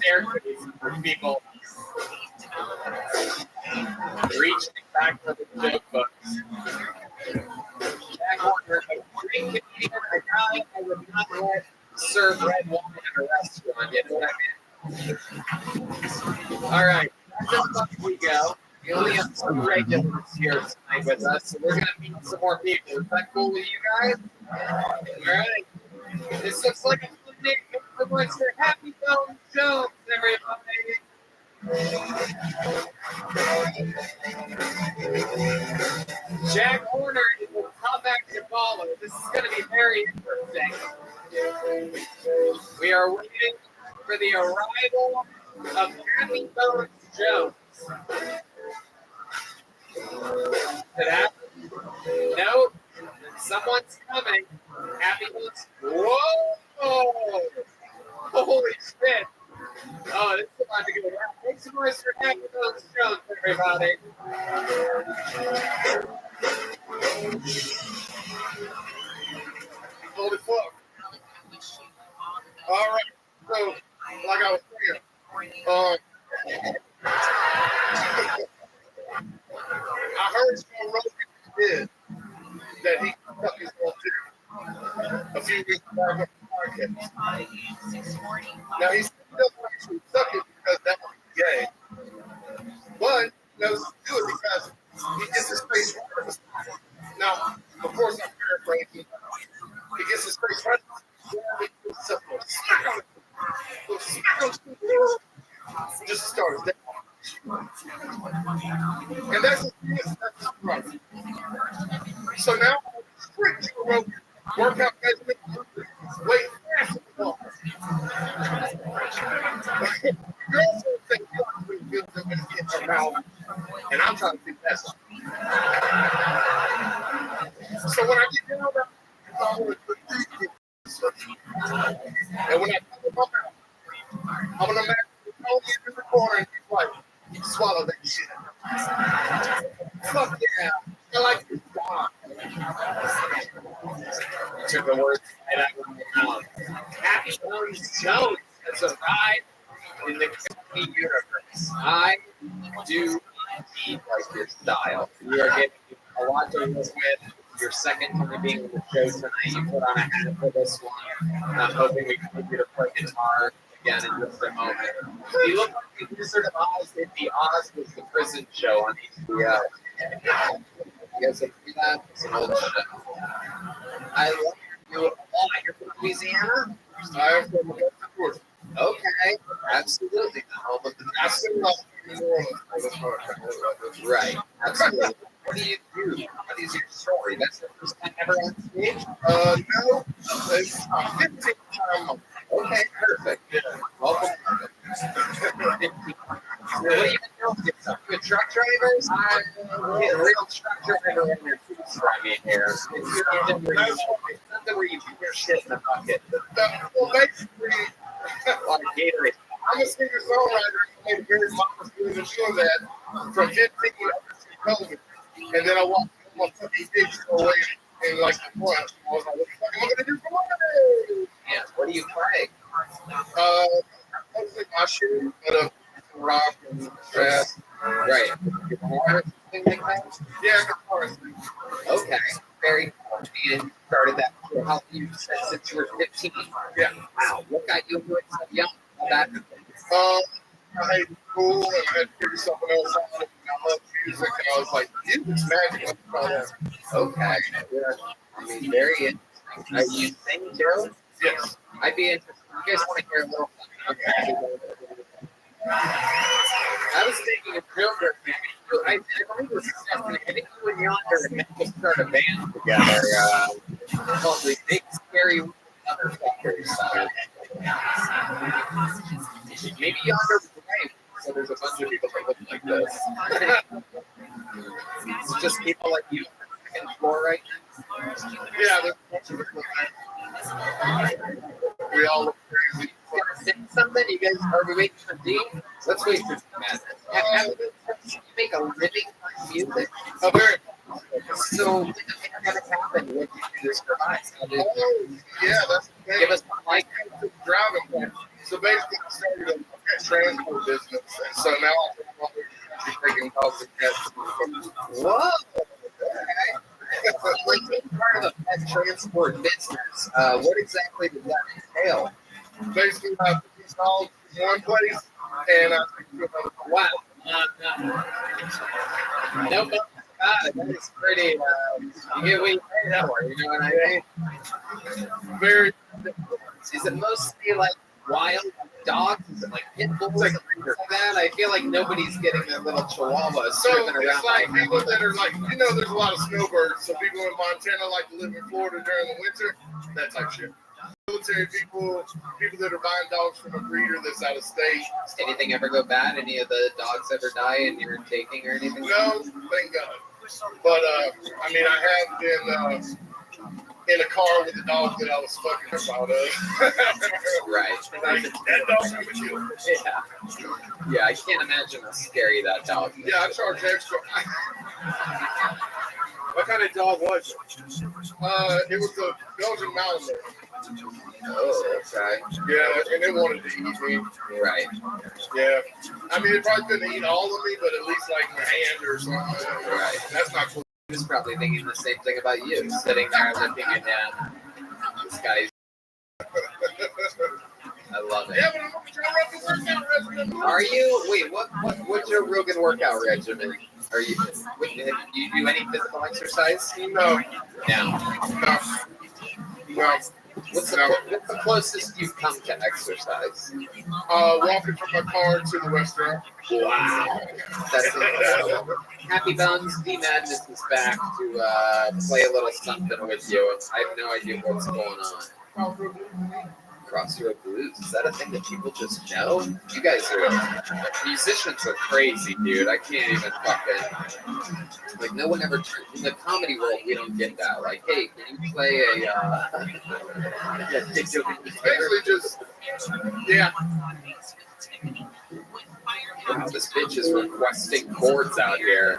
staircase for people reaching back for the joke books. Jack Horner, a great Canadian, a guy I would not let serve red wine at a restaurant. You know what I mean? All right, just up we go. We only have some regulars here tonight with us, so we're going to meet some more people. Is that cool with you guys? All right. This looks like a fun day for Mr. Happy Bone Jones, everybody. Jack Horner is a tough act to follow. This is going to be very interesting. We are waiting for the arrival of Happy Bones Jones. Did it happen? No. Someone's coming. Happy Bones. Whoa! Holy shit. Oh, this is about to go down. Make some noise for Happy Bones Jones, everybody. Holy fuck. All right. So, like I was saying, I heard Joe Rogan did that he stuck his whole tooth a few weeks back on the podcast. Now, he still doesn't actually suck it because that was gay. But he knows to do it because he gets his face right. Now, of course, I'm paraphrasing. He gets his face right. Just to start it. And that's the right. So now, strict workout regimen, weight basketball. Girls will think you actually feel them when you get your mouth, and I'm trying to do that. So when I get down there, it's always the deep. And when I come up, I'm gonna imagine only in the corner and he's like, swallow that shit. Fuck yeah. I like this dog. Took the words right out of my mouth. Happy Bones Jones has arrived in the Disney universe. I do indeed like your style. You are getting a lot to work with. Your second time being on the show tonight, you put on a hat for this one. I'm hoping we can get you to play guitar again in just a moment. You look like the Wizard of Oz did the Oz was the prison show on HBO. You guys ever see that? It's an old show. I love you a lot. You're from Louisiana? I'm from Georgia. Okay, absolutely. The home of the right, absolutely. What do you do? What is your story? That's the first time ever on stage? No. It's 15 times. Okay, perfect. Yeah. Welcome. What have you been doing? Some good truck drivers? I'm a real truck driver in your food driving here. It's something where you put your shit in a bucket. Well, basically, a lot of Gatorade. I'm a singer-songwriter. I made very famous doing a show that from 15 years to television. And then I walked my fucking dick away in like the front. I was like, what the fuck am I gonna do for Monday? Yeah, what do you play? I was like Usher, but rock and jazz. Right. Guitar, thing like that? Yeah, guitar. Okay. Very cool. You started that how you said since you were 15. Yeah. Wow. What got you into it so young? That I had school and I had to figure something else out. I love music, and I was like, music's magic. Okay. Yeah. I mean, very interesting. Are you sing, Joe? Yes. I'd be interested. You guys want to hear a little something? Okay. I was thinking of children. I believe it was Stephanie. I think you and Yonder and Matt just started a band together called the Big Scary Motherfuckers. Maybe Yonder was right. So there's a bunch of people that look like this. It's just people like you on the second floor right now. Yeah, there's a bunch of people like that. We all look crazy. Something you guys are we waiting for D? Let's wait for Matt. You make a living on music? Oh, very. So when did that happen? When did you this device? Oh, yeah, that's give us like driving. So basically, I started transport business, and so now I'm taking dogs and cats. Whoa. Like being part of a pet transport business, what exactly does that entail? Basically, I put these dogs in one place, and I take them to another place. Wow. No buts about it. That is pretty, you get what you pay for, you know what I mean? Very. Is it mostly like wild dogs? Is it like pit bulls and things like that? I feel like nobody's getting their little chihuahuas So stripping around. it's like people that are like, you know, there's a lot of snowbirds. So people in Montana like to live in Florida during the winter, that type of shit. Military people that are buying dogs from a breeder that's out of state. Anything ever go bad? Any of the dogs ever die in your taking or anything? No, thank God. But I mean, I have been in a car with a dog that I was fucking proud of. Right. That dog's gonna kill. Yeah, I can't imagine how scary that dog is. Yeah, I charge extra. What kind of dog was it? It was a Belgian Malamute. Oh, okay. Yeah, and it wanted to eat me. Right. Yeah. I mean, it probably couldn't eat all of me, but at least like my hand or something. Right. That's not cool. He was probably thinking the same thing about you, sitting there looking at this guy's. I love it. Yeah, but I'm not trying to workout regimen. Are you? Wait, what's your Rogan workout regimen? Are you? Do you do any physical exercise? No. No. No. What's the closest you've come to exercise? Walking from my car to the restaurant. Wow. That's incredible. Happy Bones, D Madness is back to play a little something with you. I have no idea what's going on. Crossroad Blues, is that a thing that people just know? You guys are, musicians are crazy, dude. I can't even fucking, like, no one ever, in the comedy world, we don't get that. Like, hey, can you play Basically just, yeah. Wow, this bitch is requesting chords out here.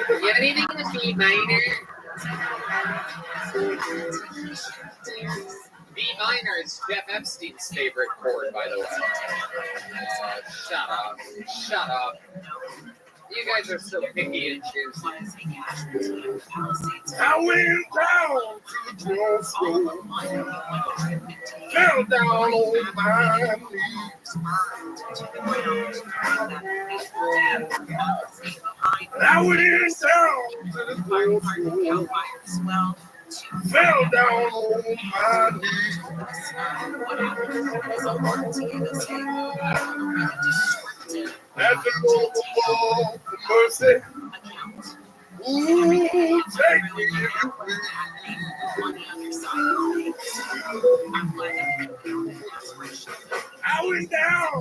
You have anything in the B minor? B minor is Jeff Epstein's favorite chord, by the way. Shut up. You guys are so picky and choosy. I went down to the crossroads, fell down on my knees. I went down to the crossroads, fell down on my knees. That's the Lord for mercy. Ooh, take me if you please. I went down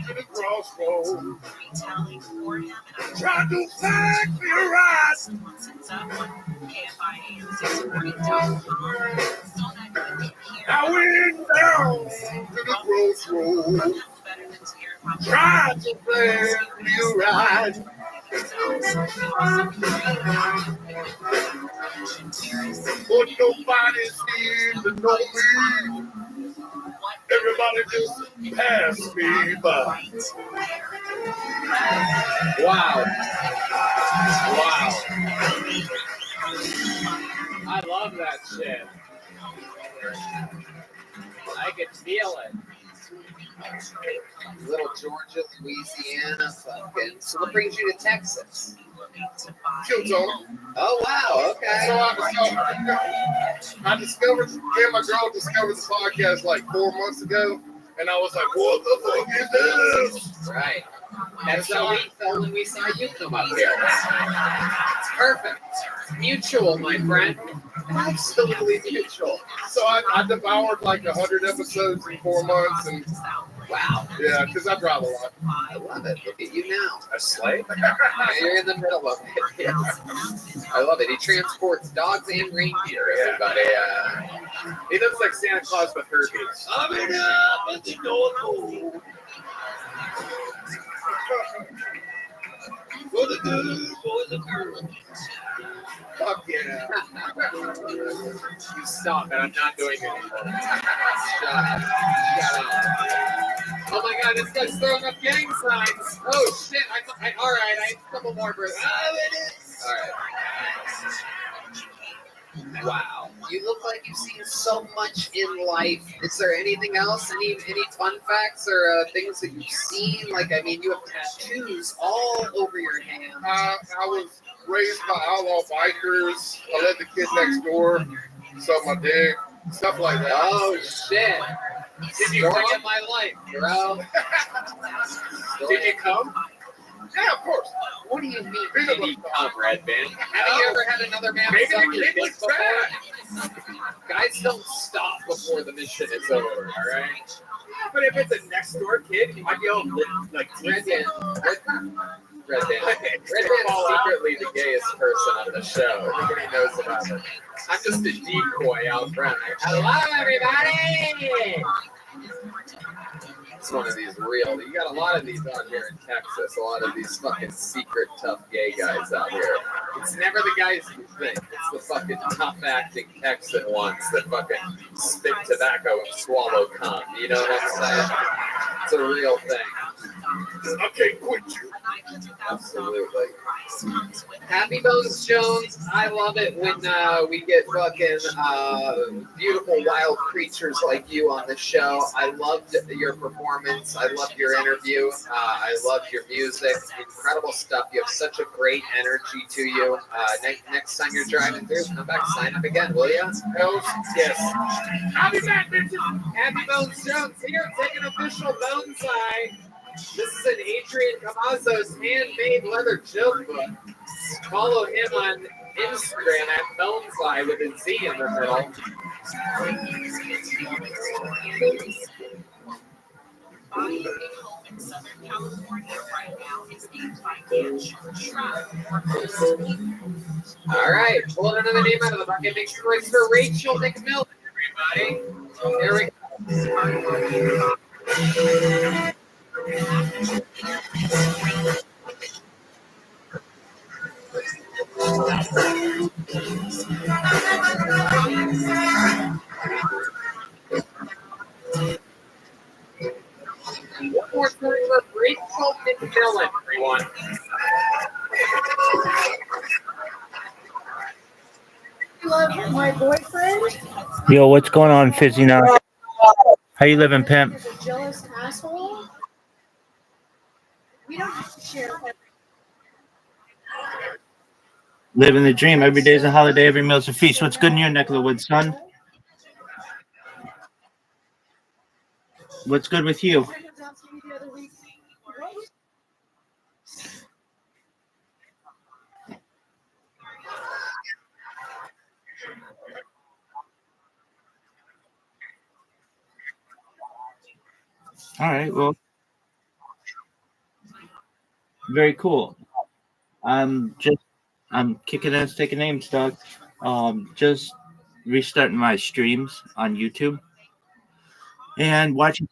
to the crossroads, tried to find me a ride. I went down to the crossroads, tried to find me a ride. But nobody's here to know me. Everybody just pass me by. Wow. I love that shit. I can feel it. Little Georgia, Louisiana, fucking. So what brings you to Texas? Killzone. Oh, wow, okay. So I discovered, me and my girl discovered the podcast like 4 months ago, and I was like, what the fuck is this? Right. That's how we felt when we saw you come up here. It's perfect. Mutual, my friend. Absolutely mutual. So I devoured like 100 episodes in 4 months, and wow. Yeah, because I drive a lot. I love it. Look at you now. A sleigh? You're in the middle of it. Yeah. I love it. He transports dogs and reindeer, everybody. He looks like Santa Claus with herpes. For the good, for the girl. Fuck yeah. You stop it. I'm not doing it anymore. Shut up. Oh my God, this guy's throwing up gang signs. Oh shit! All right, I have a couple more. Oh, it is. All right. Wow, you look like you've seen so much in life. Is there anything else? Any fun facts or things that you've seen? Like, I mean, you have tattoos all over your hand. I was raised by outlaw bikers. I let the kid next door suck my dick, stuff like that. Oh shit! Did you come in my life, bro? Did you come? Yeah, of course. What do you mean? Did you come, Red Band? Have you ever had another man Maybe suck the your kid dick was before? bad. Guys don't stop before the mission is over. All right. But if it's a next door kid, you might be able to like Red tease him. Band is secretly the gayest person on the show. Everybody knows about it. I'm just a decoy out front. Hello, everybody. It's one of these real. You got a lot of these out here in Texas. A lot of these fucking secret tough gay guys out here. It's never the guys you think. It's the fucking tough acting Texan ones that fucking spit tobacco and swallow cum. You know what I'm saying? It's a real thing. Okay, quit you. Absolutely. Happy Bones Jones, I love it when we get fucking beautiful wild creatures like you on the show. I loved your performance. I loved your interview. I loved your music. Incredible stuff. You have such a great energy to you. Next time you're driving through, come back, sign up again, will you? Yes. Happy Bones Jones here. Take an official bonsai. This is an Adrian Cavazos handmade leather joke book. Follow him on Instagram at Bonsai with a Z in the middle. All right, pulling another name out of the bucket. Make sure it's for Rachel McMillan, everybody. There we go. One more time for Rachel McMillan, everyone. Love my boyfriend. Yo, what's going on, Fizzy now? How you living, pimp? He's a jealous asshole. We don't have to share. Living the dream. Every day's a holiday, every meal's a feast. What's good in your neck of the woods, son? What's good with you? All right, well, very cool. I'm kicking ass, taking names, dog. Just restarting my streams on YouTube and watching.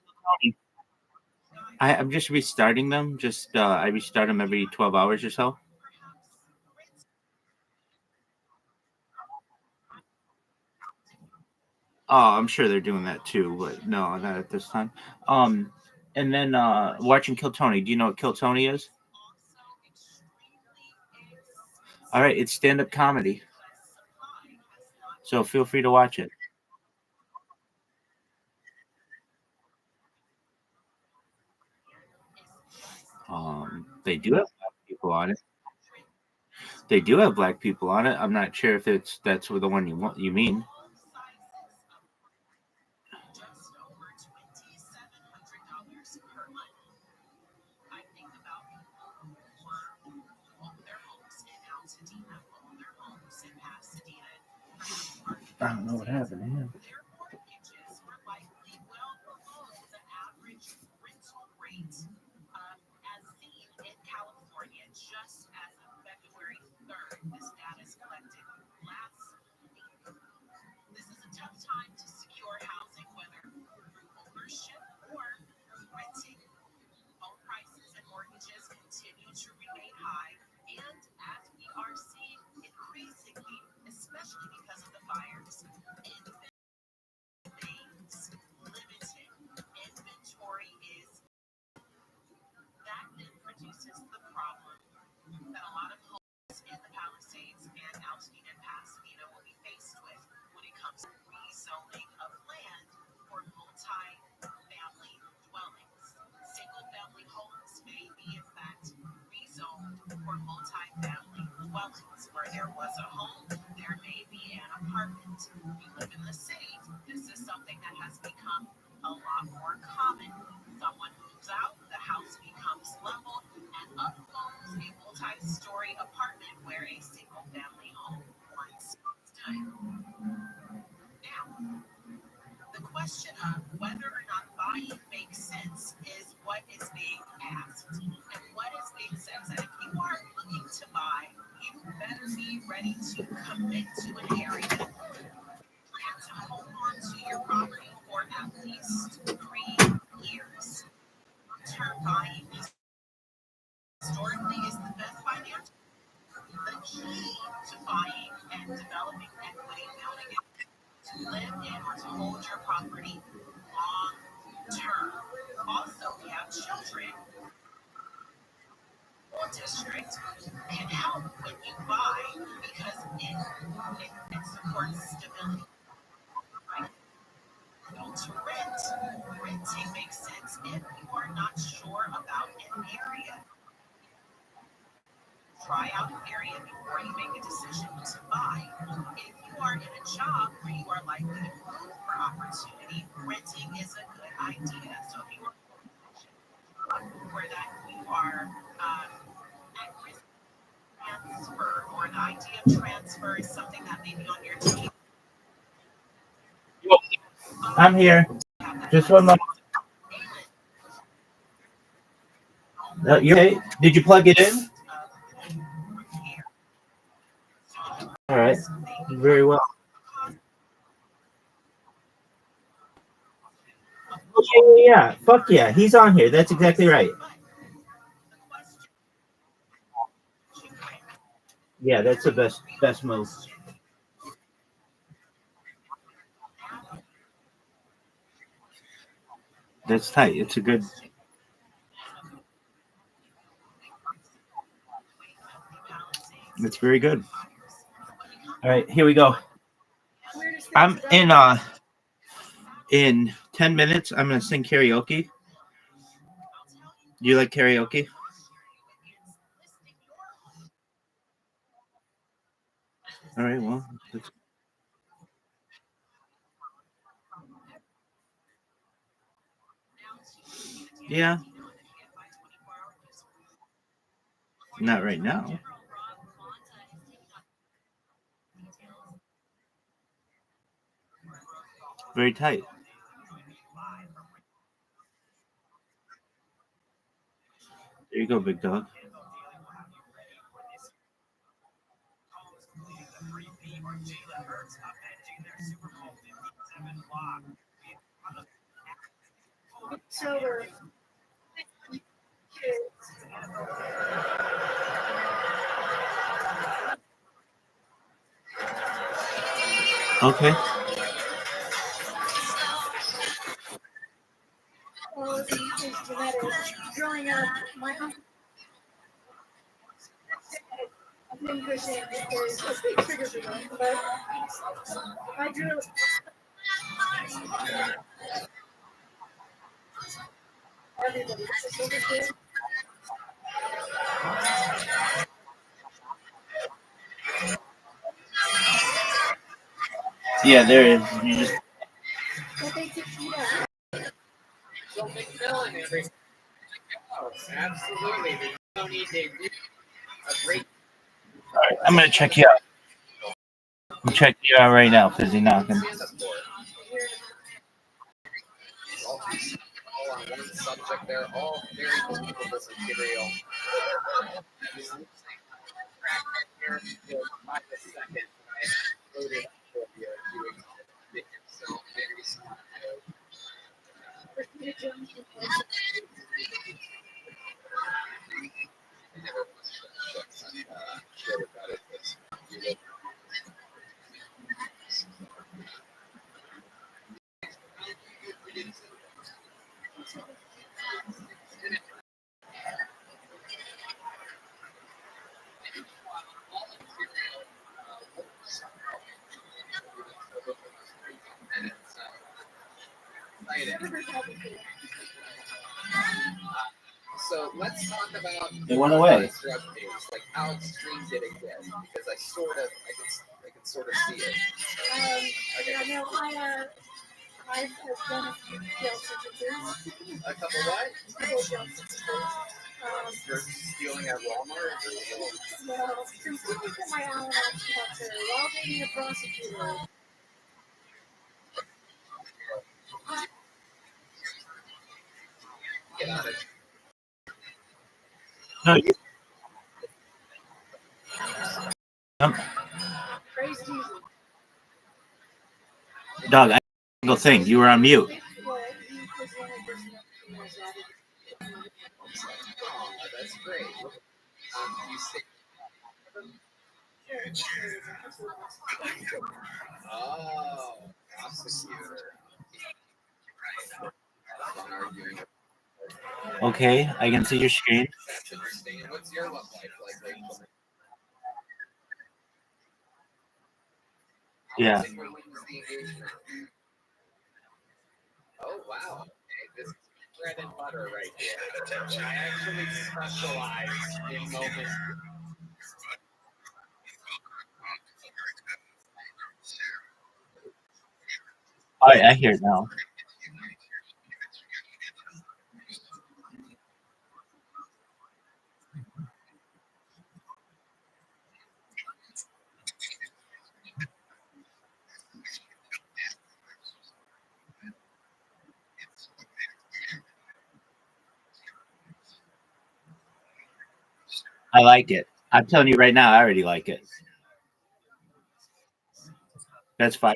I'm just restarting them. I restart them every 12 hours or so. Oh, I'm sure they're doing that too, but no, not at this time. And then watching Kill Tony. Do you know what Kill Tony is? All right, it's stand-up comedy. So feel free to watch it. They do have black people on it. They do have black people on it. I'm not sure if that's the one you mean. I don't know what happened to him. rezoning of land for multi-family dwellings. Single-family homes may be, in fact, rezoned for multi-family dwellings. Where there was a home, there may be an apartment. You live in the city, this is something that has become a lot more common. Someone moves out, the house becomes leveled, and up comes a multi-story apartment where a single-family home once stood. Now, the question of whether or not buying makes sense is what is being asked. And what is being said is that if you are looking to buy, you better be ready to commit to an area. Plan to hold on to your property for at least 3 years. Term buying historically is the best financial. The key to buying and developing equity building is to live in or to hold your property long term. Also, we have children. District can help when you buy because it supports stability. Right? To renting makes sense if you are not sure about an area. Try out an area before you make a decision to buy. If you are in a job where you are likely to move for opportunity, renting is a good idea. So if you are where that you are at risk of transfer, or the idea of transfer is something that may be on your team. I'm here. Just one moment. You okay? Did you plug it in? All right. Very well. Yeah. Fuck yeah. He's on here. That's exactly right. Yeah, that's the best move. That's tight. It's a good. It's very good. All right, here we go. I'm in 10 minutes. I'm gonna sing karaoke. Do you like karaoke? All right. Well. Yeah. Not right now. Very tight. There you go, big dog. Sober. Okay. Well, it's genetic. Growing up, my uncle I've been pushing is a big trigger for me, but I drew everybody. So this is Yeah, there is. You just. what they teach me that. So McMillan, every absolutely. There's no need to do a great. All right, I'm gonna check you out. I'm checking you out right now, Fizzy knocking. All on one subject, they're all very difficult material. By the second, I loaded up doing so very smart. I never was sure about it. So let's talk about It went away. drug news. Like how extreme did it get? Because I can sort of see it. Yeah, no, I've done a few jail sentences. A couple what? Couple of jail sentences. For stealing at Walmart? Well, from stealing from my Allen boxer while dating a prosecutor. Get out of No, Praise Jesus. dog, I single thing. You were on mute. Well, he was the only person that was added. Oh, that's great. You say, oh, prosecutor. Fun arguing. Okay, I can see your screen. That's interesting. And what's your love life like, Rachel? Yeah. When was the engagement? Oh, wow. Okay, this is bread and butter right here. I actually specialize in moments. All right, I hear it now. I like it. I'm telling you right now, I already like it. That's fine.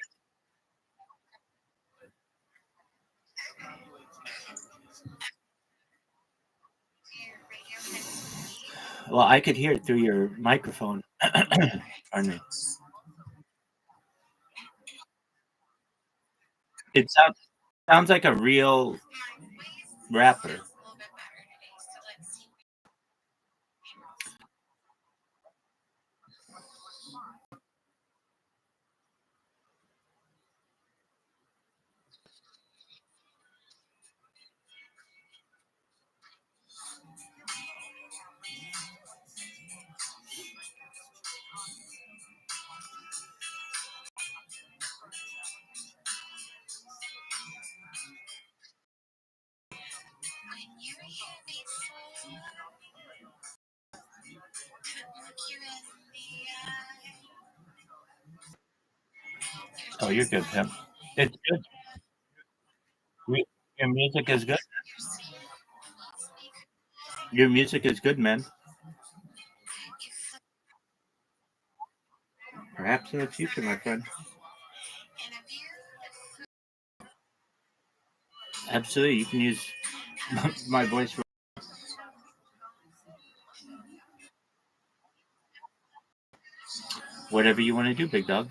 Well, I could hear it through your microphone. Pardon me. It sounds like a real rapper. Oh, you're good, Pim. It's good. Your music is good. Your music is good, man. Perhaps in the future, my friend. Absolutely, you can use my voice for whatever you want to do, big dog.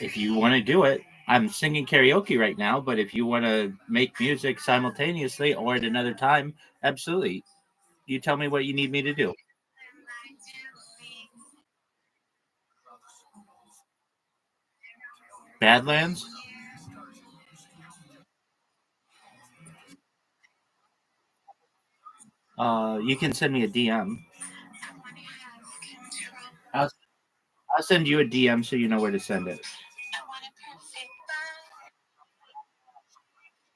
If you want to do it, I'm singing karaoke right now, but if you want to make music simultaneously or at another time, absolutely. You tell me what you need me to do. Badlands? You can send me a DM. I'll, I'll send you a DM so you know where to send it.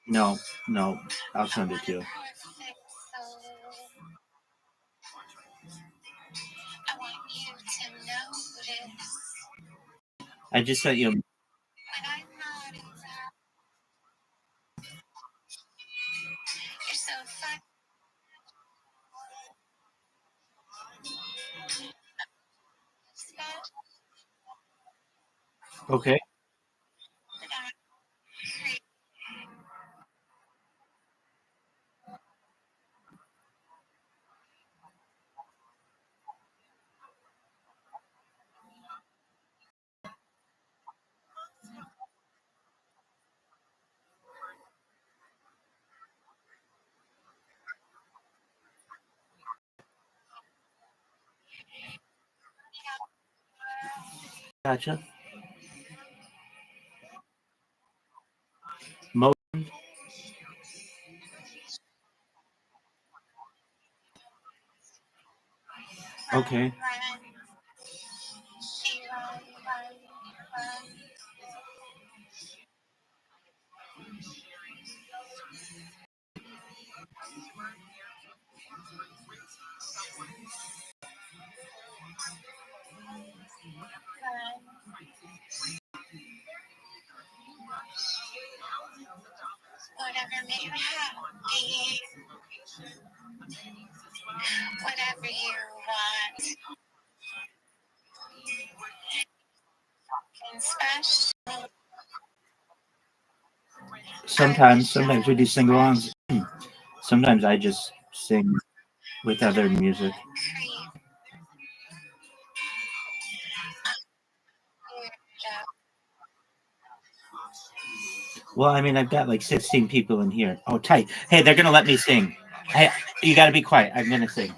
No, no, I'll send it to you. I just sent you. Okay, gotcha. Okay. Whatever made you happy, whatever you want, and special. Sometimes we do sing-alongs. Sometimes I just sing with other music. Well, I mean, I've got like 16 people in here. Oh, tight. Hey, they're gonna let me sing. Hey, you got to be quiet. I'm gonna sing.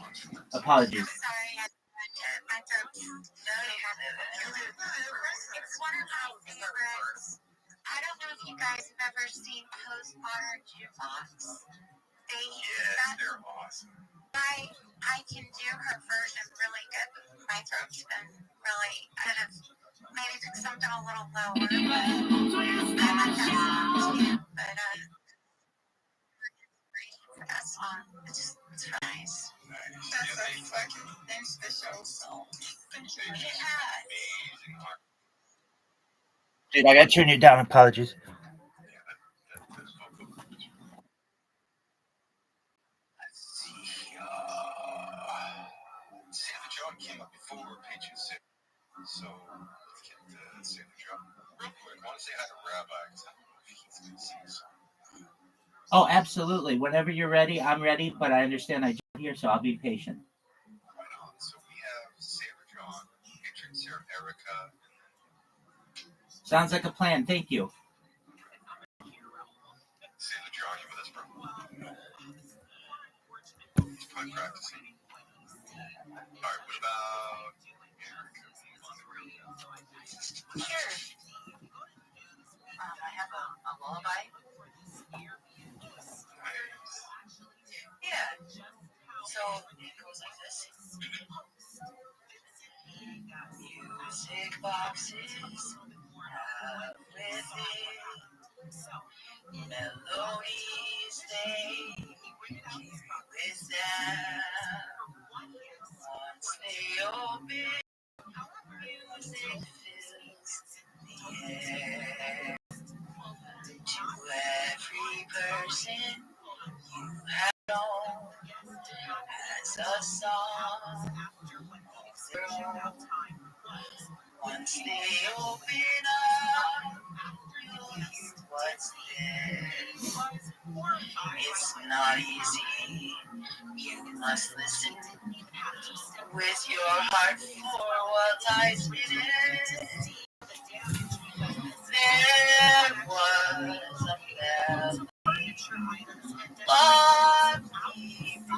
Apologies. Sorry, my throat's It's one of my favorites. I don't know if you guys have ever seen Postmodern Jukebox. They're awesome. I can do her version really good. My throat's been really. I could have maybe picked something a little lower, but I like that song too. But for that song, it's really nice. That's a fucking finish the show song. Yeah. Dude, I gotta turn you down. Apologies. Sandwich John came up before Patron Saint. So let's get to Sandwich John real quick. I want to say hi to Rabbi because I don't know if he's going to sing a song. Oh, absolutely. Whenever you're ready, I'm ready. But I understand I just here, so I'll be patient. Right on. So we have Sandwich John, Patron Sarah, Erica. Sounds like a plan. Thank you. Sandwich John, you with us, bro? He's probably practicing. All right, what about Erica? Sure. I have a lullaby. Yeah. So it goes like this. Music boxes with it. Melodies they with them. Once they open, music fills the air. To every person you have known as a song of their own. Once they open up, you'll hear what's there. It's not easy. You must listen with your heart for what lies within. There was a bell locked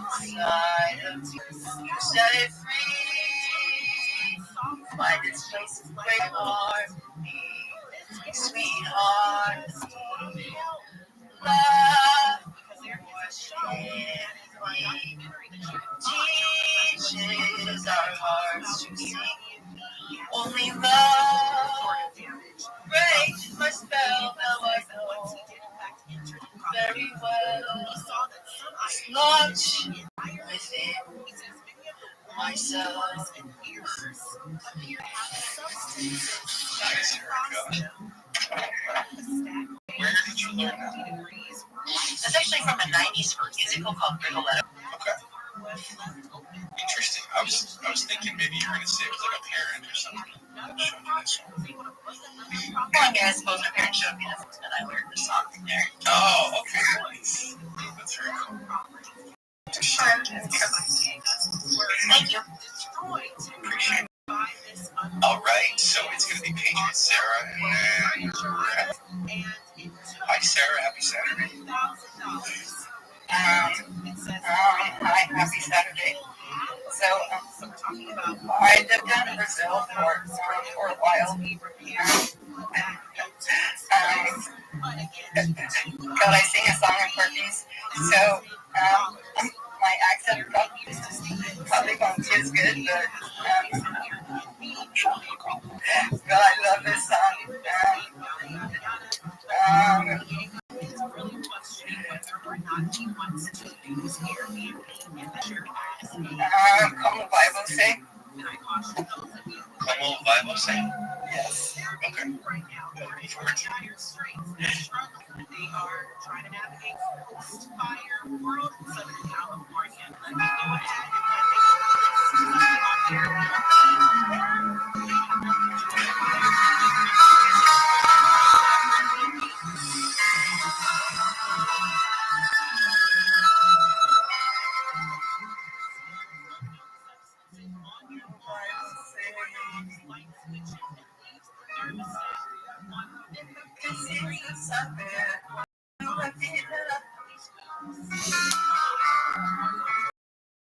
inside of you. You set it free. Find its place where you are. Sweetheart, love teaches our hearts to sing. Only love breaks my spell. Now I know very well. It's launch within myself. Nice, Erica. Where did you learn that? That's actually from a 90s musical called Rigoletto. Okay. Interesting. I was thinking maybe you were going to say it was like a parent or something. Well, I mean, I suppose my parents showed me this and I learned the song from there. Oh, okay. That's very cool. Thank you. Appreciate it. All right, so it's going to be Paige and Sarah, and then hi, Sarah. Happy Saturday. Hi, happy Saturday. So, I lived down in Brazil for a while. Could I sing a song in Portuguese? So, my accent Probably going to taste good, but God, I love this song. Como Bible say? Como Bible say? Yes. Okay. They are trying to navigate post-fire world in Southern California. Let me go ahead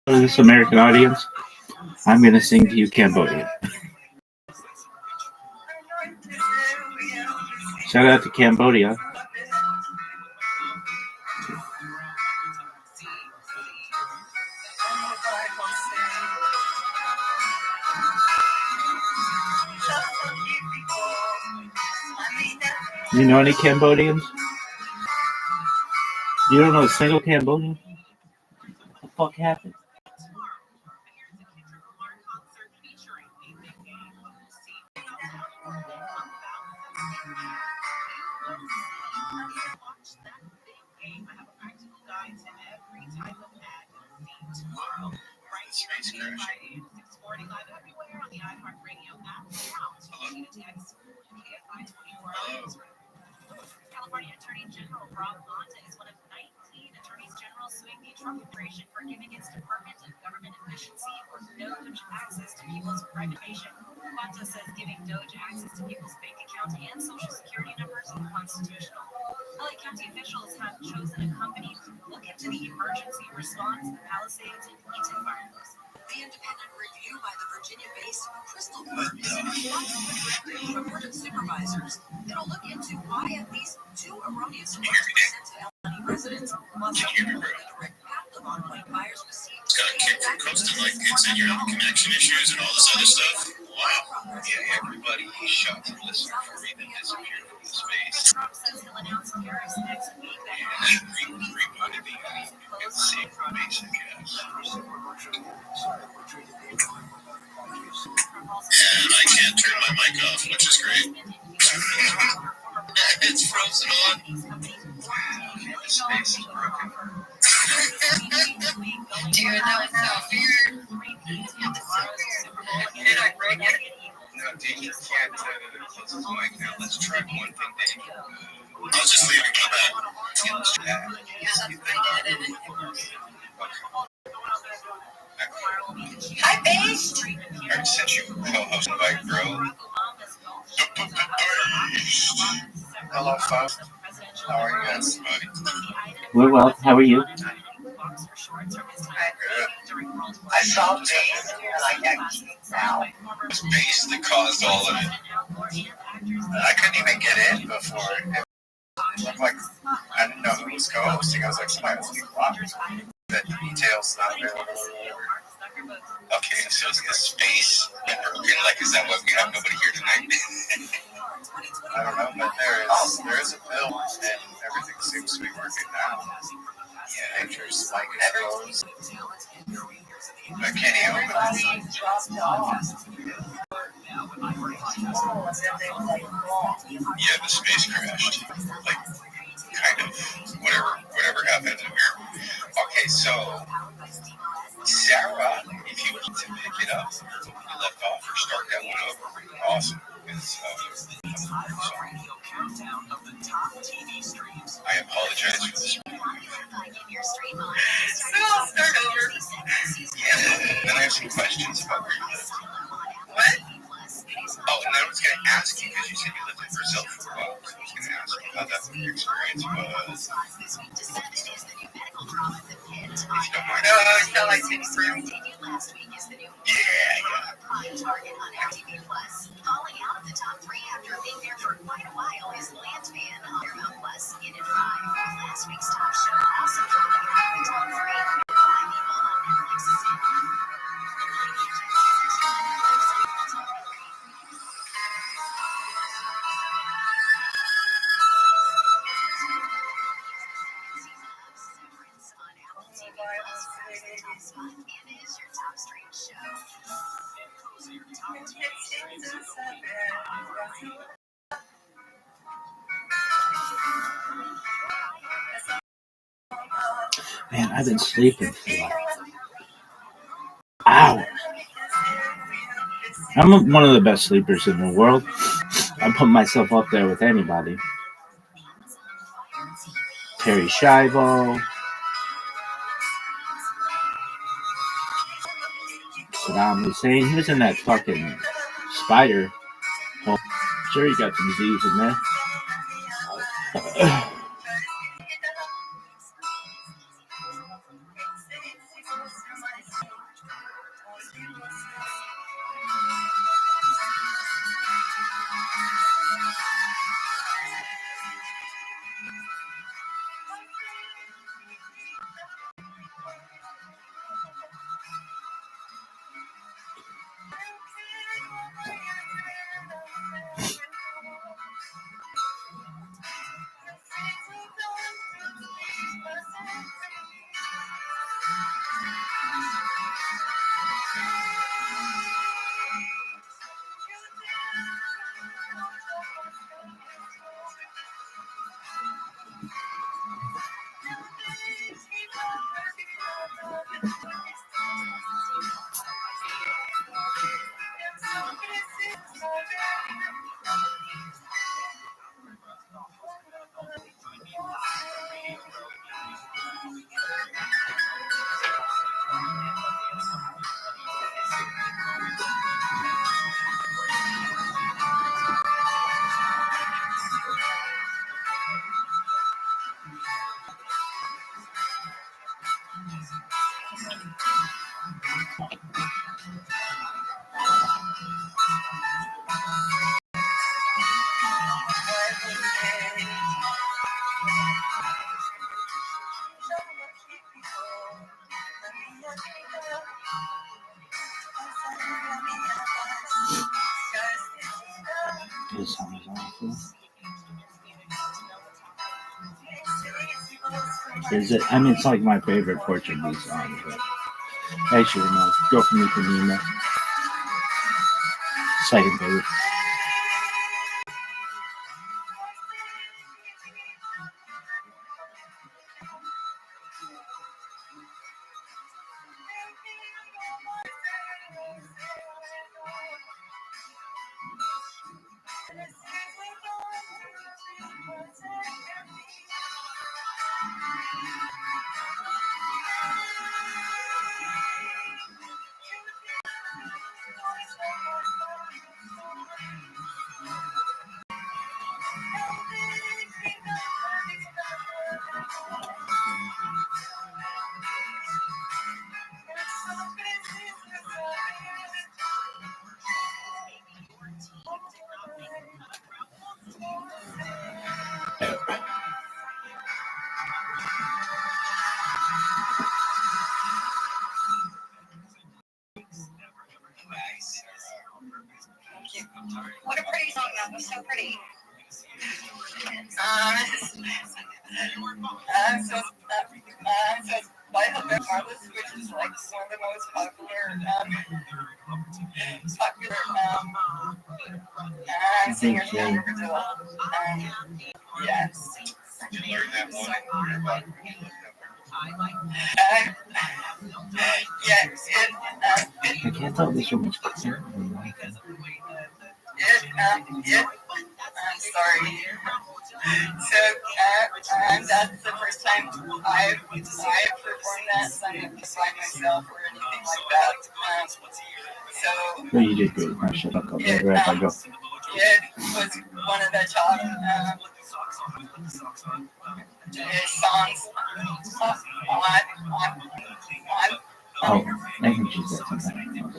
For this American audience, I'm going to sing to you Cambodia. Shout out to Cambodia. You know any Cambodians? You don't know a single Cambodian? What the fuck happened? California Attorney General Rob is one of 19 attorneys general suing the Trump administration for giving its Department of Government Efficiency or DOGE access to people's private information. Bonta says giving DOGE access to people's bank account and social security numbers is unconstitutional. LA County officials have chosen a company to look into the emergency response to the Palisades and Eaton fires. The independent review by the Virginia-based Crystal Group is from Board of Supervisors. It'll look into why at least 2 erroneous alerts were sent to LA residents. Plus, the direct path of ongoing fires received. Got kicked from coasting like it's in your connection issues and all this other stuff. Wow. Yeah, everybody he's shot from listening for even disappeared from the space. Trump says he'll announce tariffs next week. And rebooted the insane basic ass. And I can't turn my mic off, which is great. It's frozen on. Okay, the space is broken. Do you know it's so weird? Did I break it? No, teacher can't close his mic now. Let's try one thing, Dave. I'll just leave and come back. Yeah, that's what I did. Hi, babe. Alright, since you co-hosted by Grow. Hello, folks. How are you guys, buddy? We're well. How are you? Good. I saw Base and I got kicked out. It was Base that caused all of it. I couldn't even get in before. It looked like I didn't know who was co-hosting. I was like, somebody must be blocking. The details not available. Okay, so is this space broken? Like, is that why we have nobody here tonight? I don't know, but there is a bill, and everything seems to be working now. Yeah, pictures like exposed. But can you open it? Yeah, the space crashed. Like, kind of, whatever happened here. Okay, so Sarah, if you need to pick it up, you left off or start that one over. Awesome. I apologize for this. I'll start over. Yeah, then I have some questions about where you live. What? Oh, and I was going to ask you, because you said you lived in Brazil for a while, so I was going to ask you how that experience was. If you don't mind. No, I felt like it's room. Yeah. Target on MTV Plus. Falling out of the top 3 after being there for quite a while is Landman on Paramount Plus. In at 5. Last week's top show also falling out of the top 3. 5 people on Netflix's Man, I've been sleeping for like hours. I'm one of the best sleepers in the world. I put myself up there with anybody. Terry Schiavo, Saddam Hussein. He was in that fucking spider. Well, sure, he got some Z's in there. This song is awful. Is it? I mean, it's like my favorite Portuguese song. But actually, no. Go for me, Panina. Second favorite. What a pretty song. That was so pretty. So Lifehacks, which is like one of the most popular singers in Brazil. Yes. I can't tell this one was clear. I'm sorry. So, and that's the first time I've performed that song just by myself or anything like that. No, you did good. Now shut up. Right, I go. It was one of the top songs Oh, I think she said something.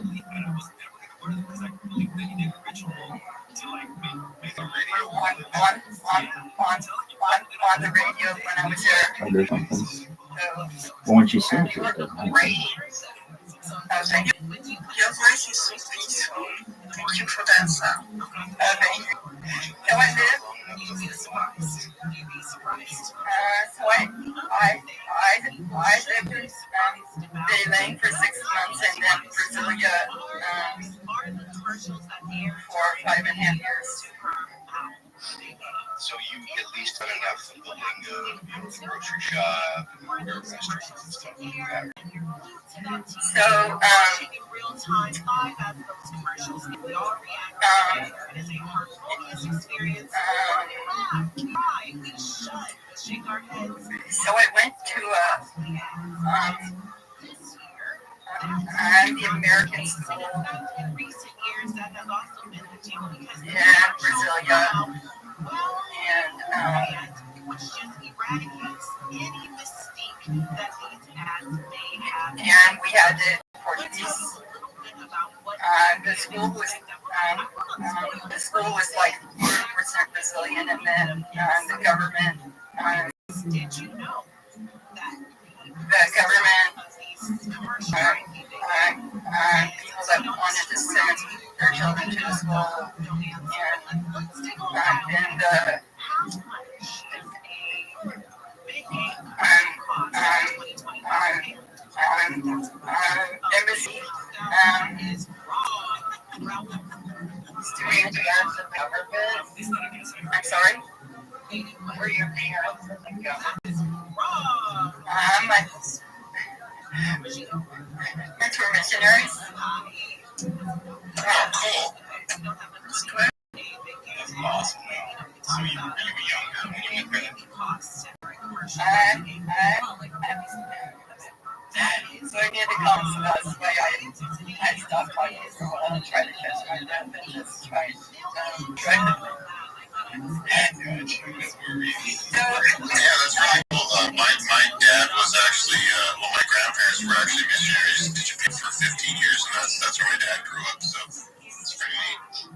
On the radio when I was there. Oh, there's something. Well, when she sings, it's good. Your voice is so beautiful. Thank you for that song. Thank you. So I live. So I lived in Beijing for 6 months and then Brasilia for 5.5 years. So you at least done enough of building a grocery shop and restaurants and stuff like that. So, so I went to the American school in Brasilia, and we had the Portuguese. The school was like 40% Brazilian, and then the government people that wanted to send their children to the school, and the embassy doing jobs of government. I'm sorry? Were your parents in the government? My parents were missionaries. Oh, cool. That's awesome. So you were younger when you went there? So I need to call him, so that's why I stopped talking for a while and tried to catch my breath and just tried to. Yeah, that's really cool. My dad was actually, my grandparents were actually missionaries in Japan for 15 years, and that's where my dad grew up, so it's pretty neat.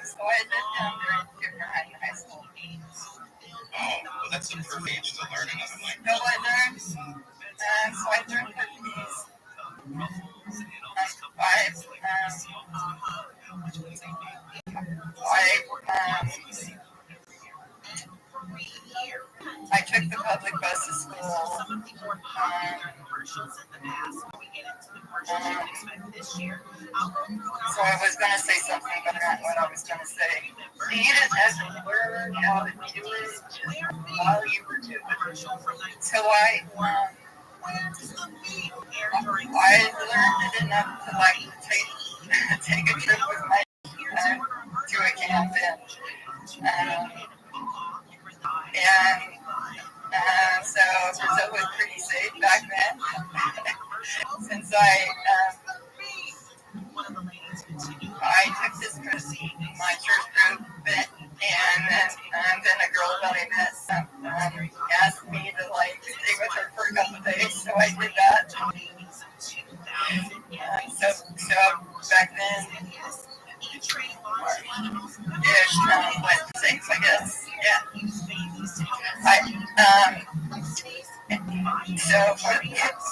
So I lived down there in junior high and high school. Oh, well, that's the perfect age to learn another language. So I learned Portuguese. I took the public bus to school. So I was going to say something, but not what I was going to say. You just have to learn how to do it while you were doing it. So I learned it enough to take a trip with my to a camp and so Brazil was pretty safe back then. Since I took this trip, my church group, and then a girl that I met asked me to stay with her for a couple of days, so I did that. So back then, it went safe, I guess. Yeah. So for the kids,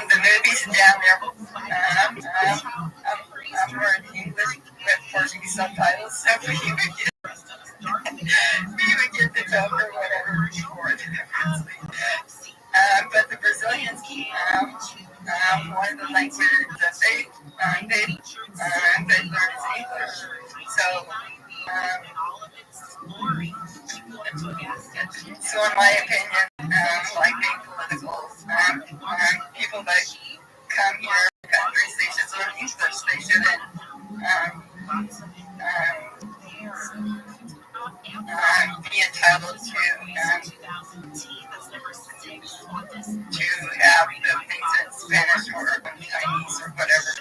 the movies down there, I'm learning English with Portuguese subtitles, so we would get the joke or whatever before the difference. But the Brazilians, one of the languages that they learn is English. So in my opinion, being political, people that come here, countries, they should learn English. They shouldn't be entitled to have the things in Spanish or Chinese or whatever.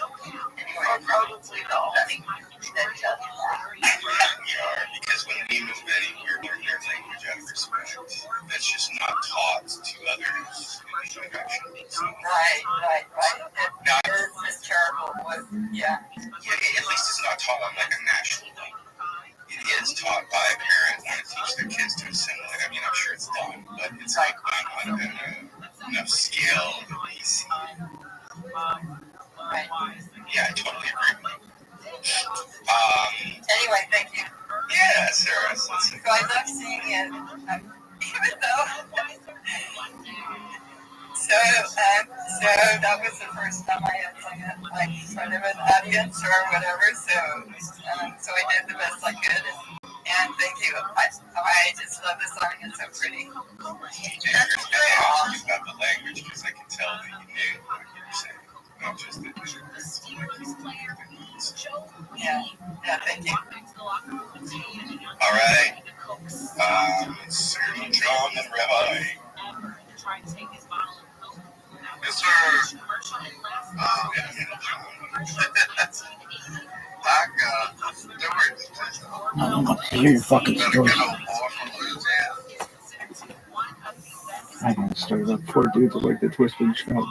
Anyway, probably no. We are, because when we move anywhere, we learn their language out of respect. That's just not taught to others in the introduction. So. Right. It's terrible, but yeah. At least it's not taught on a national level. It is taught by a parent when to teach their kids to assimilate. I mean, I'm sure it's done, but it's not on enough scale that we see. Right. Yeah, I totally agree. Anyway, thank you. Yeah, Sarah. So I love seeing it. Even though. So that was the first time I had like sort of an audience or whatever. So I did the best I could. And thank you. I just love the song. It's so pretty. That's great. About the language, because I can tell that you knew what you were saying. Not just that yeah, thank you. All right. Cyril, John, and Rabbi. Yes, sir. I don't want to hear your fucking story. I gotta start up 4 dudes that like the Twisted Shout.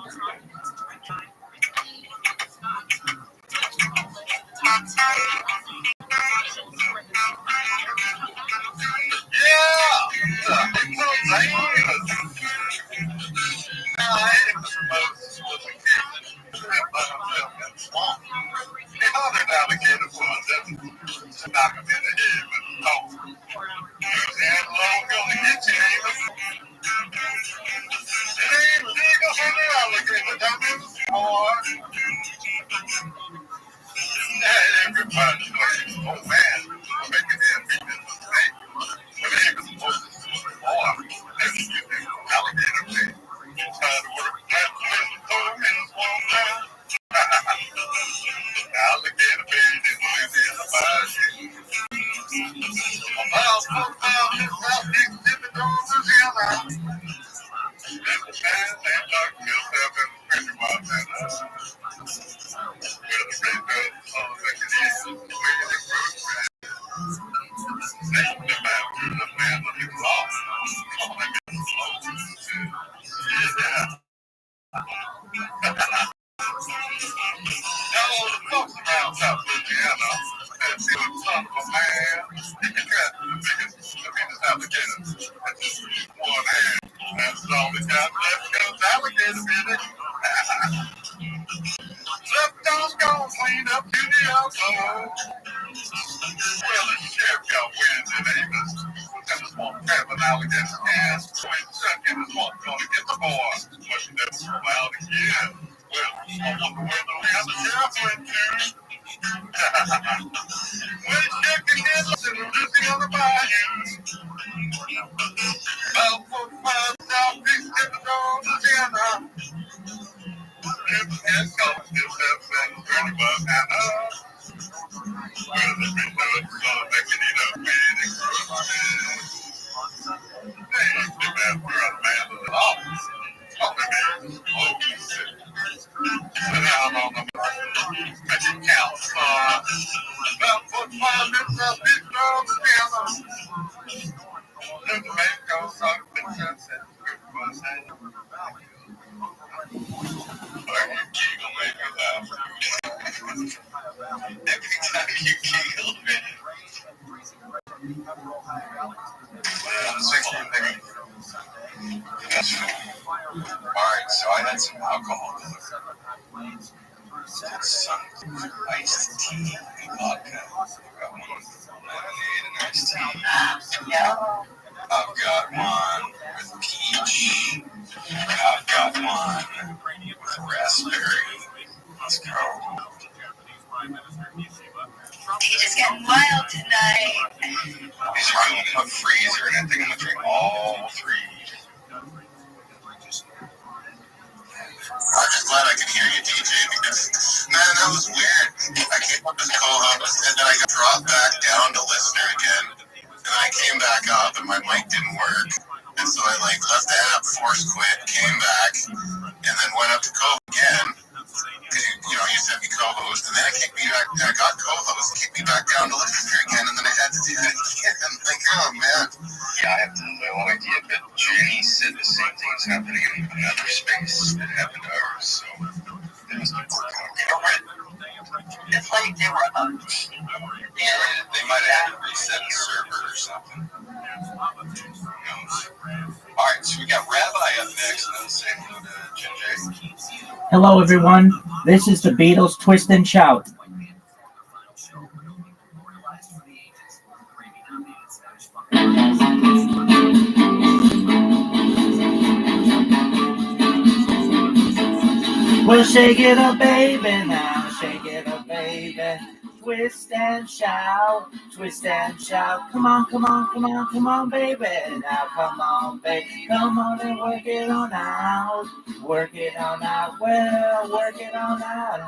Alright, so I had some alcohol. Some iced tea and vodka. Got one lemonade and iced tea. Yeah. I've got one with peach. I've got one with raspberry. Let's go. Peach is getting wild tonight. These are in a freezer, and I think I'm gonna drink all 3. I'm just glad I could hear you, DJ, because, man, that was weird. I came up as co-host, and then I got dropped back down to listener again. And then I came back up, and my mic didn't work. And so I, left the app, forced quit, came back, and then went up to again. Because, you sent me co-host, and then I got co-host, kicked me back down to listener again, and then I had to do that again. Oh, man. Yeah, I have no idea, but Jenny said the same thing was happening in another space that happened to ours, so it must be working okay. It's like they were up. Yeah, they might have had to reset a server or something. Who knows? Alright, So we got Rabbi up next, and then say hello to Ginger. Hello, everyone. This is the Beatles Twist and Shout. Well, shake it up, baby, now. Shake it up, baby. Twist and shout, twist and shout. Come on, come on, come on, come on, baby. Now, come on, baby. Come on and work it on out. Work it on out. Well, work it on out.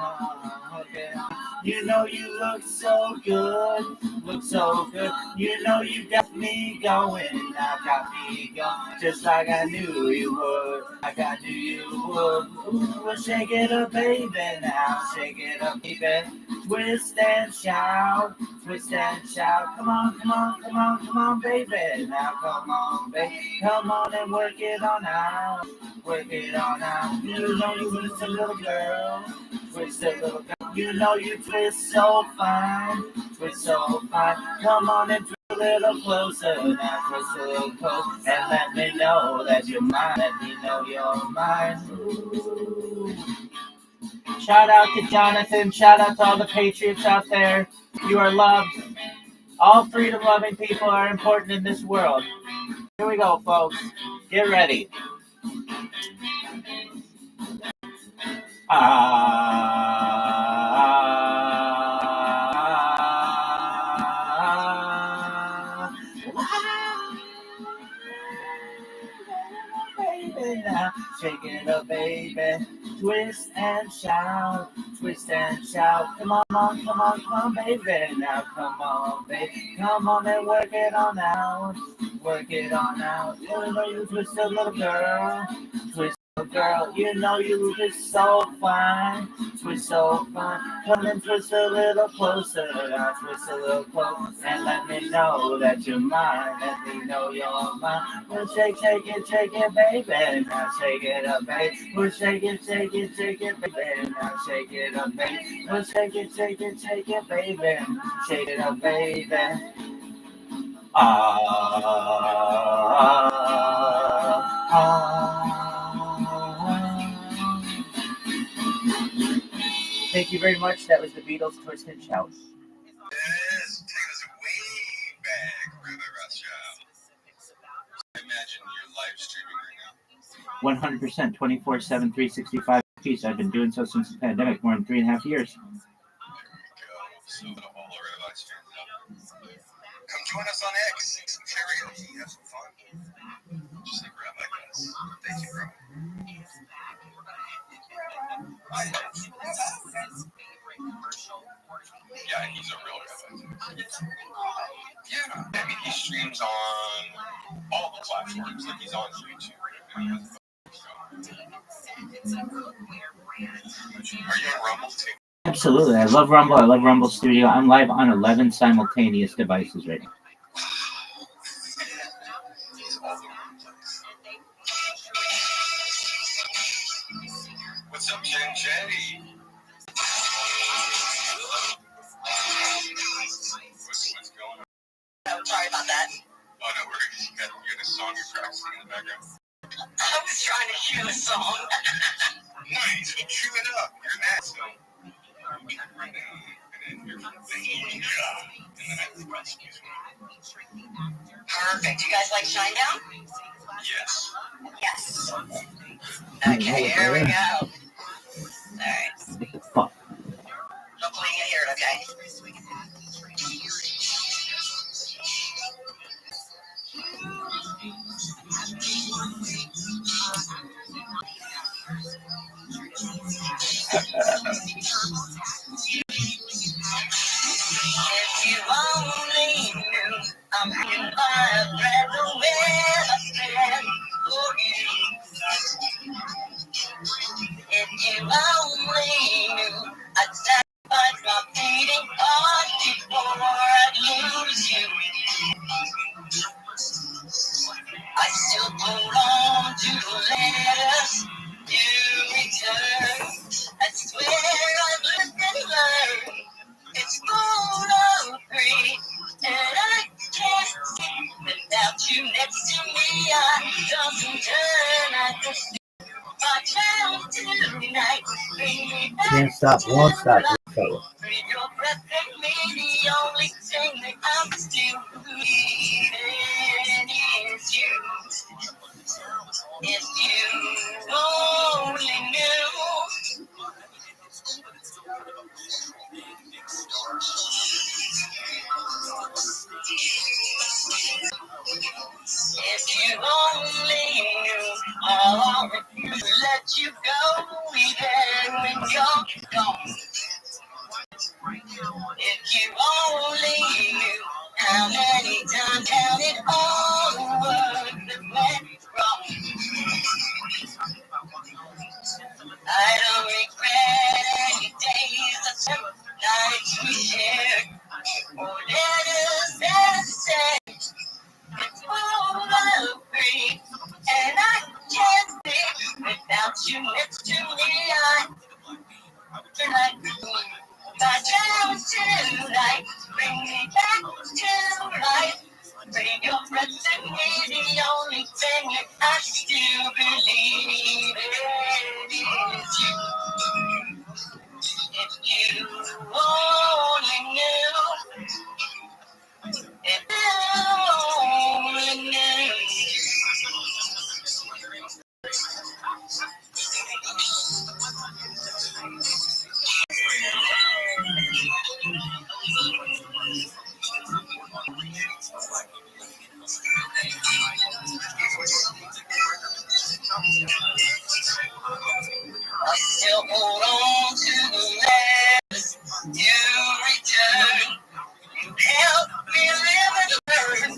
Work it on. You know you look so good. Look so good. You know you got me going. Now got me going. Just like I knew you would. Like I knew you would. Ooh, well, shake it up, baby. Now, shake it up, baby. Twist and shout, twist and shout. Come on, come on, come on, come on, baby. Now come on, baby. Come on and work it on out. Work it on out. You know you twist a little girl. Twist a little girl. You know you twist so fine. Twist so fine. Come on and twist a little closer. Now twist a little closer. And let me know that you're mine. Let me know you're mine. Ooh. Shout out to Jonathan. Shout out to all the patriots out there. You are loved. All freedom-loving people are important in this world. Here we go, folks. Get ready. Baby, now shake it up, baby. Twist and shout, twist and shout. Come on, come on, come on, baby. Now come on, baby. Come on and work it on out. Work it on out. You know you twist a little girl. Twist a little girl. You know you twist so fine. Twist so fine. Come and twist a little closer. Now twist a little closer. And let me know that you're mine. Let me know you're mine. Well, shake it, baby. Now shake it up, baby. Well, shake it, baby. Now shake it up, baby. Well, shake it, baby. Shake it up, baby. Thank you very much. That was the Beatles Twist and Shout. Yes, take us way back, Rabbi Rothschild. I imagine you're live streaming right now. 100%, 24/7, 365 days. I've been doing so since the pandemic, more than 3.5 years. There we go. So all our Rabbi fans out. Come join us on X, sing some karaoke, have some fun. Just like Rabbi does. Thank you, Rabbi. Yeah, he's a real Rabbi. Yeah, I mean, he streams on all the platforms. Like, he's on YouTube. Are you on Rumble too? Absolutely. I love Rumble. I love Rumble Studio. I'm live on 11 simultaneous devices right now. What's up, Jen J? What's going on? Oh, sorry about that. Oh, no worries. You got a song you're practicing in the background? I was trying to cue a song. Nice. Well, cue it up. You're an asshole. And then you're Perfect. You guys like Shinedown? Yes. Yes. Okay, here we go. Alright. Fuck. Hopefully you can hear it okay. If you only knew I'm hanging by a thread the way I stand for you. If you only knew I'd sacrifice my beating heart before I'd lose you. I still hold on to the letters Can't stop, won't stop. Fellas. Your breath and me, the only thing that I'm still breathing is you. If you only knew. If you only knew, I'll let you go even when you're gone. If you only knew how many times counted all the words that went wrong. I don't regret any days or nights we shared, or letters that said it's all I'm free, and I can't live without you next to me. Tonight, my chance tonight, bring me back to life. Bring your presence in me, the only thing that I still believe in is you. If you only knew, if you only knew. I still hold on to the last you return. You help me live and learn.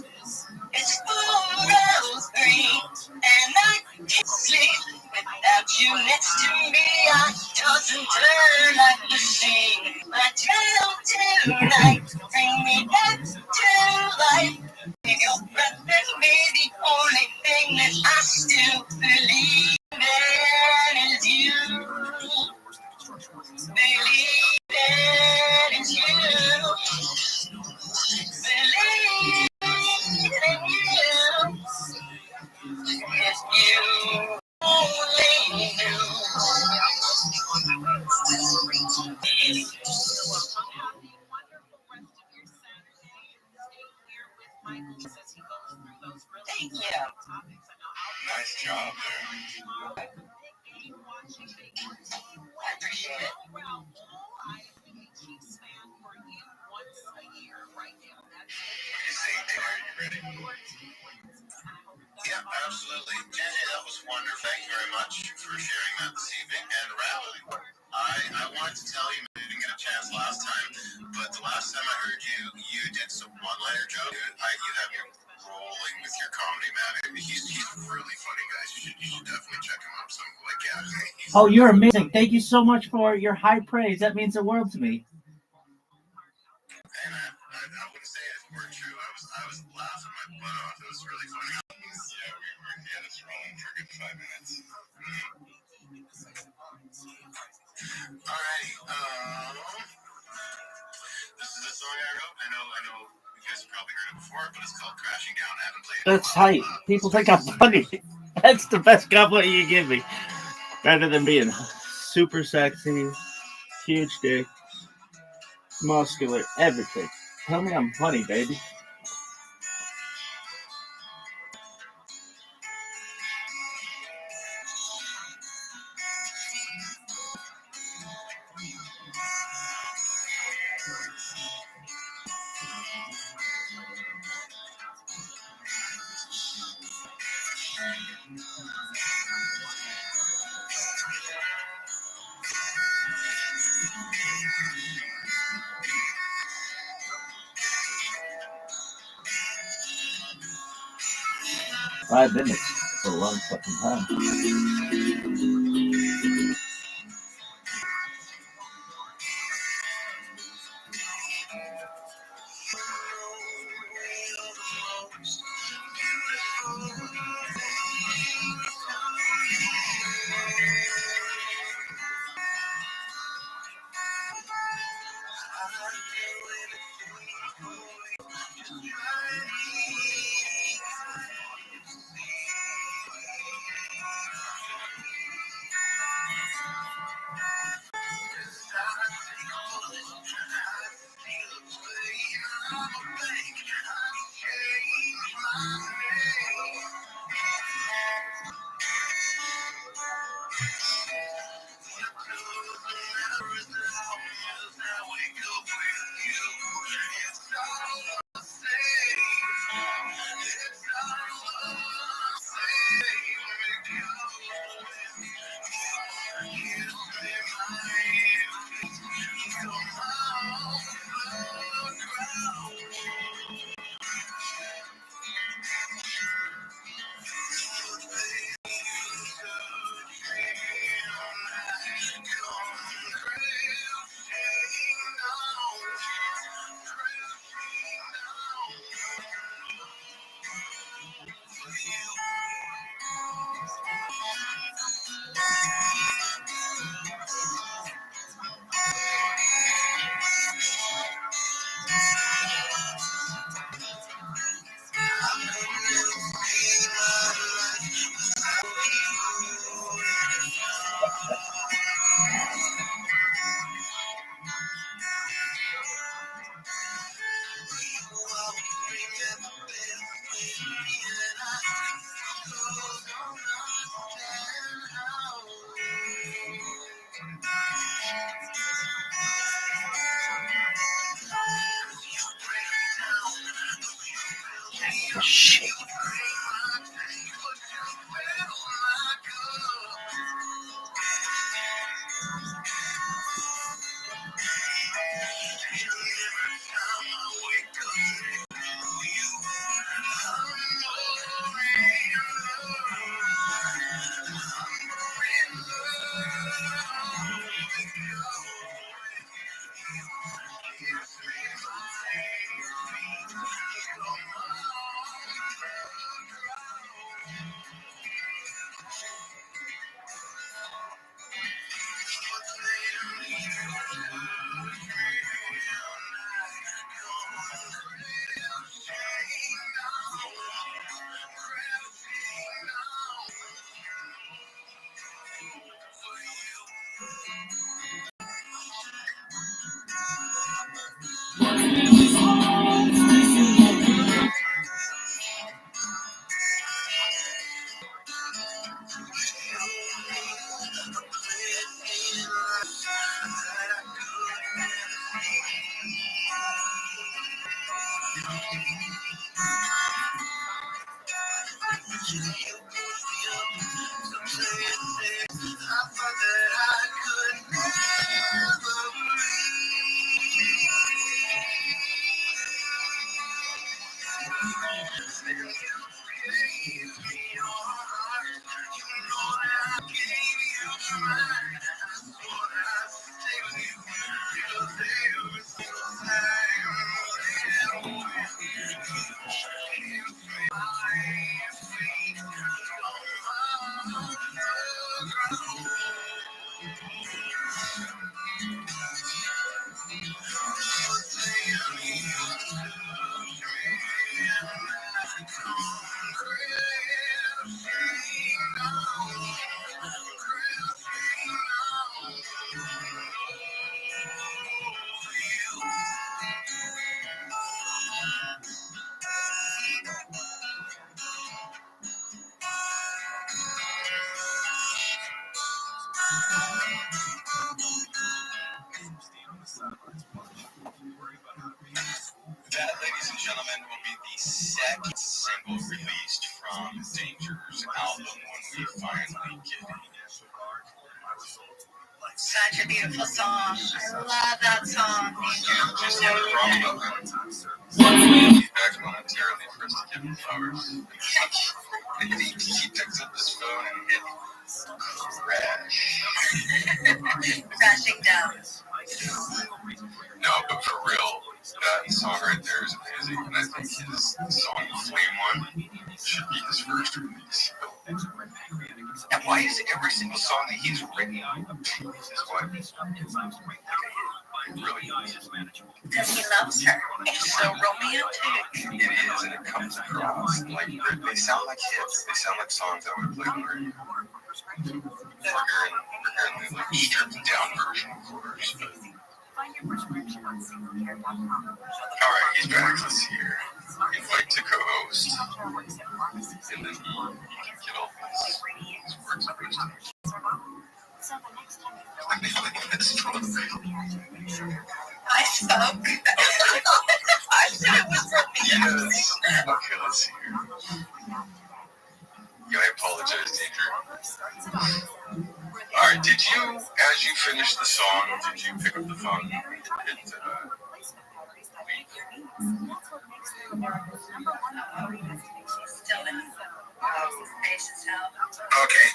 It's 4:03 and I can't sleep without you next to me. I toss and turn like the sea. My child tonight, bring me back to life. Your breath is me, the only thing that I still believe in is you. Believe in is you. Believe in you. If you only knew. Thank you. Nice job there. I appreciate it. You say, Taylor, you ready? Yeah, absolutely. Jenny, that was wonderful. Thank you very much for sharing that this evening. And Rabbi, I wanted to tell you, maybe I didn't get a chance last time, but the last time I heard you, you did some one-liner joke. You have me rolling with your comedy, man. He's really funny, guys. You should definitely check him out. Something like that. Oh, you're amazing. Thank you so much for your high praise. That means the world to me. And I wouldn't say it weren't true. I was laughing my butt off. It was really funny. Yeah, we were in Guinness rolling for a good 5 minutes. Alrighty. This is a song I wrote. I know you guys have probably heard it before, but it's called Crashing Down. I haven't played it. That's tight. People think I'm funny. That's the best compliment you give me. Better than being super sexy, huge dick, muscular, everything. Tell me I'm funny, baby. 5 minutes is a long fucking time. That, ladies and gentlemen, will be the second single released from Danger's album when we finally get it. Such a beautiful song. I love that song. Just had a problem about that. Back momentarily for us to give him flowers. And he picks up his phone and hit crash. Crashing down. No, but for real, that song right there is amazing. And I think his song, Flame One, should be his first release. And why is every single song that he's written is what? Really? Because he loves her. It's so romantic. It is, and it comes across like they sound like hits. They sound like songs I would have played on the radio. We're hearing the like stripped down version, of course. But... All right, he's back. Let's see here. Invite to co-host, and then he can get all his words posted. I spoke. I said it was from me. Yes. Okay, let's see here. I apologize, Danger. All right, did you, as you finished the song, did you pick up the phone and hit Still in patient's help. Okay.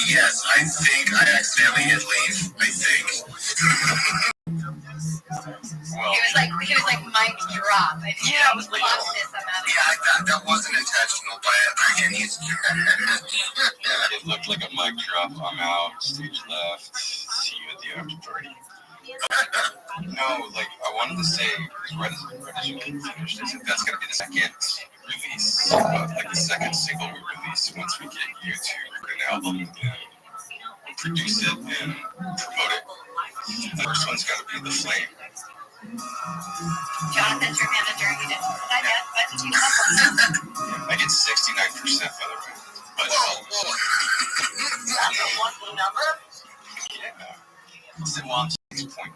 Yes, I think I accidentally hit leave. I think. Well, He was like mic drop. I think I was like, that wasn't intentional, but it looked like a mic drop. I'm out. Stage left. See you at the after party. No, like I wanted to say, right as you finished, I said that's gonna be the second release, like the second single we release once we get you to record an album and produce it and promote it. The first one's gotta be The Flame. Jonathan's your manager. He didn't put that yet, but he's up on I get 69% by the way. But That's a lucky number. yeah. So, well, I'm 6.9.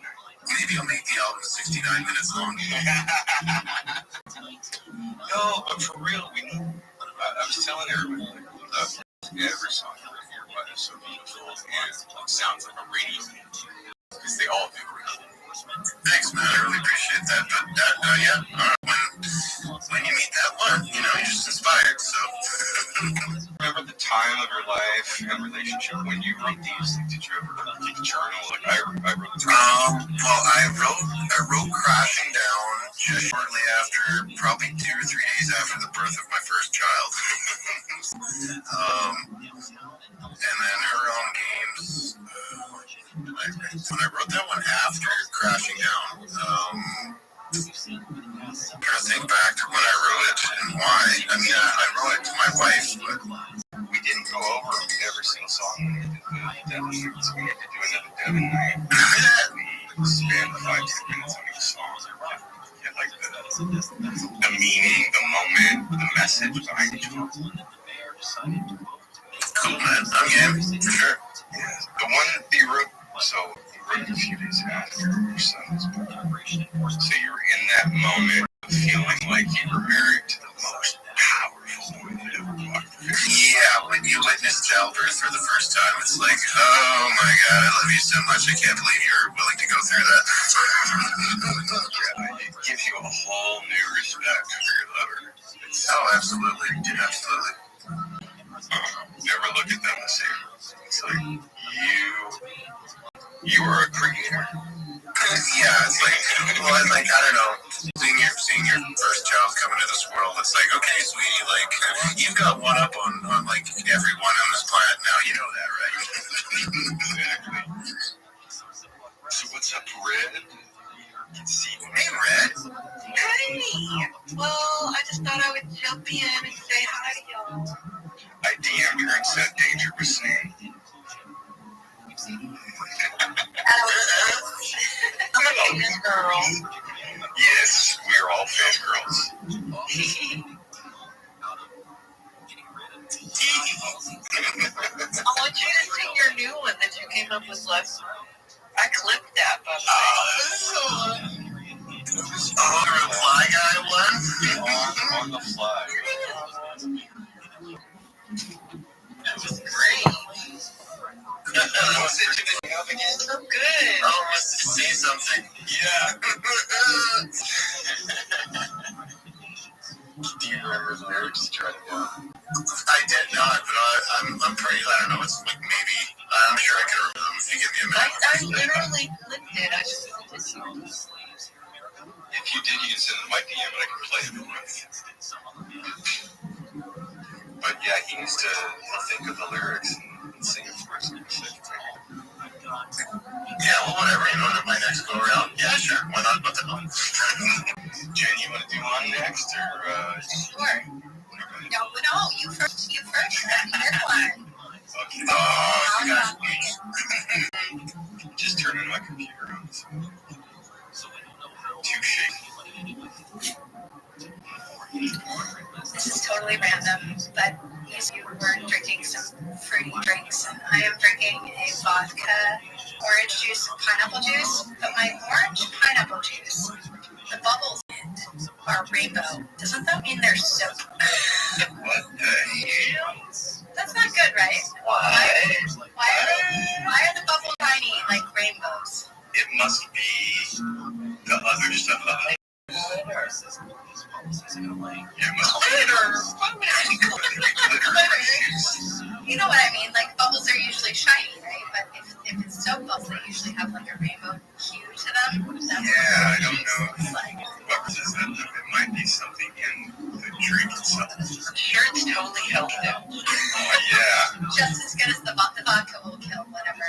Maybe I'll make the album 69 minutes long. No, but for real, we need. I was telling everybody, every song you hear by is so beautiful and sounds like a radio hit. Because they all do. Thanks, man. I really appreciate that. But when you meet that one, you're just inspired. So. Remember the time of your life and relationship when you wrote these? Did you ever keep a journal? Like I wrote. Well, I wrote "Crashing Down" just shortly after, probably 2 or 3 days after the birth of my first child. And then Her Own Games. When I wrote that one after "Crashing Down," I'm trying to think back to when I wrote it and why. I mean, I wrote it to my wife, but We didn't go over every single song. Devin, so we had to do another Devin night. We spent 5-6 minutes on each song. Yeah, like the meaning, the moment, the message behind each one. cool, man. I'm game, for sure. Yeah, the one that you wrote, so you wrote it a few days after your son was born. So you were in that moment of feeling like you were married to the most powerful woman that ever walked the face. Yeah, when you witness childbirth for the first time, it's like, oh my God, I love you so much. I can't believe you're willing to go through that. Yeah, it gives you a whole new respect for your lover. Oh, absolutely. Absolutely. Never look at them the same. It's like you are a creator. Yeah, it's like, well, I don't know, seeing your first child come into this world, it's like, okay, sweetie, like, you've got one up on like everyone on this planet now, you know that, right? Exactly. So what's up, Red? Hey, Red. Hey! Well, I just thought I would jump in and say hi to y'all. I DM'd her and said Danger was saying. I'm a famous girl. Yes, we're all fangirls. I want you to sing your new one that you came up with last night. I clipped that, by the way. Oh, the Reply Guy one? On the fly. That was great. So good. Oh, must have seen something. Yeah. Do you remember the lyrics? Try to go. I did not, but I'm pretty, I don't know, it's like maybe, I'm sure I can remember them if you give me a minute. I literally clipped it. I just didn't know. If you did, you can send it to my DM and I can play it with. But yeah, he needs to think of the lyrics and sing it for us. Yeah, well, whatever, my next go around. Yeah, sure, why not? What the hell? Jen, you want to do one next, or? Sure. No, you first. Your one. Okay. Oh, you guys. Just turning my computer on. Too shaky. This is totally random, but you were drinking some fruity drinks, and I am drinking a vodka, orange juice, and pineapple juice. But my orange pineapple juice, the bubbles in it are rainbow. Doesn't that mean they're soap? What the hell? That's not good, right? Why are the bubbles tiny like rainbows? It must be the other stuff. You know what I mean? Like bubbles are usually shiny, right? But if it's soap bubbles, they usually have like a rainbow hue to them. I don't know. What is that? It might be something in the drink itself. I'm sure it's totally healthy though. Oh yeah. Just as good as the vodka will kill whatever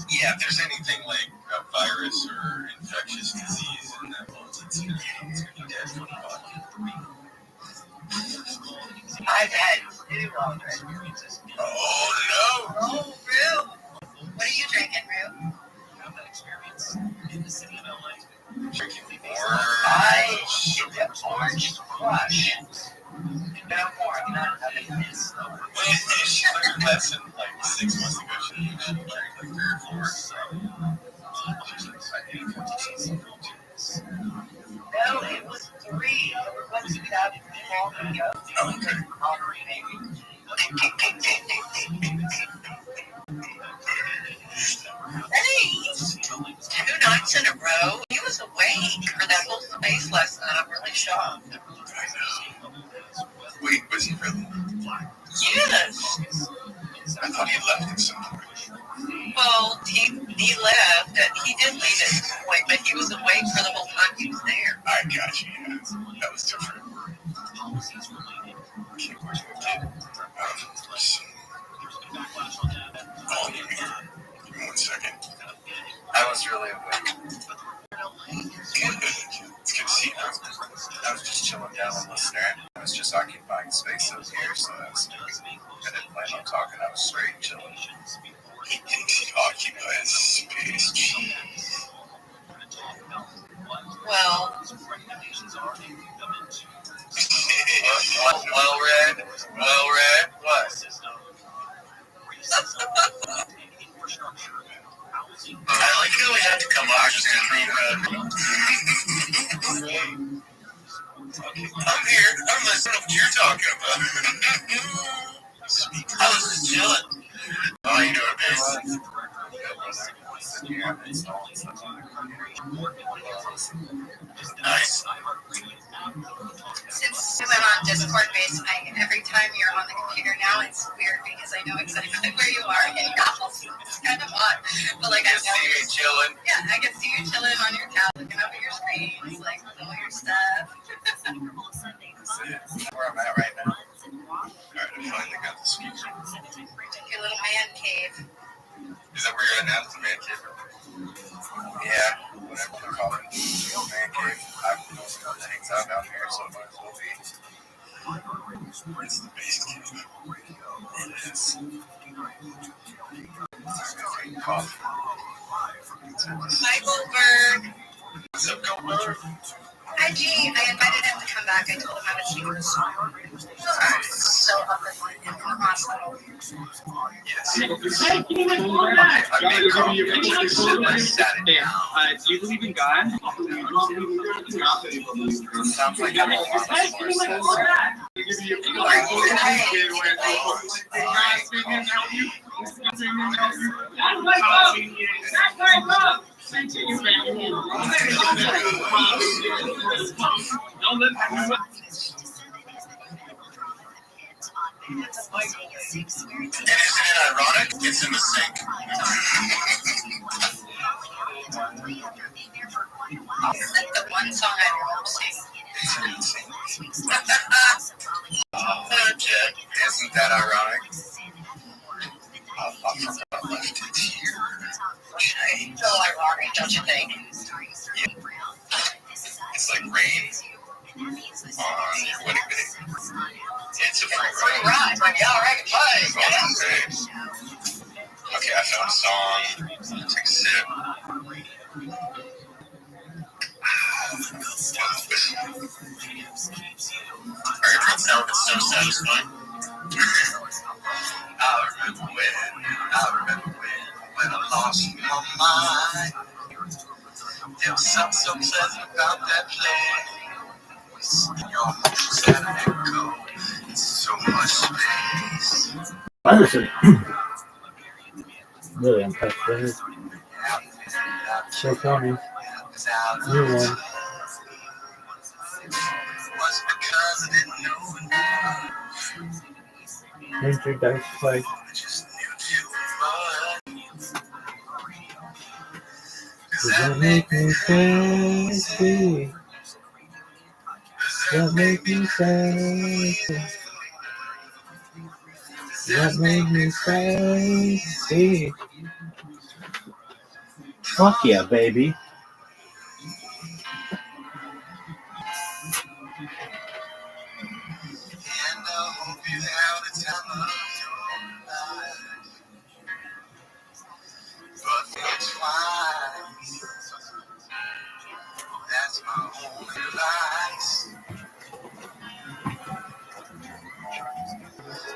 Yeah, if there's anything like a virus or infectious disease in that bowl, it's gonna be dead from the body. I've had two already. Oh no! Oh, Rue. What are you drinking, Rue? Drinking I have orange crush. No more. I'm not having this. She learned a lesson like 6 months ago. She drank like 3 or 4. No, it was 3. Once you got all the go. Thanks. 2 nights in a row. He was awake for that whole space lesson. I'm really shocked. I know. Wait, was he really? Yes. I thought he left at some point. Well, he left. He did leave at some point, but he was awake for the whole time he was there. I got you. Yeah. That was different. Okay, where's my kid? Volume here. Give me 1 second. I was really awake. Good. It's good to see you. I was just chilling down and listening. I was just occupying space over here, so I didn't plan on talking. I was straight chilling. He thinks he occupies space. Jeez. Well, well read. What? I like how we had to come up just to I'm here. I'm listening to what you're talking about. I was just chilling. How you doing, babe? Nice. Since we went on Discord base, every time you're on the computer now, it's weird because I know exactly where you are in your house. It's kind of odd. But like, I See you chilling. Yeah, I can see you chilling on your couch, looking up at your screens, like all your stuff. Where I'm at right now. Alright, I finally got the speaker. Your little man cave. Is that where you're at now? The man cave? Yeah, whatever they call it. Man cave. I'm the only one that hangs out down here, so it might as well be. It's the base cave. It is. Coffee. Hi, Goldberg. What's up, Goldberg? Hi, G. I invited him to come back. I told him I would see him. So up in the hospital. Yes. Do you believe in God? Sounds like I'm And isn't it ironic? It's in the sink. It's like the one song I won't sing. Isn't that ironic? I forgot I left it here. so ironic, don't you think? It's like rain on your wedding day. It's a free ride. Right, like, yeah, all right, play. It's all great. Okay, I found a song. Take a sip. Alright, everyone's now it's so satisfying. I remember when I lost my mind. There was something so pleasant about that place. Your emotions had an echo. It's so much space. I was really impressed with it. So funny. New one. Was because I didn't know enough. Ranger Dice Play. I just knew too much. Does that make me crazy? Does that make me crazy? Does that make me crazy? Fuck yeah, baby. And I hope you have the time of your life. But think twice. That's my only advice.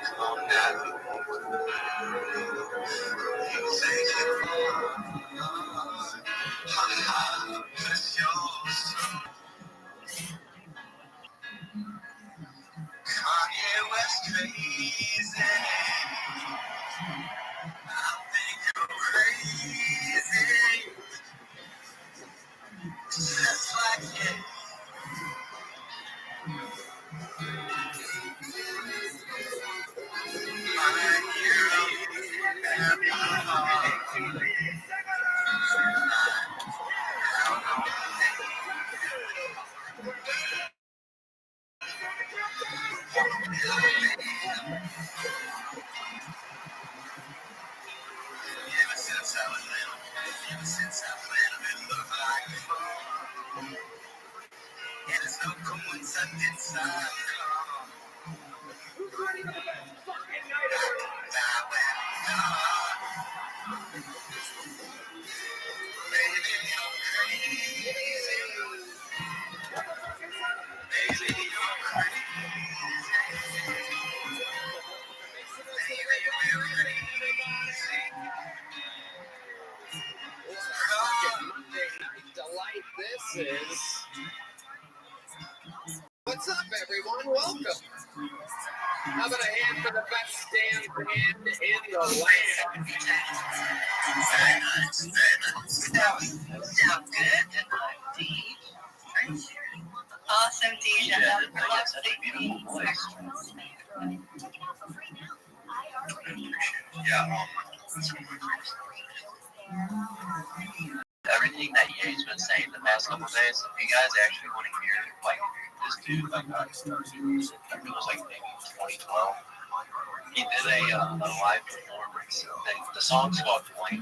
Come on now. You take it on. yours. Kanye West crazy. I think you're crazy. Just like it. Ever since I landed, it looked like home. And it's no coincidence I come. Baby, you're crazy. Baby, you're crazy. Baby, you're crazy. Monday night delight. This is. What's up, everyone? Welcome. How about a hand for the best stand band in the land? Very nice, very nice. Sounds good. Deej. Awesome, Deej. I love such a beautiful voice. Yeah, that's one of my favorites. Everything that Ye's been saying the past couple of days, if you guys actually want to hear, like, this dude, like, I think it was like maybe 2012, he did a live performance. The song's called Blank.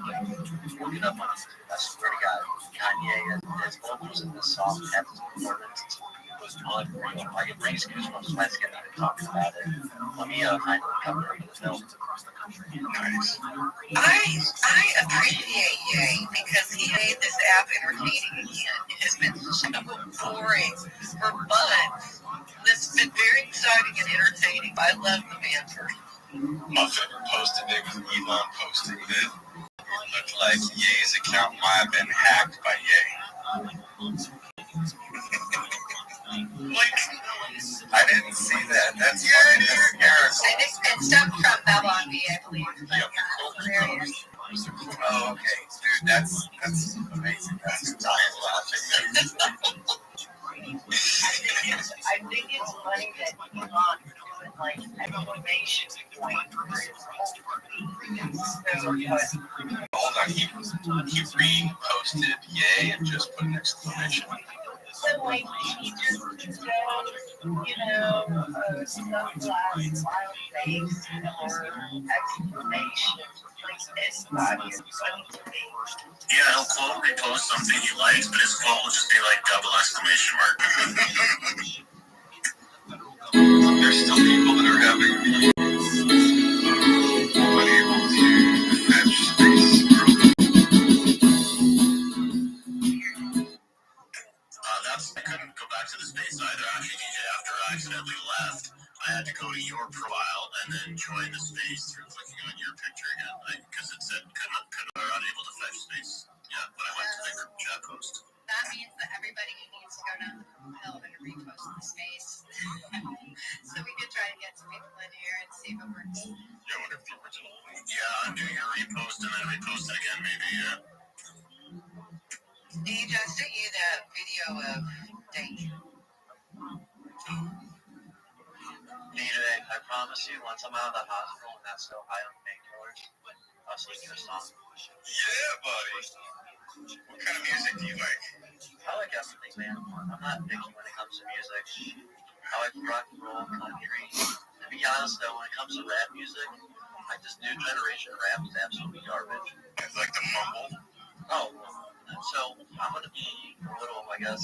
Look it up on it. I swear to God, Kanye, his vocals in this song at his performance was unreal. Like, it brings goosebumps when I get even talking about it. Let me find the cover of the film. Nice. I appreciate Ye because he made this app entertaining again. It has been so boring for months. This has been very exciting and entertaining. I love the banter. Muffin posted it with Elon posted it. Looked like Ye's account might have been hacked by Ye. Like, I didn't see that. That's fucking hysterical. And it's stuff from Babylon V, I believe. Yep. Oh, okay. Dude, that's amazing. That's dying laughing. I think it's funny that Elon doing like exclamation point for his whole Hold on, he reposted Ye and just put an exclamation. So like he just goes, sunglasses, smile face, or exclamation. Like this body is funny to me. Yeah, he'll quote repost something he likes, but his quote will just be like double exclamation mark. There's still people that are having unable to fetch space. I couldn't go back to the space either. Actually, DJ, after I accidentally left, I had to go to your profile and then join the space through clicking on your picture again, because it said couldn't or unable to fetch space. Yeah, when I went to the group chat post. That means that everybody needs to go down the hill and repost the space. So we could try to get some people in here and see if it works. Yeah, I wonder if the original link. Yeah, undo your repost and then repost it again, maybe, yeah. Deej, I sent you that video of Dave. DJ, I promise you, once I'm out of the hospital and not so high on painkillers, I'll sing you a song. Yeah, buddy. What kind of music do you like? I like everything, man. I'm not picky when it comes to music. I like rock and roll, country. To be honest, though, when it comes to rap music, like this new generation of rap is absolutely garbage. It's like the mumble. Oh, so I'm gonna be a little, I guess,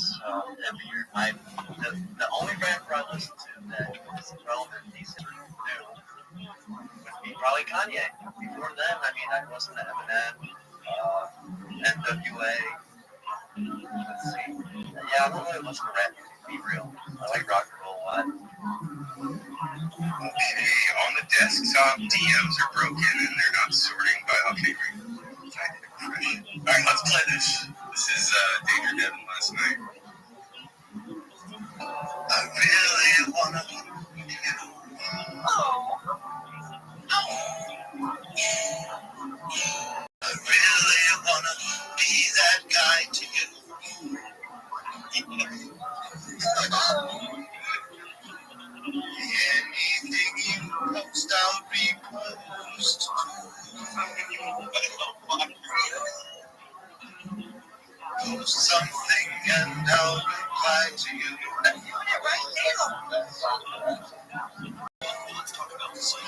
hippier. The only rapper I listen to that is relevant these days would be probably Kanye. Before then, I mean, I listened to Eminem, NWA. Let's see. Yeah, I don't really listen to rap music, to be real. I like rock and roll a lot. Okay, on the desktop, DMs are broken and they're not sorting by okay. Alright, let's play this. This is Danger Devin last night. I really wanna hold you. I really wanna be that guy to you. Anything you post, I'll repost. Post something and I'll reply to you.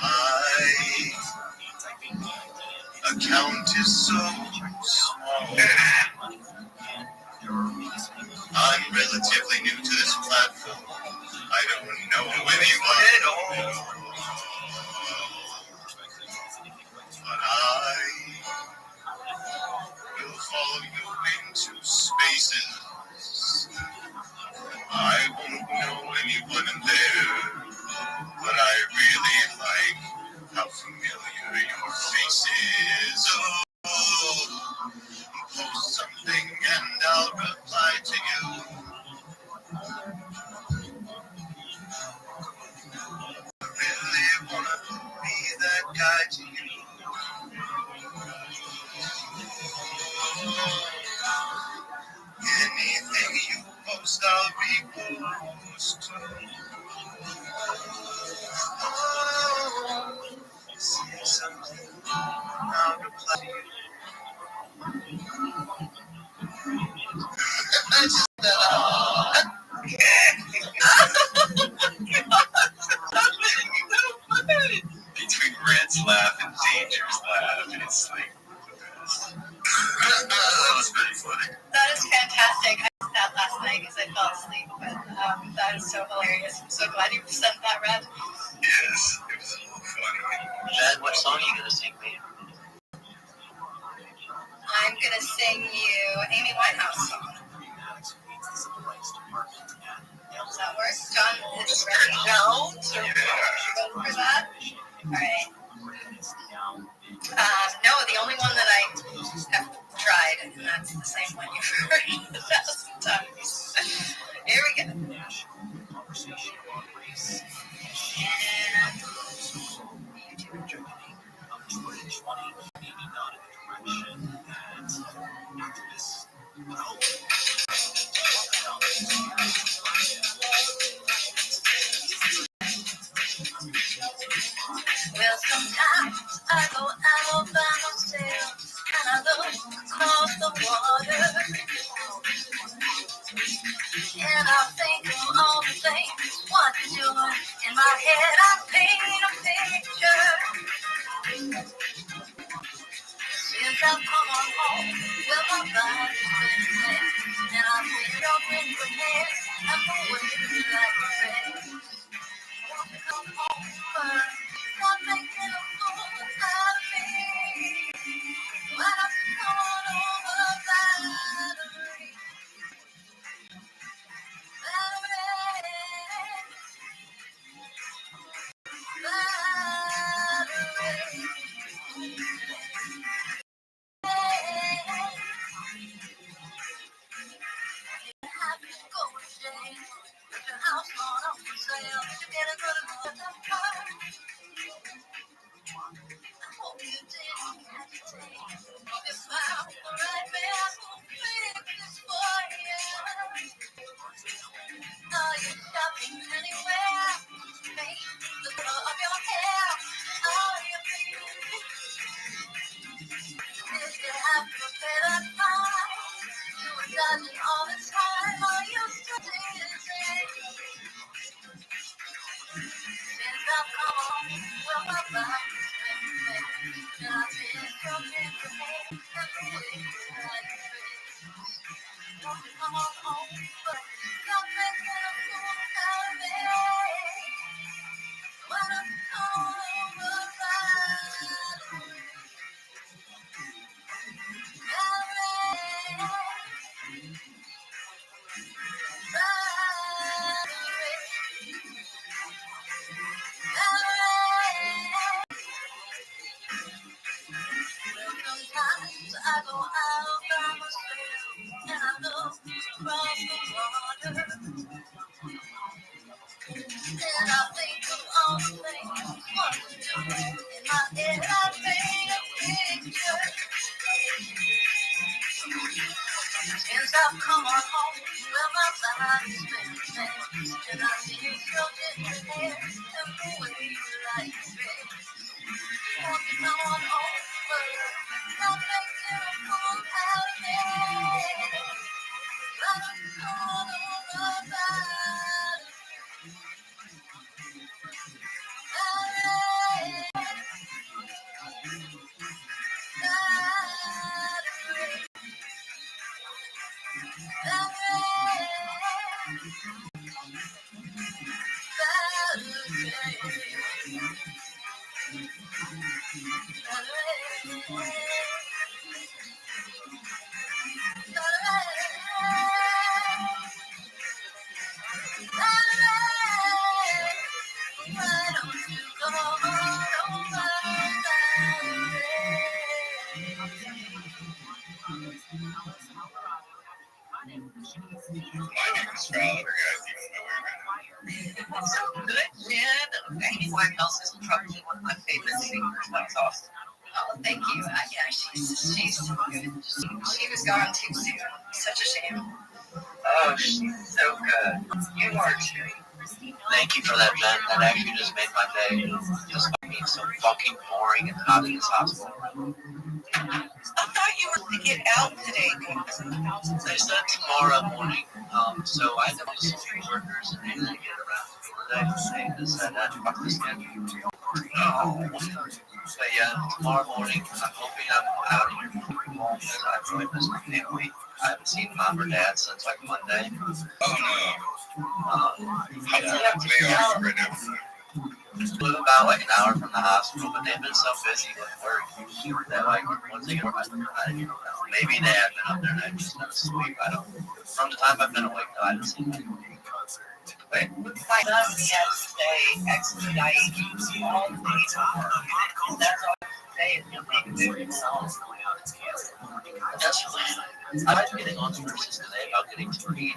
My account is so small. I'm relatively new to this platform. I don't know anyone at all. But I will follow you into spaces. I won't know anyone in there. But I really like how familiar your face is. Oh, post something and I'll reply to you. I really wanna be that guy to you. Anything you post, I'll repost. Oh, say something, I'll reply to you. Between Red's laugh and Danger's laugh, it's like that was pretty funny. That is fantastic. I did that last night because I fell asleep, but that is so hilarious. I'm so glad you sent that, Red. Yes, it was a little funny. Red, what song are you gonna sing me? I'm gonna sing you Amy Winehouse song. Does that work? John is ready. No. So Yeah. ready for that? All right. No, the only one that I have tried, and that's the same one you've heard 1,000 times. Here we go. Well, sometimes I go out by myself and I look across the water and I think of all the things what you're doing. In my head, I paint a picture. Since I've come on home, well, my body's been mad, and I've been jumping from head and the way like a red. Want to come home, but not making a fool out of me. When I'm gone over battery, all the time, I used to dance. Since I've come home, well, my body's been mad, and I've been jumping from head and the way like a red. Want to come on home, but not making a fool out of me. When I'm gone over battery. Sometimes I go out by myself I've come on home where my body's been changed. And I see you in your hair and the way you like it. Won't you come on over? I'll make you full out there. Like all over my My name is Valor, guys. Even though we're So good, Jen. Amy Winehouse is probably one of my favorite singers. That's awesome. Oh, thank you. Yeah, she's so good. She was gone too soon. Such a shame. Oh, she's so good. You are too. Thank you for that, Jen. That actually just made my day. Just by being so fucking boring and hot in this hospital room. I thought you were to get out today. They said tomorrow morning. So I had to do some workers and they didn't get around to it today. They just said that fuck the schedule. But yeah, tomorrow morning, I'm hoping I'm out of here because I've really missed my family. I haven't seen mom or dad since like Monday. Oh no. How they are right now? Live about like an hour from the hospital, but they've been so busy with work that like once they get up, maybe they have been up there and I just never sleep. I don't. From the time I've been awake, though, I haven't seen them. My son has today expedited all the days of work. That's all today is he'll make food. That's really. I was getting on the nurses today about getting to read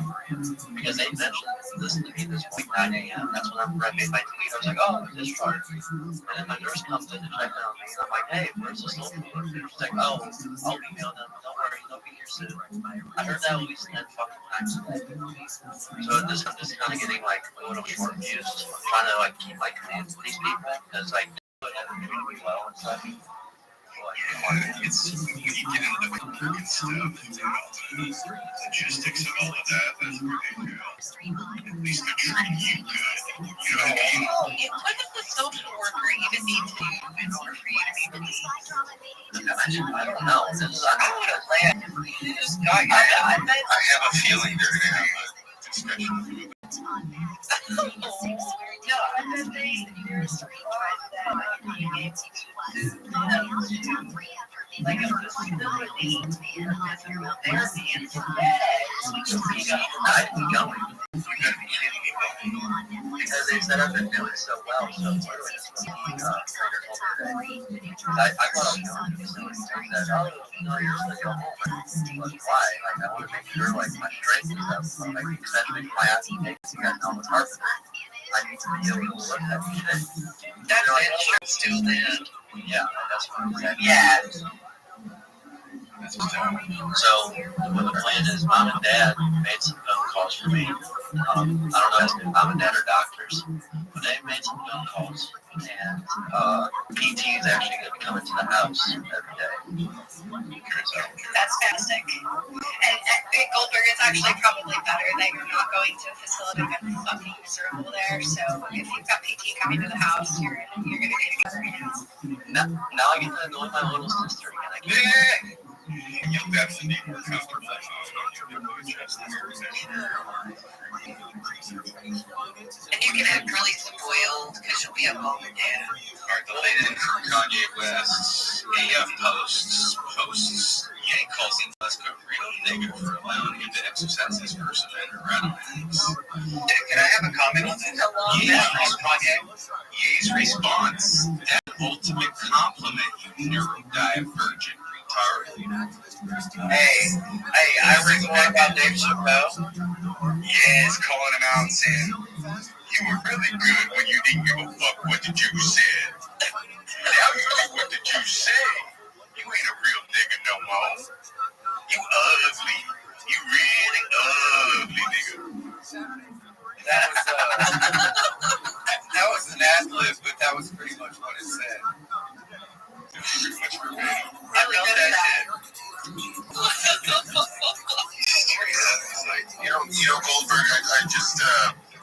because they mentioned this to me this morning, 9 a.m. That's when I made my tweet. I was like, oh, I'm discharged. And then my nurse comes in to check on me. And I'm like, hey, where's the soul food? She's like, oh, I'll email them. Don't worry, they'll be here soon. I heard that at least 10 fucking times today. So I'm just kind of getting like a little short fused. I'm trying to like keep my command to these people because like they haven't treated me well and stuff. It's when you get into the work and stuff, the logistics of all of that, that's ridiculous. At least they're treating you good. You know what I mean? Oh, what does the social worker even need to do in order for you to be released? I don't know. This is I have a feeling they're going to have a discussion. No, I bet they like a disability therapy instead. I am going. Because they said I've been doing so well, so literally just I thought I was going to do something. They said, oh, no, you're going to go home. Like, why? Like, I want to make sure, like, my strength is up. Like, especially my athlete, you guys know what's hard for me. I need to be able to look at shit. That's it, still then. Yeah, that's what I'm saying. Yeah. So, what the plan is, mom and dad made some phone calls for me. I don't know if mom and dad are doctors, but they made some phone calls. And PT is actually going to be coming to the house every day. That's fantastic. And at Goldberg, it's actually probably better that you're not going to a facility that's fucking miserable there. So if you've got PT coming to the house, you're going to be together. Now I get to annoy my little sister again. I can't. You'll definitely need more comfortable. And you can act really spoiled because you'll be a mom and dad. Alright, the latest from Kanye West's AF posts Yang calls him West a real nigga for allowing him to exercise his First Amendment rights. Can I have a comment on this? Ye's response, that ultimate compliment, you neurodivergent retard. Hey, I read one about Dave Chappelle. Yes, calling him out and saying, you were really good when you didn't give a fuck what the Jews said. Now you know what the Jews say. You ain't a real nigga no more. You ugly. You Goldberg, I just,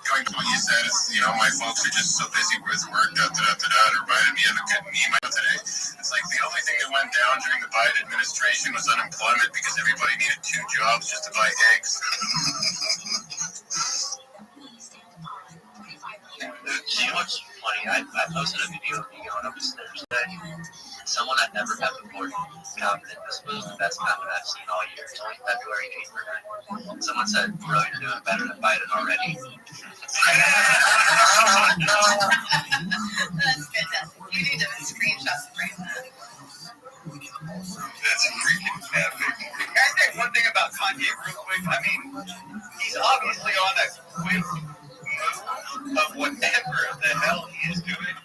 going to what you said is, my folks are just so busy with work, it reminded me of a good meme today. It's like the only thing that went down during the Biden administration was unemployment because everybody needed 2 jobs just to buy eggs. You know what's funny? I posted a video of me going up the stairs today. Someone I'd never met before commented, this was the best comment I've seen all year. It's only February 8th or 9th. Someone said, bro, you're doing better than Biden already. That's fantastic. You need to screenshot and frame that. That's freaking epic. Can I say one thing about Kanye real quick? I mean, he's obviously on a quick move of whatever the hell he is doing.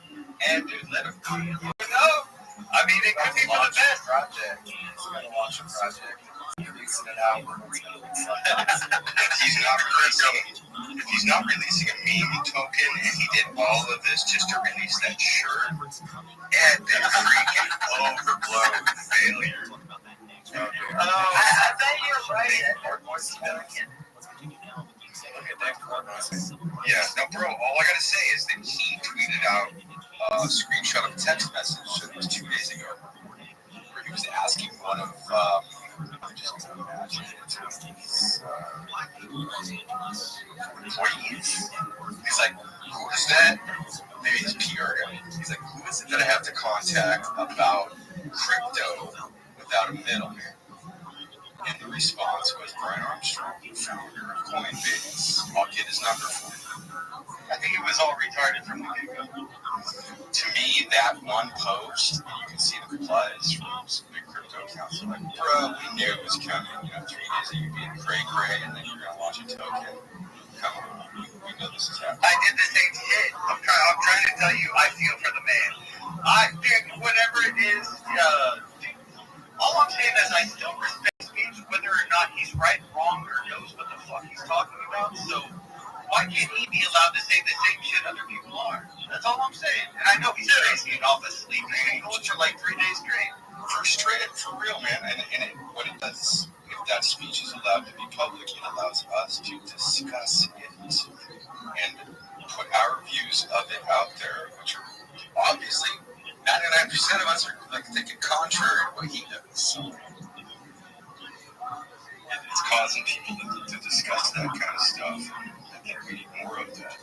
And dude, let him do it. You know? I mean, it could be for the best. Project. He's going to launch a project. Releasing an album. If he's not releasing a meme token and he did all of this just to release that shirt, and then freaking overblown failure. I bet you're right. More significant. Look at that progress. Yeah, no, bro, all I gotta say is that he tweeted out a screenshot of a text message that was 2 days ago where he was asking one of just imagine employees. He's like, who is that? Maybe his PR guy. He's like, who is it that I have to contact about crypto without a middleman? And the response was Brian Armstrong, founder of Coinbase. I'll get his number for you. I think it was all retarded from the get-go. To me, that one post, and you can see the replies from some big crypto accounts. Like, bro, we knew it was coming. 3 days of you being cray-cray, and then you're going to launch a token. Come on, we know this is happening. I did the same shit. I'm trying to tell you, I feel for the man. I think whatever it is, all I'm saying is I still respect speech, whether or not he's right, wrong, or knows what the fuck he's talking about. So why can't he be allowed to say the same shit other people are? That's all I'm saying. And I know he's crazy and off asleep. He's been going for like 3 days straight. For real, man. And what it does, if that speech is allowed to be public, it allows us to discuss it and put our views of it out there, which are obviously 99% of us are like thinking contrary to what he does. So, and it's causing people to discuss that kind of stuff. I think we need more of that.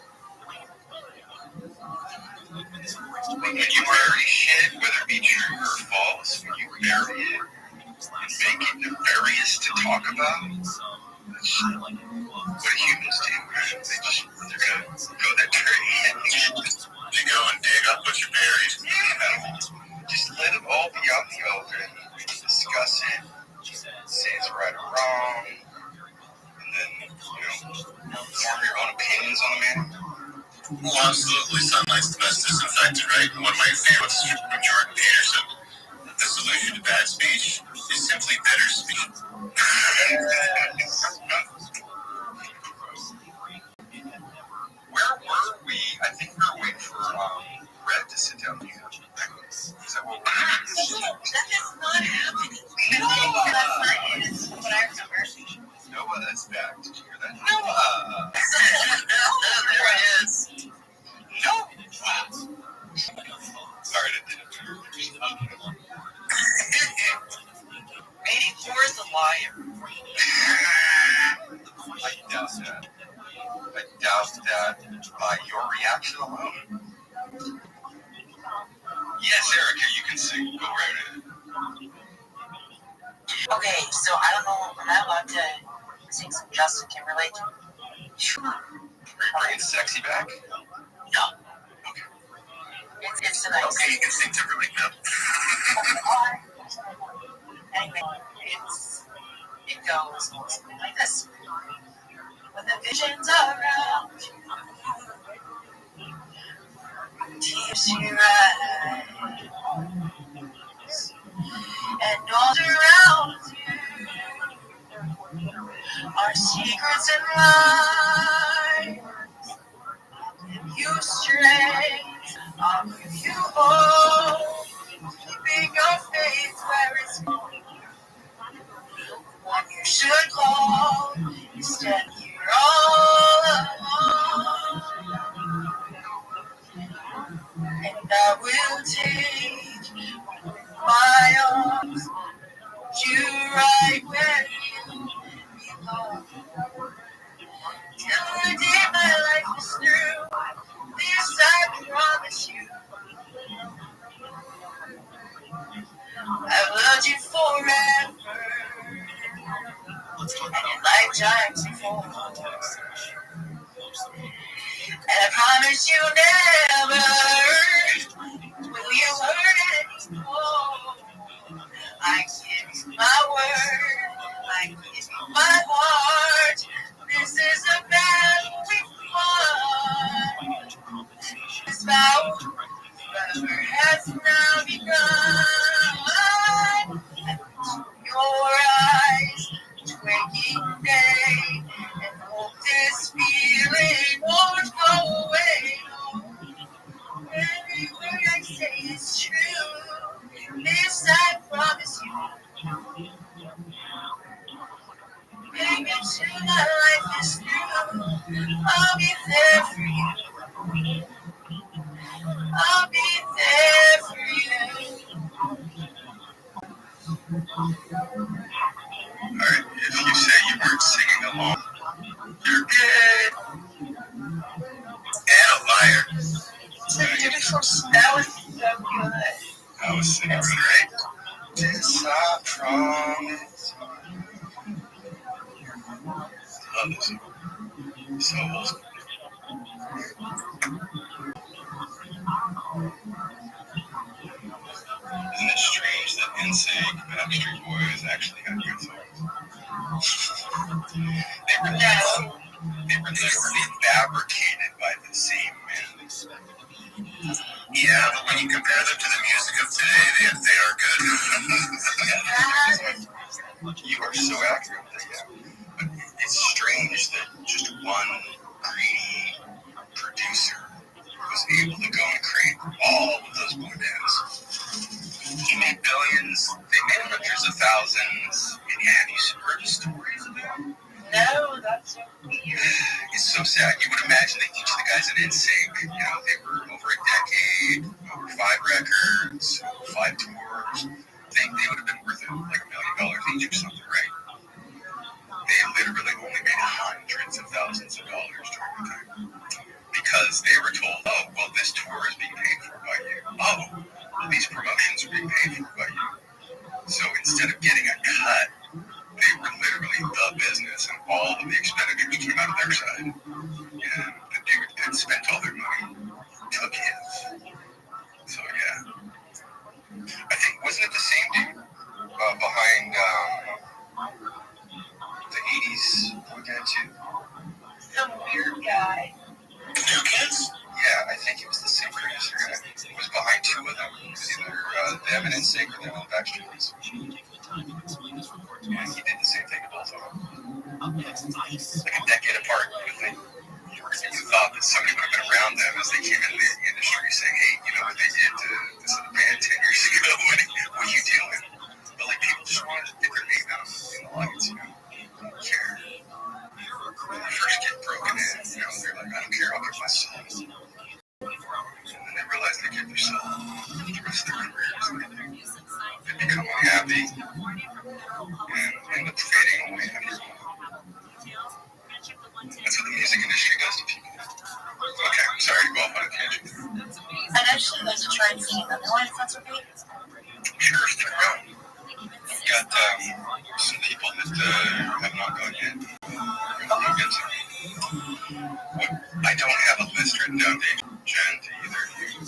When you bury shit, whether it be true or false, when you bury it and make it nefarious to talk about, that's what humans do, man. They're gonna go that tree and they go and dig up what you buried. Just let it all be out in the open. Discuss it. Say it's right or wrong. And then, form your own opinions on the matter. Well, absolutely. Sunlight's the best disinfectant, right? And one of my favorites is from Jordan Peterson. The solution to bad speech is simply better speech. Where were we? I think we were waiting for Red to sit down here. Is that what we're doing? That is not happening. No, that's not it. It's what I remember. Noah, that's back. Did you hear that? Noah! There it is. No! Sorry, I didn't. 84 is a liar. I doubt that. I doubt that by your reaction alone. Yes, Erica, you can sing. Go right ahead. Okay, so I don't know, am I allowed to sing some Justin Timberlake? Sure. Are you bringing sexy back? No. Okay. It's a nice. Okay, you can sing Timberlake now. Anyway, it goes something like this. When the visions around tears your eyes and all around you are secrets and lies. If you stray, I'll give you hope, keeping your faith where it's going. One you should call, instead you're And I promise you never will you hurt anymore. I give you my word, I give you my heart. This is a battle we've won. This vow forever has now begun. Your eyes, waking day, and hope this feeling won't go away. Every word I say is true. This I promise you. Maybe till my life is through, I'll be there for you. I'll be there for you. Alright, if you say you weren't singing along, you're good. And a liar. That was so good. I was singing right. This I promise. Love this. So old school. Isn't it strange that NSYNC, Backstreet Boys actually had good songs? They were literally fabricated by the same men. Yeah, but when you compare them to the music of today, they are good. You are so accurate with that, yeah. But it's strange that just one greedy producer was able to go and create all of those boy bands. He made billions, they made hundreds of thousands, and yeah, have you heard the stories of them? No, that's so weird. It's so sad. You would imagine that each of the guys in NSYNC, they were over a decade, over 5 records, 5 tours. They would have been worth like $1 million each or something, right? They literally only made hundreds of thousands of dollars during the time. Because they were told, oh, well, this tour is being paid for by you. Oh, well, these promotions are being paid for by you. So instead of getting a cut, they were literally the business, and all of the expenditures came out of their side. And the dude that spent all their money took his. So, yeah. I think, wasn't it the same dude behind the 80s boy band too? Some weird guy. New Kids? Yeah, I think it was the same producer guy. It was behind 2 of them. It was either them and NSYNC or them and Backstreet Boys. Yeah, he did the same thing to both of them. Like a decade apart. You thought that somebody would have been around them as they came into the industry saying, hey, you know what they did to this other band 10 years ago? What are you doing? But like people just wanted to get their name out in the audience, They don't care. When they first get broken in, they're like, I don't care, I'll get my soul. And then they realize they get their soul for the rest of their careers. They become unhappy and end up fading away after a while. That's what the music industry does to people. Okay, I'm sorry to go off on a tangent. I'd actually like to try and sing another one if that's okay. Sure, stick around. I've got some people that have not gone yet. We'll get to. I don't have a list written down, Dave. Jen, to either of you.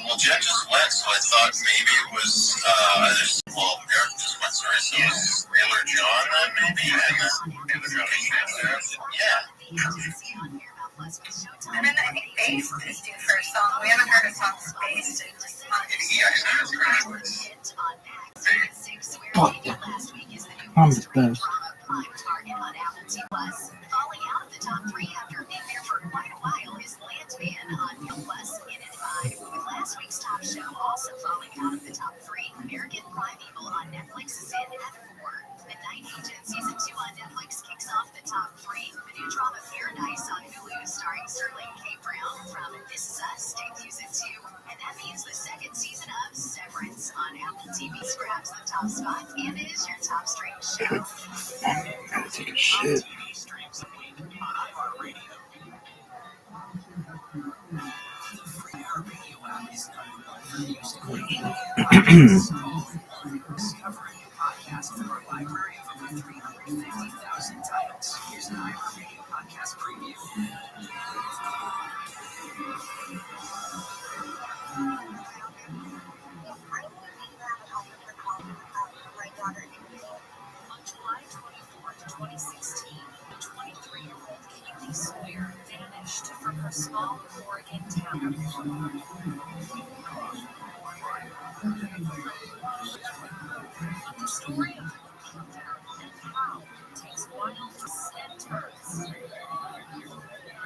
Well, Jen just went, so I thought maybe it was Eric just went, sorry, so it was Real or John then, maybe, and then yeah. And then I think Bass is due for a song. We haven't heard a song from Bass in just months. He actually has a great voice. Fuck yeah. I'm the best. Falling out of the top 3 after being there for quite a while is Landman on Plus in at 5. With last week's top show also falling out of the top 3, American Primeval on Netflix is in at 4. The Night Agent season 2 on Netflix kicks off the top 3. The new drama Paradise on Hulu starring Sterling K. Brown from This Is Us debuts at 2. And that means the second season of Severance on Apple TV grabs the top spot and is your top stream show. I gotta take a shit. podcast from our library of over 350,000 titles. Here's an iHeartRadio podcast preview. On July 24th, 2016, 23-year-old Kaylee Sawyer vanished from her small Oregon town. But the story of who killed her and how takes wild twists and turns.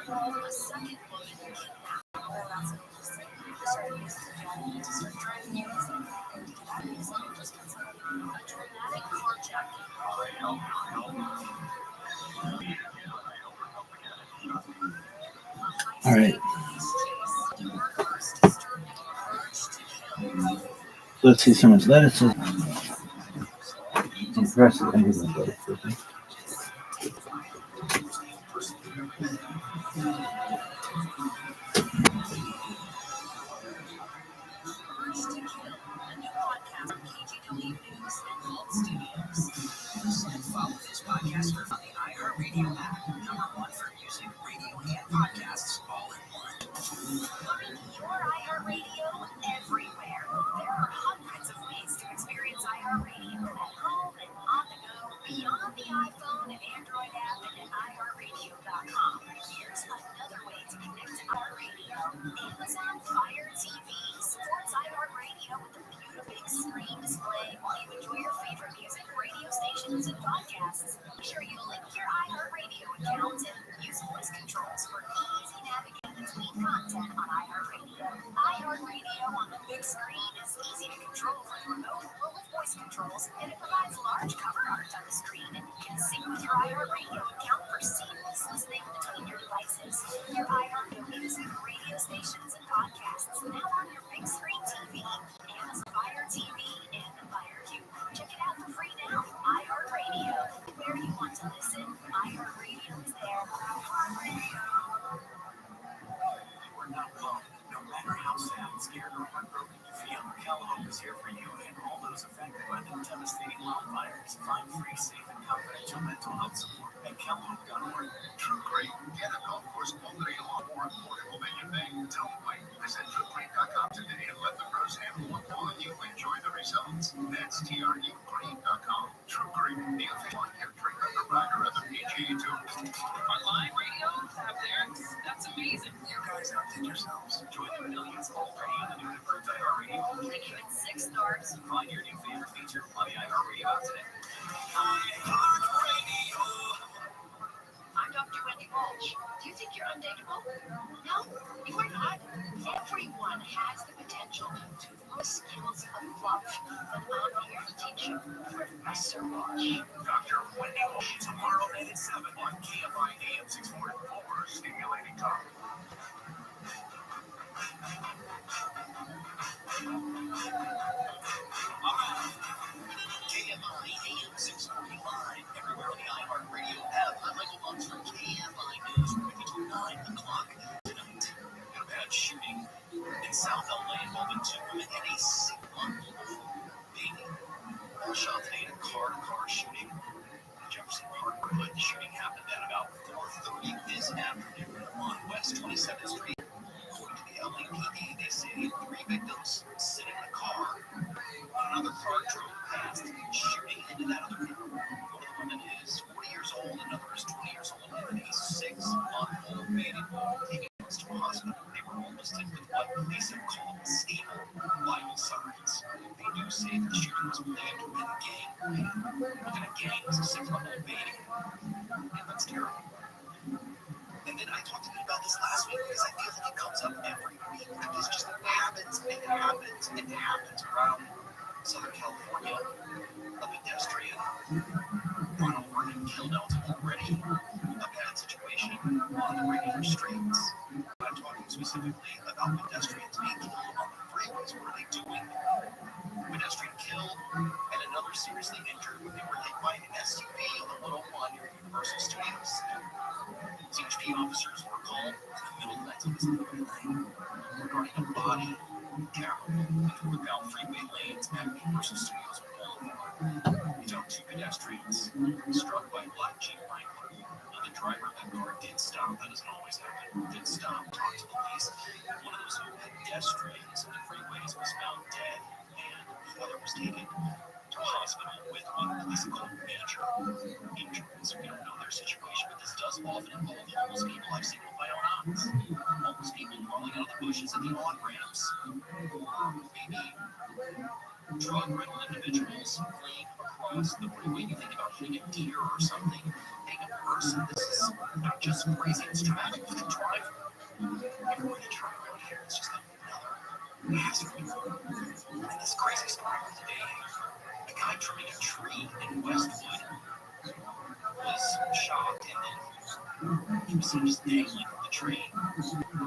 A second woman kidnapped. A dramatic carjacking. All right. Let's see, someone's lettuce. Impressive. I didn't go for it. Follow this podcast on the iHeartRadio app. #1 for music, radio, and podcasts all in one. Find your iHeartRadio everywhere. There are hundreds of ways to experience iHeartRadio at home and on the go, beyond the iPhone and Android app and at iHeartRadio.com. Here's another way to connect to iHeartRadio. Amazon Fire TV supports iHeartRadio with a beautiful big screen display while you enjoy your favorite music, radio stations, and podcasts. Make sure you link your iHeartRadio account and use voice controls for easy navigation between content on iHeartRadio. iHeartRadio on the big screen is easy to control from remote or with voice controls, and it provides large cover art on the screen, and you can sync with your iHeartRadio account for seamless listening between your devices. Your iHeartRadio music, radio stations, and podcasts now on your big screen TV, Amazon Fire TV, and the Fire Cube. Check it out for free now. iHeartRadio. Where you want to listen, iHeartRadio is there. You are not alone. No matter how sad, scared, or heartbroken you feel, Calihope is here for you and all those affected by the devastating wildfires. Find free, safe, and confidential mental health support at Calihope.org. True Creek, get a golf course all day long, more affordable than you think. Don't wait. Visit TrueCreek.com today and let the pros handle it while you enjoy the results. That's TrueCreek.com. True Creek, the official electric provider of the PGA Tour. Online radio out there. That's amazing. You guys outdid yourselves. Join the millions already on the new improved iHeartRadio. You can give it 6 stars. Find your new favorite feature on the iHeartRadio app today. I'm Dr. Wendy Walsh. Do you think you're undateable? No, you are not. Everyone has the potential to learn skills of love, but I'm here to teach you. Professor Walsh. Dr. Wendy Walsh, tomorrow night at 7 on KFI AM 640 for stimulating talk. KFI AM 640 live everywhere on the iHeartRadio app. I'm Michael Bunch from KFI News between 9 o'clock tonight. A bad shooting in South LA involving 2 women and a 6-month-old baby. All shot today in a car-to-car shooting in Jefferson Park. But the shooting happened at about 4:30 this afternoon on West 27th Street. According to the LAPD, they say 3 victims sitting in a car. Another car drove past, shooting into that other car. One of the women is 40 years old, another is 20 years old, and a 6-month-old baby. Taking us to a hospital, they were all listed with what police have called stable vital signs. They do say that the shooting was believed to have been gang-related. Within a gang was a 6-month-old baby. And that's terrible. And then I talked to you about this last week because I feel like it comes up every week. That this just happens and happens and happens around Southern California. A pedestrian run over and killed out already. A bad situation on the regular streets. I'm talking specifically about pedestrians being killed on the freeways. What are they doing? Pedestrian killed and another seriously injured when they were hit by an SUV on the 101 near Universal Studios. CHP officers were called to the middle of that Missouri lane regarding a body camera in northbound freeway lanes at Universal Studios Boulevard. Down two pedestrians struck by black Jeep Wrangler. The driver of that car did stop. That doesn't always happen. Did stop, talked to the police. One of those pedestrians in the freeways was found dead, and the other was taken to a hospital with what police call major injuries. We don't know their situation, but this does often involve homeless people. I've seen it with my own eyes. Homeless people crawling out of the bushes at the on-ramps. Maybe drug-riddled individuals fleeing across the freeway. You think about hitting a deer or something, hitting a person. This is not just crazy, it's traumatic for the driver. Everywhere you turn around here, it's just another hazard. And this crazy story of the day, a guy trimming a tree in Westwood was shot, and then he was seen just dangling from the tree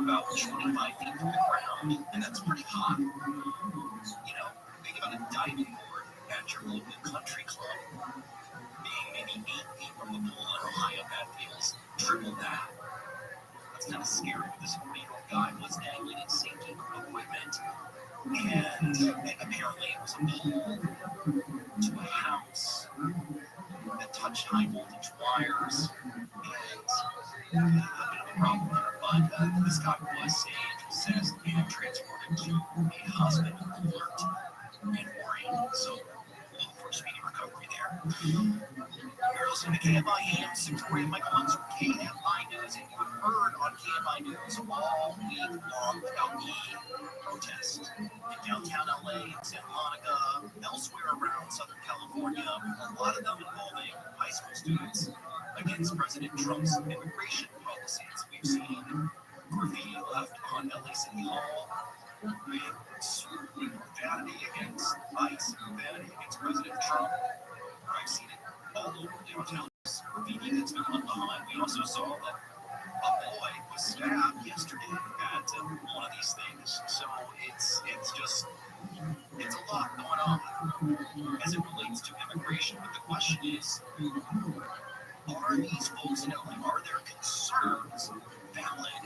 about 25 feet from the ground, and that's pretty high. You know, think about a diving board at your local country club being maybe 8 feet from the pool in Ohio. That feels triple that. That's kind of scary. This 40-year-old guy was dangling in safety equipment, and apparently it was a pole to a house that touched high voltage wires, and a bit of a problem there. But this guy was saved, assessed, and transported to a hospital alert and worried. So look for speedy recovery there. You're listening to KFI AM 640. Michael Munzer, KFI News, and you've heard on KFI News all week long about the protest in downtown LA, Santa Monica, elsewhere around Southern California, a lot of them involving high school students against President Trump's immigration policies. We've seen graffiti left on LA City Hall with sweeping profanity against ICE and profanity against President Trump. I've seen it all over downtown. Graffiti that's been left behind. We also saw that a boy was stabbed yesterday at one of these things. So it's a lot going on as it relates to immigration. But the question is, are these folks in LA, are their concerns valid?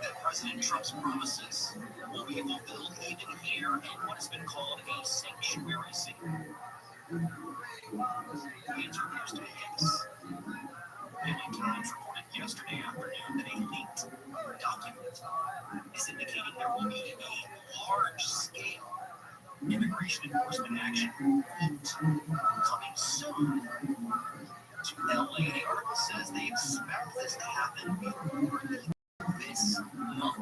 That President Trump's promises will be fulfilled even here in what has been called a sanctuary city. The answer appears to be yes. The LA Times reported yesterday afternoon that a leaked document is indicating there will be a large-scale immigration enforcement action, quote, coming soon to LA. The article says they expect this to happen before this month.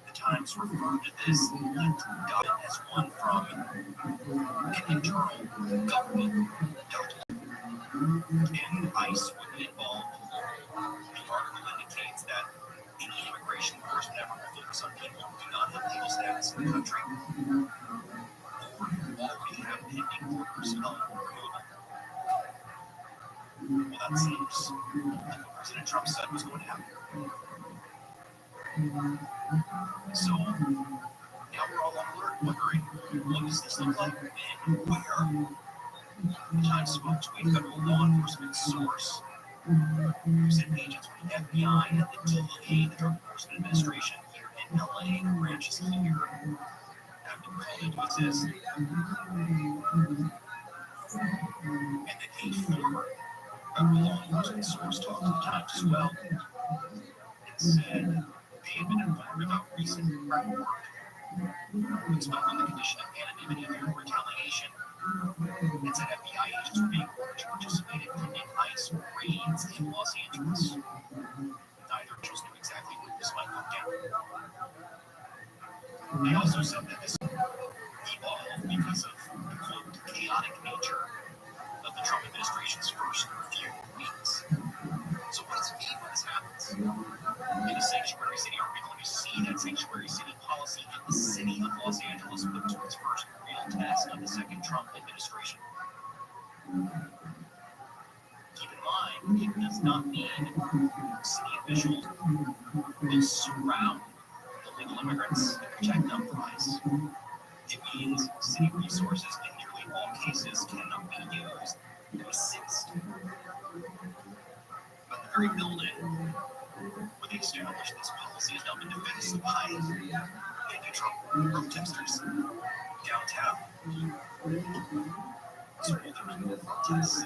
The Times referred to this leaked document as one from an internal government document, and ICE would be involved. The article indicates that any immigration enforcement effort will focus on people who do not have legal status in the country or who already have pending orders of removal. Well, that seems like what President Trump said was going to happen. So now we're all on alert, wondering, what does this look like and where? The Times spoke to a federal law enforcement source who said agents from the FBI and the DEA, the Drug Enforcement Administration here in LA, the branches here, have been called in to assist. And then a former federal law enforcement source talked to the Times as well and said they had been informed about recent rep work and spoke on the condition of anonymity during retaliation. It said FBI agents were being ordered to participate in pending ICE raids in Los Angeles. Neither officials knew exactly where this might go down. They also said that this evolved because of the quote chaotic nature of the Trump administration's first few weeks. So what does it mean when this happens? In a sanctuary city, are we going to see that sanctuary city policy in the city of Los Angeles put to its first real test of the second Trump administration? Keep in mind, it does not mean city officials will surround illegal immigrants and protect them from ICE. It means city resources in nearly all cases cannot be used to assist. But the very building where they established this policy has now been defaced by anti-Trump protesters downtown. Soldiers will protest.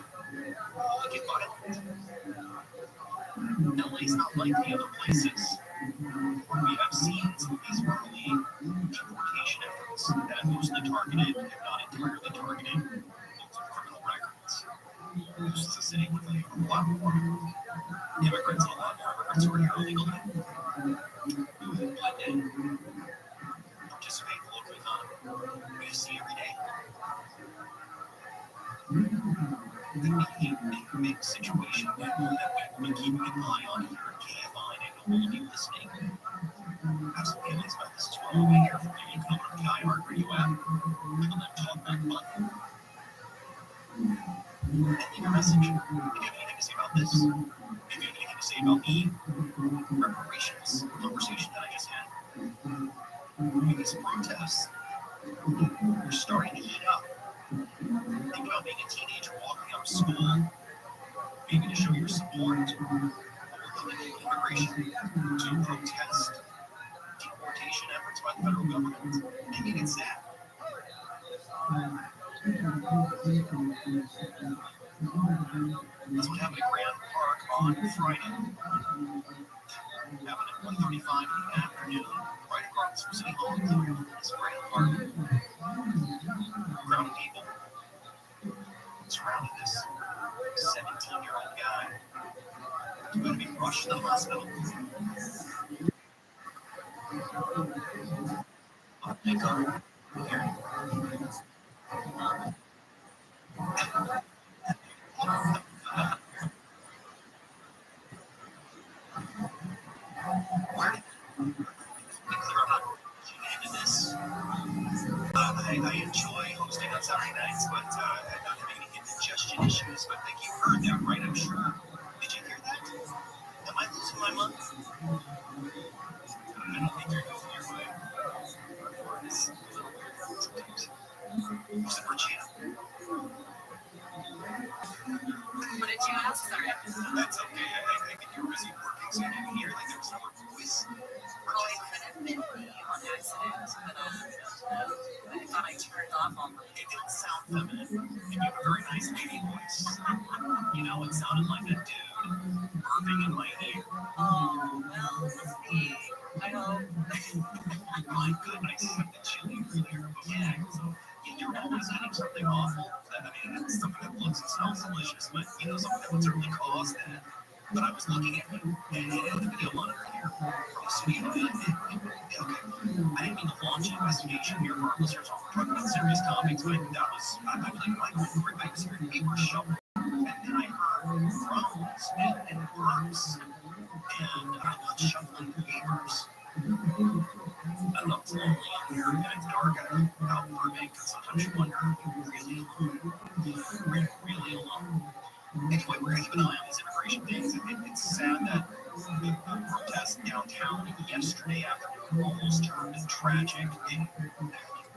Get violent. LA's not like the other places. We have seen some of these early deportation efforts that have mostly targeted, if not entirely targeted, folks with criminal records. This is a city with a platform. Immigrants, a lot more immigrants who are here illegally, who blend in, participate in the local economy. We see every day. The big situation that we've been keeping an eye on here at KFI, and I know all of you listening have some feelings about this as well. We hear from you. You come on the iHeartRadio app, click on that talk back button, and leave a message. If you have anything to say about this, if you have anything to say about the reparations conversation that I just had, these protests are starting to heat up. Think about being a teenager walking out of school, maybe to show your support for illegal immigration, to protest deportation efforts by the federal government. Maybe it's that. That's what happened at Grand Park on Friday. Happened at 1:35 in the afternoon, right across from City Hall in this Grand Park. Crowd of people surrounding this 17-year-old guy who's going to be rushed to the hospital. Thank God. Here. I enjoy hosting on Saturday nights, but not having any indigestion issues. But you heard that, right? I'm sure. Did you hear that? Am I losing my mind? I don't think you're losing your mind. It's a little weird sometimes. Who's the Virginia? What did you ask? Sorry. That's okay. I think you were busy working, so you didn't hear. Like there was no voice. Oh, it could have been me on accident, but I thought I turned off all my. It didn't sound feminine. And you have a very nice lady voice. You know, it sounded like a dude burping in my ear. Oh, well, must be. I hope. My goodness, I had chili earlier. Okay, so you're always eating something awful. It's something that looks and smells delicious, but something that would certainly cause that. But I was looking at you and the video monitor here from Sweden. Okay, I didn't mean to launch an investigation here for our listeners on talking about serious topics, but that was, I was like, my God, everybody was hearing paper shoveling. And then I heard drums and burps, and I was shuffling papers. I don't know, it's lonely in here, and it's dark out Burbank, because sometimes you wonder if you're really alone. Really alone. Anyway, we're going to keep an eye on these immigration things. It's sad that the protests downtown yesterday afternoon almost turned tragic.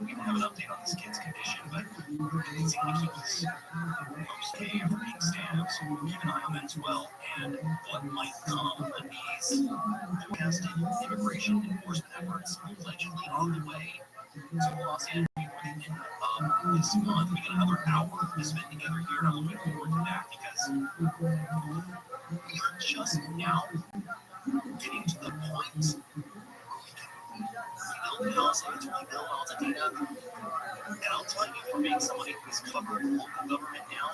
We don't have an update on this kid's condition, but it seemed to keep us okay after being stabbed. So we'll keep an eye on that as well, and what might come of these protesting immigration enforcement efforts allegedly on the way to Los Angeles. This month, we get another hour to spend together here, and I'm looking forward to that because we are just now getting to the point we build houses, we build Altadena, and I'll tell you, for being somebody who's covered local government now,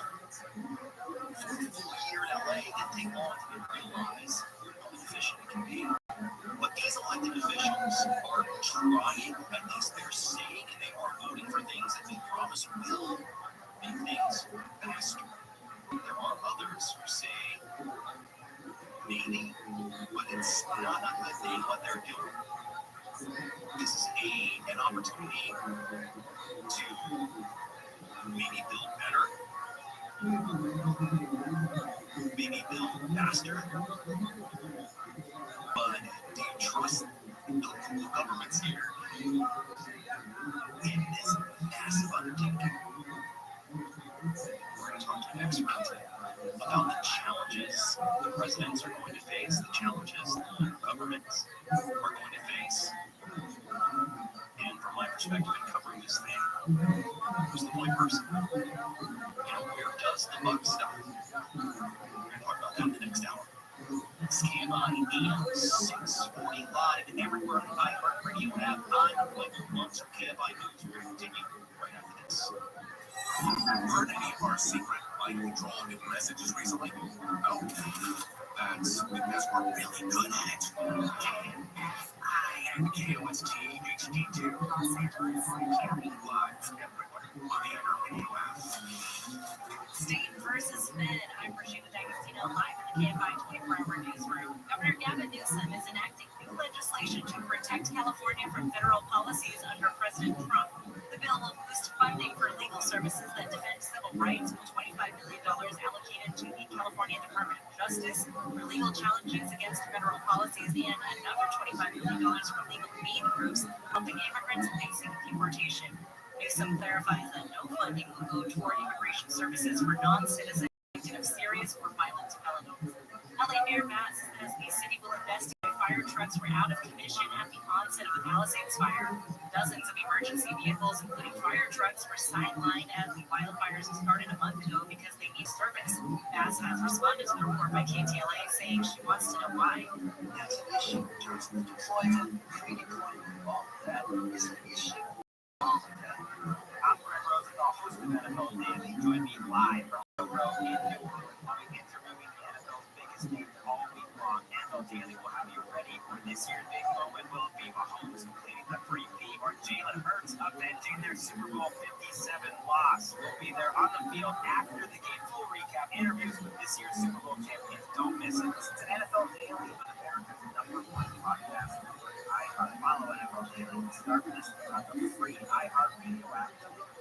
for a full year in LA, it didn't take long to realize how efficient it can be. But these elected officials are trying, at least they're saying, and they are voting for things that they promise will make things faster. There are others who say maybe, but it's not a good thing what they're doing. This is an opportunity to maybe build better, maybe build faster. But do you trust the local governments here in this massive undertaking? We're going to talk to an expert about the challenges the presidents are going to face, the challenges governments are going to face. And from my perspective in covering this thing, who's the point person? does the buck stop? What about that in the next hour? Scan on AM640 live everywhere on the iHeartRadio app. I'm Michael Monster. KFI News will continue right after this. Heard any of our secret mind control hidden messages recently? No. That's because we're really good at it. KFI and KOST HD2. Los Angeles, live everywhere on the iHeartRadio app. State versus Fed. I'm Rashida D'Agostino, live in the KFI 24-hour newsroom. Governor Gavin Newsom is enacting new legislation to protect California from federal policies under President Trump. The bill will boost funding for legal services that defend civil rights, with $25 million allocated to the California Department of Justice for legal challenges against federal policies, and another $25 million for legal aid groups helping immigrants facing deportation. Newsom clarifies that no funding will go toward immigration services for non-citizens convicted of serious or violent felonies. LA Mayor Matt says the city will investigate fire trucks were out of commission at the onset of the Palisades fire. Dozens of emergency vehicles, including fire trucks, were sidelined as the wildfires started a month ago because they need service. Bass has responded to the report by KTLA, saying she wants to know why. That's an issue in terms of deployment, redeployment, all of that is an issue. I'm Greg Rosenthal, host of NFL Daily. Join me live from the road in New Orleans. I'll be interviewing the NFL's biggest names all week long. NFL Daily will have you ready for this year's big moment. Will it be Mahomes completing the 3P or Jalen Hurts avenging their Super Bowl 57 loss? We'll be there on the field after the game. Full recap, interviews with this year's Super Bowl champions. Don't miss it. Listen to NFL Daily on America's #1 podcast. Follow NFL Daily and start listening on the free iHeartRadio app.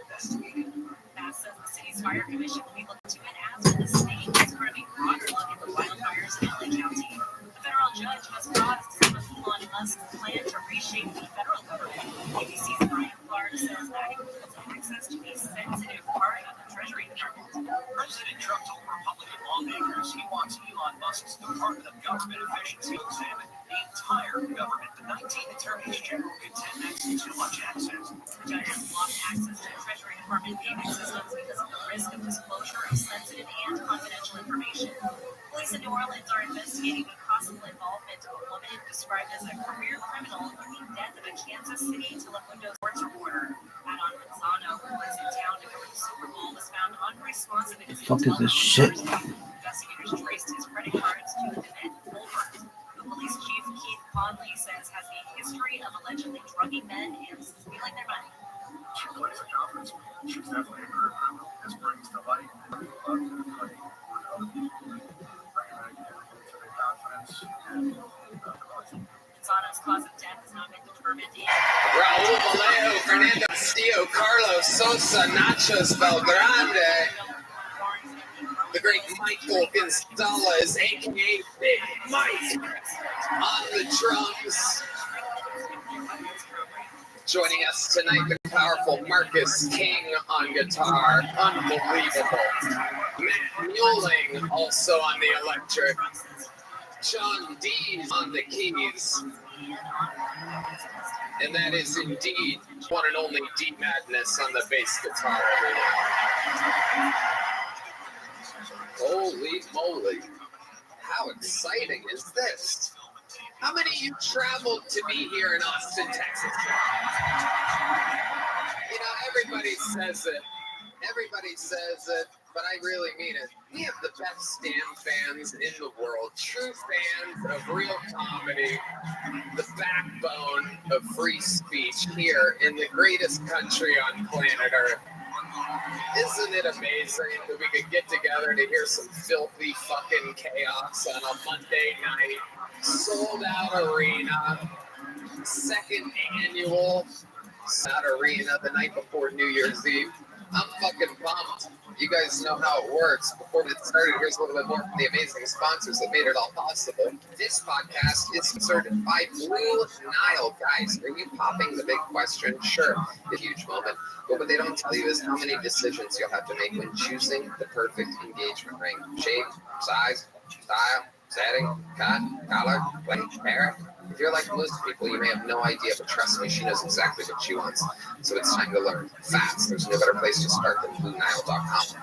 Investigating. Bass says the city's fire commission will be looking to it after the state is for a broader look at the wildfires in LA County. The federal judge has paused some of Elon Musk's plan to reshape the federal government. ABC's Brian Clark says that includes access to a sensitive part of the Treasury Department. President Trump told Republican lawmakers he wants Elon Musk's Department of Government Efficiency to examine the entire government. The 19 attorneys general contend that's too much access. The judge has blocked access to the Treasury Department payment systems because of the risk of disclosure of sensitive and confidential information. Police in New Orleans are investigating the possible involvement of a woman described as a career criminal in the death of a Kansas City Telemundo sports reporter. Adon Manzano, who was in town to cover the Super Bowl, was found unresponsive in his Fuck is this shit? Investigators traced his credit cards to Danette Colbert, who police chief Keith Conley says has a history of allegedly drugging men and stealing their money. She plays a confidence. She's definitely a career criminal. This brings to light the love and money for other people. Bringing that again to the confidence and devotion. Manzano's cause of death has not been determined yet. Raul Vallejo, Fernando Castillo, Carlos Sosa, Nachos Valgrande. The great Michael Gonzalez, a.k.a. Big Mike, on the drums. Joining us tonight, the powerful Marcus King on guitar. Unbelievable. Matt Muelling also on the electric. John D on the keys. And that is indeed one and only D Madness on the bass guitar. Holy moly. How exciting is this? How many of you traveled to be here in Austin, Texas? You know, everybody says it. Everybody says it, but I really mean it. We have the best damn fans in the world. True fans of real comedy. The backbone of free speech here in the greatest country on planet Earth. Isn't it amazing that we could get together to hear some filthy fucking chaos on a Monday night? Sold out arena, second annual arena the night before New Year's Eve. I'm fucking pumped. You guys know how it works. Before we get started, here's a little bit more from the amazing sponsors that made it all possible. This podcast is sponsored by Blue Nile. Guys, are you popping the big question? Sure, a huge moment. But what they don't tell you is how many decisions you'll have to make when choosing the perfect engagement ring. Shape, size, style, setting, cut, color, length, hair. If you're like most people, you may have no idea, but trust me, she knows exactly what she wants. So it's time to learn fast. There's no better place to start than BlueNile.com.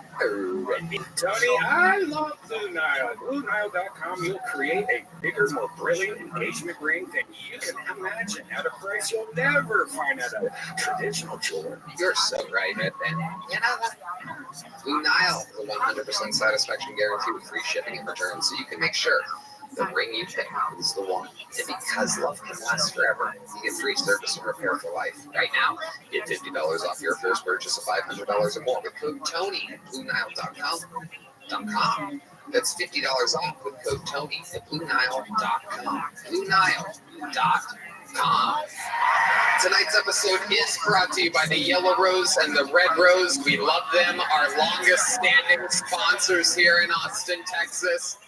Tony, I love Blue Nile. At BlueNile.com, you'll create a bigger, more brilliant engagement ring than you can imagine at a price you'll never find at a traditional jeweler. You're so right, Ed. And you know what? Blue Nile, the 100% satisfaction guarantee with free shipping and returns, so you can make sure the ring you pick is the one. And because love can last forever, you get free service and repair for life. Right now, get $50 off your first purchase of $500 or more with code TONY at BlueNile.com. That's $50 off with code TONY at BlueNile.com. BlueNile.com. Tonight's episode is brought to you by the Yellow Rose and the Red Rose. We love them, our longest standing sponsors here in Austin, Texas.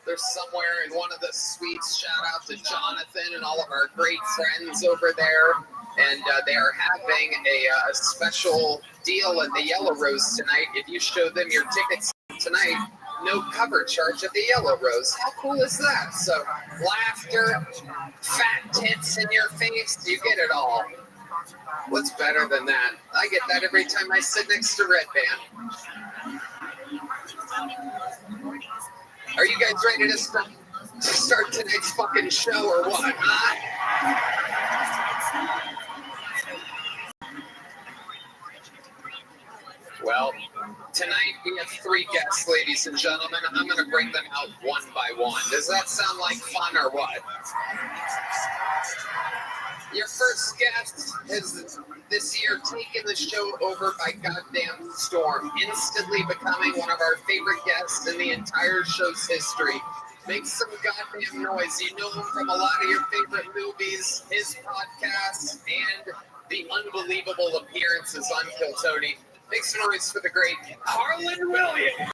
They're somewhere in one of the suites. Shout out to Jonathan and all of our great friends over there. And they are having a special deal at the Yellow Rose tonight. If you show them your tickets tonight, no cover charge at the Yellow Rose. How cool is that? So laughter, fat tits in your face, you get it all. What's better than that? I get that every time I sit next to Red Band. Are you guys ready to start tonight's fucking show or what? Huh? Well, tonight we have 3 guests, ladies and gentlemen. I'm going to bring them out one by one. Does that sound like fun or what? Your first guest has this year taken the show over by goddamn storm, instantly becoming one of our favorite guests in the entire show's history. Make some goddamn noise. You know him from a lot of your favorite movies, his podcasts, and the unbelievable appearances on Kill Tony. Make some noise for the great Harlan Williams.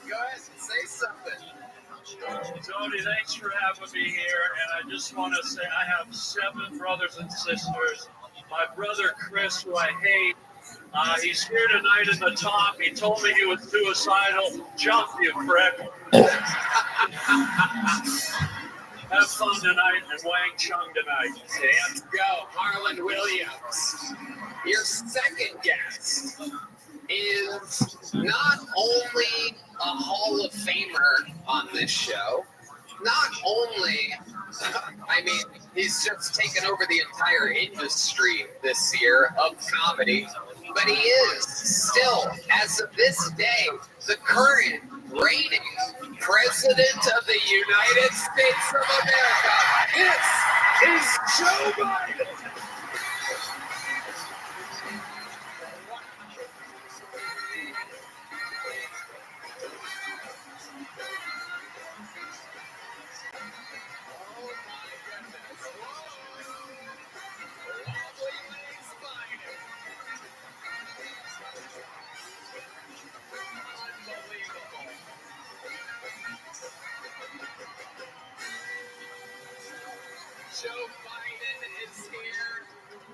Go ahead and say something. Tony, thanks for having me here. And I just want to say I have 7 brothers and sisters. My brother Chris, who I hate, he's here tonight in the top. He told me he was suicidal. Jump, you prick. Have fun tonight and Wang Chung tonight. Let's go, Harlan Williams. Your second guest is not only a Hall of Famer on this show, not only, he's just taken over the entire industry this year of comedy, but he is still, as of this day, the current reigning President of the United States of America. This is Joe Biden. Joe Biden is here.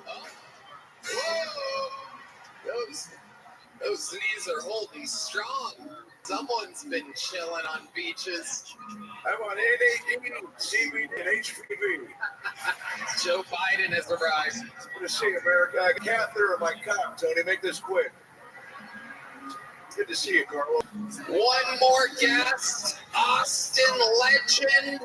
Oh, whoa! Those knees are holding strong. Someone's been chilling on beaches. I'm on NAD, CBD, and HPV. Joe Biden has arrived. Good to see you, America. I got a catheter in my cock, Tony. Make this quick. Good to see you, Carl. One more guest, Austin legend.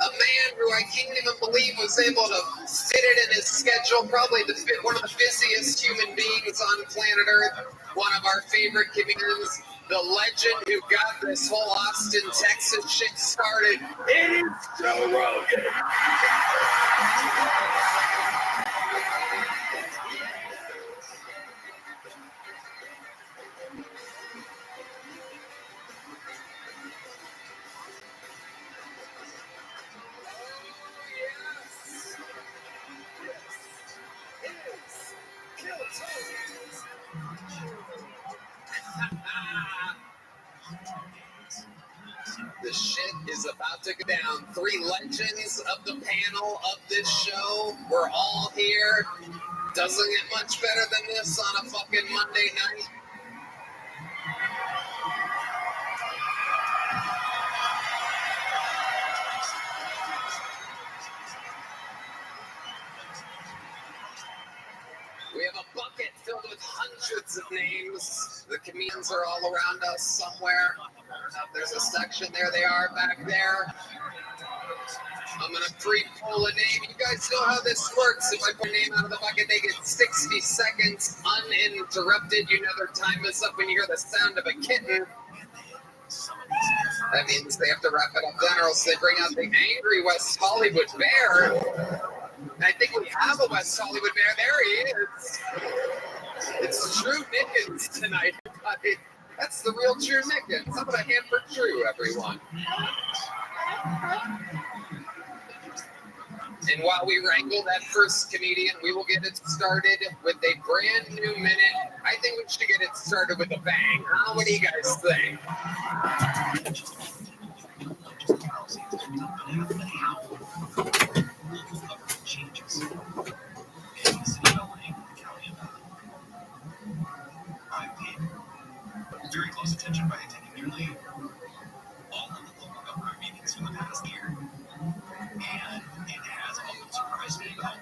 A man who I can't even believe was able to fit it in his schedule, probably one of the busiest human beings on planet Earth, one of our favorite comedians, the legend who got this whole Austin, Texas shit started. It is Joe Rogan. The shit is is about to go down. 3 legends of the panel of this show. We're all here. Doesn't get much better than this on a fucking Monday night. We have a bucket filled with hundreds of names. The comedians are all around us somewhere. There's a section. There they are back there. I'm going to pre-pull a name. You guys know how this works. If I put a name out of the bucket, they get 60 seconds uninterrupted. You know their time is up when you hear the sound of a kitten. That means they have to wrap it up then, or else they bring out the angry West Hollywood Bear. And I think we have a West Hollywood Bear. There he is. It's Drew Nickens tonight, everybody. That's the real Drew Nickens. How about a hand for Drew, everyone? And while we wrangle that first comedian, we will get it started with a brand new minute. I think we should get it started with a bang. Huh? What do you guys think? I paid very close attention by attending nearly all of the local government meetings in the past year. And it has often surprised me about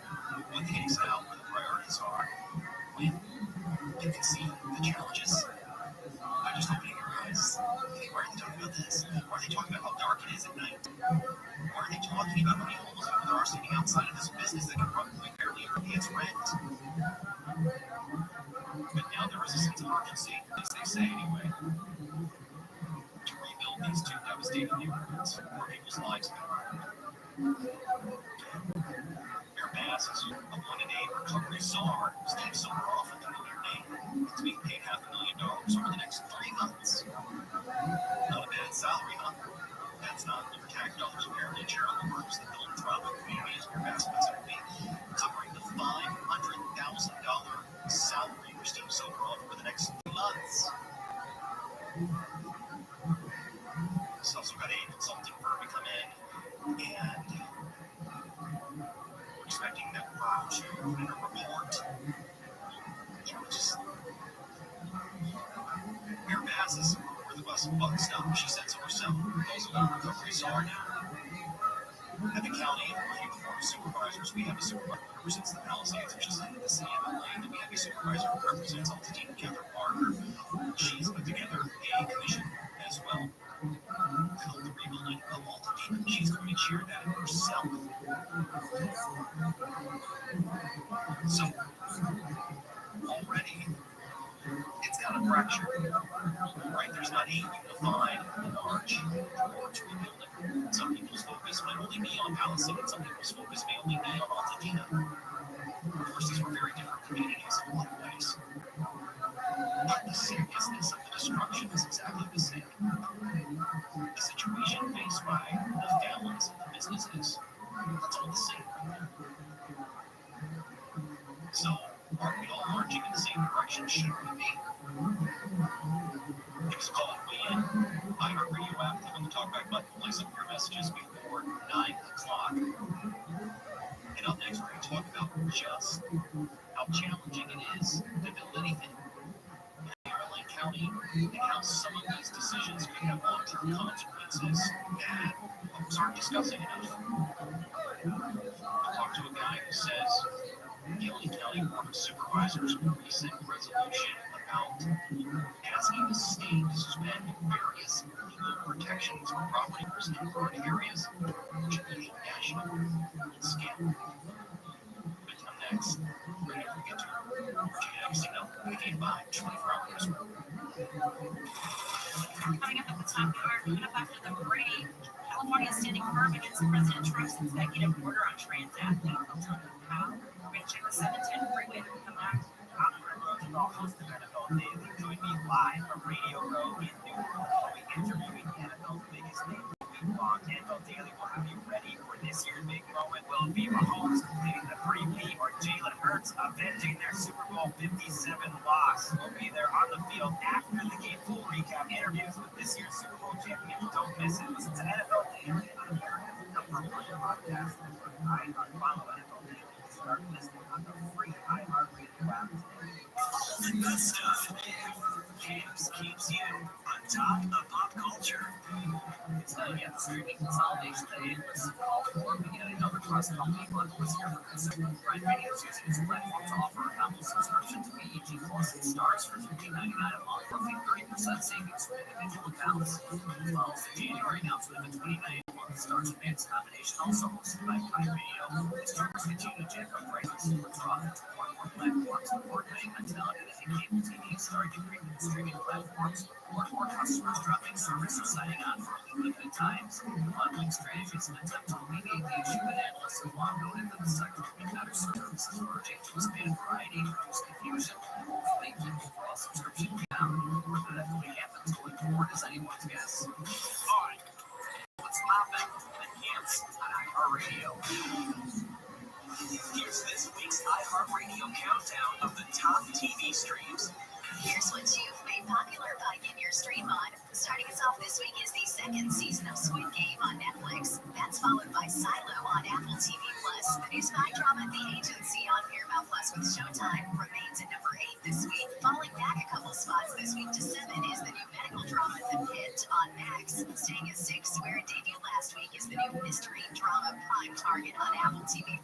what they excel, where the priorities are, when you can see the challenges. I'm just opening your eyes. Hey, why are they talking about this? Why are they talking about how dark it is at night? Why are they talking about how many homeless people there are standing outside of this business that can probably barely pay its rent? But now there is a sense of urgency, as they say anyway, to rebuild these 2 devastating neighborhoods where people's lives have been ruined. Mayor Bass is a 1-in-8 recovery czar who's named sober off at the Miller name. He's being paid $500,000 over the next 3 months. Not a bad salary, huh? That's not the tax dollars apparently charitable groups that philanthropic communities Mayor Bass puts in a week, covering the $500,000 salary for Steve Soberoff over the next 3 months. He's also got a consulting firm to come in, and we're expecting that firm to put in a report. Mayor Bass is where the buck stops, she said so herself. Also got a recovery czar now. At the county board of supervisors, we have a supervisor who represents the Palisades, which is in the city of LA, and we have a supervisor who represents Altadena, Catherine Parker. She's put together a commission as well to help the rebuilding of Altadena. She's going to chair that herself. So, already, it's kind of fractured, right? There's not a unified march towards rebuilding. Some people's focus may only be on Palisades, some people's focus may only be on Altadena. Of course, these were very different communities in a lot of ways. But the seriousness of the destruction is exactly the same. The situation faced by the families and the businesses, that's all the same. So, are we all marching in the same direction? Should we be? Give us a call and weigh in. iHeartRadio app, click on the talkback button, place up your messages before 9 o'clock. And up next, we're going to talk about just how challenging it is to build anything in Maryland County and how some of these decisions could have long-term consequences that folks aren't discussing enough. I'll talk to a guy who says the County Board of Supervisors' recent resolution about asking the state to suspend various legal protections for property owners in urban areas should be a national scandal. But come next, we're going to get to Virginia Agostino, 18 by 24 hours. Coming up at the top of the hour, coming up after the break, California is standing firm against President Trump's executive order on trans athletes. I'll tell you how. We're going to check the 710 freeway when we come back. I'm Aaron Rosenthal, host of NFL Daily. Join me live from Radio Row in New York. We interviewing NFL's biggest names week long. NFL Daily will have you ready for this year's big moment. Will it be Mahomes completing the 3P or Jalen Hurts avenging their Super Bowl 57 loss? We'll be there on the field after the game. Full recap interviews with this year's Super Bowl champions. Don't miss it. Listen to NFL Daily podcast network, follow NFL Daily and start listening on the free iHeartRadio app today. The good stuff. Camps keeps you on top of pop culture. It's not yet the streaming consolidation that analysts have called for. We get another cross-company bundle this year for consumer. Prime Video is using its platform to offer a combo subscription to BET Plus. It starts for $15.99 a month, roughly 30% savings for individual accounts. Follows the January announcement of the $29 a month starts advanced combination, also hosted by Prime Video. Streamers continue to jack up prices for profit. More and more platforms report cutting on television and cable TV starting to bring in streaming platforms. More and more customers dropping service or signing on for limited times. Bundling strategies in an attempt to alleviate the issue that analysts have long noted that the sector can be better served is emerging to expand variety and reduce confusion. Hopefully, overall subscription count. Whether that fully happens going forward is anyone's guess. All right, what's poppin'? The camps on iHeartRadio. Here's this week's iHeartRadio countdown of the top TV streams. Here's what you've made popular by Get Your Stream On. Starting us off this week is the second season of Squid Game on Netflix. That's followed by Silo on Apple TV+. The new spy drama The Agency on Paramount Plus with Showtime remains at number 8 this week. Falling back a couple spots this week to 7 is the new medical drama The Pit on Max. Staying at 6, where it debuted last week, is the new mystery drama Prime Target on Apple TV+.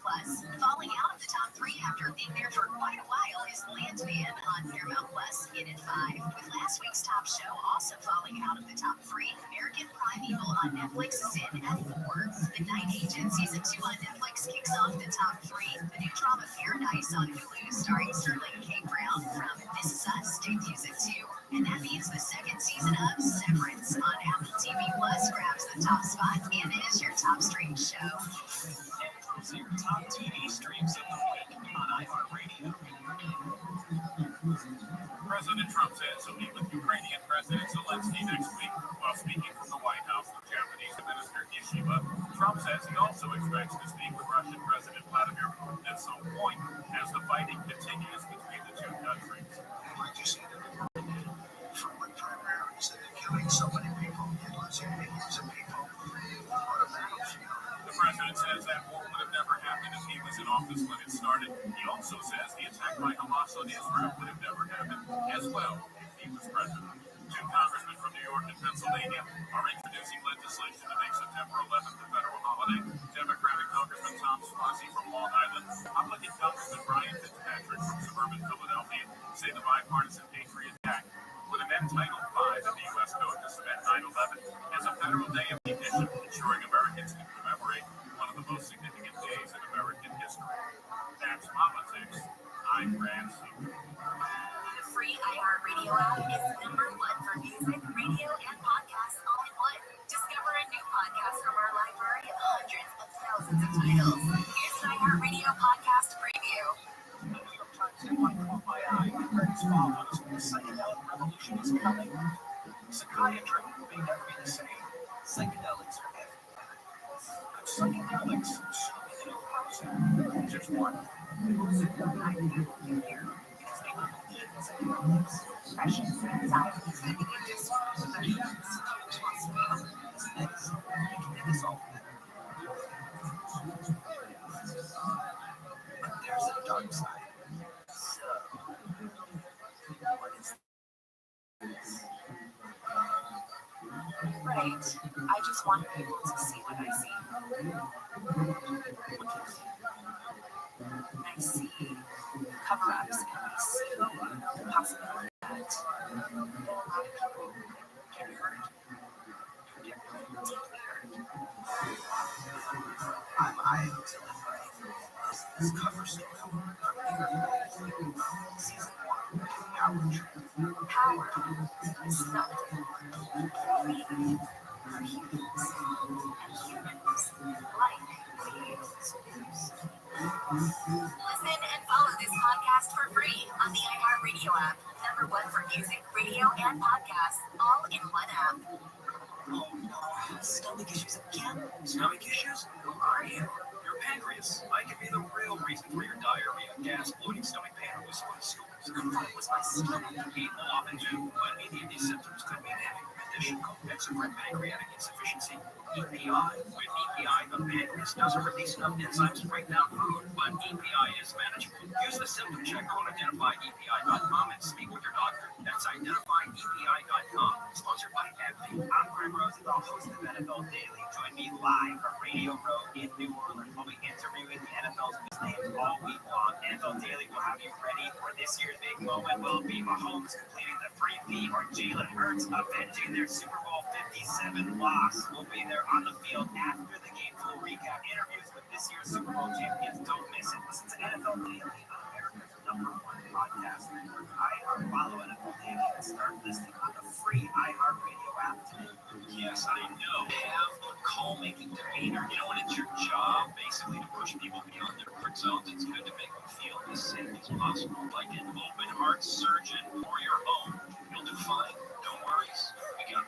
Falling out of the top 3 after being there for quite a while is Landman on Paramount Plus, in at 5. With last week's top show also falling out of the top 3, American Primeval on Netflix is in at 4. The Night Agent Season 2 on Netflix kicks off the top 3. The new drama Paradise on Hulu, starring Sterling K. Brown from This Is Us, debuts at 2. And that means the second season of Severance on Apple TV Plus grabs the top spot and is your top stream show. Those are your top TV streams of the week on iHeartRadio. President Trump says he'll meet with Ukrainian President Zelensky next week. While speaking from the White House with Japanese Minister Yeshiva, Trump says he also expects to speak with Russian President Vladimir Putin at some point as the fighting continues between the two countries. Like you see, for what primaries that are killing so many people, losing millions of people on a battlefield. The president says that war would have never happened if he was in office when it started. He also says the attack by Hamas on Israel would have never happened as well if he was president. 2 congressmen from New York and Pennsylvania are introducing legislation to make September 11th a federal holiday. Democratic Congressman Tom Suozzi from Long Island, Republican Congressman Brian Fitzpatrick from suburban Philadelphia say the bipartisan Patriot Act would amend Title V of the U.S. Code to cement 9/11 as a federal day of recognition, ensuring Americans can commemorate one of the most significant days in American history. That's politics. I'm Brad Super. The free iHeartRadio app is number 1 for music, radio, and podcasts all in one. Discover a new podcast from our library of hundreds of thousands of titles. Here's an iHeartRadio podcast preview. The New York Times headline caught my eye. It read as follows: The psychedelic revolution is coming. Psychiatry may never be the same. Psychedelics are everywhere. But psychedelics soon in a process. Just one. Most of them I think you hear because they are psychedelics. Depression, anxiety, thinking disorders, depressions, responsibility, mistakes. You can make us all better. But there's a dark side. So, what is this? Right. I just want people to see what I see. I see cover-ups and I see the possibility that a lot of people get hurt. Get really deeply hurt. I this cover story. Season 1, Power Trip. Power is something we are humans, and humans like beings. Listen and follow this podcast for free on the iHeartRadio app. Number 1 for music, radio, and podcasts, all in one app. Oh no, stomach issues again? Stomach issues? Who are you? Your pancreas. I could be the real reason for your diarrhea, gas, bloating, stomach pain, or whistle stools. I thought it was my stomach. People often do, but any of these symptoms could be an having a condition called exocrine pancreatic insufficiency, EPI. With EPI, the pancreas doesn't release enough enzymes to break down food, but EPI is manageable. Use the symptom checker on identifyepi.com and speak with your doctor. That's identifyepi.com. Sponsored by AbbVie. I'm Greg Rosenthal, host of NFL Daily. Join me live from Radio Row in New Orleans. I'll be interviewing the NFL's big names all week long. NFL Daily will have you ready for this year's big moment. Will be Mahomes completing the 3P or Jalen Hurts avenging their Super Bowl 57 loss. We'll be there on the field after the game. Full recap interviews with this year's Super Bowl champions. Don't miss it. Listen to NFL Daily on America's #1 podcast network. Follow NFL Daily and start listening on the free iHeartRadio app today. Yes, I know. Have a calm-making demeanor. You know, when it's your job, basically, to push people beyond their comfort zones, it's good to make them feel as safe as possible. Like an open heart surgeon or your own. You'll do fine. No worries. We got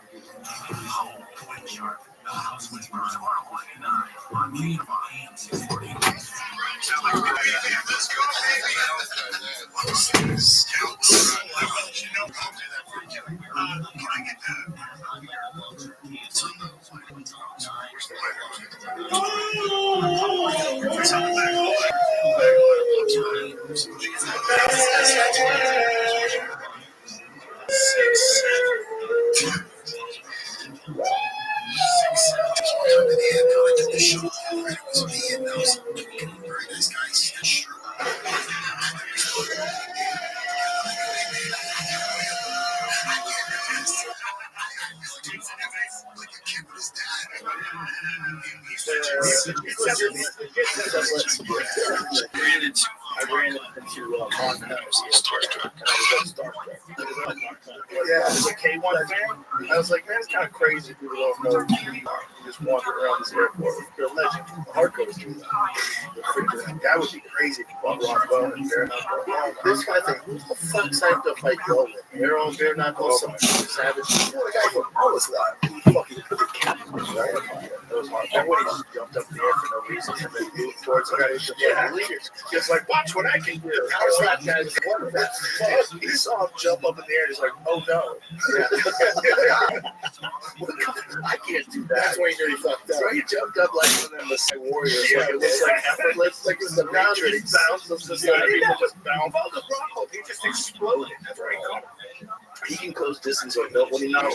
home Wind Shark. The house whispers tomorrow morning at 9 on KFI AM 640. Let's go, baby. Can I get that? Very nice guys. Sure. I ran into Haunted House. Starstruck. And I was like Starstruck. Yeah, I was a K1 fan. I was like, man, it's kind of crazy. People don't know who you are. You just wander around this airport. You're a legend. Hardcore do that. That would be crazy if you bought Rothschild and bare knuckle. This guy thing, who the fuck signed up like Go with? Their own bare knuckle, some savage. The guy from all was that. Fucking put the cap on his right. That was hard. That when he just jumped up in the air for no reason and then moved towards the guy. Yeah, just like, watch what I can do. I was that guy's what that fuck? He saw him jump up in the air. He's like, oh no. I can't do that. That's when he knew he fucked up. So he jumped up like one of them the Warriors. Yeah, like it was like effortless. Like it was the boundary bounce of society. People just bounce. He just exploded. That's right. He can close distance like that when he's not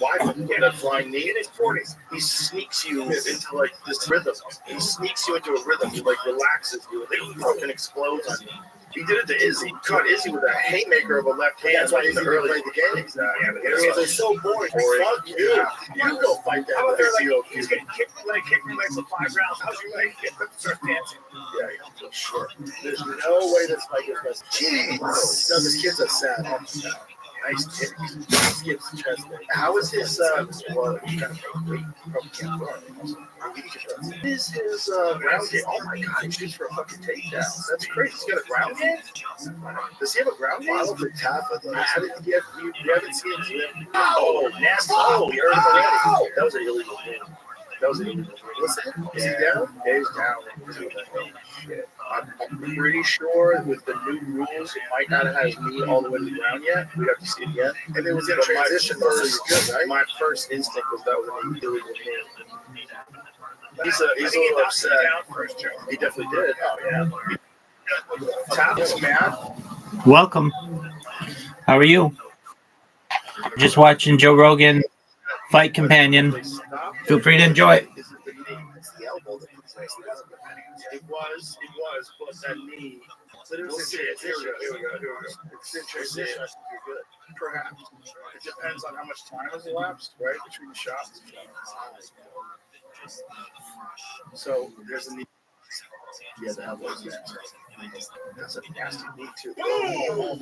wide. He had a flying knee in his 40s. He sneaks you into like this rhythm. He sneaks you into a rhythm. He like relaxes you. And then fucking explodes on you. He did it to Izzy. He caught Izzy with a haymaker of a left hand. That's why Izzy didn't play the game. Exactly. Yeah, they're so boring. Fuck you. You go fight that. How about they're like, he's going to kick my leg for 5 rounds. How's your leg? Start dancing. Yeah, sure. There's no way this fight gets best. Jeez. No, this kid's a savage. Nice kick. Nice kid's chest. How is his, well, he's kind of weight. Probably can't run. What is his ground game? Oh my god, he shoots for a fucking takedown. That's crazy. He's got a ground game? Does he have a ground game? I don't think Taffa does. You haven't seen him. Oh, nasty. Oh, we heard him already. That was an illegal game. Listen, is he down? Yeah, he's down. I'm pretty sure with the new rules, it might not have his knee all the way to the ground yet. We have to see it again. And it was in transition, so you're good, right? My first instinct was that was an illegal knee. He's a little upset. He definitely did. Oh, yeah. Tapas, man. Welcome. How are you? Just watching Joe Rogan, Fight Companion. Feel free to enjoy it. It was, but that knee. But it was in transition. Here we go. It's in transition. I think you're good. Perhaps. It depends on how much time has elapsed, right, between the shots. So there's a knee. Yeah, the elbow's next. That's a nasty knee, too. Oh,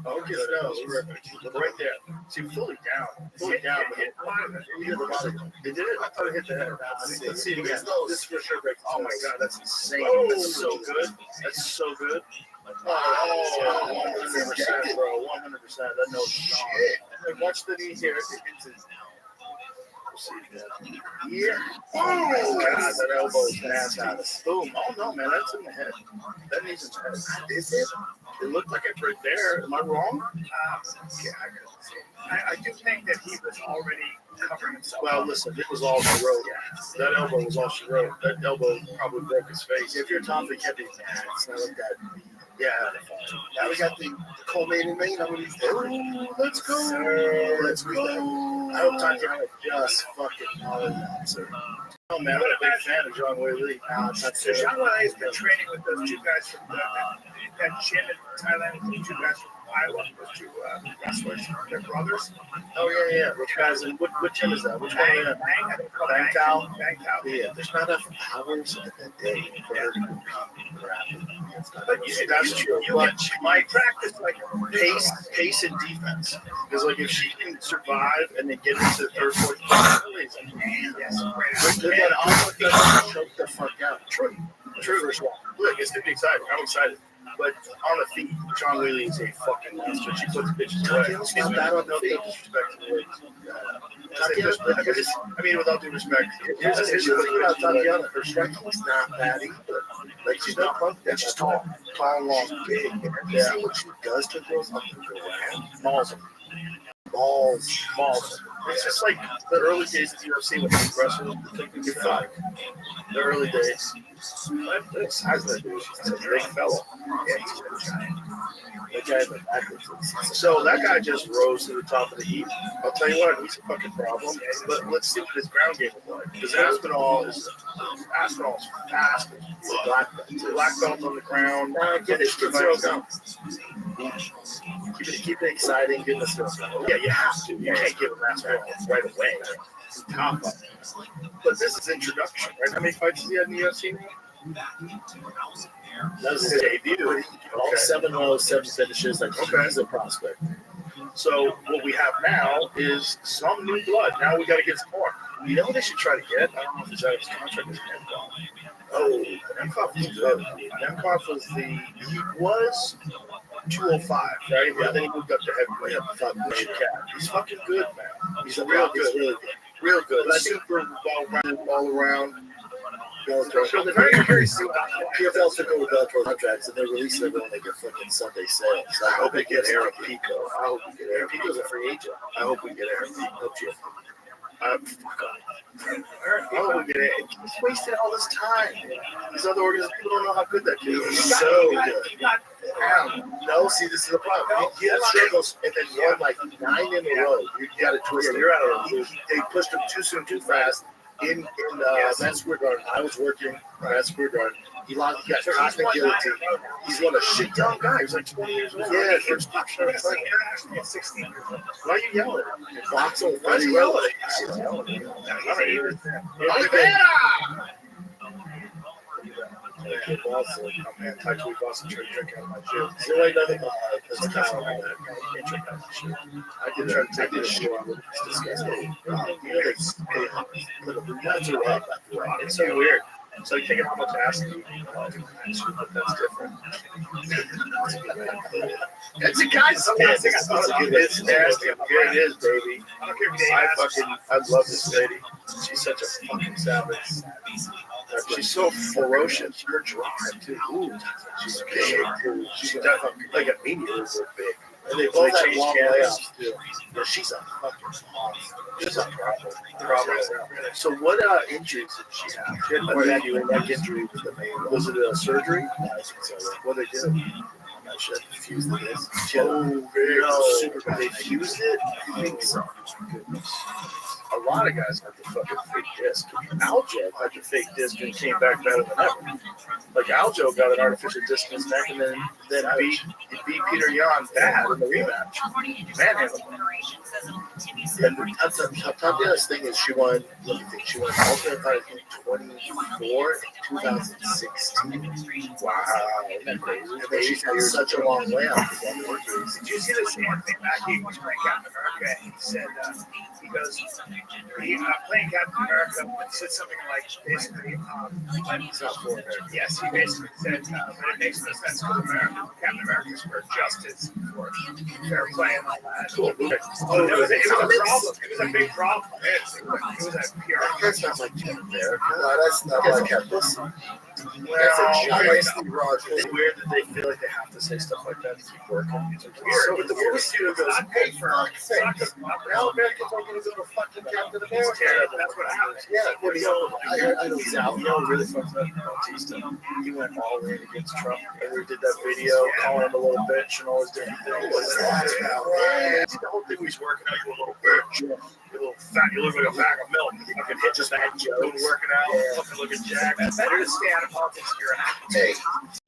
okay, so right there. See, fully down. But it hit the body. It did? I thought it hit the head. Let's see it again. This for sure breaks. Oh, my God, that's insane. That's so good. That's so good. Oh, 100%, bro. 100%. That knows shit. Watch the knee here. Yeah. Oh, God, that elbow is ass out of boom. Oh, no, man, that's in the head. That needs in the head. Is it? It looked like it's right there. Am I wrong? Yeah, I couldn't see. I do think that he was already covering himself. Well, listen, it was all she wrote. That elbow was all she wrote. That elbow probably broke his face. If you're Tommy Kennedy, it's not like that. Yeah. Now we got the culminating main. Let's go. Let's go. I hope Tatiana just fucking oh man, I'm a big fan of John Whaley. So John Whaley has been training with those two guys from that gym in Thailand, and the two guys from Iowa, those two wrestlers, they're brothers. Oh yeah. Which guys? And what gym is that? Which one? Bang Tao. Yeah, there's not enough hours in the day for her to do But that's true. You might practice like pace and defense. Because like if she can survive and then get into the third, fourth, they're gonna almost choke the fuck out. True. Look, it's gonna be exciting. I'm excited. But on the feet, John Whaley is a fucking monster. She puts bitches away. She's not bad on the feet. I mean, without due respect, here's the thing about Tatiana. Her strength is not bad either. Like, she's not punk, she's tall, long, big. You see what she does to girls on the ground? Balls. It's just like the early days of the UFC when they wrestled. You're fine. The early days. The size of that dude, he's a big fellow. Yeah, he's a giant. That guy's like that. So that guy just rose to the top of the heap. I'll tell you what, he's a fucking problem. But let's see what his ground game is like. Because Aspinall is fast. He's a black belt on the ground. Get it, throw down. Keep it exciting. Give us yeah, you have to. You can't give him Aspinall right away. Top up. But this is introduction, right? How many fights has he had in the UFC? That was his debut. All 7 rows, 7 finishes. Like, he's a prospect. So what we have now is some new blood. Now we got to get some more. You know what they should try to get? I don't know if it's out of his contract with Nemkov. Oh, Nemkov was good. Nemkov was 205, right? Yeah, then he moved up to heavyweight. He's fucking good, man. He's a real good. Real good. Super well-rounded all around. So they're very curious to PFL took over Bellator contracts and they're releasing everyone like a fucking Sunday sale. So I hope we get Aaron Pico. I hope we get Aaron Pico's a free agent. I hope we get Aaron Pico. I hope we get Aaron. He's wasted all this time. These other organizations, people don't know how good that kid is. He's so good. No, see, this is the problem. He had struggles and then won like 9 in a row. You got to twist it. You're out of the They pushed him too soon, too fast. In Madison Square Garden, I was working Madison Square Garden. He got caught in the guillotine. He's one of a shit young guy. He's like 20 years old. Yeah, first fight. Why are you yelling? Boxing. Why are you yelling? He's yelling. Man, Tai Chi Boston tried to drink out of my shit. So like nothing there's a cow on that. I can't drink out of my shit. I did try to take this shit on, but it's disgusting. It's so weird. So you thinking how much acid you eat, but that's different. It's a guy's skin. It's nasty. Here it is, baby. I love this lady. She's such a fucking savage. She's so ferocious. Her drive too. Ooh, she's big too. She's definitely like a meteor. Big. And they both have long layoffs too. But she's a fucking monster. She's a problem. So what injuries did she have? She had a neck injury was the main one. Was it a surgery? I think so. What did they do? I'm not sure. Fused the disc. Super bad. They fused it? I think so. Goodness. A lot of guys had the fucking fake disc. Aljo had the fake disc and came back better than ever. Like Aljo got an artificial disc in his neck and then beat Peter Yan bad in the rematch. Manhandled him. And Tatiana's thing is she won alternate title in 2004 and 2016. Wow. Isn't that crazy? And then she's had such a long layoff. Did you see this Anthony Mackie was playing Captain America? He said, he goes, playing Captain America said something like basically, it's not for America. Yes, he basically said, but it makes no sense for America. Captain America's for justice, for fair play and all that. Cool. Oh, it was a problem. It was a big problem. It was a PR. That's not like Jim America. No, that's not like Catholic. It's weird that they feel like they have to say stuff like that to keep working. It's weird. So, but the movie studio goes, hey, fuck's sake. Now Americans are going to go to fucking Captain America. That's what happens. Yeah, well, I know he's out. You know what really fucked up? Bautista. He went all in against Trump. And we did that video calling him a little bitch and all his different things. What was that about? Right. The whole thing was working out. You a little bitch. You little fat. You look like a bag of milk. You can hit just that joke. Working out. Fucking looking jacked. Better to stay out of politics if you're an actor. Hey,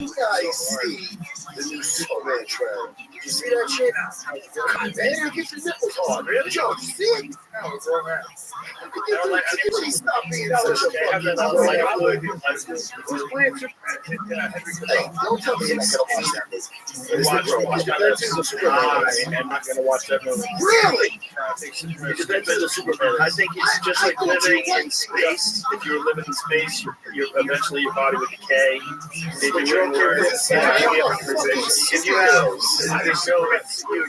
you guys see the new Superman trailer? Did you see that shit? God, man, get your nipples on. Really? Joe, you see it? No, it's all right. Stop being such a fucking who's playing Superman? Hey, don't tell me you're not going to watch that movie. I'm not going to watch that movie. Really? I think it's just like living in space. If you're living in space, you're eventually your body would decay. If you're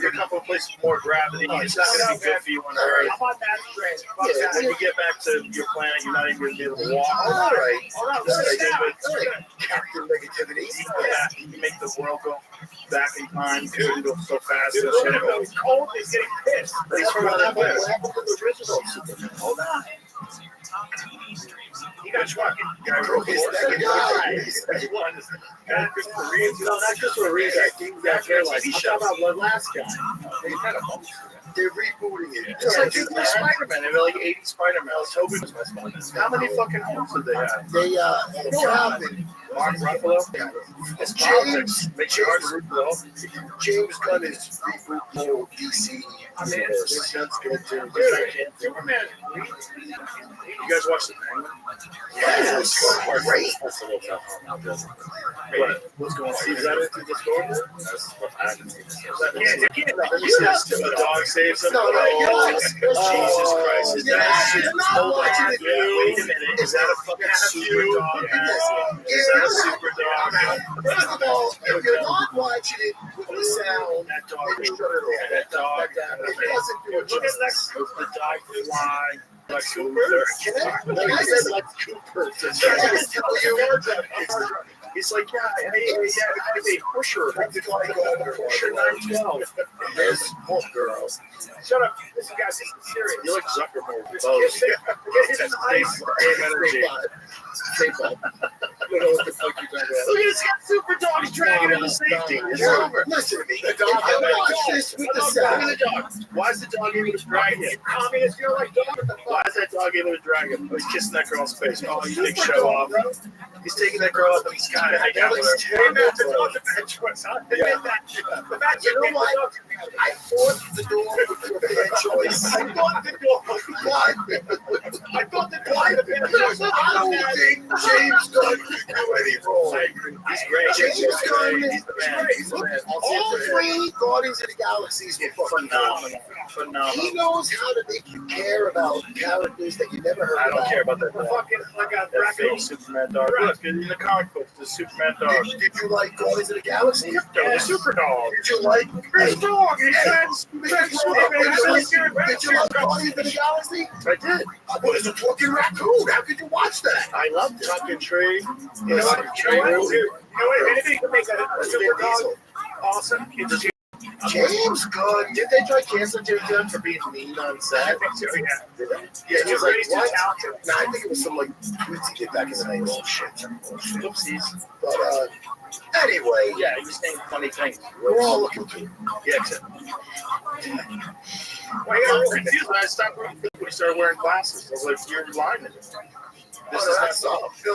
a couple of places with more gravity, it's not going to be good for you on Earth. When you get back to your planet, you're not even going to be able to walk. All right. Captain negativity. You make the world go back in time. You can go so fast. It's cold. He's getting pissed. What happened to the original Superman? Hold on. You got trucking. Guy broke his neck. That's Christopher Reeves. I think that's their life. He's talking about the last guy. They're rebooting it. It's like Spider-Man. They were like 80 Spider-Man. I was hoping it was my Spider-Man. How many fucking homes did they have? They, what happened? Mark Ruffalo? It's James. James Gunn is reboot more DC. This gun's good too. Superman. You guys watch the Penguin? Yeah, it's great. What's going on? Is that it through the store? That's what happened. The dog saves him. Jesus Christ. Is that wait a minute. Is that a fucking super dog? Is that a super dog? First of all, if you're not watching it with the sound, that dog, it doesn't do it justice. The dog fly. Lex Cooper? I said Lex Cooper. He's like, hey, pusher. Pusher 912. There's both girls. Shut up. Listen, guys, this is serious. You like Zuckerberg. Get his eyes. I don't know what the fuck you're talking about. Look at this guy, super dog. He's dragging him to safety. It's over. Listen to me. The dog. Watch this with the sound. Look at the dog. Why is the dog able to drag him? Communist, you're like dog. Why is that dog able to drag him? He's kissing that girl's face. Oh, he's big show off. He's taking that girl up and he's kind of hanging out with her. Hey, man, the dog's a bad choice, huh? You know what? I thought the dog would be a bad choice. I thought the dog was I thought the dog was a bad choice. I don't think James Gunn can do any wrong. I agree. He's great. James Gunn is great. All three Guardians of the Galaxies were phenomenal. He knows how to make you care about characters that you never heard about. I don't care about that. Fucking, I got that fake Superman dog. Look, in the comic books, the Superman dog. Did you like Guardians of the Galaxy? Yeah, the Super Dog. Did you like his dog? Did you like Guardians of the Galaxy? I did. What is a talking raccoon? How could you watch that? I loved it. Talking tree. You know what? If anything could make a Super Dog awesome, it's James Gunn. Did they try cancel James Gunn for being mean on set? I think so, yeah. Did they? Yeah, he was like, what? No, I think it was some like tweets he did back in the day. Oh, shit. Whoopsies. But, anyway. Yeah, he was saying funny things. We're all looking through. Yeah, except. Well, I got real confused when I stopped when he started wearing glasses. I was like, you're lying to me. This is not soft. You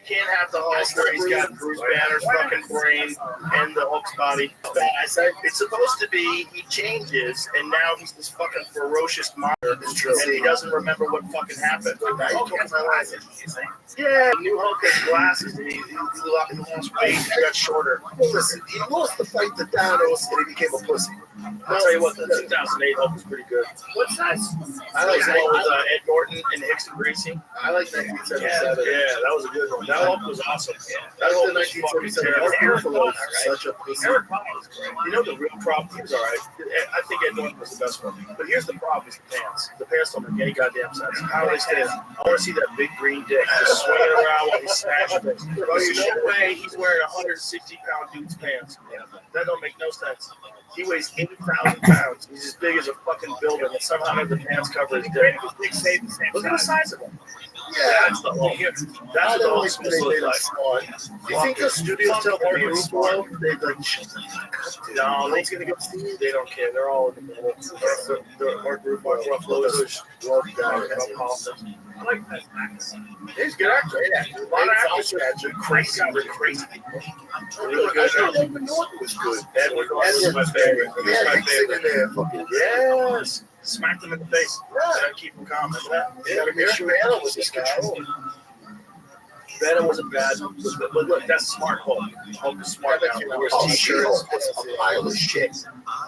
can't have the Hulk where he's got Bruce Banner's fucking brain and the Hulk's body. It's supposed to be he changes and now he's this fucking ferocious monster and he doesn't remember what fucking happened. Yeah, new Hulk has glasses and he lost weight. He got shorter. Listen, he lost the fight to Thanos and he became a pussy. I'll tell you what, the 2008 Hulk was pretty good. What's that? I like the one with Ed Norton and Hickson Gracie. I like 1977. Yeah, that was a good one. That Hulk was awesome. That's Hulk the was fucking 1977 terrible. Hulk was such a pussy. Eric Bana was great. You know the real problem is, all right, I think Ed Norton was the best one. But here's the problem is the pants. The pants don't make any goddamn sense. How do they stand? I want to see that big green dick just swinging around while he's smashing things. There's no way he's wearing 160-pound dude's pants. That don't make no sense. He weighs 8,000 pounds. He's as big as a fucking building, and somehow the pants cover his dick. Look at the size of him. Yeah, that's the whole. That's the whole supposed like. You think the studios tell Mark Ruffalo they like? No, they're gonna get sued. They don't care. They're all in the middle. The Mark Ruffalo is one guy. I like that actor. He's a good actor. A lot of actors are crazy. They're crazy people. Really good. Edward Norton was good. Edward Norton was my favorite. He was my favorite. Yes. Smacked him in the face. Yeah. Keep him calm. Remember that? You gotta make sure Venom was his control. Venom was a bad one. But look, that's smart Hulk. Hulk is smart now. He wears t-shirts. It's a pile of shit.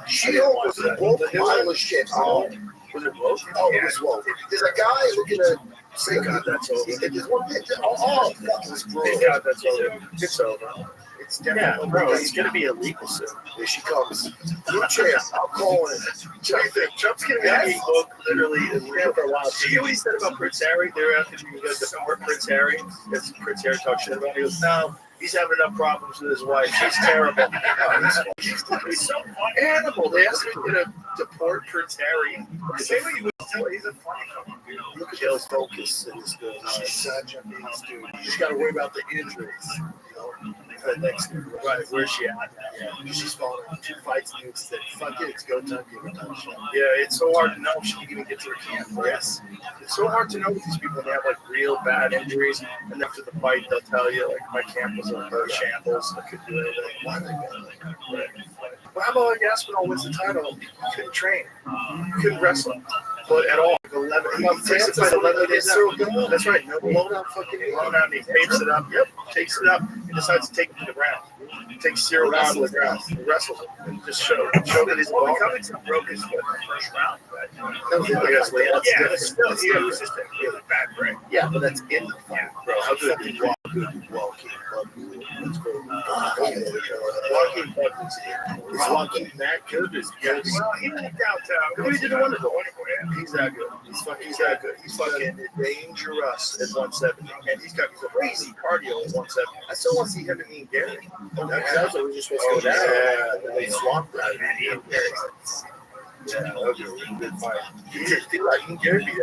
She-Hulk was a pile of shit. Oh. Was it woke? Oh, it was woke. There's a guy looking at. Thank God that's over. There's one picture. Oh, that's brutal. Thank God that's over. It's over. It's definitely bro. It's gonna be illegal soon. Here she comes. Blue chair. I'm calling it. What do you think? Trump's gonna be book literally for a while. See what he said about Prince Harry? They were asking if you guys to support Prince Harry. Because Prince Harry talked shit about him. He goes, no. He's having enough problems with his wife. She's terrible. He's so animal. They asked him to deport Prince Harry. Say what you would tell. He's a funny fucking dude. Look at his focus in this girl. She's such a nice dude. You just got to worry about the injuries. You know, the next year. Right, where's she at? Yeah, she's falling on 2 fights and said, fuck it, it's go time. Yeah, it's so hard to know if she can even get to her camp. Yes. It's so hard to know with these people when they have like real bad injuries, and after the fight, they'll tell you, like, my camp was a shambles. I couldn't do anything. Why are they bad? Right. Well, how about like Aspinall wins the title? He couldn't train. He couldn't wrestle. But at all. 11 days out. That's right. No blown out fucking blown out. He tapes it up. Yep. Takes it up. He decides to take it to the ground. Takes 0 down to the ground. He wrestles it. And just showed that his ball. Covington broke his foot in the first round. Yeah, but still, he was just a bad break. Yeah, but that's in the fight, bro. How good did Joaquin Joaquin Buckley's in. Is Joaquin that good? Well, he went out. He did a wonderful. He's that good. He's that good. He's fucking dangerous at 170, and he's got crazy cardio at 170. I still want to see him and Ian Gary. That's what we just supposed to go down. Yeah, they swamped that. Ian Gary. Yeah, that was a really good fight. You just feel like Ian Gary beat him.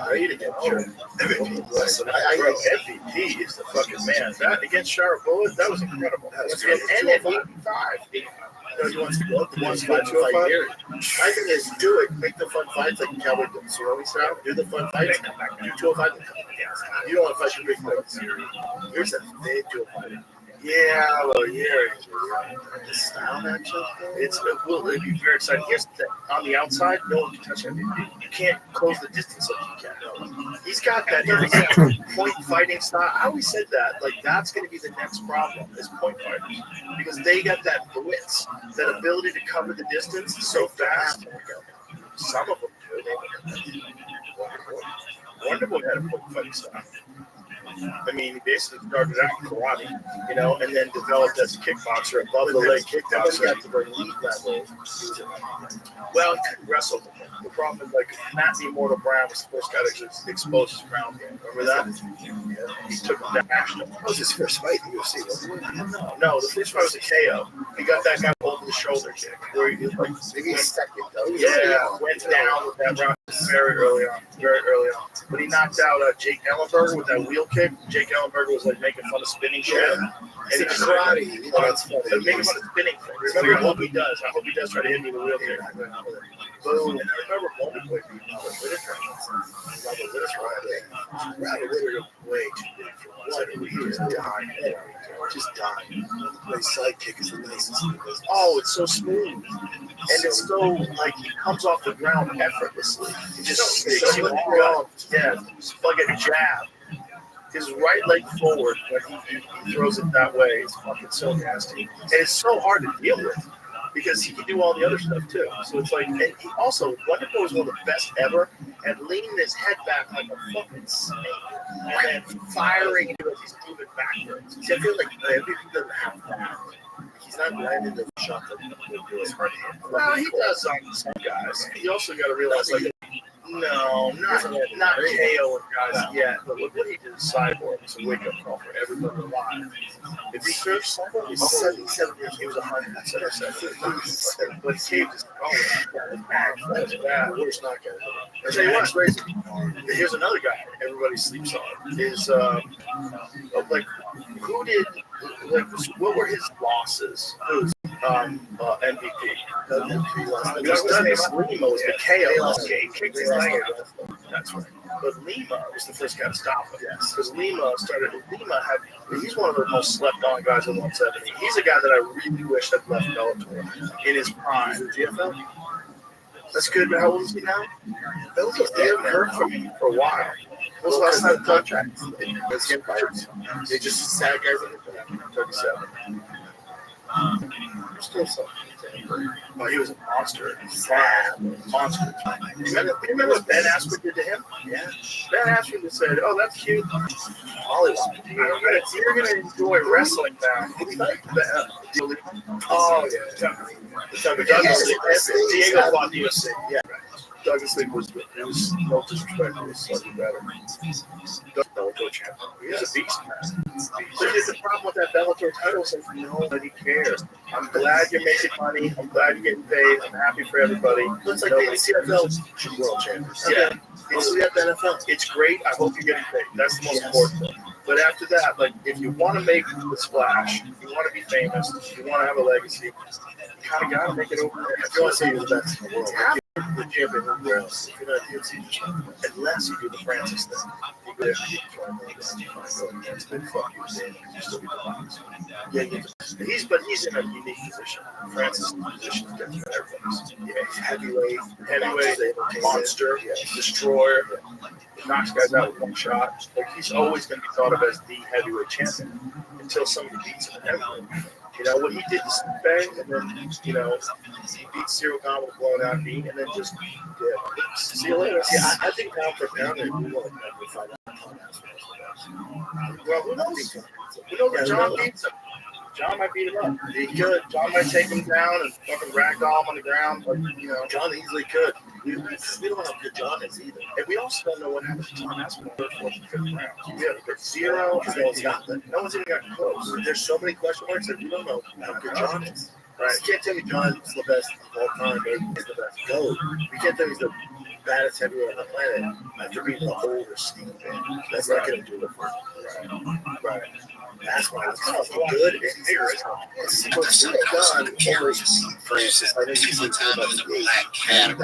Great against MVP. I wrote MVP is the fucking man. That against Sharp Bullet, that was incredible. And at 85. No, he wants to go up. He wants to fight 205. My thing is, do it. Make the fun fights like Cowboy Cerrone style. Do the fun fights. Do 205. You don't want to fight your big fights. Here's a big 205. Yeah, well, yeah. The style matchup. It'd be very exciting. Here's the thing. On the outside, no one can touch him. You can't close the distance like you can. He's got that point fighting style. I always said that. Like, that's going to be the next problem is point fighting. Because they got that blitz, that ability to cover the distance so fast. Some of them do. Wonderboy had a point fighting style. I mean, he basically started out in karate, you know, and then developed as a kickboxer, above the leg kickboxer. Got to the elite level. Well, he couldn't wrestle. The problem is, like, Matt the Immortal Brown was the first guy that exposed his ground game. Remember that? Yeah. He took him to action. That was his first fight in the UFC, wasn't it? No, the first fight was a KO. He got that guy over the shoulder kick. Where he like, maybe a second, though. Yeah, went down with that round very early on. But he knocked out Jake Ellenberger with that wheel kick. Jake Ellenberger was like making fun of spinning shit. Yeah. And it's karate. That's funny. Making fun of spinning things. Remember, I hope he does. I hope he does try to hit me with a wheel kick. Boom. And I remember Bowman Boy being Robert Whittaker. Robert Whittaker way too big for one. He was dying. Just dying. My sidekick is the nicest thing. Oh, it's so smooth. And it's so, like, he comes off the ground effortlessly. He just sticks you on. Yeah, it's like a jab. His right leg forward, when he throws it that way, it's fucking so nasty. And it's so hard to deal with. because he can do all the other stuff too. So it's like, and he also, Wonderboy was one of the best ever at leaning his head back like a fucking snake and then firing into it as he's moving backwards. See, I feel like MVP doesn't have that. He's not landing the shot that will do his hard hand. Well, he does on some guys. You also got to realize, like, no, not KO and guys yet, but look what he did to Cyborg. It's a wake-up call for everybody alive. If he serves Cyborg, he's 77 years, he was 107. But he caved his that's bad. Worst knockout. I tell you what's crazy. Here's another guy everybody sleeps on. Is like, who did, like, what were his losses? MVP. Douglas Lima was the KO. He kicked his leg out. That's right. But Lima was the first guy to stop him. Yes. Because he's one of the most slept on guys in 170. He's a guy that I really wish had left Bellator in his prime. GFL? That's good, but how old is he now? Bellator didn't hurt for me for a while. When was the last time contract? Let's get fired. They just sat guys in the 37. Still something. Oh, he was a monster. Monster. Remember what Ben Askren did to him? Yeah. Ben Askren said, "Oh, that's cute. Hollywood. You're gonna enjoy wrestling now." Oh yeah. Diego fought the UFC. Yeah. Douglas Lee was no disrespect. He was slightly better. Bellator champion. He was a beast, man. But here's the problem with that Bellator title: is nobody cares. I'm glad you're making money. I'm glad you're getting paid. I'm happy for everybody. It's like the CFL world champions. Yeah. It's great. I hope you're getting paid. That's the most important thing. But after that, like, if you want to make the splash, you want to be famous, you want to have a legacy, you kind of got to make it over there. If you want to say you're the best in the world, the champion of the world, if you're not the UFC champion, unless you do the Francis thing, you go to he's in a unique position. Francis' position is different than everybody's. Yeah, he's heavyweight, monster, destroyer, knocks guys out with one shot. Like, he's always going to be thought of as the heavyweight champion until somebody beats him in heavyweight. You know, what he did to Stipe, and then, you know, he beat Cyril Gane with a blown out knee, and then just, see you later. Yeah, I think pound for pound, we will never find out. Well, who knows? Who knows if John beats him? John might beat him up. He could. John might take him down and fucking ragdoll him on the ground. But, you know, John easily could. We don't know how good John is either. And we also don't know what happened to John Aspin in the first 4th and 5th round. Yeah, but zero. No one's even gotten close. There's so many question marks that we don't know how good John is. Right. You can't tell me John is the best of all time, but he's the best. No. You can't tell me he's the baddest heavyweight on the planet after being the older Steve fan. That's not going to do it for him. Right. That's why it's good and serious. What's done over Francis, I think he's about the black cat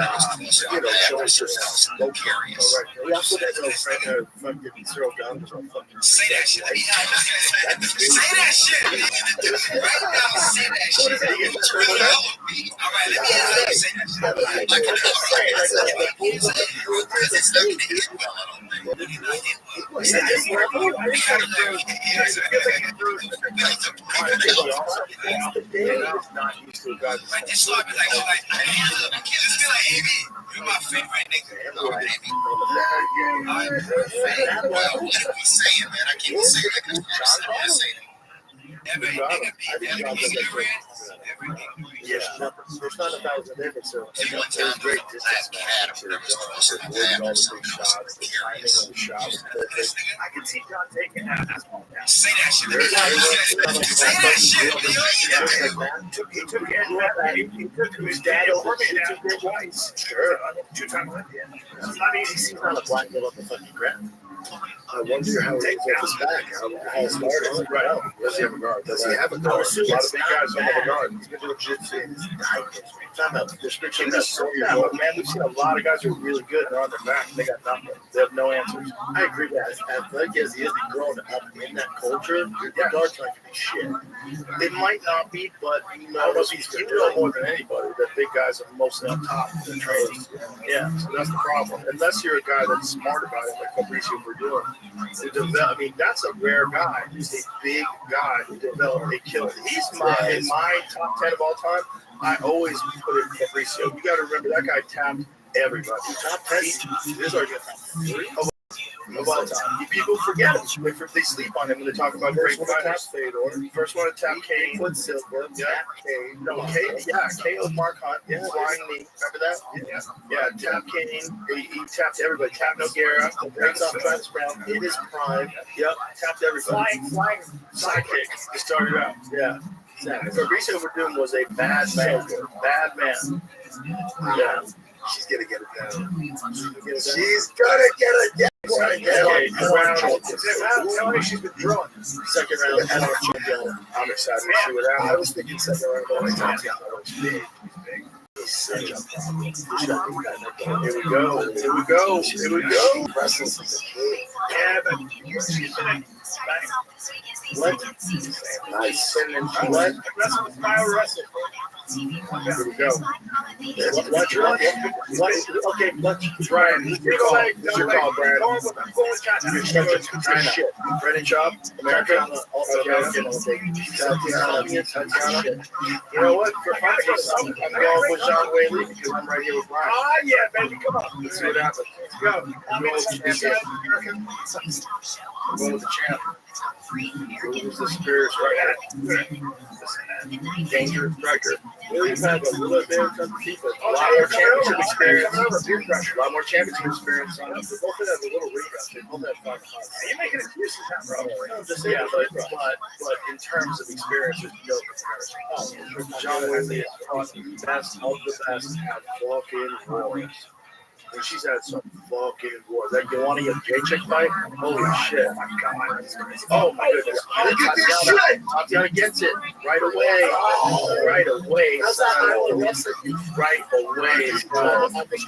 showing yourself so curious. We also didn't know fucking Cyril Gane was on fucking. Say that shit. Say that shit. Right now, say that shit. It's really all me. All right, let me say that shit. I can say it. Because it's not going to hit well, I don't think. You're my favorite nigga. All right, Amy. All right, perfect. Well, let me say it, man. I can't say it because I'm saying it. Everything yes, there's not 1,000 different, so it was great distance match. Avoiding all the big shots, the timing of the shot was perfect. I could see John taking that fastball down. Say that shit. Say that shit. He took it. He took his dad over me twice. Sure. 2 times. It's not easy. He's not a black belt up the fucking ground. I wonder how he gets his back. How smart right out. Does he have a guard? Does he have a guard? A lot of big guys don't have a guard. He's been doing jiu-jitsu in his diet. There's been that's 4 years old. Man, we've seen a lot of guys who are really good. They're on their back. They got nothing. They have no answers. I agree with that. As athletic as he is, he's growing up in that culture. Your guard's not going to be shit. It might not be, but you know more than anybody that big guys are mostly on top of the trainers. Yeah, so that's the problem. Unless you're a guy that's smart about it, like Fabricio we're doing. I mean, that's a rare guy. He's a big guy who developed a killer. He's in my top 10 of all time. I always put it in Fabricio. You got to remember that guy tapped everybody. Top 10. This are just three of all time. People forget him. They sleep on him when they talk about great fighters. First one to tap Kane. Silver. Yeah. Kane. No, Kane. Yeah. KO Mark Hunt. Yeah. Flying knee. Remember that? Yeah. Tap Kane. He tapped everybody. Tapped Nogueira. Breaks off Travis Brown in his prime. Yep. Tapped everybody. Flying sidekick. He started out. Yeah. Exactly. Fabricio Verdum was a bad man. Bad man. Yeah. She's gonna get it down. She's gonna get it down. Tell me she's been drawn. Second round, I'm excited to see what happens. I was thinking second round. Big. Here we go. Wrestling. Yeah, but what? Nice. What? Wrestling with style wrestling. Here we go. What? Okay, let's try it. What's your call, Brad? Shit. Ready, chop? America? You know what? For fighting, I'm going with John Whaley because I'm right here with Brian. Ah, yeah, baby, come on. Let's see what happens. Let's go. I'm going with the champion. I'm going with the champ. Who's the spirits right now? Dangerous striker. We've had a little bit of people. A lot more championship experience. A lot more championship experience. Both of them have a little regress. They both have 5 months. You're making excuses now, bro. Yeah, but in terms of experience, there's no comparison. John Wesley is the best of the best at fucking wars. And she's had some fucking wars. That Giovanni and J-Chick fight? Holy shit. Oh my God. Oh my goodness. Look at this shit. Tatiana gets it right away. Right away. How's that Iowa wrestling? Right away. Oh my goodness.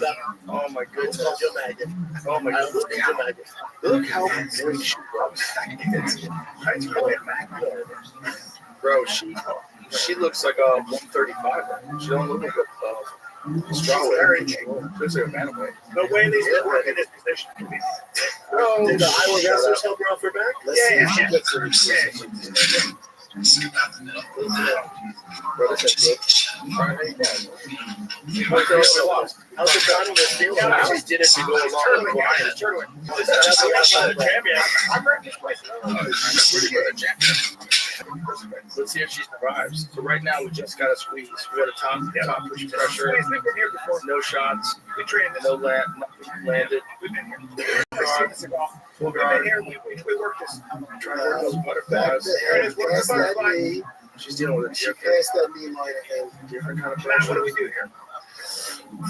Oh my goodness. Look how big she was. Bro, she looks like a 135. She don't look like a strong very looks like a man away. No way these work in this position. Oh, did the Iowa wrestlers help her off her back? Let's see if she gets her. Brother said, how's the Donald feel? I just did it to go along with I'm ready to play. Let's see if she survives. So right now we just got to squeeze. We got to top push pressure. No shots. We trained. No nothing landed. We've been here. We've been here. We worked this. Trying to work those butterflies. She's dealing with it. She passed that knee line and different kind of pressure. What do we do here?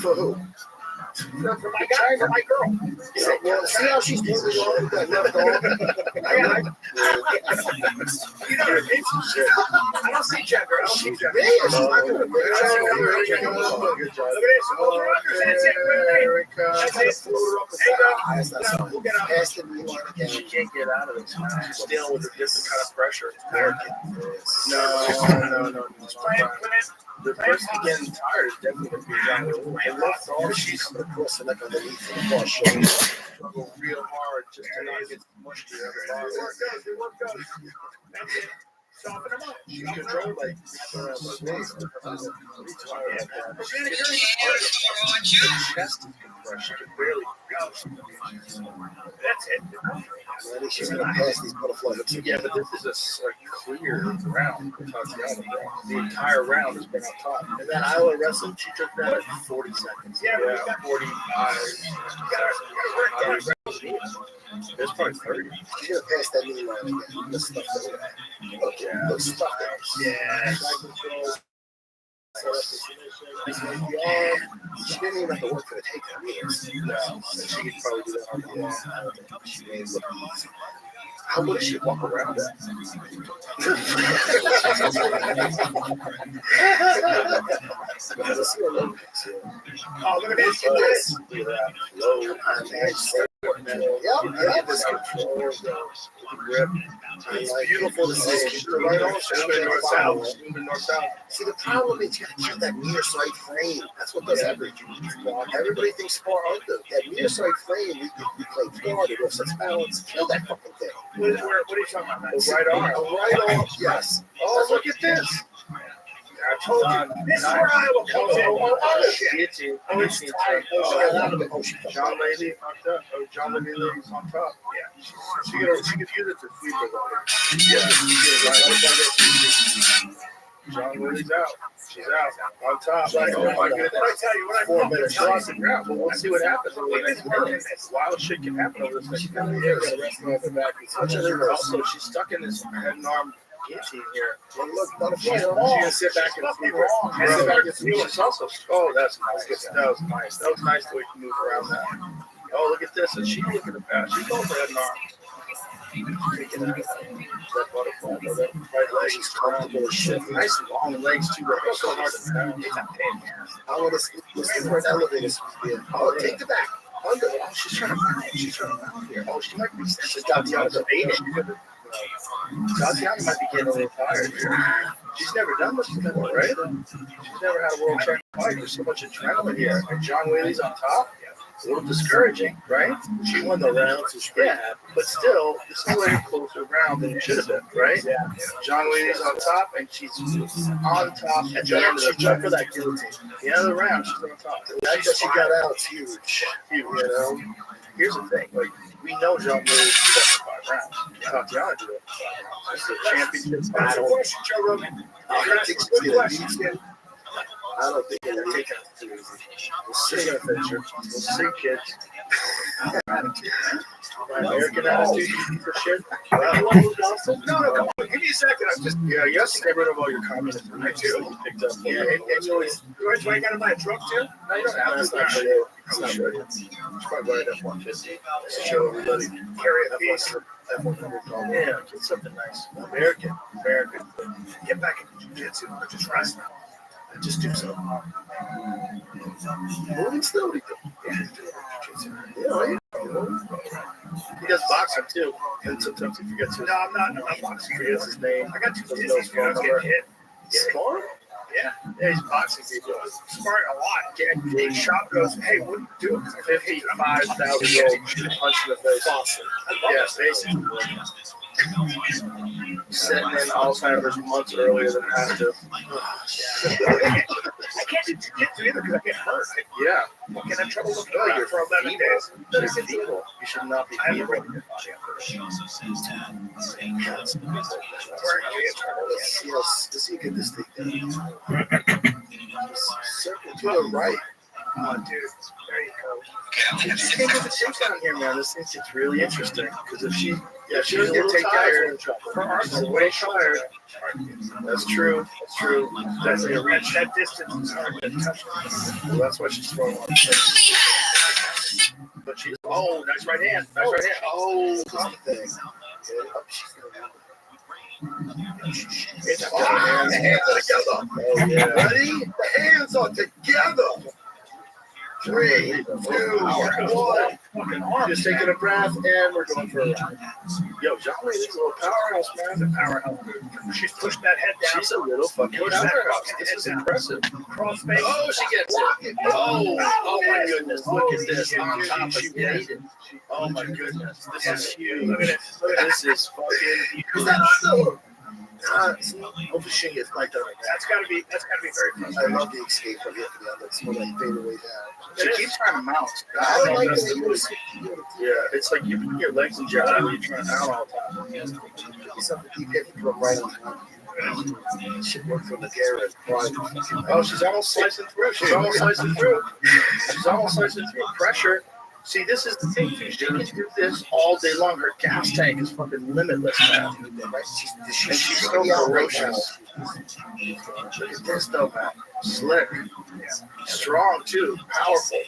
For who? For my guy, for my girl. Yeah, well, see how she's moving on with that left arm? You know, I don't see gender. I don't see gender. Yeah, she's not going to break. Look at this. That's it. Float her up the side. Pass the knee line again. She can't get out of it. She's dealing with a different kind of pressure. No. The person getting tired is definitely going to be John. And left arm, she's coming across the neck underneath the cross shoulder. Struggle real hard just to not get mushed to the other side. It worked out. That's it. Soften them up. You control like around my waist. Chest she can barely go. That's it. She's going to pass these butterfly hooks again. Yeah, but this is a clear round for Tatiana. The entire round has been on top. And then Iowa wrestling, she took that at 40 seconds. Yeah, 45. It's probably 30. She's going to pass that knee line again. The stuff that okay, the stuff that she didn't even have to work for the takedown. No, she could probably do that on the wall. I don't think she made it look easy. How would she walk around that? Let's see her low kicks here. Oh, look at this. Look at that. Low. Yep. This control of the grip. It's beautiful to see. Right on. Moving north-south. See, the problem is you got to keep that near side frame. That's what does everything. Everybody thinks far under. That near side frame, you play guard, it offsets balance. Kill that fucking thing. What are you talking about? The right arm. Yes. Oh, look at this. told you. This is where Iowa comes in. Oh, shit. John Lady fucked up. Oh, John Lady lady's on top. Yeah. She could use it to sweep her though. John Lady's out. She's out. On top. Like, oh my goodness. I tell you what I Four minutes across the ground. But we'll see what happens over the next minute. Wild shit can happen over this next minute. Also, she's stuck in this head and arm guillotine here. She's gonna sit back and sleep. She's also. Oh, that's nice. That was nice. That was nice the way she moved around that. Oh, look at this. And she's looking at that. She's going for head and arm. That butterfly, that right leg is comfortable as shit. Nice long legs too, but it's so hard to pound. I want to listen for an elevator. Oh, take the back. Under. Oh, she's trying to mount here. Oh, she might be. She's got the other baiting. Tatiana might be getting a little tired here. She's never done this before, right? She's never had a world champion fight. There's so much adrenaline here. And John Whaley's on top. A little discouraging, right? She won the round, so but still, it's a way closer round than it should have been, right? Yeah. John Whaley's on top, and she's on top. And she jumped for that guillotine. The end of the round, she's on top. That's what she got out. It's huge. You know. Here's the thing, like we know John Whaley did that for 5 rounds. Tatiana did it. It's a championship battle. I don't think they're taking it too easy. We'll see, adventure. We'll see, kids. American attitude, you for shit. No, come on. Give me a second. I'm just. Yeah, you have to get rid of all your communism. I too. Picked up. Yeah, and you always. Do I got to buy a truck too? No, you don't have to. That's not true. It's not true. You should probably buy an F-150. Show everybody. Carry a piece. F-100. Yeah, get something nice. American. Get back into jiu-jitsu or just wrestling. Just do something. Moving slowly. Yeah, he does boxing too. And sometimes he forgets his. No, I'm not boxing. He forgets his name. I got 2 kids. I was getting hit. Spar? Yeah, he's boxing. Smart a lot. Big shot goes, hey, what are you doing? 55,000-year-old punch in the face. Awesome. Yeah, basically. Setting in Alzheimer's months earlier than have to. I can't do jiu-jitsu either because I get hurt. Yeah. I get in trouble with failure for 11 days. You're feeble. You should not be feeble. Let's see, get this thing done. Circle to the right. Oh, dude, there you go. She came with the takedown here, man. This thing's it's really interesting because if she doesn't get takedown, her arms are way tired. That's true. That's true. That's that distance is hard to touch. Well, that's why she's throwing on. But she's nice right hand. Nice right hand. Oh, something. It's fine. The hands are together. Oh, yeah. Ready? The hands are together. 3, 2, 1. Just taking a breath, and we're going for a round. Yo, John Whaley's a little powerhouse, man. The powerhouse. She's pushed that head down. She's a little fucking powerhouse. This is impressive. Crossface. Oh, she gets it. Oh my goodness. Look at this. On top of it. Oh my goodness. This is huge. Look at it. This is fucking huge. Hopefully she gets like that. That's gotta be very frustrating. I love the escape from it. It's more like fade away down. She keeps trying to mount. Yeah, it's like you put your legs in jeopardy when you're trying to mount all the time. Something you get to right on top. Should work from the garret. Oh, she's almost slicing through. She's almost slicing through. Pressure. See, this is the thing. She can do this all day long. Her gas tank is fucking limitless, man. And she's so ferocious. Look at this, though, man. Slick. Strong, too. Powerful.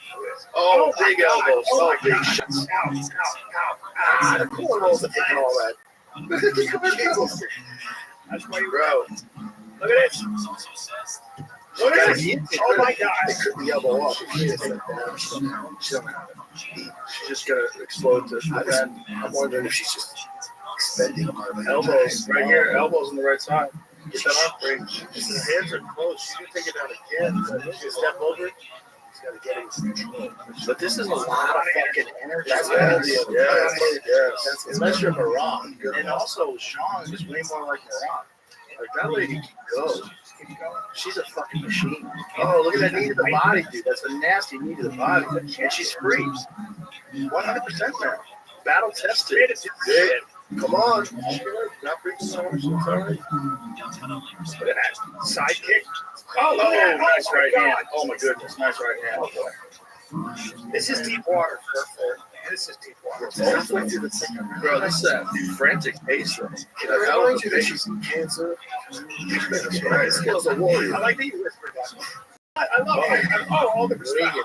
Oh, big elbows. Oh, big shots. The corner rolls are taking all that. That's why you bro. Look at this. Look at this. Oh, my God. It could be elbow off. She don't have it. She's just gonna explode to the end. I'm wondering if she's just expending elbows right here, elbows on the right side. Get that off break. Her hands are close. She's gonna take it down again. She's step over. She's gotta get it in control. But this is a lot of fucking energy. Yes. Unless you're Haram. And also, Jean is way more like Haram. Like that lady can go. She's a fucking machine. Oh, look at that knee to the body, dude. That's a nasty knee to the body. And she's free. 100% now. Battle tested. Yeah. Come on. Not breaking the arms. It's all right. Look at that. Side kick. Oh, nice right hand. Oh, my goodness. Nice right hand. Oh, boy. This is deep water. This is deep water. Bro, this is a frantic pace. How long do you think she's in cancer? That's right. Skills a warrior. I like that you whispered that. I love it. All the respect.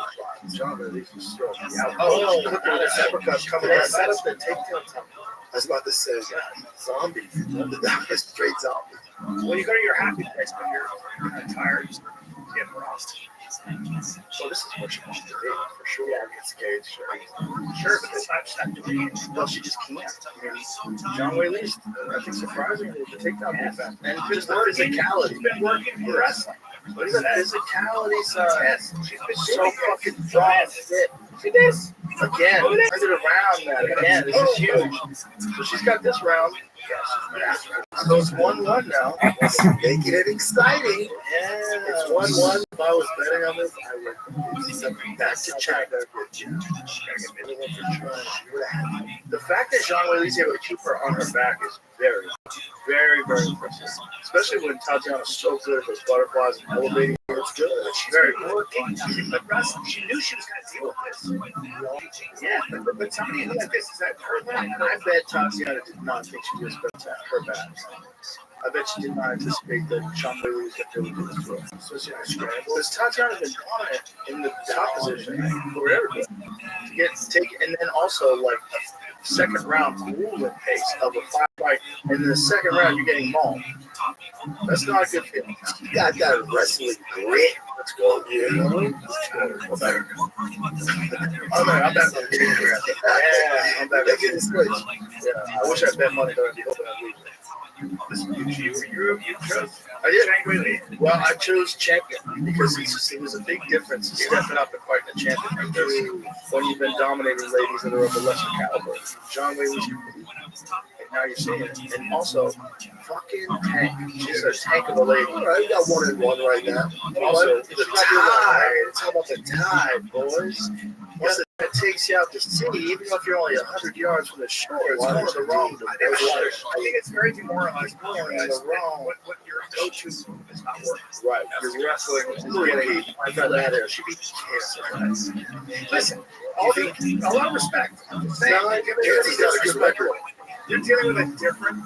John, these are strong. Oh, look at that uppercut coming in. Set up the takedown. I was about to say, zombie. The straight zombie. Well, you go to your happy place when you're tired. Get lost. So this is what you want to do, for sure. Yeah, get scared, sure, but this time to me. Well, she just can't. I mean, John Wei Lee's, I think, surprisingly, the takedown defense. And just the physicality. She's been working for wrestling. Look at the physicality side. She's been so fucking strong. See this? Again, turn it around that. Again, this is huge. So she's got this round. So it's 1-1 now. Making it exciting. Yeah, it's 1-1. If I was betting on this, I would back to China. The fact that Zhang Weili's able to keep her on her back is very, very, very impressive. Especially when Tatiana's so good at those butterflies and elevating her. It's good. She's very working. But wrestling, she knew she was going to deal with this. Yeah, but somebody like this, is that her back? I bet Tatiana did not think she was going to attack her back. I bet she did not anticipate that Zhang Weili was going to do this to her. So she was scrambled. Because Tatiana's been dominant in the top position forever. To get taken, and then also like a second round movement pace of a fight, and in the second round you're getting mauled. That's not a good feeling. You got that wrestling grit. Let's go. Yeah. I'm better. I'm better. Yeah, I'm better. Yeah, I wish I bet money that I'd be hoping I'd lose. You chose. I did. Well, I chose champion because it was a big difference stepping up and fighting a champion because when you've been dominating ladies that are of a lesser caliber. John Wei was and now you're seeing it. And also, fucking tank. She's a tank of a lady. All right, you got 1-1 right now. Also, the tide. It's all about the tide, boys. Once it takes you out to sea, even if you're only 100 yards from the shore, it's going the wrong direction. I think it's very demoralizing. What your go-to move is not working. Right. Your wrestling is getting that there. She beat cancer. Listen, a lot of respect. She's got a good record. You're dealing with a different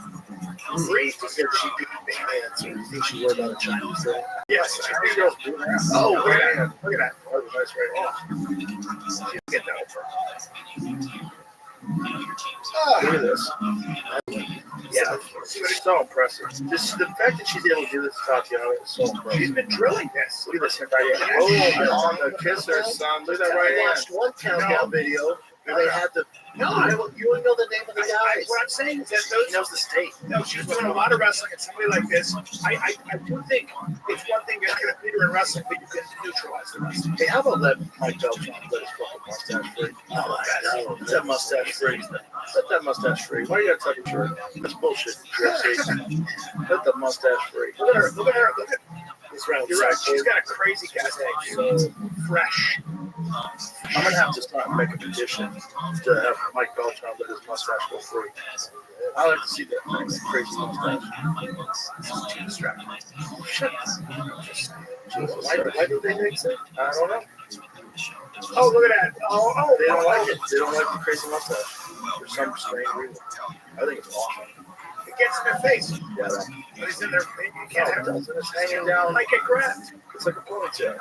breed. She beat cancer. You think she learned out of China? Yes. Oh, look at that. Look at that. That was nice right there. Get that over. Look at this. Yeah, it's so impressive. Just the fact that she's able to do this to Tatiana is so impressive. She's been drilling this. Look at this right hand. Oh, on the kisser, son. Look at that right hand. I watched one countdown video where they had the. No, you wouldn't know the name of the guy. What I'm saying is that he knows the state. No, she was doing a lot of wrestling, and somebody like this, I do think it's one thing that's going to beat her in wrestling, but you can neutralize the wrestling. Hey, how about that Mike Beltran let his fucking mustache free? Oh, let that mustache free. Let that mustache free. Why you got to touch her? That's bullshit. Let the mustache free. Look at her. Look at this round. You're right. She's got a crazy gas tank. So fresh. I'm going to have to start and make a petition to have Mike Beltran let his mustache go free. I like to see that crazy mustache. Why do they mix it? I don't know. Oh, look at that. Oh, they don't like it. They don't like the crazy mustache for some strange reason. I think it's awesome. It gets in their face. Yeah, but it's in their face. You can't have it. It's hanging down like a grass. It's like a ponytail.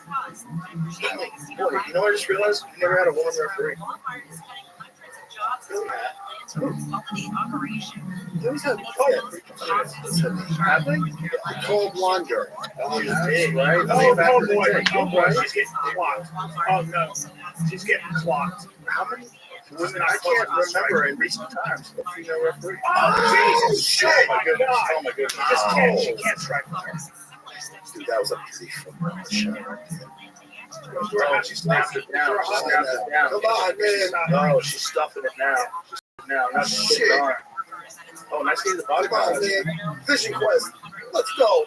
Boy, you know what I just realized? We never had a woman referee. Cold Wonder. Oh, big, right? Oh, boy. She's getting clocked. Oh, no. She's getting clocked. How many women? I can't remember in recent times a female referee. Oh, shit. Oh, my goodness. Oh, my goodness. She can't strike her. Dude, that was a pretty fun shot. Oh, she snapped it down. Come on, man. Oh, she's stuffing it now. Now, not shit. Oh, Oh, nice seeing the body. Come on, man. Fishing quest. Let's go.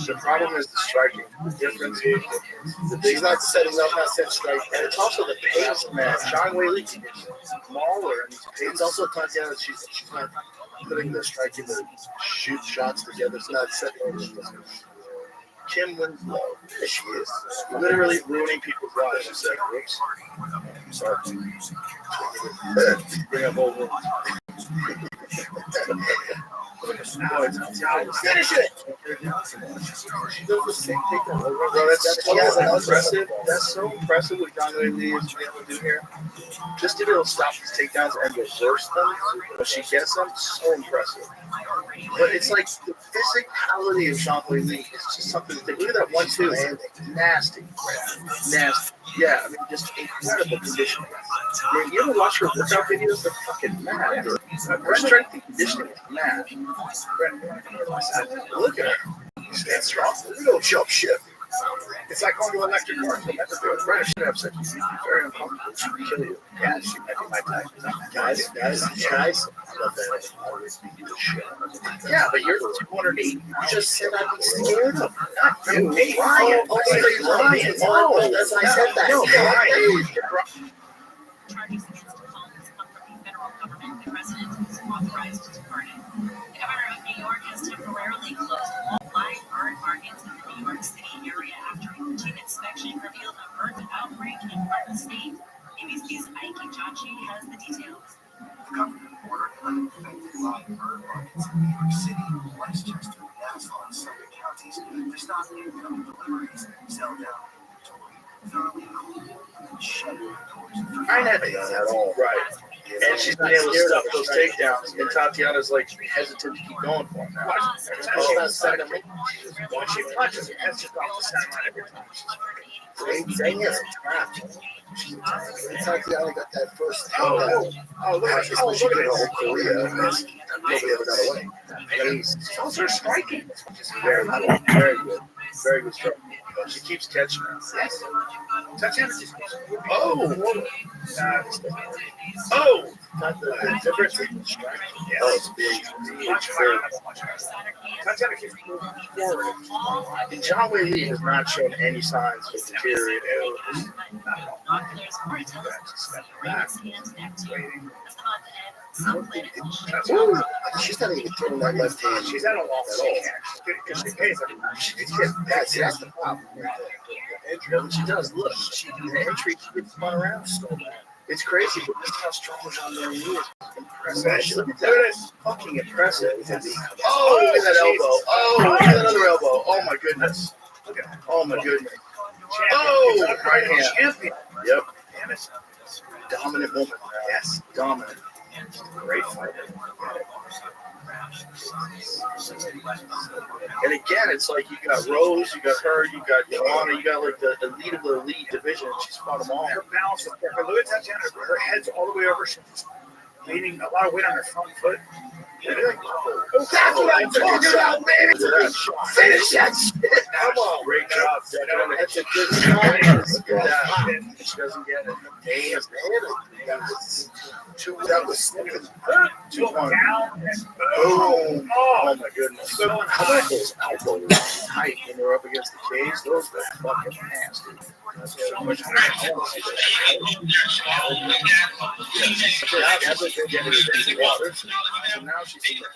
The problem is the striking. The difference is She's not setting up, not set strike. and it's also the pace, man. Sean Whaley can get smaller, and It's also Tatiana that she's not putting the striking, the shoot shots together. It's not setting up. Kim Winslow. She is. Literally ruining people's lives. She said, "Whoops, sorry." Bring up old ones. Finish it. She does the same thing. Bro, that's so impressive. That's so impressive what John Lee is able to do here. Just to be able to stop these takedowns and reverse them when she gets them, so impressive. But it's like the physicality of Sean Lee is just something to think. Look at that 1-2 and nasty. Nasty. Yeah, I mean, just incredible conditioning. Man, you ever watch her workout videos? They're fucking mad. Her strength and conditioning is mad. Look at her. Stand strong. We don't jump shit. It's like going to electric car. That's a good friend. She have sex. She's very uncomfortable. She can kill you. Yeah, she might be my type. Guys. I love that. I always beat you to shit. Yeah, but you're 280. You just said I'd be scared of her. Not you. Ryan. Oh, Ryan. Oh, that's I said that. No, Ryan. Charges against Collins come from the federal government. The president is authorized to pardon. The governor of New York has temporarily closed all live bird markets in the New York City area after a routine inspection revealed a bird outbreak in part of the state. ABC's Ike Chachi has the details. The governor ordered unaffected live bird markets in New York City, Westchester, Nassau, and Suffolk counties to stop incoming deliveries, sell down inventory, thoroughly cool, and shut doors. I never done that at all. Right. And she's been able to stop those takedowns, and Tatiana's like hesitant to keep going for him now. Once she punches, her head's just off the center line every time. Tatiana got that first Oh, look at she did her whole career. Nobody ever got away. She's also striking. Very good. Very good. Very good stroke. She keeps catching her. Yes. Tatiana just keeps moving. Oh! Not the difference in strike. Yes. Oh, it's big. Much higher. Tatiana keeps moving forward. And John Lee has not shown any signs of deteriorating. Ooh, she's not even throwing that left hand. She's at a loss. Because she pays every time. That's the problem. What she does, look, the entry gets spun around so bad. It's crazy, but this is how strong John Lee is. Impressive. Look at that. Fucking impressive. Oh, look at that elbow. Oh, look at that other elbow. Oh my goodness. Oh my goodness. Oh, right hand. Champion. Yep. Dominant woman. Yes, dominant. Great fighter. And again, it's like you got Rose, you got her, you got Joanna, you got like the elite of the elite division, and she's fought them all. Her balance is perfect. Look at Tatiana. Her head's all the way over. She's leaning a lot of weight on her front foot. That's what I'm talking about, baby. Finish that shit. Come on. Great job. That's a good shot. She doesn't get it. That was slipping. 2-1. Down. Boom. Oh my goodness. So How about those elbows tight when they're up against the cage? Those were fucking nasty. so much So now she's in the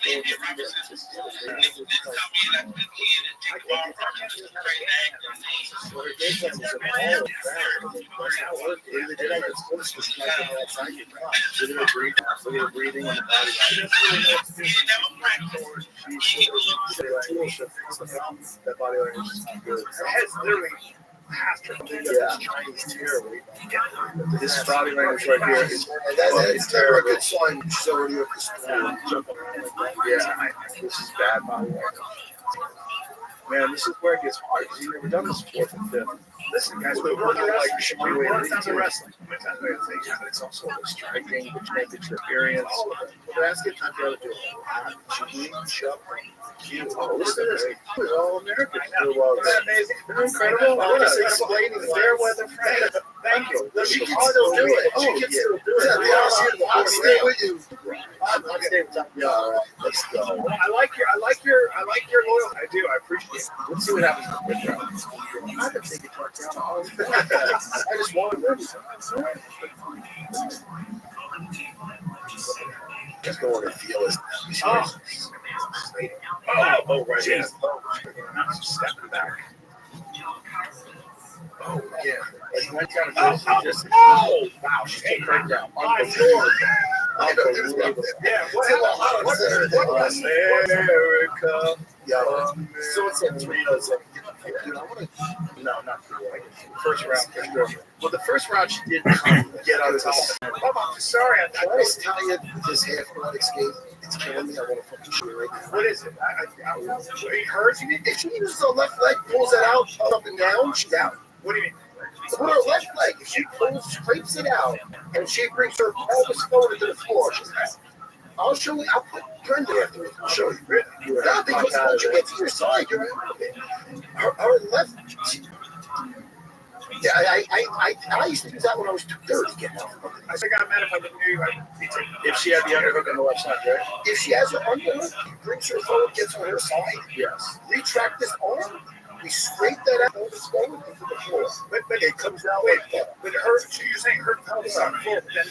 breathing and the body. That body language is good. Her head's literally half her. This body language right here is It's never a good sign. She's already up the school. yeah. This is bad body language. Man, this is where it gets hard because you've never done this before from fifth. Listen, guys, we work on the wrestling. But it's also the striking, which makes it experience. Basket, not the other two. Listen to this. All Americans do well. Isn't that amazing? They're incredible. I was explaining fair weather friend. Thank you. She can still do it. She can still do it. I'll stay with you. I'll stay with you. All right, let's go. I like your loyalty. I do. I appreciate it. Let's see what happens with this round. I've been thinking about I just want to win. Just don't want to feel it. Oh, right here. Stepping back. Oh, yeah. Like, went down just. Oh, wow. She took her down. Unbelievable. Yeah, what America. Yeah. So it's like 3-0. No, not 3-0. First round. Well, the first round she did get on top. I'm sorry. Can I just tell you this half-blood escape? It's killing me. I want to fucking shoot right now. What is it? He hurts you? If she uses her left leg, pulls it out, up and down, she's out. What do you mean? With her left leg, if she scrapes it out, and she brings her pelvis forward to the floor, she's out. I'll show you. I'll put Brenda after it. I'll show you. No, because once you get to your side, you're out of it. Her left. Yeah, I used to do that when I was 230 getting out. I think I'm mad if I didn't hear you. If she had the underhook on the left side, right? If she has her underhook, brings her forward, gets on her side. Yes. Retract this arm. We scrape that out, pelvis forward into the floor. But it comes out wait, like that. But her, so you're saying her pelvis on the floor, but then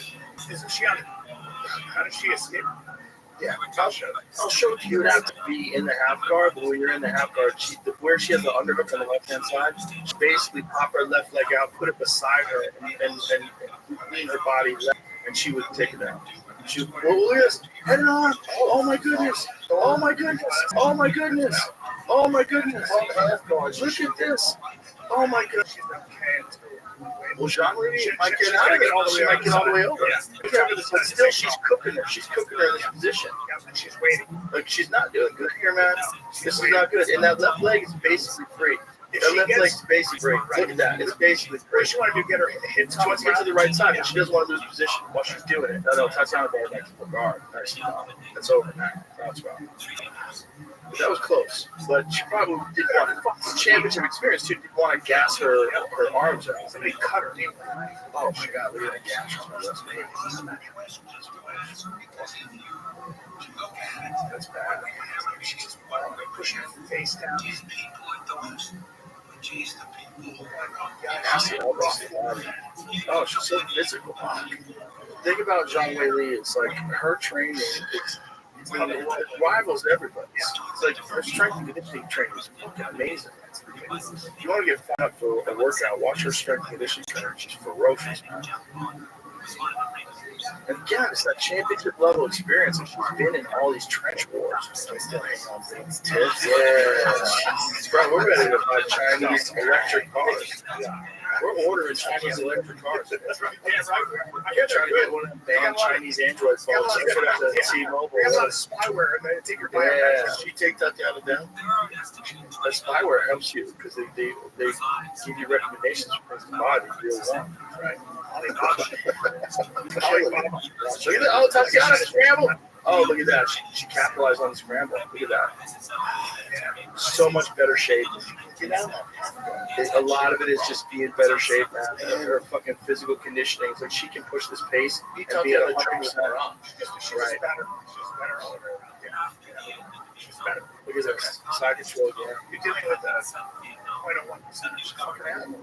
isn't she on? How does she escape? Yeah, I'll show it to You would have to be in the half guard, but when you're in the half guard, where she has the underhook on the left hand side, she basically pop her left leg out, put it beside her, and lean her body left, and she would take it out. She would, oh, look at this, head it on, oh my goodness, oh my goodness, oh my goodness, oh my goodness, half guard, look at this, oh my goodness. Well, Jean-Louis might get out of it. She might get all the way over. But still, she's cooking her. She's cooking her in this position. She's waiting. Like, she's not doing good here, man. This is not good. And that left leg is basically free. That left leg is basically free. Look at that. It's basically free. What she want to do, get her hit She wants to get to the right side, but she doesn't want to lose position while she's doing it. No, Tatiana brought back to the guard. That's over now. That's right. But that was close. But she probably didn't want the championship experience, too. Didn't want to gas her arms out. Somebody cut her. Oh, my God. Look at that gash on her left knee. That's bad. She's just pushing her face down. Oh, she's so physical. Think about Zhang Weili. It's like her training. It rivals everybody. It's like her strength and conditioning training is fucking amazing. If you want to get fun up for a workout, watch her strength and conditioning training. She's ferocious, man. And again, it's that championship level experience. And she's been in all these trench wars. Tips. Yeah. Bro, we're ready to buy Chinese electric cars. We're ordering Chinese electric cars. That's right. Yeah, right. I'm trying to get one of them damn Chinese Android phones. I put up the T-Mobile. They have a lot of spyware, and they take your biometrics. Yeah, she take Tatiana down. The spyware helps you because they give you recommendations for the body real well. Right. Look at that. Oh, Tatiana scramble. Oh, look at that. She capitalized on the scramble. Look at that. So much better shape. A lot of it is just being better shape, man. Her fucking physical conditioning. It's like she can push this pace and be at 100%. She's better. She's better all the way around. She's better. Look at that. Side control again. You're dealing with 0.01%. She's fucking animal.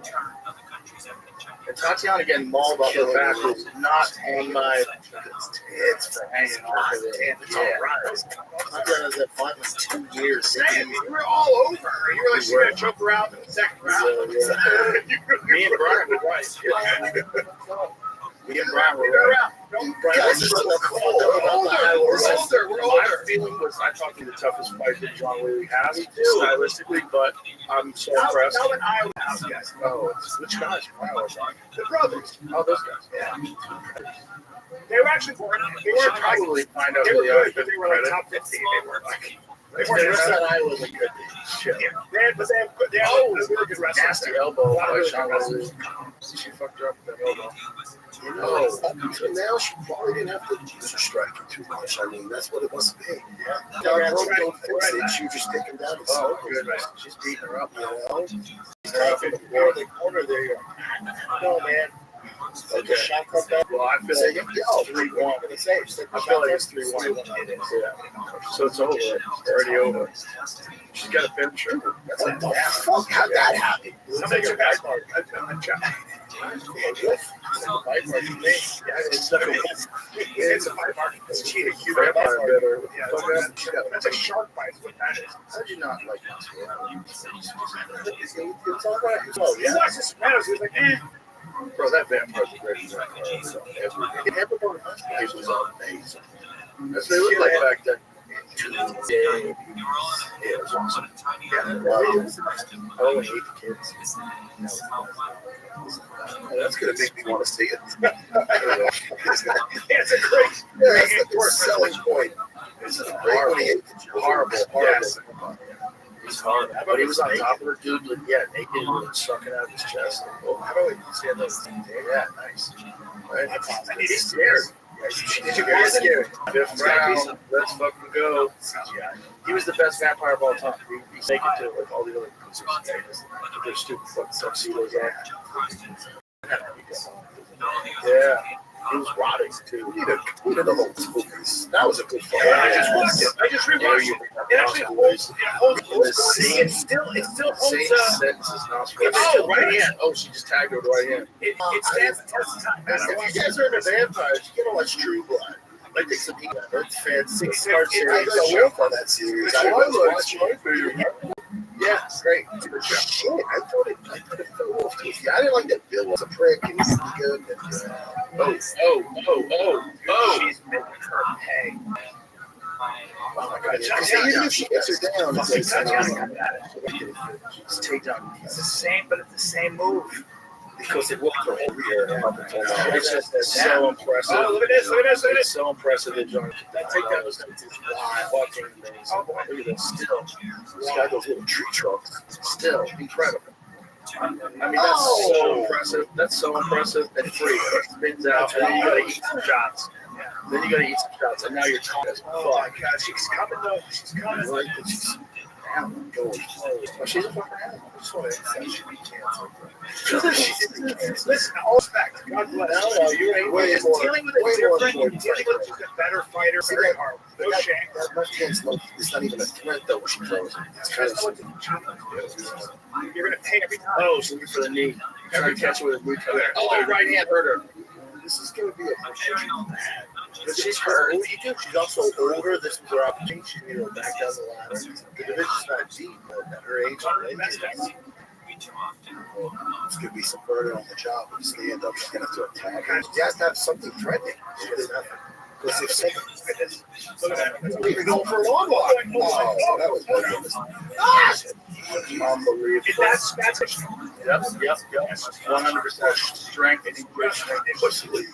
And Tatiana getting mauled off her back was not on my tits for hanging off of it. It's all right. Tatiana's at 5 and 2 years. Damn, you were all over her. You were like, she's going to choke her out in the second round. Me and Brian were right. Me and Brian were right. Guys, we're older. My feeling was I thought the toughest fight that Zhang Weili has stylistically, but I'm so impressed. Now in Iowa House, guys. Oh, which guys? The brothers. Oh, those guys. Yeah. They were actually born. They weren't probably find out they were who good, but they were like top 50. They weren't like. They weren't the rest of Iowa was a good shit. Yeah. They had really good wrestlers. Nasty elbow. She fucked her up with that elbow. You know, up until now, she probably didn't have to use her striking too much. I mean, that's what it must be. Yeah. Now, don't fix it. She just taking down the oh, good. She's beating her up. You know? She's tough in the corner there. No, man. Okay. Well, I feel like 3-1. I feel like it's 3-1. It is. Yeah. So it's over. It's already over. She's got a finish her. What the fuck? How'd that happen? Somebody took out a job. It's a bite mark. It's cheating. You got better. That's a shark bite. What that is? How'd you not like that? Oh, yeah. He watched The Sopranos. He was like, eh. Bro, that vampire's a great vampire. So everyone was amazing. That's what they looked like back then. Yeah, it was awesome. Yeah, I only hate the kids. That's gonna make me want to see it. It's a great. That's the selling point. It's horrible. He's hard, but he was on top of her, dude. Yeah, naked and sucking out his chest. Oh, how do I see those? Yeah, nice. Right? I need he's scared. Did you get scared? Fifth round. Let's fucking go. He was the best vampire of all time. He's naked too, like all the other losers. Their stupid fucking tuxedos on. Yeah. He was rotting too. We need a little spookies. That was a good fight. Yeah, I just rewatched it. It actually holds. It still holds. Oh, right hand. Oh, she just tagged her right hand. It stands the test of time. If you guys are into vampires, you gotta watch True Blood. I think some people it's fancy. It's I love on that series. I was watching. Yeah, it's great. Shit, I thought it fell off to I didn't like that Bill was a prick. He was good. Oh. She's making her pay. Oh my God. Even if she gets her down, it's take down. It's the same, but it's the same move. Because it worked her whole year. It's just so impressive. Oh, look at this. It's so impressive that John that takedown was fucking amazing. Look at this. Still. This guy goes little tree trunks. Still incredible. I mean, that's so impressive and free. It spins out, and then you gotta eat some shots. And now you're talking. Oh my God, she's coming though. She's coming. Like, she's a fucking animal. I just want to say she be canceled. Listen, all respect. God bless. No, you're way more. Dealing with a better fighter, very hard. No shame. That left hand's it's not even a threat though when she throws it. It's kind of you're gonna pay every time. Oh, she's looking for the knee. Trying to catch her with a knee. Oh, right hand hurt her. This is gonna be a but she's hurt. What do you do? She's also older. This was her opportunity. She needed to back down the ladder. The division's not deep, but at her age, it's gonna be some burden on the job. But stand up, she's gonna have to attack. She has to have something threatening. She has nothing. Because if something, we're going for a long walk. Oh, that was good. Unbelievable. That's Yep. 100% strength and conditioning.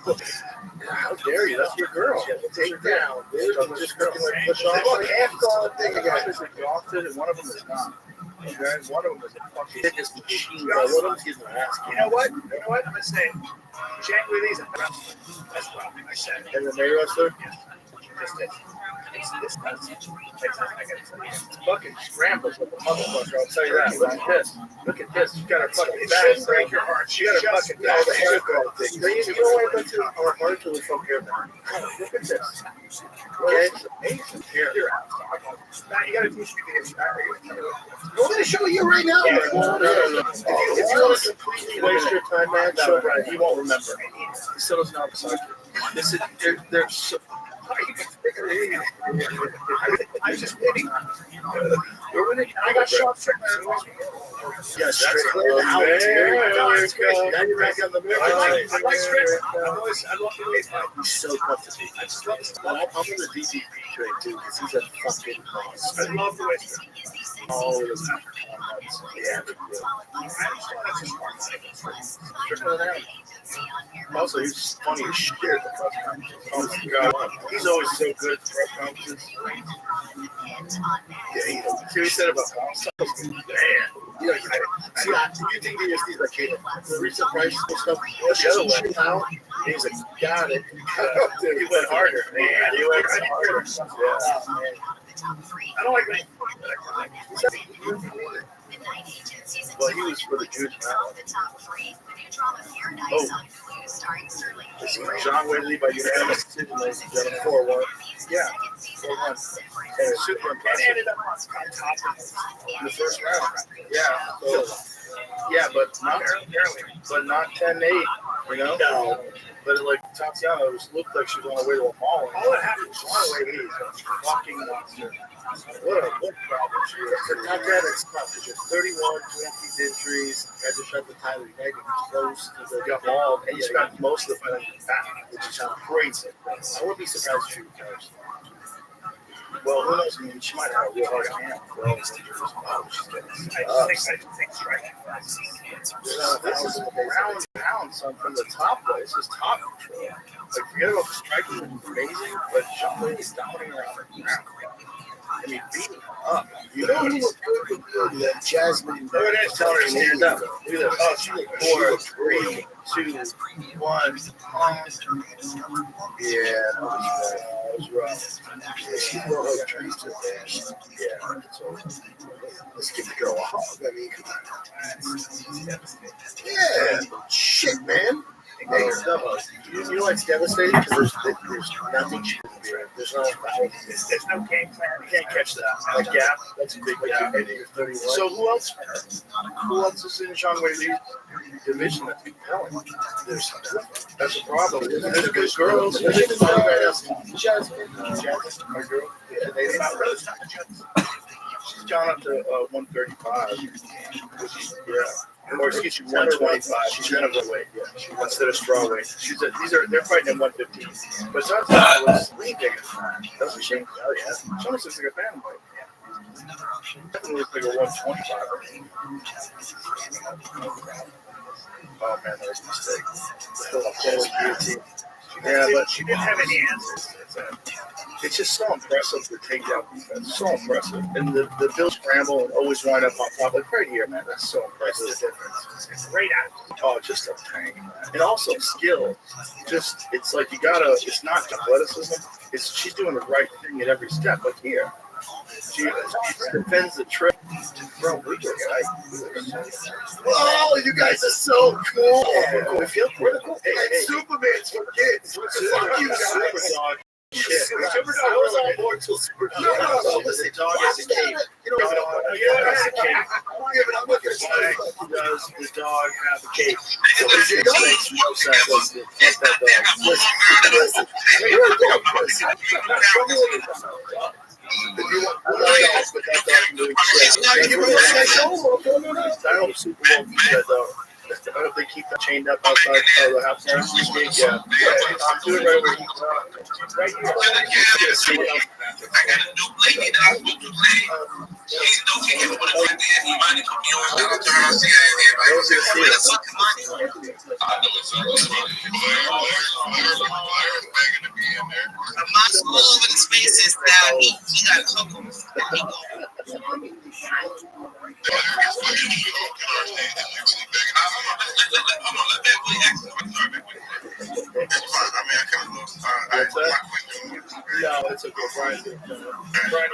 How dare you? That's your girl. Take it down, dude. I'm just going to push off. Half-guard thing again. One is exhausted and one of them is not. Okay? One of them is a fucking fitness machine. One of them's getting their ass kicked. You know what? I'm going to say, January these. That's what I said. And the mayor wrestler? It's fucking scrambles with the motherfucker, I'll tell you that. Look at this. She's got her fucking it back. should break your heart. She got her fucking back. The hair girl thing. You know what I to our heart to the fucking hair back. Look at this. Okay? It's amazing. Here. Now you got to teach me this. I'm going to show you right now. If you want to completely waste your time, man, show Brad. He won't remember. He still doesn't know how to suck you. This is, they're so... I was just waiting. I got shot. Yeah, straight out. Now you're back on the middle. I like Strickland. I love the way he's so tough to beat. I'm on the DDP train too because he's a fucking monster. I love the way all of his Also, he's funny as shit. Oh my God. He's always so good at press conferences. Yeah, he said about man. You know, you think he is like a recent price and stuff? The other way now, he's like, got it. He went harder. Man, he went harder. Yeah. I don't like that. Well, he was for the Jews now. Oh. John Whaley by unanimous decision, ladies and gentlemen, 4-1. Yeah, 4-1. And it's super impressive. It ended up on top In the first round. Yeah. So, yeah, but not 10-8, you know? No. But it like tops out, it looked like she was on her way to a mall. All that happened was John Whaley is a fucking monster. What problem she is. For not that, it's tough because you're 31, 20 injuries. I just shot the Tyler Leg close to the ball, and you spent most of the fight on your back, which is crazy. I wouldn't be surprised if she recovers. Well, who knows? I mean, she might have a real hard hand. Well, she's getting I think striking. This is round and pound, son, from the top, though. This is top control. Like, forget about the striking, is amazing, but John Whaley's dominating around the ground. I mean, beating up. You know who was good? That Jasmine. There it is. Tell her to stand up. Look at that. Oh, she looked 4, 3, 2, 1. Yeah, that was rough. Yeah, she's more like trees to dash. Yeah. So, let's give the girl a hug. I mean, come on. Yeah. Shit, man. You know what's devastating? Because there's nothing she can do. There's no game plan. You can't catch that. That gap, that's a big gap. So who else is in Sean Whaley's division that's compelling? That's a problem. There's good girls. Jasmine, my girl. She's gone up to 135. Or excuse me, 125. She's none of the weight. Yeah, instead of straw weight. They're fighting at 115. But sometimes it's way bigger than that. Doesn't she? Oh yeah. She almost looks like a fan weight. Definitely looks like a 125. Oh man, that was a mistake. Yeah, but she didn't have any answers. It's just so impressive, the takedown defense. So impressive. And the Bill scramble and always wind up on top. Like right here, man. That's so impressive. That's the difference. It's great athlete. Oh, just a tank. And also skill. Just, it's like it's not athleticism. She's doing the right thing at every step. Like here. She defends the trip. Bro, we just oh, you guys are so cool. Yeah. We feel critical. Hey, Superman's for kids. Fuck you, guys. Shit. Super Dog was on board till Super Dog. No, listen, Dog has a cape. You know, has a cape. I'm looking at does the dog have a cape? So this makes no sense. Fuck that dog. Listen. If you want to but that dog doing shit. I hope Super Bowl beats that dog. I hope they keep that chained up outside of the half time. Yeah. I'm doing right over here. Right here. I got a new lady that I'm supposed to play. She's no kid. What if I did? He might come here and turn around and see everybody. Where the fuck am I? I know it's my small over the spaces now. He got a couple. No, it's okay, Brian. Brian,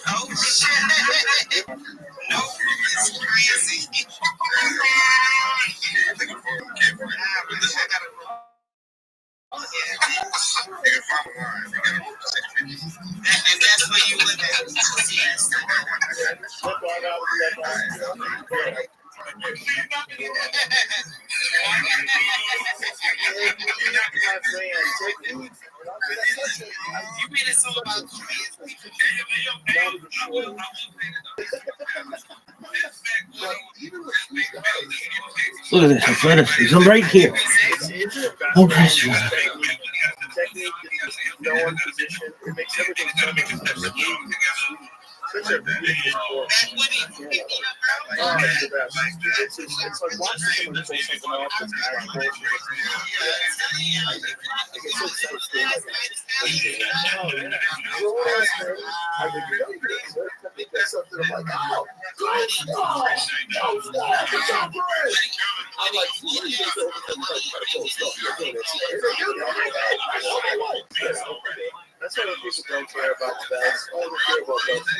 oh shit! No, it's crazy. And that's where you live at. Yes. You mean it's all about Look at this, athleticism right here. Oh, that's right. Technique, no one position, it makes everything such a beautiful sport. Oh, it's the best. It's like watching someone play something else that's actual. I get so excited. I think that's something I'm like, oh, good stuff. I'm like, what is this? That's That's why people don't care about belts. All they care about belts.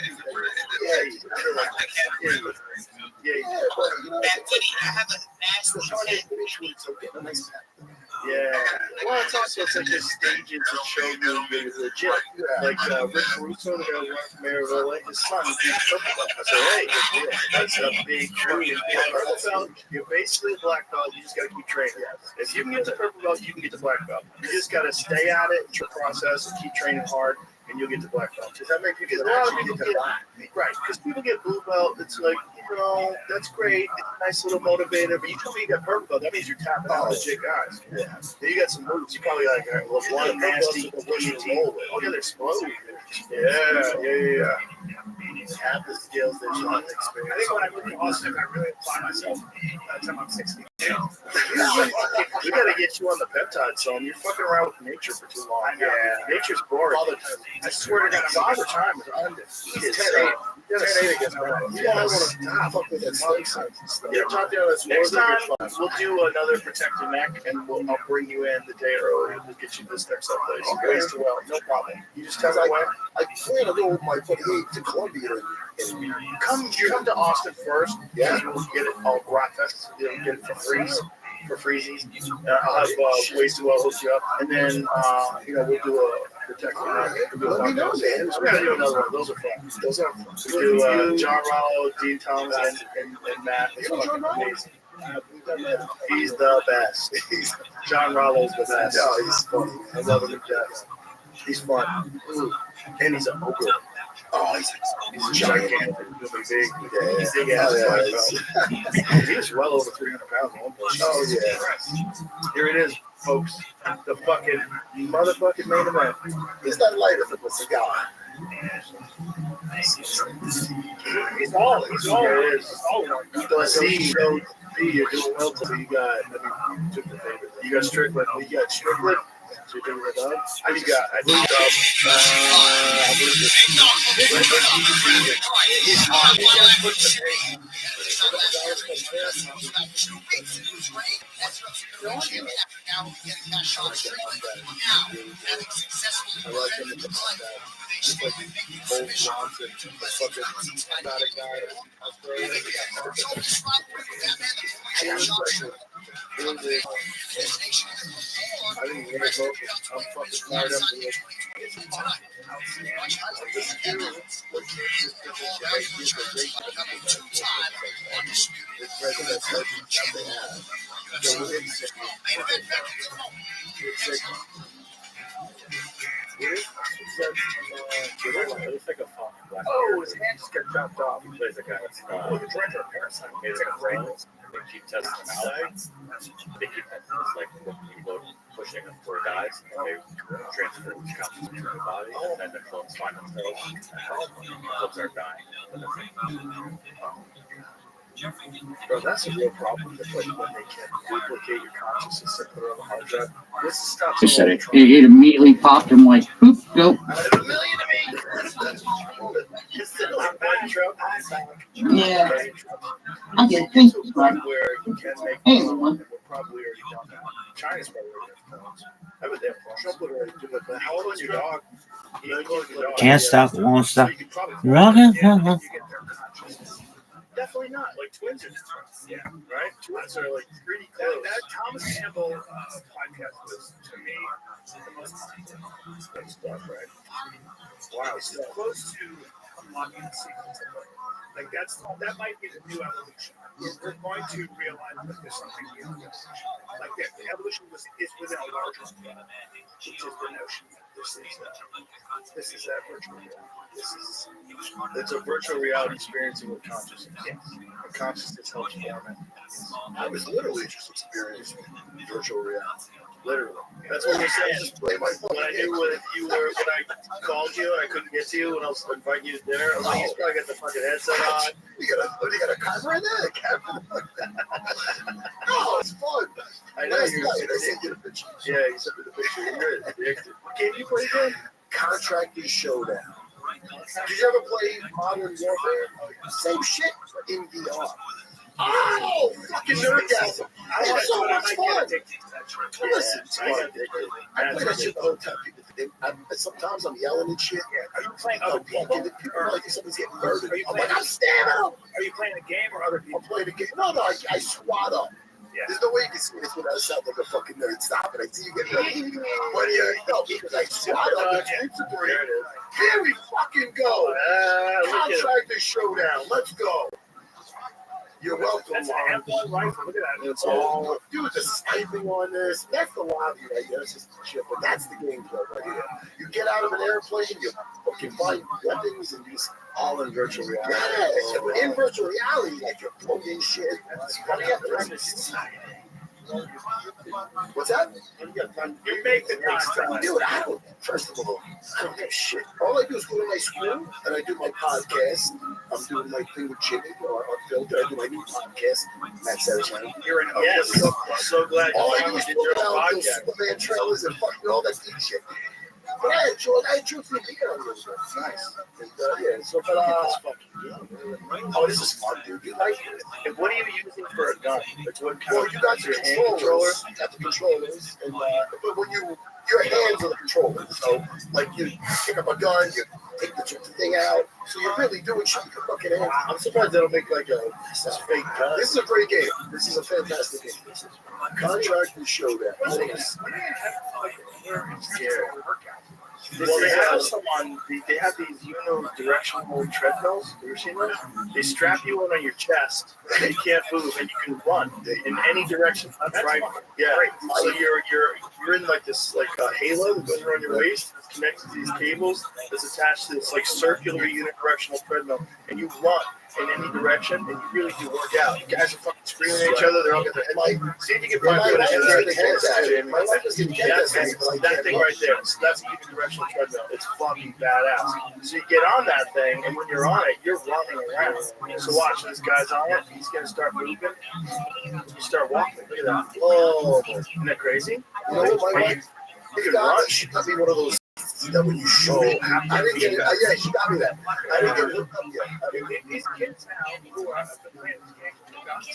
Yeah. Well, it's also like this stages to show you you're legit. Like Rick Caruso, the guy who went from Maryville, his son is being purple belt. I said, hey, that's a big truth. You're basically a black belt. You just got to keep training. If you can get the purple belt, you can get the black belt. You just got to stay at it, your process, and keep training hard, and you'll get the black belt. Does that make you get a lot of people get right? Because people get blue belt. It's like, that's great. It's a nice little motivator. But you tell me you got purple belt, that means you're tapping out legit guys. Yeah. Then you got some moves. You probably like one nasty guillotine. Oh yeah, they're exploding. Yeah. Have the skills that you want to experience. I think when I moved to Austin, I really applied myself. By the time I'm 60. We got to get you on the peptide zone. You're fucking around with nature for too long. Yeah. Nature's boring. All the time. I swear to God, Father Time is undefeated. 10-8 against Rabbi. Yeah, I want to fuck with that snake science and stuff. Yeah, next time, we'll do another protected neck, and I'll bring you in the day early. We'll get you this next place. Okay. No problem. You just tell me when. I plan to go with my 28 to Columbia. Come to Austin first. Yeah, we'll get it all gratis. You'll get it for free. For freezies. I'll have ways to hook you up, and then we'll do a protected neck. Let me know, man. We're gonna do another one. Those are fun. We'll do John Rollo, Dean Thomas, and Matt. It's fucking amazing. He's the best. John Rollo's the best. Yeah, he's funny. I love him to death. He's fun. And he's a ogre. Oh, he's gigantic. He's big. Yeah, he's big ass. He was well over 300 pounds at one point. Oh, yeah. Here it is, folks. The fucking motherfucking main event. He's not lighter than a cigar. He's all. Here it is. You're doing well today. You got Strickland. We got Strickland. So you're doing it up. I got I'm fucking fired up. Oh, his hand just got chopped off. He plays a guy that's the director of Parasite. It's like a brain. They keep testing him out. They keep testing this, like, pushing him for dies. They transfer his consciousness to the body, and then the clones find themselves. And the clones are dying. Bro, that's a real problem. Like when they can duplicate your consciousness and put it on the hard drive. This stops. It immediately popped him like, poop, go. Yeah. I get things right. Hey, everyone. Probably already done that. China's probably already done that. Trump would already do it. But how old is your dog? Can't stop, won't stop. Definitely not. Like twins are twins. Yeah, right? Twins are like pretty close. That Thomas Campbell podcast was, to me, the most stuff, right? Wow, it's close to unlocking the secrets of life. Like that might be the new evolution. We're going to realize that there's something new. Like the evolution is within a larger umbrella, which is the notion that this is that virtual reality. It's a virtual reality experiencing with consciousness. Yes. And consciousness helps form it. I was literally just experiencing virtual reality. Literally. That's what we said. Just play my phone. When I knew when I called you, I couldn't get to you when I was inviting you to dinner. I was like, he's probably got the fucking headset on. You got a camera in there? A camera? No, it's fun. I know you sent you the picture. Yeah, you sent me the picture. You're addicted. What game you play again? Contractor Showdown. Did you ever play Modern Warfare? Same shit in VR. Oh, fucking nerdgasm. It's so much fun. Listen, I play that shit all the time. People think Sometimes I'm yelling and shit. Are you playing other people? People like somebody's getting murdered. Are you I'm playing? like, I'm stabbing them. Are you playing a game or other people? I'm playing a game. No, I squat up. Yeah. There's no way you can see this without sounding like a fucking nerd. Stop it. I see you get ready. What do you know? Because I squat up. Here we fucking go. Contractor showdown. Let's go. You're welcome, That's an Lauren. M1 rifle. Look at that. It's all, dude, the sniping on this. That's the lobby right there. That's just shit. But that's the gameplay right here. You get out of an airplane, you fucking find weapons, and you just all in virtual reality. Yeah, in virtual reality, like you're floating shit. What's that? You make the time. Dude, I don't. First of all, I don't give a shit. All I do is go to my school and I do my podcast. I'm doing my thing with Jimmy or Unfiltered. I do my new podcast. Max Arizona. You're in. Yes. I'm so glad All I you do is did put your out those podcast. Superman trailers and fucking all that deep shit. But I enjoyed being on this. It's nice. And, yeah, so, oh, this is fun, dude. You like it? And what are you using for a gun? Like what kind Well, you got your controllers. You got the controllers. And, but when your hands are the controllers. So, like, you pick up a gun, you take the thing out. So you're really doing shit with your fucking hands. I'm surprised they don't make like a fake gun. This is a great game. This is a fantastic game. This is Contractor Showdown. Well, they have some on. They have these unidirectional treadmills. Have you ever seen those? They strap you in on your chest, and you can't move, and you can run in any direction. That's right. Yeah. So you're in like this halo that goes around your waist. It's connected to these cables. That's attached to this like circular unidirectional treadmill, and you run in any direction, and you really do work out. You guys are fucking screaming at each other. They're all getting their see if you can find footage of that. My wife is getting that thing right there. So that's a unidirectional treadmill. It's fucking badass. So you get on that thing, and when you're on it, you're running around. So watch, this guy's on it. He's gonna start moving. You start walking. Look at that. Oh, isn't that crazy? You know what, my wife? You can run. She got me one of those. That when you shoot it, I didn't get it. Yeah, she got me that. I didn't get it hooked up yet. These kids now who are playing this game with guns,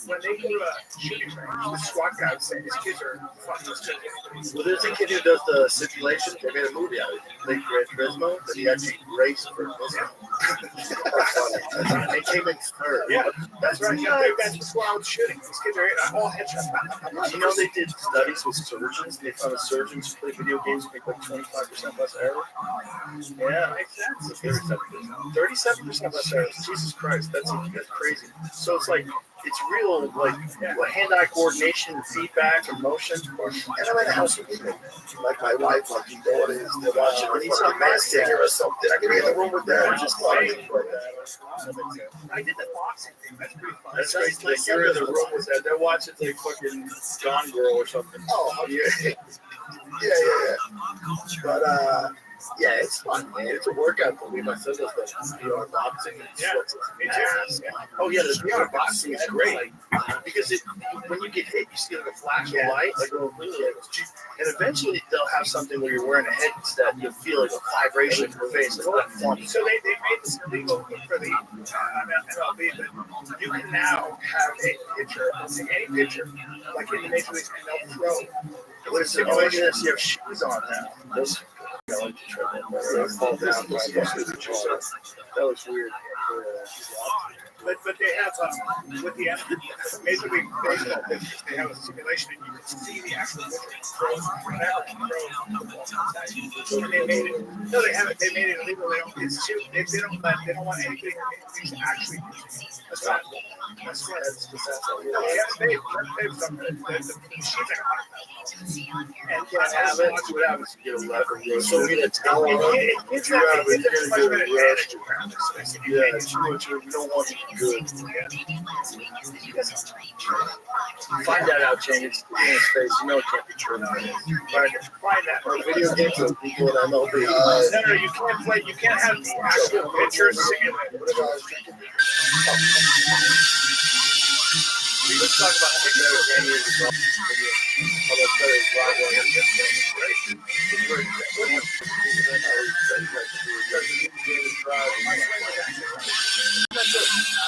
when they go to a shooting range, the SWAT guys say these kids are fucking kids. Well, there's a kid who does the simulations. They made a movie out of it. They played Gran Turismo, but he actually raced for Turismo. They came in third. Yeah, that's right. That's why I was shooting. These kids are all headshots. You know, they did studies with surgeons. They found that surgeons who play video games make like 25% less error. Yeah, makes sense. 37% less error. Jesus Christ, that's crazy. So it's like, it's real, like, hand-eye coordination, feedback, and motion. And I'm at a house with people. Like my wife, like my daughters, they're watching. I need some mask singer or something. I can be in the room with them. Just talking like that. I did the boxing thing. That's pretty fun. That's great. Like, you're in the room with them. They're watching, like, fucking Gone Girl or something. Oh, yeah. Yeah. But, yeah, it's fun, man. It's a workout for me. My son does the VR boxing. Yeah, me too. Oh, yeah, the VR boxing is great. Because when you get hit, you see like a flash of light. Like, and eventually they'll have something where you're wearing a headset. You'll feel like a vibration in your face. It's not fun. So they made this illegal for the MLB, but you can now have a pitcher, any pitcher, like in the Major League, and they'll throw. What is it? Oh, you have shoes on now. Those fall down. That was weird. But they have with the Major League Baseball pitchers, they have a simulation and you can see the actual pitcher throw whatever he throws. And they made it. No, they haven't. They made it illegal. They don't institute. They don't want anybody to actually. That's right. That's right. No, they haven't made something. The machines are and can't have it. What happens? You get a lever. So we need a towel. It's not much of an advantage. Yeah, you don't want to be good. Find that out, Jane. It's in his face. You know it can't be true. Find that. Or video games with people that know the no, you can't play. You can't have the actual pictures simulated. Let's talk about how many years how much better is Broadway and this one. It's very that's it.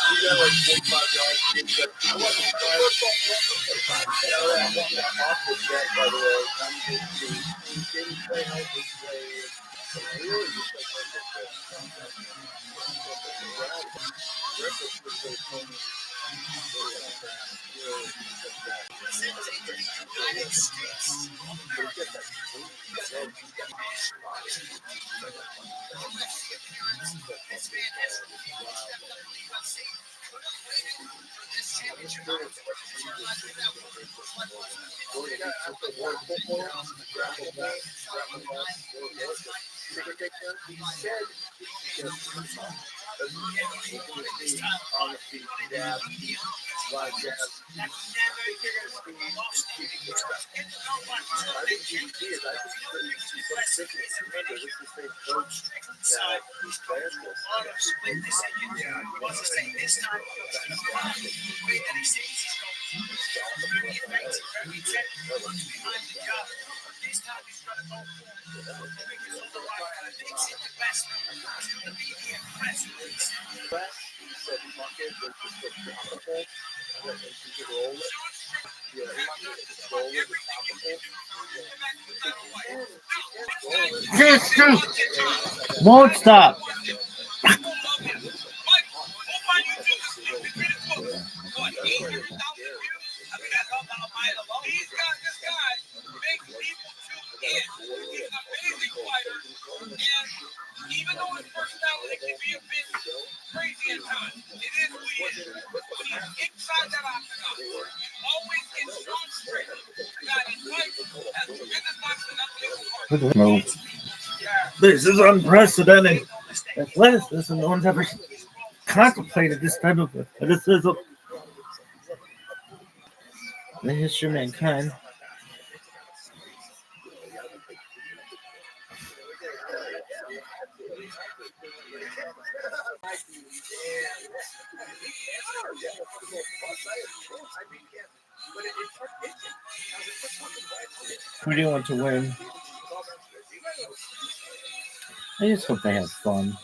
You got like 45 yards. I wasn't off the track, by the way. Won't stop. Even though his personality can be a bit crazy at times, it is who he is. Inside that octagon, always in strong strength. God, his life has tremendous life and unbelievable heart. This is unprecedented. Athleticism, no one's ever contemplated this type of athleticism in the history of mankind. Who do you want to win? I just hope they have fun.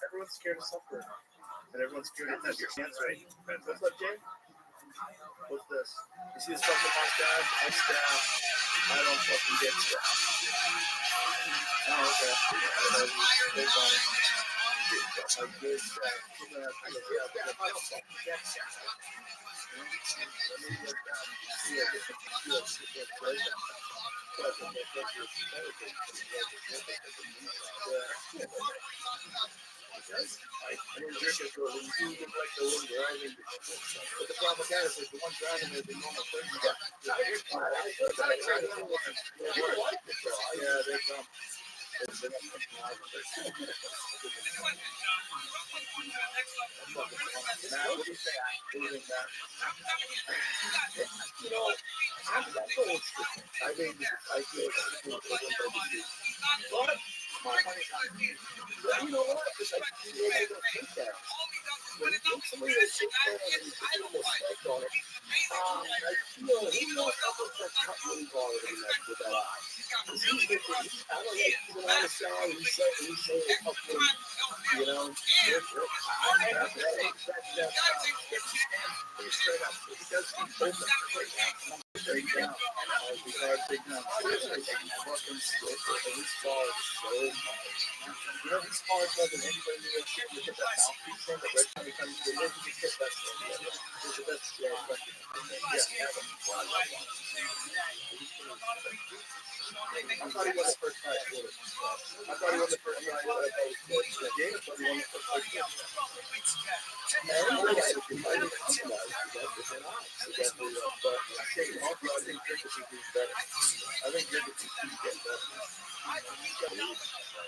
Everyone's scared of suffering, and everyone's scared of your hands right. What's up, Jay? What's this? You see this fucking mustache? I staff. I don't fucking get staff. Oh, okay. take down. It's hard to take down. Fucking stick. This ball is so you know, this ball is more than anybody in the shit. Look at that mouthpiece thing. The red time comes to the lid, you just hit that thing. That's yeah, have him. I thought he won the first night. I thought he won the first night. The game. I thought he won the first night. I think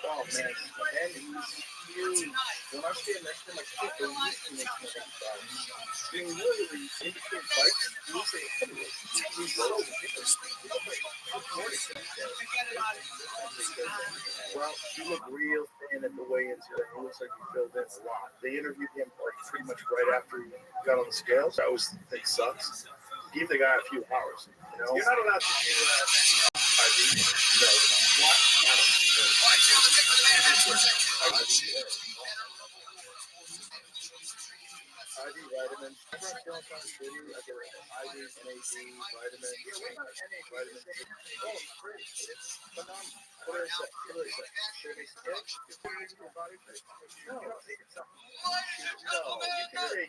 oh man, and he's huge. When I'm standing next to him, I can't believe he makes me think about it. I mean, literally, in between fights, he'll say, he's low. Well, he looked real thin at the weigh-ins today. He looks like he filled in a lot. They interviewed him like pretty much right after he got on the scales. I always think sucks. Give the guy a few hours. You know? You're not allowed to do IV. No, what? IV vitamins. I'm not feeling kind of shitty. I get IV, NAD, vitamins. Yeah, what about NAD? Vitamins. Oh, great. It's phenomenal. What did I say? Should it stick? Is it easy for your body? No, you don't take it something. No, you can take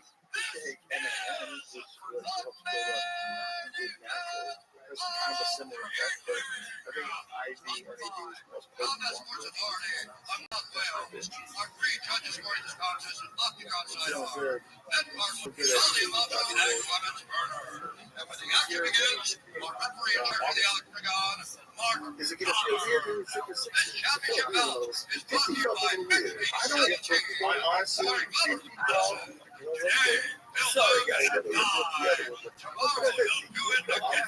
NAD, which helps build up good natural. It's kind of a similar effect, but I think IV NAD is the most potent one. Feeling good. Is it going to feel weird when you sit for 6 years? It felt weird. It felt a little weird. I don't get 50 honestly. Sorry, guys. I'm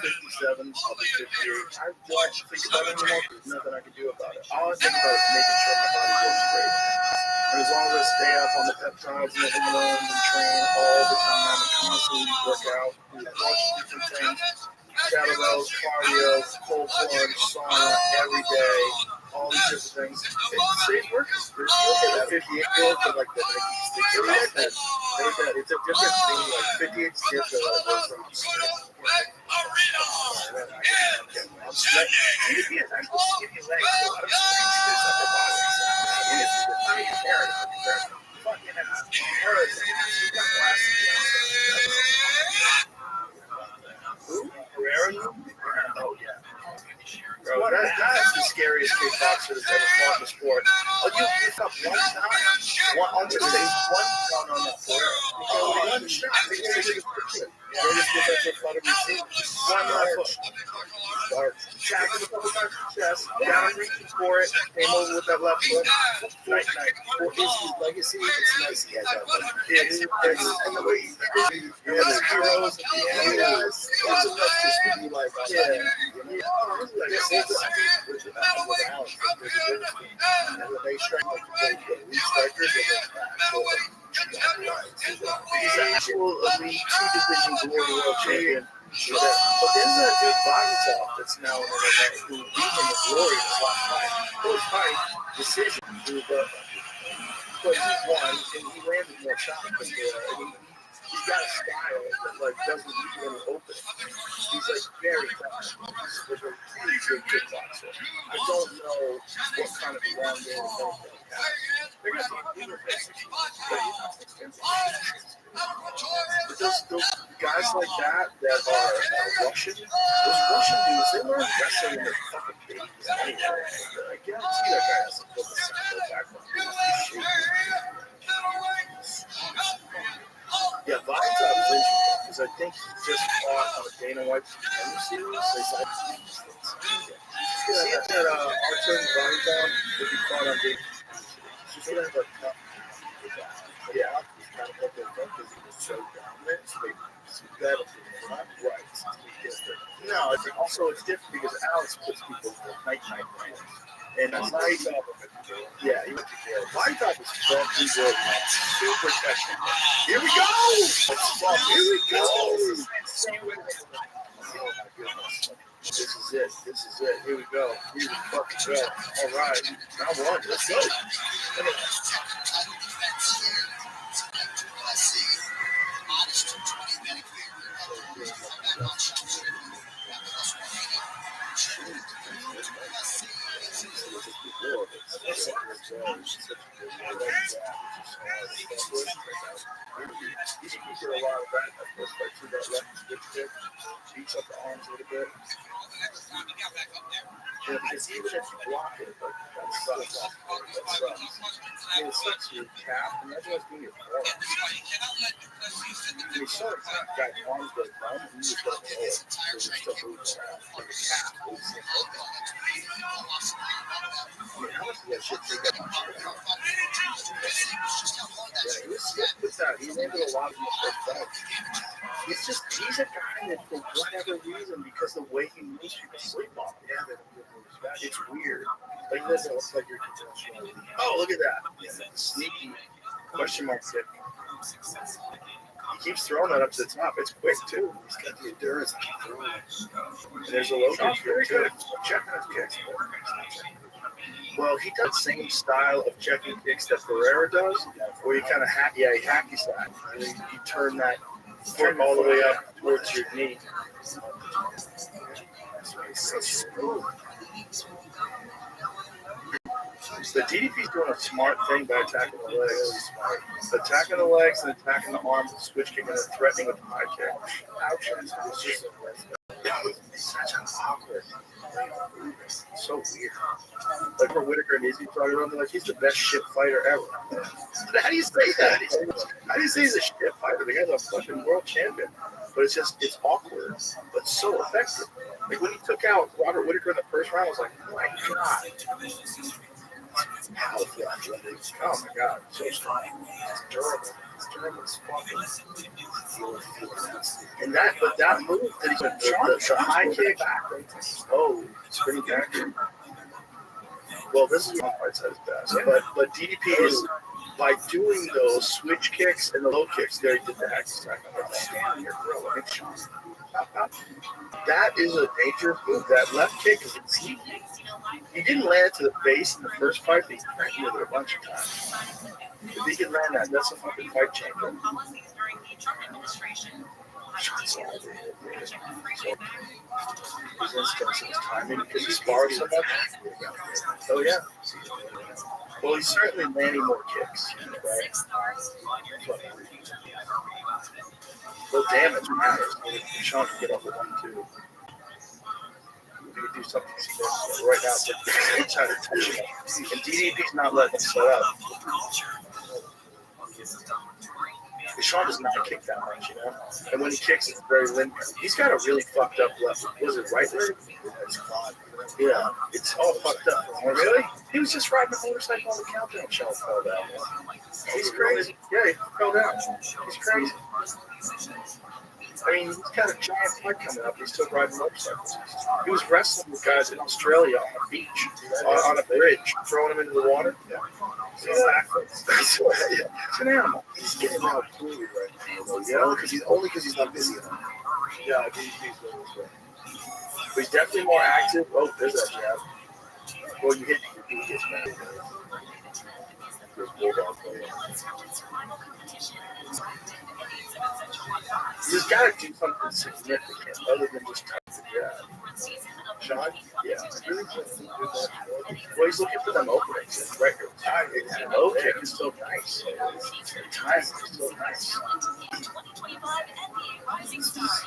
57. I'll be 58. I don't think about it anymore. There's nothing I can do about it. All I think about is making sure my body works great. And as long as I stay up on the peptides and the hormones and train all the time and constantly work out, do a bunch of different things, kettlebells, cardio, cold plunge, sauna every day, all these different things. It stays working. There's still that 58 goals, but like the it's a different thing. Like 58 skips are like I'm sweating. He has actually skinny legs. So I'm this upper body. It's not even there. Fucking hurts. He's got glasses. Who? Herrera? Oh, yeah. Bro, that's the scariest kickboxer that's ever fought in the sport. Oh, you pick up one time? On your face, one shot. One left hook. Shot him a couple times in the chest, down reaching for it, came over with that left hook. Night. For his legacy, it's nice he has that legacy. And the way the heroes at the end, it's enough just to be like, they strike like the strikers he's an actual elite 2 division glory world champion. But there's a dude Vagatov that's now in MMA who beat him in glory in his last fight. First fight, decision, but he won and he landed more shots than he's got a style that like doesn't leave him open. He's like very tough. He's a really good kickboxer. I don't know what kind of a long game he's going to have. They're going to be but those guys like that are Russian, those Russian dudes, they learn wrestling in their fucking babies. I guarantee that guy has a fucking background. Yeah, Vagatov is interesting because I think he just fought on a Dana White series. See that Artem Vagatov that he fought on Dana. He's going to have a tough. Yeah, he's kind of like that because he was so dominant. So they battled him. Right. No, I think also it's different because Alex puts people in the night range. And Vagatov, yeah, he went to jail. Vagatov is fucking good. Super technical. Here we go! Here we go! Oh my goodness. This is it. Here we go. Here we fucking go. All right. Now one. Let's go. a lot of that. Of course, like to that left switch kick, beats up the arms a little bit. Yeah, because even if you block it, like that sucks. It sucks your calf, and that's what's being your forearm. You sort of got arms that run, and you just don't know it, so you're still moving around. Like a calf. How much of that shit take up? Yeah, he was sick with that. He landed a lot of these first fights. He's a guy that for whatever reason, because the way he moves, people sleep on him. Yeah, it's weird. Like this, it looks like you're conventional. Oh, look at that. Yeah, sneaky question mark kick. He keeps throwing that up to the top. It's quick too. He's got the endurance to keep throwing it. And there's a low kick here too. Checking his kicks. Well, he does the same style of checking kicks that Ferreira does, where you kind of he hacky side. And you turn that foot all the way up towards your knee. So smooth. The DDP's doing a smart thing by attacking the legs. Attacking the legs and attacking the arms with switch kick and then threatening with the high kick. Ouch. It's such an awkward so weird. Like for Whitaker and Izzy talking about, like he's the best shit fighter ever. How do you say that? How do you say he's a shit fighter? The guy's a fucking world champion. But it's awkward, but so effective. Like when he took out Robert Whitaker in the first round, I was like, oh my god. Powerful athletic. Oh my god, so strong. It's durable. It's durable as fuck. And that move that he took, the high kick. Oh, spinning back. Well, this is not fights at his best. But DDP is by doing those switch kicks and the low kicks. There, he did the hacky sack. That is a dangerous move. That left kick is sneaky. He didn't land it to the face in the first fight, but he threatened with it a bunch of times. If he can land that, that's a fucking fight changer. His instincts and his timing, because he spars so much. Oh, yeah. Well, he's certainly landing more kicks, right? Well, damage matters. Sean can get off with 1-2. We could do something significant. Right now, it's like trying to touch him. And DDP's not letting him set up. Sean does not kick that much, you know? And when he kicks, it's very linear. He's got a really fucked up left. Was it right leg? Yeah, it's all fucked up. Oh, really? He was just riding a motorcycle on the countdown. Sean fell down. He's crazy. Yeah, he fell down. He's crazy. I mean, he's got a giant fight coming up. He's still riding motorcycles. He was wrestling with guys in Australia on a beach, on a bridge, throwing them into the water. Yeah. So backwards. That's why, yeah. It's an animal. He's getting out fluid right now. Yeah, because he's not busy enough. Yeah, he's but he's definitely more active. Oh, there's that jab. Well, you hit me. He gets mad. There's bulldog player. He's got to do something significant other than just touch the jab. Sean? Yeah. Well, he's looking for them openings. Right here. The low kick is so nice. The time is so nice.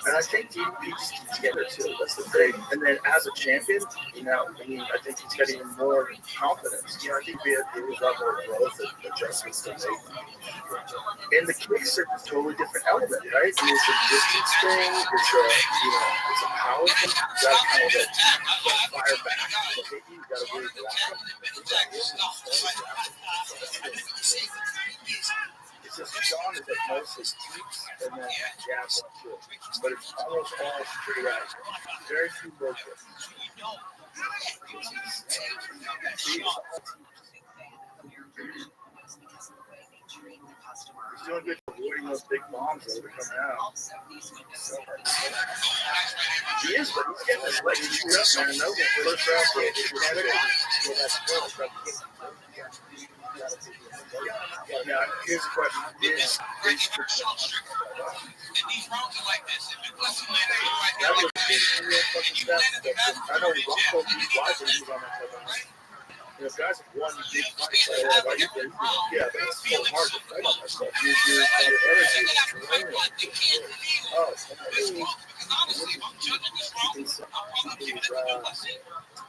And I think DDP's together too. That's the thing. And then as a champion, you know, I mean, I think he's got even more confidence. You know, I think there's a lot more growth and adjustments to make. And the kicks are a totally different element, right? It's a distance thing. It's a, it's a power thing. You got to kind of like fire back. You got to really block up. It's just Sean is like mostly keeps and then jabs up to it. But it's almost all straight out. Very few low kicks. He's doing good avoiding those big bombs that are coming out. He is, but he's getting his legs chewed up, man. No, first round for Now, here's the question. Is that was a real fucking step. I know Rothschild beat Lifehacks on that type of You know, guys have won big fights. Yeah, but it's so hard to fight on that stuff. Your energy. Oh,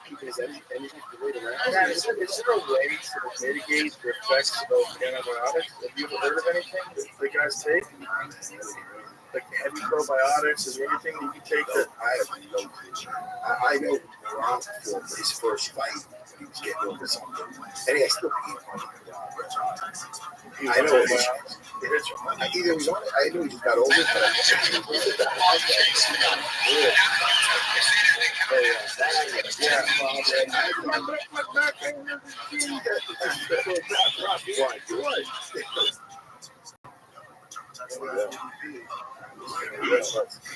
people's energy to wait around. Yeah, is there a way to mitigate the effects of antibiotics? Have you ever heard of anything that the guys take? Like heavy probiotics, is there anything that you take that I know Ron for his first fight, he was getting over something. And he still I know it was either was on it, I knew he just got over it, but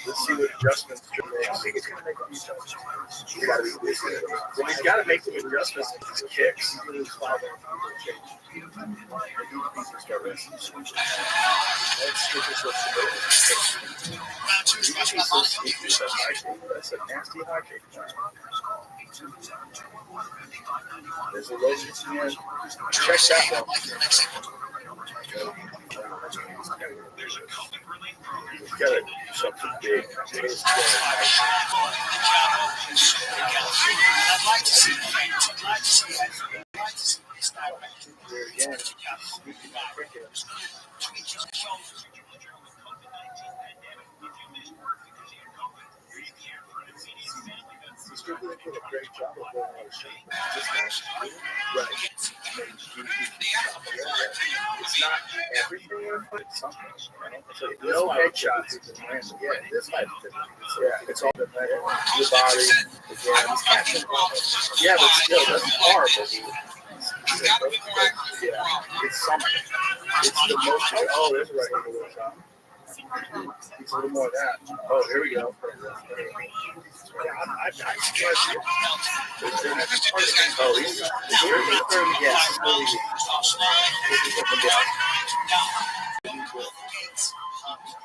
let's see what adjustments to make. I think it's going to make a few adjustments. He's got to make some adjustments to his kicks. That's a nasty high kick. There's a low hand. Check that one. He's got to do something big. I'd like to see there again. He's doing a great job of going on the show. Right. It's not everything, but it's something. No headshots. Yeah, this might be different. Yeah, it's all about your body. Yeah, but still, that's horrible. Yeah, it's something. It's the most. Oh, there's a right hand over the top. It's a little more of that. Oh, here we go. I'm scared. Oh, he's yes.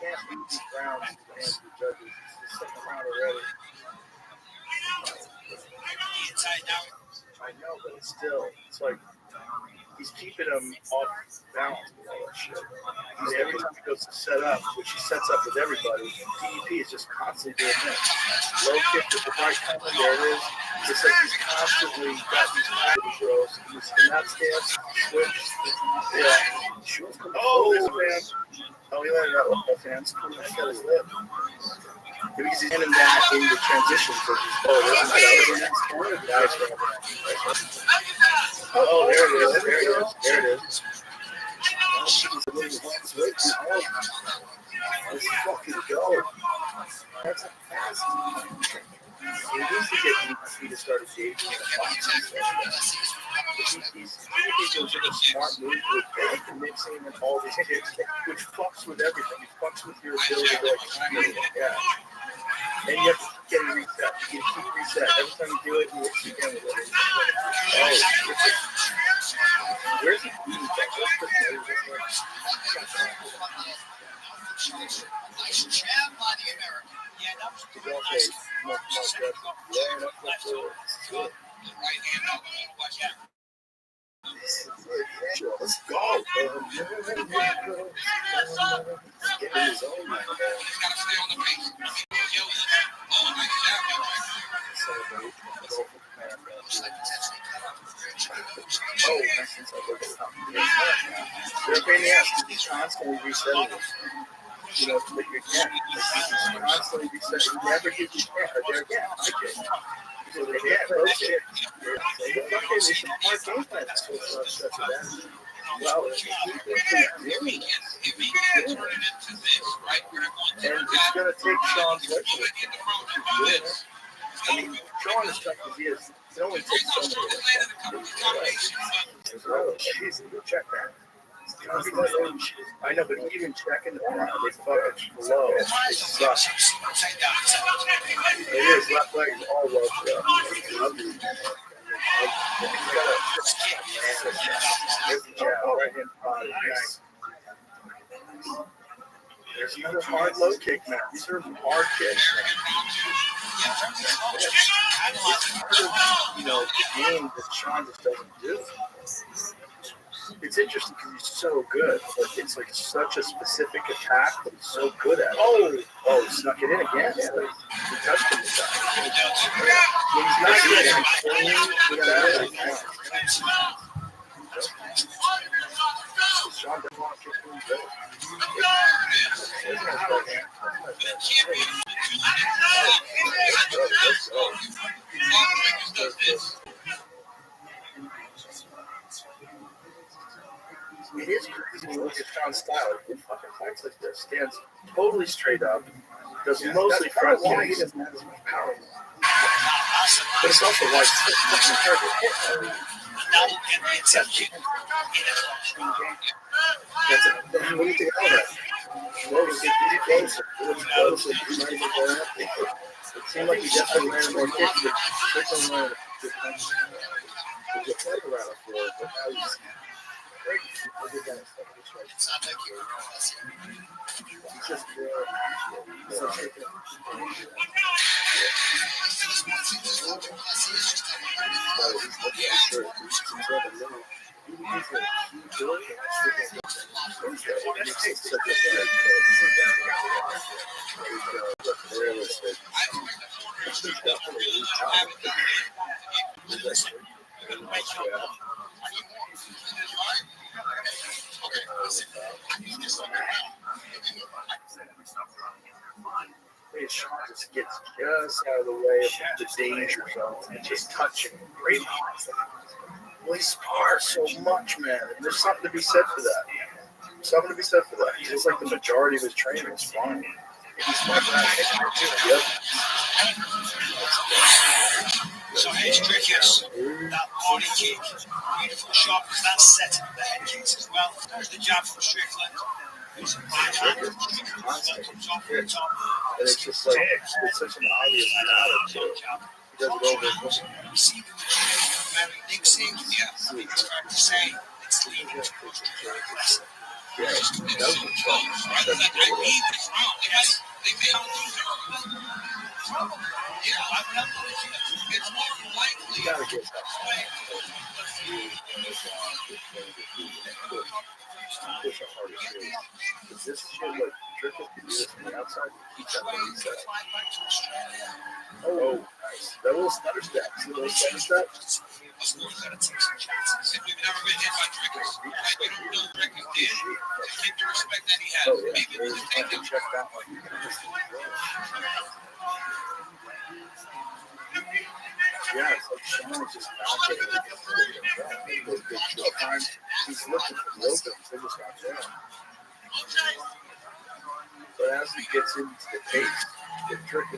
Can't beat these rounds with the hands of the judges. It's the second round already. I know, but it's still, it's like he's keeping him off balance with all that shit. Every time he goes to set up, which he sets up with everybody, DDP is just constantly doing this. Low kick with the right coming, there it is. It's like he's constantly got these package throws. He's in that stance, switch. Yeah. Oh, there's a man. Oh, he landed that left hand. He's got his lip. Maybe he's handing that in the transition for his Oh, there it is. There it is. There it is. Let's fucking go. That's a fast one. We need to get DDP to start engaging in a box. He's doing a smart move with mixing and all these kicks, which fucks with everything. It fucks with your ability to like, yeah. And you have to get it reset. You keep reset. Every time you do it, you mix again with it. Oh, where's the beat? Let's go. Get in his own mind. Oh, they're being asked to be constantly resetting. You know, but you can't. He's constantly resetting. You never get your can't. There again, I can't. So they can't. Oh, shit. Okay, they should play game plan. Well, and it's going to take Sean's lecture. I mean, Sean is tough as he is. It only takes so many. Oh, jeez, go check that. I know, but even checking the ground, it's fucking low. It sucks. It is. Left leg is all low. There's the jab, right hand body. Nice. There's another hard low kick now. These are hard kicks. game that Sean just doesn't do. It's interesting because he's so good. Like it's like such a specific attack, but he's so good at it. Oh, he snuck it in again. Yeah, he touched him this time. When he's not doing anything with that, Sean doesn't want to kick him in. It is crazy when you look at Sean's style. He fucking fights like this. Stands totally straight up. Does mostly front kicks. He doesn't have as much power. But it's also like it's hard to hit. What do you think of that? Well, was getting closer. It was close. It might even go after. It seemed like he definitely landed more kicks, but Strickland landed a good punch. There's a play around the floor, but now he's great. He's a good guy. He's just Sean just gets just out of the way of the danger zone and just touching. Great. Well, he spars so much, man. There's something to be said for that. Something to be said for that. Just like the majority of his training is sparring. He's smart. Yep. So here's Crickets, that body kick, beautiful shot because that's setting up the head kicks as well. There's the jab from Strickland. There's a backhand, comes off the top. And it's just like, it's such an obvious pattern to it. He does it over and over. You see the very mixing, I mean, it's fair to say it's leaning towards the very aggressive. Yeah, it does look strong. You gotta get that. Push a harder shit. Is this shit like Trickle can do this from the outside? Keep that on the inside. Oh, nice. That little stutter step. See the little stutter step? We've never been hit by Trickles. We don't know Trickles did. Give the respect that he has. Maybe we can take him. Check that one. Yeah, it's like Sean is just not getting it. He's looking for the open, they're just not there. But as he gets into the pace, the trick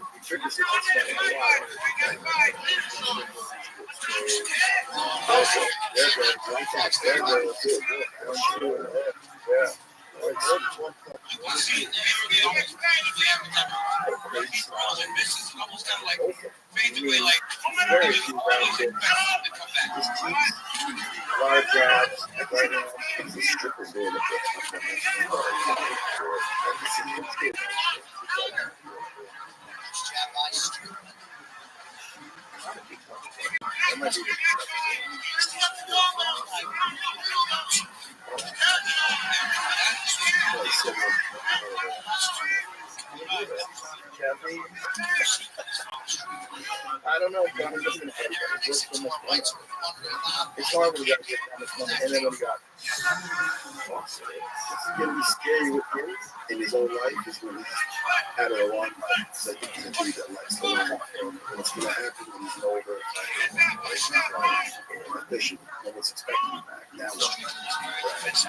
is just spending a lot. There goes. There goes. Yeah. Basically, like, very few round kicks. Just keeps a lot of jabs. Right now, the strippers doing it. That might be I don't know, but I'm just going to hit it. It's hard when you got to get down this money, and then when you got it's going to be scary with him in his own life is when he's had a long life. So he can do that life. So what's going to happen when he's older? Efficient, and what's expected to be back. Now what? That's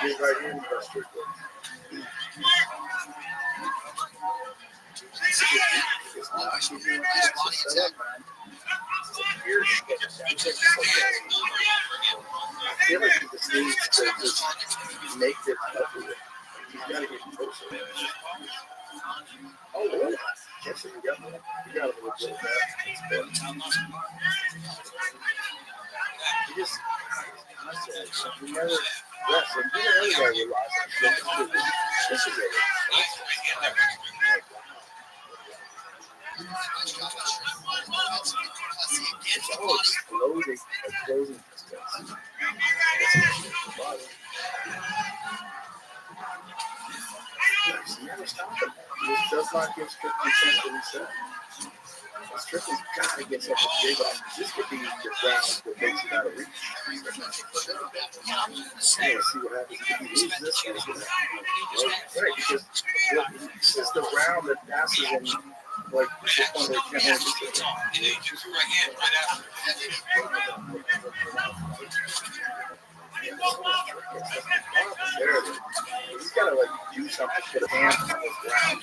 good right here in the district. I feel like he just needs to just make this healthier. He's got to get closer. Oh, yes, you got a little bit of that. He just, he never rests. And you know, everybody realizes this is it. exploding distance. Never stop it. It does not give strict consent to reset. Strict has got to get something big on. This could be the ground that makes it out of reach. See what happens if you lose this one. Right, because this is the round that passes in like just under 10 minutes. There it is. He's got to like do something, put a hand on the ground.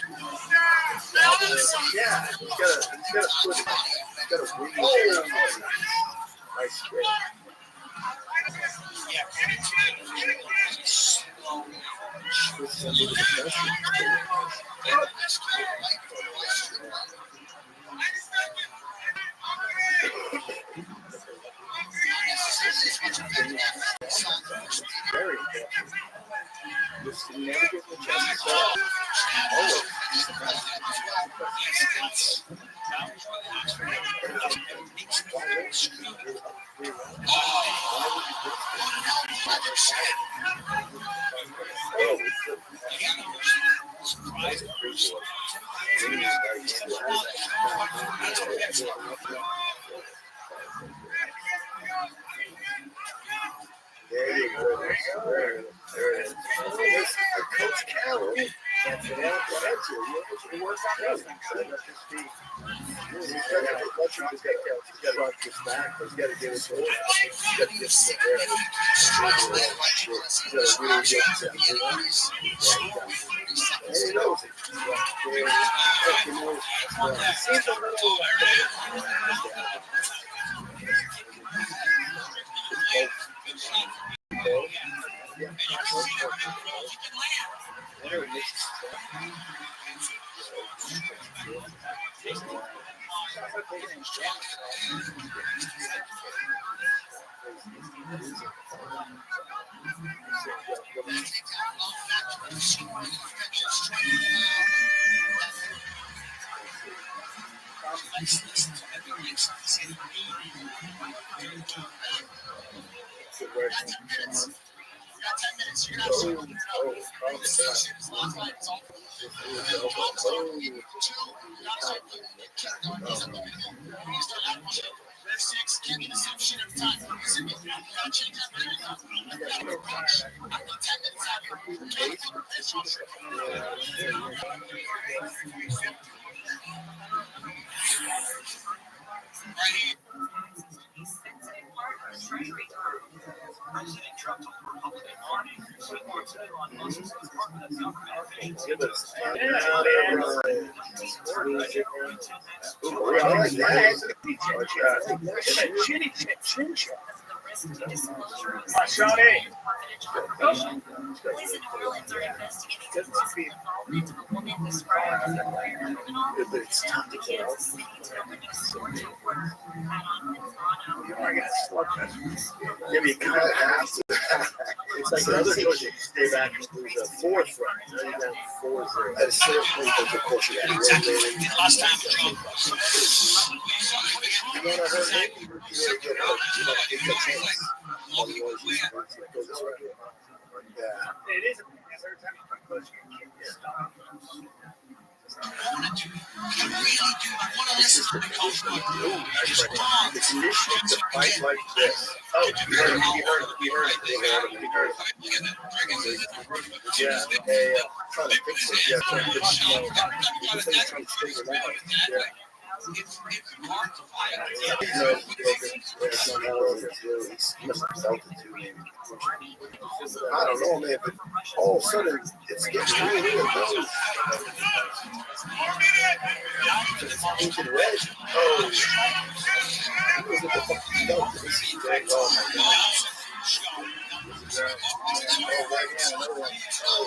Yeah, he's got to put it. He's got to wiggle. Oh, nice grip. Very important. Just never get the chest to start. Always. There you go. There it is. Coach Carroll. That's it. He works on everything. He's got to rock his back. He's got to get his hold. He's got to get it there. He's got to really get it. And he knows it. He seems a little. Police in New Orleans are investigating a possible involvement of a woman described as a career criminal who sent to Kansas City to produce torture work at Yeah, you kind of have to. It's like another coach that stay back and lose a fourth run. At a certain point, there's a coach that last time you want to hurt him, you want to get out. You know, take a chance. Yeah. It is a every time you come close, you can't stop. The conditioning to fight like this. Oh, we heard it. Yeah, trying to fix it. Yeah, trying to fix it. Trying to straighten it out. Yeah. He must have felt it too. I don't know, man, but all of a sudden it's getting really close. It's ancient red. Oh, look at the fucking dog. Oh my God. Oh, right now, another one. Oh.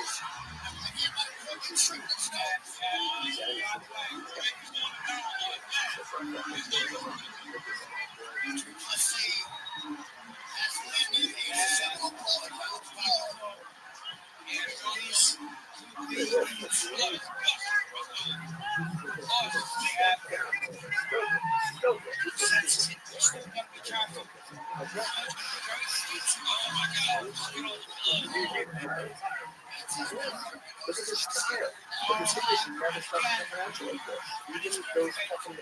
Look at this style. But the thing is, you never stop coming out like this. Even those fucking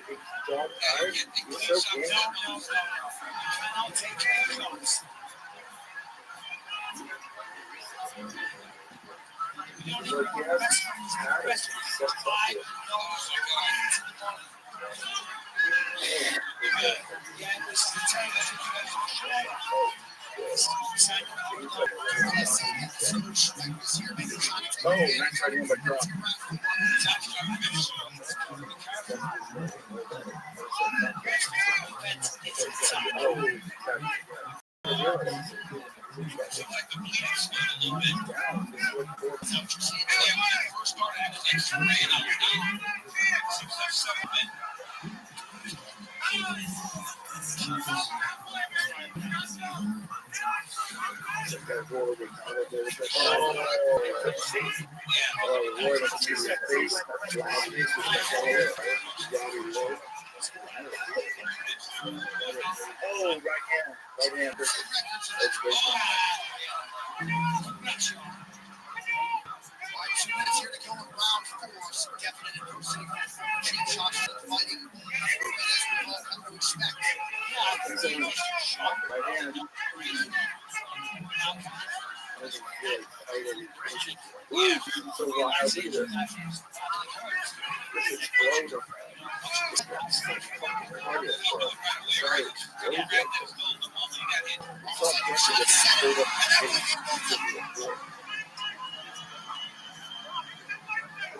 dog tires, you're so good. So, yes, tires, that's up Oh, that's right in the truck. Oh, right hand. Right hand. That's great. 2 minutes here to go in round 4. Some definite adversity. Cheap shots and fighting. As we've all come to expect. Right hand. Ooh, so wild either. This is explosive.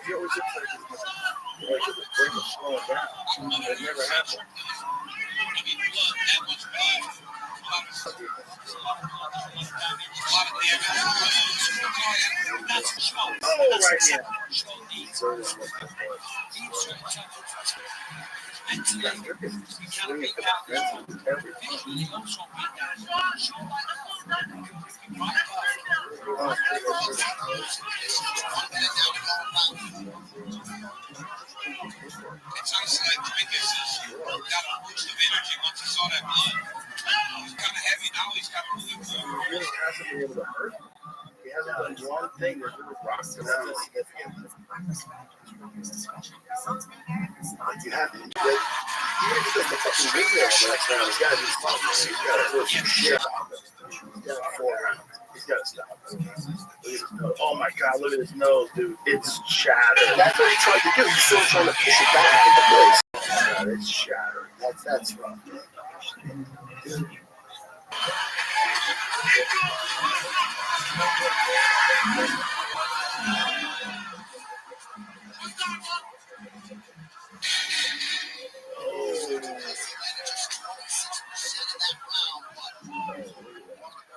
You always look like it's slowing down. It never happened. Oh, right here. It's honestly like Guinness got a boost of energy once he saw that blood. He's kind of heavy now. He's got a really He really hasn't been able to hurt him. He hasn't done one thing that really rocks him out significantly. Like you have to get, even if he does the fucking windmill the next round, he's got to do something. He's got to put some shit on him. He's got to 4 rounds. He's got to stop it. Oh my God, look at his nose, dude. It's shattered. That's what he tried to do. He's still trying to push it back into place. God, it's shattered. That's rough.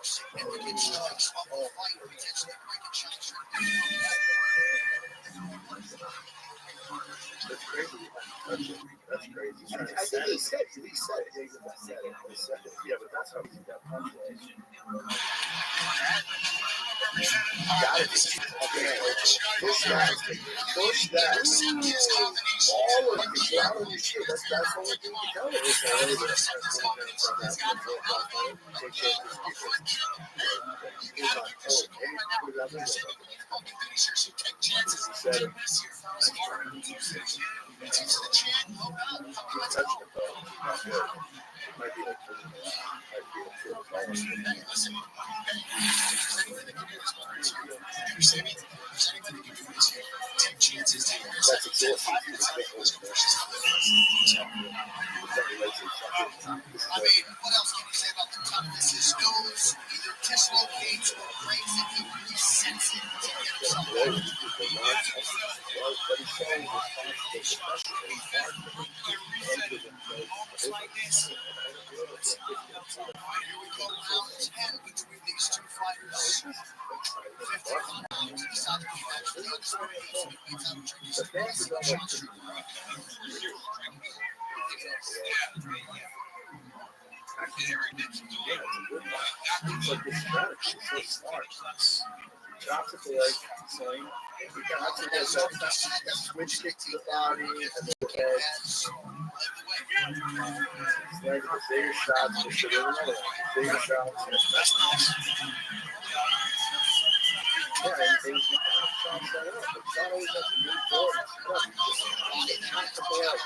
significant strikes of the fight, potentially breaking shots. That's crazy. That's crazy. I think he said it. He said it. Yeah, but that's how he got punched. Got it. Okay. Push that. All of it. Get out of your shit. That's the only thing you tell Take chances. That's exhausting. I mean, what else can you say about the toughness? His nose either dislocates or breaks and he resets it to get himself like this. Here we go, round 10 between these two fighters. 51 rounds to decide the match. The other chops at the leg, sling. You got that switch kick to the body and then the head. Like the bigger shots, just to another one. Bigger shots. Yeah, and he's not Sean set up, but Sean always has to move forward. Just not the ball.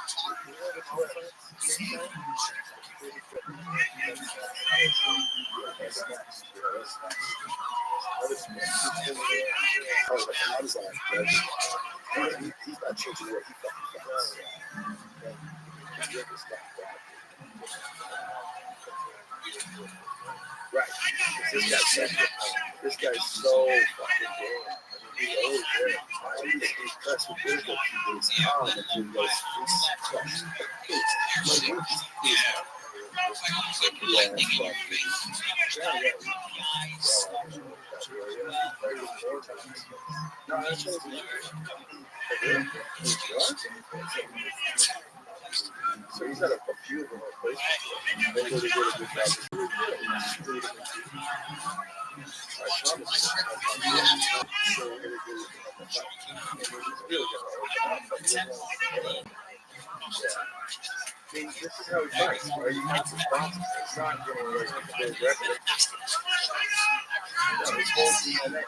He's not changing what he fucking does. Right. This guy's so fucking good. He's always there. He's pressed with good, but he's calm and he goes, so he's had a few of them replacements. They really did a good job. I mean, this is how he fights, right? He fights responsible. It's not getting like a big record. No, it's whole DNA.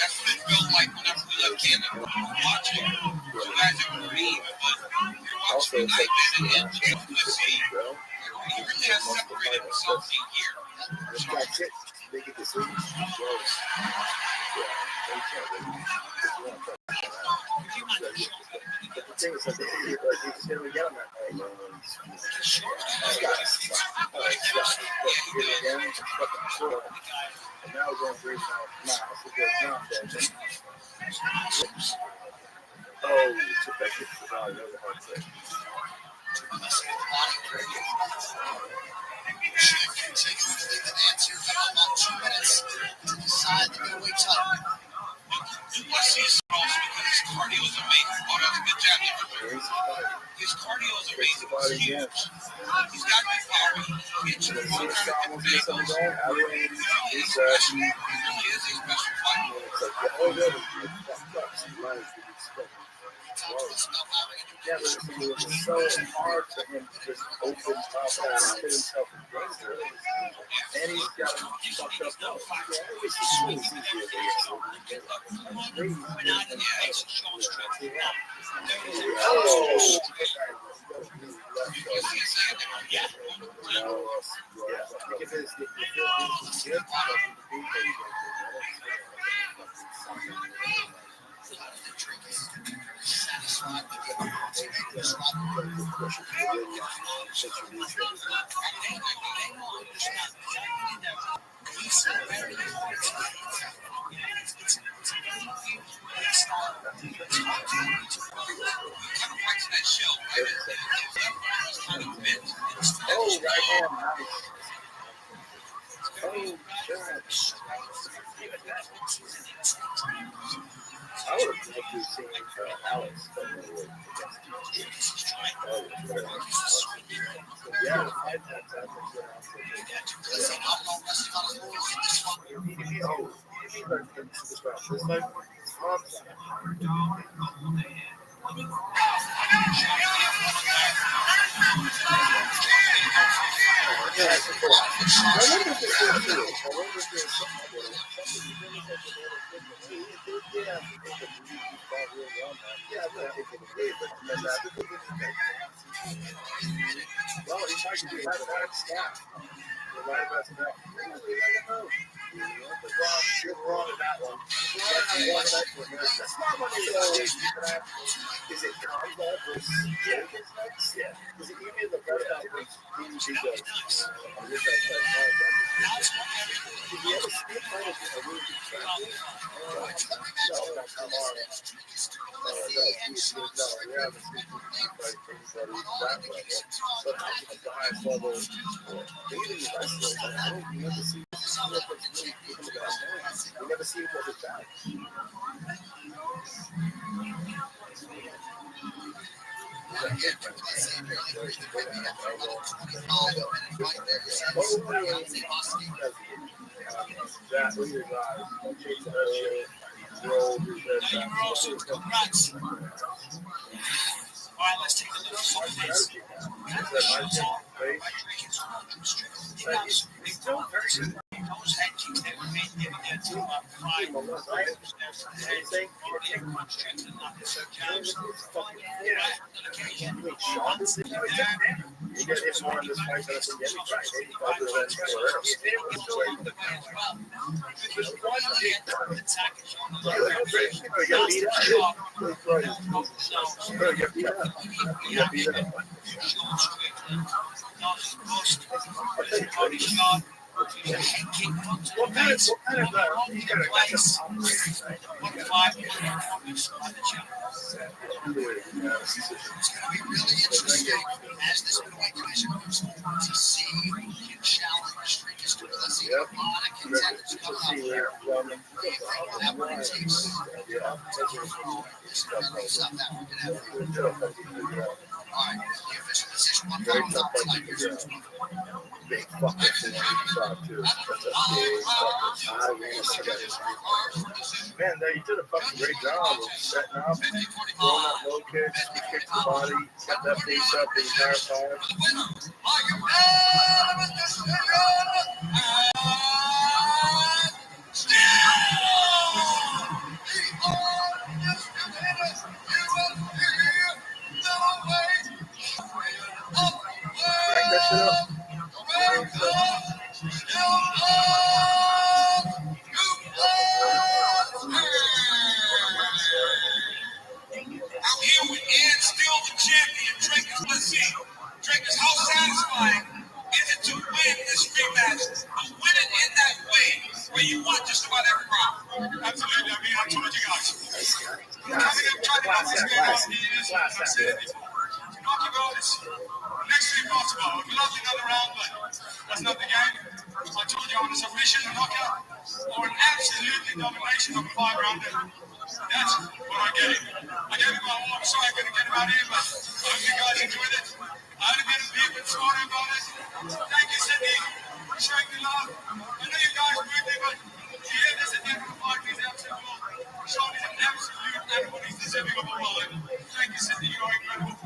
That's what it felt like whenever we left Canada. Watching you guys ever leave, but you're watching the night vision and let's see, he really has separated himself in here. Make a decision. But the thing is, like, you just never get on that night. And now we're going 3 miles. Oh, it's effective for the body. That was a hard thing. Answer for about 2 minutes to decide the middleweight title. Let's see his also because his cardio is amazing. Oh, that's a good job. His cardio is amazing. It's huge. He's got good power. He gets you the one angles. He is a special fighter. Yeah, but it was so hard for him to just open up and put himself in danger. And he's got him fucked up. I would have liked to have seen Alex. Yeah, Is it combat versus Jenkins? Yeah. Is it even the best out of he goes? I wish I said combat. Did you ever see a fight of a really good champion? No, never see what it's back. All right, let's take a look at some of this. Those head kicks that were made didn't get to 5 You get hit more in this fight than in any fight. What kind of you got a place? What 5 performance by the challenge? It's going to be really interesting as this middleweight division moves forward to see who can challenge Strickland's Duplessis. A lot of contenders coming up here. What do you think that what it takes to overthrow this South African athlete? All right, the official decision. One final thought tonight. Here's what's going on. Big fucking thing too. That's a big fucking man, you did a fucking great job of setting up, throwing up low kicks, you kicked the body, kept that face up the entire time. Out here with Ed, still the champion, Drake. Let's see. Drake, how satisfying is it to win this rematch, to win it in that way where you won just about every round? Absolutely. I mean, I told you guys. I think I'm trying to knock this game off the ears. I said, to knock him out is next to impossible. We'd love another round, but that's not the game. I told you on a submission, a knockout, or an absolute domination of a 5-rounder. That's what I gave him. I gave him my all. I'm sorry I couldn't get him out here, but I hope you guys enjoyed it. I had a bit of beef and sorry about it. Thank you, Sydney. Appreciate the love. I know you guys with me, but to hear this at the end of the fight, he's absolute world. Sean is an absolute animal. He's deserving of a world. Thank you, Sydney. You're incredible.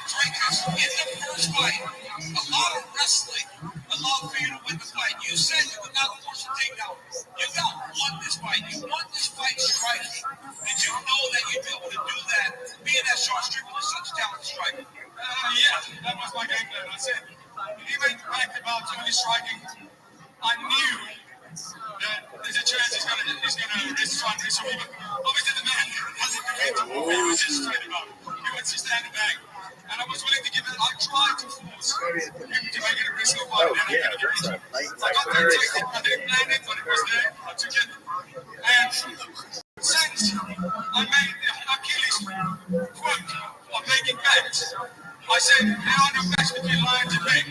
Drinkers, in the first fight, a lot of wrestling, a lot for you to win the fight. You said you would not force a takedown. You won this fight. You won this fight striking. Did you know that you'd be able to do that, being that Sean Strickland is such a talented striker? Yeah, that was my game plan. I said, even back about Tony striking, I knew that there's a chance he's gonna try and wrestle me. But obviously the man hasn't committed. He was just straight about. He wants to stand back. And I was willing to give it. I tried to force him to make it a wrestling fight. Oh, yeah, that's right. I didn't plan it, but it was there. I took it. And since I made the Achilles quote of making bets, I said, there are no bets between lions and men.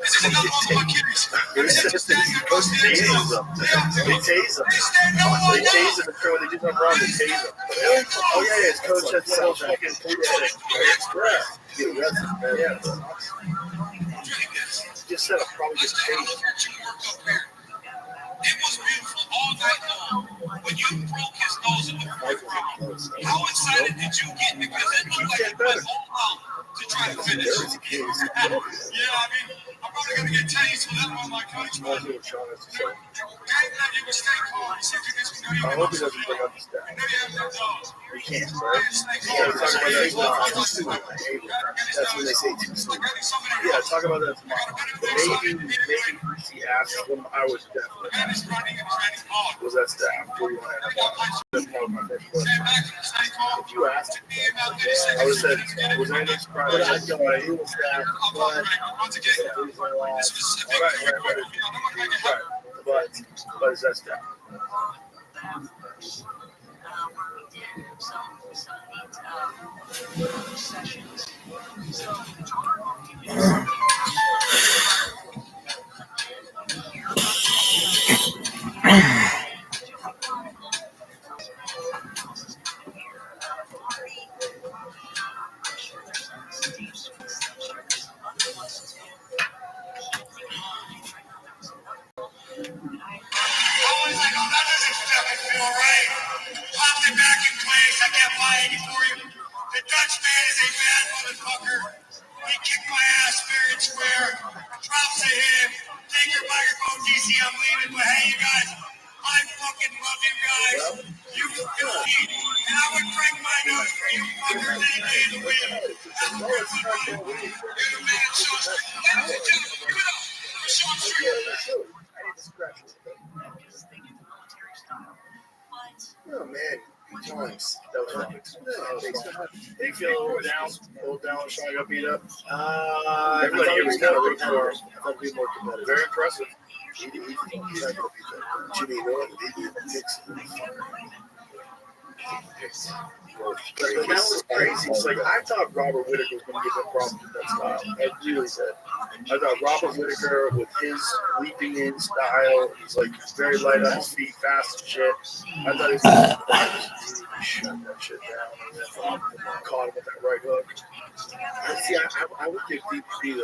This is another one of Achilles. They tase them. They tase them. They tase them. They do something wrong, they tase them. Oh, yeah, his coach had some fucking police thing. Yeah. Just said I'll probably get chased. It was beautiful all night long when you broke his nose in the fourth round. How excited did you get? Because it looked like you went all out to try to finish. Yeah, I mean, I'm probably going to get tased for that one, my coach. But you would stay calm. He said, I hope he doesn't bring up the stat. He can't, right? That's when they say too soon. Yeah, talk about that tomorrow. Maybe he asked him. I was definitely asked. Was that staff? That's probably my first question. If you asked him, I would have said, was anything surprising? I don't know. He was staff, but is that staff? where we did some neat sessions. So I was like, oh, that doesn't fucking feel right. Popped it back in place. I can't buy any for you. The Dutch man is a bad motherfucker. He kicked my ass fair and square. Props to him. Take your microphone, DC. I'm leaving. But hey, you guys, I fucking love you guys. You filthy. And I would break my nose for you fuckers any day of the week. That's the person I am. You're the man shows. Ladies and gentlemen, give it up for Sean Strickland. Oh man, times. That was right. They feel a little down, trying to beat up. Everybody here was kind of rooting for him. I thought he'd be more competitive. Very impressive. Jimmy Norton, he picks. That was crazy. It's like I thought Robert Whittaker was going to give him problems with that style. I really did. I thought Robert Whittaker with his leaping in style, he's like very light on his feet, fast as shit. I thought he was going to shut that shit down. And then caught him with that right hook. I would give DP the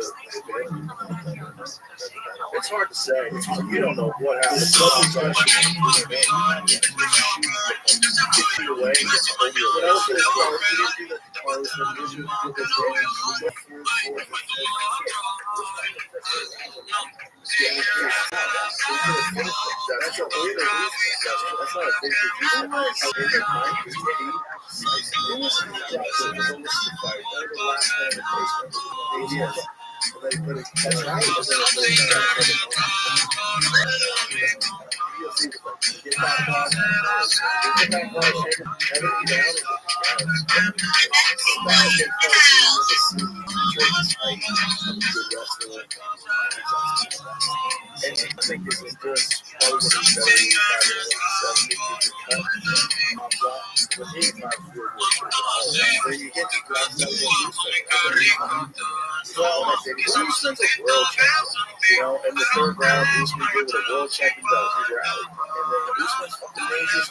advantage. It's hard to say. You don't know what happened. Away, that's a way to lose. That's not a thing to and I think this is good. Probably what he's better when you get to grab that Usman's a world champion, and the third round, Usman gave it a world champion belt. He rallied, and then Usman's fucking dangerous.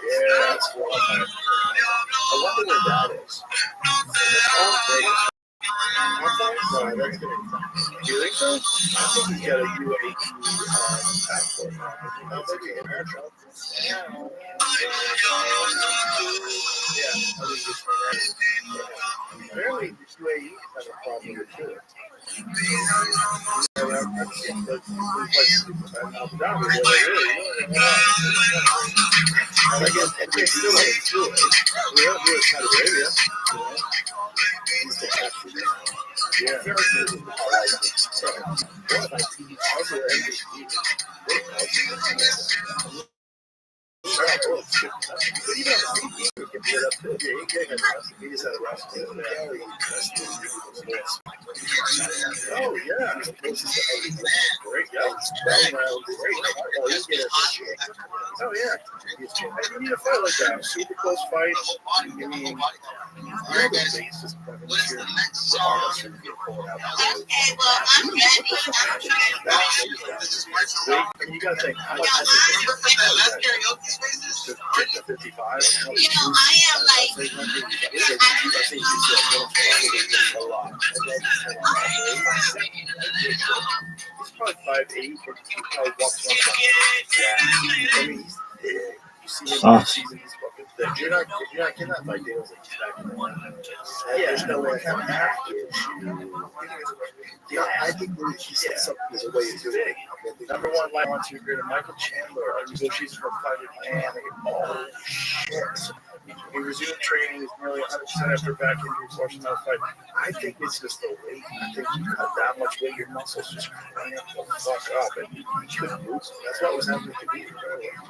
Yeah, that's cool. I wonder where that is. You think so? I think he's got a UAE passport. Maybe America. Apparently, the UAE has a problem with it too. I guess they still don't do it. We don't do it in Saudi Arabia. Yeah, very good. Oh yeah, great. Oh yeah, you need a fight like that. Super close fight. I mean, you gotta think how much is 55. I am like a lot. He's probably 5'8", but he probably walks around. I mean, you see him season he's fucking thick. You're not getting that fight deals like he's back in the line. Yeah, there's no way I have to. Yeah, I think he said something is a way to do it. Number one, I want to agree to Michael Chandler. She's from fighting man. Oh shit. He resumed training. He's nearly 100% after back injury. Watching that fight. I think it's just the weight. I think you cut that much weight, your muscles just cramp the fuck up, and you couldn't move. That's what was happening to me.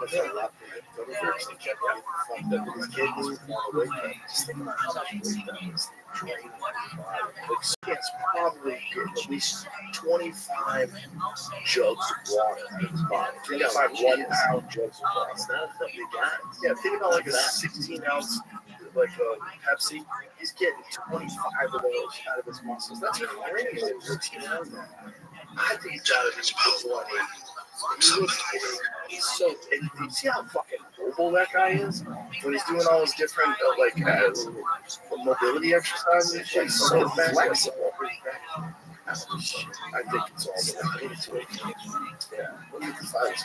That's a lot for him. He kept getting fucked up with his kidneys and all the weight cut. Just think about how much weight that was. draining your body. Like, it's probably getting at least 25 jugs of water out of his body. 25 1-pound jugs of water. That's not a big guy. Yeah, think about like a 16-ounce like Pepsi. He's getting 25 of those out of his muscles. That's crazy. I think he's got to be bloody. He's so. You see how fucking mobile that guy is when he's doing all his different mobility exercises and shit. He's so flexible. I think it's all into it. Yeah. Look at the fights.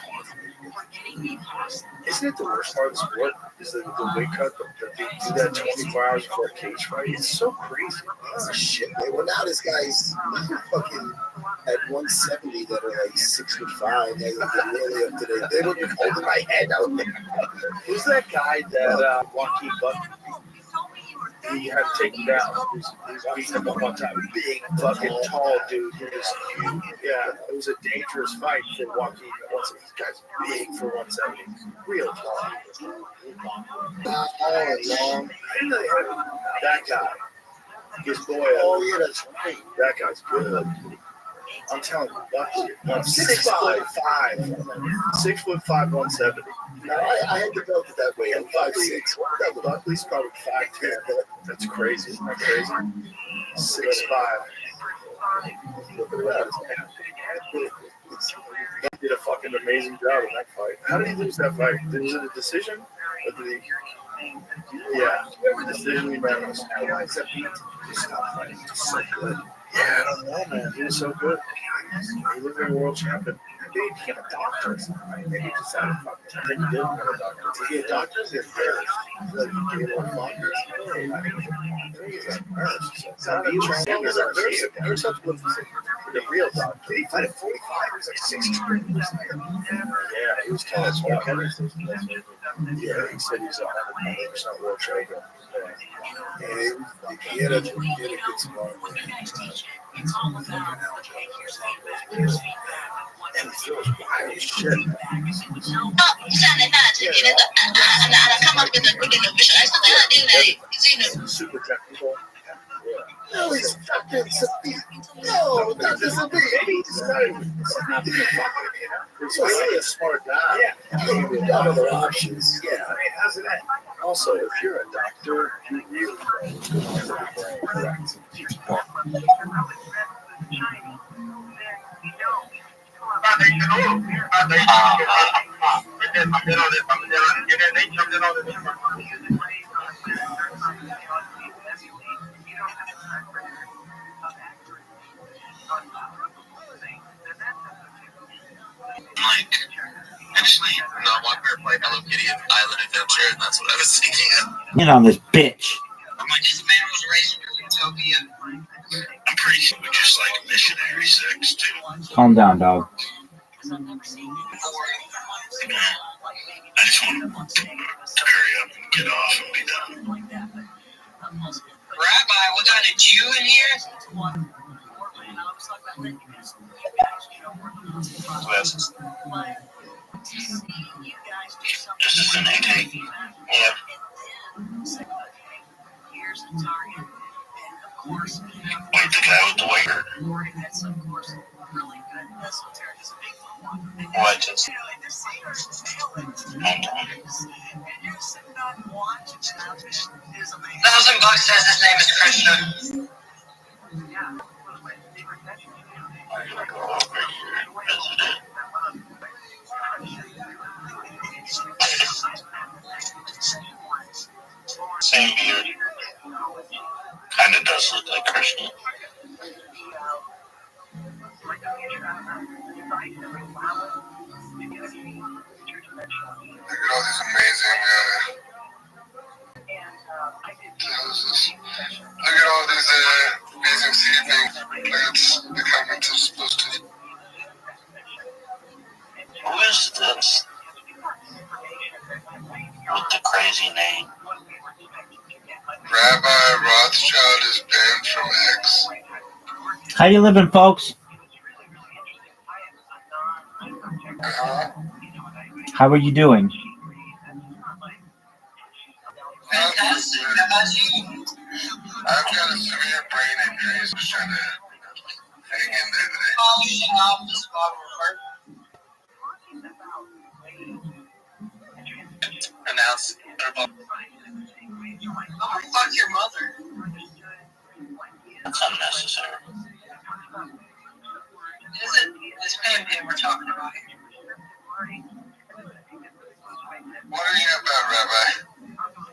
Isn't it the worst part of the sport? Is the weight cut that they do that 24 hours before a cage fight? It's so crazy. Oh, shit. Well, now this guy's fucking at 170 that are like 65. They would be really up to date. They would be holding my head out there. Who's that guy that Joaquin Buck? He had to take him down. He's beating him up on top. Big, fucking tall dude. He was huge. Yeah, it was a dangerous fight for Joaquin. This guy's big for 170. Real tall. Long. That guy. His boy. Oh, yeah, that's right. That guy's good. I'm telling you, I'm 6'5". 6'5", 170. No, I had developed it that way. I'm 5'6". Buckley's probably 5'10". That's crazy. Isn't that crazy? 6'5". Look at that. He did a fucking amazing job in that fight. How did he lose that fight? Was it a decision? Or did he? Yeah, decision unanimous. Why is that beat? He's so good. Yeah, I don't know, man. He was so good. He looked like a world champion. Maybe he became a doctor or something. Maybe he just had a fucking. I think he did become a doctor. Was he a doctor? He was a nurse. He gave a doctor. I think he's a nurse. He's a nurse. Nurse has to look the real doctor. Did he fight at 45? He was like 16. Yeah, he was tall as fuck. Yeah, he said he's 100% world champion. Yeah, he had a good sparring. And it feels wild as shit. Super technical. No, he's fucking no, not this a bit. Maybe he's not being fucking, He's really a smart guy. Yeah, he got other options. Yeah, I mean, how's it end? Also, if you're a doctor, you really correct. Like, actually, no, I want her to play Hello Kitty and Island Adventure, and that's what I was thinking of. Get on this bitch. I'm like, this man was raised in Utopia. I'm pretty sure we're just like missionary sex, too. Calm down, dog. I just want to hurry up and get off and be done. Rabbi, we got a Jew in here? Glasses. This is an AK? Yeah. Wait, the guy with the white shirt? What? Just... $1,000 says his name is Krishna. I'm gonna go over here and visit it. Same beard. Kinda does look like Krishna. Look at all these amazing look at all these amazing seedling plants. The comments are supposed to. Who is this? With the crazy name. Rabbi Rothschild is banned from X. How you living, folks? How are you doing? Fantastic. How about you? I've got a severe brain injury, so just trying to hang in there today. Announce. Oh, fuck your mother. That's unnecessary. Is it this Pam we're talking about here? What are you about, Rabbi?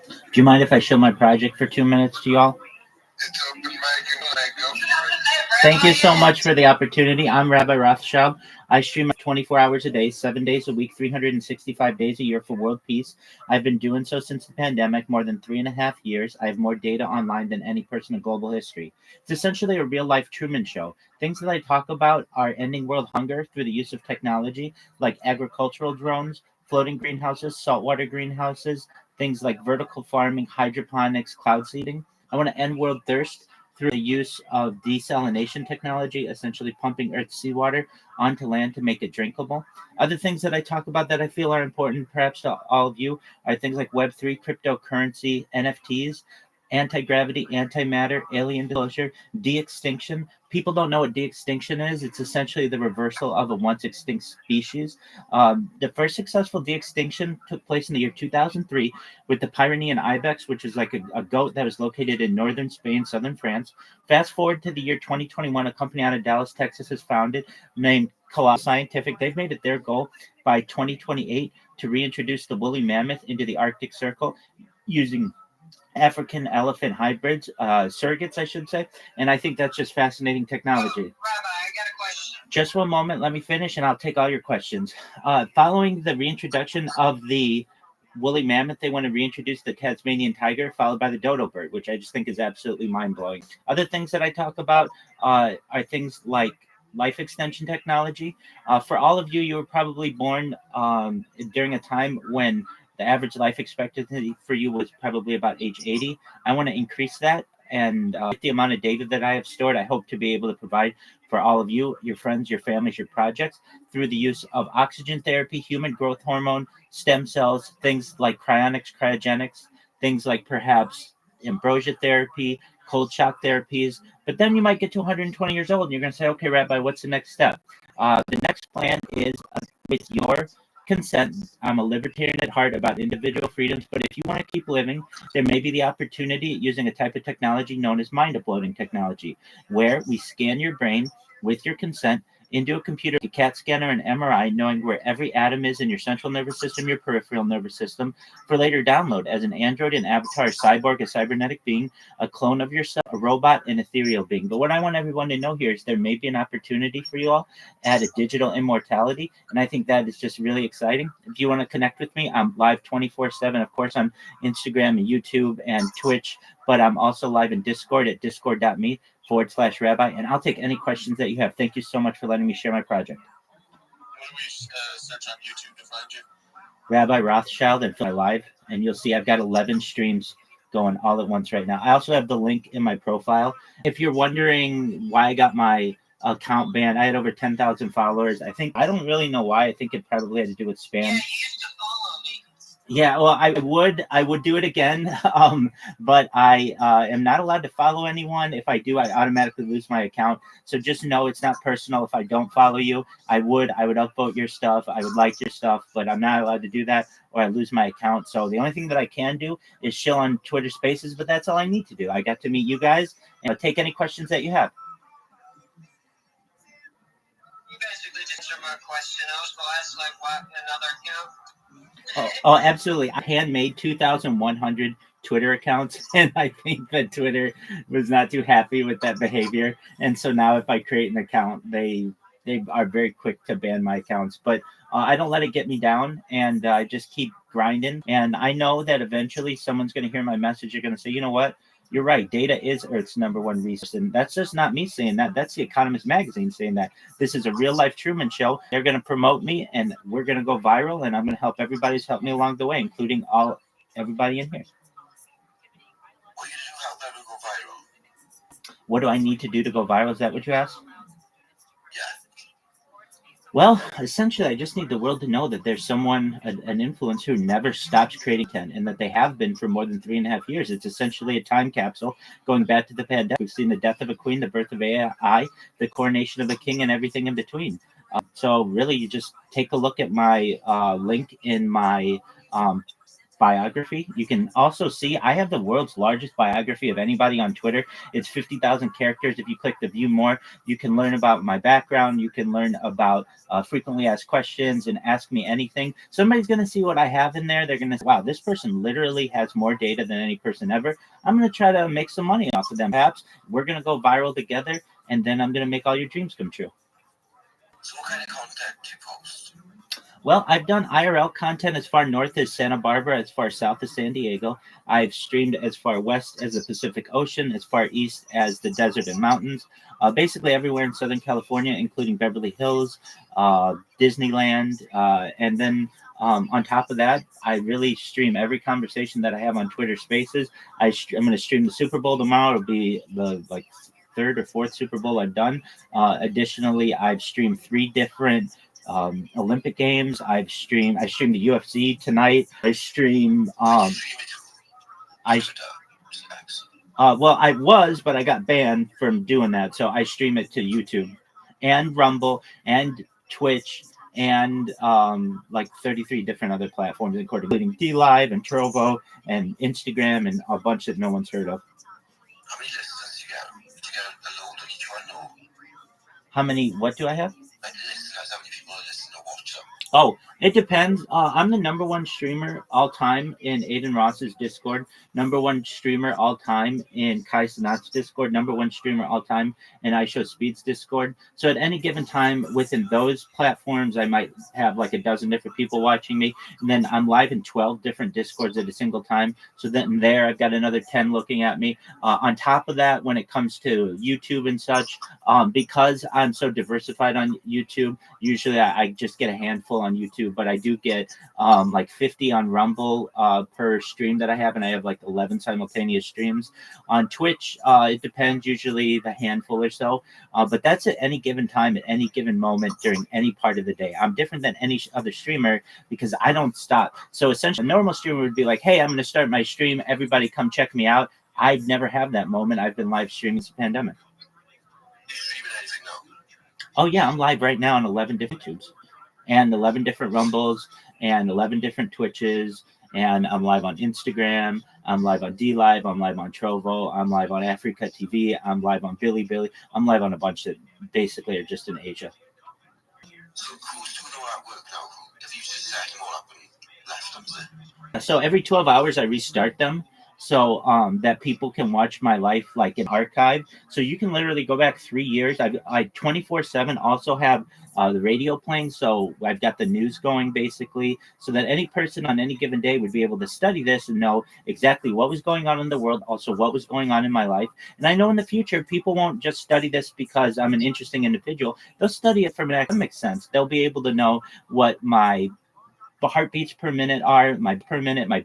Do you mind if I show my project for 2 minutes to y'all? It's open mic and when I go for it. Thank you so much for the opportunity. I'm Rabbi Rothschild. I stream 24 hours a day, 7 days a week, 365 days a year for world peace. I've been doing so since the pandemic, more than 3.5 years. I have more data online than any person in global history. It's essentially a real-life Truman Show. Things that I talk about are ending world hunger through the use of technology like agricultural drones, floating greenhouses, saltwater greenhouses, things like vertical farming, hydroponics, cloud seeding. I want to end world thirst through the use of desalination technology, essentially pumping Earth's seawater onto land to make it drinkable. Other things that I talk about that I feel are important, perhaps to all of you, are things like Web3, cryptocurrency, NFTs, anti-gravity, antimatter, alien disclosure, de-extinction. People don't know what de-extinction is. It's essentially the reversal of a once extinct species. The first successful de-extinction took place in the year 2003 with the Pyrenean ibex, which is like a goat that was located in northern Spain, southern France. Fast forward to the year 2021, a company out of Dallas, Texas is founded named Colossal Scientific. They've made it their goal by 2028 to reintroduce the woolly mammoth into the Arctic Circle using African elephant hybrids, surrogates, I should say. And I think that's just fascinating technology. Rabbi, I got a question. Just one moment, let me finish and I'll take all your questions. Following the reintroduction of the woolly mammoth, they want to reintroduce the Tasmanian tiger, followed by the dodo bird, which I just think is absolutely mind-blowing. Other things that I talk about are things like life extension technology. For all of you, you were probably born during a time when the average life expectancy for you was probably about age 80. I want to increase that. And with the amount of data that I have stored, I hope to be able to provide for all of you, your friends, your families, your projects, through the use of oxygen therapy, human growth hormone, stem cells, things like cryogenics, things like perhaps ambrosia therapy, cold shock therapies. But then you might get to 120 years old and you're going to say, okay, Rabbi, what's the next step? The next plan is with your consent. I'm a libertarian at heart about individual freedoms, but if you want to keep living, there may be the opportunity using a type of technology known as mind uploading technology, where we scan your brain with your consent into a computer, a CAT scanner, an MRI, knowing where every atom is in your central nervous system, your peripheral nervous system, for later download as an android, an avatar, a cyborg, a cybernetic being, a clone of yourself, a robot, an ethereal being. But what I want everyone to know here is there may be an opportunity for you all at a digital immortality, and I think that is just really exciting. If you want to connect with me, I'm live 24/7. Of course, on Instagram and YouTube and Twitch, but I'm also live in Discord at discord.me/Rabbi, and I'll take any questions that you have. Thank you so much for letting me share my project. What do we search on YouTube to find you? Rabbi Rothschild and my live, and you'll see I've got 11 streams going all at once right now. I also have the link in my profile. If you're wondering why I got my account banned, I had over 10,000 followers. I don't really know why. I think it probably had to do with spam. Yeah, well, I would do it again, but I am not allowed to follow anyone. If I do, I automatically lose my account. So just know it's not personal. If I don't follow you, I would upvote your stuff. I would like your stuff, but I'm not allowed to do that, or I lose my account. So the only thing that I can do is chill on Twitter Spaces, but that's all I need to do. I got to meet you guys and take any questions that you have. You basically just answered my question. I was going to ask, like, what, another account? Oh, absolutely. I handmade 2,100 Twitter accounts, and I think that Twitter was not too happy with that behavior. And so now if I create an account, they are very quick to ban my accounts. But I don't let it get me down, and I just keep grinding. And I know that eventually someone's going to hear my message. You're going to say, you know what? You're right. Data is Earth's #1 resource. And that's just not me saying that. That's the Economist magazine saying that. This is a real life Truman Show. They're going to promote me and we're going to go viral. And I'm going to help everybody who's helped me along the way, including everybody in here. What do you do to help them go viral? What do I need to do to go viral? Is that what you asked? Yeah. Well, essentially, I just need the world to know that there's someone, an influencer who never stops creating content, and that they have been for more than 3.5 years. It's essentially a time capsule going back to the pandemic. We've seen the death of a queen, the birth of AI, the coronation of a king, and everything in between. So really, you just take a look at my link in my um, biography. You can also see I have the world's largest biography of anybody on Twitter. It's 50,000 characters. If you click the view more, you can learn about my background. You can learn about frequently asked questions and ask me anything. Somebody's going to see what I have in there. They're going to say, wow, this person literally has more data than any person ever. I'm going to try to make some money off of them. Perhaps we're going to go viral together, and then I'm going to make all your dreams come true. So what kind of content do you post? Well, I've done IRL content as far north as Santa Barbara, as far south as San Diego. I've streamed as far west as the Pacific Ocean, as far east as the desert and mountains, basically everywhere in Southern California, including Beverly Hills, Disneyland, and then on top of that, I really stream every conversation that I have on Twitter Spaces. I'm going to stream the Super Bowl tomorrow. It'll be the third or fourth Super Bowl I've done. Additionally, I've streamed 3 different Olympic Games. I streamed the UFC tonight. I stream well, I was, but I got banned from doing that. So I stream it to YouTube and Rumble and Twitch and like 33 different other platforms, including D Live and Trovo and Instagram and a bunch that no one's heard of. How many listeners do you get? Do you get a load on each one, or? How many? What do I have? Like listeners, how many people listen or watch them? Oh, it depends. I'm the number 1 streamer all time in Aiden Ross's Discord. Number 1 streamer all time in Kai Sanat's Discord. Number 1 streamer all time in iShowSpeed's Discord. So at any given time within those platforms, I might have like a dozen different people watching me. And then I'm live in 12 different Discords at a single time. So then there, I've got another 10 looking at me. On top of that, when it comes to YouTube and such, because I'm so diversified on YouTube, usually I just get a handful on YouTube, but I do get like 50 on Rumble per stream that I have, and I have like 11 simultaneous streams. On Twitch, it depends, usually the handful or so, but that's at any given time, at any given moment during any part of the day. I'm different than any other streamer because I don't stop. So essentially, a normal streamer would be like, hey, I'm going to start my stream. Everybody come check me out. I'd never have that moment. I've been live streaming since the pandemic. Oh, yeah, I'm live right now on 11 different YouTubes and 11 different Rumbles and 11 different Twitches. And I'm live on Instagram. I'm live on D Live. I'm live on Trovo. I'm live on Africa TV. I'm live on Billy. I'm live on a bunch that basically are just in Asia. So who's doing all that work now? Have you just set them all up and left them there? So every 12 hours, I restart them so that people can watch my life like an archive. So you can literally go back 3 years. I 24/7 also have the radio playing. So I've got the news going basically so that any person on any given day would be able to study this and know exactly what was going on in the world, also what was going on in my life. And I know in the future, people won't just study this because I'm an interesting individual. They'll study it from an academic sense. They'll be able to know what my heartbeats per minute are, my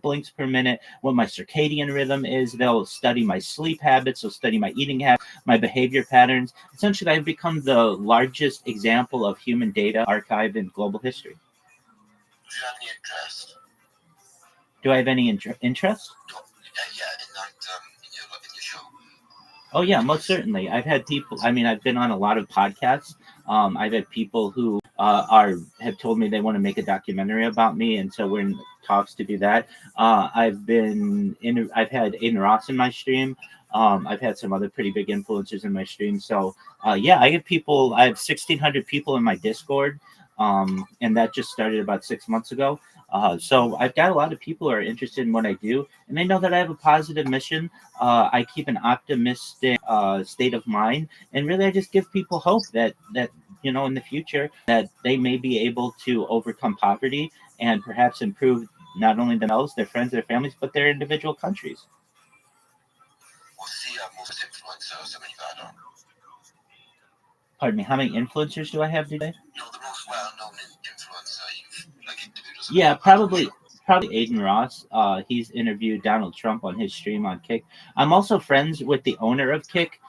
blinks per minute, what my circadian rhythm is. They'll study my sleep habits, they'll study my eating habits, my behavior patterns. Essentially, I've become the largest example of human data archive in global history. Do you have any interest? Do I have any interest? Yeah, in your show. Oh, yeah, most certainly. I've had people, I've been on a lot of podcasts. I've had people who have told me they want to make a documentary about me, and so we're in talks to do that. I've had Aiden Ross in my stream. I've had some other pretty big influencers in my stream. So yeah, I have 1,600 people in my Discord, and that just started about 6 months ago. So I've got a lot of people who are interested in what I do, and they know that I have a positive mission. I keep an optimistic state of mind, and really I just give people hope that in the future that they may be able to overcome poverty and perhaps improve not only themselves, their friends, their families, but their individual countries. What's the most influencer somebody you've had on? Pardon me, how many influencers do I have today? No, the most well-known influencer you've interviewed. Yeah, probably Aiden Ross. He's interviewed Donald Trump on his stream on Kick. I'm also friends with the owner of Kick.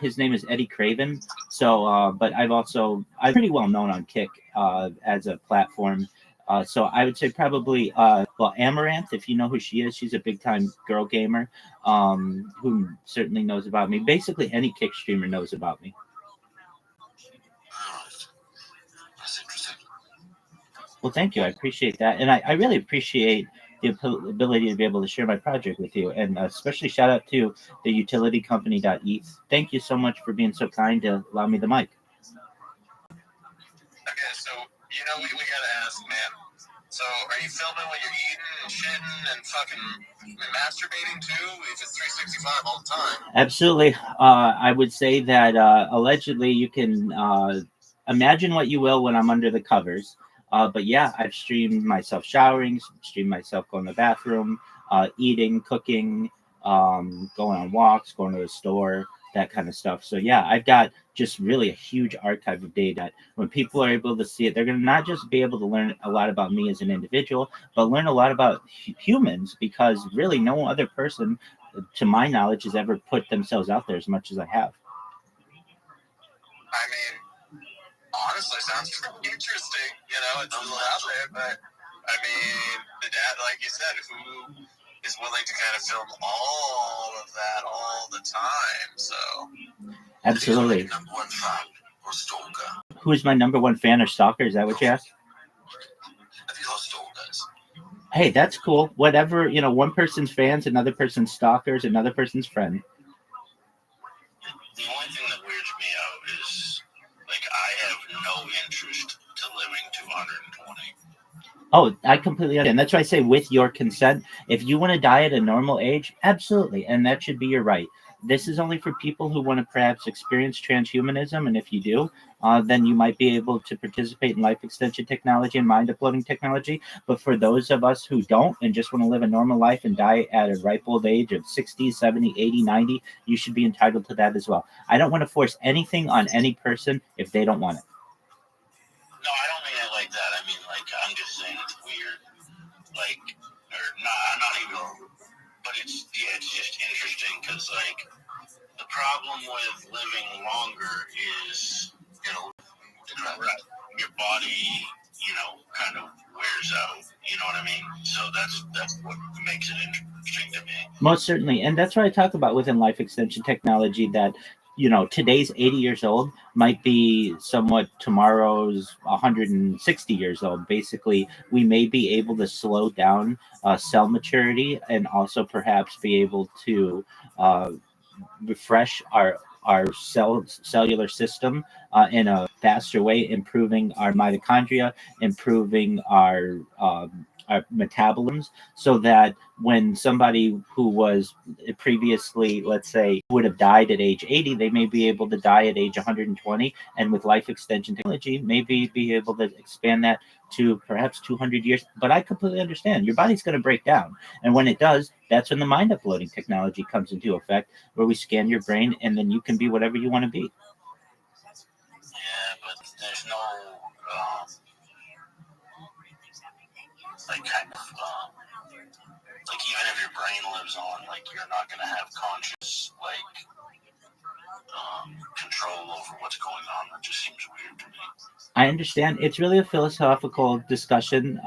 His name is Eddie Craven. So, but I'm pretty well known on Kick as a platform. So I would say probably, Amaranth, if you know who she is, she's a big time girl gamer who certainly knows about me. Basically, any Kick streamer knows about me. That's interesting. Well, thank you. I appreciate that. And I really appreciate the ability to be able to share my project with you. And especially shout out to the utility company.eth. Thank you so much for being so kind to allow me the mic. Okay, so, we gotta ask, man. So, are you filming when you're eating and shitting and fucking masturbating too? If it's 365 all the time. Absolutely. I would say that allegedly you can imagine what you will when I'm under the covers. But yeah, I've streamed myself showering, streamed myself going to the bathroom, eating, cooking, going on walks, going to the store, that kind of stuff. So yeah, I've got just really a huge archive of data. When people are able to see it, they're going to not just be able to learn a lot about me as an individual, but learn a lot about humans, because really no other person, to my knowledge, has ever put themselves out there as much as I have. I mean, honestly, sounds pretty interesting. It's a little out there, but I mean, the dad, like you said, who is willing to kind of film all of that all the time? So, Absolutely. Number one fan or stalker? Who's my number one fan or stalker? Is that what you asked? Have you got stalkers? Hey, that's cool. Whatever, one person's fans, another person's stalkers, another person's friend. The only thing that weirds me out is, I have no interest to living to 120. Oh, I completely understand. That's why I say with your consent. If you want to die at a normal age, absolutely. And that should be your right. This is only for people who want to perhaps experience transhumanism. And if you do, then you might be able to participate in life extension technology and mind uploading technology. But for those of us who don't and just want to live a normal life and die at a ripe old age of 60, 70, 80, 90, you should be entitled to that as well. I don't want to force anything on any person if they don't want it. No, I don't mean it like that. I mean, I'm just saying it's weird. I'm not even, but it's just interesting because, the problem with living longer is, your body, kind of wears out. You know what I mean? So that's what makes it interesting to me. Most certainly. And that's what I talk about within life extension technology, that today's 80 years old might be somewhat tomorrow's 160 years old. Basically, we may be able to slow down cell maturity and also perhaps be able to refresh our cellular system in a faster way, improving our mitochondria, improving our metabolisms, so that when somebody who was previously, let's say, would have died at age 80, they may be able to die at age 120, and with life extension technology, maybe be able to expand that to perhaps 200 years. But I completely understand. Your body's going to break down. And when it does, that's when the mind uploading technology comes into effect, where we scan your brain and then you can be whatever you want to be. Yeah, but there's no, even if your brain lives on, you're not going to have conscious, control over what's going on. That just seems weird to me. I understand. It's really a philosophical discussion,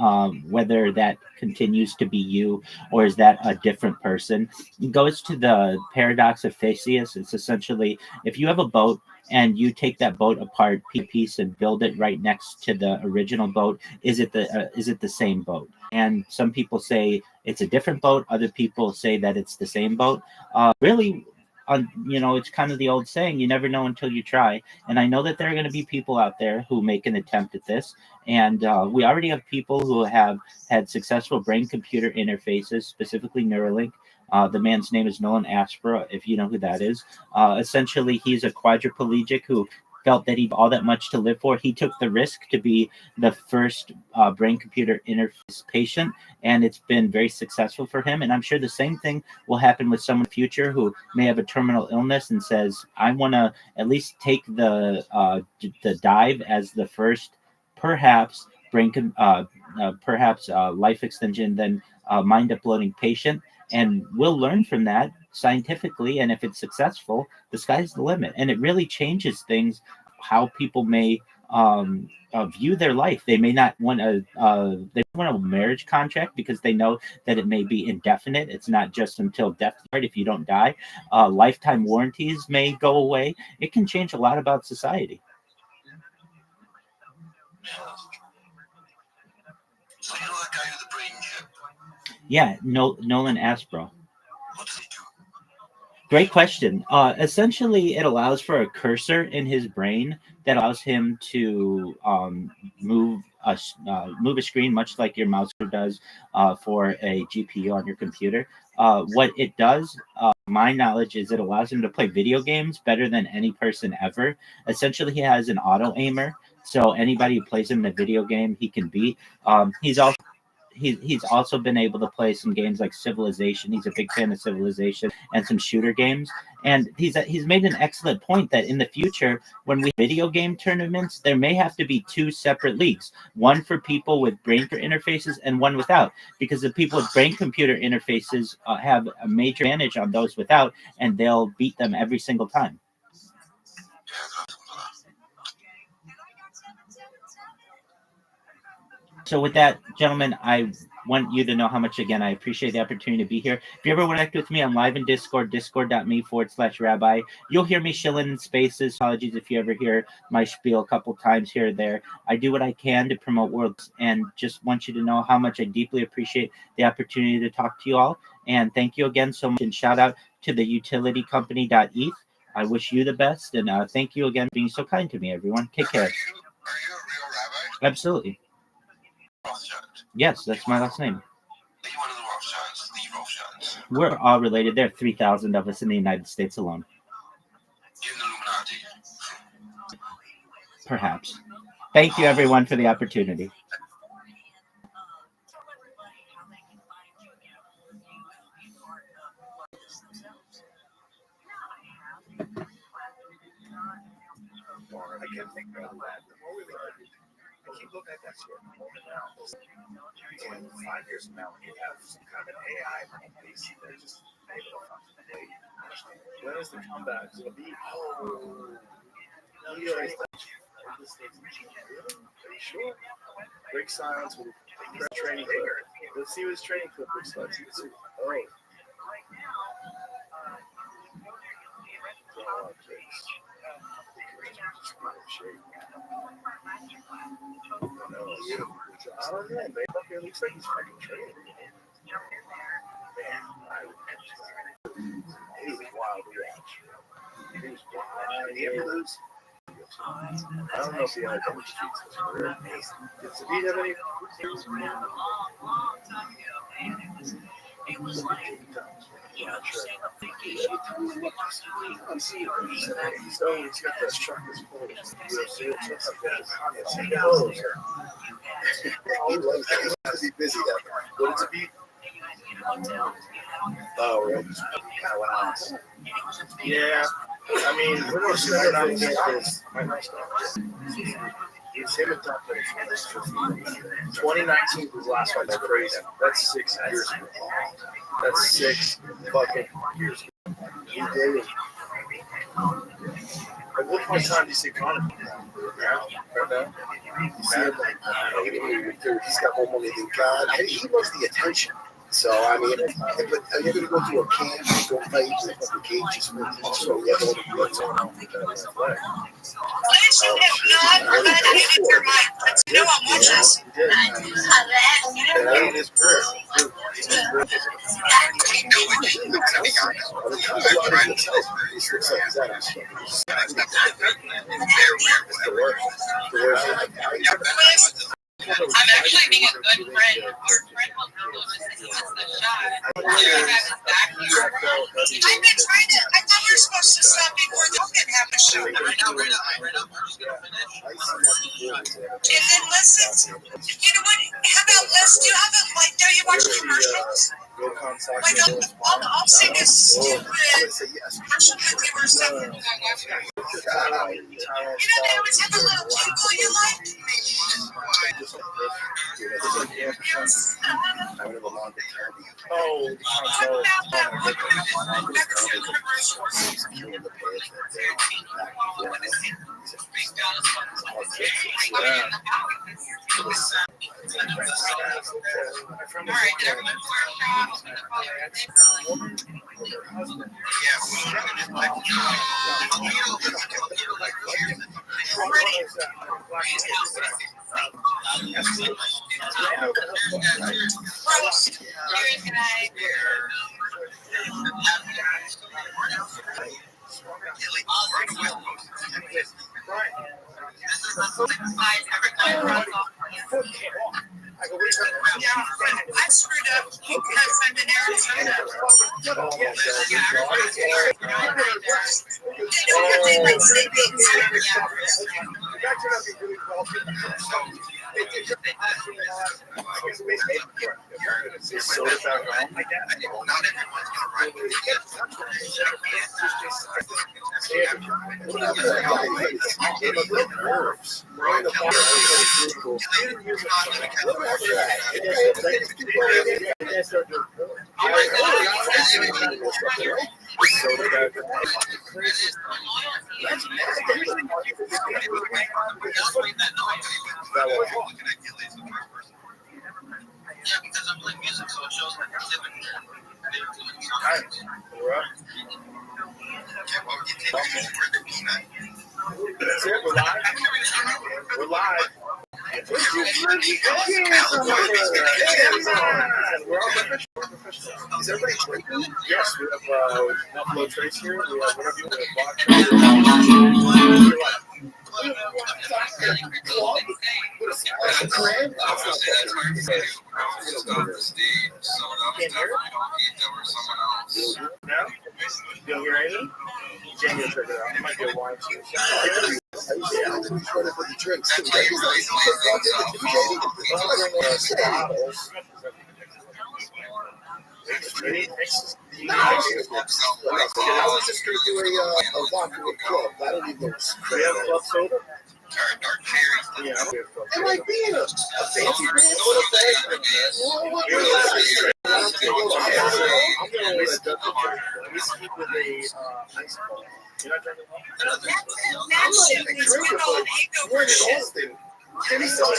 whether that continues to be you or is that a different person. It goes to the paradox of Theseus. It's essentially, if you have a boat and you take that boat apart piece and build it right next to the original boat, is it the same boat? And some people say it's a different boat. Other people say that it's the same boat. Really, it's kind of the old saying, you never know until you try. And I know that there are going to be people out there who make an attempt at this. And we already have people who have had successful brain-computer interfaces, specifically Neuralink. The man's name is Nolan Aspera, if you know who that is. Essentially, he's a quadriplegic who felt that he had all that much to live for. He took the risk to be the first brain-computer interface patient, and it's been very successful for him. And I'm sure the same thing will happen with someone in the future who may have a terminal illness and says, I want to at least take the dive as the first, perhaps life extension, then mind uploading patient. And we'll learn from that scientifically, and if it's successful, the sky's the limit. And it really changes things, how people may view their life. They may not want a marriage contract because they know that it may be indefinite. It's not just until death, right? If you don't die, lifetime warranties may go away. It can change a lot about society. So you know that guy with the brain chip? Yeah, Nolan Aspro. What does he do? Great question. Essentially, it allows for a cursor in his brain that allows him to move a screen, much like your mouse does for a GPU on your computer. What it does, my knowledge, is it allows him to play video games better than any person ever. Essentially, he has an auto aimer, so anybody who plays him in a video game, he can beat. He's also been able to play some games like Civilization. He's a big fan of Civilization and some shooter games. And he's made an excellent point that in the future, when we video game tournaments, there may have to be two separate leagues, one for people with brain interfaces and one without, because the people with brain computer interfaces have a major advantage on those without, and they'll beat them every single time. So with that, gentlemen, I want you to know how much, again, I appreciate the opportunity to be here. If you ever want to connect with me, I'm live in Discord, discord.me/Rabbi. You'll hear me shilling in spaces. Apologies if you ever hear my spiel a couple times here or there. I do what I can to promote worlds, and just want you to know how much I deeply appreciate the opportunity to talk to you all. And thank you again so much, and shout out to the utility company.eth. I wish you the best, and thank you again for being so kind to me, everyone. Take care. Are you a real rabbi? Absolutely. Rothschild. Yes, that's my last name. Are you one of the Rothschilds? The Rothschilds? We're all related. There are 3,000 of us in the United States alone. You're in the Illuminati. Perhaps. Thank you, everyone, for the opportunity. I can't think about that. The more we learn, I keep looking at that sort of moment now. 5 years from now, you have some kind of an AI piece that just able to function. When is the comeback? It'll be are you sure? Break silence with training clip. Let's see what his training clip looks like. Oh. I don't know, man. It looks like he's fucking training. Man, he was wild to watch. He was wild. Did he ever lose? I don't know if he had any streaks this career. Did he have any? It was like, you know, vacation. So he's got that truck that's full of UFC. He's busy that way. What did it be? Oh, right. Yeah. I mean, we're going to see that on this. It's him and Top 2019 was the last fight. That's crazy. That's 6 years ago. That's 6 fucking years ago. He did it. At what point in time do you see Conor? Right now? You see him like, he's got more money than God. And he loves the attention. So, I mean, but are you going to go to a camp and go fight in the cages for so you have all the blood on? Lynch, if not, I'm going to hit your mic. Let's know I'm watching this. That is prayer. I'm actually being a good friend. Our friend will go to he wants the shot. I have his back here. I've been trying to. I thought we were supposed to stop before the can have a show. Right now. I'm just going to finish. And then listen. You know what? How about let's do have it like, do you watch commercials? Like, I'll say this stupid commercial that they were saying. You know, they always have a little jingle you like. It's like the ampersand. I would have a longer term. Oh, oh my goodness. Killing the page that day. I screwed up because I'm in Arizona. Yeah, because I'm playing music, so it shows like activity. We're live. We're live. Is everybody drinking? Yes, we have Buffalo Trace here. We have whatever you want. No? You don't hear anything? Jamie will check it out. It might be a wine too. For the drinks. I was just going to do a vodka with club. I don't need those. Do you have club soda? Yeah, I don't have club soda. Am I being a fancy man? I'm going to whiskey with a ice ball. You're not drinking one? I'm not a drinker, but we're in Austin. Jimmy saw that.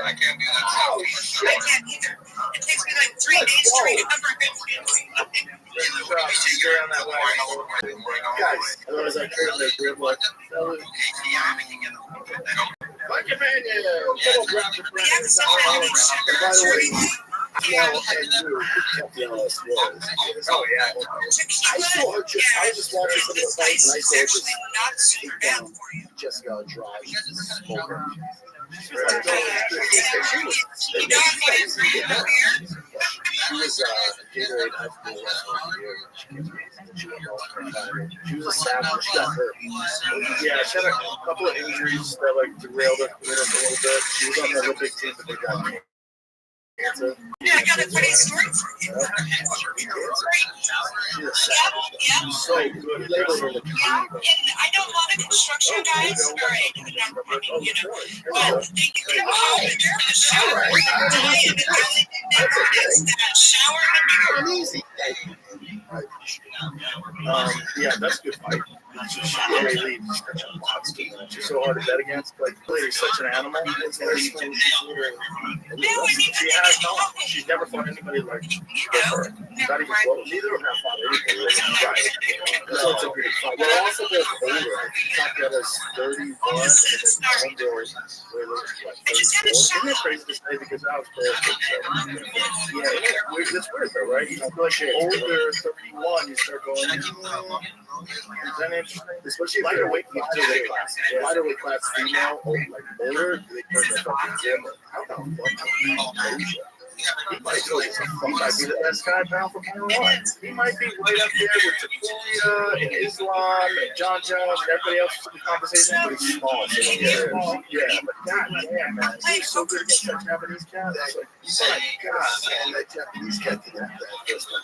I can't do that. Oh, shit. I can't either. It takes me like 3 days straight to cover a good family. Guys, otherwise I created a group like my companion. By the way, and you kept the LS was. Oh yeah. I saw her just. I was just watching some of the fights, and I saw her just take down Jessica Drive. She was Gatorade High School last year. She was a savage. She got hurt. Yeah, she had a couple of injuries that like derailed her career a little bit. She was on the Olympic team, but they got cancer. Yeah, I got a funny story for you. Yeah. So good. Yeah, and I know a lot of construction guys are but they can come out in the shower every day, and the only thing they do is that shower and mirror. Easy. Yeah, that's a good fight. She's so hard to bet against. Like, she's such an animal. She has no. She's never fought anybody like her. Not even close. Neither of them have fought anybody. Right. So it's a great fight. We're also both older. Top got us 31 and homeboys. Isn't it crazy to say because I was playing? Yeah, it's weird though, right? You know, like you're older, 31, you start going. Is that interesting? Especially lighter weight class. Lighter weight class female, like older, they turn the fucking gym. How the fuck? He might be the best guy pound for pound. He might be right up there with Takuya and Islam and John Jones and everybody else in the conversation, but he's small. So yeah, but goddamn, man, he's so good against that Japanese cat. It's like, God, man, that Japanese cat did that first one.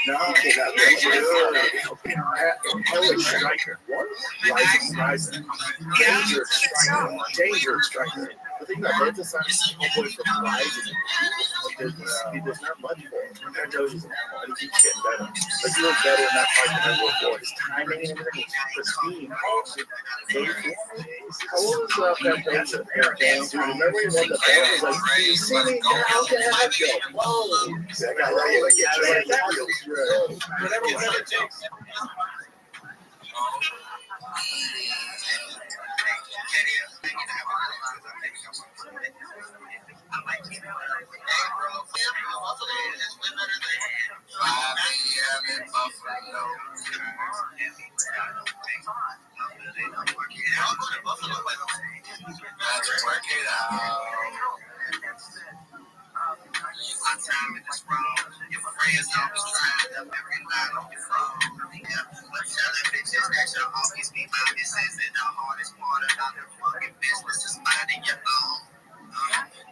No, he did not. Hellish striker. What? Rising. Dangerous striker. The thing that hurts us on Homeboy Surprise is there's not much for it. I know he's an animal, and he keeps getting better. Like, he was better in that fight than ever before. His timing and everything was pristine. How old is that Danger? Dude, remember he won the belt? He was like, you see me now? How can I have you? Whoa! That guy, like, get you like that. Whatever it takes. Let's work it out. My time in this room. Your friends always trying up every line on your phone. But telling bitches that you'll always be my business, and the hardest part about the fucking business is minding your own.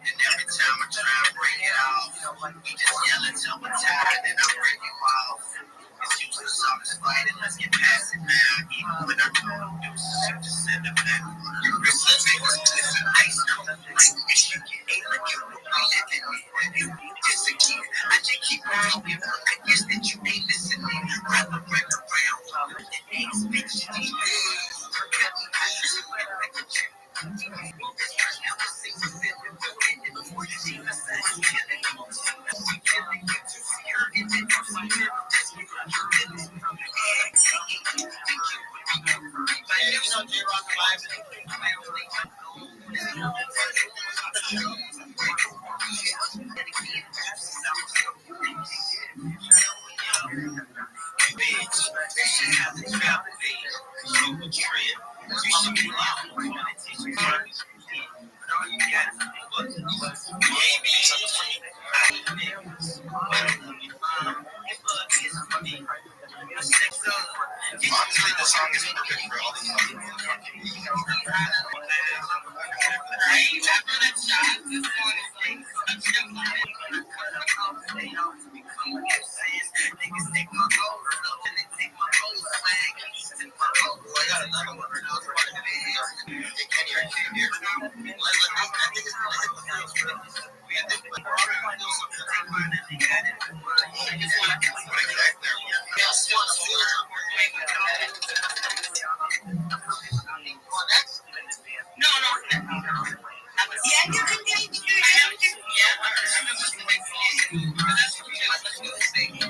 And every time I try to break it off, we just yell until we're tired, and I break you off. It's usually softest fight, and let's get past it now. Even when I told you, you just send it back. Your wrist is listen, ice cream. You should get eight, but you know I live in it. You just a kid. I just keep on talking. I guess that you ain't listening. Rather run around with the eggs, bitch.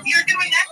You're doing that?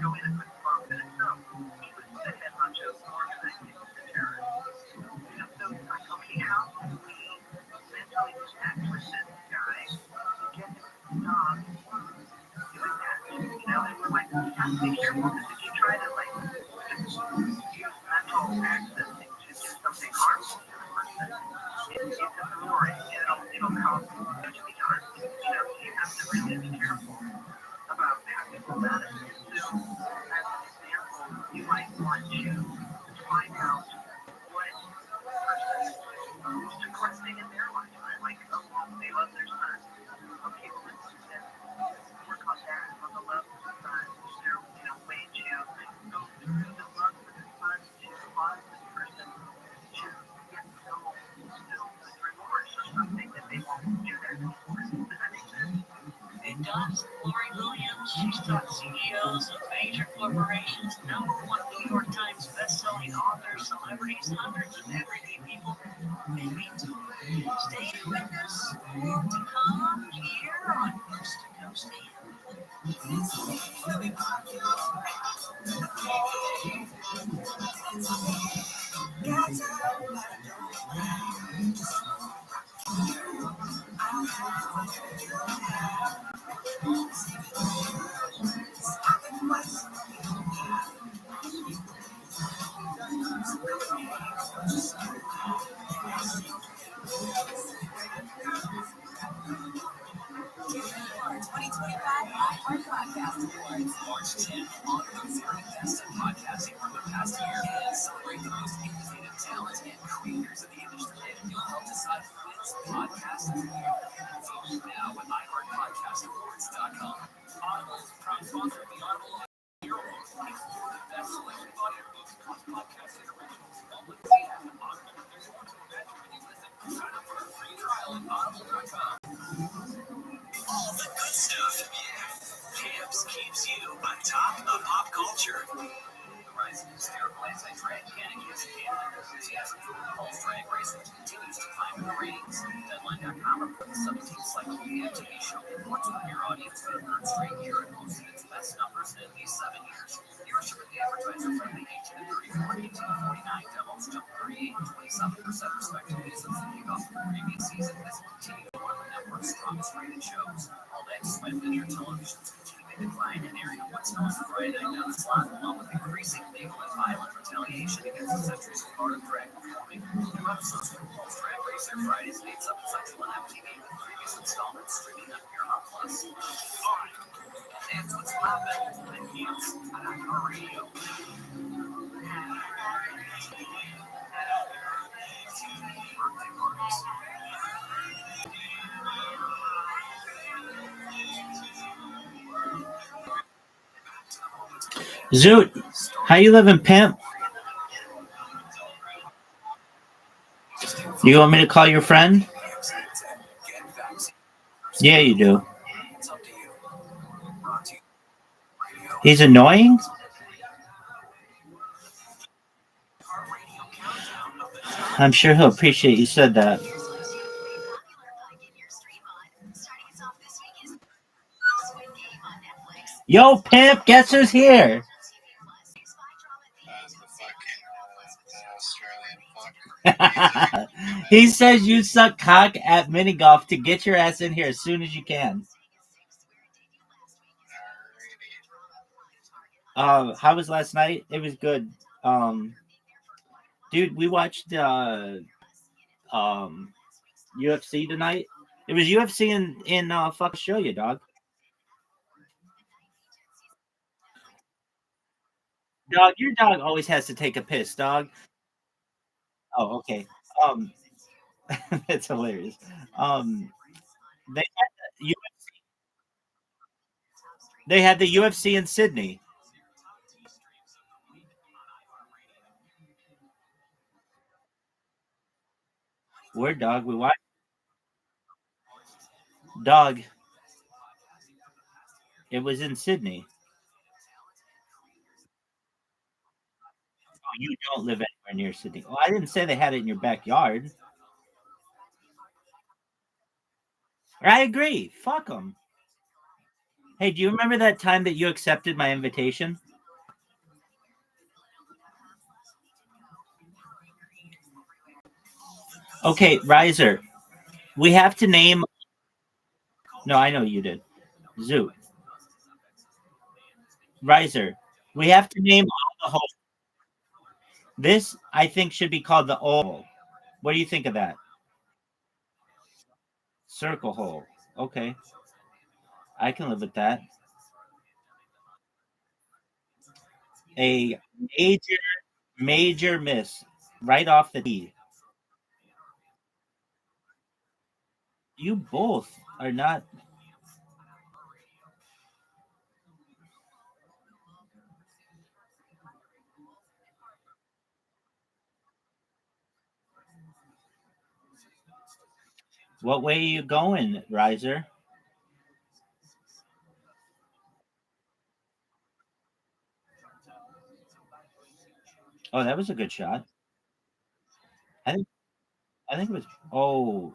go in and put the bombs in himself. He was the head honcho organizing the terrorists. So it's like, okay, how can we mentally connect with this guy and get him to stop doing that? And we're like, you have to be careful because if you try to just use mental accessing to do something harmful to the person, it's a story and it'll cause hugely harm. You have to really be careful about how you go about it. So, as an example, you might want to find out what the person is most important thing in their life. Like, oh, well, they love their son. Okay, well, let's work on that, on the love of the son. Is there, way to go through the love for the son to cause this person to get so filled with remorse or something that they won't do that anymore? Does that make sense? It does. Lori Williams, she's taught CEOs of major corporations, #1 New York Times best-selling author, celebrities, hundreds of everyday people. Maybe stay with us to come here on Coast to Coast. Podcast Awards, March 10th. Honor the very best in podcasting from the past year and celebrate the most innovative talent and creators in the industry. And you'll help decide who wins podcast of the year. Vote now at iHeartPodcastAwards.com. Audible is a proud sponsor of the Audible Year Awards. Explore the best selection of audiobooks across podcasting originals. All with the app and Audible. There's more to imagine when you listen. Sign up for a free trial at audible.com. All the good stuff. Camps keeps you on top of pop culture. The rise of hysterical anti-drag panic is Canada enthusiasm for RuPaul's Drag Race, which continues to climb in the ratings. Deadline.com reports the 17th cycle of the MTV show reports on your audience for the third straight year and posted its best numbers in at least 7 years. Viewership of the advertiser-friendly 18 to 34 and 18 to 49 demos jumped 38 and 27% respectively since the kickoff of the previous season as it continued to be one of the network's strongest rated shows. All that despite linear television's continuing decline and airing of what's known as the Friday Night Down the Slot, along with increasing legal and violent retaliation against the centuries of part of drag performing. New episodes of RuPaul's Drag Race are Fridays, dates up Central and MTV, with previous installments streaming on Paramount Plus. Alright, that's what's poppin' on Camps on our radio. Zoot, how you living, pimp? You want me to call your friend? Yeah, you do. He's annoying? I'm sure he'll appreciate you said that. Yo, pimp, guess who's here? He says you suck cock at mini golf to get your ass in here as soon as you can. How was last night? It was good. Dude, we watched UFC tonight. It was UFC in fuck Australia, dog. Dog, your dog always has to take a piss, dog. Oh, okay. That's hilarious. They had the UFC. They had the UFC in Sydney. Where, dog? We watched. Dog. It was in Sydney. Oh, you don't live anywhere near Sydney. Well, I didn't say they had it in your backyard. I agree. Fuck them. Hey, do you remember that time that you accepted my invitation? Okay, Riser. We have to name. No, I know you did. Zoo. Riser. We have to name all the holes. This, I think, should be called the oval. What do you think of that? Circle hole. Okay, I can live with that. A major, major miss right off the tee. You both are not. What way are you going, Riser? Oh, that was a good shot. I think. I think it was. Oh,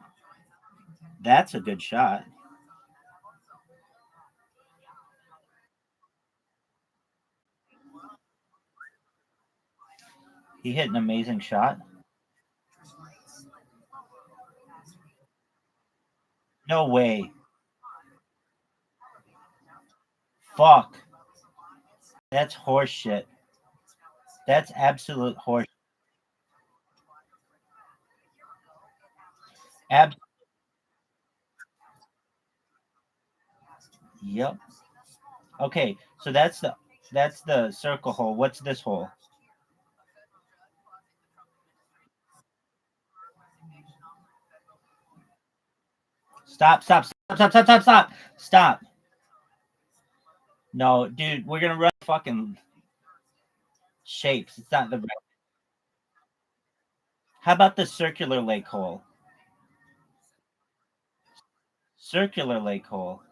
that's a good shot. He hit an amazing shot. No way. Fuck. That's horse shit. That's absolute horse. Ab. Yep. Okay, so that's the circle hole. What's this hole? Stop! Stop! Stop! Stop! Stop! Stop! Stop! Stop! No, dude, we're gonna run fucking shapes. It's not the. How about the circular lake hole? Circular lake hole.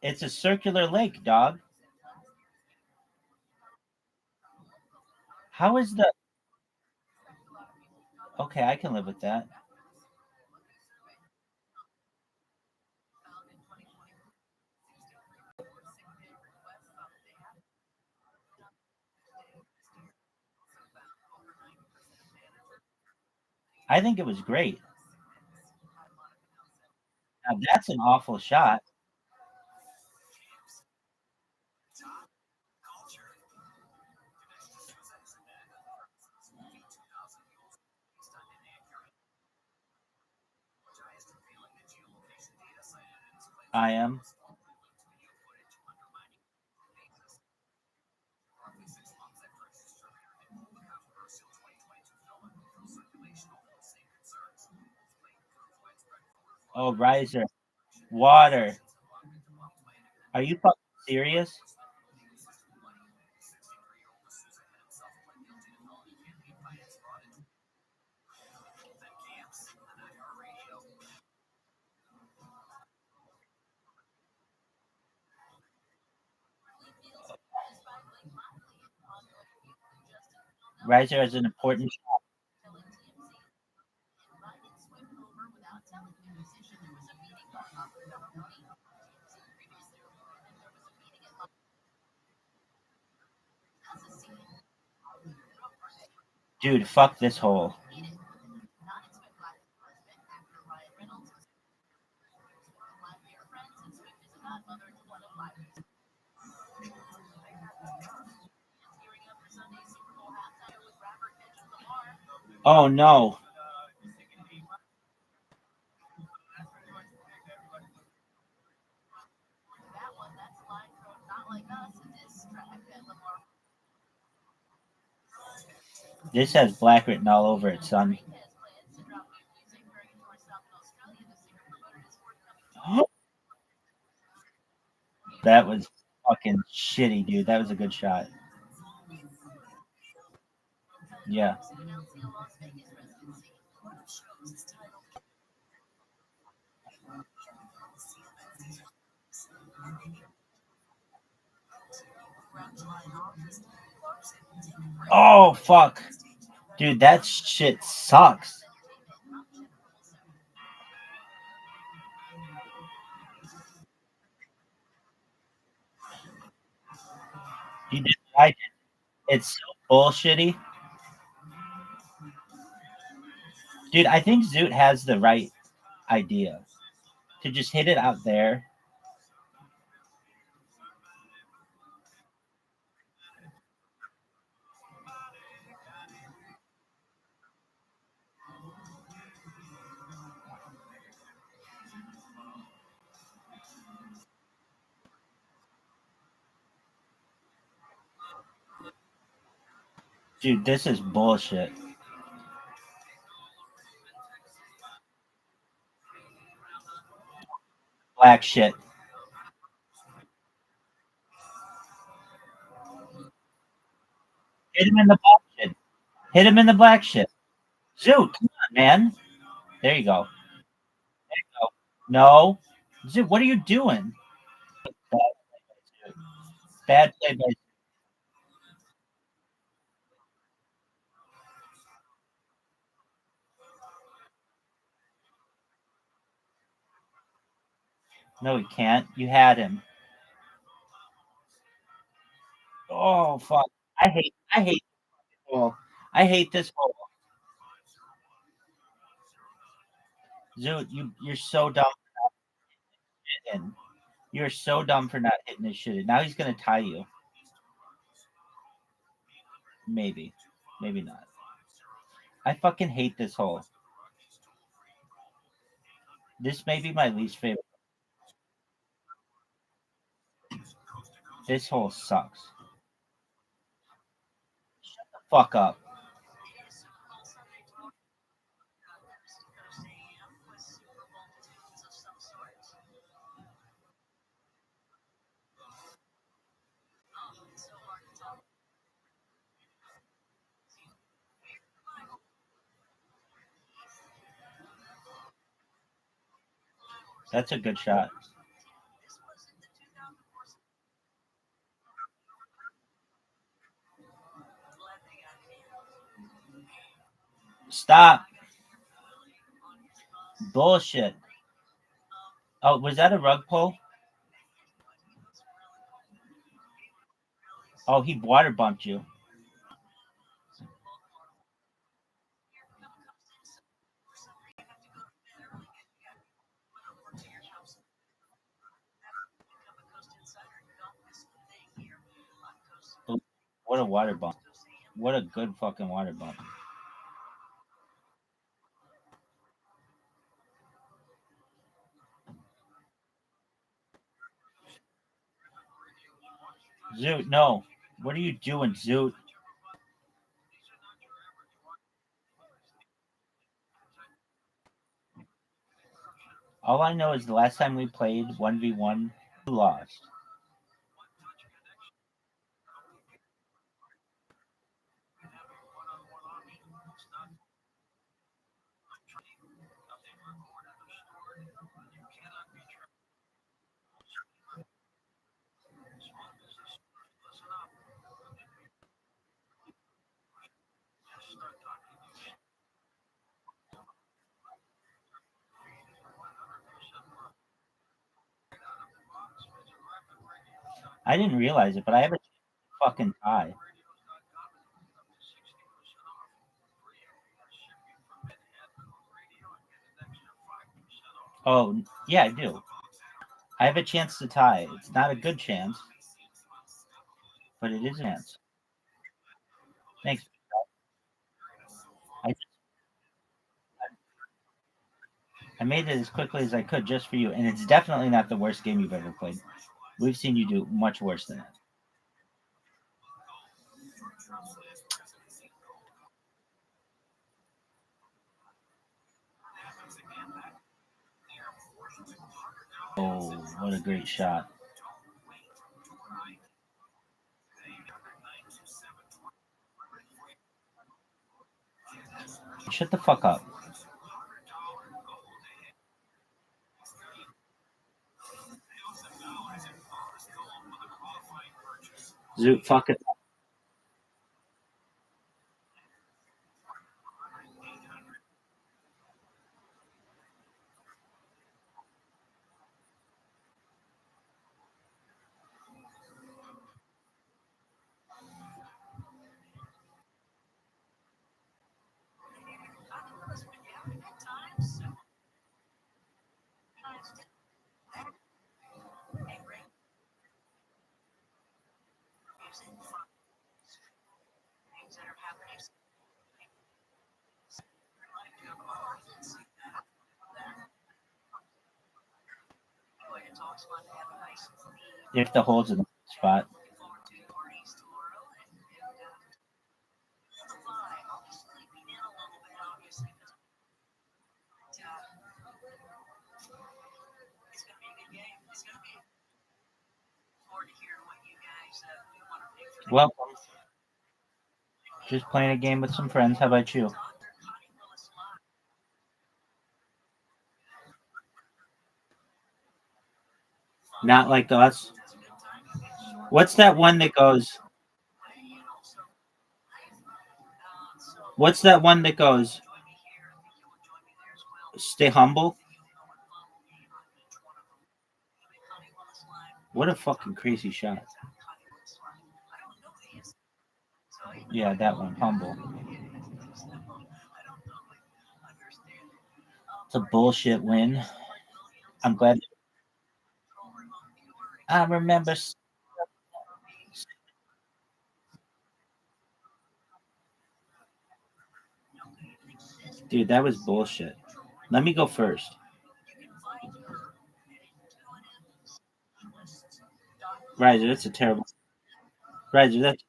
It's a circular lake, dog. How is the? Okay, I can live with that. I think it was great. Now that's an awful shot. I am. Oh, riser. Water. Are you fucking serious? Riser is an important. Dude, fuck this hole. Oh no. This has black written all over it, son. That was fucking shitty, dude. That was a good shot. Yeah. Oh fuck. Dude, that shit sucks. You did I did. It's so bullshitty. Dude, I think Zoot has the right idea to just hit it out there. Dude, this is bullshit. Black shit. Hit him in the black shit. Hit him in the black shit. Zoot, come on, man. There you go. There you go. No. Zoot, what are you doing? Bad play by Zoot. No, he can't. You had him. Oh fuck. I hate this hole. I hate this hole. Zoot, you're so dumb for not hitting. You're so dumb for not hitting this shit. Now he's gonna tie you. Maybe. Maybe not. I fucking hate this hole. This may be my least favorite. This hole sucks. Fuck up. That's a good shot. Stop. Bullshit. Oh, was that a rug pull? Oh, he water bumped you. What a water bump. What a good fucking water bump. Zoot, no. What are you doing, Zoot? All I know is the last time we played 1v1, we lost. I didn't realize it, but I have a fucking tie. Oh, yeah, I do. I have a chance to tie. It's not a good chance, but it is a chance. Thanks. I, I made it as quickly as I could just for you, and it's definitely not the worst game you've ever played. We've seen you do much worse than that. Oh, what a great shot. Shut the fuck up. Zoot, fuck it. If the hole's in the spot. Well, just playing a game with some friends. How about you? Not like us. What's that one that goes? What's that one that goes? Stay humble. What a fucking crazy shot. Yeah, that one. Humble. It's a bullshit win. I'm glad. I remember. Dude, that was bullshit. Let me go first. Riser, that's a terrible. Riser, that's.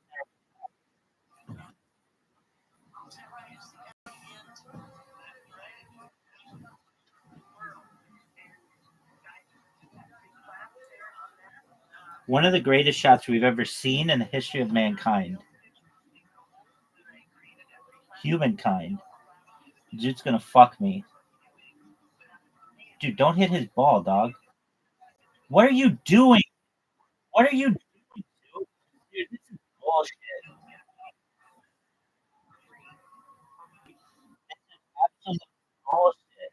One of the greatest shots we've ever seen in the history of mankind. Humankind. Dude's gonna fuck me. Dude, don't hit his ball, dog. What are you doing? What are you doing, dude? This is bullshit. Absolute bullshit.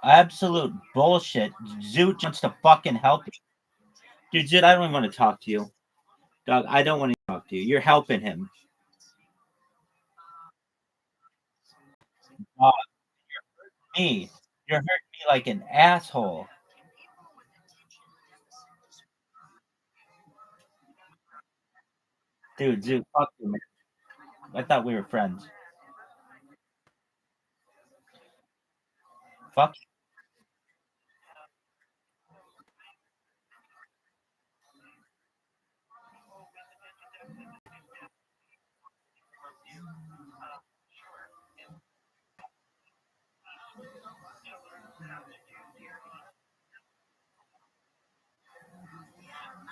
Absolute bullshit. Zoot wants to fucking help you. Dude, Zoot, I don't even want to talk to you. Dog, I don't want to talk to you. You're helping him. Dog, me. You're hurting me like an asshole. Dude, Zoot, fuck you, man. I thought we were friends. Fuck.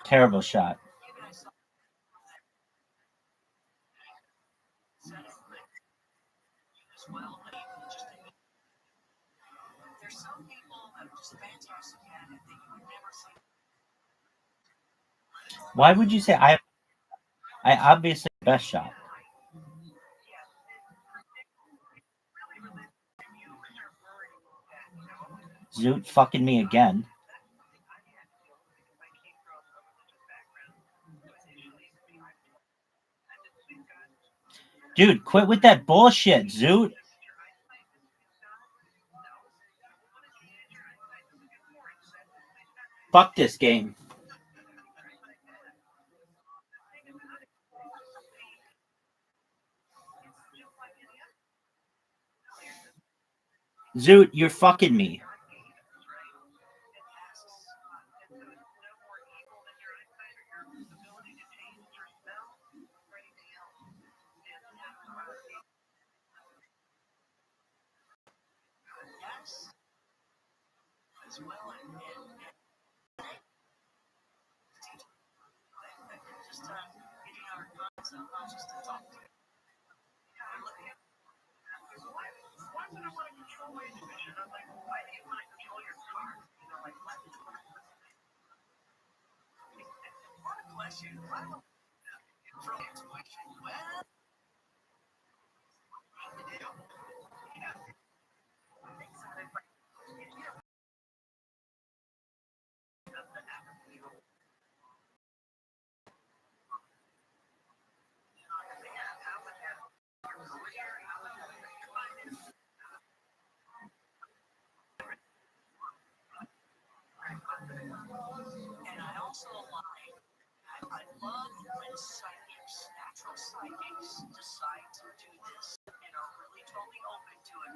Terrible shot. Why would you say I obviously best shot? Zoot fucking me again. Dude, quit with that bullshit, Zoot. Fuck this game. Zoot, you're fucking me.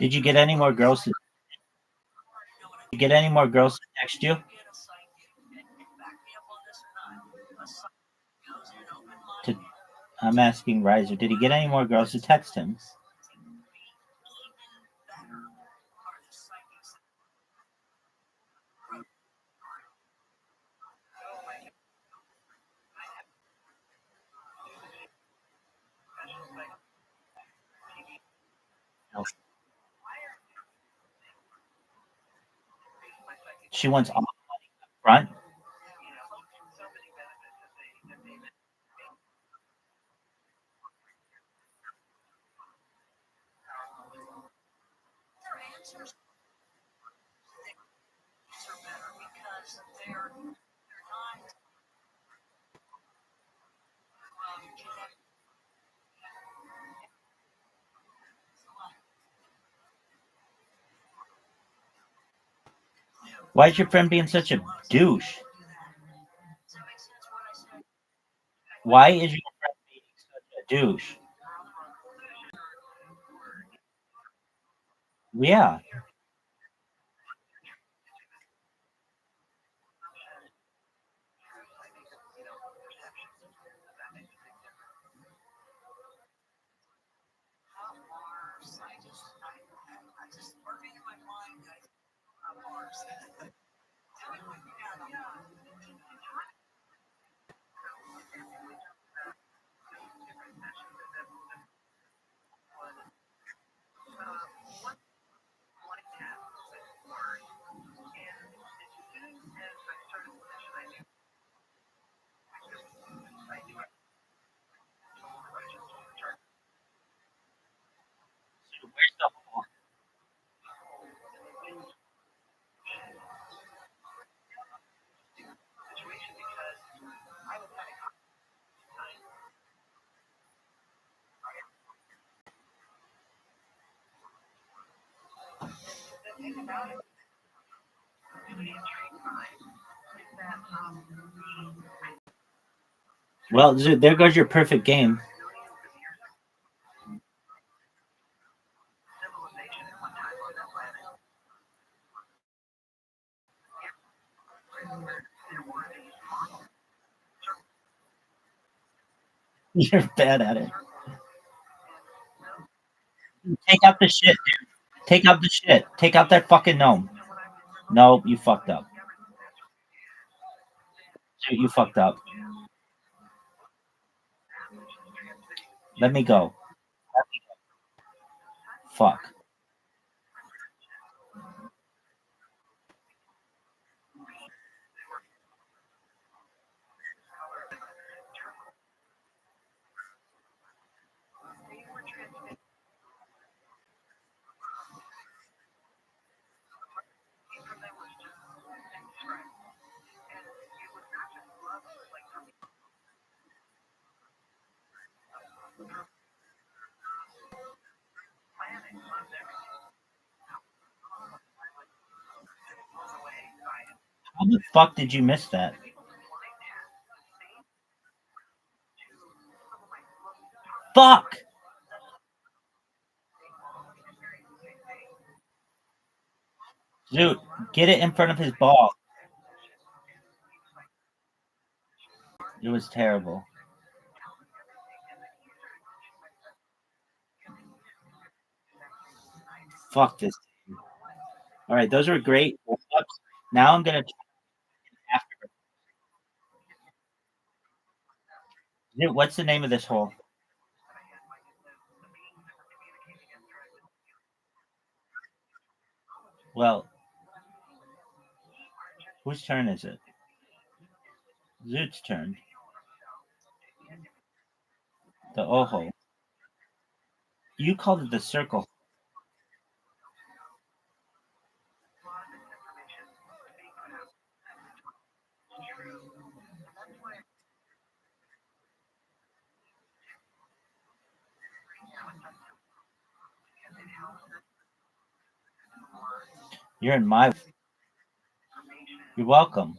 Did you get any more girls to text you? To, I'm asking Riser, did he get any more girls to text him? No. She wants all money up front. Why is your friend being such a douche? Why is your friend being such a douche? Yeah. Well, there goes your perfect game. You're bad at it. Take out the shit, dude. Take out the shit. Take out that fucking gnome. No, you fucked up. Dude, you fucked up. Let me go. Fuck. How the fuck did you miss that? Fuck! Dude, get it in front of his ball. It was terrible. Fuck this. All right, those were great. Now I'm gonna after. Dude, what's the name of this hole? Well, whose turn is it? Zoot's turn. The Oho. You called it the circle. You're in my. You're welcome.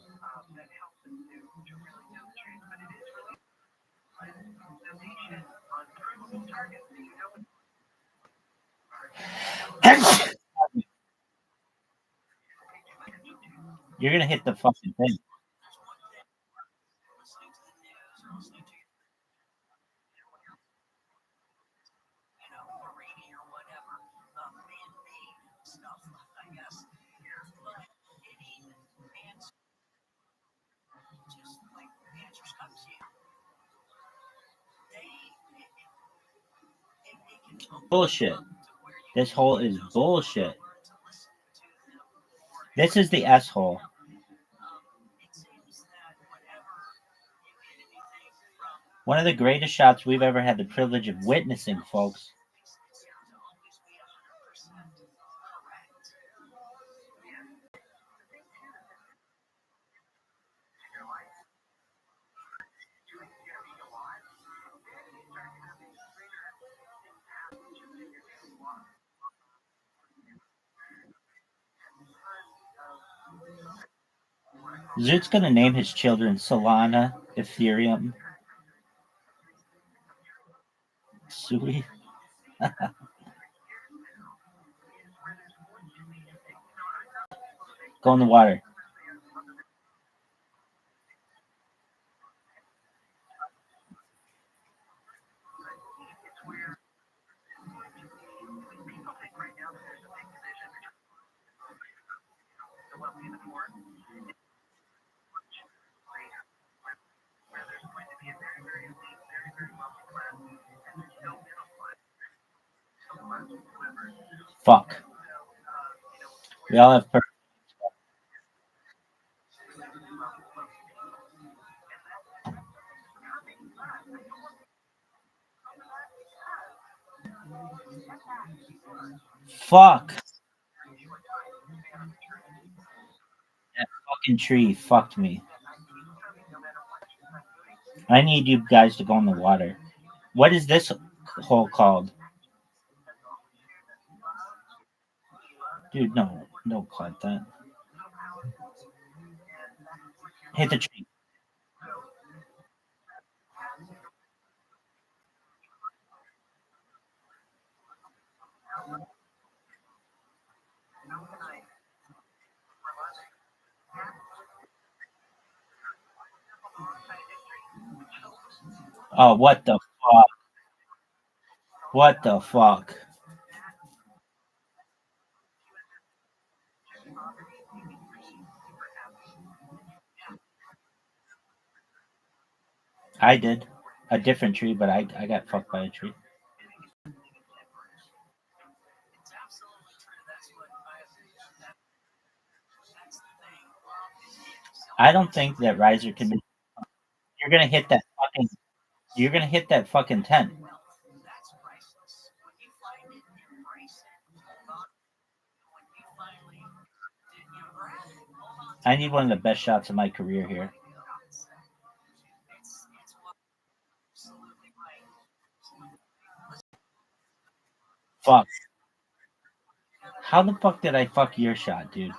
You're gonna hit the fucking thing. Bullshit. This hole is bullshit. This is the S hole. One of the greatest shots we've ever had the privilege of witnessing, folks. Zoot's gonna name his children Solana, Ethereum, Sui. Go in the water. Fuck. We all have Fuck. That fucking tree fucked me. I need you guys to go in the water. What is this hole called? Dude, no. Don't clap that. Hit the tree. Oh, what the fuck? What the fuck? I did. A different tree, but I got fucked by a tree. I don't think that riser can be. You're gonna hit that fucking. You're gonna hit that fucking tent. I need one of the best shots of my career here. Fuck. How the fuck did I fuck your shot, dude?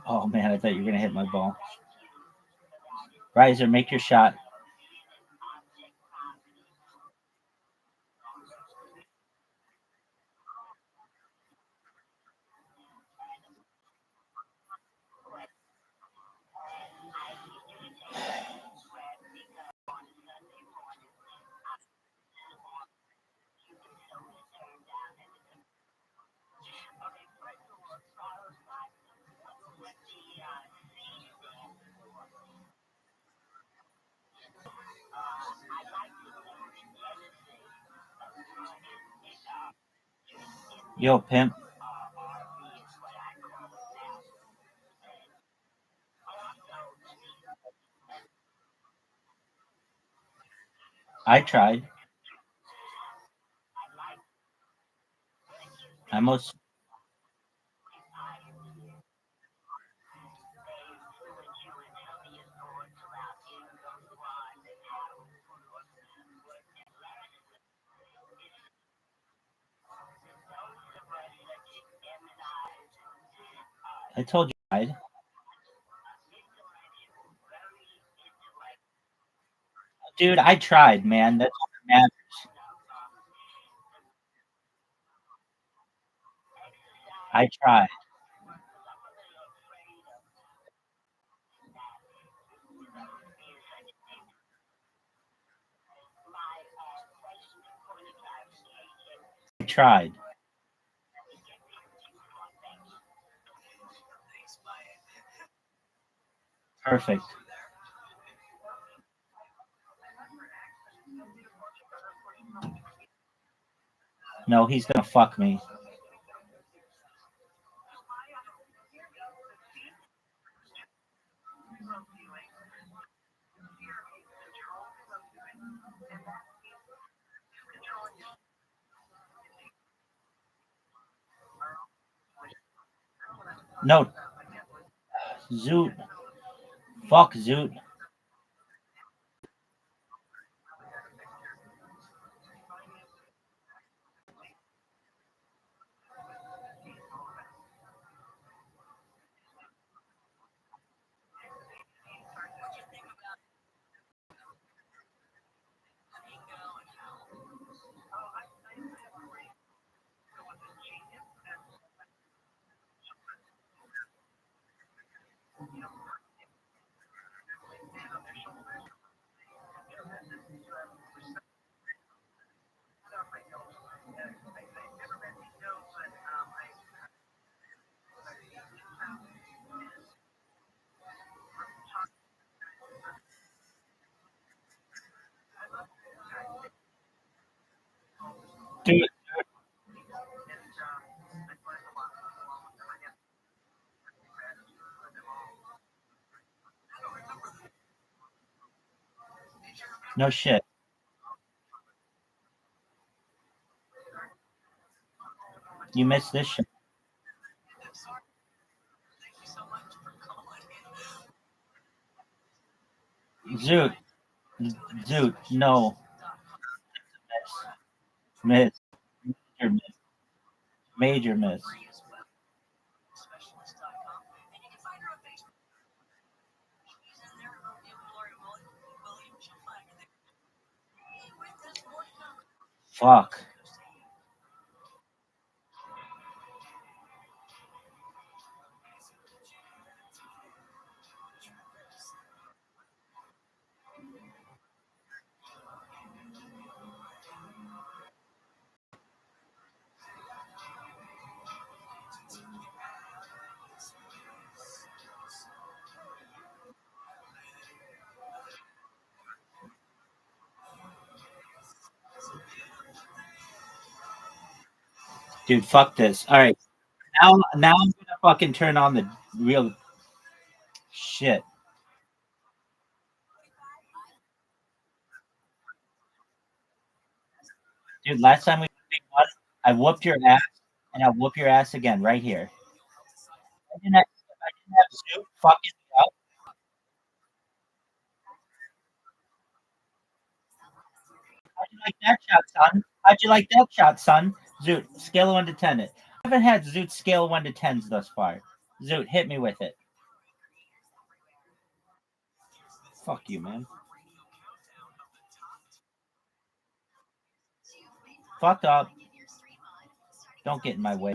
Oh man, I thought you were gonna hit my ball. Riser, make your shot. Yo, pimp. I tried. I most. I told you I tried. Dude, I tried, man. That's all that matters. I tried. I tried. Perfect. No, he's gonna fuck me. No, Zoot. Fuck Zoot. Do it. No shit. You missed this shit. Zoot. Zoot. No. Miss. Major miss. Major miss. Fuck. Dude, fuck this. All right. Now I'm gonna fucking turn on the real shit. Dude, last time we won, I whooped your ass and I'll whoop your ass again right here. If I didn't have Zoot fucking me up. How'd you like that shot, son? How'd you like that shot, son? Zoot, scale of 1 to 10 it. I haven't had Zoot scale 1 to 10s thus far. Zoot, hit me with it. Fuck you, man. Fuck up. Don't get in my way.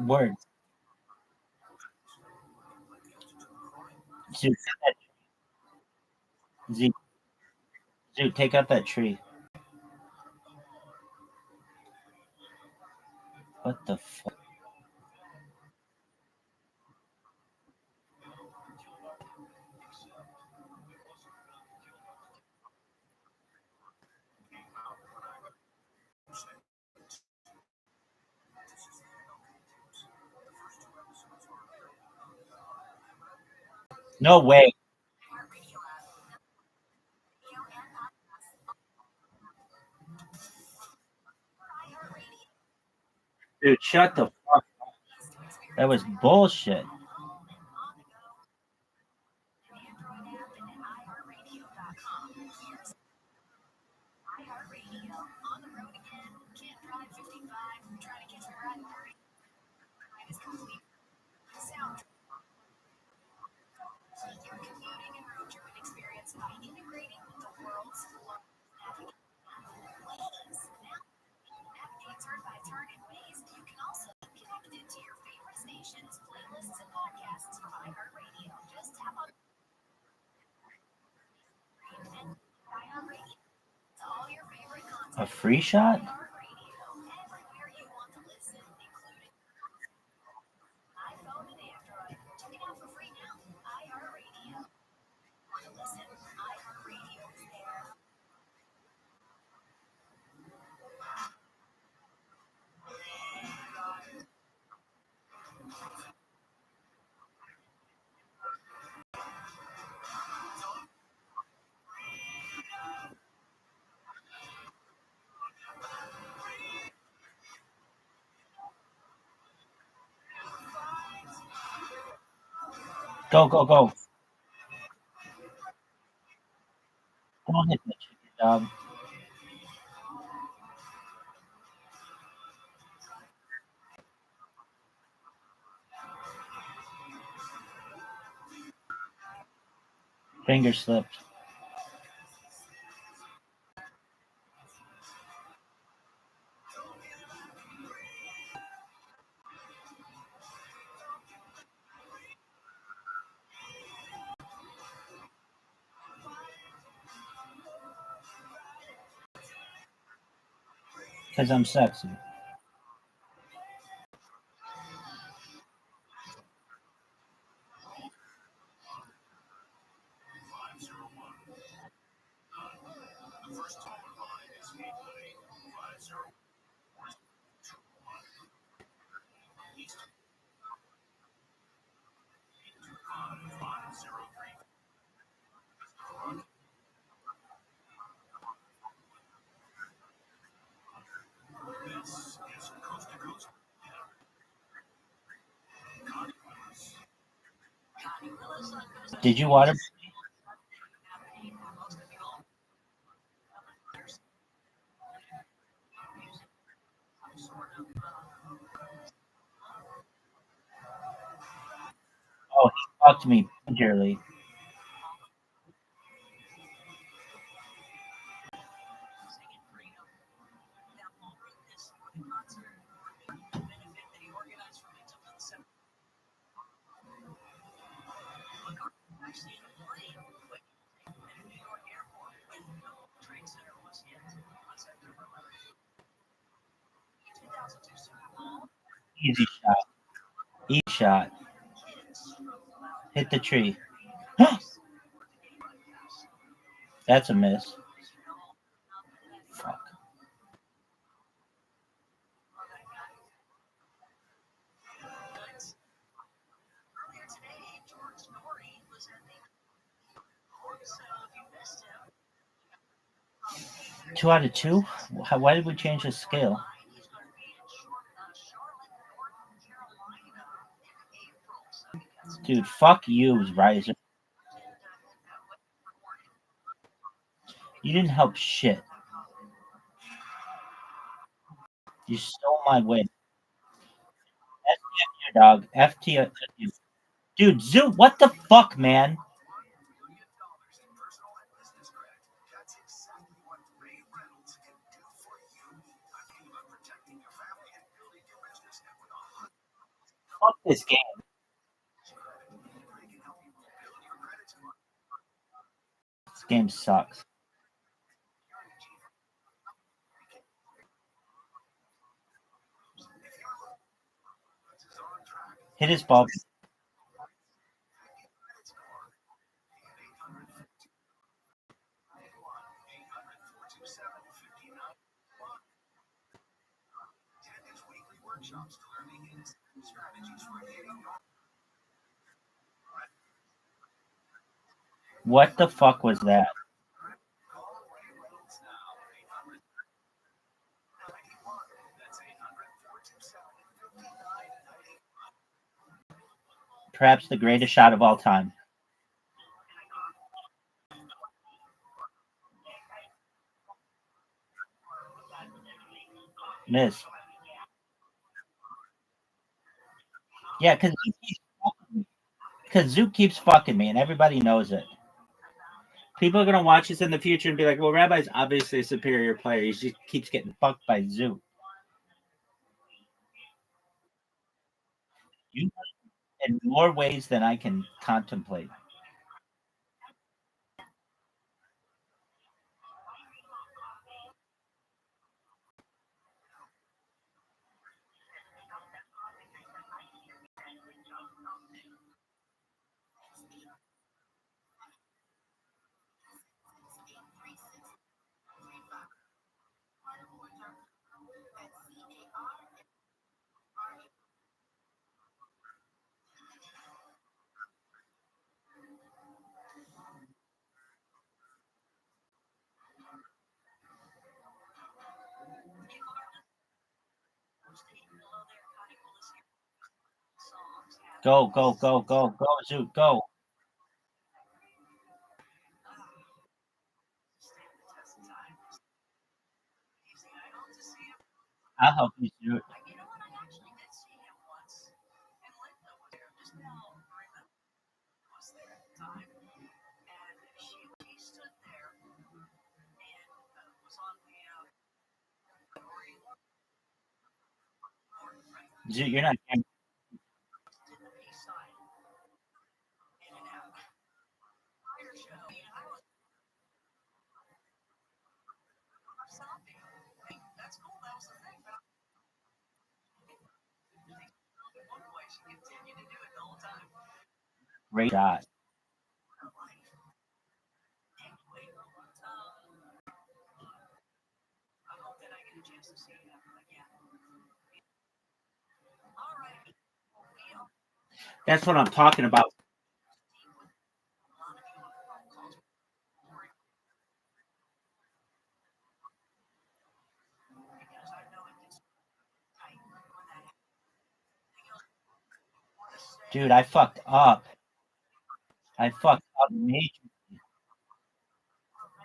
Word. Zoo, Zoo, Zoo, take out that tree. What the fuck? No way. Dude, shut the fuck up. That was bullshit. A free shot? Go, go, go. Don't hit the chicken, dog. Finger slipped. Because I'm sexy. Did you water? Oh, he fucked me dearly. Easy shot. Easy shot. Hit the tree. That's a miss. Fuck. Two out of two? Why did we change the scale? Dude, fuck you, Riser. You didn't help shit. You stole my win. FTF you, dog. FTF you. Dude, Zoo, what the fuck, man? Fuck this game. This game sucks. Hit his ball. What the fuck was that? Perhaps the greatest shot of all time. Miss. Yeah, because Zook keeps fucking me, and everybody knows it. People are gonna watch this in the future and be like, "Well, Rabbi's obviously a superior player. He just keeps getting fucked by Zook." You in more ways than I can contemplate. Go, go, go, go, go, Zook, go. I'll help you, Zook. Zook, you're not. Great shot. That's what I'm talking about. Dude, I fucked up. I fucked up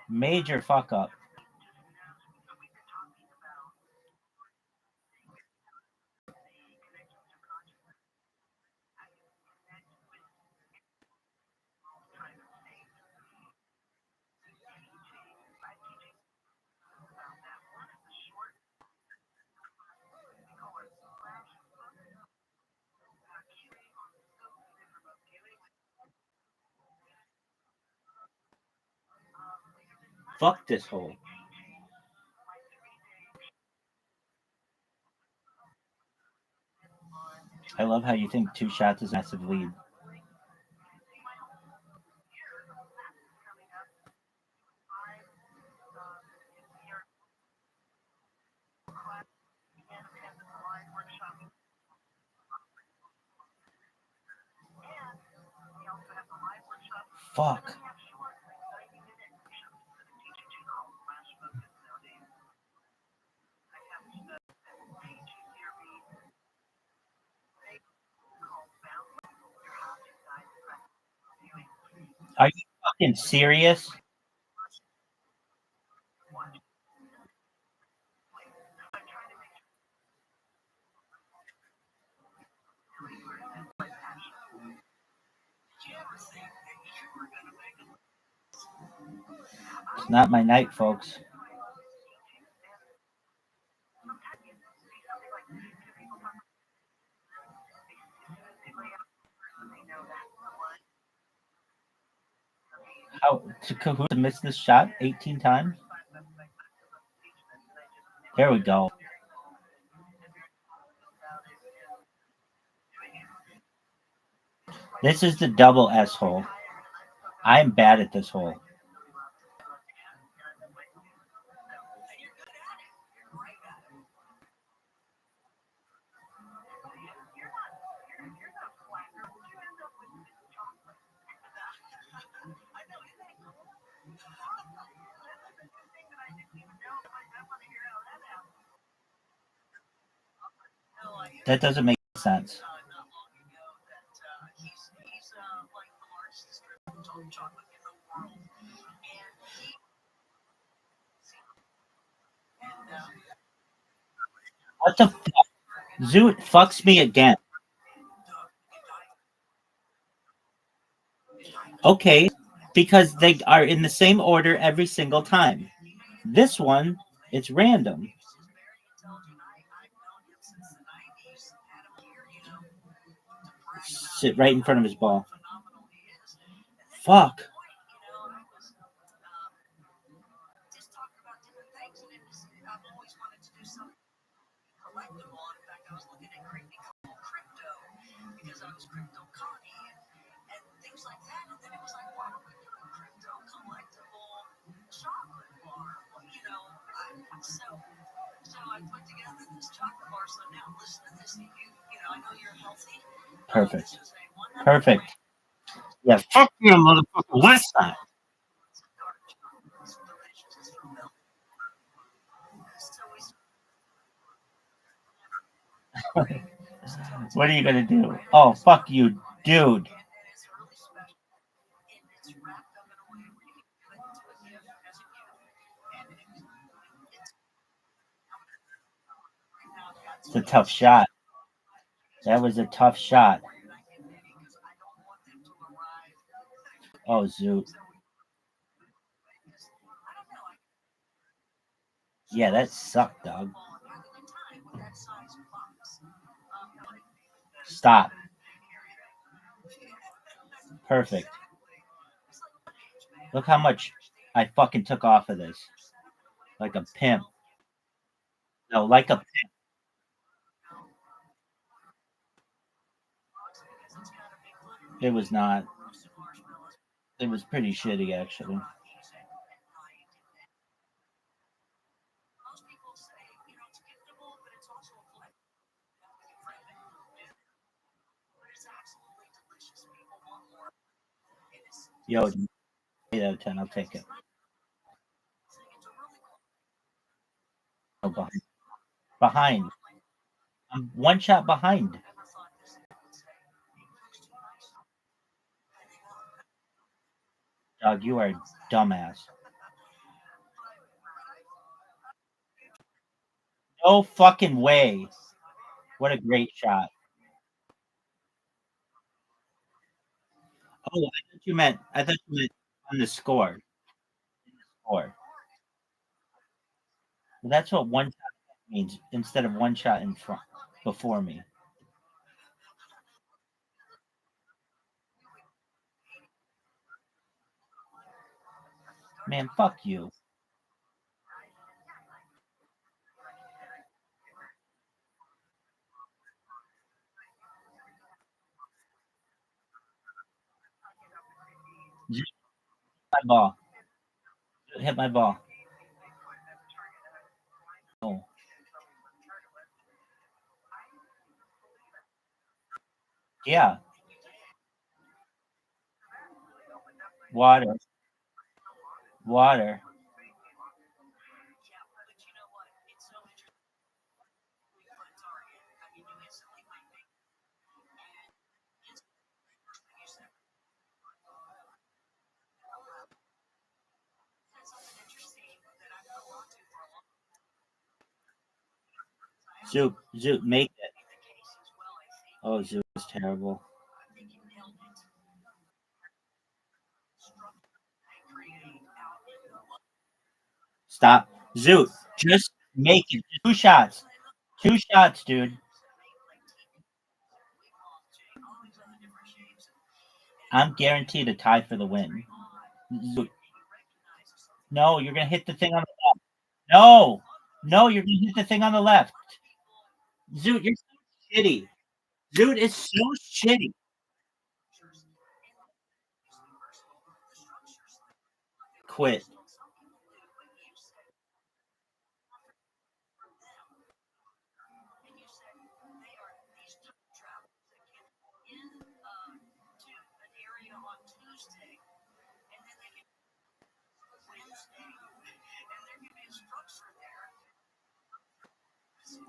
major fuck up. Fuck this hole. I love how you think 2 shots is a massive lead. Fuck. Are you fucking serious? It's not my night, folks. How to Kahoot miss this shot 18 times? There we go. This is the double S hole. I'm bad at this hole. That doesn't make sense. What the fuck? Zoot fucks me again. Okay, because they are in the same order every single time. This one, it's random. Sit right in front of his ball. Fuck. Perfect. Perfect. Yeah, fuck you, motherfucker. West Side. What are you gonna do? Oh, fuck you, dude. It's a tough shot. That was a tough shot. Oh, Zoot. Yeah, that sucked, dog. Stop. Perfect. Look how much I fucking took off of this. Like a pimp. No, like a pimp. It was not. It was pretty shitty, actually. Yo, 8 out of 10. I'll take it. Oh, behind. Behind. I'm one shot behind. Dog, you are a dumbass. No fucking way. What a great shot. Oh, I thought you meant on the score. Score. Well, that's what one shot means instead of one shot in front before me. Man, fuck you. Hit my ball. Hit my ball. Oh. Yeah. Water. Water. Zoot, make it. Oh, Zoot is terrible. Stop. Zoot, just make it. 2 shots. 2 shots, dude. I'm guaranteed a tie for the win. No, you're gonna hit the thing on the left. No, no, you're gonna hit the thing on the left. Zoot, you're so shitty. Zoot is so shitty. Quit.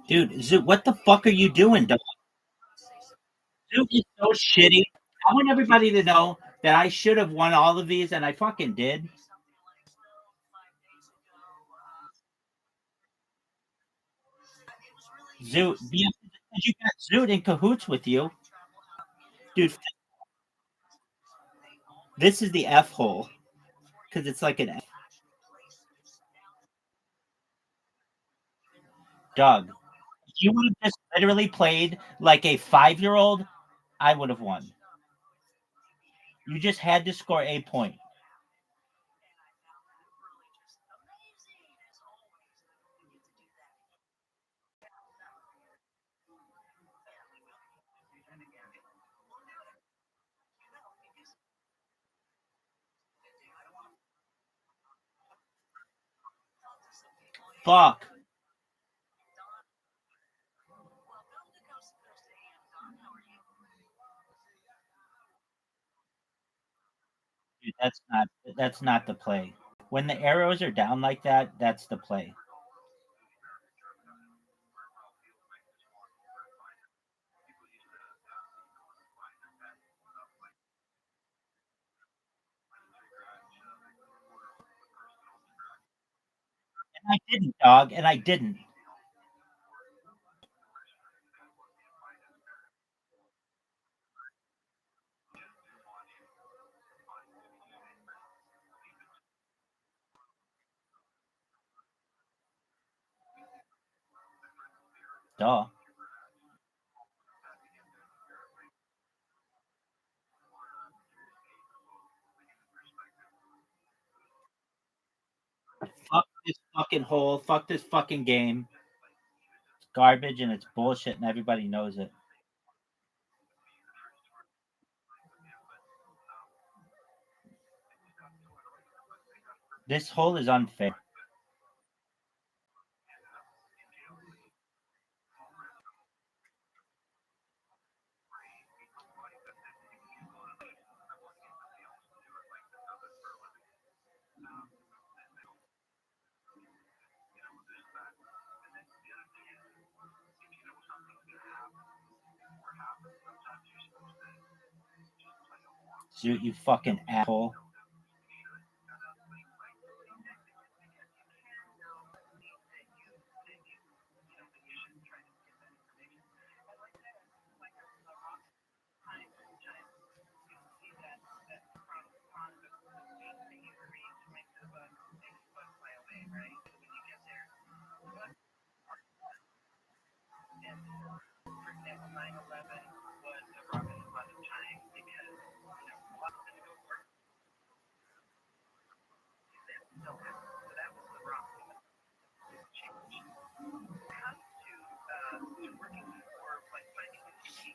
Dude, Zoot, what the fuck are you doing, dog? Zoot is so shitty. I want everybody to know that I should have won all of these, and I fucking did. Zoot, because you got Zoot in cahoots with you. Dude, this is the F hole. Because it's like an F. Doug, if you would have just literally played like a 5-year-old, I would have won. You just had to score a point. Fuck. Dude, that's not the play. When the arrows are down like that, that's the play. And I didn't, dog, and I didn't. Duh. Fuck this fucking hole. Fuck this fucking game. It's garbage and it's bullshit and everybody knows it. This hole is unfair. Zoot, you fucking asshole.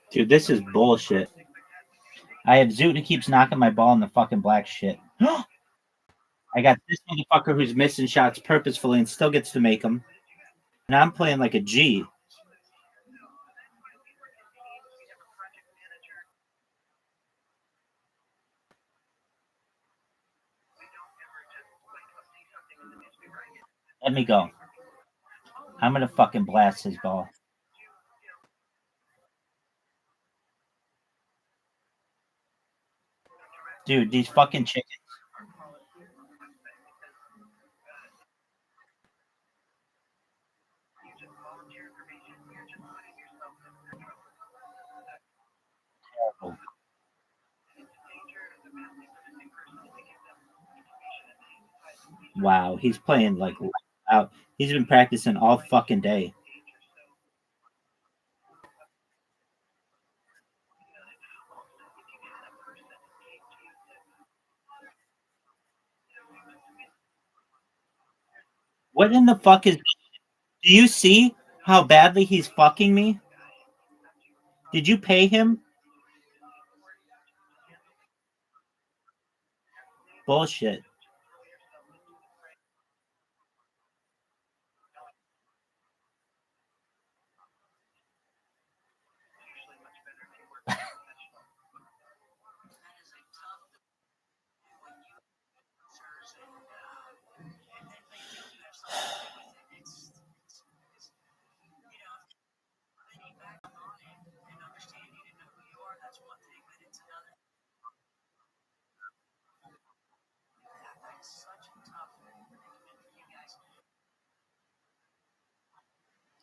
Dude, this is bullshit. I have Zoot who keeps knocking my ball in the fucking black shit. I got this motherfucker who's missing shots purposefully and still gets to make them. And I'm playing like a G. Let me go. I'm gonna fucking blast his ball. Dude, these fucking chickens. Terrible. Wow, he's playing like out. He's been practicing all fucking day. What in the fuck is? Do you see how badly he's fucking me? Did you pay him? Bullshit.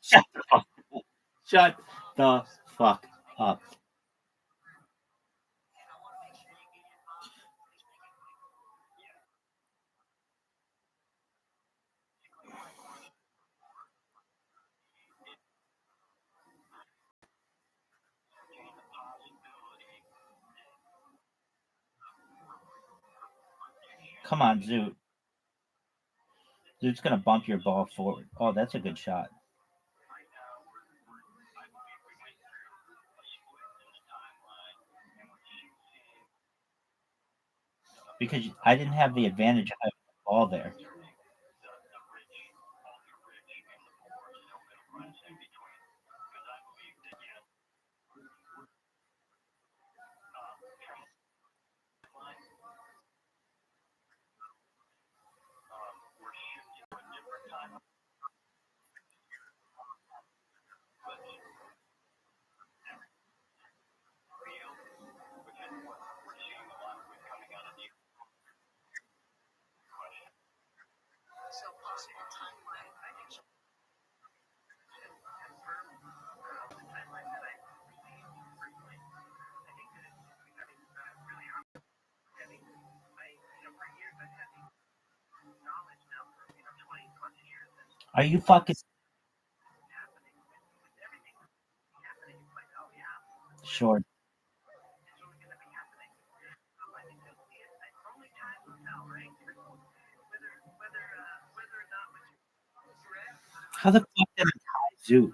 Shut the fuck up. Shut the fuck up. Come on, Zoot. Zoot's gonna bump your ball forward. Oh, that's a good shot. Because I didn't have the advantage of having the ball there. Are you fucking sure? How the fuck did I tie Zoot?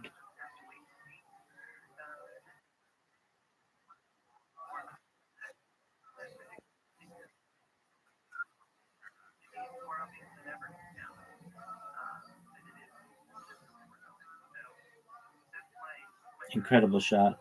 Incredible shot.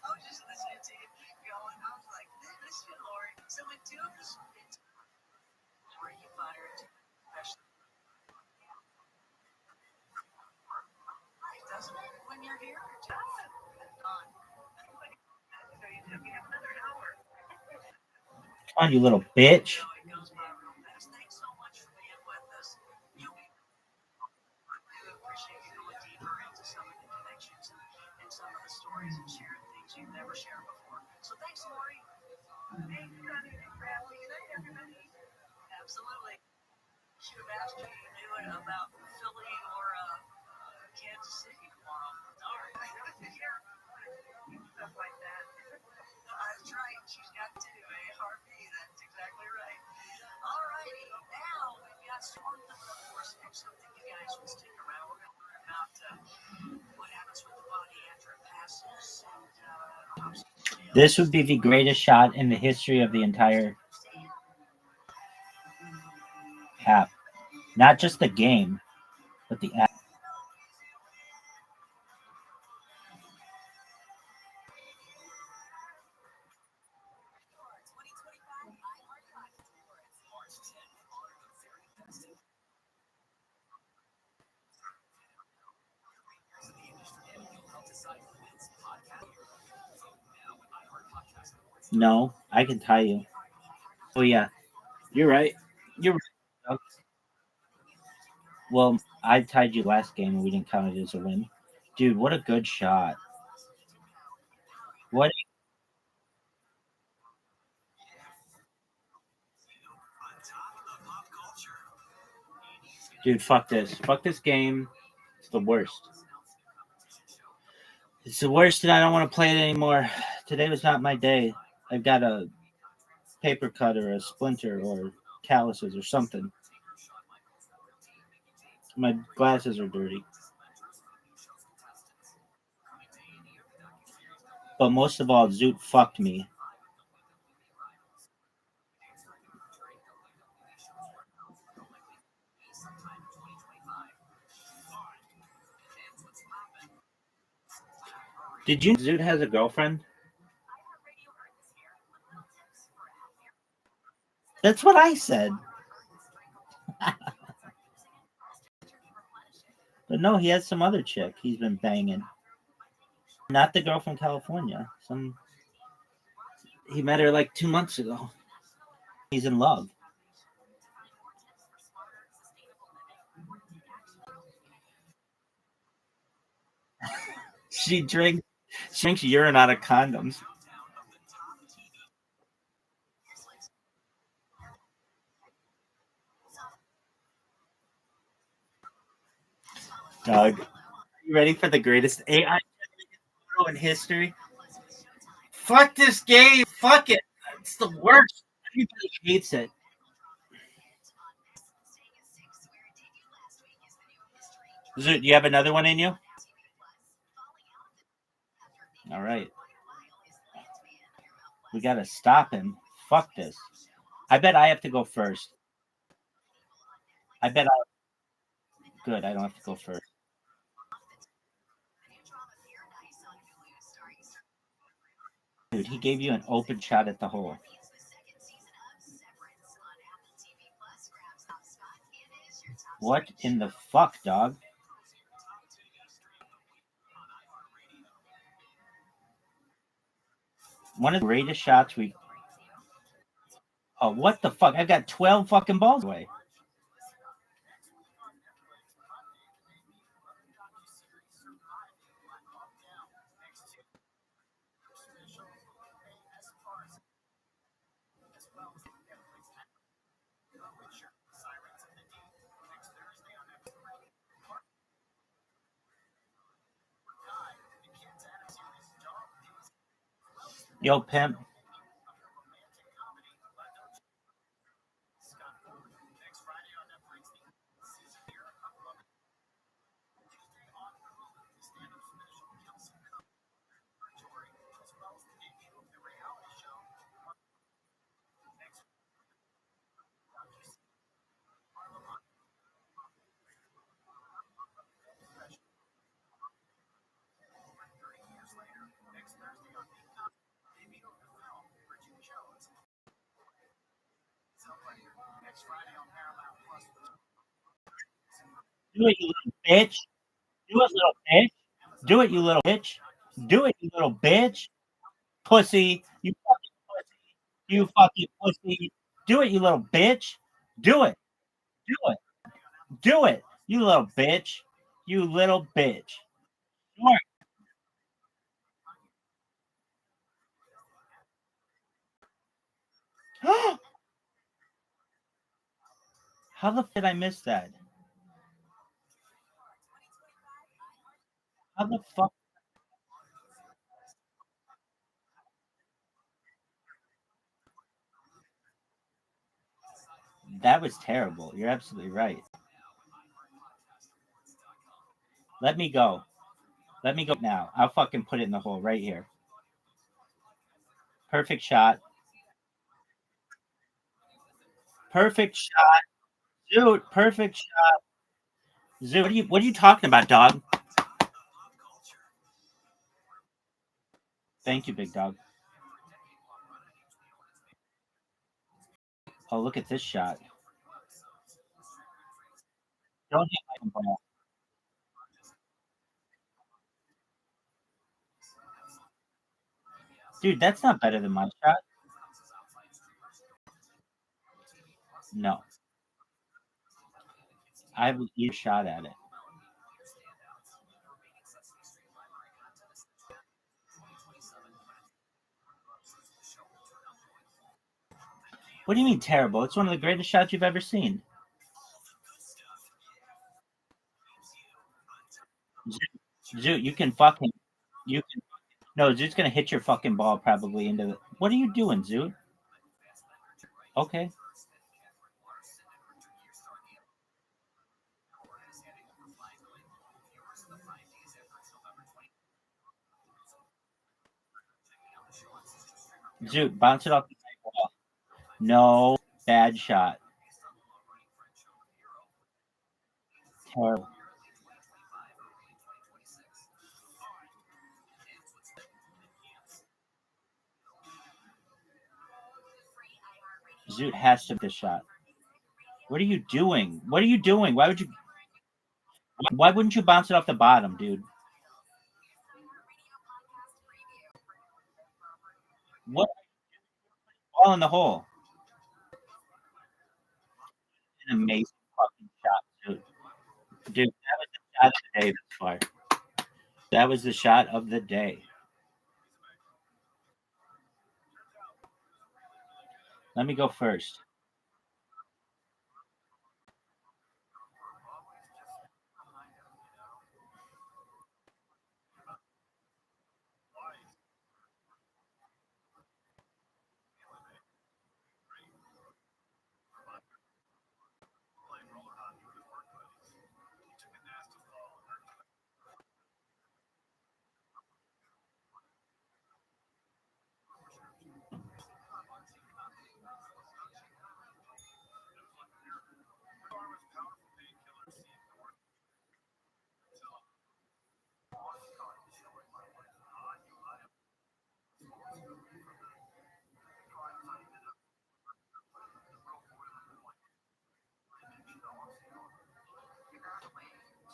I was just listening to you keep going. I was like, this is Lori. So with two of the spins, where you butter it, especially, doesn't it? When you're here, it's done. So you have another hour. Come on, you little bitch. Thanks so much for being with us. I appreciate you going deeper into some of the connections and some of the stories and sharing things you've never shared before. So thanks, Lori. Hey, Sunny, Rabbi, good night, everybody. Absolutely. Should have asked you knew it about Philly or Kansas City tomorrow. Darn, I know it's here. Stuff like that. That's right. She's got two, ARP. That's exactly right. All righty. Now we've got Storm coming up for us next. Something you guys will stick around. We're going to learn about what happens with the body after it passes. This would be the greatest shot in the history of the entire app. Not just the game, but the app. No, I can tie you. Oh yeah, you're right. You're right. Well, I tied you last game and we didn't count it as a win. Dude, what a good shot. What? Dude, fuck this. Fuck this game. It's the worst. It's the worst, and I don't want to play it anymore. Today was not my day. I've got a paper cut or a splinter or calluses or something. My glasses are dirty. But most of all, Zoot fucked me. Did you know Zoot has a girlfriend? That's what I said. But no, he has some other chick he's been banging. Not the girl from California. He met her like 2 months ago. He's in love. She drinks urine out of condoms. Doug, are you ready for the greatest AI in history? Fuck this game. Fuck it. It's the worst. Everybody hates it. Zoot, do you have another one in you? All right. We got to stop him. Fuck this. I bet I have to go first. Good, I don't have to go first. Dude, he gave you an open shot at the hole. What in the fuck, dog? One of the greatest shots we... Oh, what the fuck? I got 12 fucking balls away. Yo, pimp. Do it, you little bitch. Do it, little bitch. Do it, you little bitch. Do it, you little bitch. Pussy. You fucking pussy. You fucking pussy. Do it, you little bitch. Do it. Do it. Do it. You little bitch. You little bitch. Sure. How the fuck did I miss that? How the fuck? That was terrible. You're absolutely right. Let me go. Let me go now. I'll fucking put it in the hole right here. Perfect shot. Perfect shot. Dude, perfect shot. Dude, what are you talking about, dog? Thank you, big dog. Oh, look at this shot. Don't hit my ball. Dude, that's not better than my shot. No. I have a shot at it. What do you mean terrible? It's one of the greatest shots you've ever seen. Zoot, you can fucking you can no, Zoot's gonna hit your fucking ball probably into the. What are you doing, Zoot? Okay. Zoot, bounce it off the wall. No, bad shot. Terrible. Zoot has to hit this shot. What are you doing? What are you doing? Why would you? Why wouldn't you bounce it off the bottom, dude? What? Ball in the hole. An amazing fucking shot, dude. Dude, that was the shot of the day this far. That was the shot of the day. Let me go first.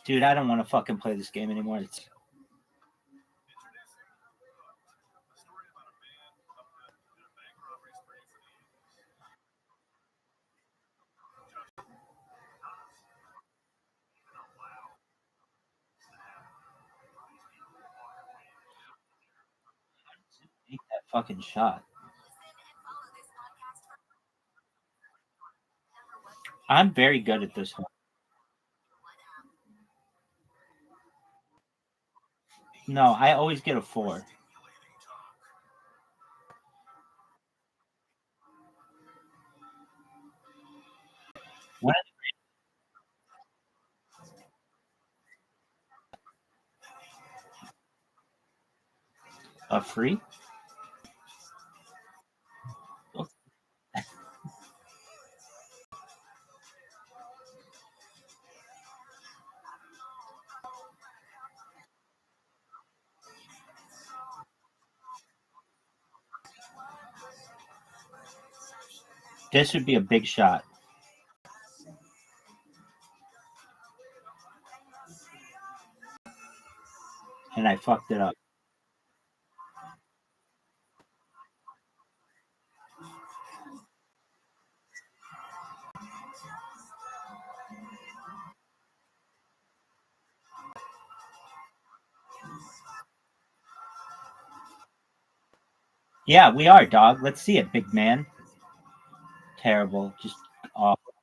Dude, I don't want to fucking play this game anymore. It's take that fucking shot. I'm very good at this one. No, I always get a 4. What? A free? This would be a big shot. And I fucked it up. Yeah, we are, dog. Let's see it, big man. Terrible. Just awful.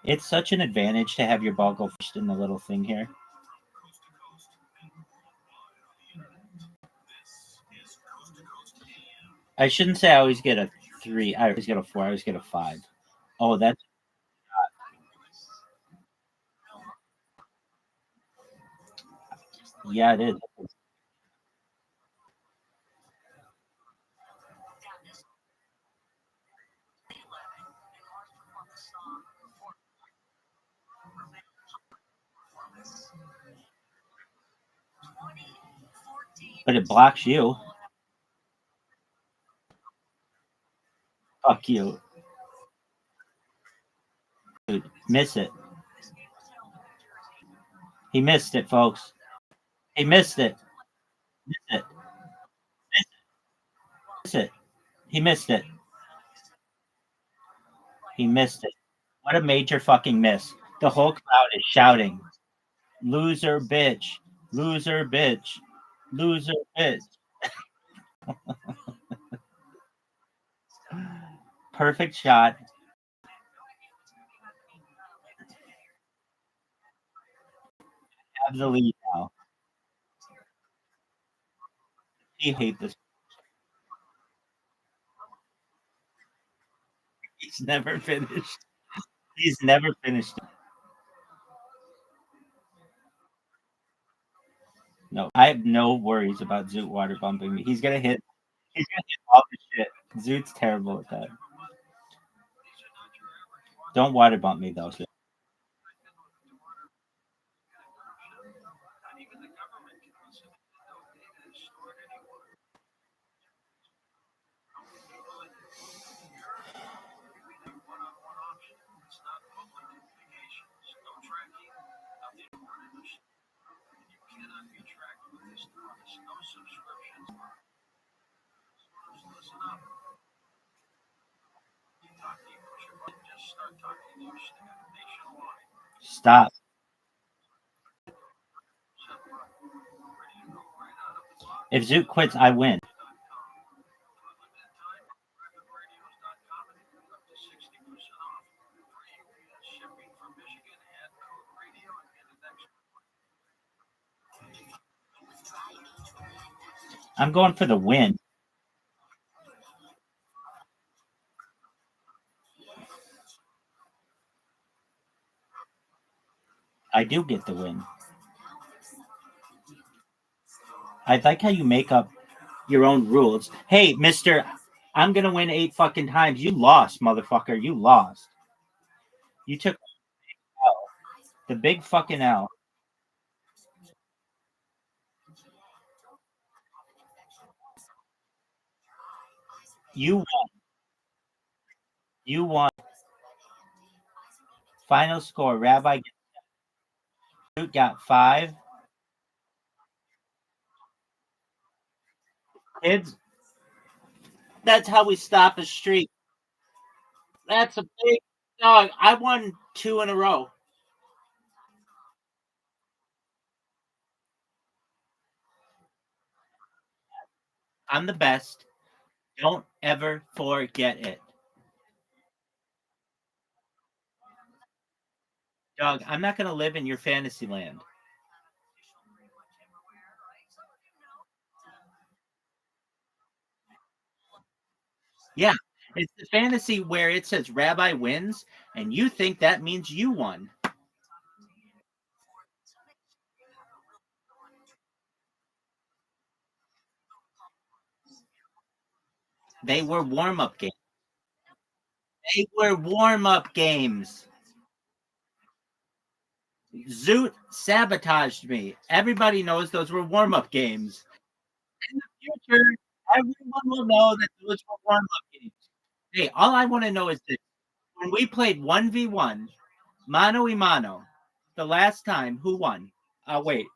It's such an advantage to have your ball go first in the little thing here. I shouldn't say I always get a 3. I always get a 4. I always get a 5. Oh, that's. Yeah, it is. But it blocks you. Fuck you. Dude, miss it. He missed it, folks. He missed it. Missed it. Missed it. He missed it. He missed it. What a major fucking miss. The whole crowd is shouting, loser bitch, loser bitch, loser bitch. Perfect shot. Have the lead now. He hate this. He's never finished. He's never finished it. No, I have no worries about Zoot water bumping me. He's gonna hit. He's gonna hit all the shit. Zoot's terrible at that. Don't water bump me though. Zoot. Stop. If Zoot quits, I win. I'm going for the win. I do get the win. I like how you make up your own rules. Hey, mister, I'm going to win 8 fucking times. You lost, motherfucker. You lost. You took L. The big fucking L. You won. You won. Final score. Rabbi got 5. Kids, that's how we stop a streak. That's a big dog. I won 2 in a row. I'm the best. Don't ever forget it. Dog, I'm not going to live in your fantasy land. Yeah. It's the fantasy where it says Rabbi wins, and you think that means you won. They were warm-up games. They were warm-up games. Zoot sabotaged me. Everybody knows those were warm-up games. In the future, everyone will know that those were warm-up games. Hey, all I want to know is this. When we played 1v1, mano y mano, the last time, who won? Wait.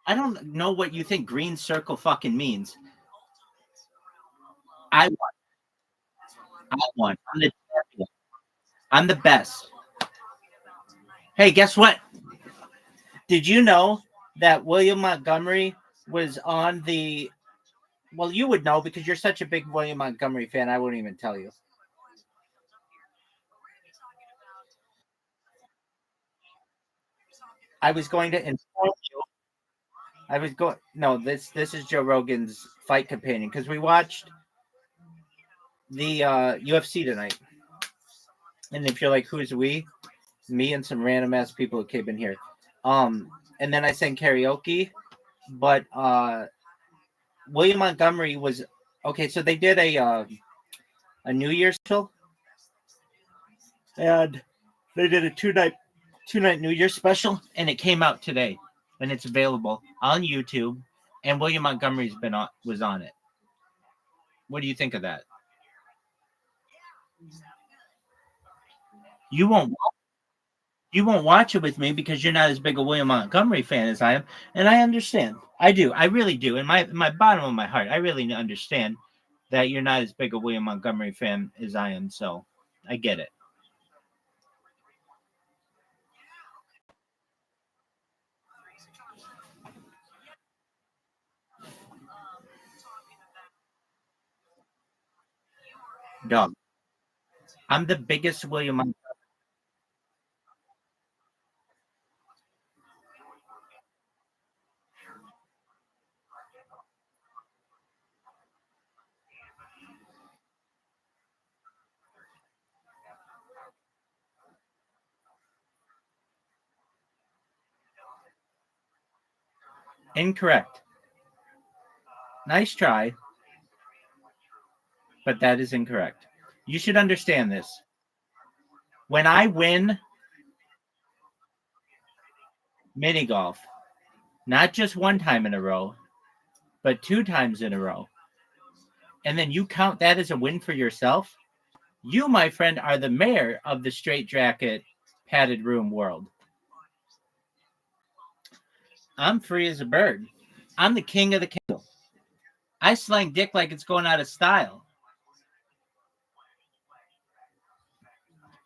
I don't know what you think green circle fucking means. I won. I won. I'm the champion. I'm the best. Hey, guess what? Did you know that William Montgomery was on the... Well, you would know because you're such a big William Montgomery fan. I wouldn't even tell you. I was going to inform you. I was going... No, this is Joe Rogan's fight companion because we watched the UFC tonight. And if you're like, who's we? Me and some random ass people who came in here. And then I sang karaoke, but William Montgomery was okay. So they did a New Year's show, and they did a two night New Year's special, and it came out today, and it's available on YouTube. And William Montgomery's was on it. What do you think of that? You won't watch it with me because you're not as big a William Montgomery fan as I am, and I understand. I do. I really do. In my bottom of my heart, I really understand that you're not as big a William Montgomery fan as I am, so I get it. Dog. I'm the biggest William Montgomery. Incorrect. Nice try, but that is incorrect. You should understand this. When I win mini golf, not just one time in a row, but 2 times in a row, and then you count that as a win for yourself, you, my friend, are the mayor of the straitjacket padded room world. I'm free as a bird. I'm the king of the kingdom. I slang dick like it's going out of style.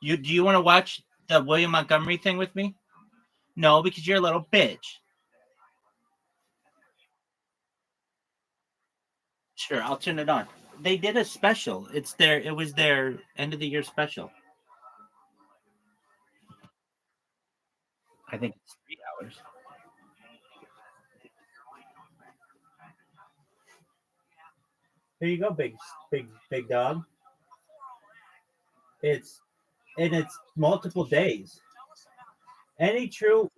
Do you want to watch the William Montgomery thing with me? No, because you're a little bitch. Sure, I'll turn it on. They did a special. It was their end of the year special. I think it's 3 hours. Here you go, big dog. It's multiple days. Any true.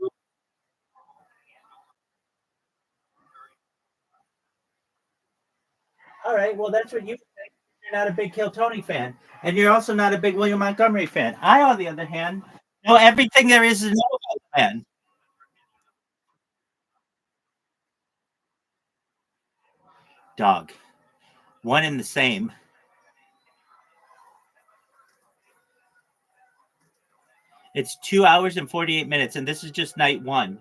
All right, well, that's what you think. You're not a big Kill Tony fan, and you're also not a big William Montgomery fan. I, on the other hand, know everything there is to know about the man. Dog. One and the same. It's 2 hours and 48 minutes, and this is just night 1.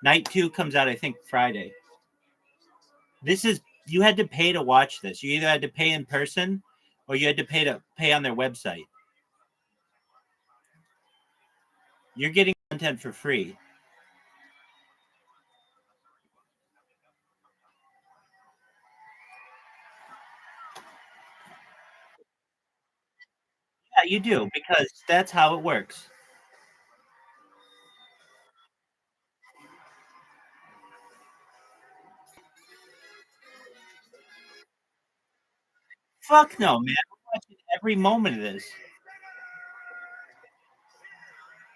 Night 2 comes out, I think, Friday. You had to pay to watch this. You either had to pay in person or you had to pay on their website. You're getting content for free. Yeah, you do, because that's how it works. Fuck no, man. I'm watching every moment of this.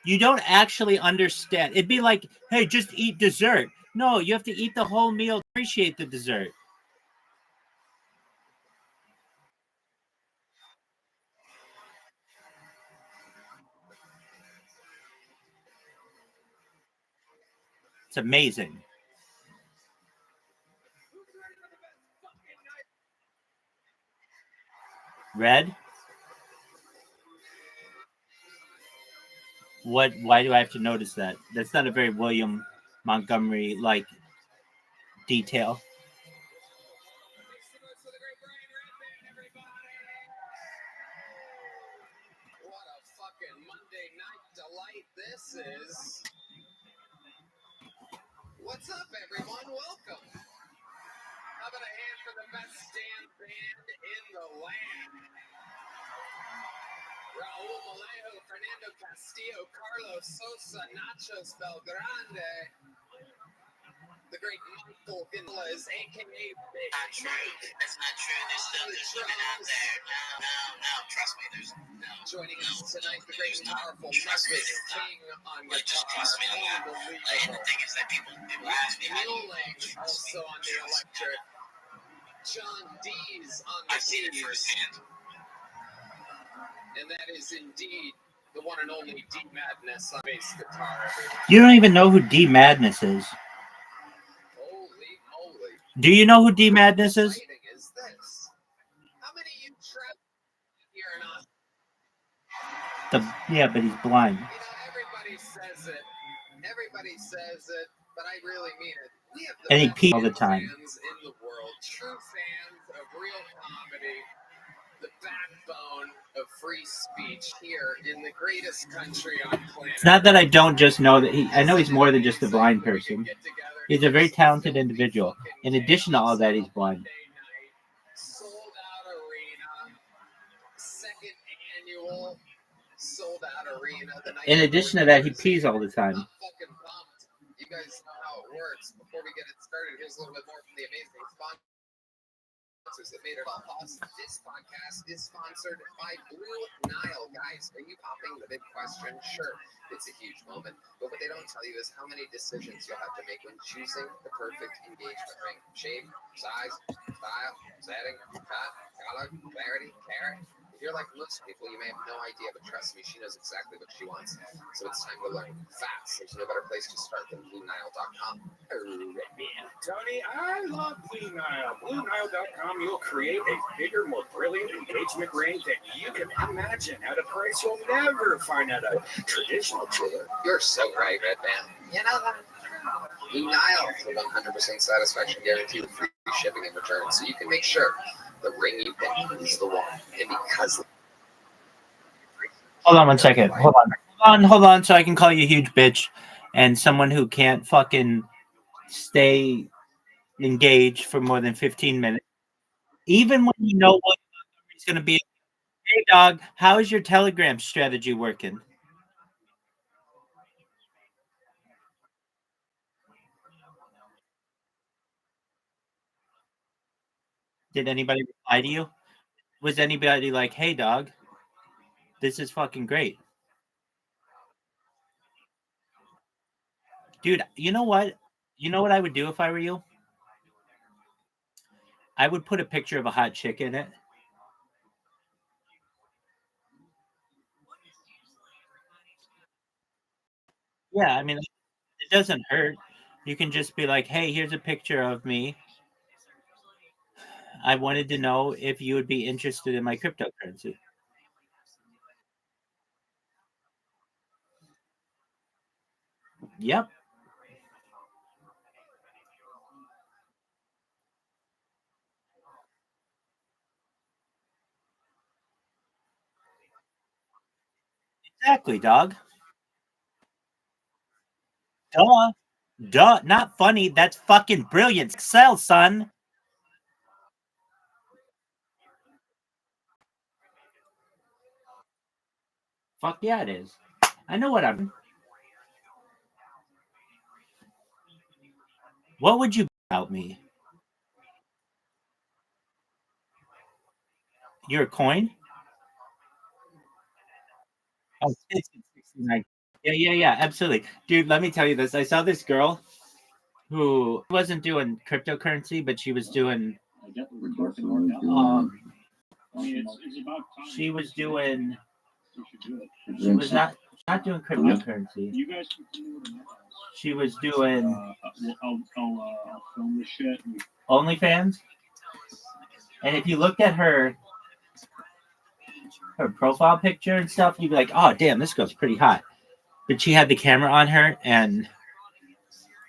You don't actually understand. It'd be like, hey, just eat dessert. No, you have to eat the whole meal to appreciate the dessert. It's amazing. Red? Why do I have to notice that? That's not a very William Montgomery like detail. What a fucking Monday night delight this is. What's up, everyone? Welcome. How about a hand for the best stand band in the land? Raul Malejo, Fernando Castillo, Carlos Sosa, Nachos Belgrande. The great Michael Gonzalez, a.k.a. Big Not true. That's not true. There's still women out there. No. Trust me, there's no. Joining us tonight, the great and powerful Memphis King on guitar. Just trust me on that. And the thing is that people ask me, how do you also on the electric. John Dees on the I've seen it firsthand. And that is indeed the one and only D Madness on bass guitar. You don't even know who D Madness is. Holy moly. Do you know who D Madness is? Is this? How many of you travel here or not? Yeah, but he's blind. You know, everybody says it, but I really mean it. We have And he best pees all the time. fans in the world, true fans of real comedy, the backbone of free speech here in the greatest country on planet. It's not that I don't just know that I know he's more than just a blind person. He's a very talented individual. In addition to all that, he's blind. Sold out arena, out arena. The night In addition to that, he pees all the time. I'm fucking pumped. You guys know how it works. Before we get it started, here's a little bit more from the amazing sponsors that made it all possible. This podcast is sponsored by Blue Nile. Guys, are you popping the big question? Sure, it's a huge moment. But what they don't tell you is how many decisions you'll have to make when choosing the perfect engagement ring. Shape, size, style, setting, cut, color, clarity, carat. If you're like most people, you may have no idea, but trust me, she knows exactly what she wants. So it's time to learn fast. There's no better place to start than BlueNile.com. Tony, I love Blue Nile. BlueNile.com, you'll create a bigger, more brilliant engagement ring than you can imagine at a price you'll never find at a traditional jeweler. You're so right, Red Band. You know that. Blue Nile has a 100% satisfaction guarantee with free shipping and returns, so you can make sure the ring you pick is the one. And because Hold on one second. Hold on, so I can call you a huge bitch and someone who can't fucking stay engaged for more than 15 minutes. Even when you know what it's going to be. Hey, dog, how is your Telegram strategy working? Did anybody reply to you? Was anybody like, hey, dog, this is fucking great? Dude, you know what? You know what I would do if I were you? I would put a picture of a hot chick in it. Yeah, I mean, it doesn't hurt. You can just be like, hey, here's a picture of me. I wanted to know if you would be interested in my cryptocurrency. Yep. Exactly, dog. Duh. Duh. Not funny. That's fucking brilliant. Excel, son. Fuck yeah, it is. I know what I'm. What would you about me? You're a coin? Oh, it's 69. Yeah, absolutely. Dude, let me tell you this. I saw this girl who wasn't doing cryptocurrency, but she was doing she was doing she was not doing cryptocurrency. She was doing OnlyFans. And if you looked at her profile picture and stuff, you'd be like, oh damn, this girl's pretty hot. But she had the camera on her and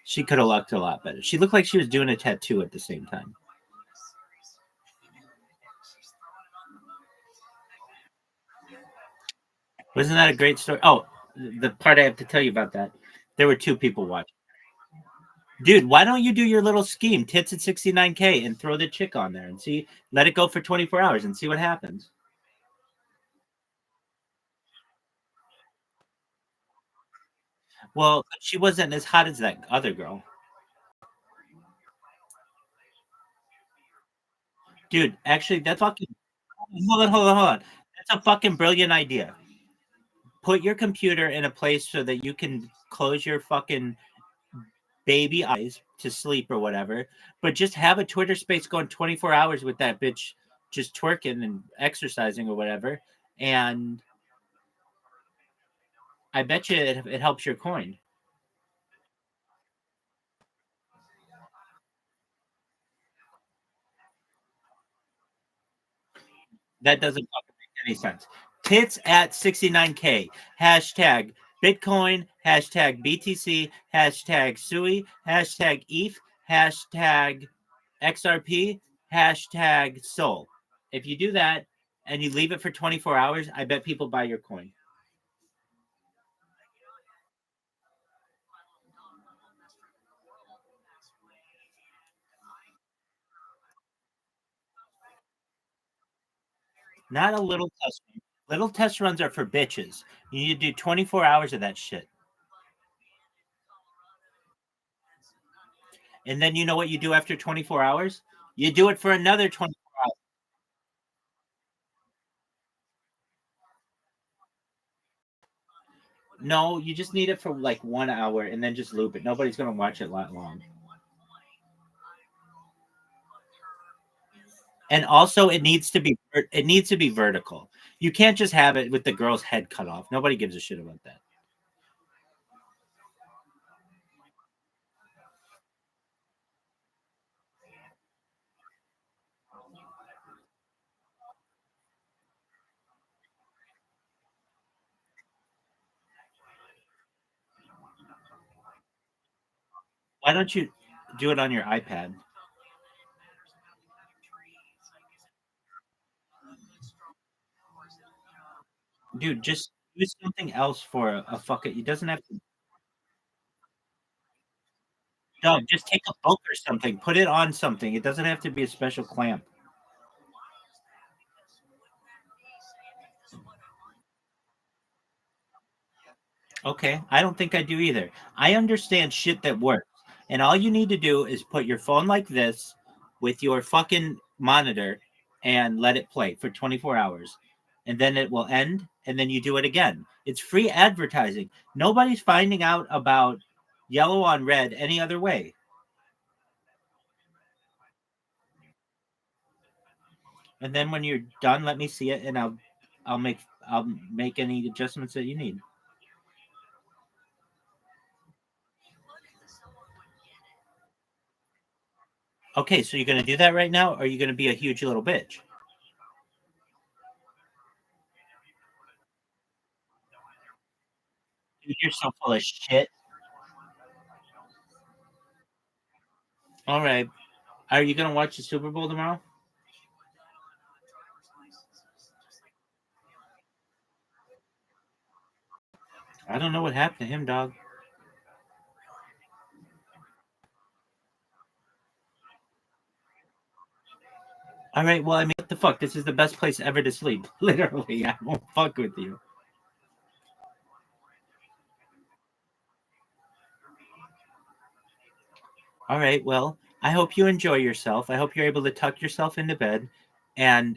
she could have looked a lot better. She looked like she was doing a tattoo at the same time. Wasn't that a great story? Oh, the part I have to tell you about that. There were two people watching. Dude, why don't you do your little scheme, tits at 69K, and throw the chick on there and see, let it go for 24 hours and see what happens. Well, she wasn't as hot as that other girl. Dude, actually, that's fucking. Hold on. That's a fucking brilliant idea. Put your computer in a place so that you can close your fucking baby eyes to sleep or whatever, but just have a Twitter space going 24 hours with that bitch just twerking and exercising or whatever. And I bet you it helps your coin. That doesn't fucking make any sense. Tits at 69K. Hashtag Bitcoin. Hashtag BTC. Hashtag SUI. Hashtag ETH. Hashtag XRP. Hashtag Sol. If you do that and you leave it for 24 hours, I bet people buy your coin. Not a little customer. Little test runs are for bitches. You need to do 24 hours of that shit. And then you know what you do after 24 hours? You do it for another 24 hours. No, you just need it for like 1 hour and then just loop it. Nobody's going to watch it that long. And also it needs to be vertical. You can't just have it with the girl's head cut off. Nobody gives a shit about that. Why don't you do it on your iPad? Dude, just use something else for a fuck it. It doesn't have to. No, just take a book or something. Put it on something. It doesn't have to be a special clamp. Okay, I don't think I do either. I understand shit that works. And all you need to do is put your phone like this with your fucking monitor and let it play for 24 hours. And then it will end and then you do it again. It's free advertising. Nobody's finding out about yellow on red any other way. And then when you're done, let me see it and I'll make any adjustments that you need. Okay, so you're going to do that right now, or are you going to be a huge little bitch? Dude, you're so full of shit. All right. Are you going to watch the Super Bowl tomorrow? I don't know what happened to him, dog. All right. Well, I mean, what the fuck? This is the best place ever to sleep. Literally, I won't fuck with you. All right. Well, I hope you enjoy yourself. I hope you're able to tuck yourself into bed. And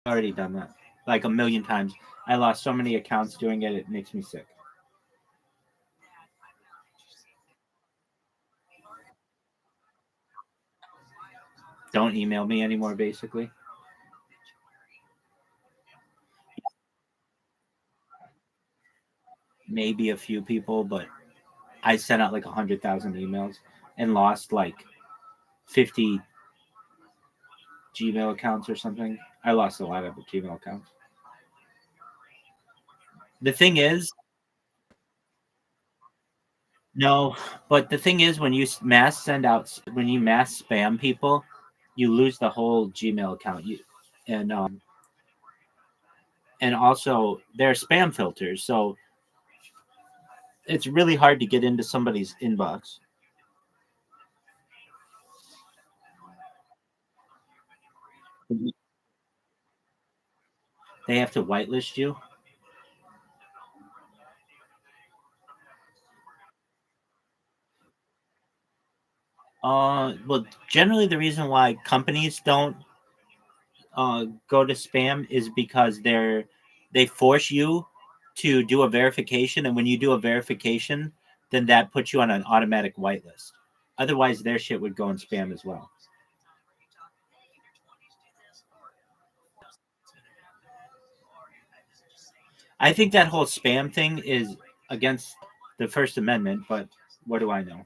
I've already done that like a million times. I lost so many accounts doing it. It makes me sick. Don't email me anymore, basically. Maybe a few people, but I sent out like 100,000 emails and lost like 50 Gmail accounts or something. I lost a lot of Gmail accounts. The thing is, no, but the thing is, when you when you mass spam people, you lose the whole Gmail account. And and also there are spam filters, so it's really hard to get into somebody's inbox. They have to whitelist you. Well, generally the reason why companies don't go to spam is because they force you to do a verification, and when you do a verification, then that puts you on an automatic whitelist. Otherwise, their shit would go in spam as well. I think that whole spam thing is against the First Amendment, but what do I know?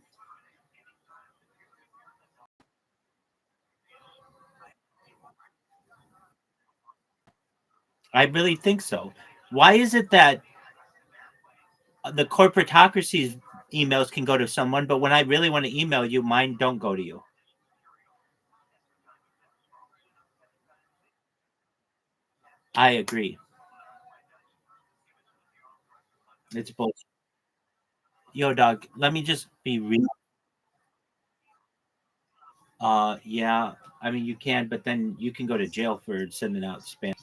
I really think so. Why is it that the corporatocracy's emails can go to someone, but when I really want to email you, mine don't go to you? I agree. It's bullshit. Yo, dog, let me just be real. Yeah. I mean, you can, but then you can go to jail for sending out spam.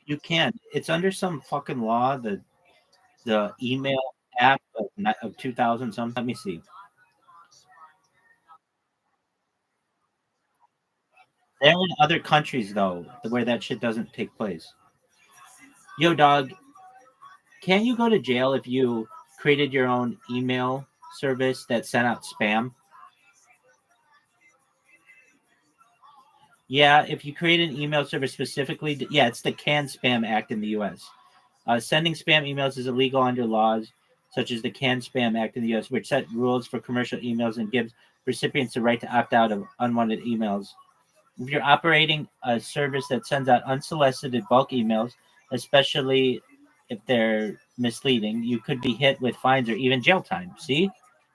You can. It's under some fucking law. The email act of 2000 something. Let me see. They're in other countries though, where that shit doesn't take place. Yo, dog, can't you go to jail if you created your own email service that sent out spam? Yeah, if you create an email service specifically, yeah, it's the Can Spam Act in the U.S. Sending spam emails is illegal under laws such as the Can Spam Act in the U.S., which set rules for commercial emails and gives recipients the right to opt out of unwanted emails. If you're operating a service that sends out unsolicited bulk emails, especially if they're misleading, you could be hit with fines or even jail time. See,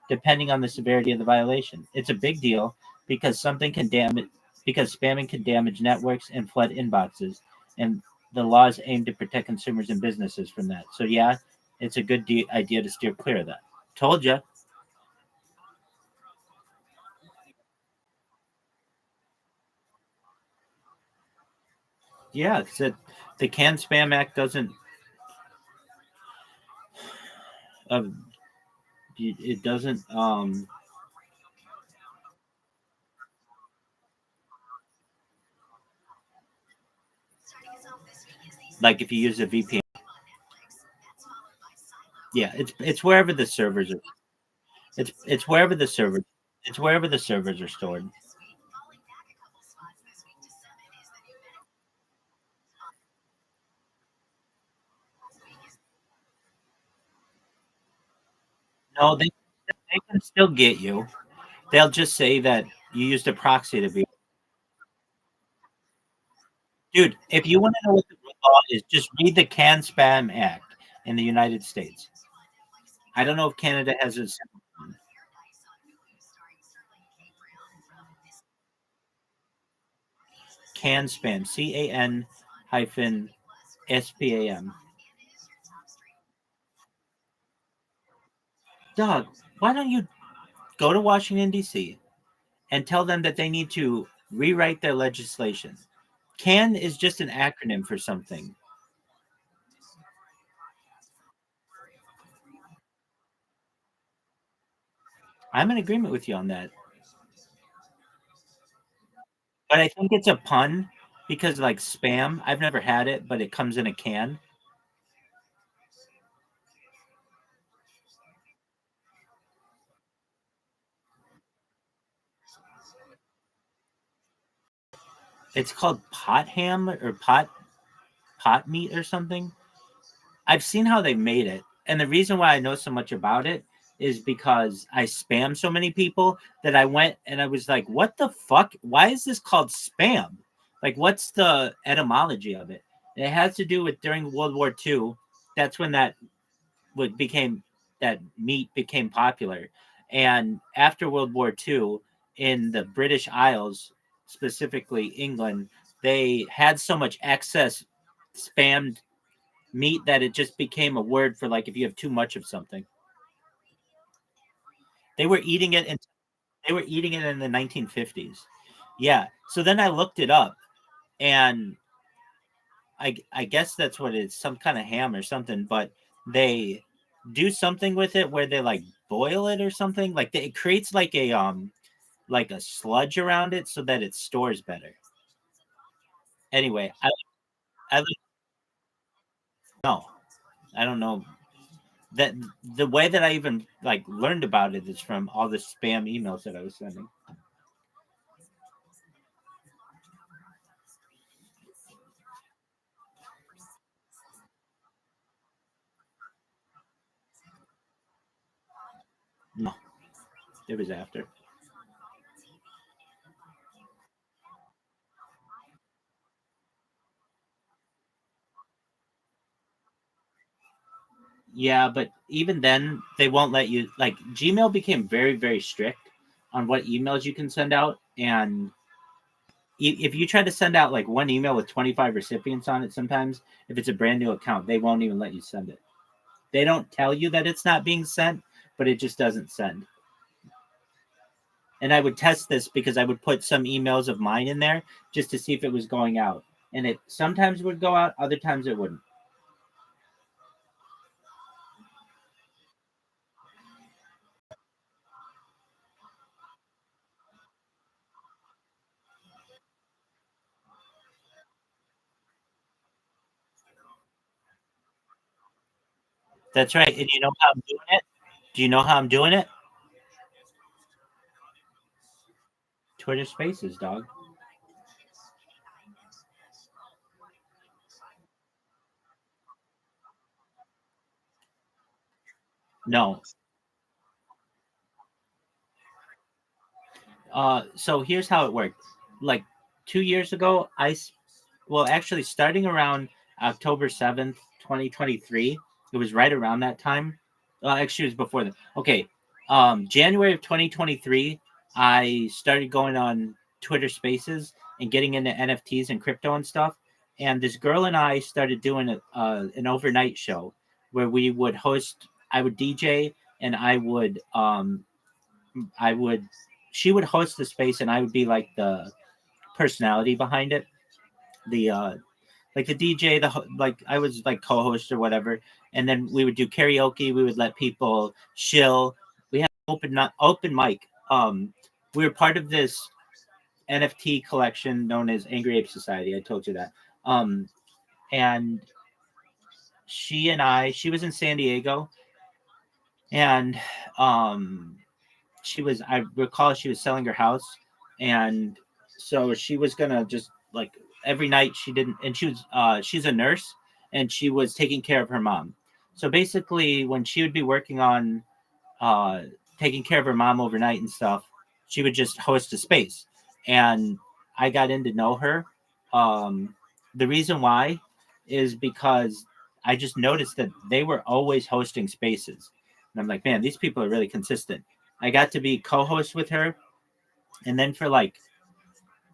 depending on the severity of the violation, it's a big deal because something can damage because spamming can damage networks and flood inboxes, and the laws aim to protect consumers and businesses from that. So yeah, it's a good idea to steer clear of that. Told you. Yeah, the Can Spam Act doesn't. Uh, it doesn't. Like if you use a VPN. Yeah, it's wherever the servers are. It's wherever the servers. It's wherever the servers are stored. No, they can still get you. They'll just say that you used a proxy to be. Dude, if you want to know what the law is, just read the Can Spam Act in the United States. I don't know if Canada has a similar one. Can Spam, CAN hyphen SPAM. Dog, why don't you go to Washington, D.C. and tell them that they need to rewrite their legislation? CAN is just an acronym for something. I'm in agreement with you on that. But I think it's a pun because, like, spam, I've never had it, but it comes in a can. It's called pot ham or pot meat or something. I've seen how they made it. And the reason why I know so much about it is because I spam so many people that I went and I was like, what the fuck? Why is this called spam? Like, what's the etymology of it? And it has to do with during World War II. That's when what became that meat became popular. And after World War II, in the British Isles, specifically England, they had so much excess spammed meat that it just became a word for like if you have too much of something. They were eating it and they were eating it in the 1950s. Yeah. So then I looked it up and I guess that's what it's some kind of ham or something, but they do something with it where they like boil it or something. Like it creates like a sludge around it so that it stores better. Anyway, I no, I don't know that the way that I even like learned about it is from all the spam emails that I was sending. No, it was after. Yeah, but even then, they won't let you. Like Gmail became very, very strict on what emails you can send out, and if you try to send out like one email with 25 recipients on it, sometimes if it's a brand new account, they won't even let you send it. They don't tell you that it's not being sent, but it just doesn't send. And I would test this because I would put some emails of mine in there just to see if it was going out. And it sometimes would go out, other times it wouldn't. That's right. And you know how I'm doing it? Do you know how I'm doing it? Twitter Spaces, dog. No. So here's how it worked. Like 2 years ago, well, actually, starting around October 7th, 2023, it was right around that time. Actually, it was before that. Okay. January of 2023, I started going on Twitter Spaces and getting into NFTs and crypto and stuff. And this girl and I started doing an overnight show where we would host, I would DJ, and I would, she would host the space, and I would be like the personality behind it. The like the DJ, like I was like co-host or whatever, and then we would do karaoke. We would let people chill. We had open mic. We were part of this NFT collection known as Angry Ape Society. I told you that. And she was in San Diego, and I recall she was selling her house, and so she was gonna just like every night she didn't, and she's a nurse, and she was taking care of her mom. So basically when she would be working on uh taking care of her mom overnight and stuff, she would just host a space. And I got in to know her. The reason why is because I just noticed that they were always hosting spaces, and I'm like, man, these people are really consistent. I got to be co-host with her, and then for like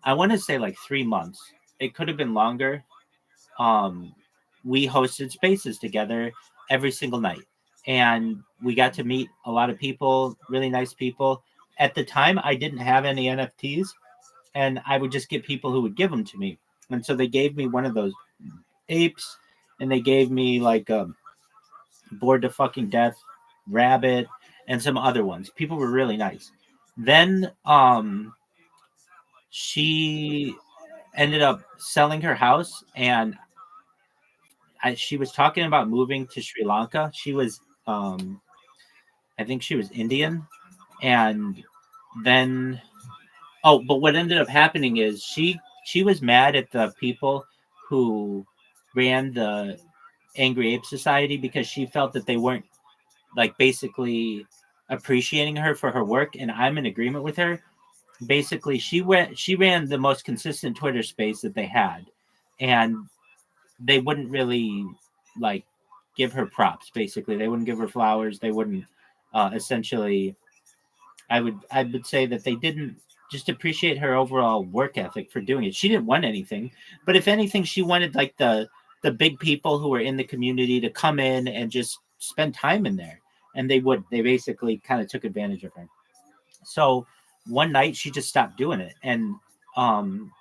I want to say like 3 months. It could have been longer. Um, we hosted spaces together every single night, and we got to meet a lot of people, really nice people. At the time, I didn't have any NFTs, and I would just get people who would give them to me, and so they gave me one of those apes, and they gave me like a bored to fucking death rabbit and some other ones. People were really nice. Then she ended up selling her house, and she was talking about moving to Sri Lanka. She was I think she was Indian. And then but what ended up happening is she was mad at the people who ran the Angry Ape Society because she felt that they weren't like basically appreciating her for her work, and I'm in agreement with her. Basically, she ran the most consistent Twitter space that they had, and they wouldn't really like give her props. Basically, they wouldn't give her flowers. They wouldn't essentially. I would say that they didn't just appreciate her overall work ethic for doing it. She didn't want anything, but if anything, she wanted like the big people who were in the community to come in and just spend time in there, and they would. They basically kind of took advantage of her. So one night she just stopped doing it, and um,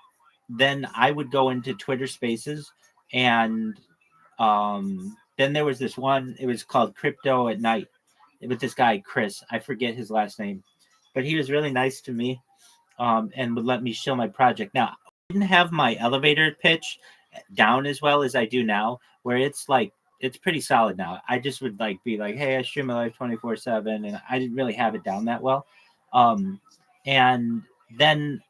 then I would go into Twitter Spaces, and then there was this one. It was called Crypto at Night with this guy Chris. I forget his last name, but he was really nice to me, and would let me show my project. Now I didn't have my elevator pitch down as well as I do now, where it's like it's pretty solid now. I just would like be like, hey, I stream my life 24/7, and I didn't really have it down that well. Um, and then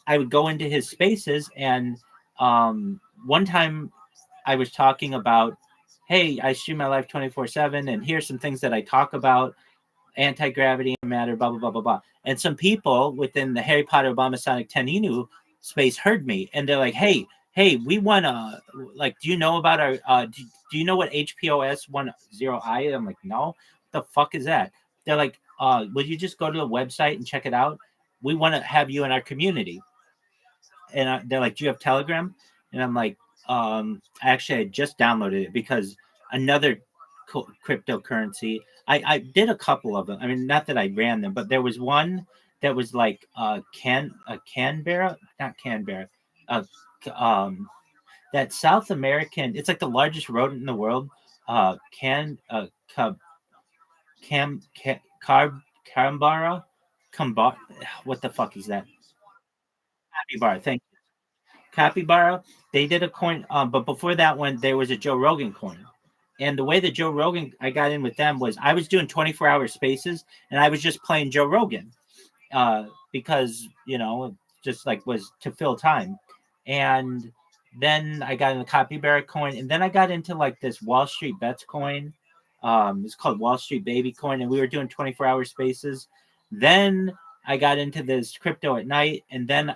I would go into his spaces, and one time I was talking about, hey, I stream my life 24/7, and here's some things that I talk about: anti-gravity and matter, blah blah blah blah blah. And some people within the Harry Potter Obama Sonic Teninu space heard me, and they're like, hey, we want to like, do you know about our do you know what HPOS 10I? I'm like, no, what the fuck is that? They're like, will you just go to the website and check it out? We want to have you in our community. and they're like, "Do you have Telegram?" And I'm like, actually, I just downloaded it because another cryptocurrency. I did a couple of them. I mean, not that I ran them, but there was one that was like Canberra, not Canberra, uh, that South American. It's like the largest rodent in the world. Can cub Carambara, Cambar. What the fuck is that? Capybara. Thank you. Capybara. They did a coin, but before that one, there was a Joe Rogan coin. And the way that Joe Rogan, I got in with them was I was doing 24-hour spaces, and I was just playing Joe Rogan, because just like was to fill time. And then I got in the Capybara coin, and then I got into like this Wall Street Bets coin. It's called Wall Street Baby coin, and we were doing 24-hour spaces. Then I got into this crypto at night, and then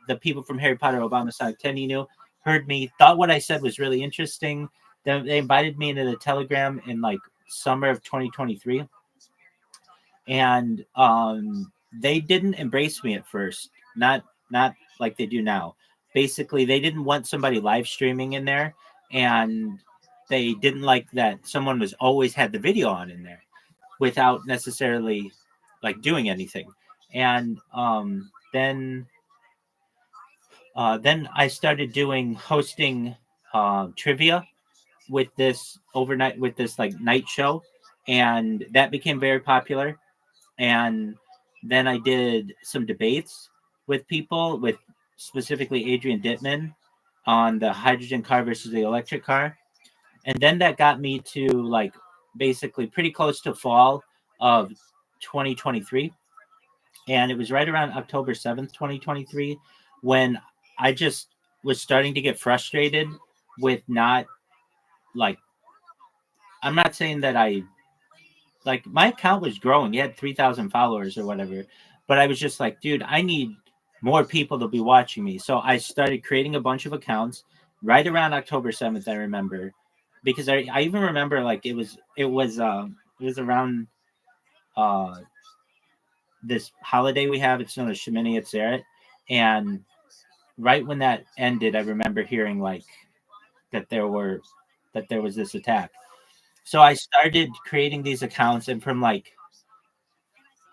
the people from Harry Potter Obama Sonic 10 heard me, thought what I said was really interesting. Then they invited me into the Telegram in like summer of 2023, and they didn't embrace me at first, not like they do now. Basically, they didn't want somebody live streaming in there, and they didn't like that someone was always had the video on in there without necessarily like doing anything. And then I started hosting trivia with this like night show, and that became very popular. And then I did some debates with people, with specifically Adrian Dittman on the hydrogen car versus the electric car. And then that got me to like basically pretty close to fall of 2023. And it was right around October 7th, 2023, when I just was starting to get frustrated with not like, I'm not saying that like my account was growing. It had 3,000 followers or whatever. But I was just like, dude, I need more people to be watching me. So I started creating a bunch of accounts right around October 7th, I remember. Because I even remember like it was around this holiday we have. It's known as Shemini Atzeret. And right when that ended, I remember hearing like that there was this attack. So I started creating these accounts, and from like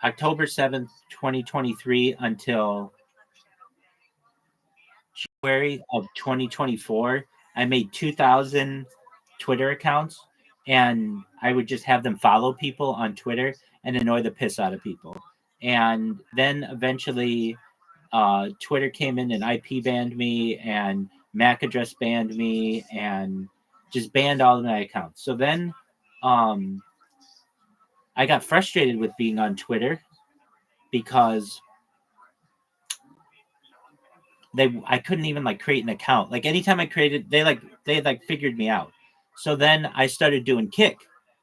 October 7th, 2023 until January of 2024, I made 2,000 Twitter accounts, and I would just have them follow people on Twitter and annoy the piss out of people. And then eventually Twitter came in and IP banned me, and MAC address banned me, and just banned all of my accounts. So then I got frustrated with being on Twitter because I couldn't even like create an account. Like anytime I created, they figured me out. So then I started doing Kick,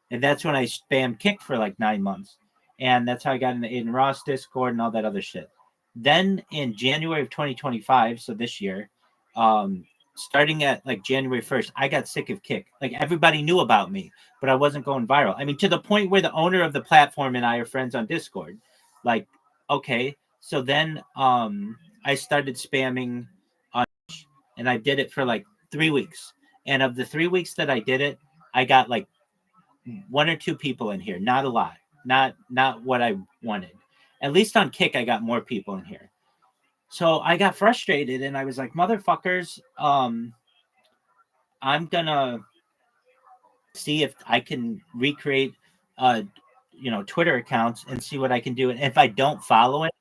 and that's when I spammed Kick for like 9 months, and that's how I got into Aiden Ross Discord and all that other shit. Then in January of 2025, so this year, starting at like January 1st, I got sick of Kick. Like everybody knew about me, but I wasn't going viral. I mean, to the point where the owner of the platform and I are friends on Discord. Like, okay, so then I started spamming on, and I did it for like 3 weeks. And of the 3 weeks that I did it, I got like one or two people in here, not a lot, not what I wanted. At least on Kick, I got more people in here. So I got frustrated, and I was like, motherfuckers, I'm gonna see if I can recreate Twitter accounts and see what I can do. And if I don't follow it,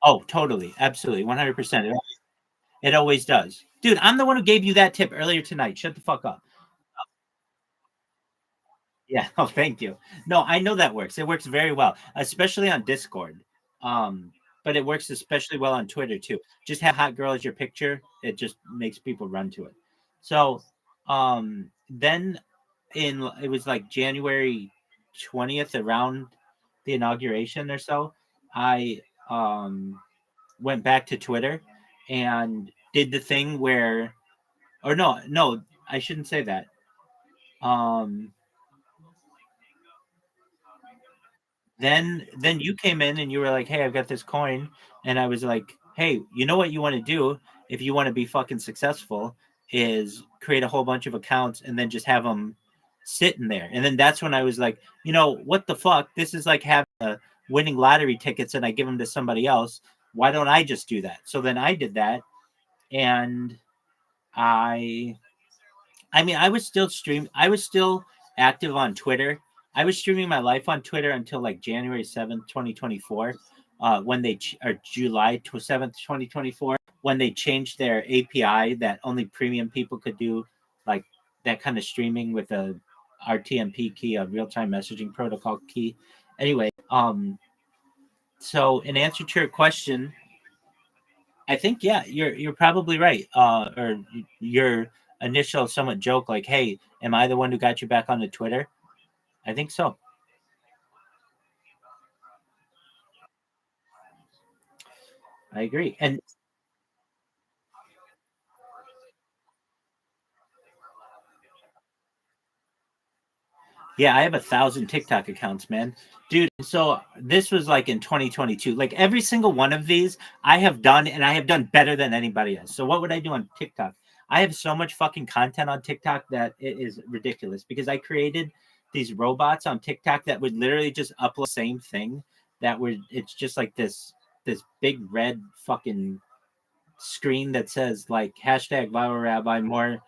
oh, totally, absolutely, 100%. It always does. Dude, I'm the one who gave you that tip earlier tonight. Shut the fuck up. Yeah. Oh, thank you. No, I know that works. It works very well, especially on Discord. Um, but it works especially well on Twitter too. Just have hot girl as your picture. It just makes people run to it. So, then it was like January 20th, around the inauguration or so, I went back to Twitter and did the thing where, or no, I shouldn't say that. Um, then you came in and you were like, hey, I've got this coin. And I was like, hey, you know what you want to do if you want to be fucking successful is create a whole bunch of accounts and then just have them sitting there. And then that's when I was like, what the fuck? This is like having winning lottery tickets and I give them to somebody else. Why don't I just do that? So then I did that. And I mean, I was still active on Twitter. I was streaming my life on Twitter until like January 7th, 2024, when or July 7th, 2024, when they changed their API that only premium people could do, like that kind of streaming with a RTMP key, a real-time messaging protocol key. Anyway, so in answer to your question, I think you're probably right. Or your initial somewhat joke, like, "Hey, am I the one who got you back onto Twitter?" I think so. I agree. And yeah, I have 1,000 TikTok accounts, man. Dude, so this was like in 2022. Like every single one of these I have done, and I have done better than anybody else. So what would I do on TikTok? I have so much fucking content on TikTok that it is ridiculous because I created these robots on TikTok that would literally just upload the same thing it's just like this big red fucking screen that says like hashtag viral rabbi more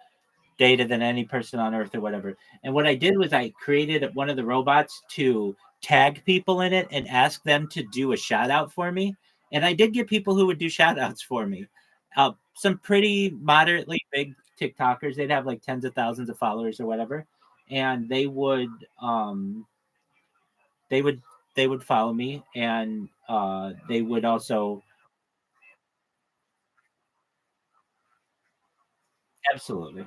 data than any person on earth or whatever. And what I did was I created one of the robots to tag people in it and ask them to do a shout out for me. And I did get people who would do shout outs for me. Some pretty moderately big TikTokers, they'd have like tens of thousands of followers or whatever. And they would they would follow me and they would also absolutely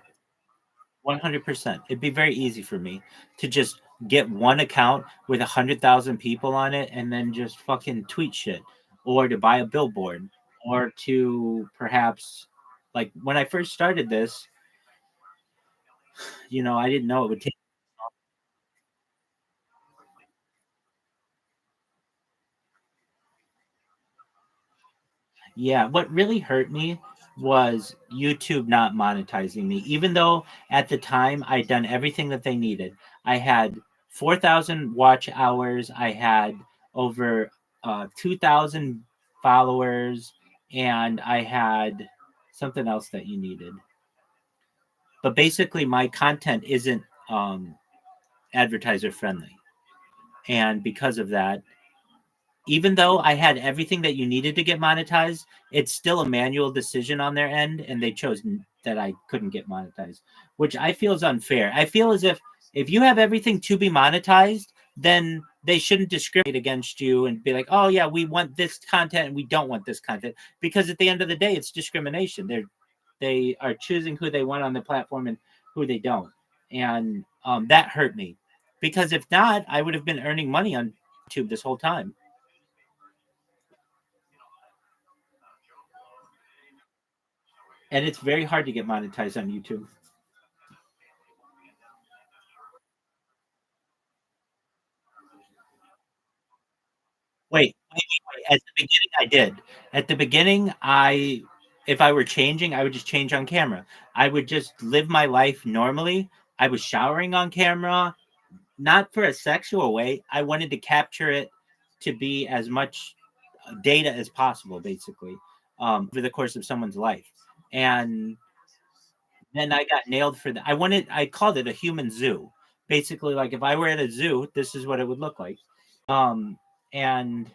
100%. It'd be very easy for me to just get one account with 100,000 people on it and then just fucking tweet shit, or to buy a billboard, or to perhaps, like when I first started this, I didn't know it would take. Yeah, what really hurt me was YouTube not monetizing me, even though at the time I'd done everything that they needed. I had 4,000 watch hours, I had over 2,000 followers, and I had something else that you needed. But basically, my content isn't advertiser friendly. And because of that, even though I had everything that you needed to get monetized, it's still a manual decision on their end, and they chose that I couldn't get monetized, which I feel is unfair. I feel as if you have everything to be monetized, then they shouldn't discriminate against you and be like, "Oh yeah, we want this content and we don't want this content," because at the end of the day, it's discrimination. They are choosing who they want on the platform and who they don't, and that hurt me because if not, I would have been earning money on YouTube this whole time. And it's very hard to get monetized on YouTube. Wait. At the beginning, I did. At the beginning, if I were changing, I would just change on camera. I would just live my life normally. I was showering on camera, not for a sexual way. I wanted to capture it to be as much data as possible, basically, over the course of someone's life. And then I got nailed for that. I called it a human zoo. Basically, like if I were at a zoo, this is what it would look like. And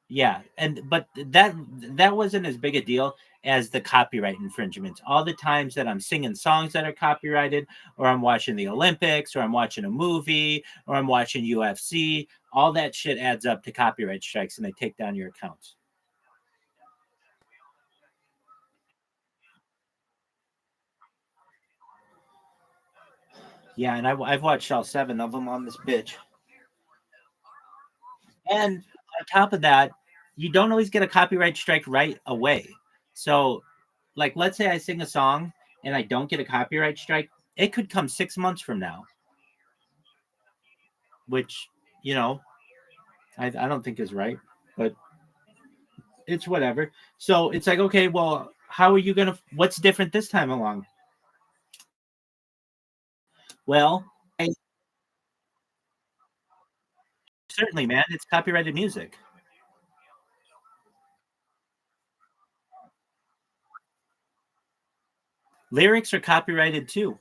yeah, but that wasn't as big a deal as the copyright infringements. All the times that I'm singing songs that are copyrighted, or I'm watching the Olympics, or I'm watching a movie, or I'm watching UFC, all that shit adds up to copyright strikes, and they take down your accounts. Yeah, and I've watched all 7 of them on this bitch. And on top of that, you don't always get a copyright strike right away. So, like, let's say I sing a song and I don't get a copyright strike, it could come 6 months from now, which, you know, I don't think is right, but it's whatever. So it's like, okay, well, how are you gonna? What's different this time along? Well, certainly, man, it's copyrighted music. Lyrics are copyrighted too.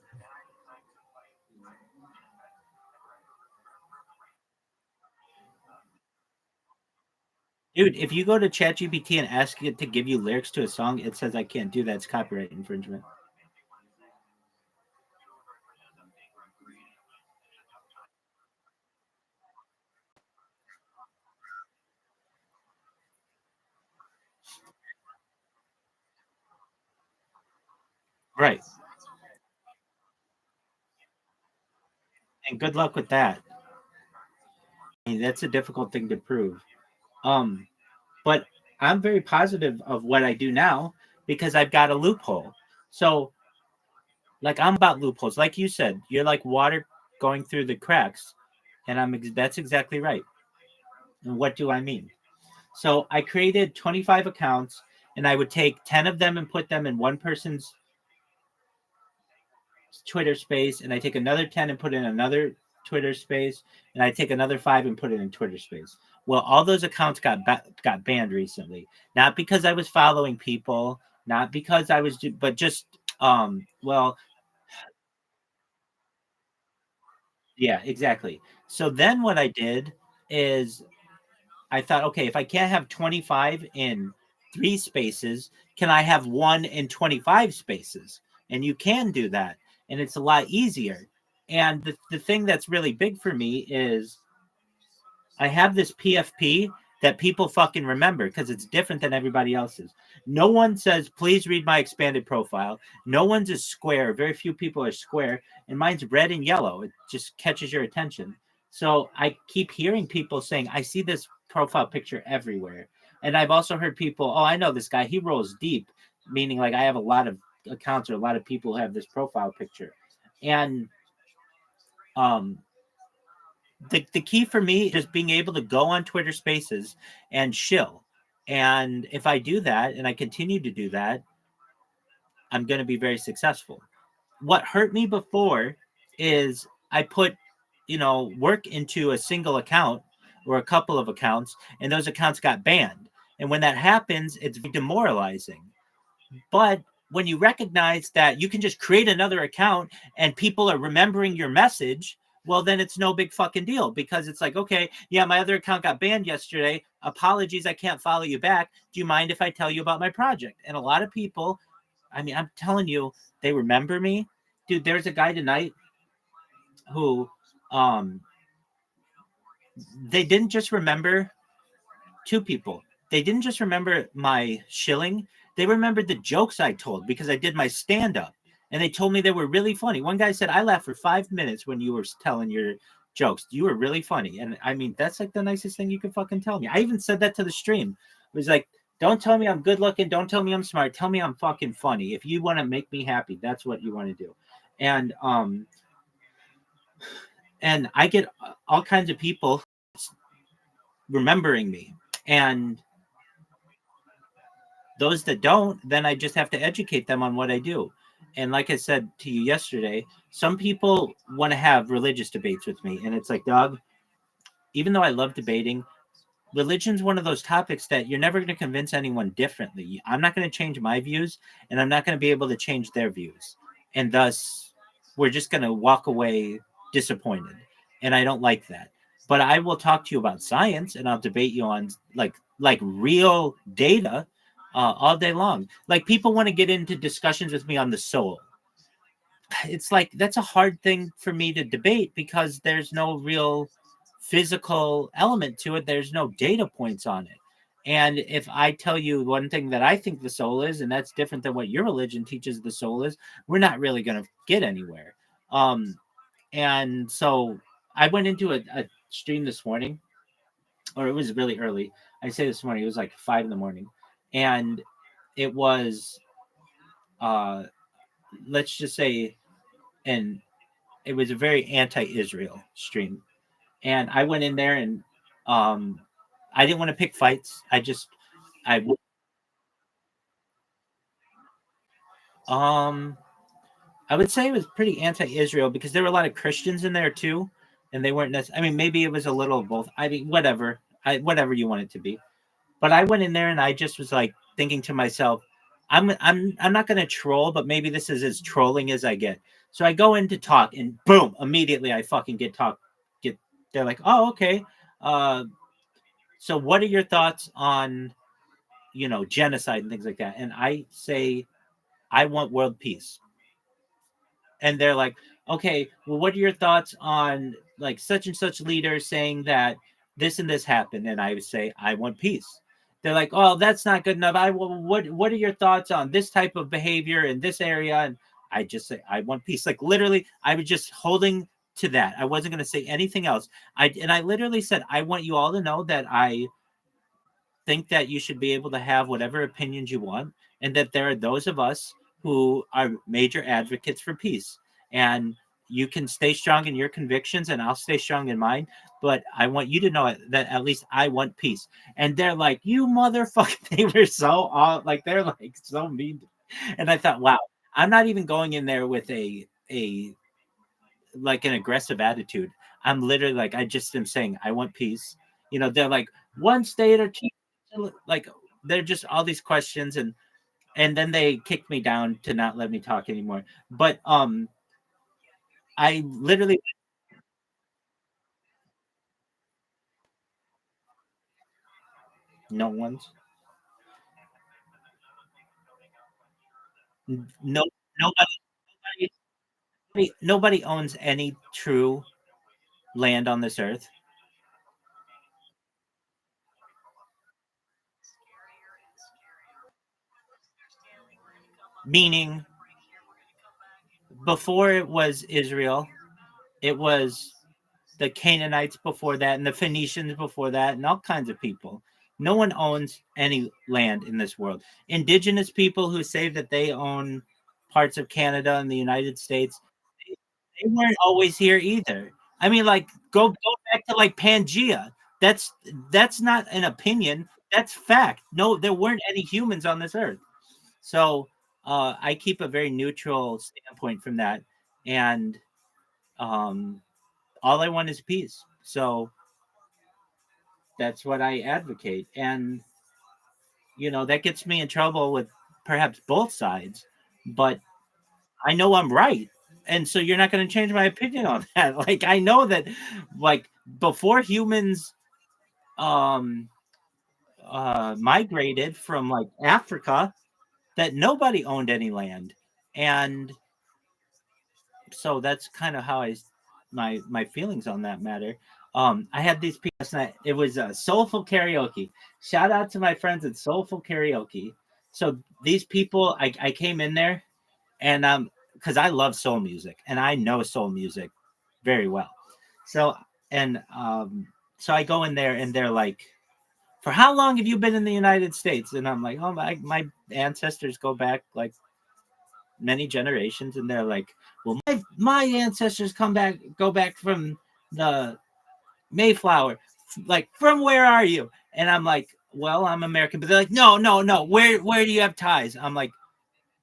Dude, if you go to ChatGPT and ask it to give you lyrics to a song, it says I can't do that. It's copyright infringement. Right. And good luck with that. I mean, that's a difficult thing to prove. Um, but I'm very positive of what I do now because I've got a loophole. So, like, I'm about loopholes. Like you said, you're like water going through the cracks, and that's exactly right. And what do I mean? So, I created 25 accounts, and I would take 10 of them and put them in one person's Twitter space, and I take another 10 and put in another Twitter space, and I take another 5 and put it in Twitter space. Well, all those accounts got banned recently. Not because I was following people, not because I was but just well, yeah, exactly. So then what I did is I thought, okay, if I can't have 25 in 3 spaces, can I have 1 in 25 spaces? And you can do that. And it's a lot easier. And the thing that's really big for me is I have this PFP that people fucking remember because it's different than everybody else's. No one says, please read my expanded profile. No one's is square. Very few people are square. And mine's red and yellow. It just catches your attention. So I keep hearing people saying, I see this profile picture everywhere. And I've also heard people, oh, I know this guy. He rolls deep, meaning like I have a lot of accounts or a lot of people who have this profile picture. And um, the key for me is just being able to go on Twitter Spaces and chill. And if I do that and I continue to do that, I'm going to be very successful. What hurt me before is I put, work into a single account or a couple of accounts, and those accounts got banned. And when that happens, it's demoralizing. But when you recognize that you can just create another account and people are remembering your message, well, then it's no big fucking deal because it's like, okay, yeah, my other account got banned yesterday. Apologies, I can't follow you back. Do you mind if I tell you about my project? And a lot of people, I mean, I'm telling you, they remember me. Dude, there's a guy tonight who they didn't just remember 2 people. They didn't just remember my shilling. They remembered the jokes I told because I did my stand up and they told me they were really funny. One guy said, I laughed for 5 minutes when you were telling your jokes. You were really funny. And I mean, that's like the nicest thing you could fucking tell me. I even said that to the stream. It was like, don't tell me I'm good looking. Don't tell me I'm smart. Tell me I'm fucking funny. If you want to make me happy, that's what you want to do. And I get all kinds of people remembering me. And those that don't, then I just have to educate them on what I do. And like I said to you yesterday, some people want to have religious debates with me. And it's like, dog, even though I love debating, religion's one of those topics that you're never going to convince anyone differently. I'm not going to change my views, and I'm not going to be able to change their views. And thus, we're just going to walk away disappointed. And I don't like that. But I will talk to you about science, and I'll debate you on like real data all day long. Like people want to get into discussions with me on the soul. It's like that's a hard thing for me to debate because there's no real physical element to it. There's no data points on it. And if I tell you one thing that I think the soul is, and that's different than what your religion teaches the soul is, we're not really going to get anywhere. And so I went into a stream this morning, or it was really early. I say this morning, it was like 5 a.m. And it was, let's just say, and it was a very anti-Israel stream. And I went in there and I didn't want to pick fights. I um I would say it was pretty anti-Israel because there were a lot of Christians in there too, and they weren't necessarily. I mean, maybe it was a little of both. I mean, whatever, whatever you want it to be. But I went in there and I just was like thinking to myself, I'm not going to troll, but maybe this is as trolling as I get. So I go in to talk, and boom, immediately I fucking get talk. Get They're like, oh, okay. Uh, so what are your thoughts on genocide and things like that? And I say, I want world peace. And they're like, okay, well, what are your thoughts on like such and such leader saying that this and this happened? And I would say, I want peace. They're like, oh, that's not good enough. What are your thoughts on this type of behavior in this area? And I just say, I want peace. Like literally, I was just holding to that. I wasn't going to say anything else. I literally said, I want you all to know that I think that you should be able to have whatever opinions you want, and that there are those of us who are major advocates for peace. And you can stay strong in your convictions, and I'll stay strong in mine. But I want you to know that at least I want peace. And they're like, "You motherfucker!" They were so like they're like so mean. And I thought, wow, I'm not even going in there with a like an aggressive attitude. I'm literally like, I just am saying, I want peace. They're like one state or two, like they're just all these questions, and then they kicked me down to not let me talk anymore. But I literally no one's no nobody owns any true land on this earth. Meaning, before it was Israel, it was the Canaanites before that, and the Phoenicians before that, and all kinds of people. No one owns any land in this world. Indigenous people who say that they own parts of Canada and the United States, they weren't always here either. I mean, like go back to like Pangea. That's not an opinion. That's fact. No, there weren't any humans on this earth. So I keep a very neutral standpoint from that, and um, all I want is peace. So that's what I advocate. And, that gets me in trouble with perhaps both sides, but I know I'm right. And so you're not going to change my opinion on that. Like, I know that, like, before humans um, migrated from like Africa, that nobody owned any land. And so that's kind of how my feelings on that matter. I had these people last night. It was soulful karaoke. Shout out to my friends at Soulful Karaoke. So these people, I came in there, and because I love soul music and I know soul music very well. So and so I go in there and they're like, "For how long have you been in the United States?" And I'm like, "Oh, my ancestors go back like many generations." And they're like, well, my ancestors go back from the Mayflower. Like, from where are you? And I'm like, well, I'm American. But they're like, no, where do you have ties? I'm like,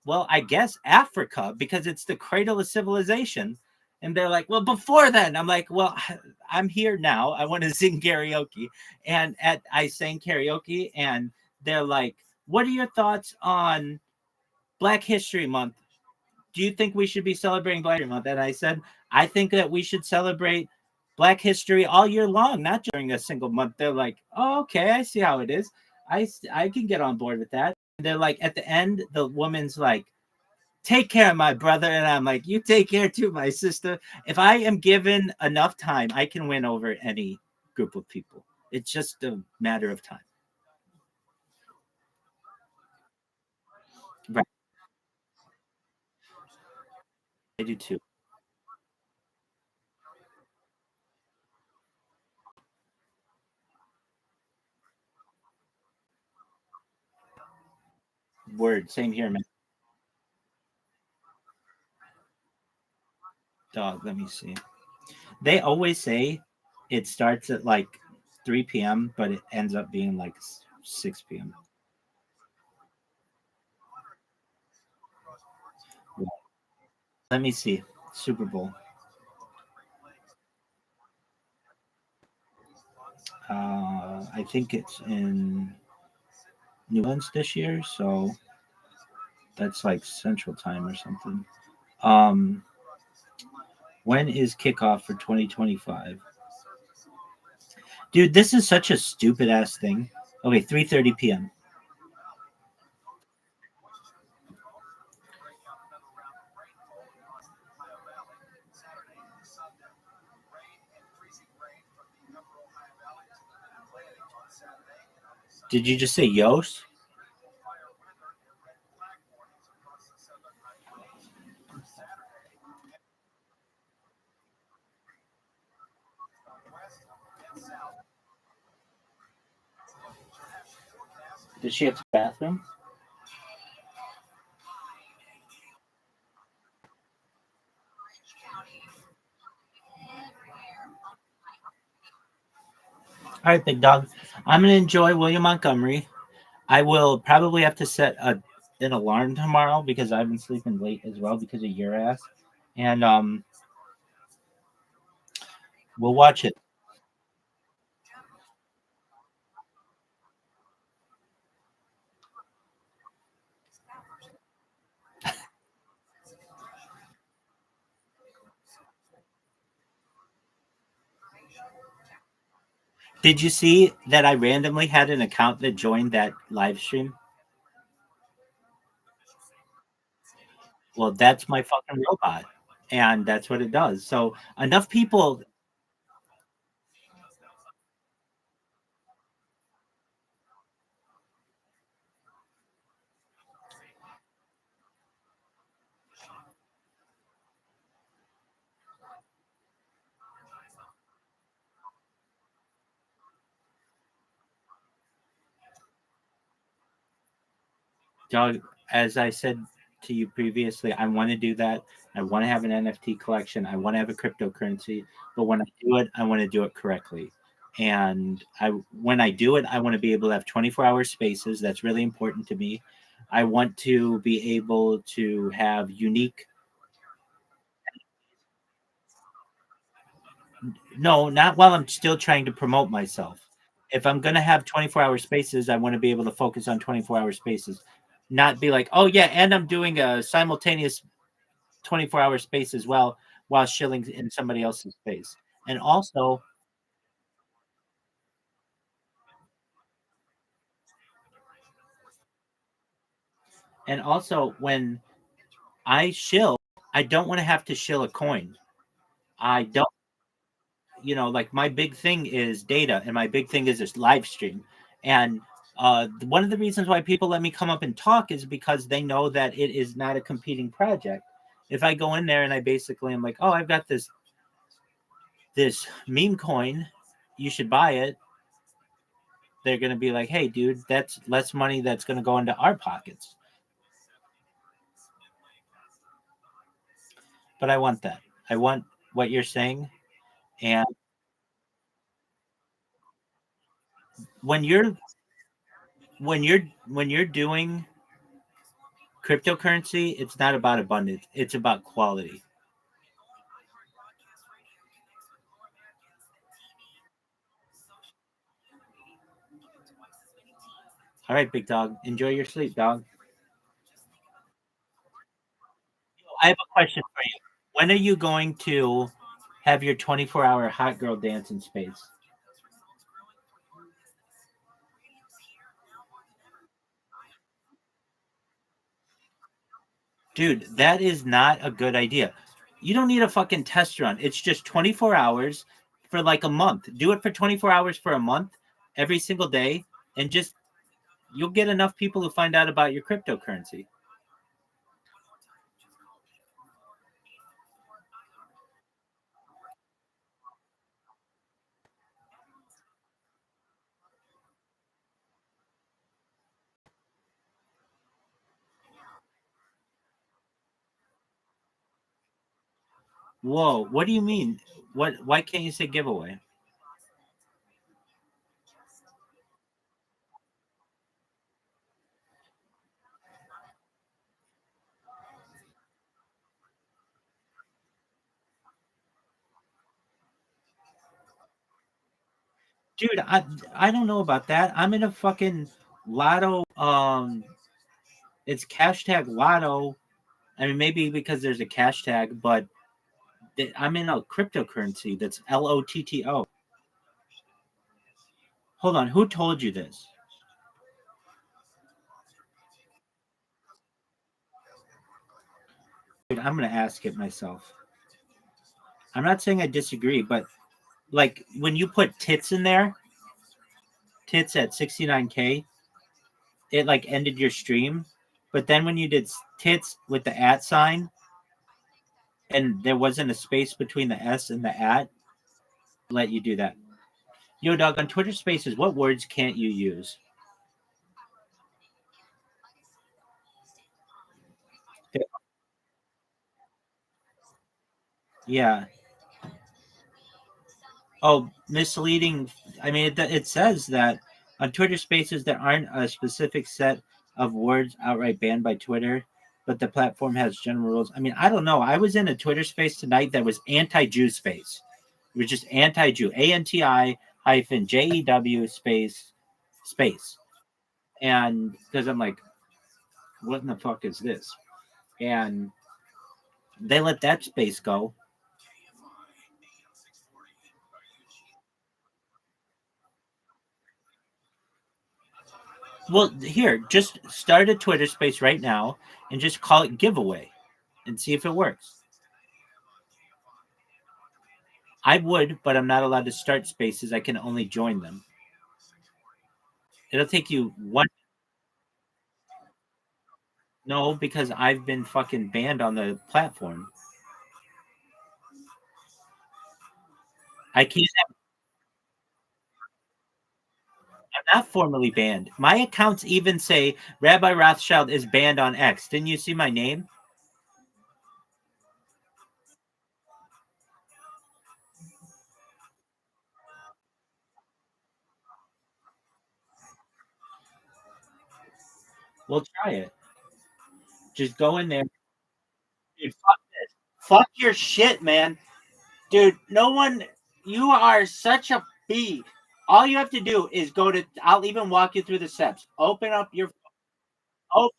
well, I guess Africa, because it's the cradle of civilization. And they're like, well, before then. I'm like, well, I'm here now. I want to sing karaoke. And I sang karaoke, and they're like, what are your thoughts on Black History Month? Do you think we should be celebrating Black History Month? And I said, I think that we should celebrate Black history all year long, not during a single month. They're like, oh, okay, I see how it is. I can get on board with that. And they're like, at the end, the woman's like, take care, my brother. And I'm like, you take care too, my sister. If I am given enough time, I can win over any group of people. It's just a matter of time. Right. I do too. Word. Same here, man. Dog, let me see. They always say it starts at like 3 p.m., but it ends up being like 6 p.m. Let me see. Super Bowl. I think it's in New Orleans this year, so that's like Central Time or something. Um, when is kickoff for 2025? Dude, this is such a stupid ass thing. Okay, 3:30 p.m. Did you just say Yost? Does she have a bathroom? All right, big dog. I'm gonna enjoy William Montgomery. I will probably have to set an alarm tomorrow because I've been sleeping late as well because of your ass, and we'll watch it. Did you see that I randomly had an account that joined that live stream? Well, that's my fucking robot, and that's what it does. So enough people. Doug, as I said to you previously, I want to do that. I want to have an NFT collection. I want to have a cryptocurrency, but when I do it, I want to do it correctly. And when I do it, I want to be able to have 24-hour spaces. That's really important to me. I want to be able to have unique. No, not while I'm still trying to promote myself. If I'm going to have 24-hour spaces, I want to be able to focus on 24-hour spaces, not be like, oh, yeah, and I'm doing a simultaneous 24-hour space as well while shilling in somebody else's space. And also, when I shill, I don't want to have to shill a coin. I don't, like my big thing is data and my big thing is this live stream. And one of the reasons why people let me come up and talk is because they know that it is not a competing project. If I go in there and I basically am like, oh, I've got this meme coin, you should buy it. They're going to be like, hey, dude, that's less money that's going to go into our pockets. But I want that. I want what you're saying. And when you're when you're doing cryptocurrency, it's not about abundance. It's about quality. All right, big dog. Enjoy your sleep, dog. I have a question for you. When are you going to have your 24-hour hot girl dance in space? Dude, that is not a good idea. You don't need a fucking test run. It's just 24 hours for like a month. Do it for 24 hours for a month every single day and just you'll get enough people who find out about your cryptocurrency. Whoa, what do you mean? Why can't you say giveaway? Dude, I don't know about that. I'm in a fucking lotto. It's hashtag lotto. I mean, maybe because there's a cash tag, but I'm in a cryptocurrency that's LOTTO. Hold on, who told you this? Dude, I'm gonna ask it myself. I'm not saying I disagree, but like when you put tits in there, tits at 69K, it like ended your stream. But then when you did tits with the at sign and there wasn't a space between the S and the at, let you do that. Yo, dog, on Twitter Spaces, what words can't you use? Yeah. Oh, misleading. I mean, it says that on Twitter Spaces there aren't a specific set of words outright banned by Twitter, but the platform has general rules. I mean, I don't know. I was in a Twitter space tonight that was anti-Jew space. It was just anti-Jew, ANTI-JEW space, and because I'm like, what in the fuck is this? And they let that space go. Well, here, just start a Twitter space right now and just call it giveaway and see if it works. I would, but I'm not allowed to start spaces. I can only join them. It'll take you one. No, because I've been fucking banned on the platform. I can't have, I'm not formally banned. My accounts even say Rabbi Rothschild is banned on X. Didn't you see my name? We'll try it. Just go in there. Dude, fuck this. Fuck your shit, man. Dude, no one, you are such a bee. All you have to do is go to, I'll even walk you through the steps. Open up Twitter, go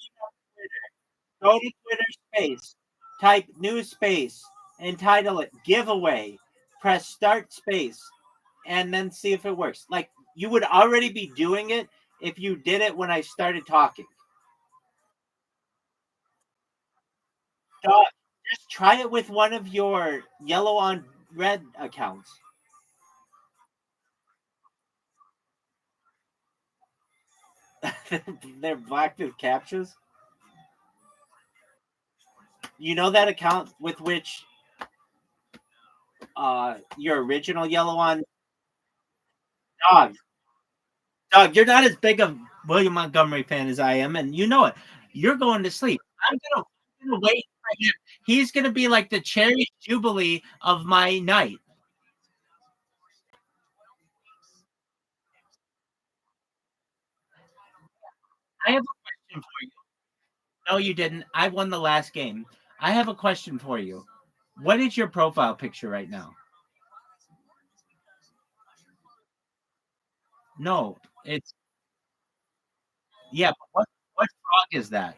to Twitter space, type new space, and title it giveaway. Press start space, and then see if it works. Like, you would already be doing it if you did it when I started talking. Dog, just try it with one of your yellow on red accounts. They're black with captures. You know that account with which your original yellow on dog. Dog, you're not as big of William Montgomery fan as I am, and you know it. You're going to sleep. I'm gonna wait for him. He's gonna be like the cherry jubilee of my night. I have a question for you. No, you didn't. I won the last game. I have a question for you. What is your profile picture right now? No, it's yeah. But what frog is that?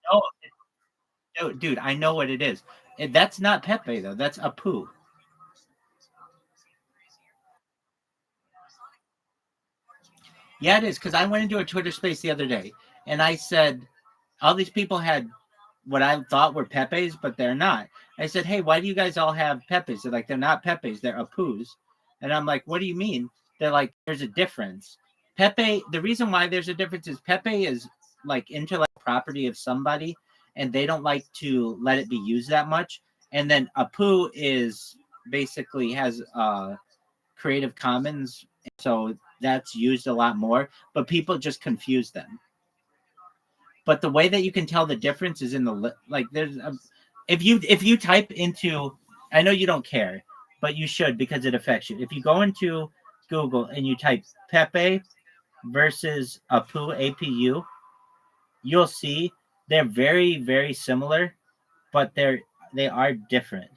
No, no, dude. I know what it is. That's not Pepe though. That's Apu. Yeah, it is because I went into a Twitter space the other day and I said all these people had what I thought were Pepe's, but they're not. I said, hey, why do you guys all have Pepe's? They're like, they're not Pepe's, they're Apu's. And I'm like, what do you mean? They're like, there's a difference. Pepe, the reason why there's a difference is Pepe is like intellectual property of somebody and they don't like to let it be used that much. And then Apu is basically has Creative Commons, so that's used a lot more, but people just confuse them. But the way that you can tell the difference is in the like there's a, if you type into, I know you don't care, but you should because it affects you. If you go into Google and you type Pepe versus Apu, you'll see they're very similar, but they are different.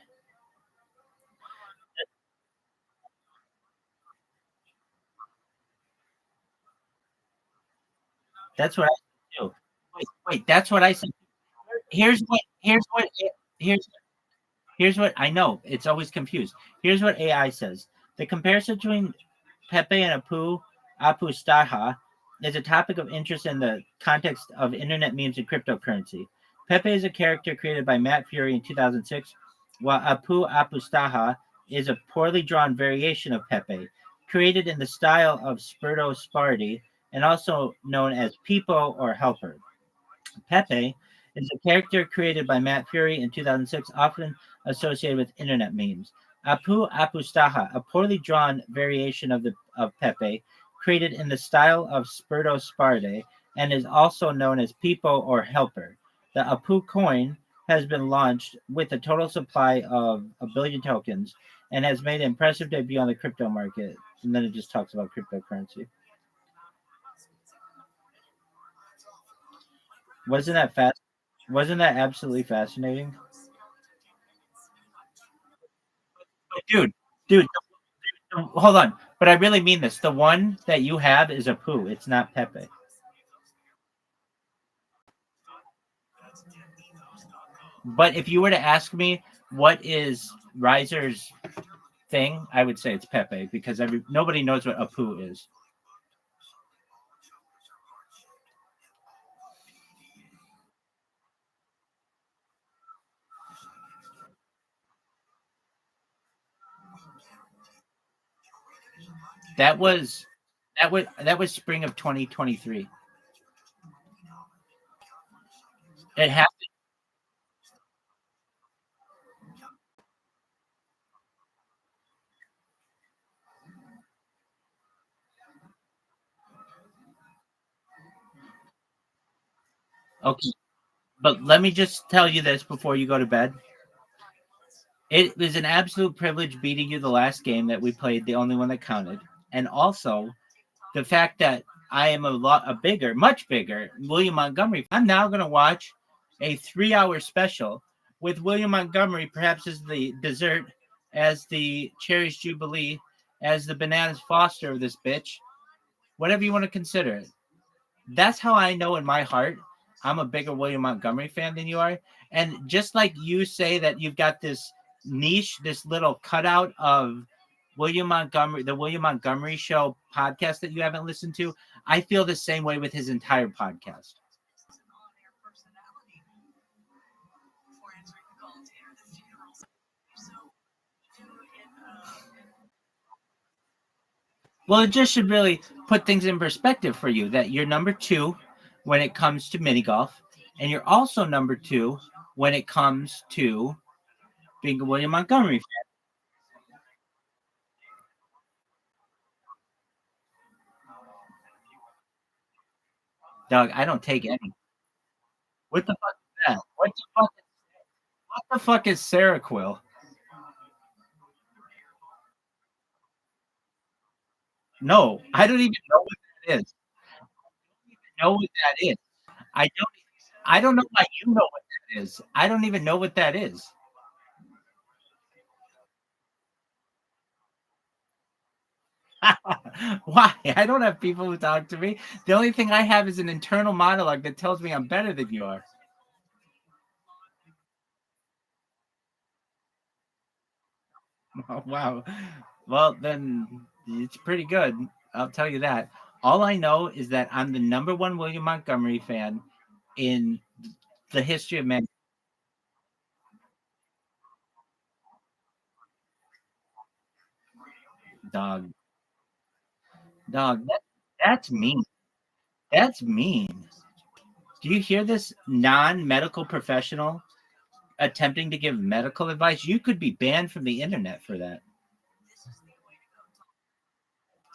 That's what I do. Wait, that's what I said. Here's what here's what I know. It's always confused. Here's what AI says. The comparison between Pepe and Apu Staha is a topic of interest in the context of internet memes and cryptocurrency. Pepe is a character created by Matt Fury in 2006, while Apu Staha is a poorly drawn variation of Pepe, created in the style of Sperto Spardi and also known as Peepo or Helper. Pepe is a character created by Matt Fury in 2006, often associated with internet memes. Apu Apustaha, a poorly drawn variation of Pepe, created in the style of Sperto Sparde, and is also known as Peepo or Helper. The Apu coin has been launched with a total supply of 1 billion tokens and has made an impressive debut on the crypto market. And then it just talks about cryptocurrency. Wasn't that fast? Wasn't that absolutely fascinating? Dude, dude, hold on. But I really mean this. The one that you have is a poo. It's not Pepe. But if you were to ask me what is Riser's thing, I would say it's Pepe because nobody knows what a poo is. That was that was spring of 2023. It happened. Okay, but let me just tell you this before you go to bed. It was an absolute privilege beating you the last game that we played, the only one that counted. And also the fact that I am much bigger William Montgomery. I'm now going to watch a 3-hour special with William Montgomery, perhaps as the dessert, as the Cherries Jubilee, as the Bananas Foster of this bitch, whatever you want to consider it. That's how I know in my heart I'm a bigger William Montgomery fan than you are. And just like you say that you've got this niche, this little cutout of William Montgomery, the William Montgomery Show podcast that you haven't listened to, I feel the same way with his entire podcast. Well, it just should really put things in perspective for you that you're number 2 when it comes to mini golf, and you're also number 2 when it comes to being a William Montgomery fan. Doug, I don't take any. What the fuck is that? What the fuck is Seroquel? No, I don't even know what that is. Know what that is. I don't know why you know what that is. I don't even know what that is. Why? I don't have people who talk to me. The only thing I have is an internal monologue that tells me I'm better than you are. Oh, wow. Well, then it's pretty good. I'll tell you that. All I know is that I'm the number 1 William Montgomery fan in the history of man. Dog. That's mean. That's mean. Do you hear this non-medical professional attempting to give medical advice? You could be banned from the internet for that.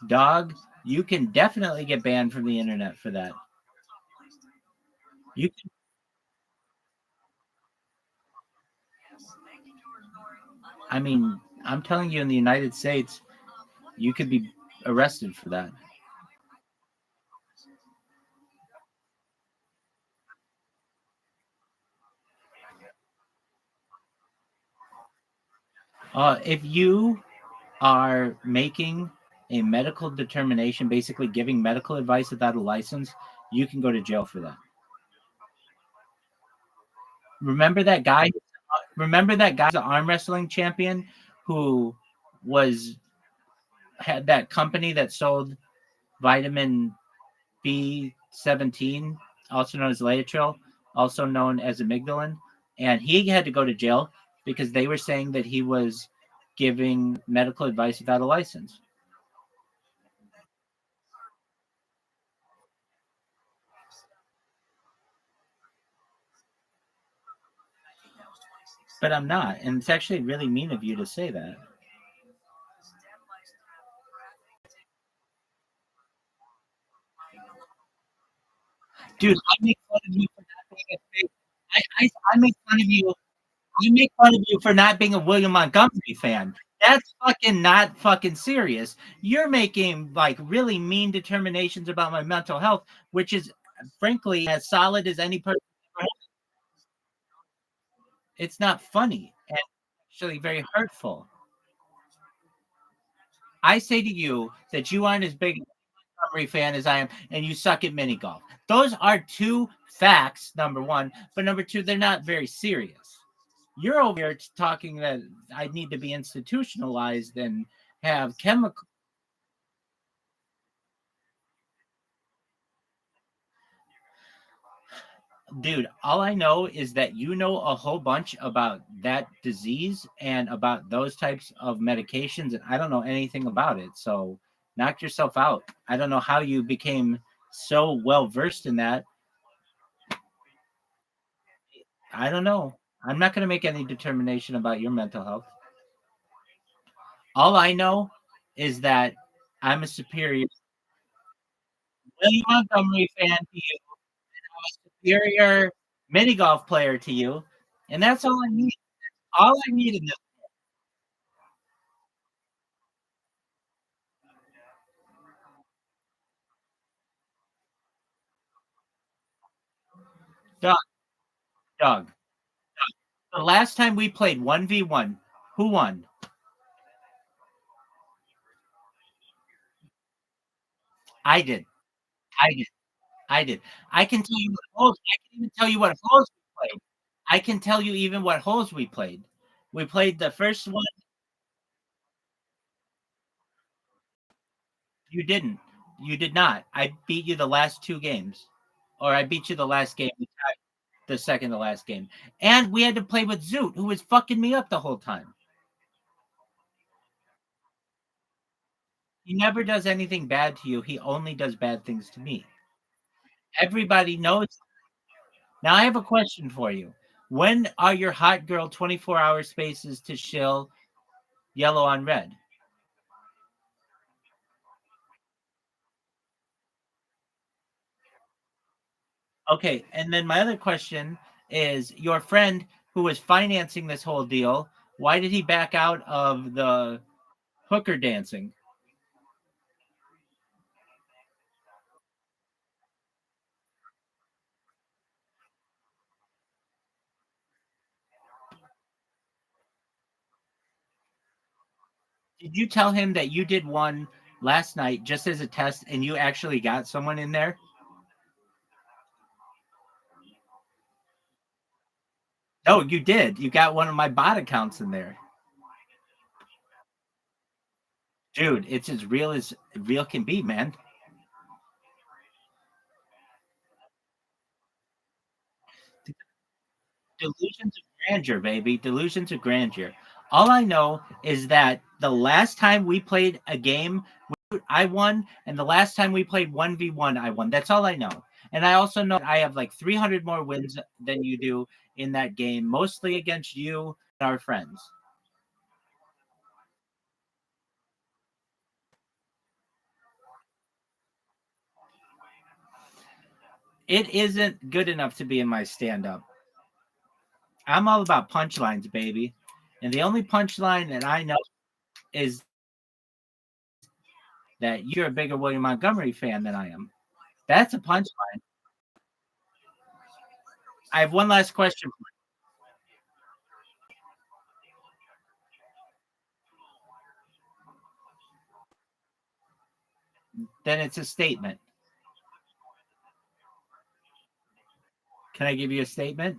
Dog, you can definitely get banned from the internet for that. You can, I mean, I'm telling you, in the United States, you could be arrested for that. If you are making a medical determination, basically giving medical advice without a license, you can go to jail for that. Remember that guy? Remember that guy, the arm wrestling champion, who had that company that sold vitamin B17, also known as Laetrile, also known as amygdalin, and he had to go to jail because they were saying that he was giving medical advice without a license. But I'm not, and it's actually really mean of you to say that. Dude, I make fun of you for not being a big. I make fun of you. I make fun of you for not being a William Montgomery fan. That's fucking not fucking serious. You're making like really mean determinations about my mental health, which is frankly as solid as any person. It's not funny and actually very hurtful. I say to you that you aren't as big a Montgomery fan as I am, and you suck at mini golf. Those are two facts, number one. But number two, they're not very serious. You're over here talking that I need to be institutionalized and have chemical. Dude, all I know is that you know a whole bunch about that disease and about those types of medications, and I don't know anything about it. So knock yourself out. I don't know how you became so well versed in that. I don't know. I'm not going to make any determination about your mental health. All I know is that I'm a superior Willie Montgomery fan to you, a superior mini golf player to you, and that's all I need. All I need in this. Doug, Doug, the last time we played 1v1, who won? I did. I did. I did. I can tell you what holes. I can even tell you what holes we played. I can tell you even what holes we played. We played the first one. You didn't. You did not. I beat you the last two games, or I beat you the last game. We tied the second to last game, and we had to play with Zoot, who was fucking me up the whole time. He never does anything bad to you. He only does bad things to me. Everybody knows. Now I have a question for you. When are your hot girl 24-hour spaces to shill yellow on red? Okay, and then my other question is your friend who was financing this whole deal, why did he back out of the hooker dancing? Did you tell him that you did one last night just as a test and you actually got someone in there? No, you did. You got one of my bot accounts in there. Dude, it's as real can be, man. Delusions of grandeur, baby. Delusions of grandeur. All I know is that the last time we played a game, I won, and the last time we played 1v1, I won. That's all I know. And I also know I have like 300 more wins than you do in that game, mostly against you and our friends. It isn't good enough to be in my stand up. I'm all about punchlines, baby. And the only punchline that I know is that you're a bigger William Montgomery fan than I am. That's a punchline. I have one last question for you. Then it's a statement. Can I give you a statement?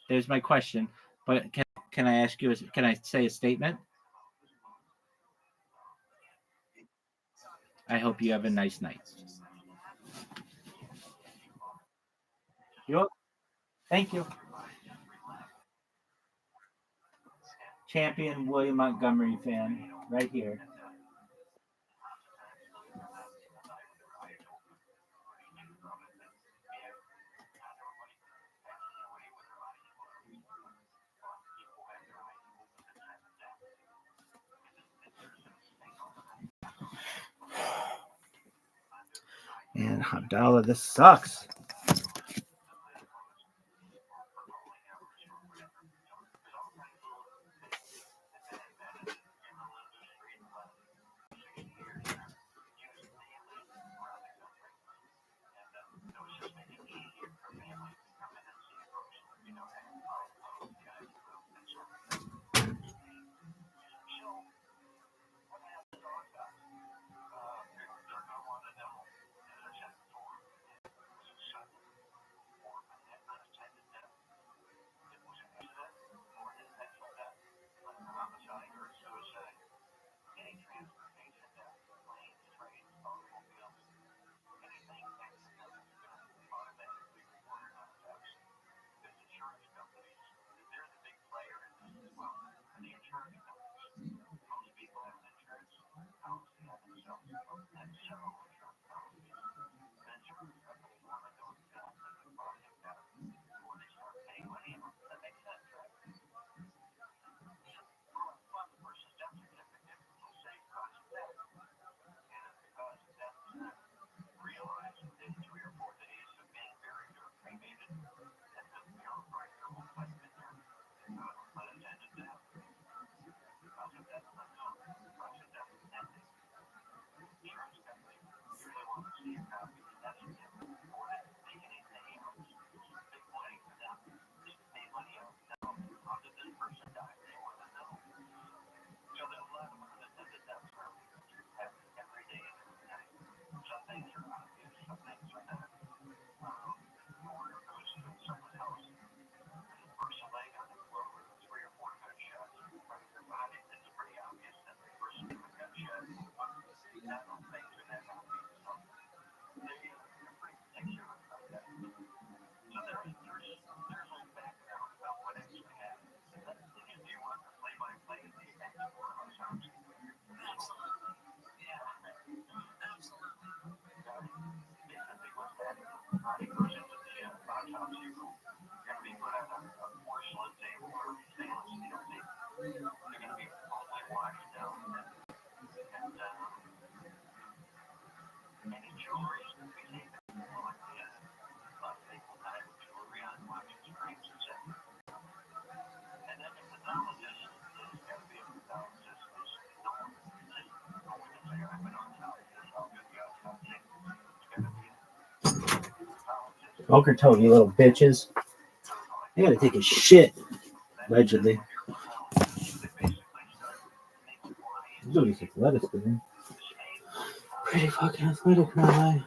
There's my question. But can I ask you? Can I say a statement? I hope you have a nice night. Thank you. Champion William Montgomery fan, right here. And Abdallah, this sucks. Bunker toad, you little bitches. I gotta take a shit. Allegedly. Nobody's athletic, dude. Pretty fucking athletic, man.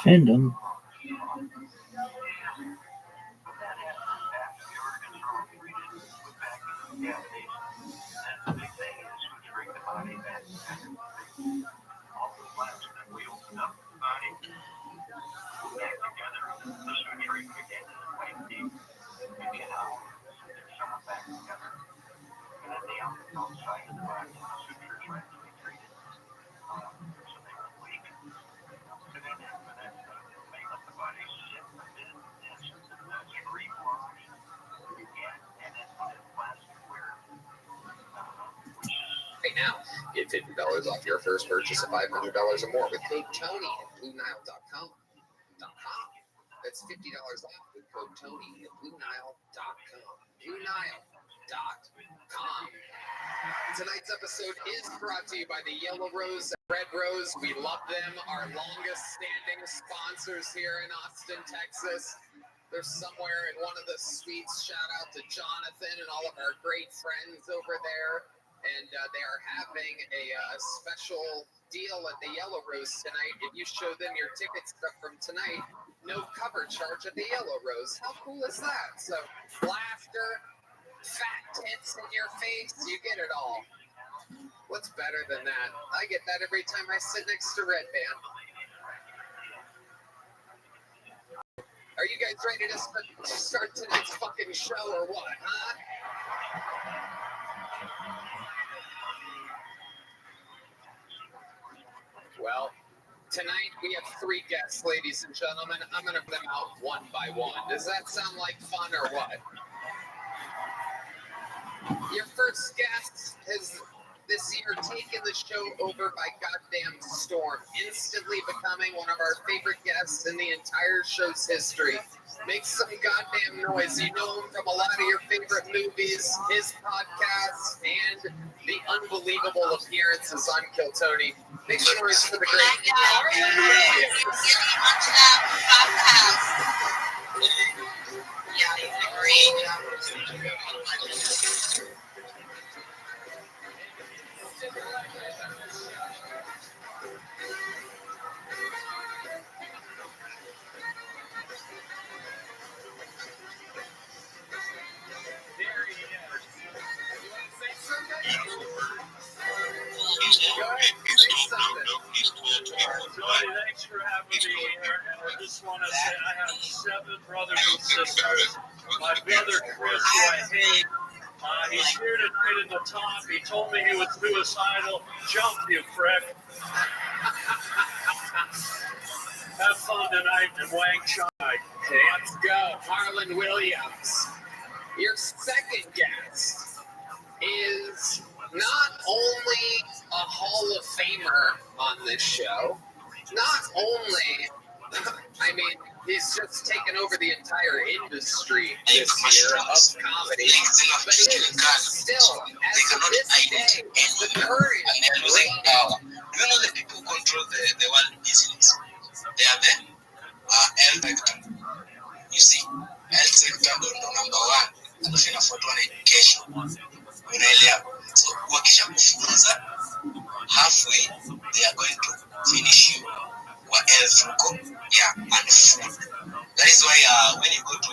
Fandom. Right now, get $50 off your first purchase of $500 or more with code Tony at BlueNile.com. That's $50 off with code Tony at BlueNile.com. BlueNile.com. Tonight's episode is brought to you by the Yellow Rose and Red Rose. We love them, our longest standing sponsors here in Austin, Texas. They're somewhere in one of the suites. Shout out to Jonathan and all of our great friends over there. And they are having a special deal at the Yellow Rose tonight. If you show them your ticket stuff from tonight, no cover charge at the Yellow Rose. How cool is that? So laughter, fat tits in your face, you get it all. What's better than that? I get that every time I sit next to Red Band. Are you guys ready to start tonight's fucking show or what, huh? Well, tonight we have 3 guests, ladies and gentlemen. I'm going to put them out one by one. Does that sound like fun or what? Your first guest has this year taken the show over by goddamn storm, instantly becoming one of our favorite guests in the entire show's history. Make some goddamn noise. You know him from a lot of your favorite movies, his podcasts, and the unbelievable appearances on Kill Tony. Make some noise for the great Harlan Williams. Tony, thanks for having me here. And I just want to say I have 7 brothers and sisters. My brother Chris, who I hate, he's here tonight in the top. He told me he was suicidal. Jump, you prick. Have fun tonight and Wang Chai. Let's go, Harlan Williams. Your second guest is not only a Hall of Famer on this show, not only, I mean, he's just taken over the entire industry this year of comedy, but he is still, as of this day, the current great. You know the people who control the world business. They are the health sector. You see, health sector ndo number 1, alafu inafuatwa na education. Unaelewa? So wakisha kufunza halfway, they are going to finish you kwa health huko, yeah, and food. That is why when you go to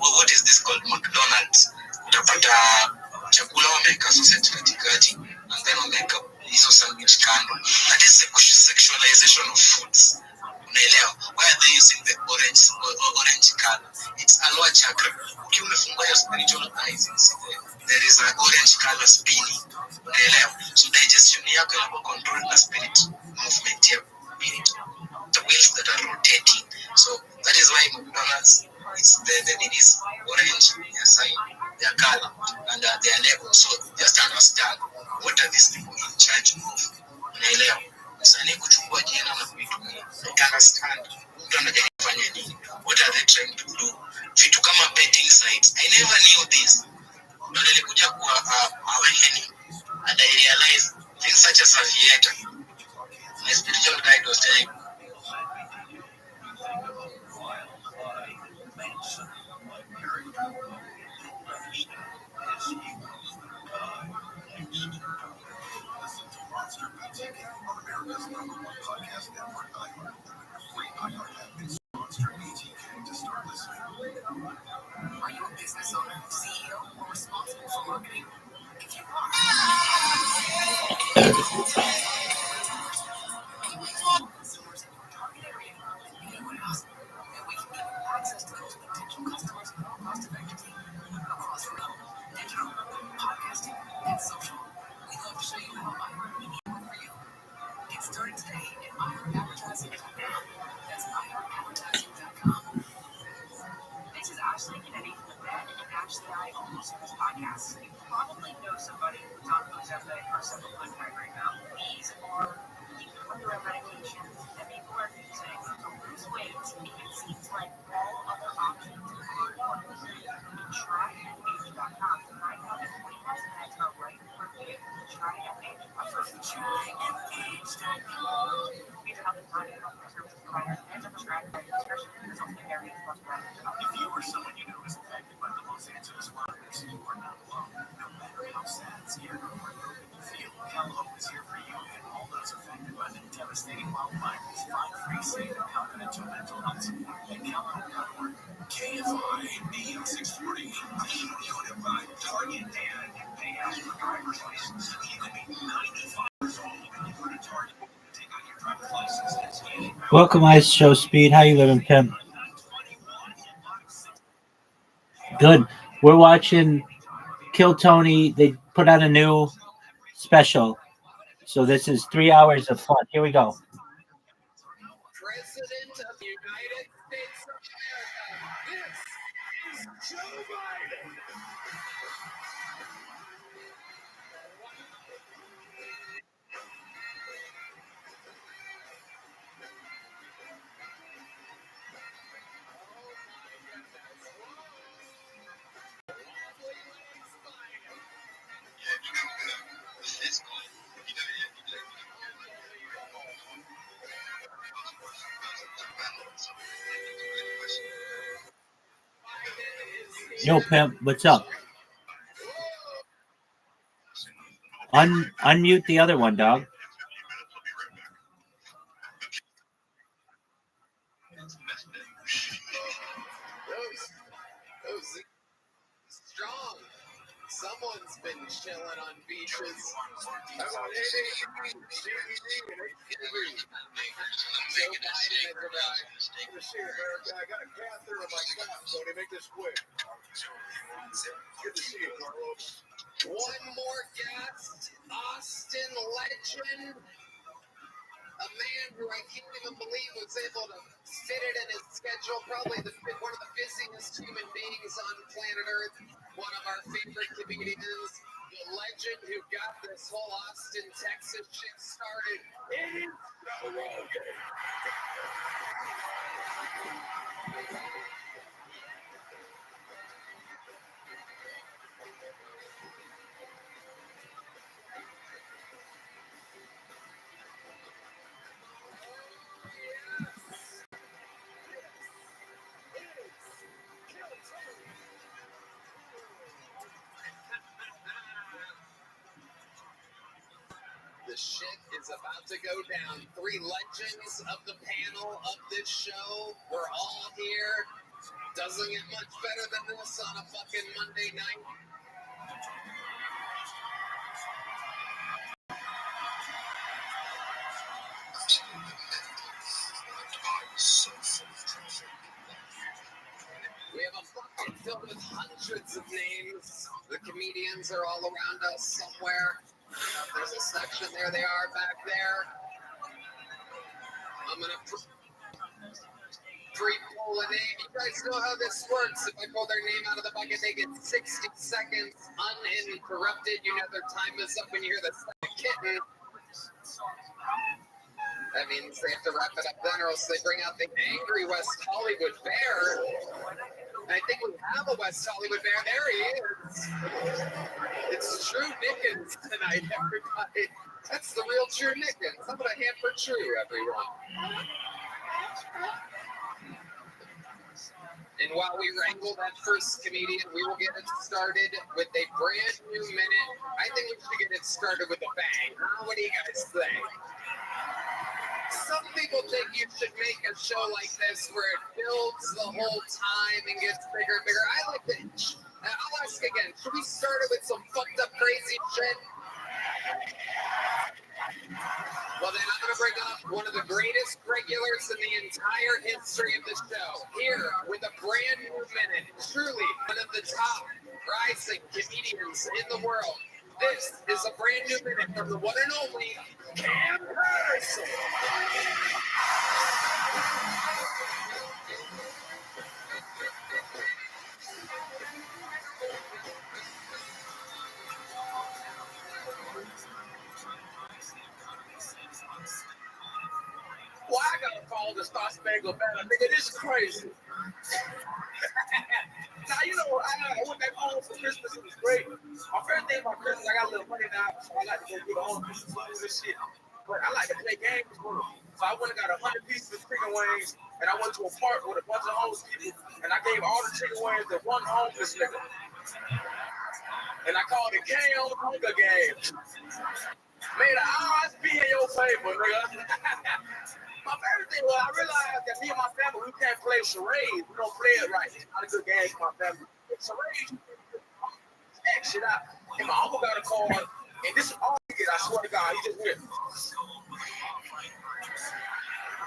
what is this called, McDonald's, utapata chakula wameka sausage katikati and then wameka hizo sandwich kando. That is sexualization of foods. Unaelewa? Why are they using the orange color? It's aloe chakra. Ukiwa umefungua your spiritual eyes, there is an orange color spinning. Unaelewa? So digestion yako inakuwa controlled na spirit movement ya spirit. The wheels that are rotating. So that is why McDonald's, it's the name is orange, their sign, their color, and their label. So just understand what are these people in charge of. Unaelewa? Msanii kuchukua jina na kuitumia. You can understand. Mtu anajaribu kufanya nini? What are they trying to do? Vitu kama betting sites. I never knew this. Ndio nilikuja kwa awakening and I realized things such as aviator. My spiritual guide was telling me, America's #1 podcast network, iHeart. Free iHeart app and sponsor ATK to start listening. Are you a business owner, CEO, or responsible for marketing? If you are, consumers in your target area, you know what else? And we can give you access to those potential customers cost-effectively across real, digital, podcasting, and social. We love to show you how iHeart Media works for you. Get started today at iHeartAdvertising.com. That's iHeartAdvertising.com. This is Ashley Kennedy from the Ben and Ashley I Almost Famous podcast. You probably know somebody who's on Ozempic or semaglutide right now. These are under medications that people are using to lose weight. It seems like all other options are gone. TryFH.com to find out if weight loss meds are right for you. TryFH.com. We have a ton of healthcare service providers and are prescribed by discretion. Results may vary across providers. If you or someone you know is affected by the Los Angeles fires, you are not alone. No matter how sad, scared, or heartbroken you feel, CalHope is here for you and all those affected by the devastating wildfires. Find free, safe, and confidential mental health support at CalHope.org. KFI AM 640. Notified Target Dan. They ask for driver's license. You could be 95 years old when you go to Target. Take out your driver's license and scan it. Welcome, Ice Show Speed. How you living, pimp? Good. We're watching Kill Tony. They put out a new special. So this is 3 hours of fun. Here we go. President of the United States of America. This is Joe Biden. Yo, pimp, what's up? Unmute the other one, dog. Those strong. Someone's been chilling on beaches. How about ADHD, CBD, and HPV? Joe Biden has arrived. Good to see you, America. I got a catheter in my cough, so to make this quick. Good to see you, Carlos. One more guest, Austin legend. A man who I can't even believe was able to fit it in his schedule. Probably one of the busiest human beings on planet Earth. One of our favorite comedians. The legend who got this whole Austin, Texas shit started. It is Joe Rogan. The shit is about to go down. Three legends of the panel of this show. We're all here. Doesn't get much better than this on a fucking Monday night. We have a bucket filled with hundreds of names. The comedians are all around us somewhere. There's a section there. They are back there. I'm gonna pre-pull a name. You guys know how this works. If I pull their name out of the bucket, they get 60 seconds uninterrupted. You know their time is up when you hear the second kitten. That means they have to wrap it up then, or else they bring out the angry West Hollywood Bear. And I think we have a West Hollywood Bear. There he is. It's True Nickens tonight, everybody. That's the real True Nickens. How about a hand for True, everyone? And while we wrangle that first comedian, we will get it started with a brand new minute. I think we should get it started with a bang. What do you guys think? Some people think you should make a show like this where it builds the whole time and gets bigger and bigger. I like that. I'll ask again. Should we start it with some fucked up crazy shit? Well, then I'm going to bring up one of the greatest regulars in the entire history of the show. Here, with a brand new minute, truly one of the top rising comedians in the world. This is a brand new minute from the one and only Cam Harrison. Well, I got a call to Star Spangled Banner. Nigga, this is crazy. Now, you know, I went back home for Christmas. It was great. My favorite thing about Christmas, I got a little money now, so I like to go get a whole Christmas food and shit. But I like to play games with them. So I went and got 100 pieces of chicken wings, and I went to a park with a bunch of homeless people, and I gave all the chicken wings to one homeless nigga. And I called it Cam Hunger Games. May the odds be in your favor, nigga. My favorite thing was I realized that me and my family, we can't play charades. We don't play it right. It's not a good game for my family. Charades, that shit out. And my uncle got a call, and this is all he did, I swear to God, he just went.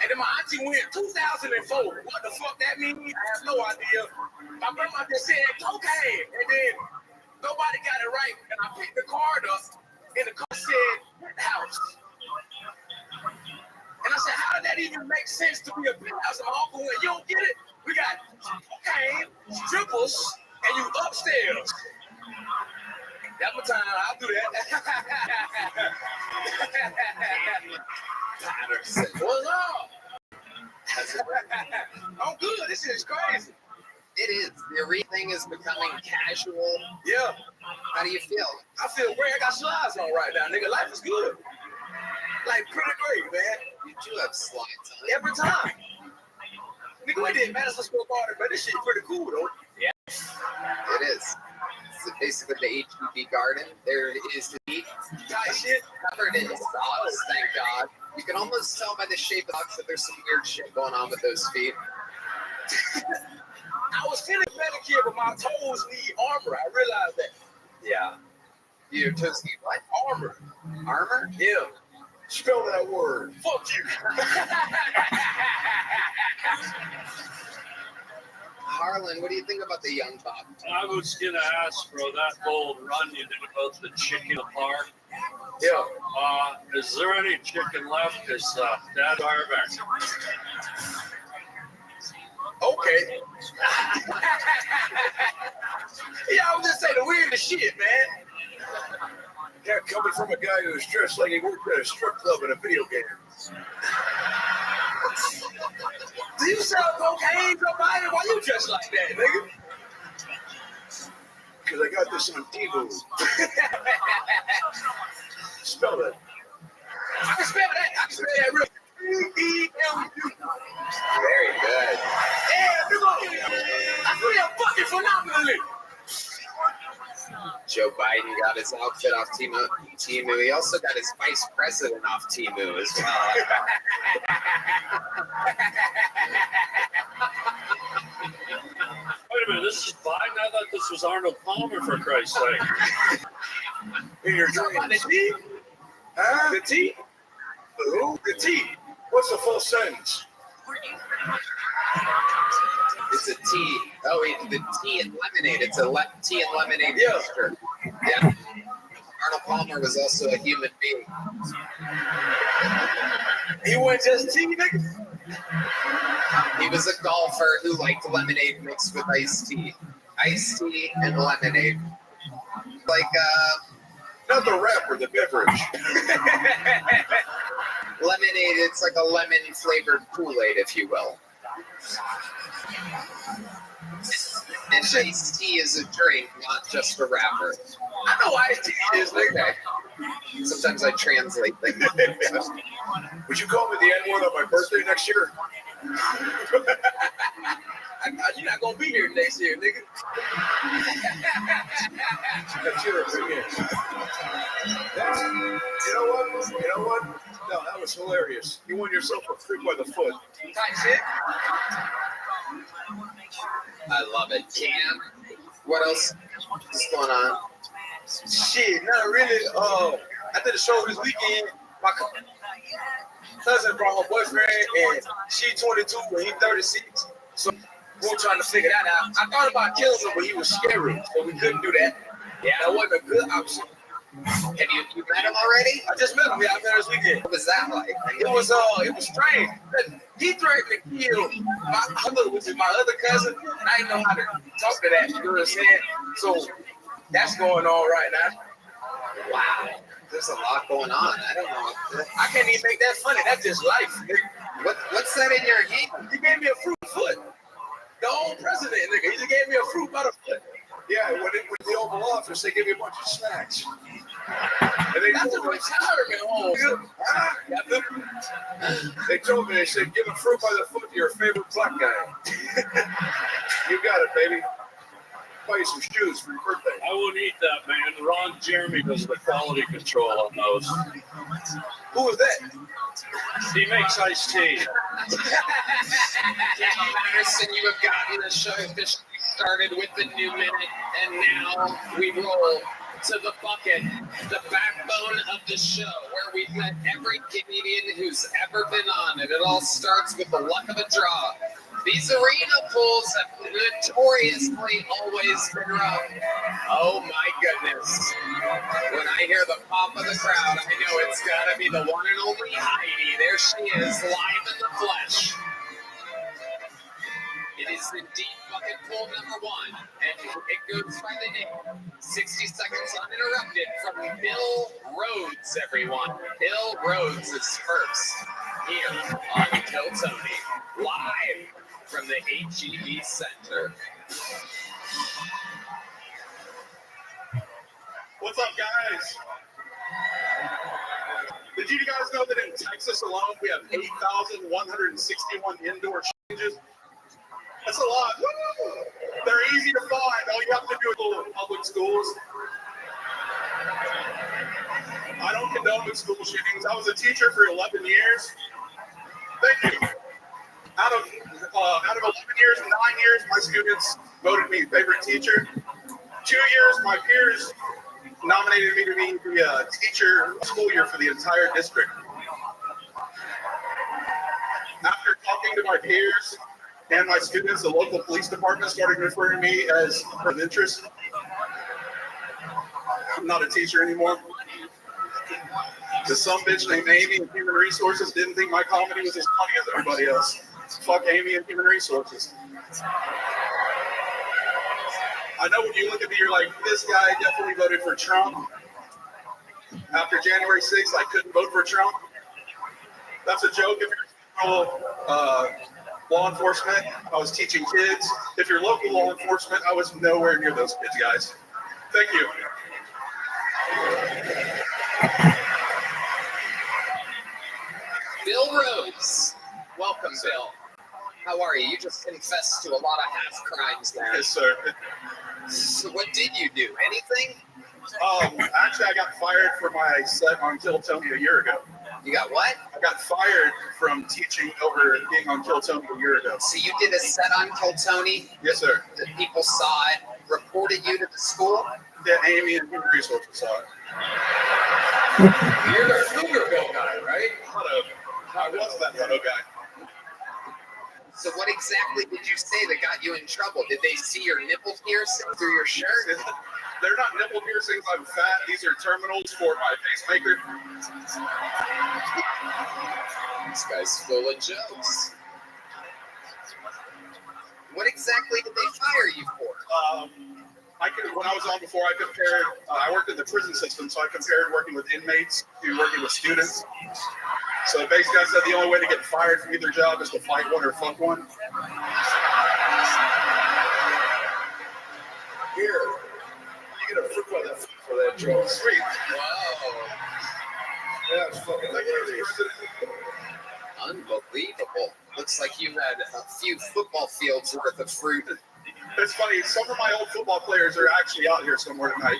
And then my auntie went 2004. What the fuck that means? I have no idea. My grandma just said cocaine, and then nobody got it right. And I picked the card up, and the card said house. And I said, how did that even make sense to be a penthouse? And my uncle went, you don't get it? We got cocaine, strippers, and you upstairs. That's my time. I'll do that. Patterson. What's up? I'm good. This shit is crazy. It is. The arena thing is becoming casual. Yeah. How do you feel? I feel great. I got slides on right now, nigga. Life is good. Like, pretty great, man. You do have slides on. Every time. Nigga, we did Madison Square Garden, but this shit pretty cool, though. Yeah. It is. It's basically the HEB garden. There is the heat. Tight shit. Covered in socks, thank God. You can almost tell by the shape of the socks that there's some weird shit going on with those feet. I was feeling pedicure, but my toes need armor. I realized that. Yeah. Your toes need what? Armor. Armor? Yeah. Spell that word. Fuck you. Harlan, what do you think about the young buck? I was going to ask, bro, that bold run you did about the chicken park. Yeah. Is there any chicken left? Because that's our back. Okay. Yeah, I was just saying the weirdest shit, man. Yeah, coming from a guy who was dressed like he worked at a strip club in a video game. Do you sell cocaine, somebody? Why you dressed like that, nigga? Because I got this on Temu. Spell it. I can spell that. I can spell that real. E-E-L-U. Very good. Yeah, I feel fucking phenomenally. Joe Biden got his outfit off Temu. He also got his vice president off Temu as well. Wait a minute, this is Biden? I thought this was Arnold Palmer, for Christ's sake. In your dreams. The T? Huh? The T? Who? The T. What's the full sentence? It's a tea. Oh, wait, the tea and lemonade. It's a tea and lemonade mixture. Yeah. Arnold Palmer was also a human being. He wasn't just tea, nigga? He was a golfer who liked lemonade mixed with iced tea. Iced tea and lemonade. Like, not the rapper, the beverage. Lemonade, it's like a lemon-flavored Kool-Aid, if you will. And iced tea is a drink, not just a rapper. I know iced tea is, nigga. Sometimes I translate things. Would you call me the N-word on my birthday next year? You're not going to be is you, nigga. That's your opinion. You know what? No, that was hilarious. You won yourself a freak by the foot. Tight shit. I love it. Cam, what else is going on? Shit, not really. I did a show this weekend. My cousin brought her boyfriend, and she 22 and he 36. So we were trying to figure that out. I thought about killing him, but he was scary, so we couldn't do that. Yeah, that wasn't a good option. Have you met him already? I just met him. Yeah, I met him this weekend. What was that like? It was strange. He threatened to kill my other cousin. I didn't know how to talk to that. You know what I'm saying? So that's going on right now. Wow, there's a lot going on. I don't know. I can't even make that funny. That's just life. What's that in your hand? He gave me a fruit foot. The old president, nigga. He just gave me a fruit by the foot. Yeah, when the Oval Office, they gave me a bunch of snacks. And they got the retirement home. They told me, they said, give a fruit by the foot to your favorite black guy. You got it, baby. Buy you some shoes for your birthday. I wouldn't eat that, man. Ron Jeremy does the quality control on those. Who is that? He makes iced tea. Anderson, you have gotten the show officially started with the new minute, and now we roll to the bucket, the backbone of the show, where we've met every comedian who's ever been on it. It all starts with the luck of a draw. These arena pools have notoriously always been rough. Oh my goodness. When I hear the pop of the crowd, I know it's gotta be the one and only Heidi. There she is, live in the flesh. It is indeed bucket pool number one, and it goes by the name 60 seconds uninterrupted from Bill Rhodes, everyone. Bill Rhodes is first here on Kill Tony, live from the HEB Center. What's up, guys? Did you guys know that in Texas alone we have 8,161 indoor changes? That's a lot. They're easy to find. All you have to do is go to public schools. I don't condone school shootings. I was a teacher for 11 years. Thank you. Out of 11 years, 9 years, my students voted me favorite teacher. 2 years, my peers nominated me to be the teacher school year for the entire district. After talking to my peers and my students, the local police department started referring to me as of interest. I'm not a teacher anymore. Because some bitch named Amy in Human Resources didn't think my comedy was as funny as everybody else. Fuck Amy in Human Resources. I know when you look at me, you're like, this guy definitely voted for Trump. After January 6th, I couldn't vote for Trump. That's a joke. If you're law enforcement, I was teaching kids. If you're local law enforcement, I was nowhere near those kids, guys. Thank you. Bill Rhodes. Welcome, Bill. How are you? You just confessed to a lot of half crimes there. Yes, sir. So what did you do? Anything? Actually, I got fired for my set on Kill Tony a year ago. You got what? I got fired from teaching over being on Kill Tony a year ago. So you did a set on Kill Tony? Yes, sir. The people saw it, reported you to the school? Yeah, Amy and Human Resources saw it. You're the Pflugerville guy, right? I was that photo guy. So what exactly did you say that got you in trouble? Did they see your nipple piercing through your shirt? They're not nipple piercings. I'm fat. These are terminals for my pacemaker. This guy's full of jokes. What exactly did they fire you for? When I was on before, I compared. I worked in the prison system, so I compared working with inmates to working with students. So basically, I said the only way to get fired from either job is to fight one or fuck one. Here, you get a fruit by that for that joke. Sweet. Whoa. Yeah, it's fucking unbelievable. Looks like you had a few football fields worth of fruit. Hey, It's funny. Some of my old football players are actually out here somewhere tonight.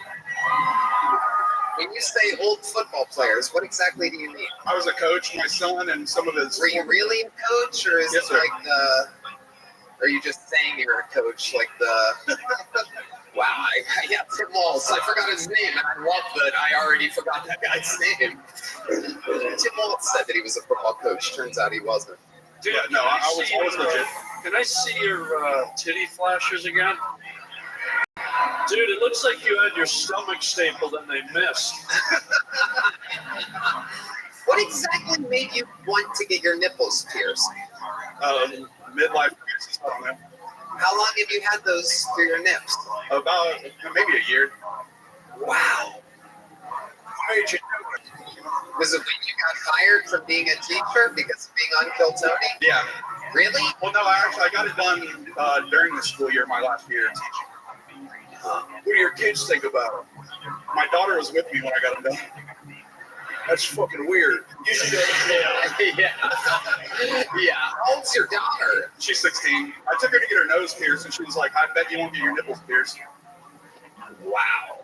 When you say old football players, what exactly do you mean? I was a coach. My son and some of his. Were you really a coach, or is Yes, it sir. like the? Or are you just saying you're a coach, like the? Wow, yeah, Tim Walz. I forgot his name, and I love that I already forgot that guy's name. Tim Walz said that he was a football coach. Turns out he wasn't. Dude, yeah, no, I was legit. Can I see your titty flashes again? Dude, it looks like you had your stomach stapled and they missed. What exactly made you want to get your nipples pierced? Midlife crisis. I don't know. How long have you had those through your nips? About maybe a year. Wow. What made you do it? Was it when you got fired from being a teacher because of being on Kill Tony? Yeah. Really? Well, no, I got it done during the school year, my last year of teaching. What do your kids think about it? My daughter was with me when I got it done. That's fucking weird. You should yeah. How old's your daughter? She's 16. I took her to get her nose pierced, and she was like, I bet you won't get your nipples pierced. Wow.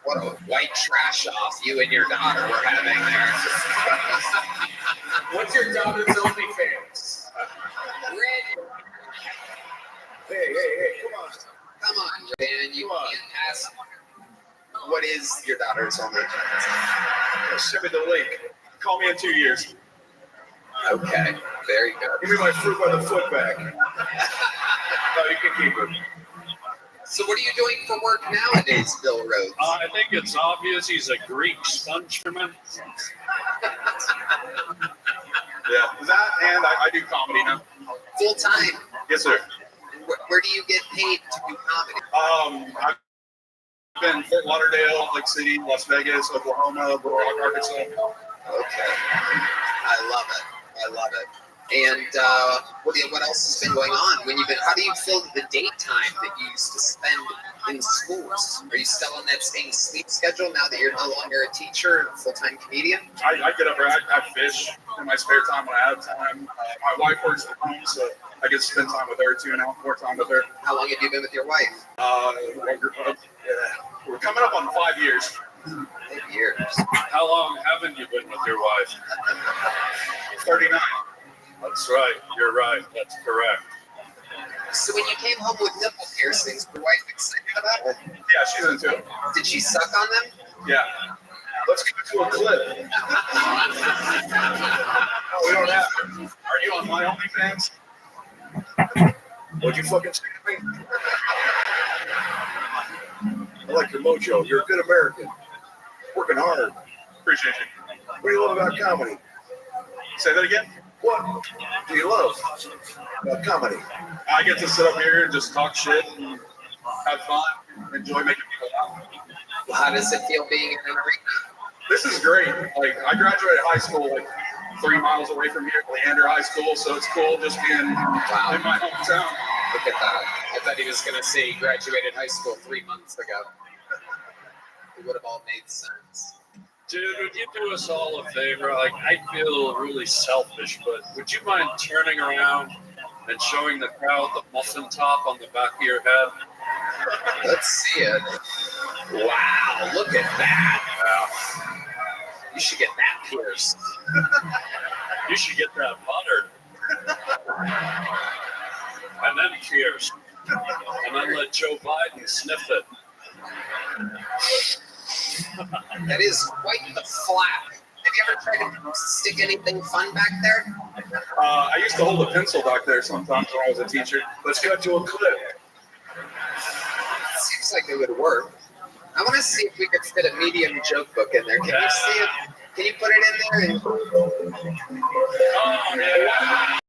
What a white trash off you and your daughter were having there. What's your daughter's OnlyFans? Red. Hey, come on. Come on, man. You can't ask. What is your daughter's OnlyFans? Send me the link. Call me in 2 years. Okay, very good. Give me my fruit by the foot back. No, you can keep it. So what are you doing for work nowadays, Bill Rhodes? I think it's obvious he's a Greek spongeman. Yeah, that and I do comedy now. Full time? Yes, sir. Where do you get paid to do comedy? I've been in Fort Lauderdale, Lake City, Las Vegas, Oklahoma, Little Rock, Arkansas. Okay. I love it. And what else has been going on? How do you fill the daytime that you used to spend in schools? Are you still on that same sleep schedule now that you're no longer a teacher and a full-time comedian? I get up, I fish in my spare time when I have time. My wife works from home, so I get to spend time with her too now, more time with her. How long have you been with your wife? We're coming up on 5 years. 5 years. How long haven't you been with your wife? 39. That's right. You're right. That's correct. So when you came home with nipple piercings, your wife excited about it? Yeah, she's into it. Did she suck on them? Yeah. Let's get to a clip. No, we don't have to. Are you on my OnlyFans? What'd you fucking say to me? I like your mojo. You're a good American. Working hard. Appreciate you. What do you love about comedy? Say that again? What do you love about comedy? I get to sit up here and just talk shit and have fun, enjoy making people laugh. How does it feel being in an arena? This is great. Like, I graduated high school 3 miles away from here, Leander High School, so it's cool just being in my hometown. Look at that. I thought he was going to say he graduated high school 3 months ago. It would have all made sense. Dude, would you do us all a favor? Like, I feel really selfish, but would you mind turning around and showing the crowd the muffin top on the back of your head? Let's see it. Wow, look at that. You should get that pierced. You should get that buttered. And then pierced. And then let Joe Biden sniff it. That is quite the flap. Have you ever tried to stick anything fun back there? I used to hold a pencil back there sometimes when I was a teacher. Let's cut to a clip. Seems like it would work. I want to see if we could fit a medium joke book in there. Can you see it? Can you put it in there? Oh, yeah.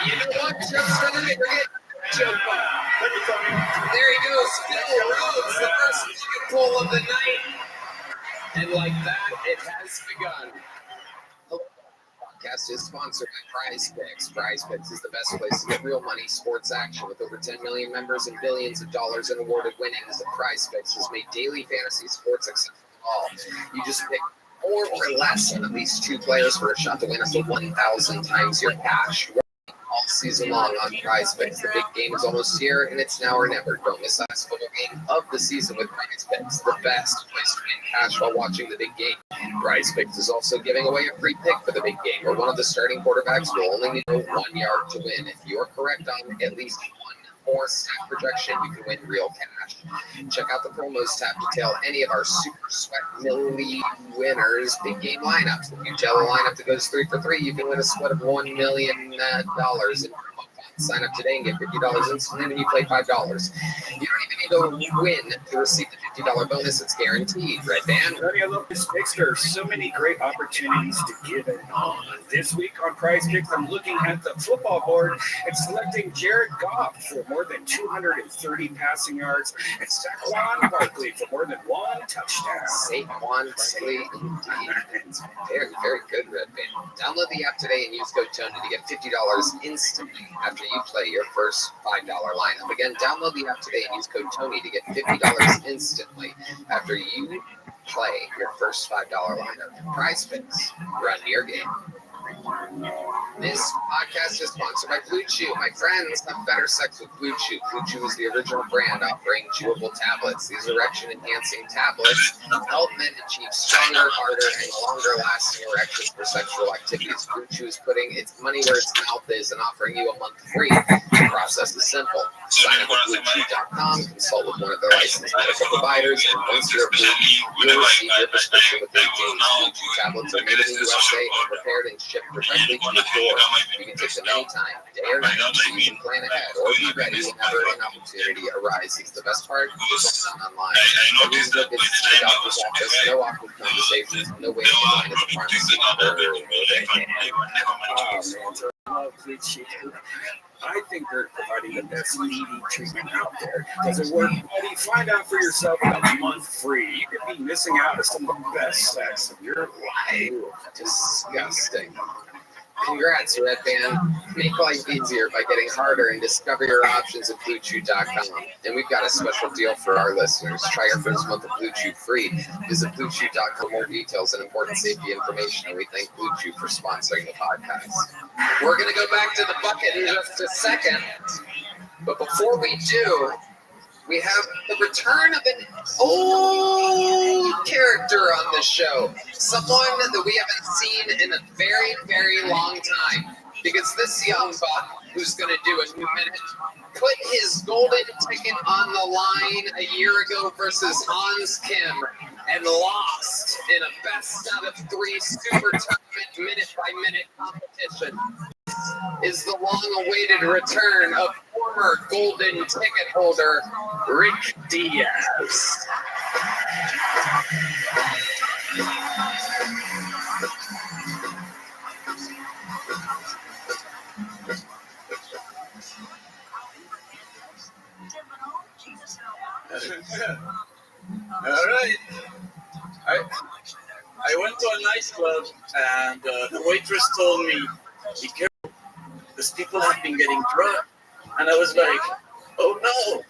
You know what? Joke's gonna be great. Joke book. There he goes. Bill Rhodes, the first pull of the night. And like that, it has begun. The podcast is sponsored by Prize Picks. Prize Picks is the best place to get real money sports action. With over 10 million members and billions of dollars in awarded winnings, Prize Picks has made daily fantasy sports accessible to all. You just pick more or less on at least 2 players for a shot to win up to 1,000 times your cash. All season long on PrizePicks. The big game is almost here, and it's now or never. Don't miss last football game of the season with PrizePicks, the best place to win cash while watching the big game. PrizePicks is also giving away a free pick for the big game, where one of the starting quarterbacks will only need 1 yard to win. If you are correct on at least one more stat projection, you can win real cash. Check out the promos tab to tell any of our Super Sweat Millie winners big game lineups. If you tell a lineup that goes 3 for 3, you can win a sweat of $1 million in promo funds. Sign up today and get $50 instantly when you play $5. You don't even need to win to receive the $50 bonus. It's guaranteed. Red Band. Honey, I love this picks. There are so many great opportunities to give it on. This week on PrizePicks, I'm looking at the football board and selecting Jared Goff for more than 230 passing yards and Saquon Barkley for more than 1 touchdown. Saquon Barkley, indeed. It's very, very good, Red Band. Download the app today and use code Tony to get $50 instantly after you play your first $5 lineup. Again, download the app today and use code Tony to get $50 instantly after you play your first $5 lineup. PrizePicks, run your game. This podcast is sponsored by Blue Chew. My friends have better sex with Blue Chew. Blue Chew is the original brand offering chewable tablets. These erection-enhancing tablets help men achieve stronger, harder, and longer-lasting erections for sexual activities. Blue Chew is putting its money where its mouth is and offering you a month free. The process is simple. Sign up at BlueChew.com, consult with one of their licensed medical providers, and once you're approved, you'll receive your prescription within days. Blue Chew tablets are made in the USA and prepared and shipped directly to your door. You can take them anytime, day or night, so you can plan ahead or be ready whenever an opportunity arises. The best part is done online. No reason to visit the doctor's office, no awkward conversations, no waiting in line at the pharmacy. I love Blue Chew. I think they're providing the best ED treatment out there. Does it work, buddy? Find out for yourself in a month free. You could be missing out on some of the best sex of your life. Disgusting. Congrats, Red Band. Make life easier by getting harder and discover your options at BlueChew.com. And we've got a special deal for our listeners. Try your first month of Blue Chew free. Visit BlueChew.com for more details and important safety information. And we thank Blue Chew for sponsoring the podcast. We're going to go back to the bucket in just a second. But before we do, we have the return of an old character on the show. Someone that we haven't seen in a very, very long time. Because this young buck, who's going to do a new minute, put his golden ticket on the line a year ago versus Hans Kim and lost in a best out of 3 super tournament minute-by-minute competition. Is the long-awaited return of former golden ticket holder Rick Diaz. All right. I went to a nightclub and the waitress told me, be careful, because people have been getting drunk. And I was like, oh no.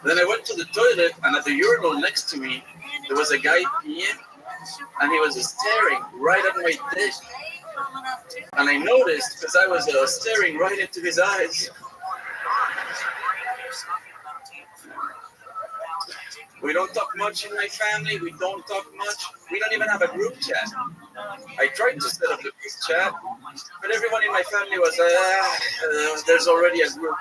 Then I went to the toilet, and at the urinal next to me, there was a guy peeing, and he was staring right at my dick. And I noticed because I was staring right into his eyes. We don't talk much in my family. We don't talk much. We don't even have a group chat. I tried to set up a group chat, but everyone in my family was, there's already a group.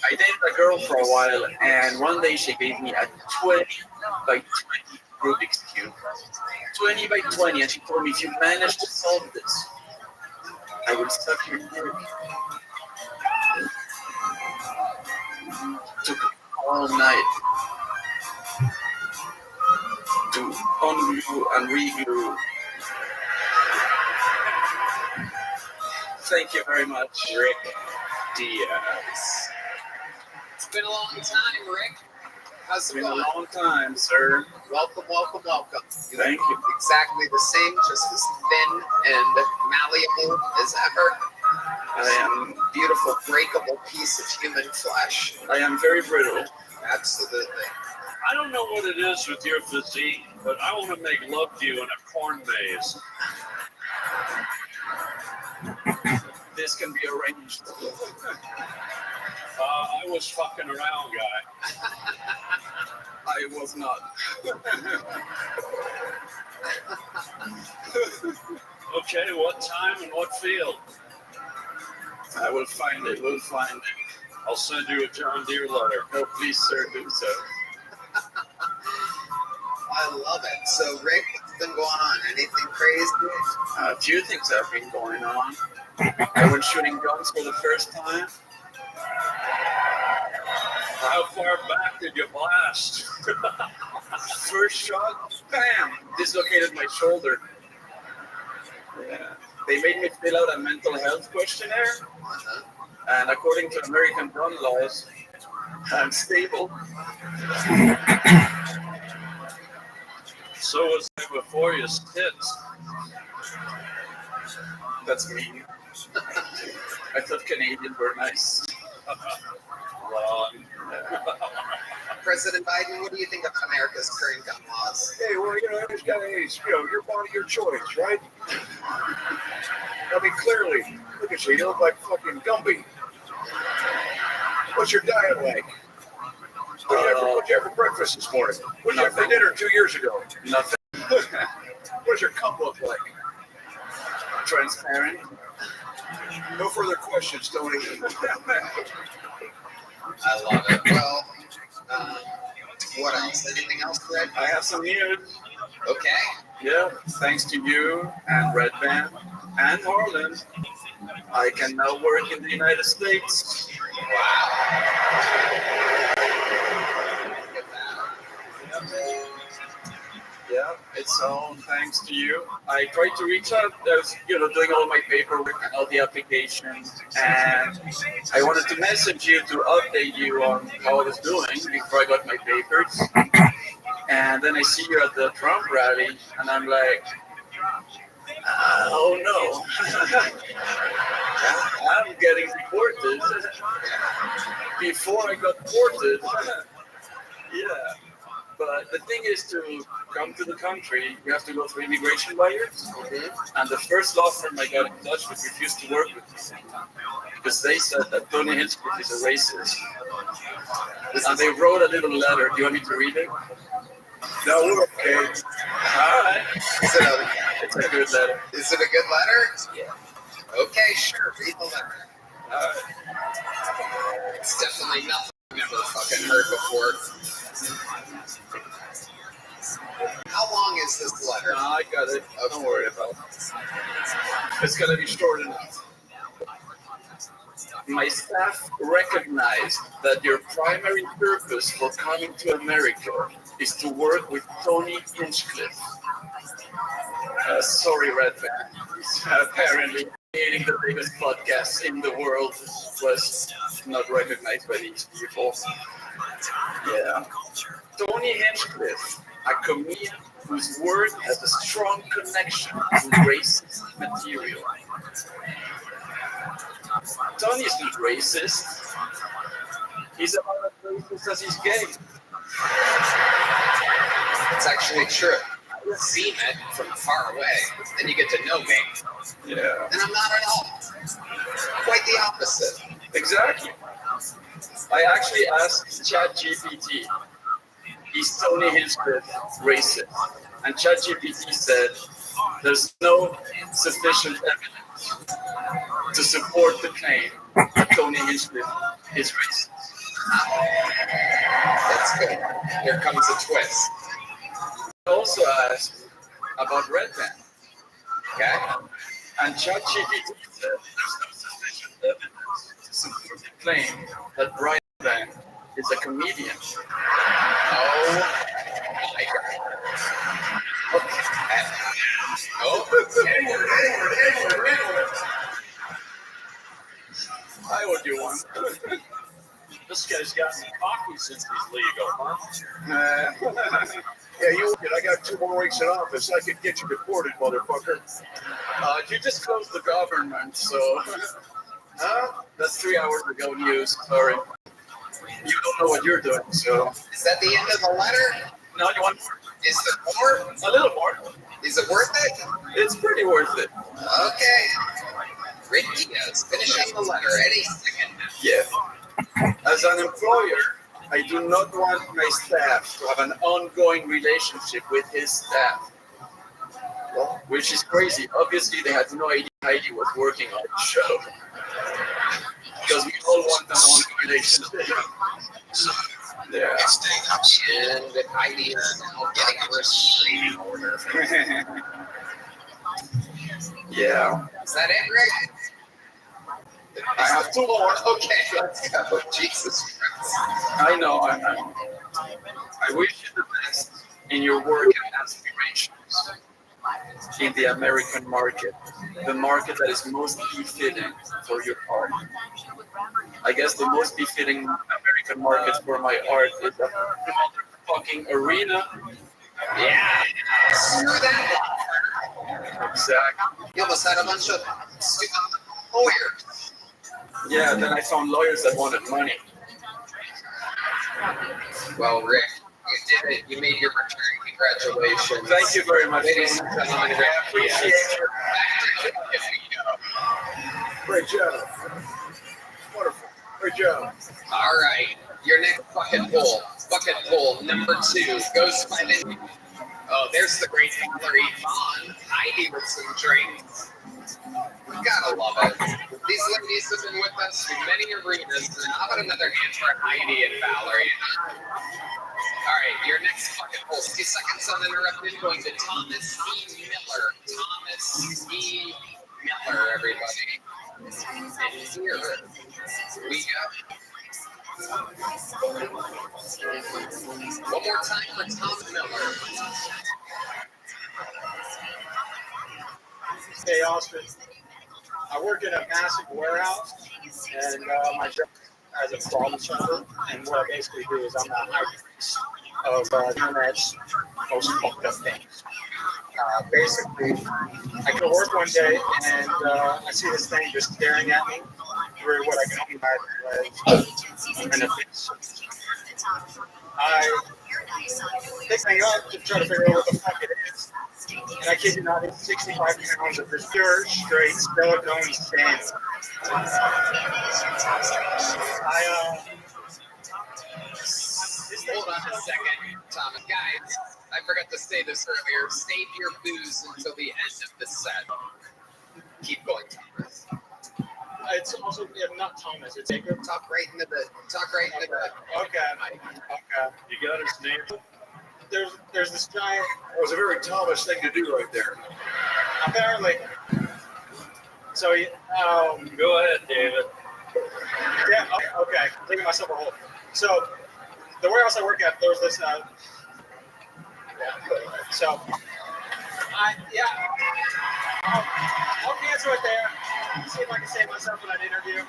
I dated a girl for a while, and one day she gave me a 20 by 20 Rubik's Cube. 20 by 20, and she told me, if you manage to solve this, I will suck your dick. Took all night to unglue and reglue. Thank you very much, Rick Diaz. It's been a long time, Rick. How's it going? It's been a long time, sir. Welcome, welcome, welcome. Thank you. Exactly the same, just as thin and malleable as ever. I am beautiful, breakable piece of human flesh. I am very brittle. Absolutely. I don't know what it is with your physique, but I want to make love to you in a corn maze. This can be arranged. I was fucking around, guy. I was not. Okay, what time and what field? I will find it. We'll find it. I'll send you a John Deere letter. No, please, sir, do so. I love it. So, Rick, what's been going on? Anything crazy? A few things have been going on. I went shooting guns for the first time. How far back did you blast? First shot, bam, dislocated my shoulder. Yeah. They made me fill out a mental health questionnaire. And according to American gun laws, I'm stable. So was I before you stitched. That's me. I thought Canadians were nice. Wrong. President Biden, what do you think of America's current gun laws? Hey, well, it's got your body, your choice, right? I mean, clearly, look at you look like fucking Gumby. What's your diet like? What'd you have for breakfast this morning? What'd you have for dinner 2 years ago? Nothing. What does your cup look like? Transparent. No further questions, Tony. I love it. Well, what else? Anything else, Red? I have some news. Okay. Yeah, thanks to you and Red Band and Harlan, I can now work in the United States. Wow. Yeah, it's all thanks to you. I tried to reach out, I was, doing all my paperwork and all the applications, and I wanted to message you to update you on how I was doing before I got my papers. And then I see you at the Trump rally, and I'm like, oh no, I'm getting deported. Before I got deported, yeah. But the thing is, to come to the country, you have to go through immigration lawyers. And the first law firm I got in touch with refused to work with me because they said that Tony Hinchcliffe is a racist. And they wrote a little letter. Do you want me to read it? No, we're okay. All right. It's a good letter. Is it a good letter? Yeah. Okay, sure. Read the letter. All right. It's definitely nothing I've never fucking heard before. How long is this letter? No, I got it. Don't worry about it. It's going to be short enough. My staff recognized that your primary purpose for coming to America is to work with Tony Hinchcliffe. Sorry, Redman. Apparently, creating the biggest podcast in the world was not recognized by these people. Yeah. Tony Hinchcliffe, a comedian whose work has a strong connection to racist material. Tony is not racist. He's about as racist as he's gay. It's actually true. I see it from far away, then you get to know me. Yeah. And I'm not at all. Quite the opposite. Exactly. I actually asked ChatGPT, is Tony Hinchcliffe racist? And ChatGPT said, there's no sufficient evidence to support the claim that Tony Hinchcliffe is racist. That's good. Here comes a twist. I also asked about Red Band. Okay. And ChatGPT said there's no sufficient evidence to support the claim that Brian Band is a comedian. Oh my God. Okay. Oh. Hi, what do you want? This guy's got some coffee since he's legal, huh? Yeah, I got 2 more weeks in office. I could get you deported, motherfucker. You just closed the government, so... Huh? That's 3 hours ago news, sorry. you don't know what you're doing. So Is that the end of the letter? no, you want more? Is there more? A little more. Is it worth it? It's pretty worth it. Okay. Rick Diaz, finishing the letter. Any second now. Yeah. As an employer, I do not want my staff to have an ongoing relationship with his staff. Well, which is crazy. Obviously, they had no idea Heidi was working on the show. Because we all want an ongoing relationship. Yeah. And Heidi is now getting a restraining order. Yeah. Is that it, Rick? I have two more. Okay, let's go. Jesus Christ. I know. I wish you the best in your work and aspirations in the American market, the market that is most befitting for your art. I guess the most befitting American market for my art is a fucking arena. Yeah. Screw that. Exactly. You almost had a bunch of stupid lawyers. Yeah, then I found lawyers that wanted money. Well, Rick, you did it. You made your return. Congratulations. Thank you very much. Ladies and gentlemen, Rick, I appreciate your Great job. Wonderful. Great job. All right. Your next bucket pull number 2 goes finding. Oh, there's the great Valerie Vaughn. Heidi with some drinks. We gotta love it. These ladies have been with us through many arenas. And how about another hand for Heidi and Valerie? All right, your next bucket pull, 60 seconds uninterrupted, going to Thomas E. Miller. Thomas E. Miller, everybody. And here we go. One more time for Tom Miller. Hey, Austin. I work in a massive warehouse, and my job as a problem solver. And what I basically do is I'm a high priest of the internet's most fucked up things. Basically, I go to work one day and I see this thing just staring at me through what I can only imagine was an abyss. I pick thing up to try to figure out what the fuck it is. And I kid you not, it's 65 pounds of this pure, straight, silicone sand. Hold on a second, Thomas. Guys, I forgot to say this earlier. Save your booze until the end of the set. Keep going, Thomas. It's also not Thomas. It's Jacob. Talk right into the. Okay. You got his name? There's this giant. That was a very Thomas thing to do right there. Apparently. So Go ahead, David. Yeah. Okay. I'm digging myself a hole. So the warehouse I work at, there was this. So I'll cancel it there. See if I can save myself for that interview.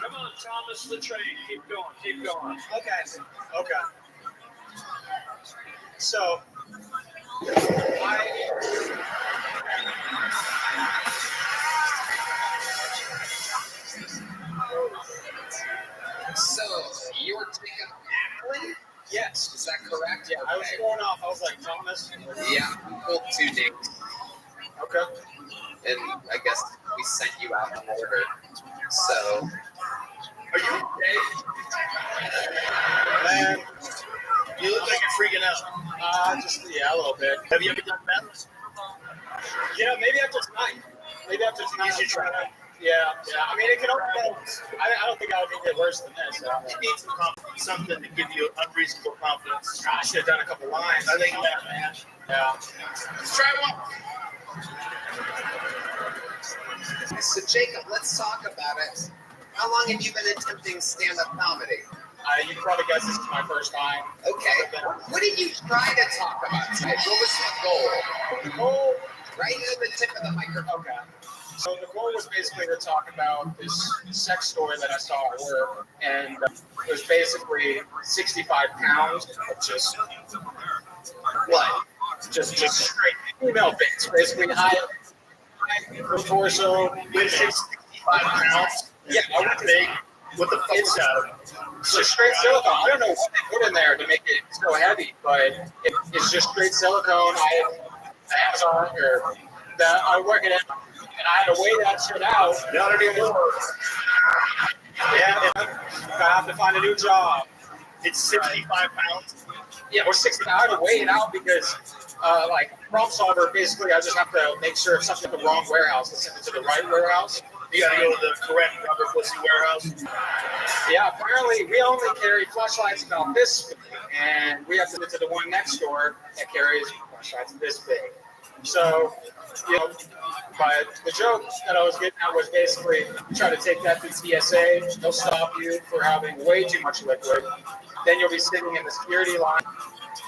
Come on, Thomas the Train. Keep going. Okay. So So, you're taking Macklin? Yes. Is that correct? Yeah, I was going off. I was like, Thomas. Yeah, pulled 2 names. Okay. And I guess we sent you out in order. So, Are you okay? Man, You look like you're freaking out. a little bit. Have you ever done that? Maybe after tonight. You should try that. Yeah. I mean, it can only go. I don't think I'll get worse than this. You need some confidence, something to give you unreasonable confidence. I should have done a couple lines. I think that, man. Yeah. Let's try one. So Jacob, let's talk about it. How long have you been attempting stand-up comedy? You probably guess this is my first time. Okay. What did you try to talk about today? What was the goal? Right at the tip of the microphone. Okay. So the goal was basically to talk about this sex story that I saw at work, and it was basically 65 pounds of just what? Just straight female bits. Basically, high torso with 65 pounds. Yeah, big. What the fuck is that? It's just straight silicone. I don't know what they put in there to make it so heavy, but it's just straight silicone. I Amazon or that I work it in, and I had to weigh that shit out. Not anymore. Yeah, I have to find a new job. It's 65 pounds. Yeah, or 60. I had to weigh it out because, like, problem solver, basically, I just have to make sure if something's in the wrong warehouse, I send it to the right warehouse. You gotta go to the correct rubber pussy warehouse. Yeah, apparently we only carry flashlights about this big, and we have to go to the one next door that carries flashlights this big. So, you know, but the joke that I was getting at was basically try to take that to TSA. They'll stop you for having way too much liquid. Then you'll be sitting in the security line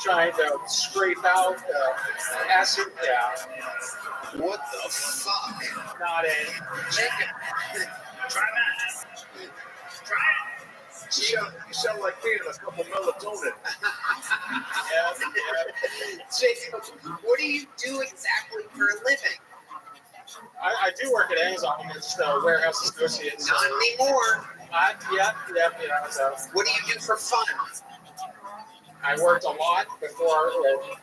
trying to scrape out acid. Yeah. What the fuck? Not it. Jacob. Try that. Try it. You sound like me in a couple melatonin. Jacob, what do you do exactly for a living? I do work at Amazon. I'm just a warehouse associate. Not anymore. Yeah. So. What do you do for fun? I worked a lot before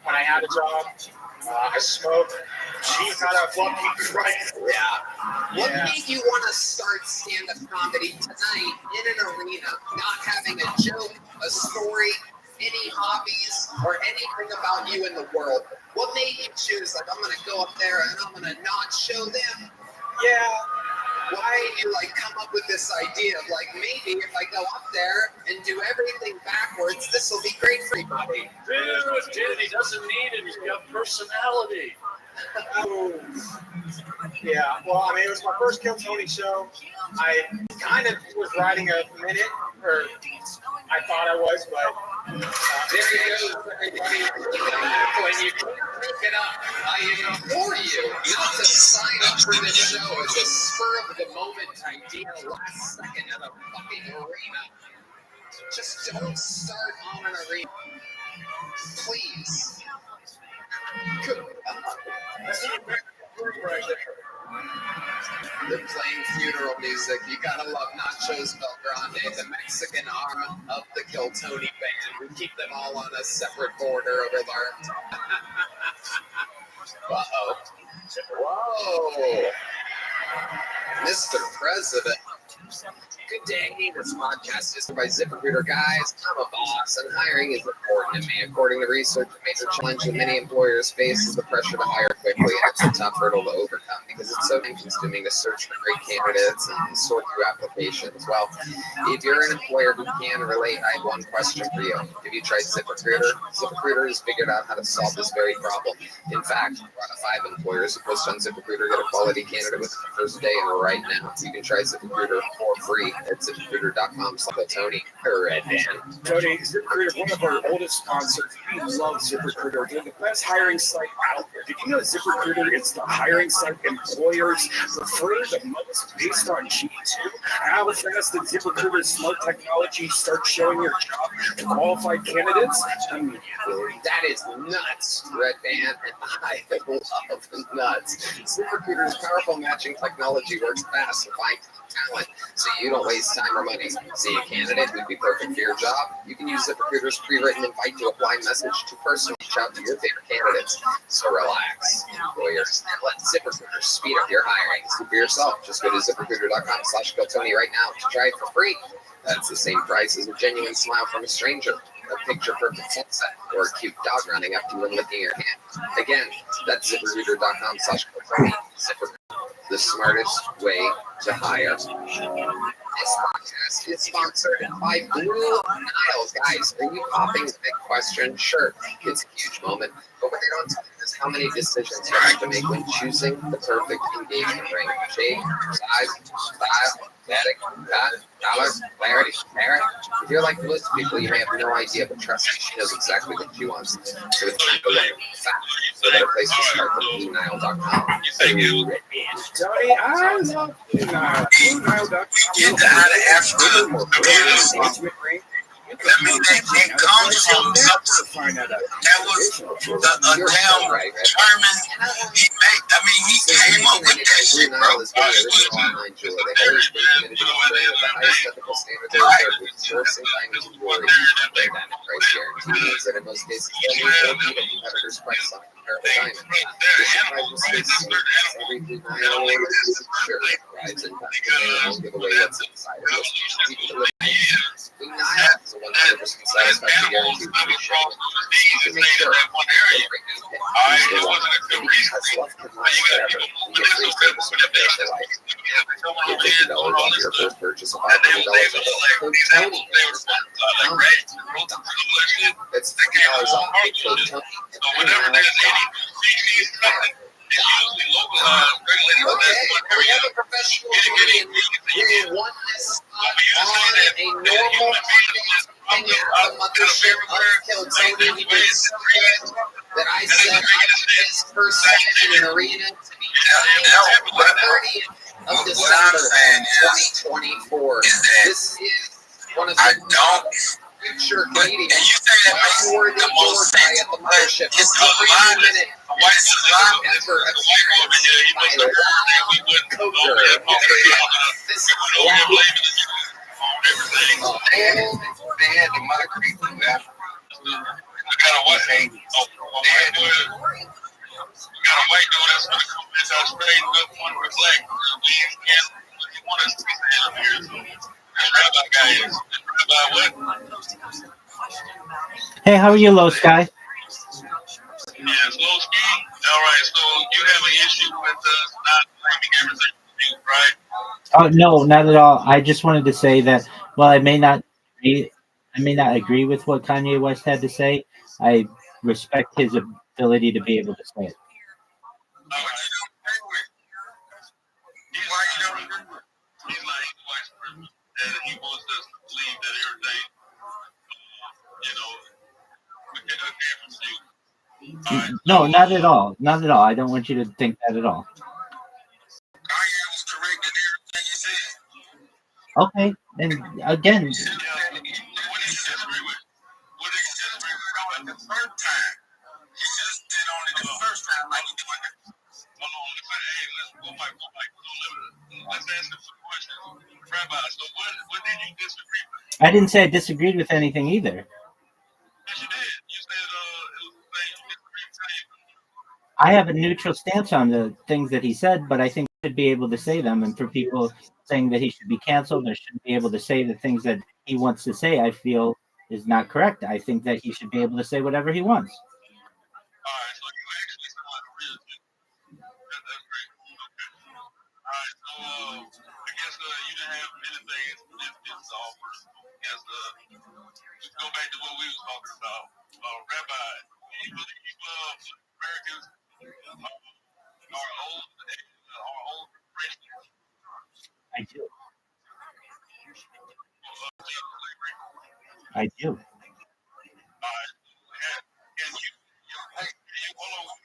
when I had a job. I smoked. She's got a fucking right. Yeah. What made you want to start stand-up comedy tonight in an arena, not having a joke, a story, any hobbies, or anything about you in the world? What made you choose, like, I'm going to go up there and I'm going to not show them? Yeah. Why did you, like, come up with this idea of, like, maybe if I go up there and do everything backwards, this will be great for everybody? Dude, he doesn't need it. He's got personality. Yeah, well, I mean, it was my first Kill Tony show. I kind of was writing a minute, or I thought I was, but there you go, everybody. When you can't make it up, I implore you not to sign up for this show as a spur-of-the-moment idea last second at a fucking arena. Just don't start on an arena. Please. Good God. That's not right there. They're playing funeral music. You gotta love Nachos Belgrande, the Mexican arm of the Kill Tony band. We keep them all on a separate border over there. Uh-oh. Whoa. Mr. President. Good day. This podcast is by ZipRecruiter. Guys, I'm a boss, and hiring is important to me. According to research, a major challenge that many employers face is the pressure to hire quickly. It's a tough hurdle to overcome because it's so time-consuming to search for great candidates and sort through applications. Well, if you're an employer who can relate, I have one question for you. Have you tried ZipRecruiter? ZipRecruiter has figured out how to solve this very problem. In fact, 1 out of 5 employers who post on ZipRecruiter get a quality candidate within the first day, and right now you can try ZipRecruiter for free at ZipRecruiter.com/Tony or Red Dan. Tony, ZipRecruiter, one of our oldest sponsors. We love ZipRecruiter. They're the best hiring site out there. Did you know ZipRecruiter is the hiring site employers prefer the most based on G2? How fast did ZipRecruiter's smart technology start showing your job to qualified candidates? Immediately. That is nuts, Red Band, and I love nuts. ZipRecruiter's powerful matching technology works fast to find talent, so you don't waste time or money. See a candidate who'd be perfect for your job? You can use ZipRecruiter's pre-written invite to apply message to personally reach out to your favorite candidates. So relax, employers, and let ZipRecruiter speed up your hiring. See for yourself. Just go to ZipRecruiter.com/GoTony right now to try it for free. That's the same price as a genuine smile from a stranger, a picture-perfect sunset, or a cute dog running up to you and licking your hand. Again, that's ZipRecruiter.com/GoTony. ZipRecruiter, the smartest way to hire. This podcast is sponsored by Blue Nile. Guys, are you popping the big question? Sure, it's a huge moment, but what they don't tell you is how many decisions you have to make when choosing the perfect engagement ring. Shape, size, style, aesthetic, cut, color, clarity, merit. If you're like most people, you may have no idea, but trust me, she knows exactly what she wants. So it's time to learn fast. So better place to start than BlueNile.com. Tony, I love Blue Nile. BlueNile.com. Get out of here. You That means it comes from something that was a damn German. He came up with that shit, bro. Juvenile is one of the original online jeweler. They always been committed to ensuring that the highest ethical standards are observed with sourcing, language, and jewelry. Their diamond price guarantee means that in most cases they'll beat a competitor's price on a comparable diamond. This surprises space every Blue Nile order is sure arrives in time. They won't give away what's inside of this. Blue Nile is a 100% satisfaction guarantee with free shipping. You can make sure that $50 off your first purchase of $500. That's $50 off. Whenever there's any we have a professional comedian who won this on a normal thing at the mothership killed Tony. He did so good that I said his first set in an arena to be the 30th of December 2024. This is one of the sure comedians. And you say that makes the most sense, but it's a lot of white after a white woman here, he must have heard that we wouldn't go there. They had the mockery for that. We got a white dude that's going to come into our space with one reflect. We want us to be here. Rabbi guy is. Rabbi what? Hey, how are you, Low Sky? Yes, Low Ski. All right, so you have an issue with us not claiming everything, right? Oh no, not at all. I just wanted to say that while I may not agree with what Kanye West had to say, I respect his ability to be able to say it. He's like vice president, and he wants us to believe that everything, came from you. No, not at all. Not at all. I don't want you to think that at all. Kanye was correct in everything he said. Okay, and again, What did you disagree with? What did you disagree with? The first time. He should have said on it the first time like he doing it. Hold on, let's ask him some questions. Rabbi, so what did you disagree with? I didn't say I disagreed with anything either. Yes, you did. You said it was the thing you disagreed with. I have a neutral stance on the things that he said, but I think he should be able to say them. And for people saying that he should be canceled or shouldn't be able to say the things that he wants to say, I feel is not correct. I think that he should be able to say whatever he wants. All right, so you actually saw it real. That's great. Okay. All right, so I guess you didn't have many things this offer. I guess go back to what we was talking about. Rabbi, you believe Americans are old race? I do. I do. All right. Can you hold on?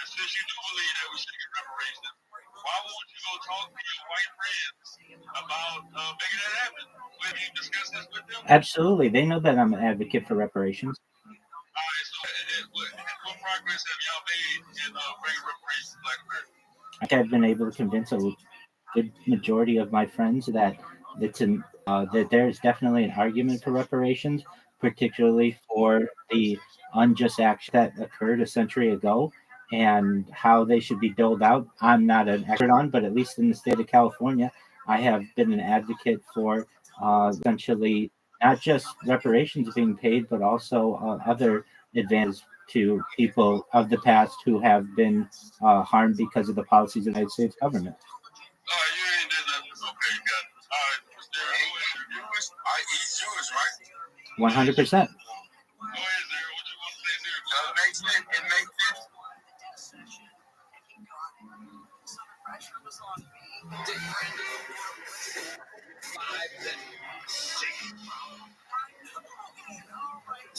Since you do believe that we should get reparations, why won't you go talk to your white friends about making that happen? Will you discuss this with them? Absolutely. They know that I'm an advocate for reparations. All right, so what progress have y'all made in bringing reparations to Black Americans? I've been able to convince a good majority of my friends that that there's definitely an argument for reparations, particularly for the unjust action that occurred a century ago and how they should be doled out. I'm not an expert on, but at least in the state of California, I have been an advocate for essentially not just reparations being paid, but also other advantages to people of the past who have been harmed because of the policies of the United States government. You ain't did nothing. Okay, got it. All right, he's yours, right? 100%. Go ahead, Zero. What you want to say, Zero? It makes sense. It makes sense.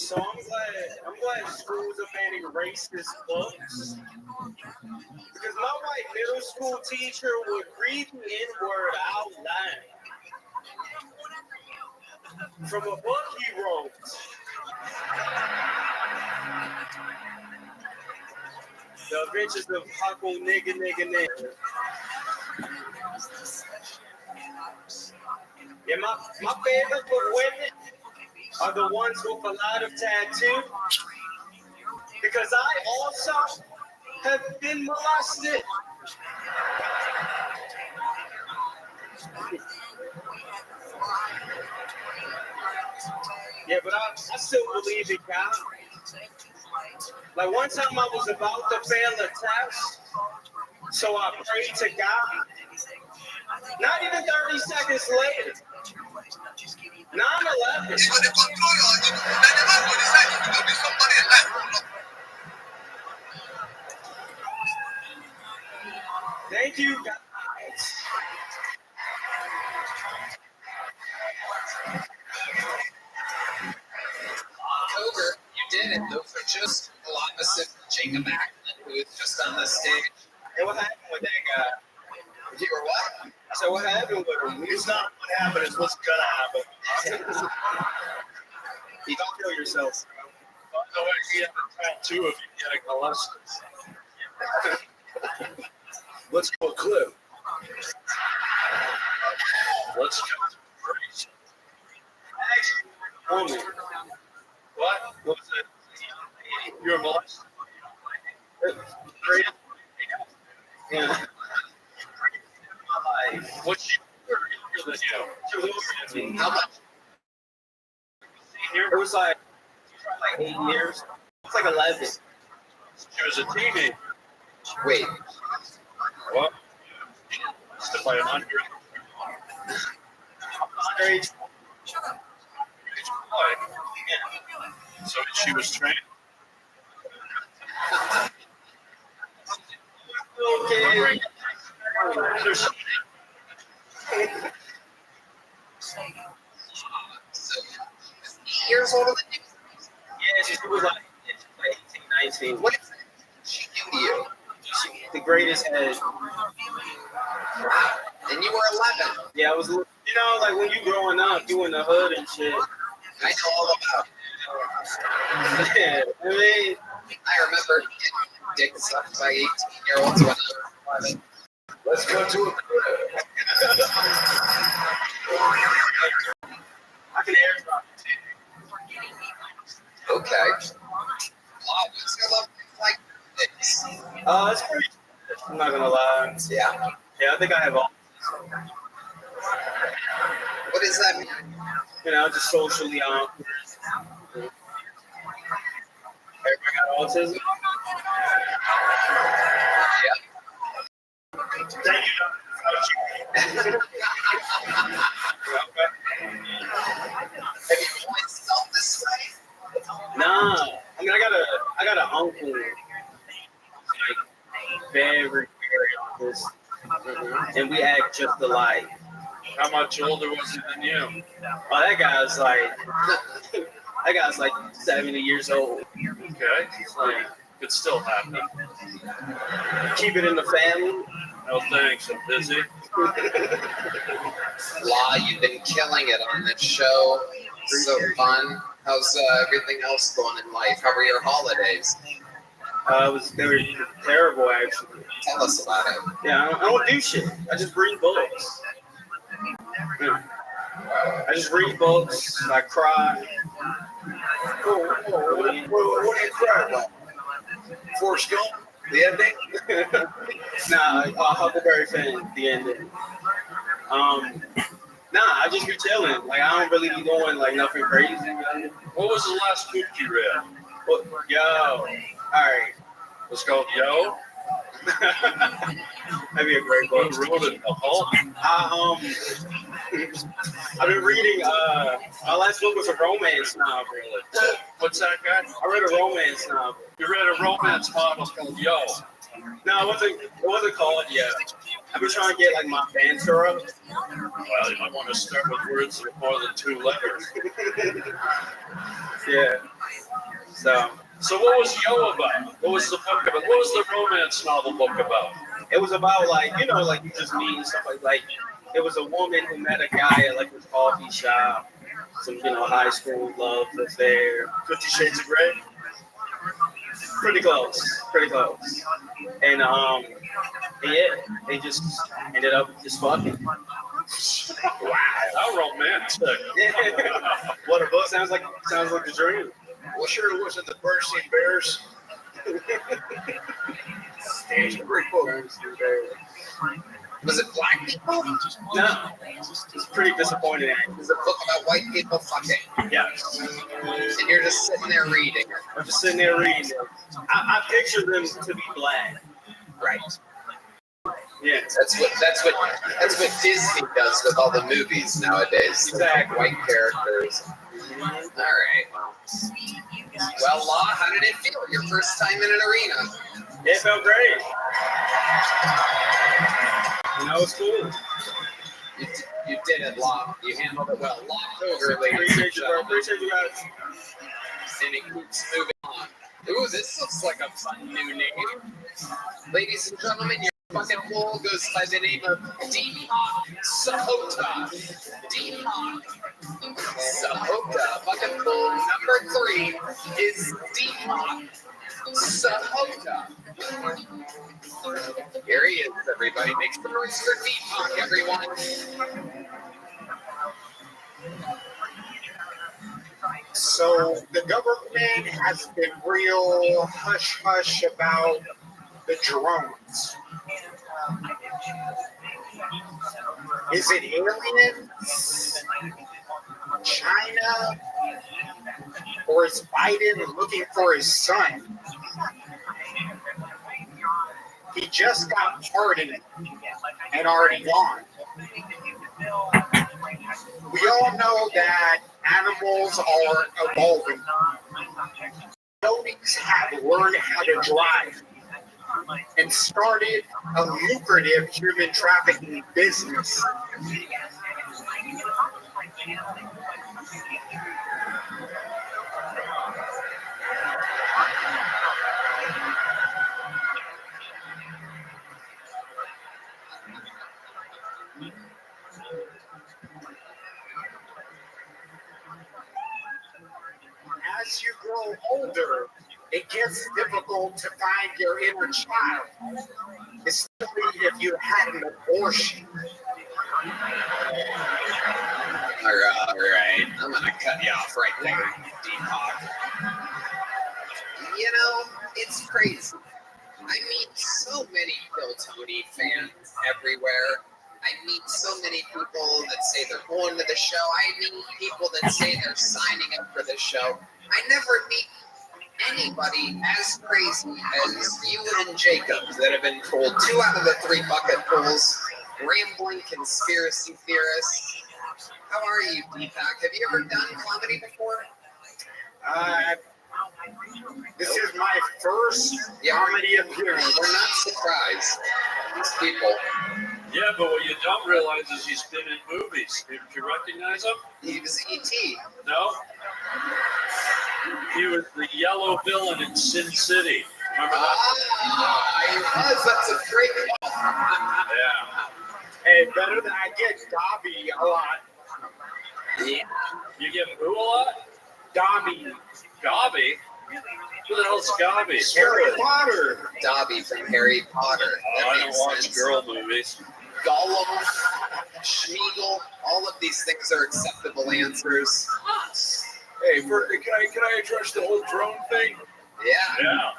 So I'm glad schools are banning racist books. Because my white middle school teacher would read the N-word out loud from a book he wrote. The Adventures of Huckle Nigga Nigga Nigga. Yeah, my favorite book women are the ones with a lot of tattoo. Because I also have been molested. Yeah, but I still believe in God. Like one time I was about to fail a test, so I prayed to God. Not even 30 seconds later, 9/11. Thank you, guys. October, you did it. Those are just a lot of us. Jacob Acklin, who was just on the stage. Hey, what happened with that guy? You were what? So what happened with him? It's not what happened, it's what's gonna happen. You don't kill yourself. By the way, he had a tattoo of you getting molested. Let's go a clip. Let's go. Crazy. Woman. What? What was it? You were molested? Great. Yeah. What she younger than you? She was older than me. How much? It was like 8 years. It's like 11. She was a teenager. Wait. What? Still by an under. Underage. So she was trained. Okay. Years older than you? Yeah, she was like 18, 19. What is it? She knew you. The greatest head. And you were 11. Yeah, I was, you know, like when you growing up, you in the hood and shit. I know all about it. Yeah, I mean, I remember getting dick sucked by 18-year-olds when I was 11. Let's go to a I can airdrop it. Okay. Wow, what's your love like this? It's pretty. I'm not gonna lie. Yeah. Yeah, I think I have all. What does that mean? You know, just socially Everybody got autism? Yeah. Thank you. Have you always felt this way? Nah. I mean, I got an uncle. Like, very, very autistic. And we act just alike. How much older was he than you? Oh, that guy's like 70 years old. Okay. So could still happen. Keep it in the family. No thanks, I'm busy. Law, you've been killing it on this show. So fun. How's everything else going in life? How were your holidays? They were terrible, actually. Tell us about it. Yeah, I don't do shit. I just read books. Yeah. I just read books. I cry. What do you cry about? Forrest Gump? The ending? Nah, Huckleberry Finn, the ending. Nah, I just be chilling. Like, I don't really be doing, like, nothing crazy. What was the last book you read? What? Yo. All right. It's called Yo. That'd be a great book. Who wrote it? I've been reading, my last book was a romance novel. What's that, guy? I read a romance novel. You read a romance novel called Yo. No, it wasn't called Yo. I've been trying to get like my banter up. Well, you might want to start with words with more than 2 letters. Yeah. So what was Yo about? What was the book about? What was the romance novel book about? It was about like, you know, like you just meet and stuff like it was a woman who met a guy at like this coffee shop, some, you know, high school love affair. 50 Shades of Grey. Pretty close. And yeah, they just ended up just fucking. Wow, how romantic. What a book. Sounds like a dream. Well, sure it wasn't the Bernstein Bears. Stage great book. Was it black people? No. It's pretty disappointing. It was a book about white people fucking. Yes. And you're just sitting there reading. I'm just sitting there reading. I picture them to be black. Right. Yeah. That's what Disney does with all the movies nowadays. Exactly. White characters. All right. Well, Law, how did it feel? Your first time in an arena? It felt great. You know, it's cool. You did it, Law. You handled it well. Law Koger, ladies and Appreciate you, bro. gentlemen. Appreciate you guys. And it keeps moving on. Ooh, this looks like a fun new name. Ladies and gentlemen, your fucking pool goes by the name of Deepak Sahota. Deepak Sahota. Fucking pool number 3 is Deepak Sahota. Here he is, everybody. Make some noise for Deepak, everyone. So the government has been real hush-hush about the drones. Is it aliens? China? Or is Biden looking for his son? He just got pardoned and already gone. We all know that animals are evolving. Ponies have learned how to drive and started a lucrative human trafficking business. As you grow older, it gets difficult to find your inner child, especially if you had an abortion. All right. I'm going to cut you off right there, Deepak. You know, it's crazy. I meet so many Bill Tony fans everywhere. I meet so many people that say they're going to the show. I meet people that say they're signing up for the show. I never meet anybody as crazy as you and Jacob that have been told 2 out of the 3 bucket pools, rambling conspiracy theorists. How are you, Deepak? Have you ever done comedy before? This is my first comedy appearance. We're not surprised. These people. Yeah, but what you don't realize is he's been in movies. Did you recognize him? He was E.T. No. He was the yellow villain in Sin City. Remember that? He was. That's a great one. Yeah. Hey, better than I get Dobby a lot. Yeah. You get who a lot? Dobby. Dobby? Who the hell's Dobby? Harry Potter. Dobby from Harry Potter. Oh, I don't watch girl movies. Gollum, Schmeagol, all of these things are acceptable answers. Hey, can I address the whole drone thing? Yeah. Yeah.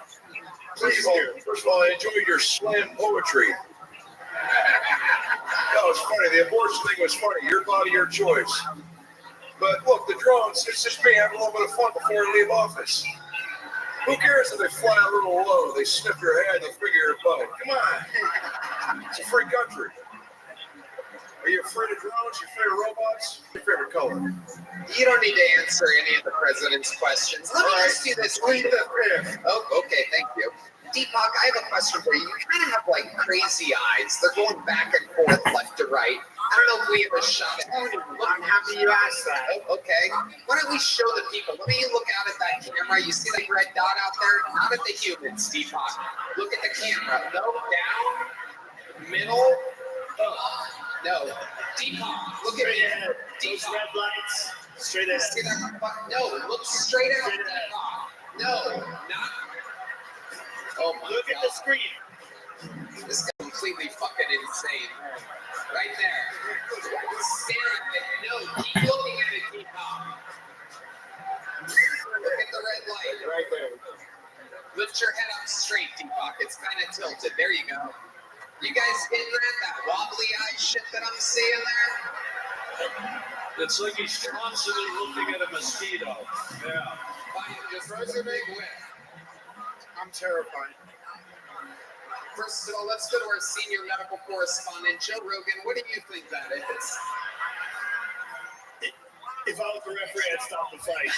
First of all, I enjoyed your slam poetry. That was funny. The abortion thing was funny. Your body, your choice. But look, the drones, it's just me having a little bit of fun before I leave office. Who cares if they fly a little low, they sniff your head, they finger your butt? Come on. It's a free country. Are you afraid of drones? You afraid of robots? Your favorite color? You don't need to answer any of the president's questions. Let me ask you this. Leave that there. Oh, okay, thank you. Deepak, I have a question for you. You kind of have like crazy eyes. They're going back and forth, left to right. I don't know if we have a shot at it. I'm happy you asked that. Oh, okay. Why don't we show the people? Let me look out at that camera. You see that red dot out there? Not at the humans, Deepak. Look at the camera. No, down, middle. No. Deepak, look at me. Those red lights. Straight ahead. See that? No, look straight at me. No, not. Oh my Look at the screen. This is completely fucking insane. Right there. Stare at it. No, keep looking at it, Deepak. Look at the red light. Right there. Lift your head up straight, Deepak. It's kind of tilted. There you go. You guys getting that wobbly eye shit that I'm seeing there? It's like he's constantly looking at a mosquito. Yeah. Fine, just resonate with. I'm terrified. First of all, let's go to our senior medical correspondent, Joe Rogan. What do you think that is? If I was the referee, I'd stop the fight.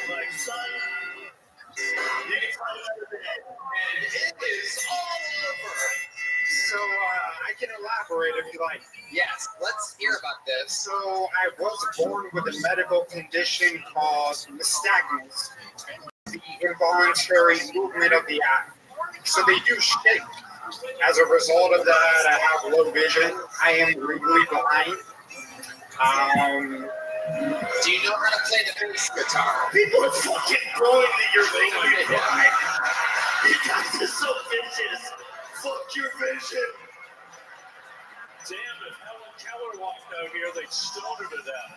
Like, son, you can fight another day. And it is all over. So, I can elaborate if you like. Yes, let's hear about this. So, I was born with a medical condition called nystagmus, the involuntary movement of the eye. So, they do shake. As a result of that, I have low vision. I am legally blind. Do you know how to play the bass guitar? People are fucking going that you're legally blind. You guys are so vicious. Fuck your vision. Damn, if Helen Keller walked out here, they'd stone her to death.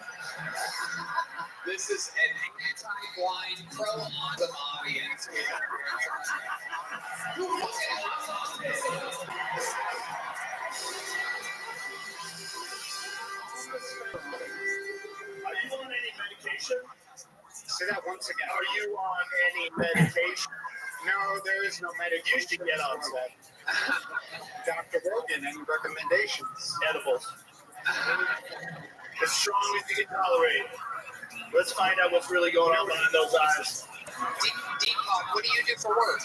This is an anti-blind, pro-awesome audience. Are you on any medication? Say that once again. Are you on any medication? No, there is no medication. You should get on that. Dr. Rogan, any recommendations? Edibles. As strong as you can tolerate. Let's find out what's really going on behind those eyes. Deepak, what do you do for work?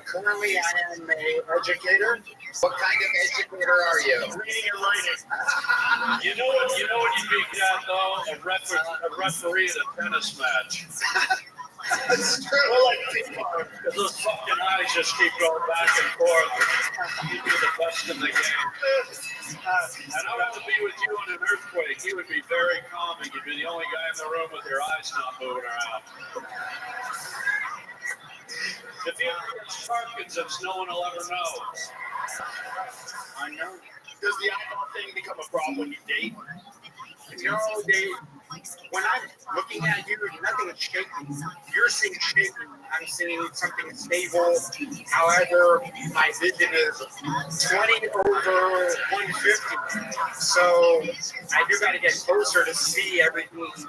Currently, I am an educator. What kind of educator are you? Reading and writing. You know what you'd be at though? A referee at a tennis match. That's true. Well, like Deepak. Those fucking eyes just keep going back and forth. You'd be the best in the game. And I want to be with you in an earthquake. You would be very calming. You'd be the only guy in the room with your eyes not moving around. If you ever get Parkinson's, no one will ever know. I know. Does the eyeball thing become a problem when you date? No, when I'm looking at you, nothing is shaking. You're seeing shaking. I'm seeing something stable. However, my vision is 20 over 150. So I do got to get closer to see everything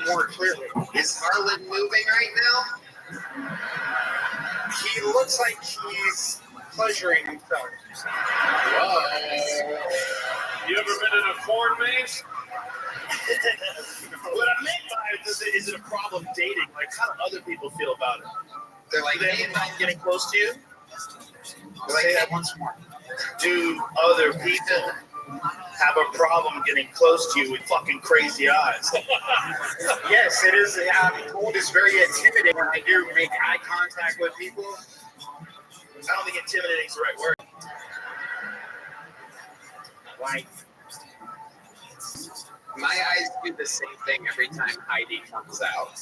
more clearly. Is Harlan moving right now? He looks like he's pleasuring himself. Whoa. You ever been in a corn maze? What I meant by it is it a problem dating? Like, how do other people feel about it? They're like, do they mind getting close to you? Say that once more. Do other people have a problem getting close to you with fucking crazy eyes? Yes, it is. I'm told it's very intimidating when I do make eye contact with people. I don't think intimidating is the right word. Like, my eyes do the same thing every time Heidi comes out.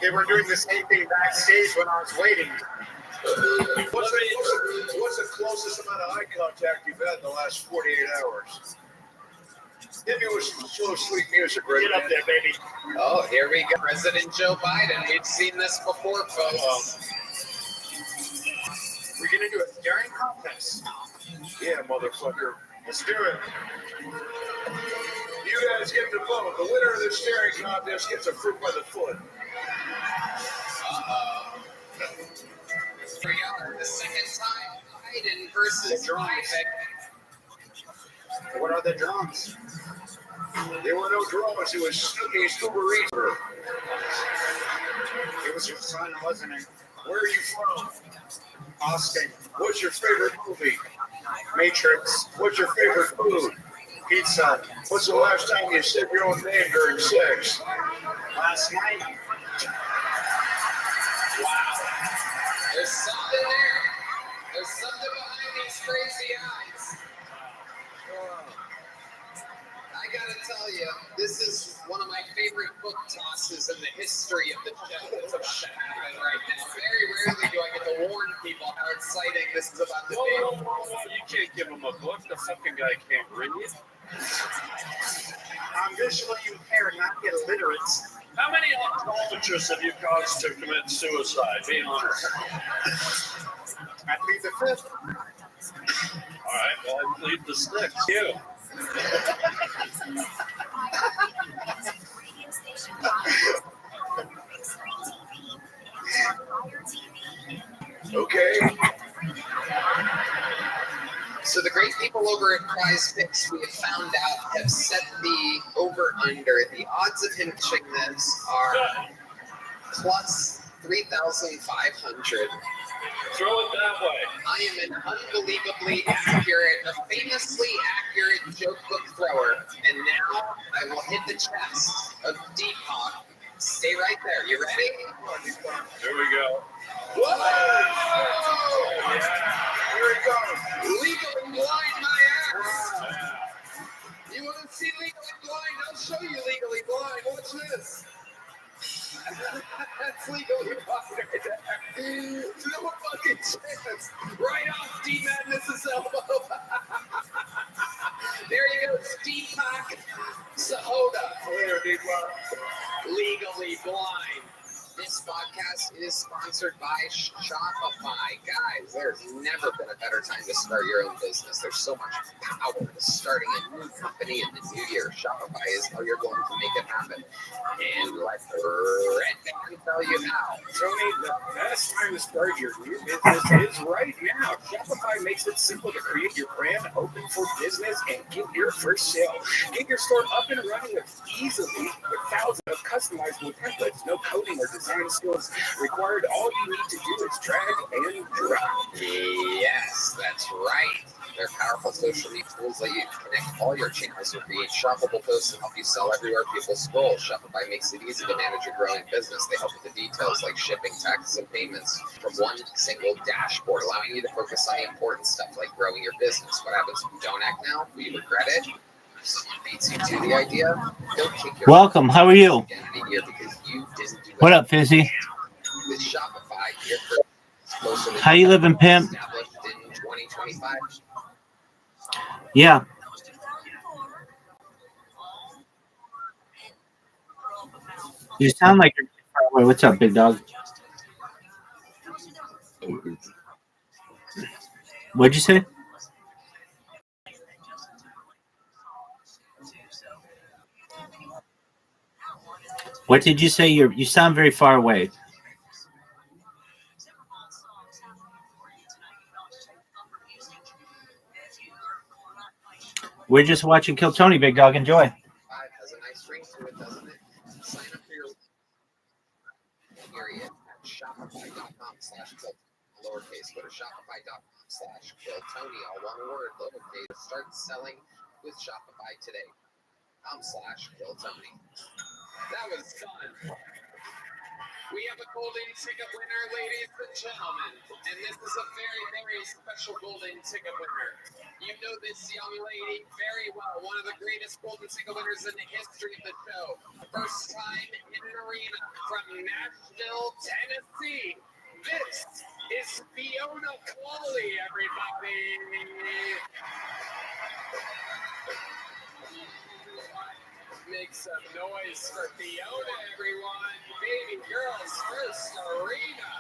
They were doing the same thing backstage when I was waiting. What's the closest amount of eye contact you've had in the last 48 hours? Maybe it was slow sleep music, right? Get up there, baby. Oh, here we go. President Joe Biden. We've seen this before, folks. We're going to do a staring contest. Yeah, motherfucker. Let's do it. You guys get to vote. The winner of the staring contest gets a fruit by the foot. Here we are, the second time Biden versus Biden. What are the drums? There were no draws. It was Snooki Scoober. It was your son, wasn't it? Where are you from? Austin. What's your favorite movie? Matrix. What's your favorite food? Pizza. What's the last time you said your own name during sex? Last night. Wow. There's something there. There's something behind these crazy eyes. I gotta tell you, this is one of my favorite book tosses in the history of the show that's about to happen right now. Very rarely do I get to warn people how exciting this is about to be. Whoa, you can't give him a book. The fucking guy can't read it. I'm visually impaired, not illiterate. How many optometrists have you caused to commit suicide? Be honest. I plead the fifth. All right, well, I plead the sixth. You. Okay. So the great people over at Prize Picks, we have found out, have set the over-under. The odds of him pitching this are plus 3,500. Throw it that way. I am an unbelievably accurate, a famously accurate joke book thrower, and now I will hit the chest of Deepak. Stay right there. You ready? Here we go. Whoa! Yeah. Here we go. Legally blind, my ass. You want to see legally blind? I'll show you legally blind. Watch this. That's legally blind right there. No fucking chance. Right off D Madness's elbow. There you go, Deepak Sahota. Later, Deepak. Legally blind. This podcast is sponsored by Shopify. Guys, there's never been a better time to start your own business. There's so much power to starting a new company in the new year. Shopify is how you're going to make it happen. And let Red can tell you how. Tony, the best time to start your new business is right now. Shopify makes it simple to create your brand, open for business, and get your first sale. Get your store up and running easily with thousands of customizable templates. No coding or design skills required. All you need to do is drag and drop. Yes, that's right. They're powerful social media tools let you connect all your channels and create shoppable posts and help you sell everywhere people scroll. Shopify makes it easy to manage your growing business. They help with the details like shipping, taxes, and payments from one single dashboard, allowing you to focus on the important stuff like growing your business. What happens if you don't act now? Will you regret it? If someone beats you to the idea, they'll kick your Welcome. How are you? identity here because you didn't do What it. up, Fizzy? With Shopify, your closer to How you living, pimp? established in 2025. Yeah. You sound like you're far away. What's up, big dog? What'd you say? What did you say? You sound very far away. We're just watching Kill Tony, big dog. Enjoy. Has a nice ring to it, doesn't it? Sign up for your period at shopify.com/kill lowercase. Go to shopify.com/kill-tony, all one word, lowercase. Start selling with Shopify today. .com/kill-tony. That was fun. We have a golden ticket winner, ladies and gentlemen, and this is a very, very special golden ticket winner. You know this young lady very well, one of the greatest golden ticket winners in the history of the show. First time in an arena from Nashville, Tennessee. This is Fiona Cawley, everybody. Make some noise for Fiona, everyone. Baby girl's first arena.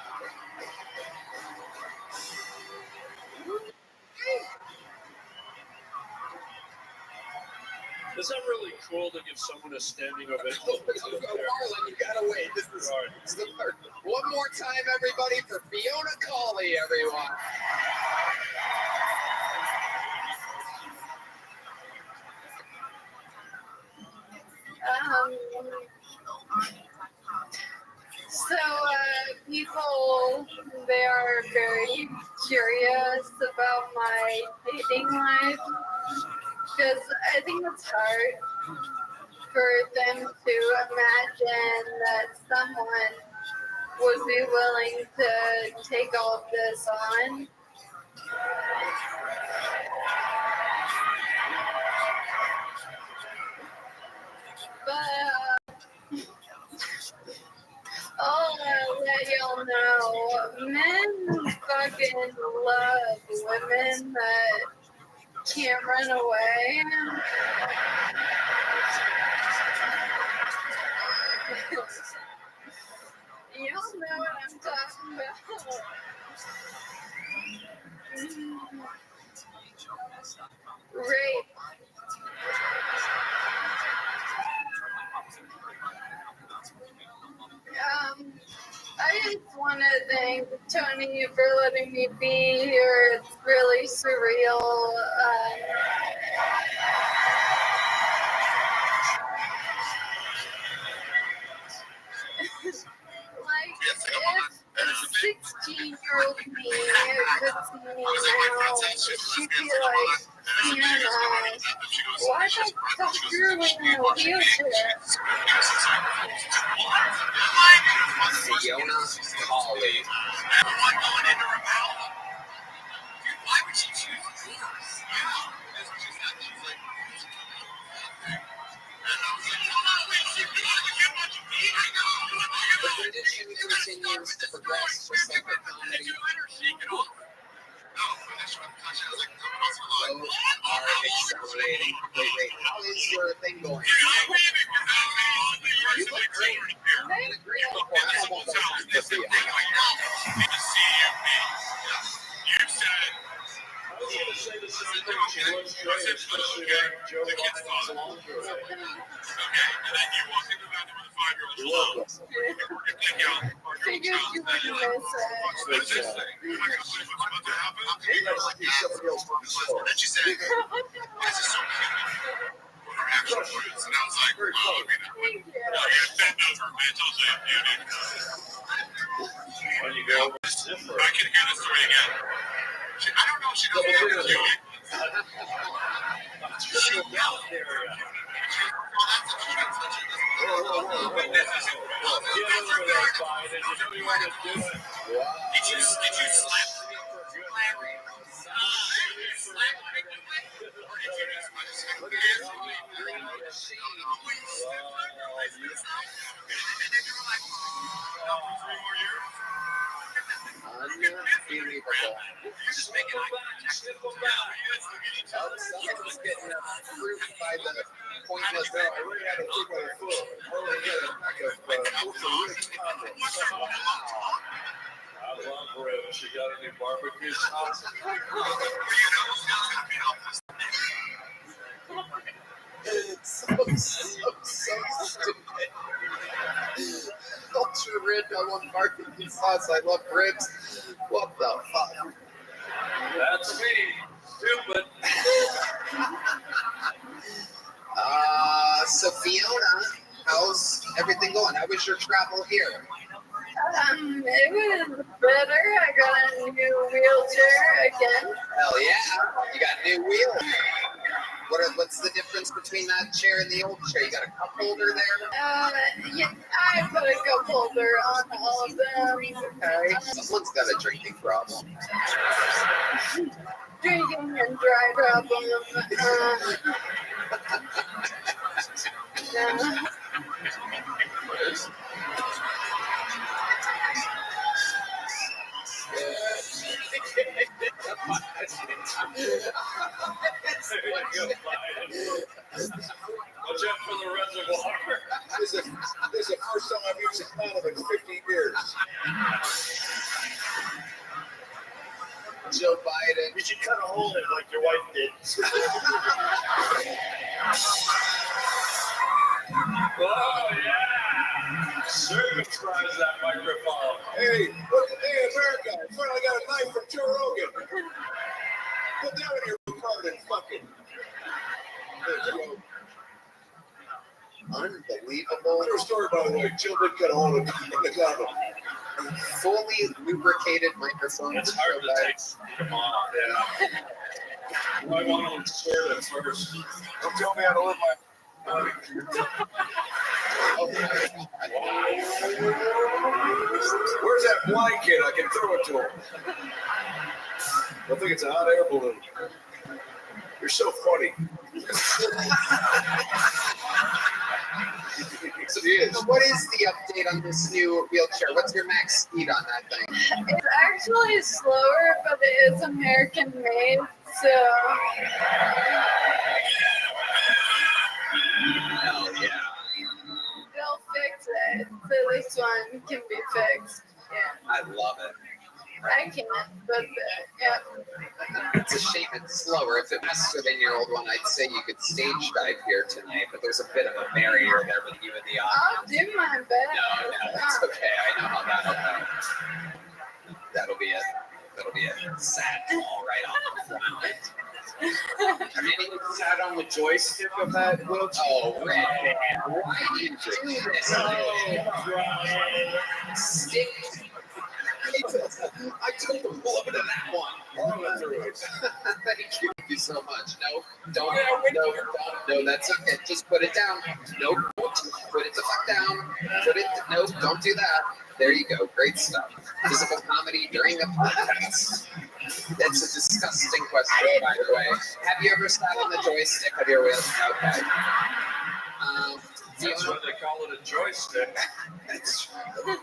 Is that really cool to give someone a standing ovation? Marlon, you gotta wait. This is the third. One more time, everybody, for Fiona Cawley, everyone. honest about my dating life because I think it's hard for them to imagine that someone would be willing to take all of this on. But I'll let y'all know, men fucking love women that can't run away. Y'all know what I'm talking about. Rape. I just want to thank Tony for letting me be here. It's really surreal. Like, if 16-year-old me could see me now, she'd be like, Fiona, why the fuck you're in a wheelchair? Fiona Holly. Why would she choose Guinness? The tradition continues to progress just like the comedy. Both are accelerating. Wait, how is your thing going? You look great. I'm in a great look. I'm almost on time to see you. I was going to say the same thing. She looks great, especially when Joe Biden's longer. You're welcome. Figured you would miss it. When you go, it's different. I can hear the story again. I don't know if she knows what to do. She yelled there. Did you slap Larry? Unbelievable. Just making eye contact. Someone's getting approved by the pointless. I already had a foot by the foot. I already had a pack of ultra rich condoms. I love ribs. She got a new barbecue sauce. So stupid. Ultra rich. I want barbecue sauce. I love ribs. What the fuck? That's me. Stupid. So Fiona, how's everything going? How was your travel here? It was better. I got a new wheelchair again. Hell yeah. You got new wheels. What's the difference between that chair and the old chair? You got a cup holder there? Yeah, I put a cup holder on all of them. Okay. Someone's got a drinking problem. Drinking and dry problem. Watch out for the reservoir. This is the first time I've used a condom in 50 years. Joe Biden. You should cut a hole in it like your wife did. Oh, yeah. Circumcise that microphone. Hey, look at America. I finally got a knife from Joe Rogan. Put that in your card and fucking. Unbelievable. True story, by the way. Jill did cut a hole in the condom. fully lubricated microphone. It's hard to take them off. Yeah. I want to insert it first. Don't tell me how to live my life. Where's that blanket? I can throw it to him. I think it's a hot air balloon. You're so funny. So what is the update on this new wheelchair? What's your max speed on that thing? It's actually slower, but it is American made, so. Hell yeah. They'll fix it. So this one can be fixed. Yeah. I love it. I can't, but yeah. It's a shame it's slower. If it was within your old one, I'd say you could stage dive here tonight, but there's a bit of a barrier there with you and the I'll audience. do my best. No, that's okay. I know how that'll go. That'll be it. Sad fall right off the front. Anyone sat on the joystick of that wheelchair? Oh, Red Man, why do you do this? Stick. I took the bullet of that one. Thank you so much. No, don't. No, that's okay. Just put it down. No, put it the fuck down. No, don't do that. There you go. Great stuff. Physical comedy during a podcast. That's a disgusting question, by the way. Have you ever sat on the joystick of your wheelchair? Okay. That's why they call it a joystick. That's true.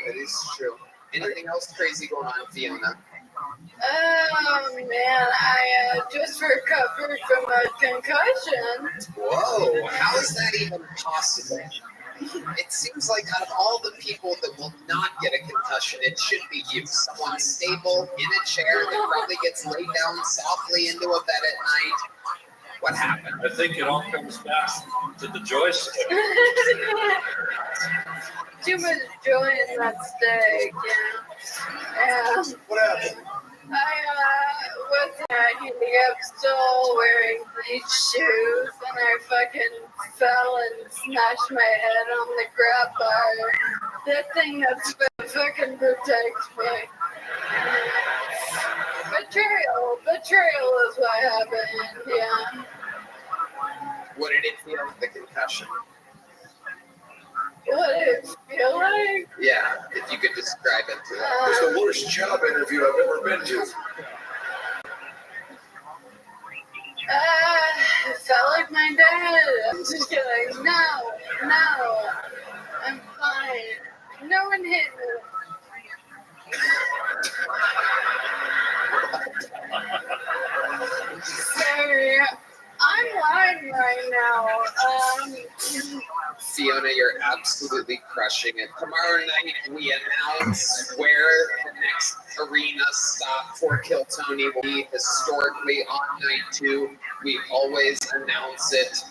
That is true. Anything else crazy going on, Fiona? Oh man, I just recovered from a concussion. Whoa, how is that even possible? It seems like out of all the people that will not get a concussion, it should be you. Someone stable in a chair that probably gets laid down softly into a bed at night. What happened? I think it all comes back to the joystick. Too much joy in that steak, yeah. What happened? I was in a handicap stall wearing these shoes, and I fucking fell and smashed my head on the grab bar. That thing that's supposed to fucking protect me. Betrayal is what happened, yeah. What did it feel like, the concussion? What did it feel like? Yeah, if you could describe it to us. It's the worst job interview I've ever been to. It felt like my dad. I'm just kidding. No. I'm fine. No one hit me. Sorry. I'm lying right now. Fiona, you're absolutely crushing it. Tomorrow night, we announce where the next arena stop for Kill Tony will be. Historically, on night 2, we always announce it.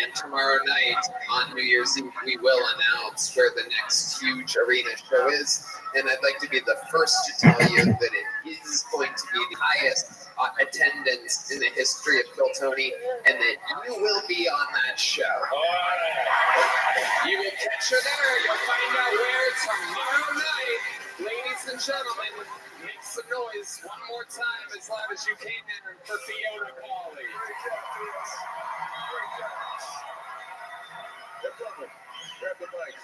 And tomorrow night, on New Year's Eve, we will announce where the next huge arena show is. And I'd like to be the first to tell you that it is going to be the highest attendance in the history of Kill Tony, and that you will be on that show. You will catch her there. You'll find out where tomorrow night. Ladies and gentlemen, make some noise one more time as loud as you can for Fiona Cawley. Grab the mic.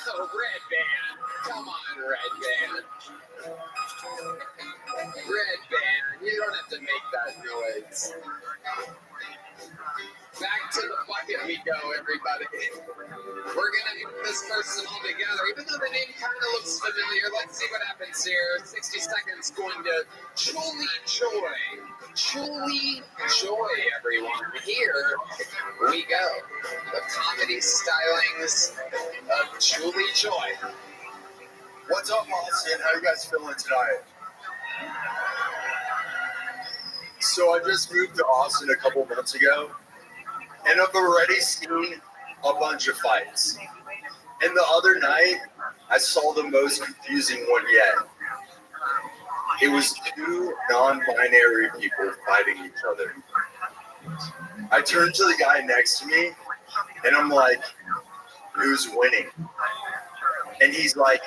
Oh, Red Band. Come on, Red Band. Red Band, you don't have to make that noise. Back to the bucket we go, everybody. We're going to get this person all together. Even though the name kind of looks familiar, let's see what happens here. 60 seconds going to Julie Joy. Julie Joy, everyone. Here we go. The comedy stylings of Julie Joy. What's up, Austin? How you guys feeling tonight? So I just moved to Austin a couple months ago, and I've already seen a bunch of fights. And the other night, I saw the most confusing one yet. It was 2 non-binary people fighting each other. I turned to the guy next to me, and I'm like, who's winning. And he's like,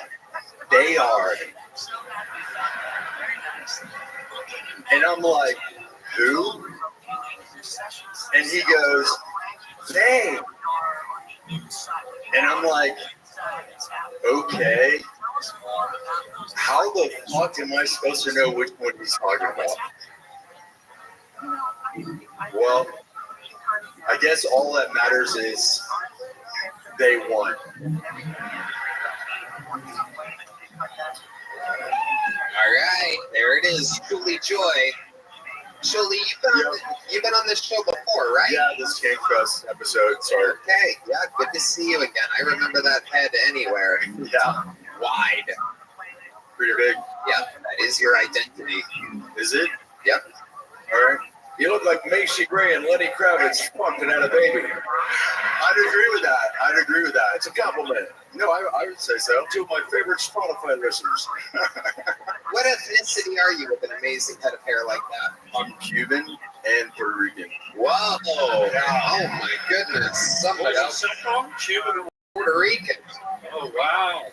they are. And I'm like, who? And he goes, they. And I'm like, okay. How the fuck am I supposed to know which one he's talking about? Well, I guess all that matters is they won. All right, there it is. Julie Joy. Julie, you've been on this show before, right? Yeah, this Game Fest episode. Sorry. Okay, yeah, good to see you again. I remember that head anywhere. Yeah. Wide. Pretty big. Yeah, that is your identity. Is it? Yep. All right. You look like Macy Gray and Lenny Kravitz fucking had a baby. I'd agree with that. It's a compliment. No, I would say so. Two of my favorite Spotify listeners. What ethnicity are you with an amazing head of hair like that? I'm Cuban and Puerto Rican. Whoa. Yeah. Oh, my goodness. Somebody else. Cuban and Puerto Rican. Oh, wow.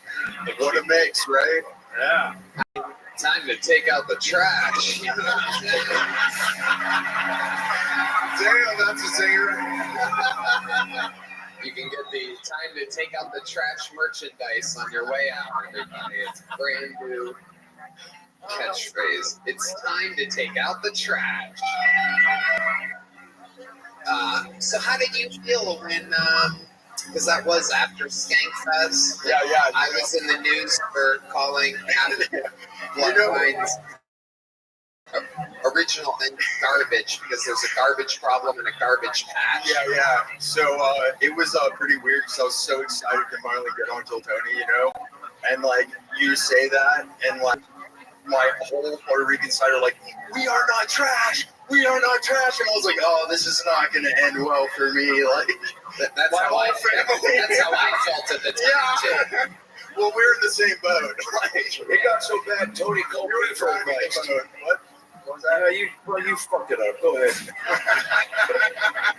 What a mix, right? Yeah. Time to take out the trash. Damn, that's a singer. You can get the time to take out the trash merchandise on your way out, everybody. It's a brand new catchphrase. It's time to take out the trash. So how did you feel when, because that was after Skankfest? Yeah. I was in the news for calling Bloodwine's original and garbage because there's a garbage problem and a garbage patch. Yeah. So it was pretty weird because I was so excited to finally get on Kill Tony, you know? And like, you say that, and like, my whole Puerto Rican side are like, we are not trash. We are not trash. And I was like, oh, this is not going to end well for me. Like, that's my how whole I family. That's how I felt at the time, Yeah. Well, we're in the same boat. Like, It got so bad, Tony called me for advice. What? Was that? You fucked it up. Go ahead.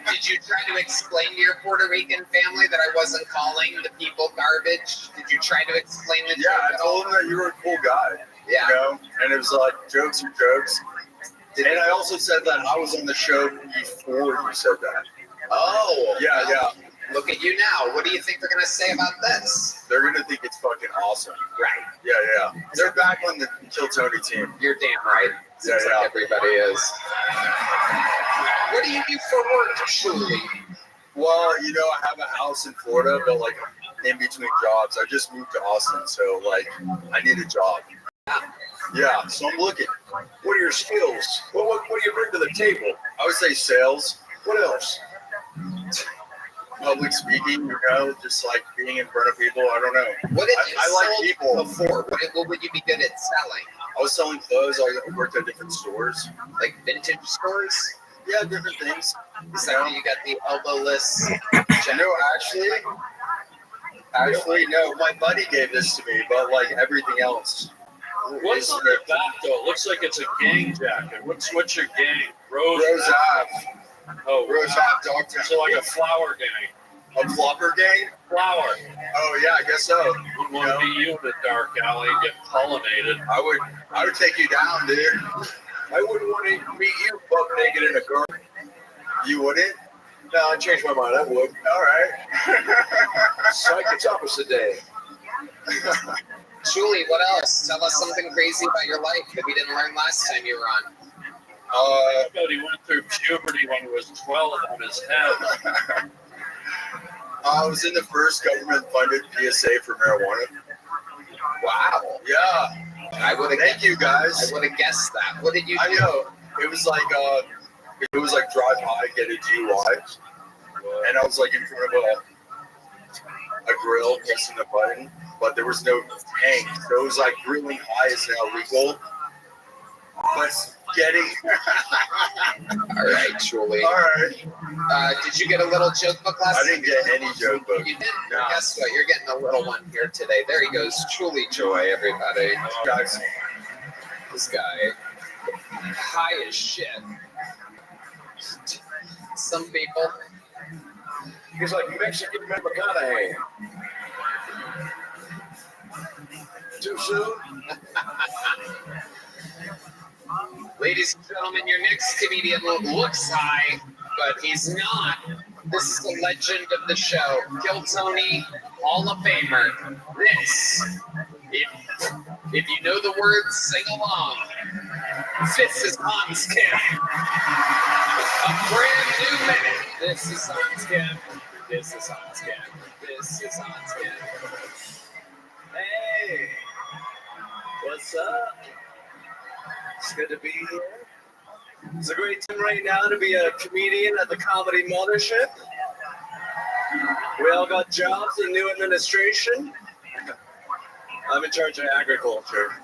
Did you try to explain to your Puerto Rican family that I wasn't calling the people garbage? Did you try to explain the Yeah, I told them that you were a cool guy. Yeah. You know? And it was like, jokes are jokes. And I also said that I was on the show before you said that. Oh. Yeah. Look at you now. What do you think they're going to say about this? They're going to think it's fucking awesome. Right. Yeah. They're back on the Kill Tony team. You're damn right. Seems Yeah. like everybody is. What do you do for work, truly? Well, you know, I have a house in Florida, but like in between jobs. I just moved to Austin, so like I need a job. Yeah, so I'm looking. What are your skills? What do you bring to the table? I would say sales. What else? Public speaking, you know, just like being in front of people. I don't know. What did you I like sell people. before? What would you be good at selling? I was selling clothes. I worked at different stores. Like vintage stores? Yeah, different things. Is that how you got the elbowless? No, actually, no. My buddy gave this to me, but like everything else. What's on the back though? It looks like it's a gang jacket. What's your gang? Rose Ave. Oh, Rose Ave Dogtown. So like a flower gang. A flopper gang? Flower. Oh yeah, I guess so. Wouldn't want to be you in a dark alley and get pollinated. I would take you down, dude. I wouldn't want to meet you buck naked in a garden. You wouldn't? No, I changed my mind. I would. All right. Psych, it's opposite day. Julie, what else? Tell us something crazy about your life that we didn't learn last time you were on. He went through puberty when he was 12 on his head. I was in the first government-funded PSA for marijuana. Wow. Yeah. Thank you guys. I would have guessed that. What did you do? I know. It was like drive by, get a DUI, and I was like in front of a grill pressing the button, but there was no tank, so it was like grilling high is now legal. But getting all right, Julie. All right. Did you get a little joke book last time? I didn't get any joke book. You didn't? No. Guess what? You're getting a little one here today. There he goes. Truly Joy, everybody. Guys, this guy, high as shit. Some people He's like Mexican McConaughey. Too soon? Ladies and gentlemen, your next comedian looks high, but he's not. This is the legend of the show. Kill Tony, Hall of Famer. This, if you know the words, sing along. This is Hans Kim. A brand new man. This is Hans Kim. This is Hans Kim. This is Hans Kim. Hey, what's up? It's good to be here. It's a great time right now to be a comedian at the Comedy Mothership. We all got jobs in new administration. I'm in charge of agriculture.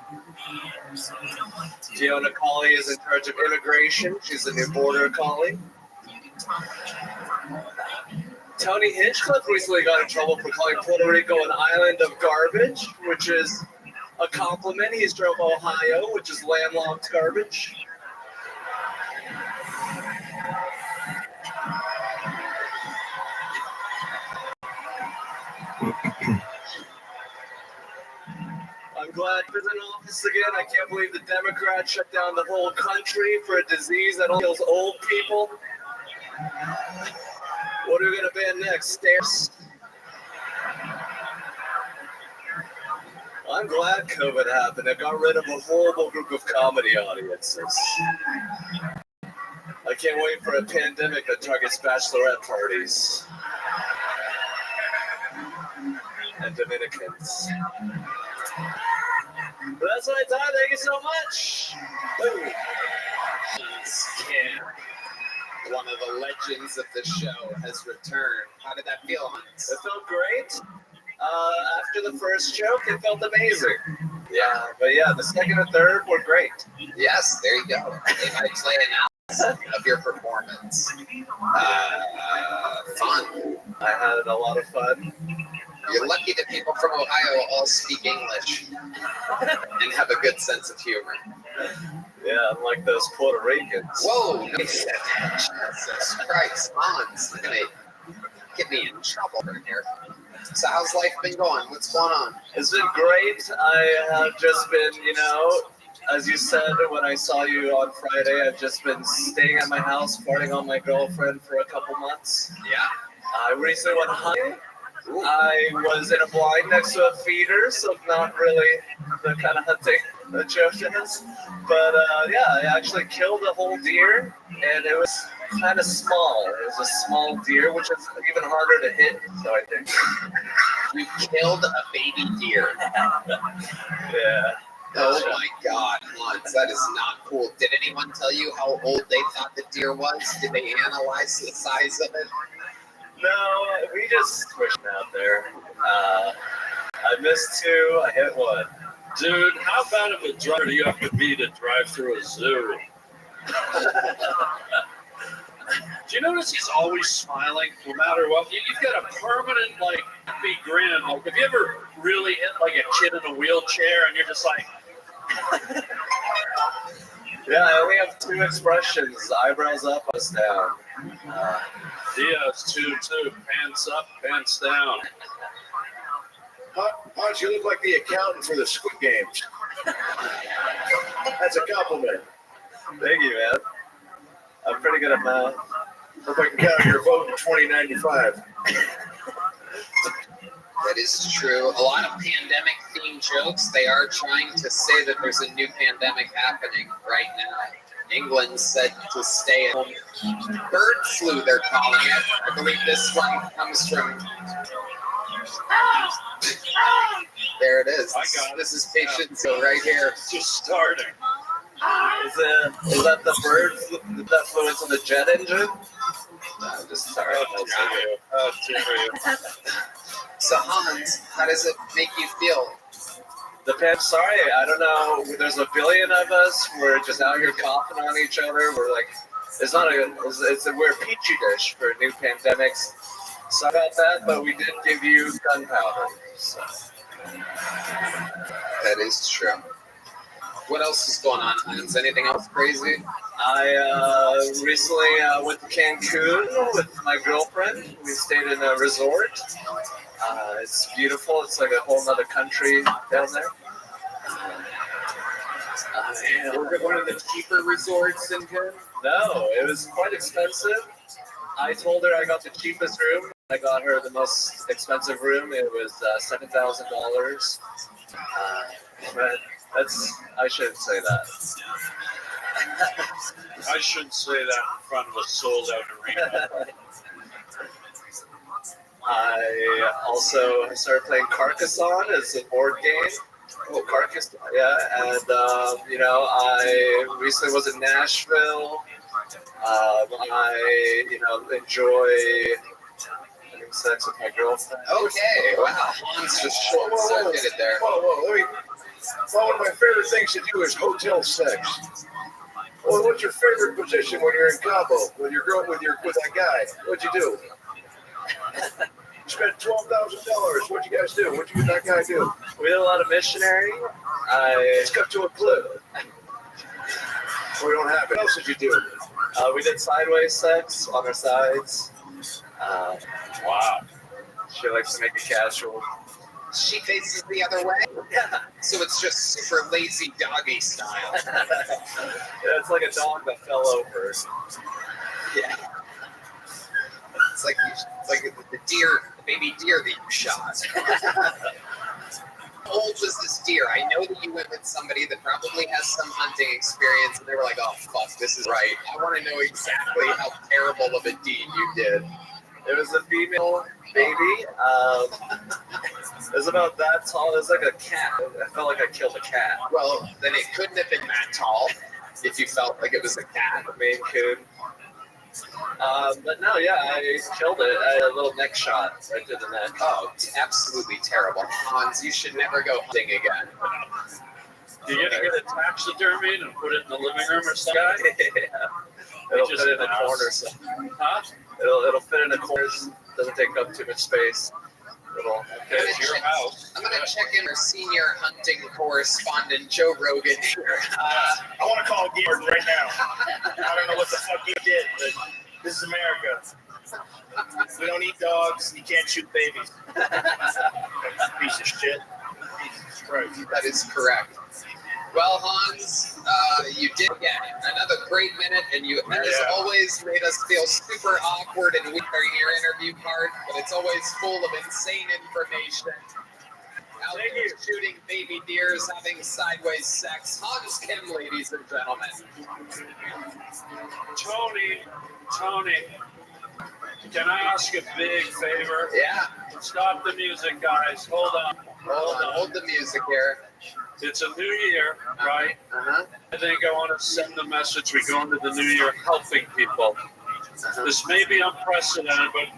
Fiona Colley is in charge of immigration. She's the new border collie. Tony Hinchcliffe recently got in trouble for calling Puerto Rico an island of garbage, which is a compliment. He's from Ohio, which is landlocked garbage. I'm glad he's in office again. I can't believe the Democrats shut down the whole country for a disease that only kills old people. What are we going to ban next? Stairs? I'm glad COVID happened. It got rid of a horrible group of comedy audiences. I can't wait for a pandemic that targets bachelorette parties and Dominicans. But that's my time. Thank you so much. Boom. Kim, one of the legends of the show, has returned. How did that feel, Hans? It felt great. After the first joke, it felt amazing. Yeah. But yeah, the second and third were great. Yes, there you go. If I play an analysis of your performance. Fun. I had a lot of fun. You're lucky that people from Ohio all speak English and have a good sense of humor. Yeah, unlike those Puerto Ricans. Whoa, Jesus Christ, Hans, you're gonna get me in trouble right here. So how's life been going? What's going on? It's been great. I have just been, as you said when I saw you on Friday, I've just been staying at my house, farting on my girlfriend for a couple months. Yeah. I recently went hunting. I was in a blind next to a feeder, so not really the kind of hunting that Joe does. But yeah, I actually killed a whole deer, and it was kind of small. It was a small deer, which is even harder to hit, so I think. You killed a baby deer. Yeah. Oh my God, Hans, that is not cool. Did anyone tell you how old they thought the deer was? Did they analyze the size of it? No, we just squished it out there. I missed 2, I hit 1. Dude, how bad of a driver do you have to be to drive through a zoo? Do you notice he's always smiling no matter what? You've got a permanent, happy grin. Like, have you ever really hit, a kid in a wheelchair and you're just like... Yeah, I only have 2 expressions, eyebrows up, eyes down. Diaz, too. Pants up, pants down. Hans, you look like the accountant for the Squid Games. That's a compliment. Thank you, man. I'm pretty good at math. Hope I can count your vote in 2095. That is true. A lot of pandemic-themed jokes, they are trying to say that there's a new pandemic happening right now. England said to stay at home. Bird flu, they're calling it. I believe this one comes from... There it is. This is patient zone right here. Just starting. Is that the bird that flew into the jet engine? No, just sorry. So Hans, how does it make you feel? Sorry, I don't know. There's a billion of us. We're just out here coughing on each other. We're like, we're a petri dish for new pandemics. Sorry about that, but we did give you gunpowder. So. That is true. What else is going on, Hans? Anything else crazy? I recently went to Cancun with my girlfriend. We stayed in a resort. It's beautiful. It's like a whole other country down there. Was it one of the cheaper resorts in Cancun? No, it was quite expensive. I told her I got the cheapest room. I got her the most expensive room. It was $7,000. But I shouldn't say that. I shouldn't say that in front of a sold-out arena. I also started playing Carcassonne as a board game. Oh, Carcassonne, yeah. And, I recently was in Nashville. I, enjoy having sex with my girlfriend. Okay, wow. Hans just short-circuited there. Whoa. One of my favorite things to do is hotel sex. Well, what's your favorite position when you're in Cabo with your girl, with that guy? What'd you do? You spent $12,000. What'd you guys do? What'd you and that guy do? We did a lot of missionary. Let's cut to a clip. We don't have it. What else did you do? We did sideways sex on our sides. Wow. She likes to make it casual. She faces the other way? Yeah. So it's just super lazy doggy style. Yeah, it's like a dog that fell over. Yeah. It's like the baby deer that you shot. How old was this deer? I know that you went with somebody that probably has some hunting experience, and they were like, "Oh fuck, this is right. I want to know exactly how terrible of a deed you did." It was a female baby. It was about that tall. It was like a cat. I felt like I killed a cat. Well, then it couldn't have been that tall if you felt like it was a cat. A Maine Coon. But no, yeah, I killed it. I had a little neck shot right to the neck. Oh, it's absolutely terrible. Hans, you should never go hunting again. You're going to get a taxidermy and put it in the living room or something? Yeah. It'll fit in a corner. So. Huh? It'll fit in a corner. Doesn't take up too much space. I'm going to check in our senior hunting correspondent, Joe Rogan here. I want to call George right now. I don't know what the fuck he did, but this is America. We don't eat dogs. You can't shoot babies. Piece of shit. Jesus Christ. That is correct. Well, Hans, you did get another great minute, and you, as always, made us feel super awkward and weak during your interview part, but it's always full of insane information. Out there shooting baby deers, having sideways sex. Hans Kim, ladies and gentlemen. Tony, can I ask a big favor? Yeah. Stop the music, guys. Hold on. Hold the music here. It's a new year, right? Uh-huh. I think I want to send the message we go into the new year helping people. This may be unprecedented, but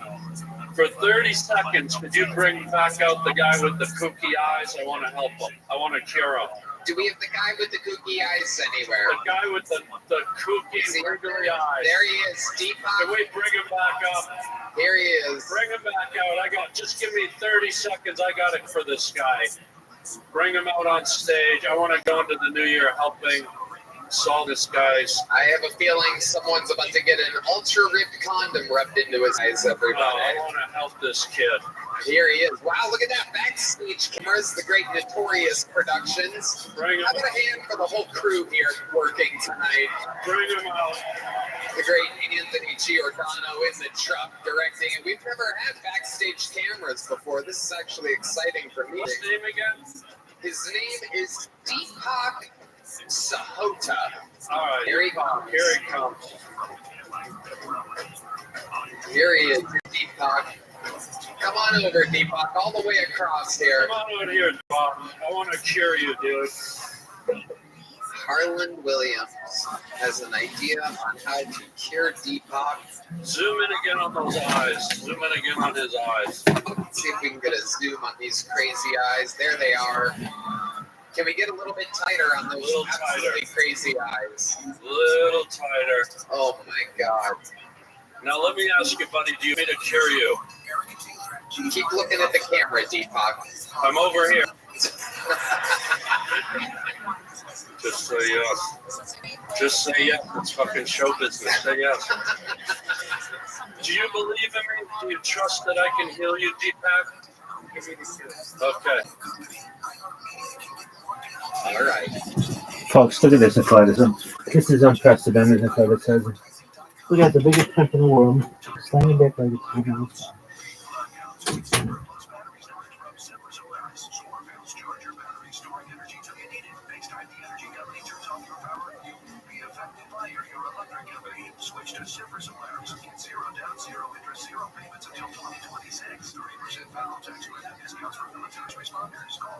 for 30 seconds, could you bring back out the guy with the kooky eyes? I want to help him. I want to cure him. Do we have the guy with the kooky eyes anywhere? The guy with the kooky, wiggly eyes. There he is, Deepak. Can we bring him back up? Here he is. Bring him back out. Just give me 30 seconds. I got it for this guy. Bring him out on stage. I want to go into the new year helping solve this guy's. I have a feeling someone's about to get an ultra-ripped condom rubbed into his eyes, everybody. I want to help this kid. Here he is. Wow, look at that. Backstage cameras, the great Notorious Productions. Bring him How about a hand for the whole crew here working tonight? Bring him out. The great Anthony Giordano in the truck directing it. We've never had backstage cameras before. This is actually exciting for me. What's his name again? His name is Deepak Sahota. All right. Here he comes. Here he comes. Here he is, Deepak. Come on over, Deepak, all the way across here. Come on over here, Bob. I want to cure you, dude. Harlan Williams has an idea on how to cure Deepak. Zoom in again on those eyes. Zoom in again on his eyes. Let's see if we can get a zoom on these crazy eyes. There they are. Can we get a little bit tighter on those absolutely crazy eyes? Little tighter. Oh my God. Now let me ask you, buddy, do you want me to cure you? Keep looking at the camera, Deepak. I'm over here. Just say yes. Just say yes. It's fucking show business. Say yes. Do you believe in me? Do you trust that I can heal you, Deepak? Okay. All right. Folks, look at this athleticism. This is unprecedented athleticism. We got the biggest pimp in the world standing back like a house. Switch to Silver Solaris. Get zero down, zero interest, zero payments until 2026. 30% federal tax credit discounts for military responders. Call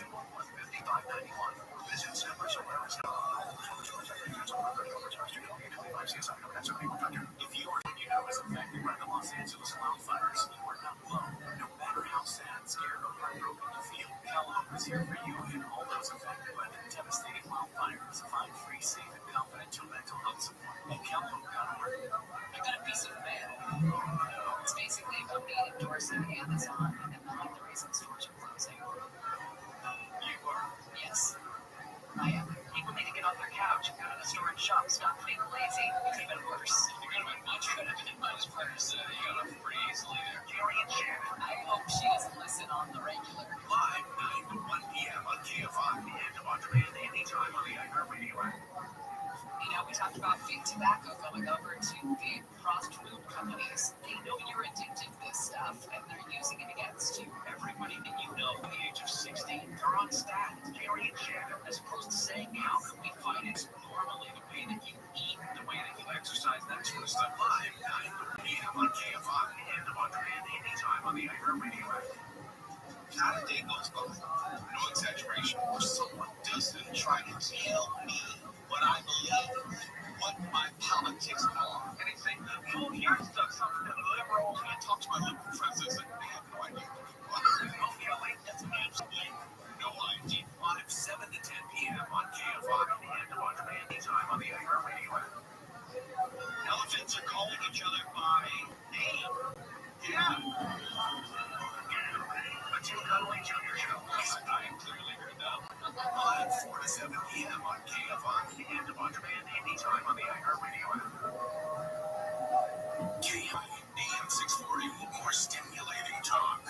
877-211-5591 or visit silversolaris.com. If you are affected by the Los Angeles wildfires, you are not alone. No matter how sad, scared, or heartbroken you feel, Kellogg is here for you and all those affected by the devastating wildfires. Find free, safe, and confidential mental health support at Kellogg.org. I got a piece of mail. It's basically about me endorsing Amazon and not the reason stores are closing. You are? Yes. I am. People need to get off their couch and go to the store and shop. Stop being lazy. It's even worse. You're going to be much better than Minus Players. You got off pretty easily there. Gary and Shannon. I hope she doesn't listen on the regular. Live 9 to 1 p.m. on KFI and on demand anytime on the iHeartRadio app. You know, we talked about big tobacco going over to big fast food companies. They know you're addicted to this stuff, and they're using it against you. Everybody that you know at the age of 60, they're on statins. Gary and Shannon, as opposed to saying, how can we fight it? Normally, the way that you eat, the way that you exercise, that sort of stuff. Live 9 p.m. on KFI and on demand anytime on the iHeartRadio app. Not a day goes by, no exaggeration, or someone doesn't try to tell me what I believe, what my politics are. And they say, oh, here's something liberal. And I talk to my liberal friends, I say, they have no idea. Oh, yeah, like, that's absolutely no idea. Live 7 to 10 p.m. on KFI and on demand anytime on the iHeartRadio app. Elephants are calling each other by name. Yeah. The Tim Connolly Jr. Show. I clearly heard that. Live 4 to 7 p.m. on KFI and on demand anytime on the iHeartRadio app. KFI AM 640. More stimulating talk.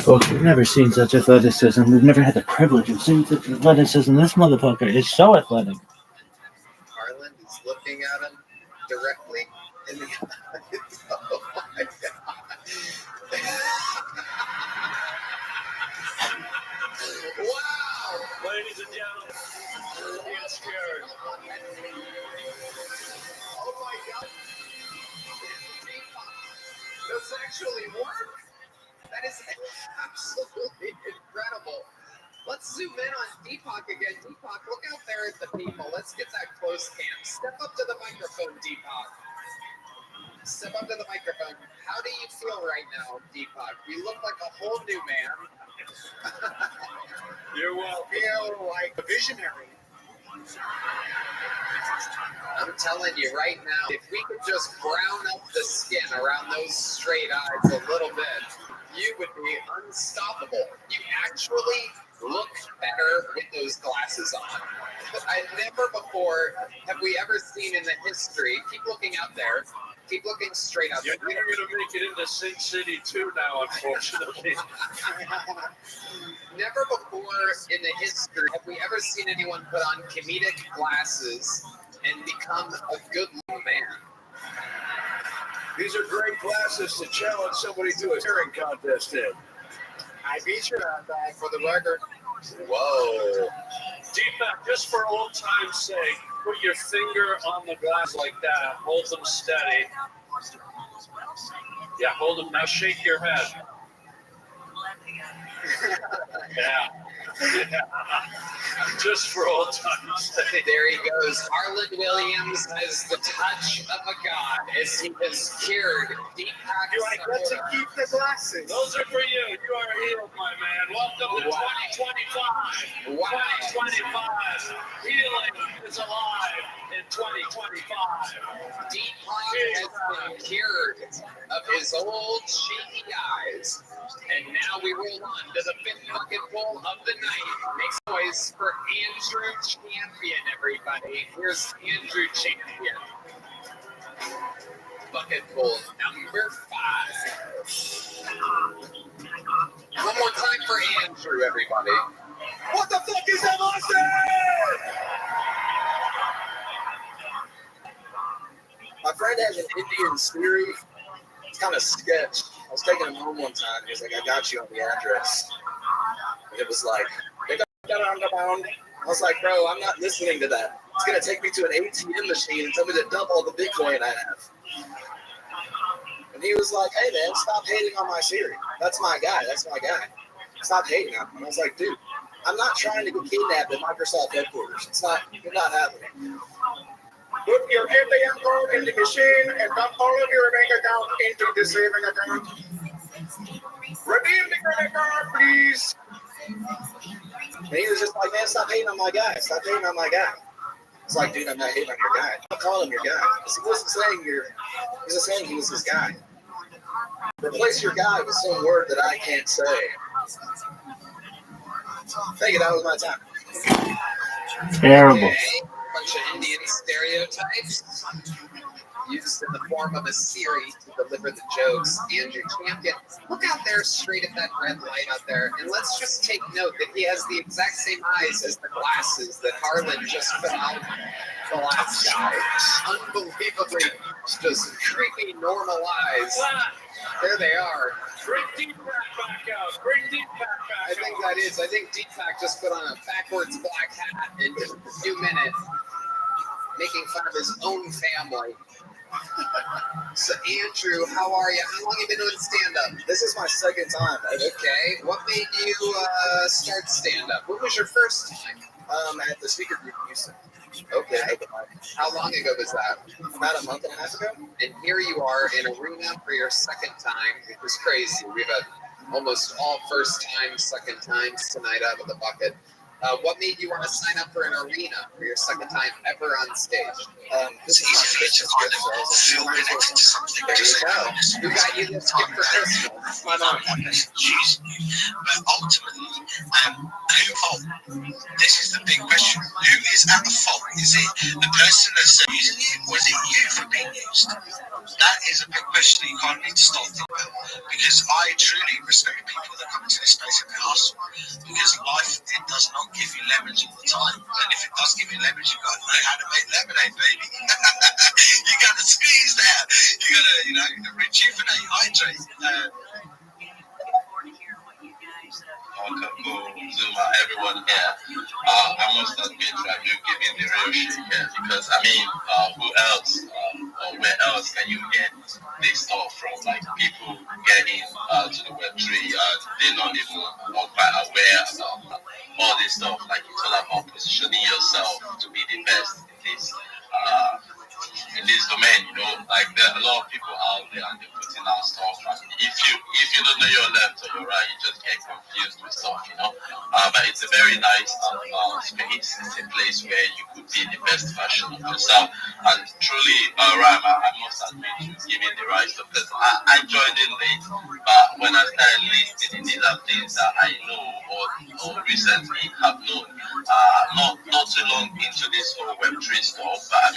Folks, we've never seen such athleticism. We've never had the privilege of seeing such athleticism. This motherfucker is so athletic. Harlan is looking at him directly in the eyes. Oh my God. Wow! Ladies and gentlemen, don't get scared. Oh my God. Does this actually work? That is absolutely incredible. Let's zoom in on Deepak again. Deepak, look out there at the people. Let's get that close cam. Step up to the microphone, Deepak. Step up to the microphone. How do you feel right now, Deepak? You look like a whole new man. You're welcome. Feel like a visionary. I'm telling you right now, if we could just brown up the skin around those straight eyes a little bit, you would be unstoppable. You actually look better with those glasses on. I never before have we ever seen in the history. Keep looking out there. Keep looking straight out there. You're never going to make it into Sin City 2 now, unfortunately. Never before in the history have we ever seen anyone put on comedic glasses and become a good-looking man. These are great glasses to challenge somebody to a staring contest in. I beat you on that for the record. Whoa. Deepak, just for old time's sake, put your finger on the glass like that. Hold them steady. Yeah, hold them. Now shake your head. Yeah. Just for old time's sake. There he goes. Harlan Williams has the touch of a god as he has cured Deepak. Do I get to keep the glasses? Those are for you. You are healed, my man. Welcome to 2025. Wow. 2025. Healing is alive in 2025. Deepak has been cured of his old shaky eyes. And now we roll on to the fifth bucket bowl of the night. Makes noise for Andrew Champion, everybody. Here's Andrew Champion. Bucket bowl number 5. One more time for Andrew, everybody. What the fuck is that monster? My friend has an Indian theory. It's kind of sketch. I was taking him home one time. He was like, I got you on the address. And it was like, I was like, bro, I'm not listening to that. It's going to take me to an ATM machine and tell me to dump all the Bitcoin I have. And he was like, hey, man, stop hating on my Siri. That's my guy. That's my guy. Stop hating on him. And I was like, dude, I'm not trying to get kidnapped at Microsoft headquarters. It's not happening. Put your ATM card in the machine and dump all of your bank account into the saving account. Redeem the credit card, please. And he was just like, man, stop hating on my guy. Stop hating on my guy. It's like, dude, I'm not hating on your guy. Don't call him your guy. He wasn't saying he was saying he was his guy. Replace your guy with some word that I can't say. Thank you, that was my time. Terrible. Okay. Bunch of Indian stereotypes used in the form of a Siri to deliver the jokes. Andrew Champion, look out there straight at that red light out there, and let's just take note that he has the exact same eyes as the glasses that Harlan just put on the last guy. Unbelievably, just creepy normal eyes. There they are. Bring Deepak back out. Bring Deepak back out. I think Deepak just put on a backwards black hat in just a few minutes, making fun of his own family. So, Andrew, how are you? How long have you been doing stand-up? This is my second time. Okay. What made you start stand-up? What was your first time? At the speaker group in Houston. Okay. How long ago was that? About a month and a half ago. And here you are in Arena for your second time. It was crazy. We've had almost all first time, second times tonight out of the bucket. What made you want to sign up for an Arena for your second time ever on stage? This is my Christmas gift, so I was like, there you go. Who got you this gift for Christmas? But ultimately, who fault? This is the big question. Who is at the fault? Is it the person that's using it, or is it you for being used? That is a big question that you can't need to start thinking about. Because I truly respect people that come into this space and they hustle. Because life, it does not give you leverage all the time. And if it does give you leverage, you got to know how to make lemonade, baby. You got to squeeze that. You got to, rejuvenate, hydrate. Zuma, everyone here. I must admit that you giving the real shit here, because who else or where else can you get this stuff from? Like, people getting to the Web3, they're not even quite aware about all this stuff. Like, it's all about positioning yourself to be the best in this domain, like there are a lot of people out there and they're putting out stuff. And if you don't know your left or your right, you just get confused with stuff, But it's a very nice space. It's a place where you could be the best version of yourself. And truly, Ram, I must admit you giving the right stuff. Because I joined in late, but when I started listening, these are things that I know or recently have known. Not too long into this whole Web3 stuff, but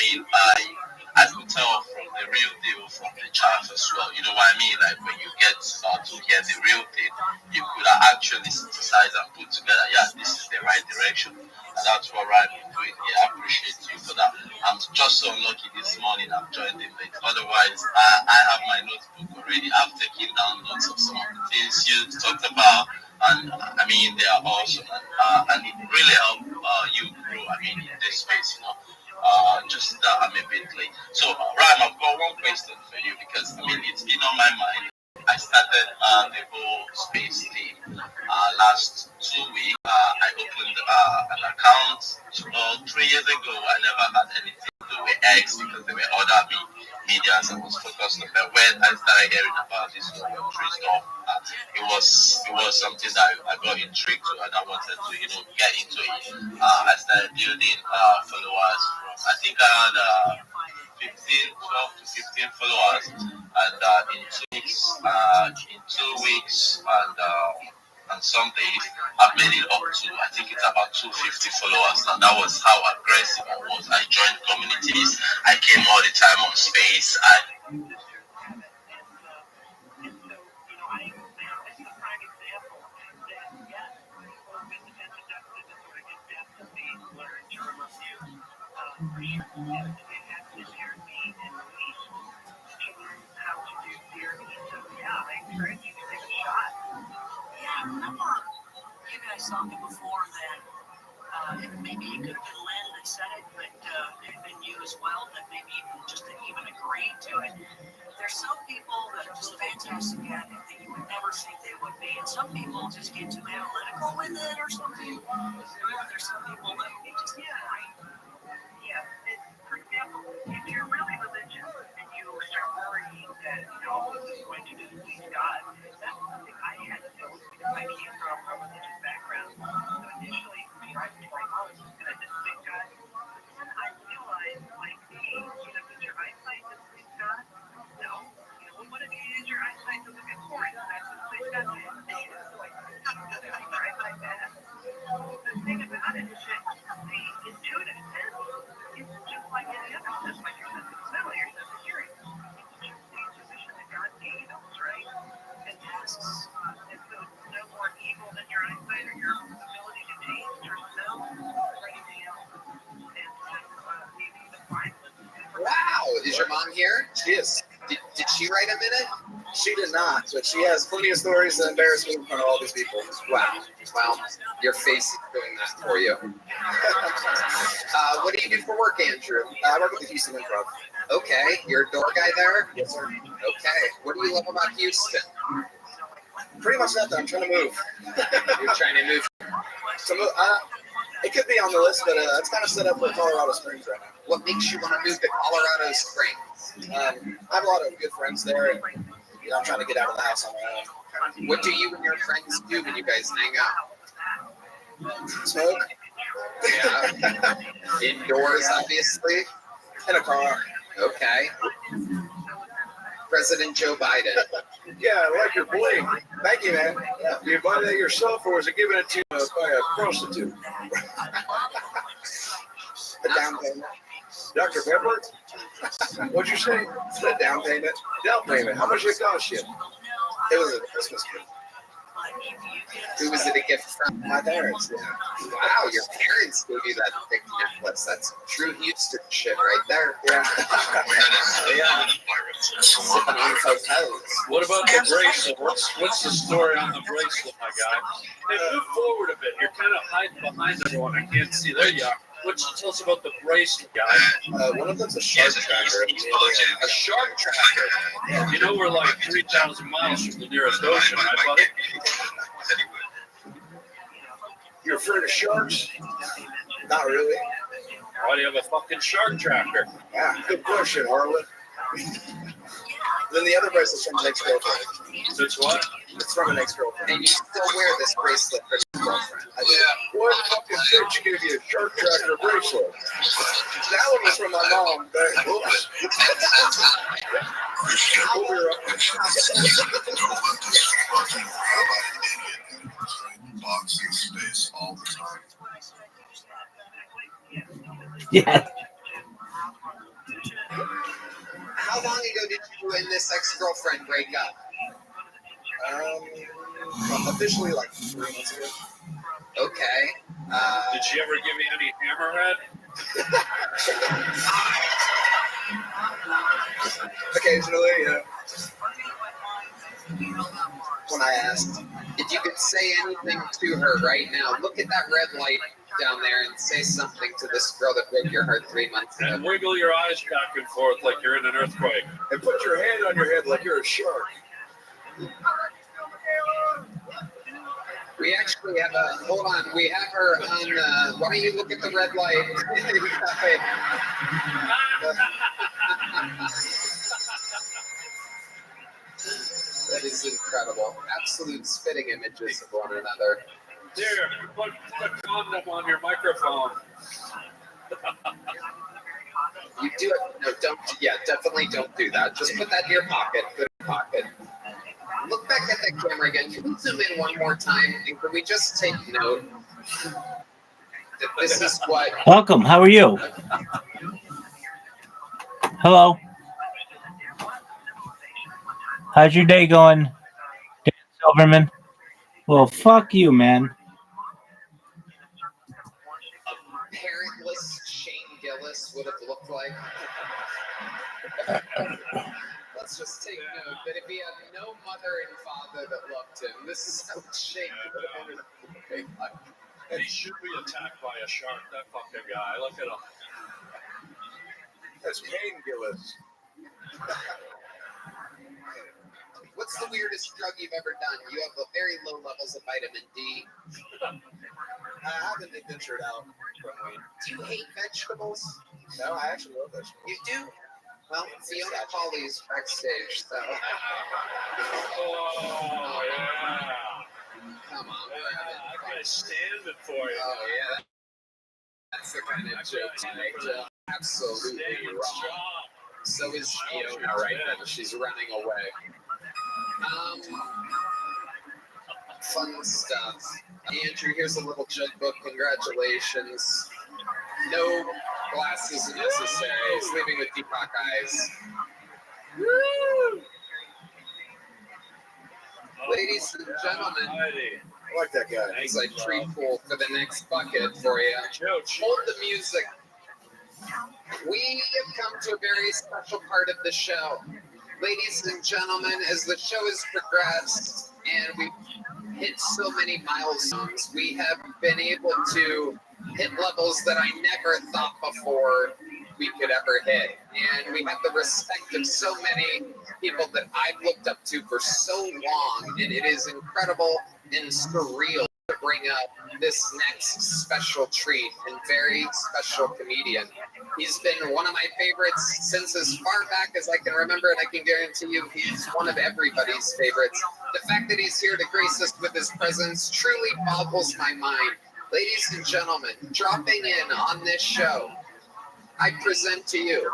I could tell from the real deal from the chart as well. You know what I mean? Like, when you get to hear the real thing, you could actually synthesize and put together, yeah, this is the right direction. And that's what Rabbi is doing here. I appreciate you for that. I'm just so lucky this morning I've joined in late. Otherwise, I have my notebook already. I've taken down notes of some of the things you talked about. And they are awesome. And it really helped you grow, in this space, just that I'm a bit late. So, Ryan, I've got one question for you, because it's been on my mind. I started the whole space thing last 2 weeks. I opened an account 3 years ago. I never had anything to do with X because there were other media I was focused on. But when I started hearing about this whole free stuff, it was something that I got intrigued to, and I wanted to get into it. I started building followers from I think I had 12 to 15 followers, and in 2 weeks and some days I've made it up to I think it's about 250 followers, and that was how aggressive I was. I joined communities, I came all the time on space. You guys talked before that maybe it could have been Lynn that said it, but it could have been you as well that maybe even agreed to it. There's some people that are just fantastic at it that you would never think they would be, and some people just get too analytical with it or something. There's some people that they just get right. Yeah, for example, if you're really religious and you start worrying that all this is going to displease God, that's something I had to do because I came from a religious background. So initially, I was 20 months and I didn't think God. Then I realized, like, hey, does your eyesight displease God? No. What if you use your eyesight to look at porn? That's displease God. So I stopped cutting your eyesight bad. The thing about it is that the intuitive sense is just like any other sense, like your sense of smell, your sense of hearing. It's just the intuition that God gave us, right? And asks, and so it's no more evil than your eyesight or your ability to taste or smell or anything else. And so maybe the Bible. Wow, is your mom here? She is. Did she write a minute? She did not, but she has plenty of stories that embarrass me in front of all these people. Wow. Well, your face is doing that for you. What do you do for work, Andrew? I work at the Houston Improv. Okay, you're a door guy there? Yes, sir. Okay. What do you love about Houston? Pretty much nothing. I'm trying to move. You're trying to move. It could be on the list, but it's kind of set up for Colorado Springs right now. What makes you want to move to Colorado Springs? I have a lot of good friends there, and I'm trying to get out of the house on my own. What do you and your friends do when you guys hang out? Smoke. Yeah. Indoors, obviously. In a car. Okay. President Joe Biden. Yeah, I like your bling. Thank you, man. Yeah. You buy that yourself, or is it given it to you by a prostitute? The down payment. Dr. Pepper? What'd you say? The down payment. Down payment. How much did it cost you? It was a Christmas gift. Who was it a gift from? My parents. Yeah. Wow, your parents gave you that big necklace. That's true Houston shit right there. Yeah. Yeah. Sipping on hotels. What about the bracelet? What's the story on the bracelet, my guy? Hey, move forward a bit. You're kind of hiding behind everyone. I can't see. There you are. Tell us about the bracelet, guy. One of them's a shark tracker. A shark tracker. Yeah. You know we're like 3,000 miles from the nearest ocean, right, buddy? You're afraid of sharks? Not really. Why do you have a fucking shark tracker? Yeah, good question, Harlan. Then the other bracelet's from an ex-girlfriend. It's what? It's from an ex-girlfriend. And you still wear this bracelet for your girlfriend. What fucking bitch gave you a shark tracker bracelet? That one was from my mom. But oops. Boxing space all the time. Yeah. How long ago did you and this ex-girlfriend break up? Officially like 3 months ago. Okay. Did she ever give you any hammerhead? Occasionally, yeah. When I asked. If you could say anything to her right now, look at that red light down there and say something to this girl that broke your heart 3 months ago. And wiggle your eyes back and forth like you're in an earthquake. And put your hand on your head like you're a shark. We actually have hold on, we have her on, why don't you look at the red light? That is incredible. Absolute spitting images of one another. Here, put a condom on your microphone. You do it. No, don't. Yeah, definitely don't do that. Just put that in your pocket. Put it in your pocket. Look back at that camera again. Can we zoom in one more time? And can we just take note that this is what... Welcome. How are you? Hello. How's your day going, Dan Silverman? Well, fuck you, man. Parentless Shane Gillis would have looked like. Let's just take note that if he had no mother and father that loved him, this is how Shane would have been. He should be attacked by a shark, that fucking guy. Look at him. That's Shane Gillis. What's the weirdest drug you've ever done? You have a very low levels of vitamin D. I haven't ventured out from weed. Do you hate vegetables? No, I actually love vegetables. You do? Well, Fiona Polly's backstage, so. Oh, yeah. Come on, I gotta stand it for you. Oh, yeah. That's the kind of joke I make. Absolutely wrong. So is Fiona right now. She's running away. Fun stuff. Andrew, here's a little jug book. Congratulations. No glasses necessary. Sleeping with Deepak eyes. Woo! Ladies and gentlemen, I like that guy. as I treat pool for the next bucket for you. Hold the music. We have come to a very special part of the show. Ladies and gentlemen, as the show has progressed and we've hit so many milestones, we have been able to hit levels that I never thought before we could ever hit. And we have the respect of so many people that I've looked up to for so long, and it is incredible and surreal to bring up this next special treat and very special comedian. He's been one of my favorites since as far back as I can remember, and I can guarantee you he's one of everybody's favorites. The fact that he's here to grace us with his presence truly boggles my mind. Ladies and gentlemen, dropping in on this show, I present to you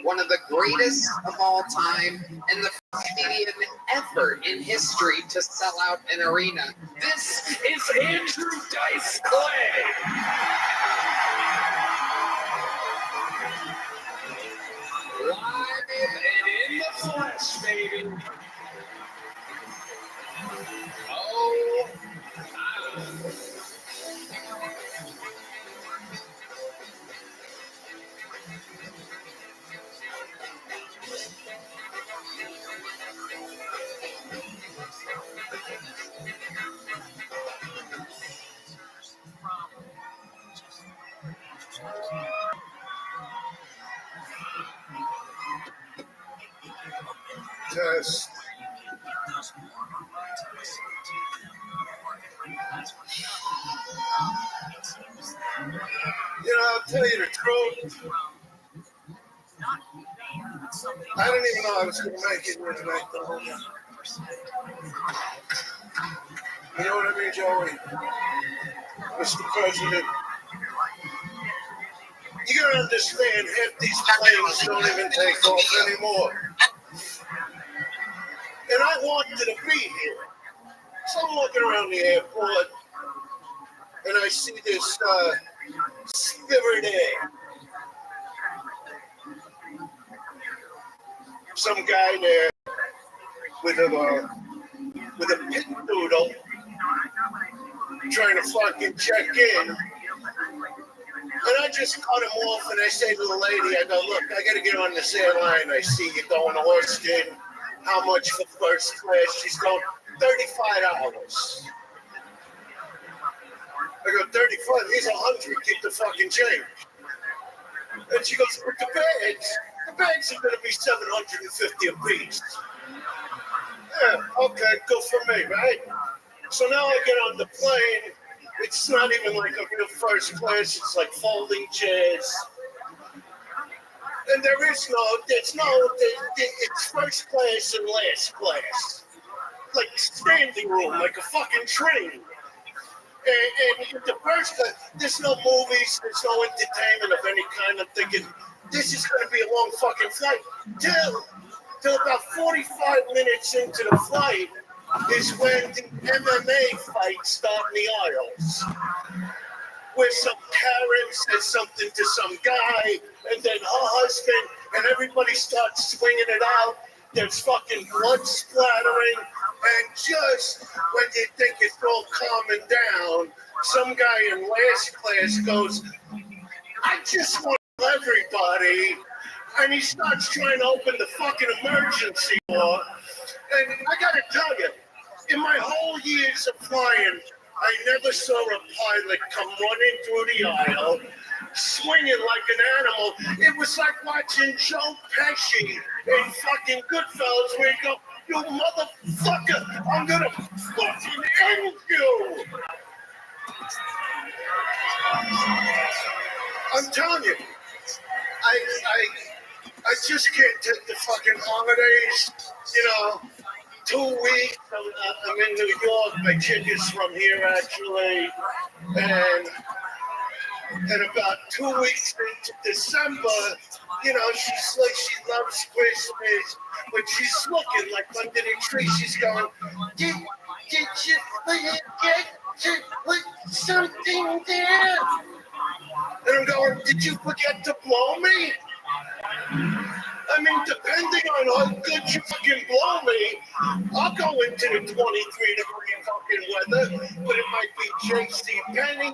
one of the greatest of all time and the first comedian ever in history to sell out an arena. This is Andrew Dice Clay. Live and in the flesh, baby. Oh, Test. You know, I'll tell you the truth. I didn't even know I was going to make it here tonight, though. You know what I mean, Joey? Mr. President, you gotta understand, half these planes don't even take off anymore. And I wanted to be here. So I'm walking around the airport, and I see this Spirit Air. Some guy there with a pit noodle trying to fucking check in. And I just cut him off, and I say to the lady, I go, look, I got to get on this airline. I see you going to Austin. How much for first class? She's going, $35. I go, 35? He's 100. Keep the fucking change. And she goes, but the bags are going to be $750 a piece. Yeah, okay, good for me, right? So now I get on the plane. It's not even like a real first class. It's like folding chairs. And it's first class and last class. Like standing room, like a fucking train. And the first class, there's no movies, there's no entertainment of any kind. I'm thinking, this is going to be a long fucking flight. Till about 45 minutes into the flight is when the MMA fights start in the aisles. Where some Karen says something to some guy, and then her husband, and everybody starts swinging it out. There's fucking blood splattering, and just when you think it's all calming down, some guy in last class goes, I just want everybody, and he starts trying to open the fucking emergency door, and I gotta tell you, in my whole years of flying, I never saw a pilot come running through the aisle, swinging like an animal. It was like watching Joe Pesci in fucking Goodfellas, where you go, you motherfucker, I'm gonna fucking end you. I'm telling you, I just can't take the fucking holidays, 2 weeks. I'm in New York. My chick is from here, actually. And about 2 weeks into December, she's like, she loves Christmas, but she's looking like under the tree. She's going, did you forget to put something there? And I'm going, did you forget to blow me? I mean, depending on how good you fucking blow me, I'll go into the 23-degree fucking weather, but it might be JCPenney,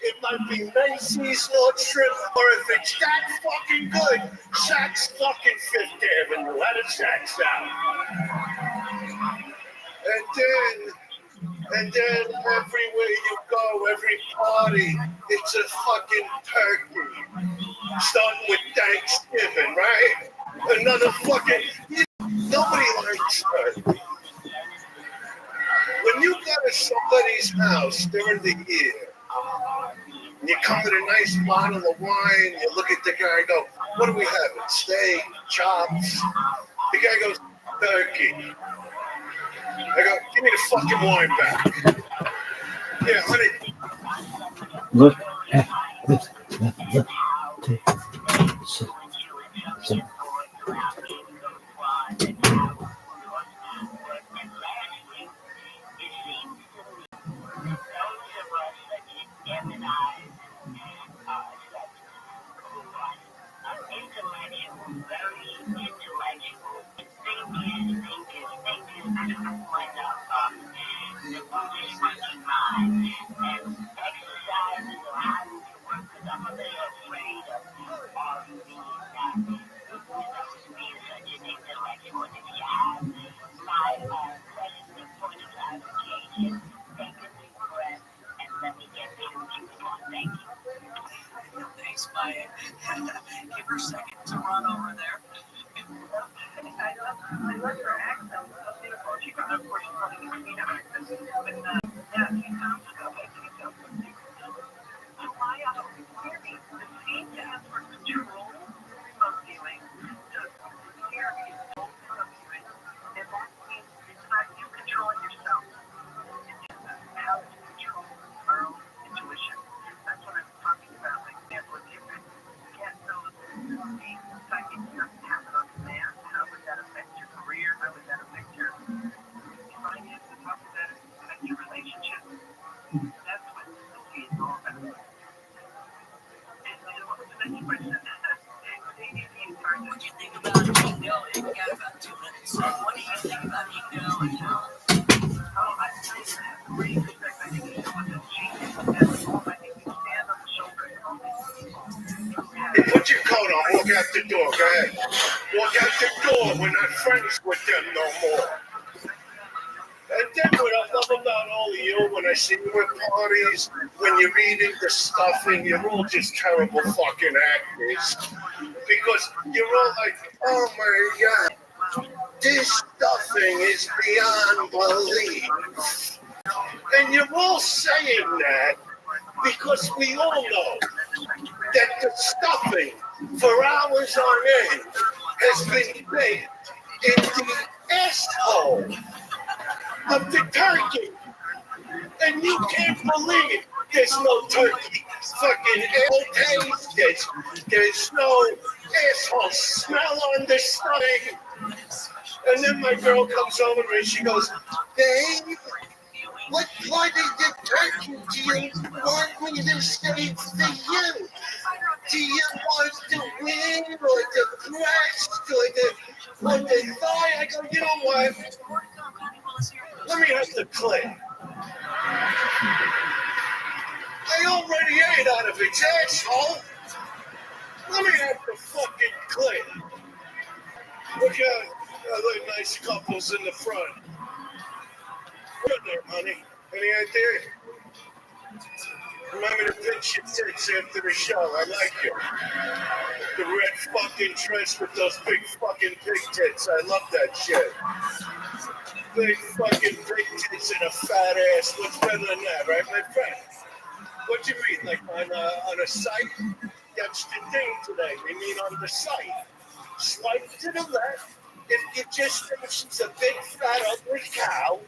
it might be Macy's, Nordstrom, or if it's that fucking good, Saks fucking Fifth Avenue. How does that sound? And then everywhere you go, every party, it's a fucking turkey. Starting with Thanksgiving, right? Another fucking... Nobody likes turkey. When you go to somebody's house during the year, and you come with a nice bottle of wine, you look at the guy and go, what do we have? Steak, chops? The guy goes, turkey. I go, give me the fucking wine back. Yeah, honey. Look at this. Thanks, Mike. Give her a second to run over there. I love your accent. She got, of course, running between accents. But, yeah, she sounds like Maya, clearly, the seem to have for control of viewing, to hear is full of viewing, and that means it's not you controlling yourself. It's how to control our own intuition. That's what I'm talking about. Like, example, if you get those psychic happen on demand, how would that affect your career? How would that affect your finances? How would that affect your relationship? That's what Sophie is all about. And what was the next question? What do you think about ego? We got about 2 minutes. What do you think about ego and how? Oh, I think that's great. I think ego is a genius. I think you stand on the shoulders of all these people. Hey, put your coat on, walk out the door, go ahead. Walk out the door, we're not friends with them no more. And then what I love about all of you, when I see you at parties, when you're eating the stuffing, you're all just terrible fucking actors. Because you're all like, oh my God, this stuffing is beyond belief. And you're all saying that because we all know that the stuffing for hours on end has been baked in the asshole of the turkey. And you can't believe there's no turkey fucking asshole taste. There's no asshole smell on the stomach. And then my girl comes over to me and she goes, babe, what part of the turkey do you want me to say for you? Do you want the wing or the breast or the thigh? I go, you know what? Let me have the clit. I already ate out of its asshole. Let me have the fucking clit. Look at the nice couples in the front. What there, honey? Any idea? Remember to pinch your tits after the show. I like you. The red fucking dress with those big fucking pig tits. I love that shit. Big fucking pig tits and a fat ass. What's better than that, right, my friend? What you mean, like on a site? That's the thing today. We mean on the site. Swipe to the left if you just think she's a big fat ugly cow.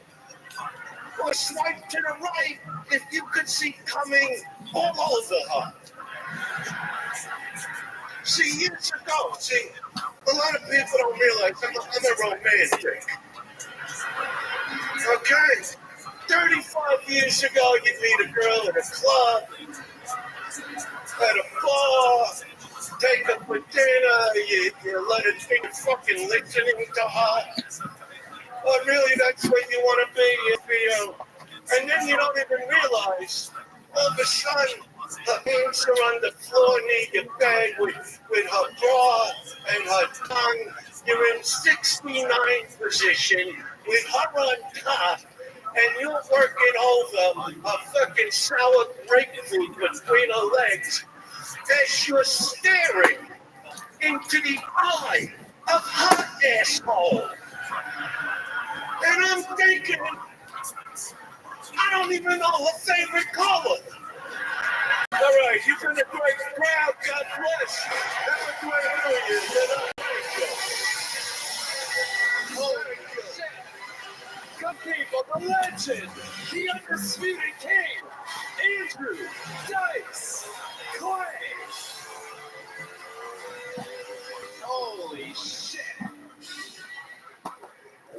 Or swipe to the right if you could see coming all over her. See, years ago, a lot of people don't realize I'm a romantic. Okay? 35 years ago, you meet a girl at a club, at a bar, take her for dinner, you let her think you're fucking listening to her. Oh, really, that's what you want to be, and then you don't even realize, all of a sudden, her hands are on the floor near your bed with her bra and her tongue. You're in 69 position with her on top, and you're working over a fucking sour grapefruit between her legs as you're staring into the eye of her asshole. And I'm thinking, I don't even know her favorite color. All right, you've been a great crowd. God bless. Have a great New Year. Good people, the legend, the undisputed king, Andrew Dice Clay. Holy shit.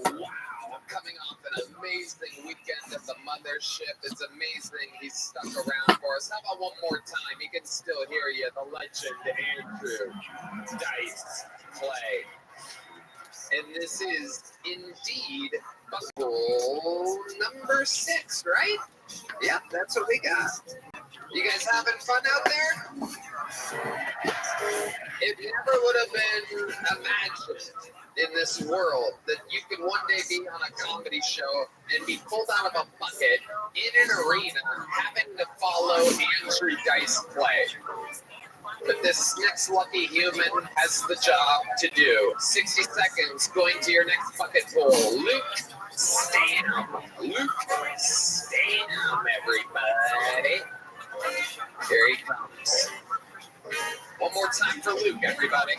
Wow, coming off an amazing weekend at the mothership. It's amazing he's stuck around for us. How about one more time? He can still hear you. The legend, Andrew Dice Clay. And this is indeed buckle number 6, right? Yep, that's what we got. You guys having fun out there? It never would have been imagined in this world that you could one day be on a comedy show and be pulled out of a bucket in an arena having to follow Andrew Dice Clay. But this next lucky human has the job to do. 60 seconds going to your next bucket pool. Luke Stam. Luke Stam, everybody. Here he comes. One more time for Luke, everybody.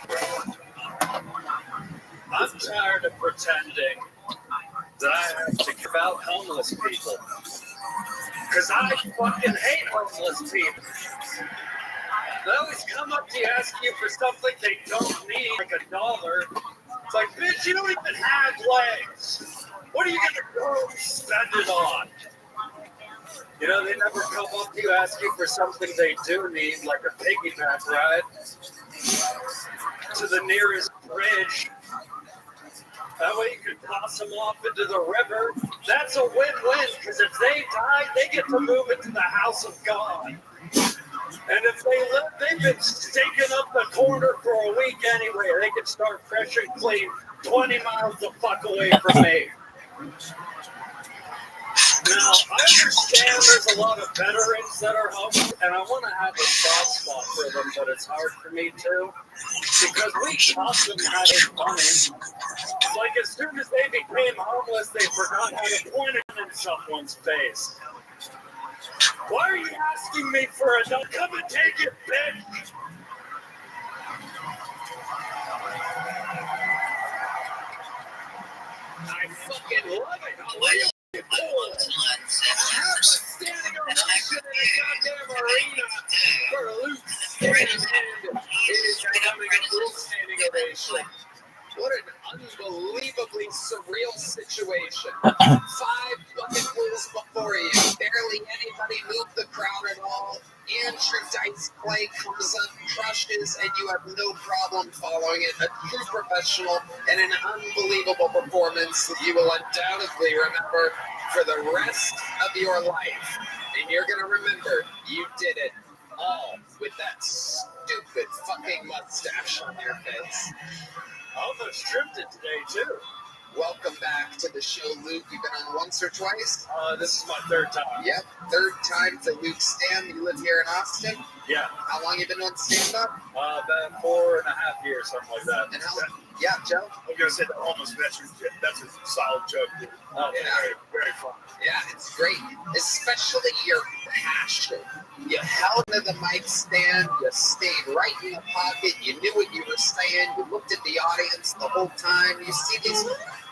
I'm tired of pretending that I have to give out homeless people. Because I fucking hate homeless people. They always come up to you, ask you for something they don't need, like $1. It's like, bitch, you don't even have legs. What are you going to go spend it on? You know, they never come up to you, ask you for something they do need, like a piggyback ride to the nearest bridge. That way you can toss them off into the river. That's a win-win, because if they die, they get to move into the house of God. And if they live, they've been staking up the corner for a week anyway. They can start fresh and clean 20 miles the fuck away from me. Now, I understand there's a lot of veterans that are homeless, and I want to have a soft spot for them, but it's hard for me too, because we taught them how to money. It's like as soon as they became homeless, they forgot how to point it in someone's face. Why are you asking me for a no? Come and take it, bitch! I fucking love it. I'll lay it cool. I have a standing ovation in a goddamn arena for Luke Stand. It is becoming a full standing ovation. What an unbelievably surreal situation. 5 fucking pools before you. Barely anybody moved the crowd at all. Andrew Dice Clay comes up, crushes, and you have no problem following it. A true professional and an unbelievable performance that you will undoubtedly remember for the rest of your life. And you're going to remember you did it all with that stupid fucking mustache on your face. I almost trimmed it today, too. Welcome back to the show, Luke. You've been on once or twice? This is my 3rd time. Yep, 3rd time for Luke Stam. You live here in Austin? Yeah. How long you been on stand-up? About 4.5 years, something like that. And how long? Yeah, Joe? I'm going to say the homeless veteran. That's a solid joke, dude. Oh, yeah. Very fun. Yeah, it's great. Especially your passion. You held to the mic stand. You stayed right in the pocket. You knew what you were saying. You looked at the audience the whole time. You see these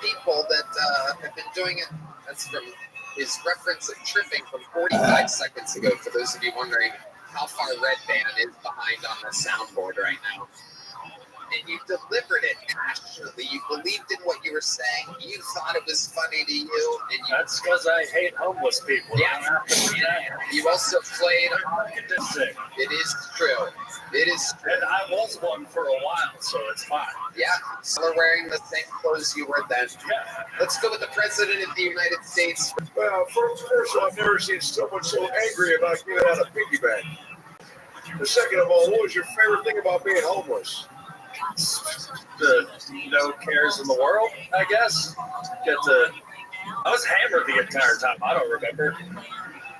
people that have been doing it. That's from his reference of tripping from 45 seconds ago, for those of you wondering how far Red Band is behind on the soundboard right now. And you delivered it passionately. You believed in what you were saying. You thought it was funny to you. And that's because I hate homeless people. Yeah. You also played sick. It is true. It is true. And I was one for a while, so it's fine. Yeah. So we're wearing the same clothes you were then. Yeah. Let's go with the President of the United States. Well, first of all, I've never seen someone so angry about giving out a piggy bank. The second of all, what was your favorite thing about being homeless? The no cares in the world, I guess. I was hammered the entire time. I don't remember.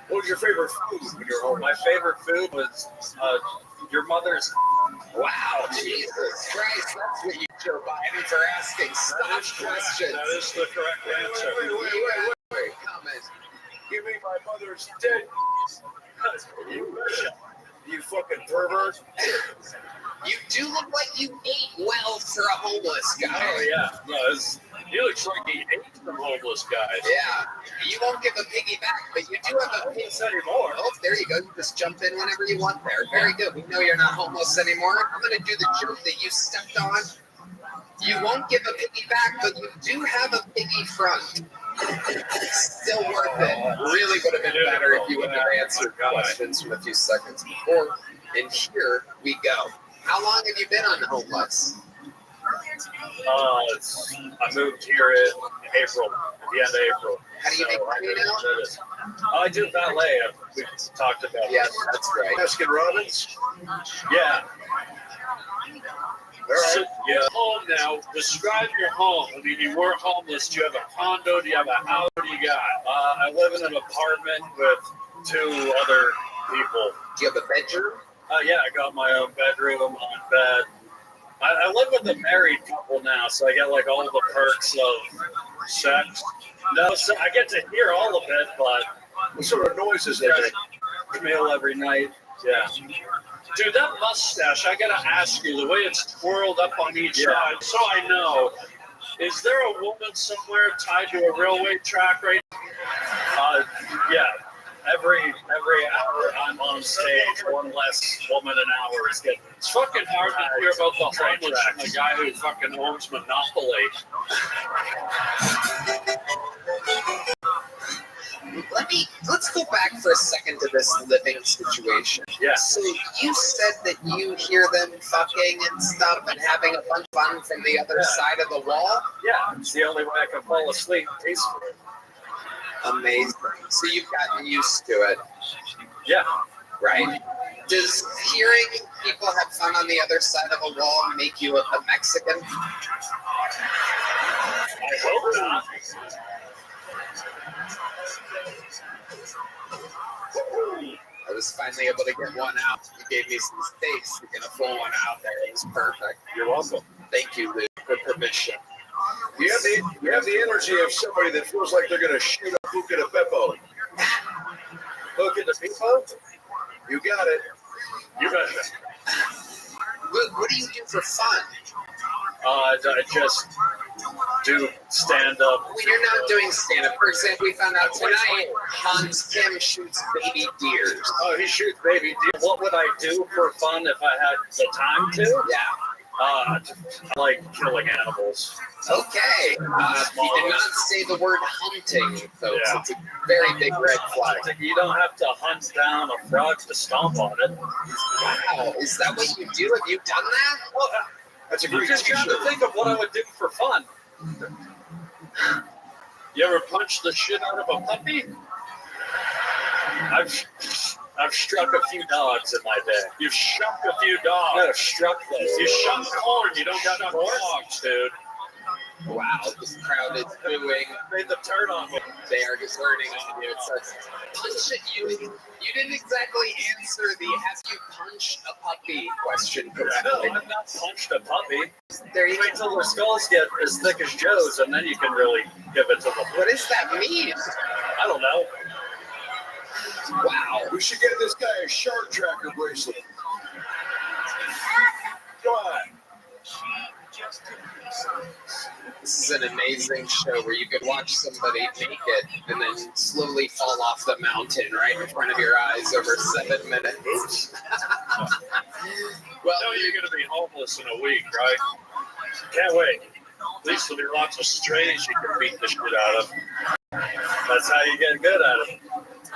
What was your favorite food when you were home? My favorite food was your mother's. Wow, Jesus Christ, that's what you, Joe Biden, for asking such questions. That is the correct answer. Wait. Comment. Give me my mother's dead. You fucking pervert. You do look like you ate well for a homeless guy. Oh, yeah. No, he looks like he ate some homeless guys. Yeah. You won't give a piggy back, but you do have a piggy anymore. Oh, there you go. You just jump in whenever you want there. Very good. We know you're not homeless anymore. I'm going to do the joke that you stepped on. You won't give a piggy back, but you do have a piggy front. Still worth it. Really would have been better if you would have answered questions from a few seconds before. And here we go. How long have you been on homeless? I moved here in April, at the end of April. How do you make money now? I do valet. We talked about it. Yes, that's right. Baskin Robbins? Yeah. All right. So you're home now. Describe your home. I mean, you were homeless. Do you have a condo? Do you have a house? What do you got? I live in an apartment with 2 other people. Do you have a bedroom? Yeah, I got my own bedroom, my own bed. I live with a married couple now, so I get like all the perks of sex. No, so I get to hear all of it, but what sort of noises they make? Meal every night. Yeah. Dude, that mustache, I gotta ask you, the way it's twirled up on each side, so I know, is there a woman somewhere tied to a railway track right now? Yeah. Every hour I'm on stage, one less woman an hour is getting. It's fucking hard to hear about the homeless from the guy who fucking owns Monopoly. Let's go back for a second to this living situation. Yeah. So you said that you hear them fucking and stuff and having a bunch of fun from the other side of the wall? Yeah, it's the only way I can fall asleep peacefully. Amazing. So you've gotten used to it. Yeah. Right. Does hearing people have fun on the other side of a wall make you a Mexican? I hope not. I was finally able to get one out. You gave me some space to get a full one out there. It was perfect. You're welcome. Thank you, Luke, for permission. You have the energy of somebody that feels like they're going to shoot a hook at a Beppo. Hook at the people? You got it. You got it. Luke, what do you do for fun? I just do stand up. Well, you're not doing stand up. For example, we found out tonight Hans Kim shoots baby deers. Oh, he shoots baby deer. What would I do for fun if I had the time to? Yeah. I like killing animals. Okay. He did not say the word hunting, folks. Yeah. It's a very big red flag. You don't have to hunt down a frog to stomp on it. Wow. Is that what you do? Have you done that? Well, that's a great You just got to think of what I would do for fun. You ever punched the shit out of a puppy? I've struck a few dogs in my day. You've shucked a few dogs. No, struck them. You shuck corn. You don't got dogs, dude. Wow, this crowd is booing. Made them turn on me. They are deserting on you. It's like, punch it. You didn't exactly answer the "have you punched a puppy" question correctly. No, I've not punched a puppy. There you wait till their skulls get as thick as Joe's, and then you can really give it to them. What does that mean? I don't know. Wow. We should get this guy a shark tracker bracelet. Go on. This is an amazing show where you could watch somebody naked and then slowly fall off the mountain right in front of your eyes over 7 minutes. Well, you're going to be homeless in a week, right? Can't wait. At least there'll be lots of strays you can beat the shit out of. That's how you get good at it.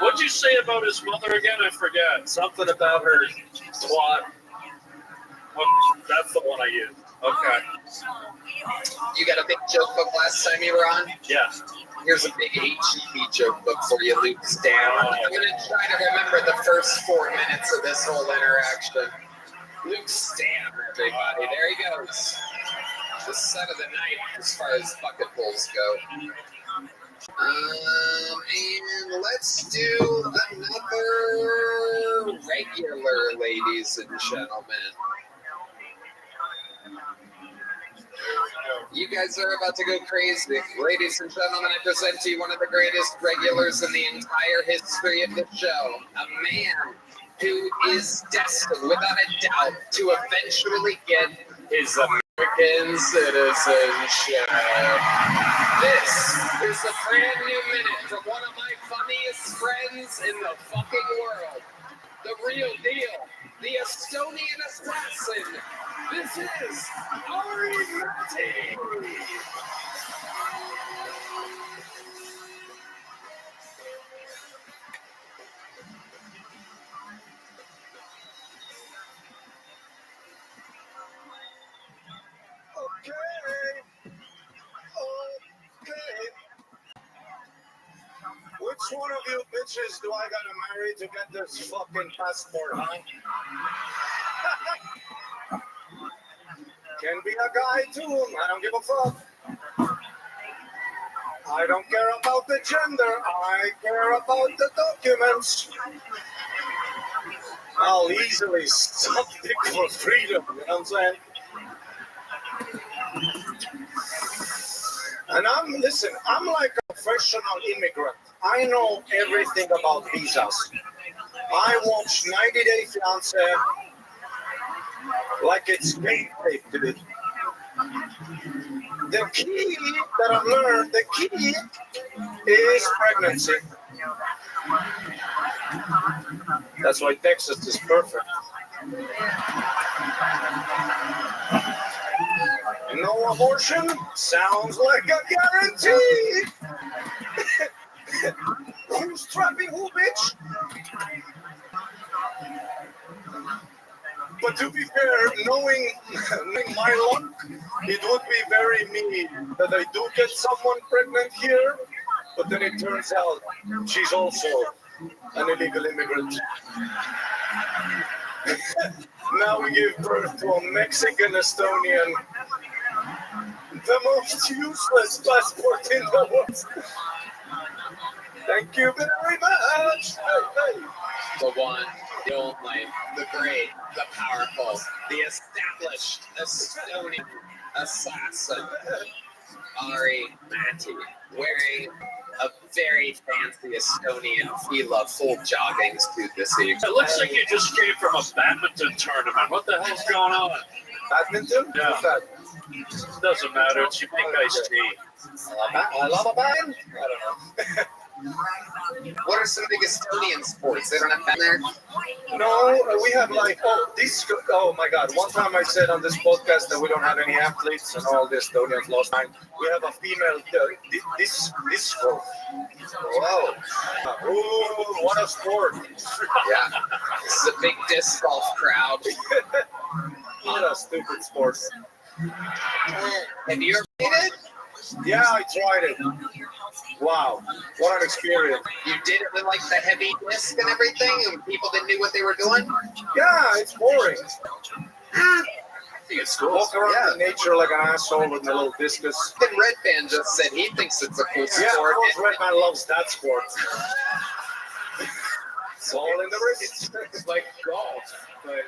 What'd you say about his mother again? I forget. Something about her twat. Oh, that's the one I used. Okay. You got a big joke book last time you were on? Yeah. Here's a big HEB joke book for you, Luke Stam. I'm going to try to remember the first 4 minutes of this whole interaction. Luke Stam, everybody. There he goes. The set of the night as far as bucket pulls go. And let's do another regular, ladies and gentlemen. You guys are about to go crazy. Ladies and gentlemen, I present to you one of the greatest regulars in the entire history of the show. A man who is destined, without a doubt, to eventually get his American citizenship. This is a brand new minute from one of my funniest friends in the fucking world. The real deal. The Estonian assassin. This is Ari Matti. Okay. Which one of you bitches do I gotta marry to get this fucking passport, huh? Can be a guy too, I don't give a fuck. I don't care about the gender, I care about the documents. I'll easily something for freedom, you know what I'm saying? And I'm like a professional immigrant. I know everything about visas. I watch 90 Day Fiance like it's game tape, dude. The key that I've learned, the key is pregnancy. That's why Texas is perfect. No abortion sounds like a guarantee. Who's trapping who, bitch? But to be fair, knowing my luck, it would be very mean that I do get someone pregnant here, but then it turns out she's also an illegal immigrant. Now we give birth to a Mexican Estonian, the most useless passport in the world. Thank you very much. Hey. The one, the only, the great, the powerful, the established Estonian assassin, Ari Matti, wearing a very fancy Estonian Fila full jogging suit this evening. It looks like you just came from a badminton tournament. What the hell's going on? Badminton? Yeah. What's that? Doesn't matter. It's you make iced tea. I love a band. I don't know. What are some big Estonian sports? They don't have that there? No, we have like, disco. Oh my God. One time I said on this podcast that we don't have any athletes and all the Estonians lost time. We have a female disco. Wow. Ooh, what a sport. Yeah. This is a big disc golf crowd. What a stupid sport. Have you ever played it? Yeah, I tried it. Wow, what an experience. You did it with like the heavy disc and everything, and people that knew what they were doing? Yeah, it's boring. I think it's cool. Walk around in nature like an asshole with a little discus. And Red Band just said he thinks it's a cool sport. Yeah, of course, Red Man loves that sport. It's all in the wrist. It's like golf, but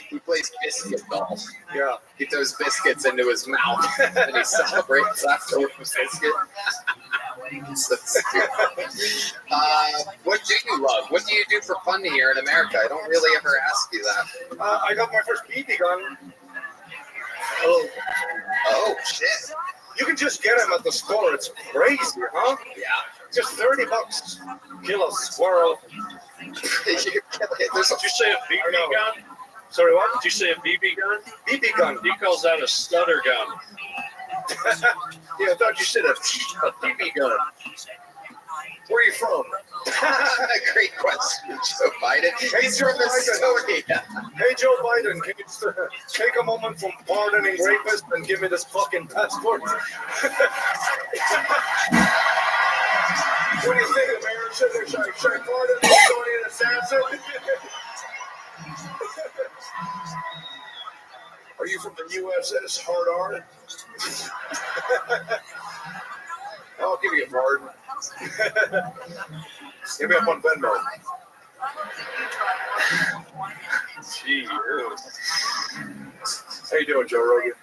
he plays biscuit golf. Yeah. He throws biscuits into his mouth and he celebrates after with biscuit. So stupid. What do you love? What do you do for fun here in America? I don't really ever ask you that. I got my first BB gun. Oh, shit. You can just get them at the store. It's crazy, huh? Yeah. Just $30. Kill a squirrel. Did you say a BB gun? Sorry, what? Did you say a BB gun? BB gun. He calls that a stutter gun. Yeah, I thought you said a BB gun. Where are you from? Great question, Joe Biden. He's from Estonia. Hey, Joe Biden, can you take a moment from pardoning rapists and give me this fucking passport? What do you think, American? Should I pardon the Estonian assassin? Are you from the USS Hard R? I'll give you a pardon. Give me up on Venmo. Gee, how you doing, Joe Rogan?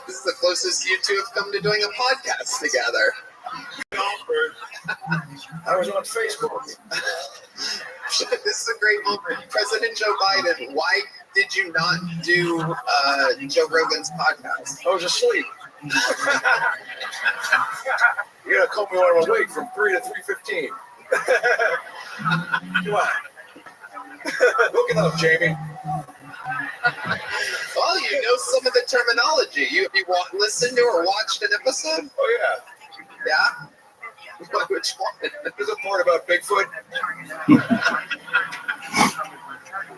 This is the closest you two have come to doing a podcast together. I was on Facebook. This is a great moment. President Joe Biden, why did you not do Joe Rogan's podcast? I was asleep. You gotta call me when I'm awake from 3 to 3:15. Come on. Look it up, Jamie. Well, you know some of the terminology. You listened to or watched an episode? Oh, yeah. Yeah? Which one? There's a part about Bigfoot.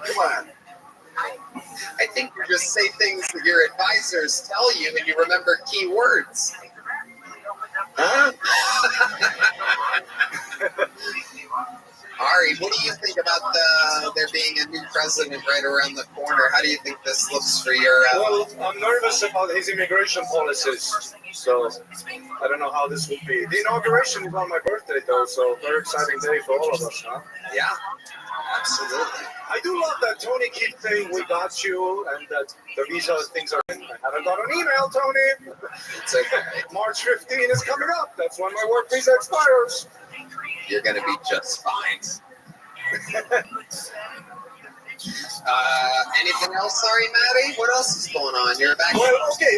Come on. I think you just say things that your advisors tell you and you remember key words. Huh? Ari, what do you think about there being a new president right around the corner? How do you think this looks for your... Well, I'm nervous about his immigration policies, so I don't know how this will be. The inauguration is on my birthday, though, so very exciting day for all of us, huh? Yeah, absolutely. I do love that Tony keeps saying we got you and that the visa things are in. I haven't got an email, Tony. It's okay. March 15 is coming up. That's when my work visa expires. You're going to be just fine. Anything else? Sorry, Maddie? What else is going on? You're back. Well, I'll tell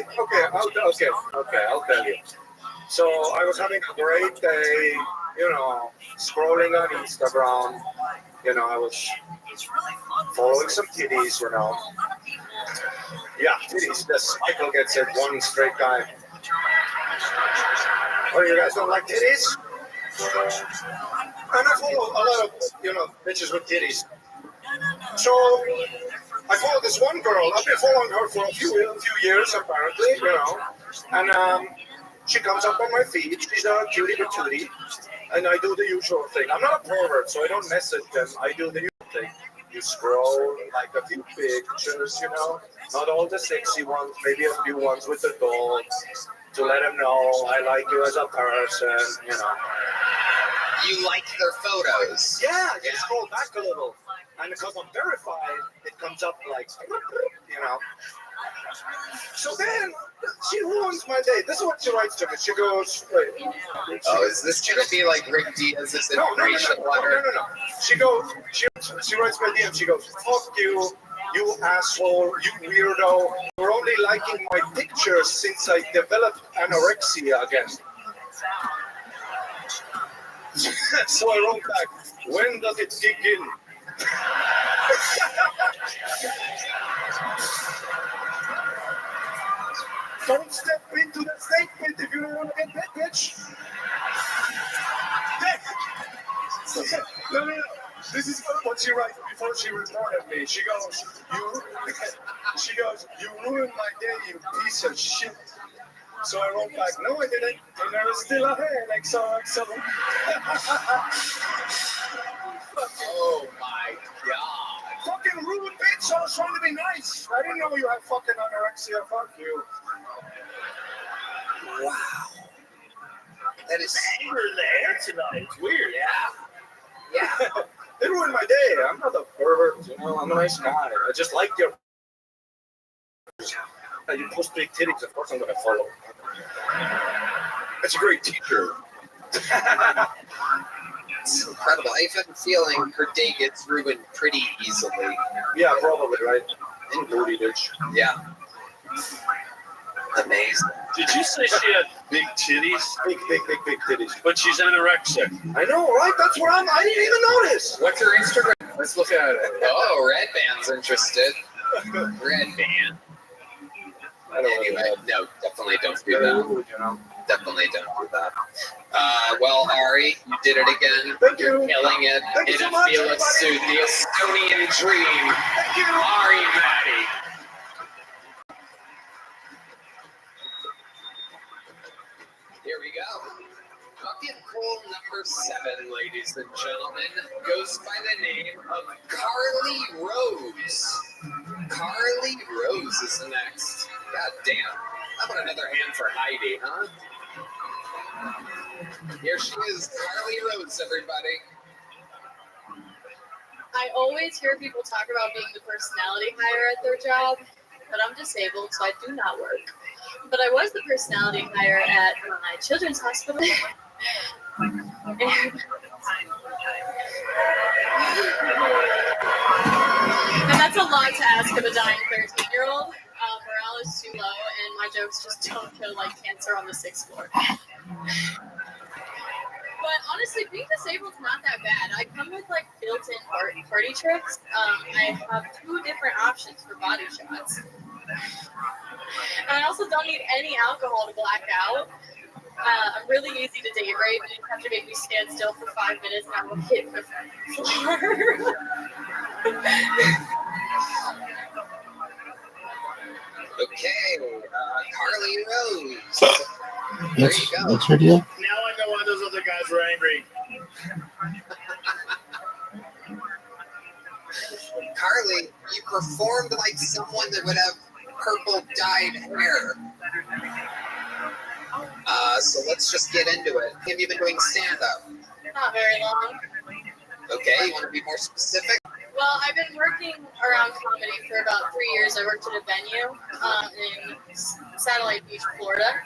you. So I was having a great day, scrolling on Instagram. I was following some titties, Yeah, titties. The Michael gets it, one straight guy. Oh, you guys don't like titties? And I follow a lot of, bitches with titties. So I follow this one girl. I've been following her for a few years, apparently, And she comes up on my feed. She's a cutie patootie. And I do the usual thing. I'm not a pervert, so I don't message them. I do the usual thing. You scroll like a few pictures, Not all the sexy ones, maybe a few ones with the gold to let them know I like you as a person, you know. You like their photos. Yeah, just scroll back a little. And because I'm verified, it comes up like, you know. So then she ruins my day. This is what she writes to me. She goes, wait. Oh, is this going to be like Rick Diaz's information letter? No. She goes, she writes my DM. She goes, fuck you, you asshole, you weirdo. You're only liking my pictures since I developed anorexia again. So I wrote back, when does it kick in? Don't step into the snake pit if you don't want to get bit, bitch. No. This is what she writes before she reported me. She goes, you ruined my day, you piece of shit. So I wrote back, no, I didn't. And there is still a hair, like so. Oh my god. Fucking rude bitch, I was trying to be nice. I didn't know you had fucking anorexia, fuck you. Wow. That is anger in the air tonight. It's weird. Yeah. It ruined my day. I'm not a pervert, you know, I'm a nice guy. I just like your... You post big titties, of course I'm going to follow. That's a great teacher. It's incredible. I have a feeling her day gets ruined pretty easily. Yeah, probably, right? In booty, bitch. Yeah. Amazing. Did you say she had big titties? Big titties. But she's anorexic. I know, right? That's where I didn't even notice. What's her Instagram? Let's look at it. Oh, Red Band's interested. Red Band. Anyway, no, definitely don't do that. Definitely don't do that. Well, Ari, you did it again. Thank You're you. killing it. Thank you so much, Felix suit, the Estonian dream. Thank you. Ari Maddie. Here we go. Bucket pool number 7, ladies and gentlemen, goes by the name of Carly Rose. Carly Rose is the next. God damn. How about another hand for Heidi, huh? Here she is, Carly Rose, everybody. I always hear people talk about being the personality hire at their job, but I'm disabled, so I do not work. But I was the personality hire at my children's hospital. And that's a lot to ask of a dying 13-year-old. Morale is too low, and my jokes just don't feel like cancer on the 6th floor. But honestly, being disabled is not that bad. I come with like built-in party tricks. I have 2 different options for body shots. And I also don't need any alcohol to black out. I'm really easy to date rape. You just have to make me stand still for 5 minutes and I will hit the floor. Okay, Carly Rose. There you go. What's her deal? Now I know why those other guys were angry. Carly, you performed like someone that would have purple dyed hair. So let's just get into it. Have you been doing stand-up? Not very long. Okay, you want to be more specific? Well, I've been working around comedy for about 3 years. I worked at a venue in Satellite Beach, Florida.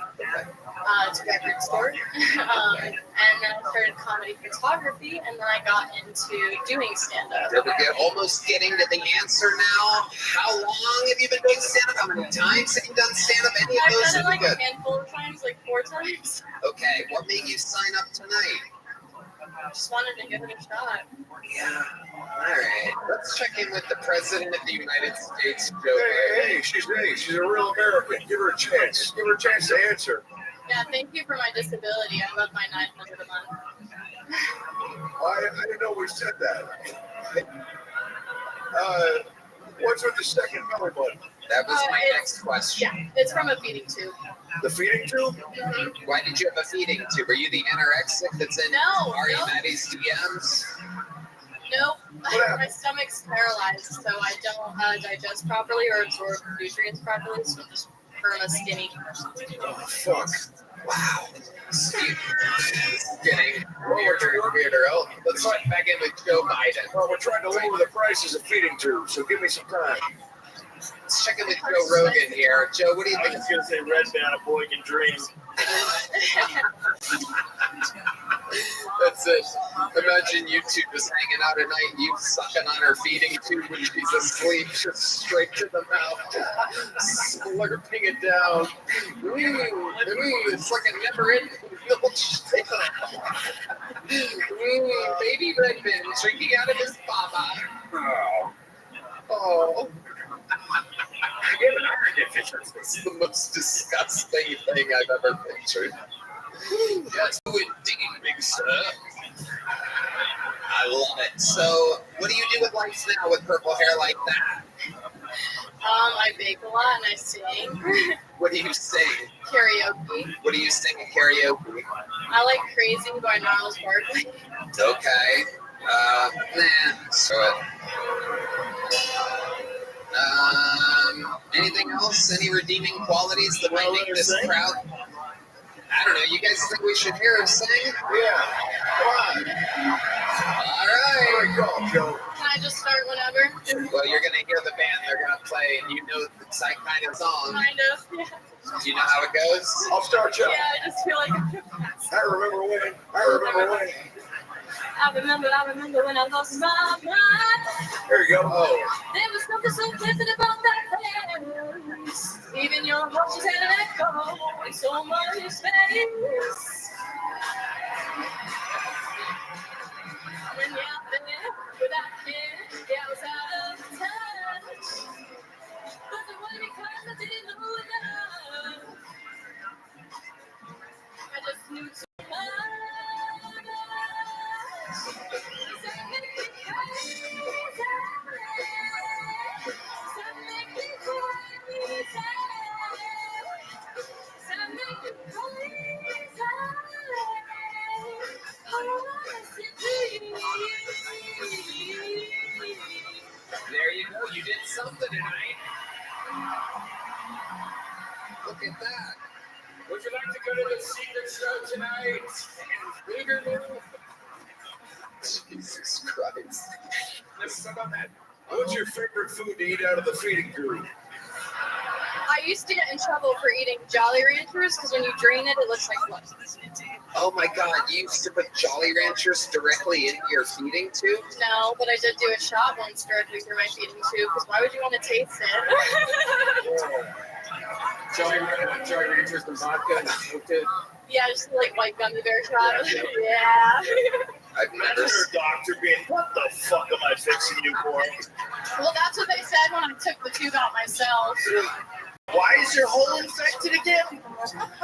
It's a record store. And then I started comedy photography, and then I got into doing stand-up. We're almost getting to the answer now. How long have you been doing stand-up? How many times have you done stand-up? Any of those I've done it would be like good. a handful of times, like 4 times. Okay, what made you sign up tonight? Just wanted to give it a shot. Yeah. All right. Let's check in with the President of the United States, Joe. Hey, she's a real American. Give her a chance. Give her a chance to answer. Yeah, thank you for my disability. I'm up by $900 a month. I didn't know we said that. What's with the second belly button? That was my next question. Yeah, it's from a feeding tube. The feeding tube? Mm-hmm. Why did you have a feeding tube? Are you the anorexic that's in No, Ari no. Maddie's DMs? Nope. My stomach's paralyzed, so I don't digest properly or absorb nutrients properly, so I'm just firm as skinny. Oh, fuck. Wow. It's getting weirder and weirder. Oh, let's get back in with Joe Biden. Well, we're trying to lower the prices of feeding tubes, so give me some time. Let's check in with Joe Rogan here. Joe, what do you think? I was going to say red band, a boy can dream. That's it. Imagine you two just hanging out at night, you sucking on her feeding tube when she's asleep, just straight to the mouth, slurping it down. It's like a never-ending milkshake. Baby Redman drinking out of his baba. Oh. You have an iron deficiency. It's the most disgusting thing I've ever pictured. Yes, indeed, big sir. I love it. So, what do you do with lights now with purple hair like that? I bake a lot and I sing. What do you sing? Karaoke. What do you sing in karaoke? I like Crazy by Gnarls Barkley. Okay. So anything else? Any redeeming qualities that might make this crowd? I don't know. You guys think we should hear him sing? Yeah. Come on. All right. Here we go, Joe. Can I just start whenever? Well, you're going to hear the band. They're going to play, and you know the kind of song. Kind of, yeah. Do you know how it goes? I'll start, Joe. Yeah, I just feel like I remember when. I remember when I lost my mind. There you go. Oh. There was something so pleasant about that place. Even your emotions had an echo in so much space. When you're out there without care, yeah, I was out of touch. But it wasn't because I didn't know enough. I just knew too much. There you go. You did something tonight. Look at that. Would you like to go to the secret show tonight? Boogaloo. Jesus Christ. Listen about that. What's your favorite food to eat out of the feeding tube? I used to get in trouble for eating Jolly Ranchers because when you drain it, it looks like blood. Oh my God, you used to put Jolly Ranchers directly into your feeding tube? No, but I did do a shot once directly through my feeding tube because why would you want to taste it? Jolly Ranchers and vodka and smoked it. Yeah, just like white gummy bear shot. Yeah. I've never Your doctor being, what the fuck am I fixing you for? Well, that's what they said when I took the tube out myself. Why is your hole infected again?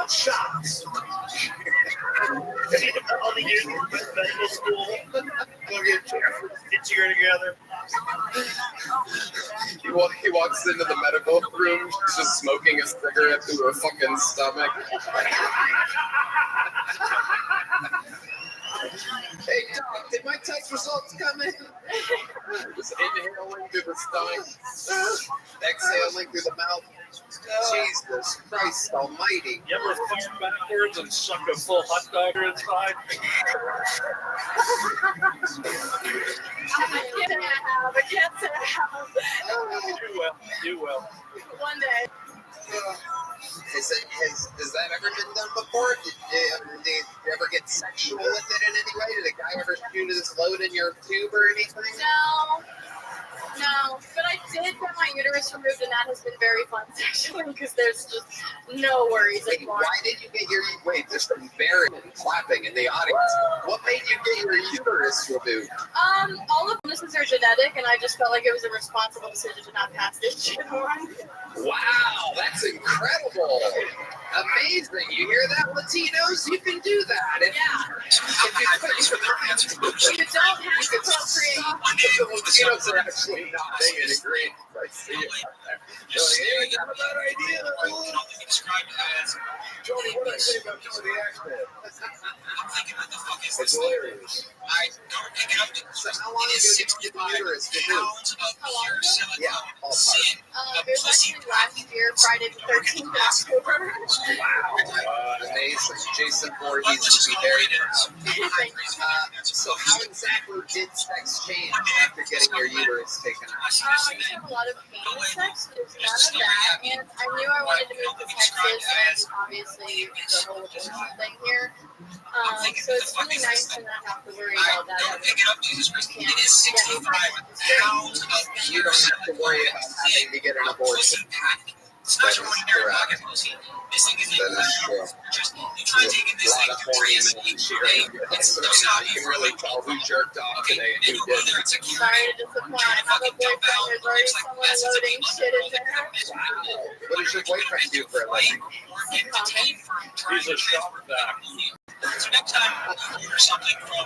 Shots. Only used in medical school. Go get Jeffrey, get you together. He walks into the medical room just smoking a cigarette through a fucking stomach. Hey, doc, did my test results come in? Just inhaling through the stomach, exhaling through the mouth. Jesus Christ almighty. You ever fart backwards and suck a full hot dog inside? I can't say I have. You will. One day. Has that ever been done before? Did you ever get sexual with it in any way? Did a guy ever shoot his load in your tube or anything? No, but I did get my uterus removed, and that has been very fun sexually because there's just no worries anymore. Why did you get your there's some bearing and clapping in the audience. What made you get your uterus removed? All of this are genetic, and I just felt like it was a responsible decision to not pass this shit on. Wow, that's incredible. Amazing. You hear that, Latinos? You can do that. Yeah. You don't have to procreate. The Latinos are actually nodding in agreement. I see it. They're like, hey, not a bad idea. Tony, what did I say about doing the accent? It's hilarious. So how long ago did you get the uterus removed? Yeah, all part. It was actually last year, Friday the 13th of October. Wow. Amazing. Jason Voorhees would be very proud. So how exactly did sex change after getting your uterus taken out? I used to have a lot of pain in sex, but there's none of that. And I knew I wanted to move to Texas, and obviously the whole abortion thing here. So it's really nice to not have to worry about that. You don't have to worry about having to get an abortion. That is correct. That is true. A lot of horny men here. You can really tell who jerked off today and who didn't. Sorry to disappoint. I have a boyfriend. There's already someone loading shit in there. Wow. What does your boyfriend do for a living? He's a shop back. Next time you order something from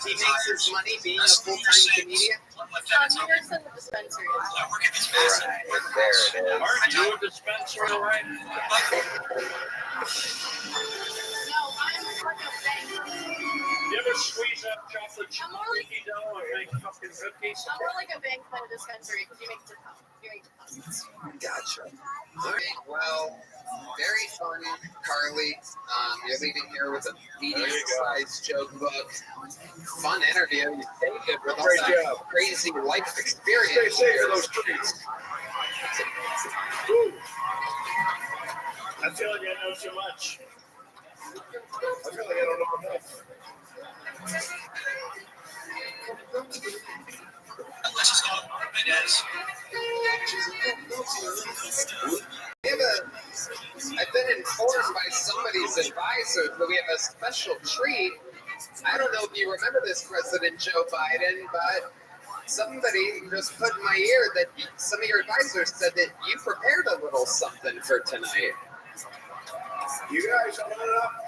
He makes his money being a full-time comedian? He works in the dispensary. Right, there it is. Aren't you a dispenser, right? No, I'm like a bank. You ever squeeze up chocolate chip cookie dough and make fucking cookies? I'm more like a bank than a dispensary because you make deposits. Gotcha. All right, well, very fun, Carly. You're leaving here with a medium-sized joke book. Fun interview. You saved it with all Great that job. crazy life experience. Stay safe for those trees. I feel like I know too much. I feel like I don't know enough. I've been informed by somebody's advisor that we have a special treat. I don't know if you remember this, President Joe Biden, but somebody just put in my ear that some of your advisors said that you prepared a little something for tonight. You guys,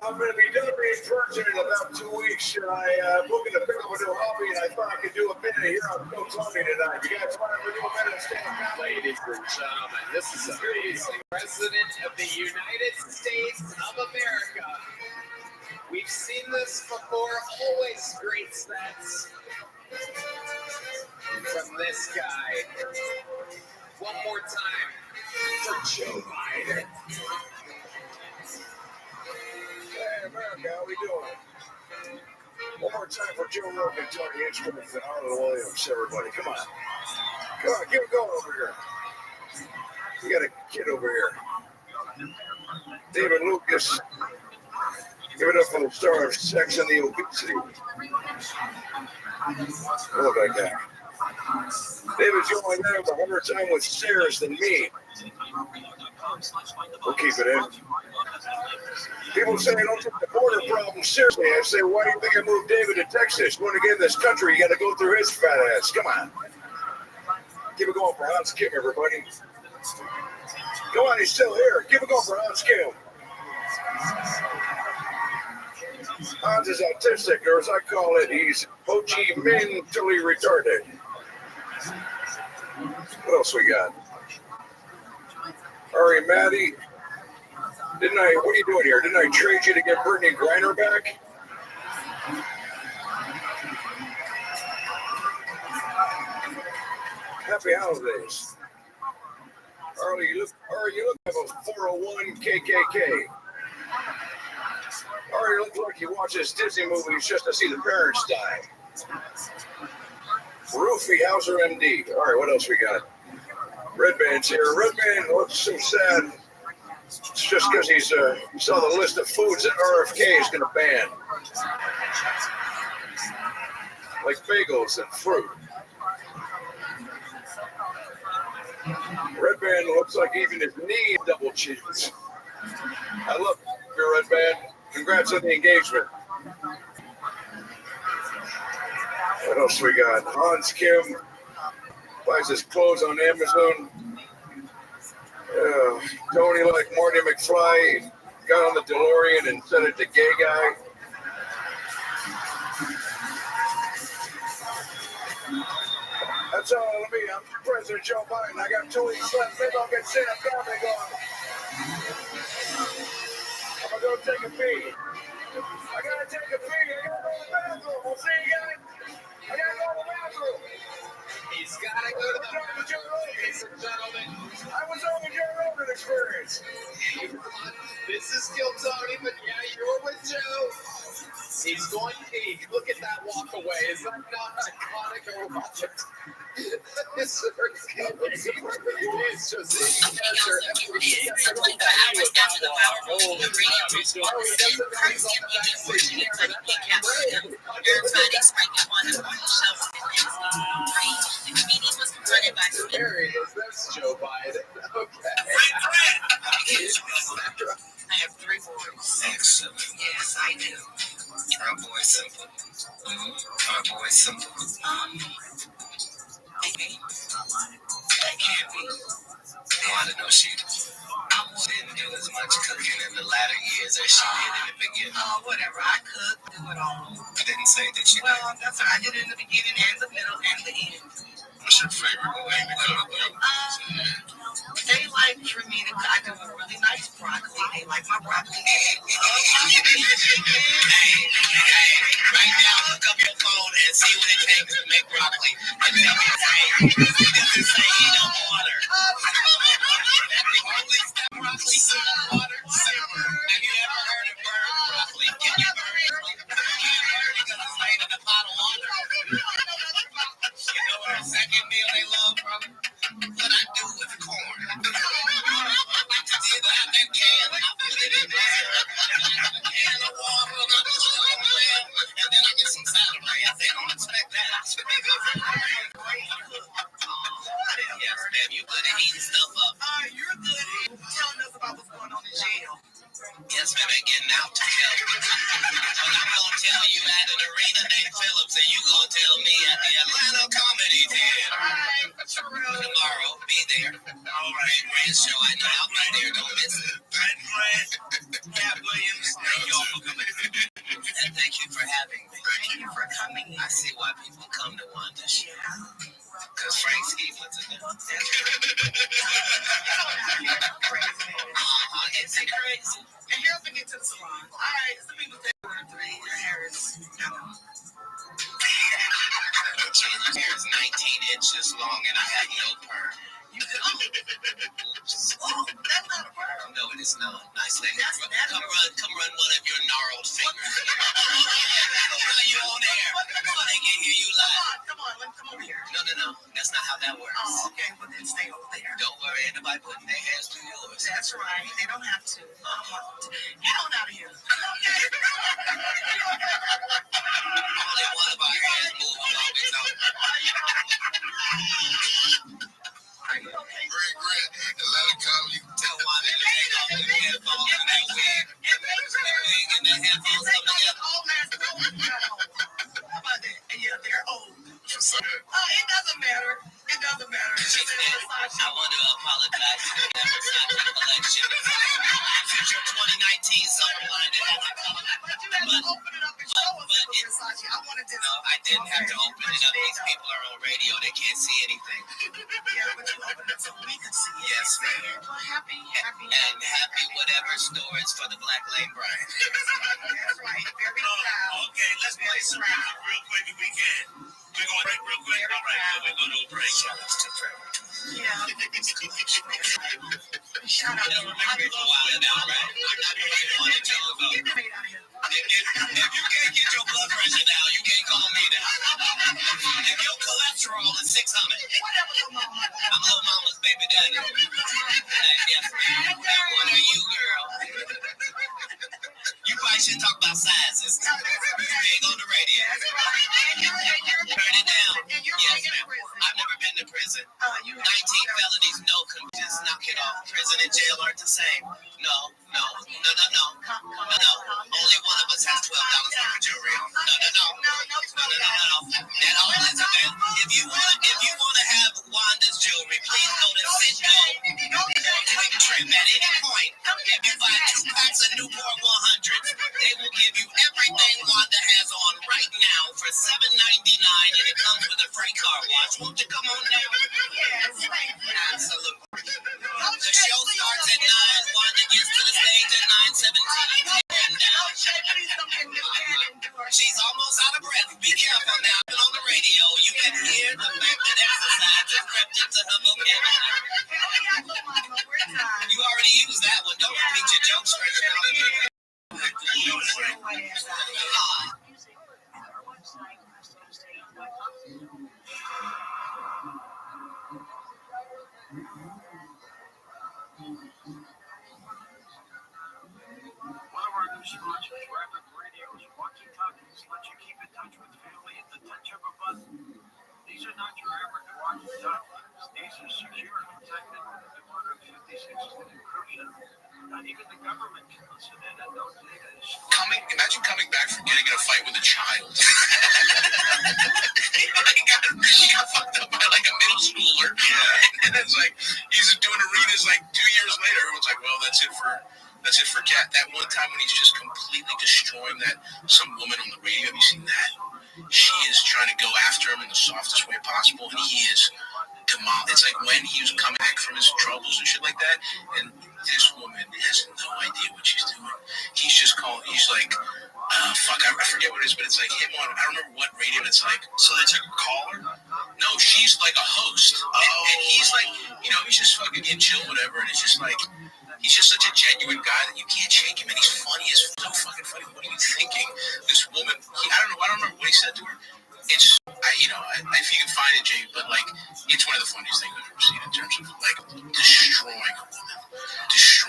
I'm going to be done being president in about 2 weeks, and I'm looking to pick up a new hobby, and I thought I could do a minute here on Coach Tony tonight. You guys want to do a minute of stand-up? Ladies and gentlemen, this is amazing. President of the United States of America. We've seen this before, always great sets from this guy. One more time for Joe Biden. Hey, America, how we doing? One more time for Joe Rogan, Tony Hinchcliffe, and Arnold Williams, everybody. Come on. Come on, keep it going over here. We got a kid over here. David Lucas. Give it up for the star of Sex and the Obesity. Hello, that guy. David's the only guy with a harder time with stairs than me. We'll keep it in. People say I don't take the border problem seriously. I say, why do you think I moved David to Texas? You want to get in this country, you got to go through his fat ass. Come on. Keep it going for Hans Kim, everybody. Come on, he's still here. Keep it going for Hans Kim. Hans is autistic, or as I call it, he's mentally retarded. What else we got? Ari Maddie. What are you doing here? Didn't I trade you to get Brittany Griner back? Happy holidays. Arlie, you look like a 401 KKK. Ari looks like he watches Disney movies just to see the parents die. Roofie Hauser MD. All right, what else we got? Red Band's here. Red Band looks so sad. It's just because he saw the list of foods that RFK is going to ban. Like bagels and fruit. Red Band looks like even his knee double cheese. I love your Red Band. Congrats on the engagement. What else we got? Hans Kim buys his clothes on Amazon. Tony, like Marty McFly, got on the DeLorean and sent it to gay guy. So I'm President Joe Biden. I got 2 weeks left. Maybe I'll get Sam Dominic on. I'm gonna go take a pee. I gotta take a pee. I gotta go to the bathroom. I'll see you guys. I gotta go to the bathroom. He's gotta go to the bathroom, ladies and gentlemen. I was on the Joe Rogan Experience. This is still Tony, but yeah, you're with Joe. He's going to pee. Look at that walk away. Is that not iconic or what? It's just that's Joe Biden. Okay. I have 3 boys. Excellent. Yes, I do. Our boy simple. Our boy simple. Maybe. That can't be. No, I didn't know she didn't do as much cooking in the latter years as she did in the beginning. Oh, whatever. I could do it all. I didn't say that you did. Well, that's right. I did it in the beginning and the middle and the end. What's your favorite way to cook? They like for me to I do a really nice broccoli. They like my broccoli. Hey, right now look up your phone and see what it takes to make broccoli. And tell me this say no water. That's the only step broccoli water simmer. Have you ever heard of burnt broccoli? Can you burn it? You burn it because it's made in a pot of water. You know what our second meal they love, brother? What I do with corn. I have that can, I put it in there. A can of water, and I just let it well, and then I get some salad ranch. They don't expect that. Yes, ma'am, you good at eating stuff up. You're good at telling us about what's going on in jail. Yes, ma'am, ain't getting out to tell you. But I'm going to tell you at an arena named Phillips, and you going to tell me at the Atlanta Comedy Theater. Tomorrow, be there. All right, grand show. I know I'll be there. Don't miss it. Pat Williams, thank y'all for coming. And thank you for having me. Thank you for coming. I see why people come to Wanda's show. Because Frank Stevens in there. It's crazy. And here's the get to the salon. All right, some people say 3. Your hair is, Your hair is 19 inches long and I have no perm. That's not a perm. No, it is not. Nice lady. Come run one of your gnarled fingers. How you on air? So they can hear you live. Come on, let me come over here. No. That's not how that works. Oh, okay. Well, then stay over there. Don't worry, anybody putting their hands through yours. That's right. They don't have to. Get on out of here. Okay. Only one of our hands move along its own. Are you okay? Great. Atlanta Comedy. Tell why they take off the headphones and that wig. And the headphones come together. How about that? And yeah, they're old. It doesn't matter. It doesn't matter. I want to apologize to the Versace collection. Since your 2019 summer line that has a color. But you had to open it up and show us Versace. I wanted to. No, I didn't have to open it up. These people are on radio. They can't see anything. Yeah, but you opened it so we could see. Yes, ma'am. Happy. And happy whatever store is for the Black Lane Brand. That's right. Very proud. Okay, let's play some music real quick if we can. We're going to break real quick. All right, we're going to a break. Shout out to Trevor. Yeah. Shout out to him. Remember it's wild now, right? I'm not the right one to tell about. Get the out of here. If you can't get your blood pressure down, you can't call me down. If your cholesterol is 600, I'm Lil Mama's baby daddy. Yes, ma'am. What are you, girl? You probably should talk about sizes. You're big on the radio. Turn it down. Yes, ma'am. I've never been to prison. 19 felonies, no. Just knock it off. Prison and jail aren't the same. No. Only one of us has $12 worth of jewelry on. No. That all is available. If you want to have Wanda's jewelry, please go to Cisco Quick Trip at any point. If you buy 2 packs of Newport 100, they will give you everything Wanda has on right now for $7.99, and it comes with a free car wash. Won't you come on One of our new sponsors, Rapid Radio's walkie-talkies, let you keep in touch with family at the touch of a button. These are not your average walkie-talkies. These are secure and protected with the 256-bit encryption. Not even the government can listen in, and no data is stored. Imagine coming back from getting in a fight with a child. he got fucked up by like a middle schooler. Yeah. And it's like he's doing arenas like 2 years later. Everyone's like, well, that's it for Cat. That one time when he's just completely destroying some woman on the radio. Have you seen that? She is trying to go after him in the softest way possible, and he is it's like when he was coming back from his troubles and shit like that, and this woman has no idea what she's doing. He's just calling. He's like, fuck, I forget what it is, but it's like him on. I don't remember what radio it's like. So they took a caller. No, she's like a host, and he's like, he's just fucking getting chill, whatever, and it's just like. He's just such a genuine guy that you can't shake him, and he's funny as so fucking funny. What are you thinking? This woman, I don't remember what he said to her. It's, if you can find it, Jay, but like, it's one of the funniest things I've ever seen in terms of like destroying a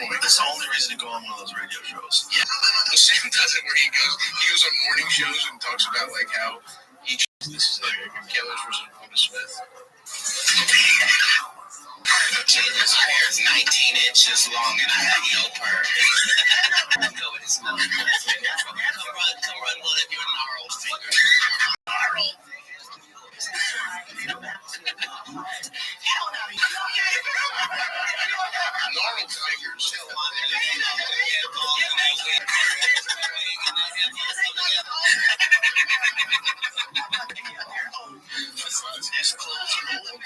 woman. That's the only reason to go on one of those radio shows. Yeah, Sam does it where he goes on morning shows and talks about like how this is like Killers versus Robin Smith. His hair is 19 inches long and I have no perm. Go with his nose. Come run one of your gnarled fingers. Gnarled. Gnarled fingers. His clothes are old.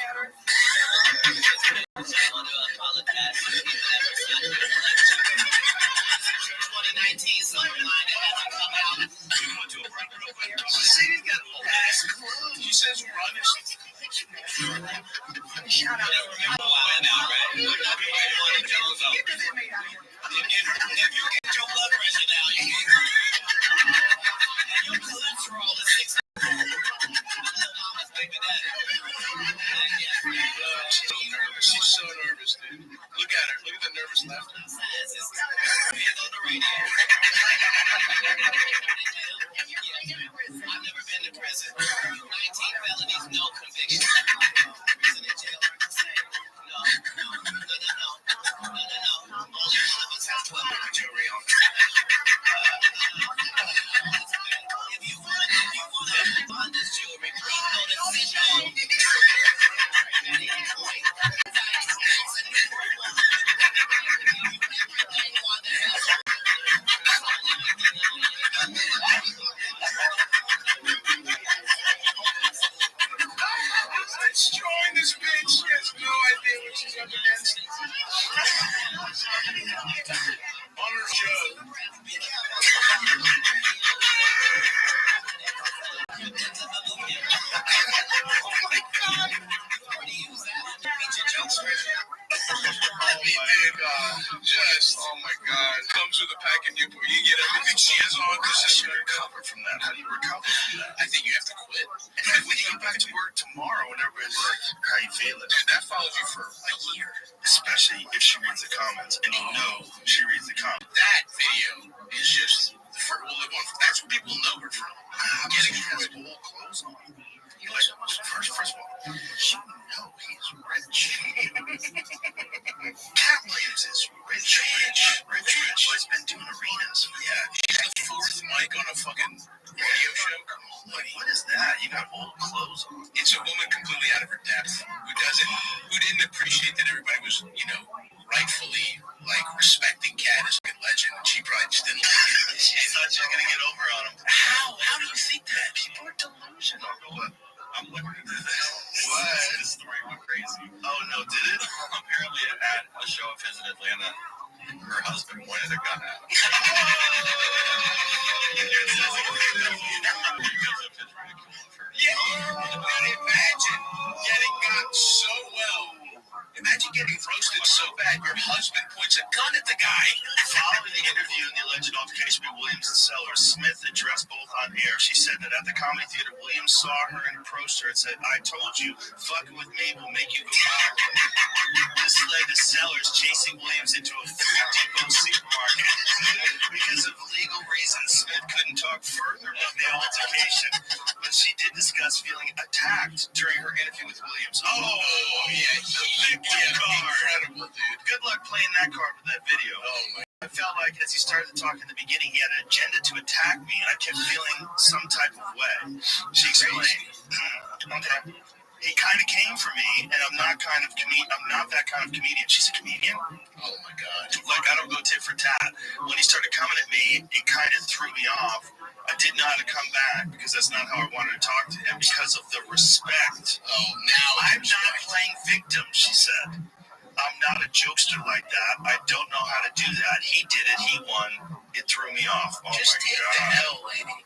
I want to apologize for the 2019 summer line that hasn't come out. You want to do a break real quick? See, you got old ass clothes. He says run. Shout out to remember why now, right? If you get your blood pressure down, you get your cholesterol is 6. She's so nervous, dude. Look at her. Look at the nervous laughter. I've never been to prison. 19 felonies, no conviction. Prison and jail are the same. No. Only one of us has 12 hour jury on. If you want to find this jewelry, please go to City. Destroying this bitch. She has no idea what she's up against. On her show. Oh my God. Oh my God. Comes with a pack and you get everything she has on. This is to recover from that. How do you recover from that? I think you have to quit. And when you get back to work tomorrow and everybody's like, how you feeling? Dude, that follows you for a year. Especially if she reads the comments. And you know she reads the comments. That video is just will live on. That's what people know her from. Getting her old clothes on. First of all, you know he's rich. Cat Williams is rich. So he's been doing arenas. Yeah, he's the fourth mic on a fucking radio show. What is that? You got old clothes on. It's a woman completely out of her depth who didn't appreciate that everybody was, rightfully respecting Cat as a legend, and she probably just didn't like it. She thought she was gonna get over on him. How do you think that? People are delusional. I'm looking at this. What? This story went crazy. Oh no, did it? Apparently at a show of his in Atlanta, her husband pointed a gun at him. Yeah, imagine getting got so well. Imagine getting roasted It's so bad your husband points a gun at the guy. Following the interview and the alleged altercation between Williams and Sellers, Smith addressed both on air. She said that at the Comedy Theater, Williams saw her and approached her and said, "I told you, fucking with me will make you go viral." This led to Sellers chasing Williams into a Food Depot supermarket. Because of legal reasons, Smith couldn't talk further about the altercation, but she did discuss feeling attacked during her interview with Williams. Oh, yeah, the big card. Incredible, dude. Good luck playing that card with that video. Oh, my. I felt like as he started to talk in the beginning, he had an agenda to attack me, and I kept feeling some type of way. She explained. Okay. He kind of came for me, and I'm not that kind of comedian. She's a comedian. Oh my god! Like I don't go tit for tat. When he started coming at me, it kind of threw me off. I didn't know how to come back because that's not how I wanted to talk to him because of the respect. Oh, now I'm not playing victim, she said. I'm not a jokester like that. I don't know how to do that. He did it. He won. It threw me off. Oh just take the hell, lady.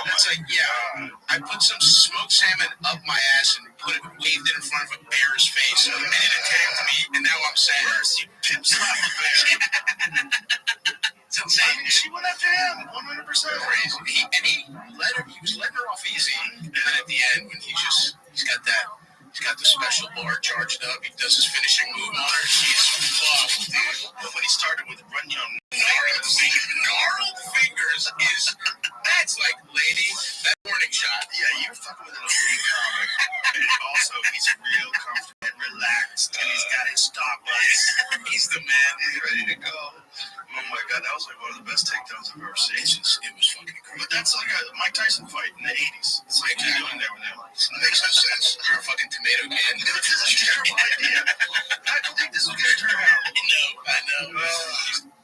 That's like, yeah, I put some smoked salmon up my ass and waved it in front of a bear's face, and it attacked me, and now I'm sad. Worse, you pimp slap a bear. It's insane. She went after him, 100%. Crazy. He was letting her off easy, and at the end, when he's got the special bar charged up. He does his finishing move on her. She's fucked, dude. But when he started with gnarled fingers that's like, lady, that warning shot. Yeah, you're fucking with an elite comic. And also, he's real comfortable and relaxed. And he's got his stopwatch. He's the man. He's ready to go. Oh my god, that was like one of the best takedowns I've ever seen. It was fucking crazy. But that's like a Mike Tyson fight in the 80s. It's like you're doing there with him. It makes no sense. You're a fucking tomato can. This is a terrible idea. I don't think this is going to turn out. I know.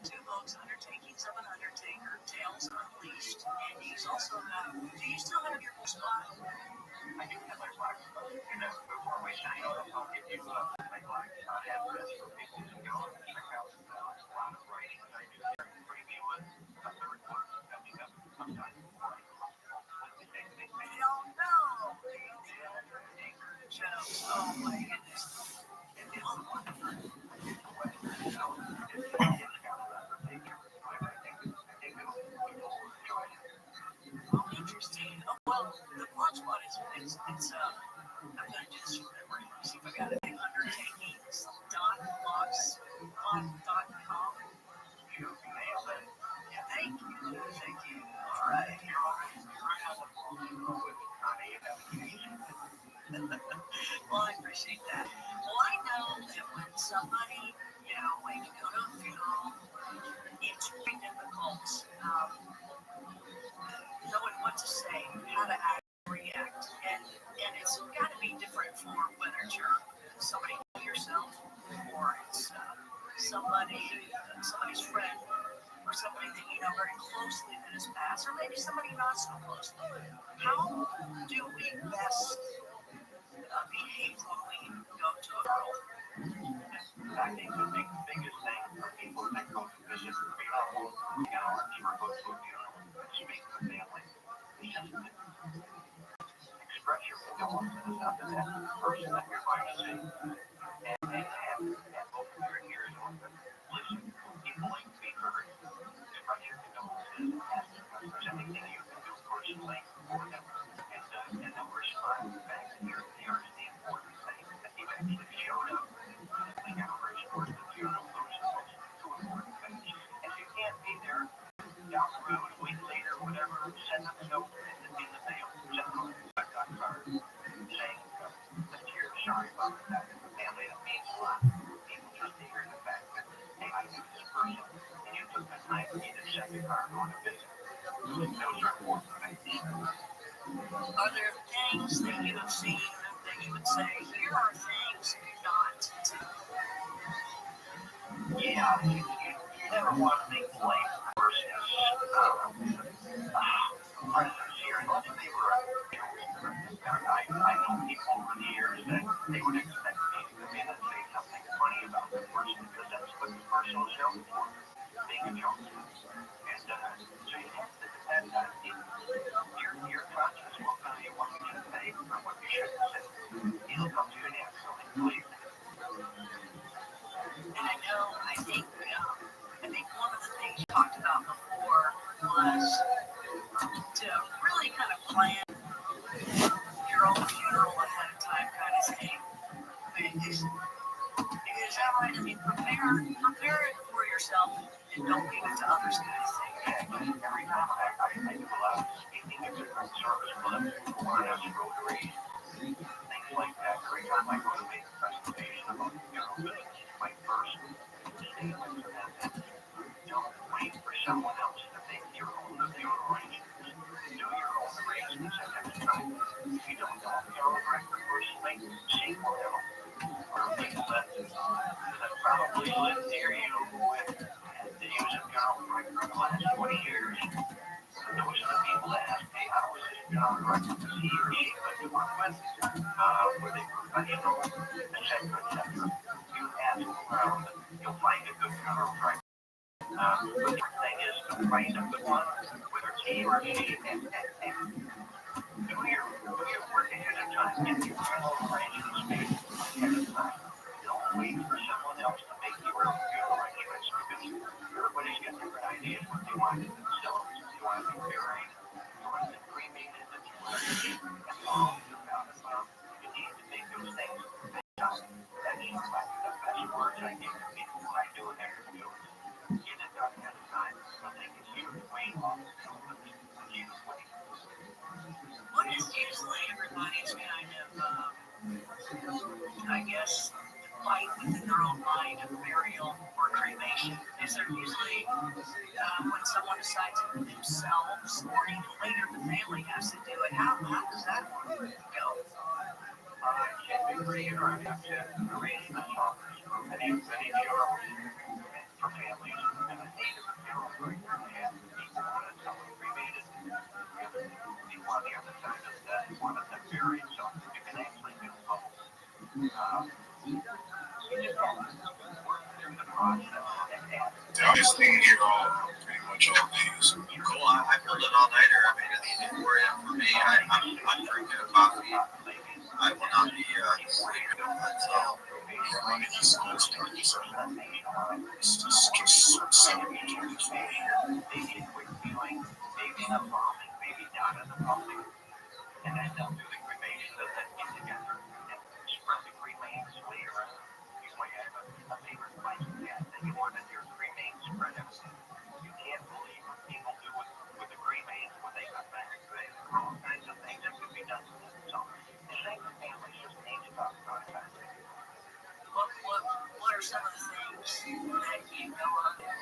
Two books, Undertakings of an Undertaker, Tales Unleashed, and he's also got, do you still have your spot? I do have my black. And before we sign off, I'll give you my black address for people to go and check out a lot of writing that I do here. Preview with a third book coming up sometime before I go. We don't know. Oh my goodness. And the other one, interesting. Well, the watch one is it's I'm gonna do this from memory. See if I got it. Undertakings.blogspot.com. You nailed it. Yeah, thank you. All right. Well, I appreciate that. Well, I know that when somebody, when you go to a funeral, it's very difficult knowing what to say, how to act, react, and it's got to be different for whether it's somebody yourself or it's somebody's friend or somebody that you know very closely that has passed, or maybe somebody not so close. How do we best behave when we go to a funeral? I think the biggest thing for people that go to visit the funeral, or go to a funeral, speak to the family. Express your condolences after that person that you're going to see. And open your ears open. Listen, people like to be heard. Express your condolences. Ask if there's anything you can do personally for them. And then respond back to your ears. The important thing that you actually showed up. We got to respond to the funeral. Those are two important things. If you can't be there, down the road, a week later, whatever, send them a note in the mail. Send them a card saying that you're sorry about that. Family, that means a lot. People just to hear the fact that, hey, I knew this person, and you took the time for me to send your card on a visit. Those are important things. Are there things that you have seen that you would say, here are things not to do? Yeah, you never want to make blame versus presidents here. And also they were, I know people over the years that they would expect me to come in and say something funny about the person because that's what the person is known for, being a joke. And so you have to depend on your conscience will tell you what you should say or what you shouldn't say. It'll come to you naturally. And and don't leave it to others to say, every time I do a lot of speaking at different service clubs or as Rotary, things like that. Every time I go to make a presentation about funeral business, my first statement to them is, don't wait for someone else to make your own funeral arrangements. Do your own arrangements ahead of time. If you don't know a funeral director personally, seek one out. I've probably lived near you with the use of funeral director in the last 20 years. Those are the people that ask me how is this funeral director to he or she good to work with? Were they professional? etc. You ask around, you'll find a good funeral director. The thing is to find a good one, whether it's he or she, and do your work ahead of time. Get your funeral arrangements made ahead of time. Don't wait for someone else to make your funeral arrangements because everybody's got different ideas what they want to do themselves. They want to be buried, they want to be cremated, they want to be involved about it. Well, you need to make those things just. That's the best words I give to people when I do an interview. Get it done ahead of time. I think it's usually way off the field. What is usually everybody's kind of, I guess, fight within their own mind of burial or cremation? Is there usually, when someone decides to do themselves, or even later the family has to do it, how does that one go? It can be pretty interesting to arrangements for many funerals for families and the need of a funeral director and people want to tell them cremated. People on the other side of that wanted them buried, so you can actually do both. The obvious thing here all pretty much all days. Cool. I pulled an all-nighter. I made it easy for you. For me, I'm drinking a coffee. I will not be sleeping until on the East Coast. It's just 7:24 here. And then they'll do the cremation and then get together and spread the cremains later. You might have a favorite place that you wanted your cremains spread out. You can't believe what people do with the cremains when they come back. There are all kinds of things that could be done with them. So the same with families just need to talk about it. What are some of the things that you know of that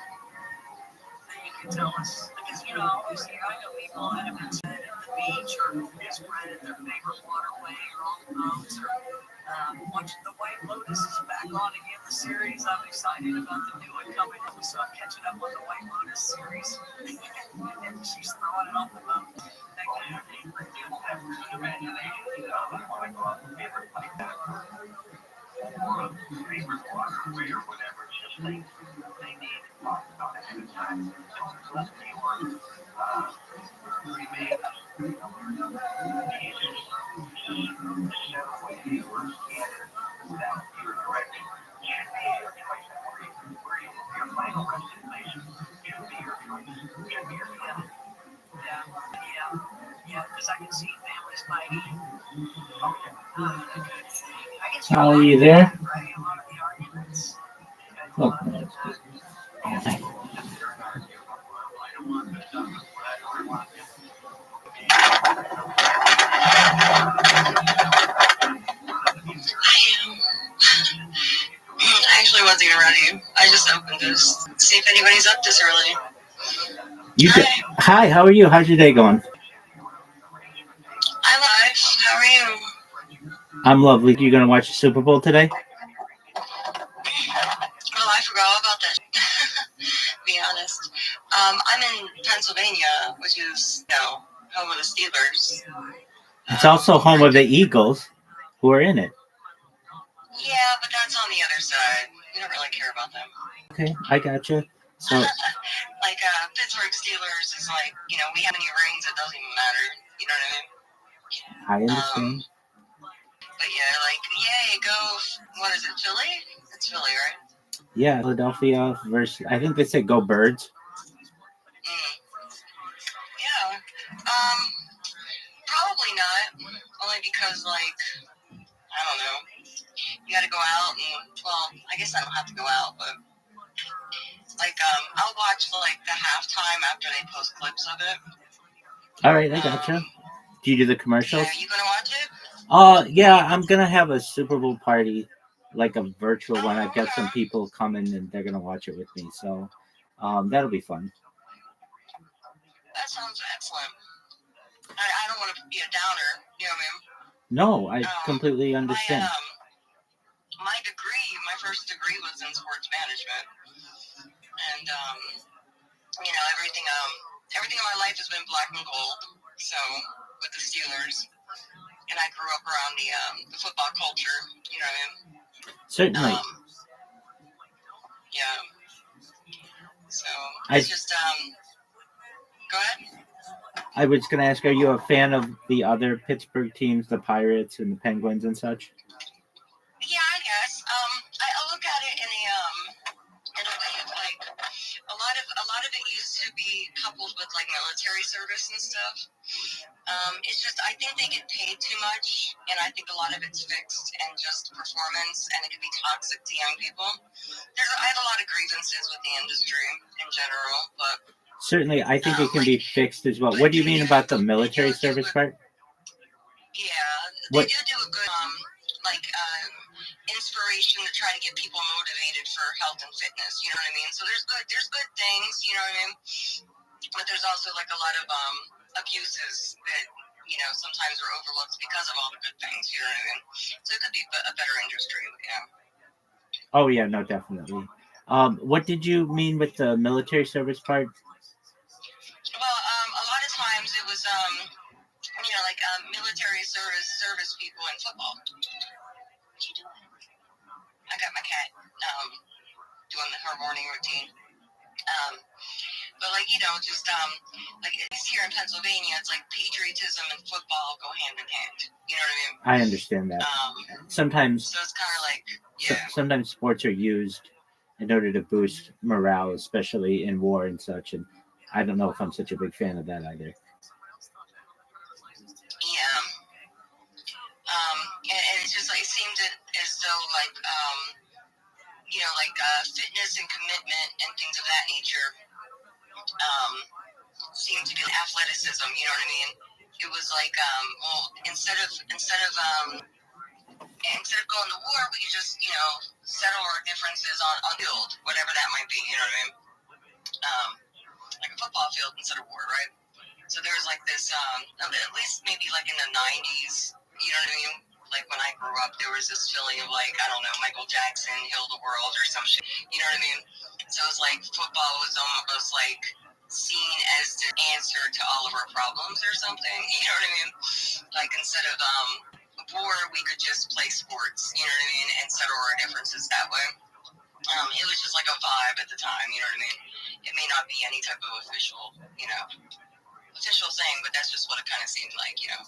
you can tell us? Because, obviously I know people that have been at the beach or just right at their favorite waterway or on the boats or watching the White Lotus is back on again, the series. I'm excited about the new one coming up, so I'm catching up on the White Lotus series. And she's throwing it off the boat. That kind of thing. Favorite waterway or whatever, it's just things they need to talk about ahead of time. Don't let anyone remain because I can see families fighting. Are you there? Oh, I actually wasn't even ready. I just opened this. See if anybody's up this early. Hi, how are you? How's your day going? I'm live. How are you? I'm lovely. You gonna watch the Super Bowl today? Oh, I forgot about that. To be honest. I'm in Pennsylvania, which is, home of the Steelers. It's also home of the Eagles, who are in it. Yeah, but that's on the other side. We don't really care about them. Okay, I gotcha. So, like Pittsburgh Steelers is like, we have any rings, it doesn't even matter. You know what I mean? I understand. But yeah, yay, go. What is it, Philly? It's Philly, right? Yeah, Philadelphia versus. I think they said go Birds. Yeah. Probably not. Only because, I don't know. You got to go out and, well, I guess I don't have to go out, but I'll after they post clips of it. All right, I gotcha. Do you do the commercials? Yeah, you gonna watch it? Yeah, I'm gonna have a Super Bowl party, like a virtual one. I've got some people coming and they're gonna watch it with me, so that'll be fun. That sounds excellent. I don't want to be a downer, you know what I mean? No, I completely understand. My degree, my first degree was in sports management, and you know, everything in my life has been black and gold. So with the Steelers, and I grew up around the football culture. You know what I mean? Certainly. Yeah. So it's just go ahead. I was gonna ask, are you a fan of the other Pittsburgh teams, the Pirates and the Penguins and such? Yeah, I guess. I look at it in a way of like a lot of it used to be coupled with like military service and stuff. It's just I think they get paid too much, and I think a lot of it's fixed and just performance, and it can be toxic to young people. I have a lot of grievances with the industry in general, but Certainly, I think it can be fixed as well. What do you mean about the military service part? Yeah, they do a good inspiration to try to get people motivated for health and fitness. You know what I mean? So there's good things. You know what I mean? But there's also like a lot of abuses that you know sometimes are overlooked because of all the good things. You know what I mean? So it could be a better industry. Yeah. Oh yeah, no, definitely. What did you mean with the military service part? Well, a lot of times it was you know like military service people in football. What you doing? I got my cat doing her morning routine. But like you know, just like at least here in Pennsylvania, it's like patriotism and football go hand in hand. You know what I mean? I understand that. Sometimes, so it's kind of like sometimes sports are used in order to boost morale, especially in war and such. And I don't know if I'm such a big fan of that either. Yeah. And it's just like it seems as though like you know like fitness and commitment and things of that nature seem to be athleticism. You know what I mean? It was like well instead of going to war, we could just you know settle our differences on field, whatever that might be. You know what I mean? Like a football field instead of war, right? So there's like this at least maybe like in the 90s. You know what I mean? Like when I grew up, there was this feeling of like, I don't know, Michael Jackson healed the world or some shit. You know what I mean? So it's like football was almost like seen as the answer to all of our problems or something. You know what I mean? Like instead of war, we could just play sports. You know what I mean? And settle our differences that way. It was just like a vibe at the time. You know what I mean? It may not be any type of official thing, but that's just what it kind of seemed like. You know.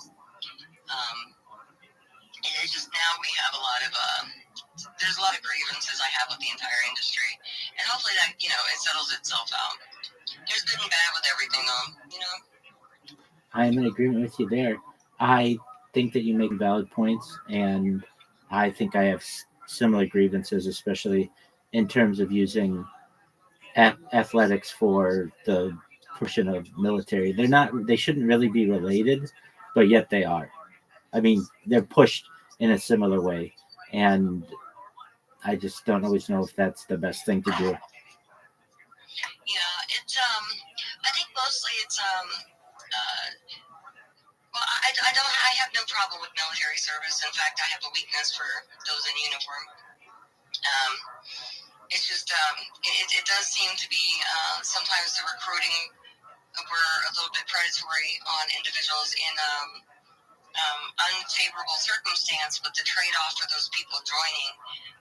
And it's just now we have a lot of there's a lot of grievances I have with the entire industry, and hopefully that you know it settles itself out. There's good and bad with everything, you know. I'm in agreement with you there. I think that you make valid points, and I think I have similar grievances, especially in terms of using athletics for the portion of military. They shouldn't really be related, but yet they are. I mean, they're pushed in a similar way, and I just don't always know if that's the best thing to do. Yeah, it's I think mostly it's well, I have no problem with military service. In fact, I have a weakness for those in uniform. It's just it does seem to be sometimes the recruiting were a little bit predatory on individuals in unfavorable circumstance, but the trade-off for those people joining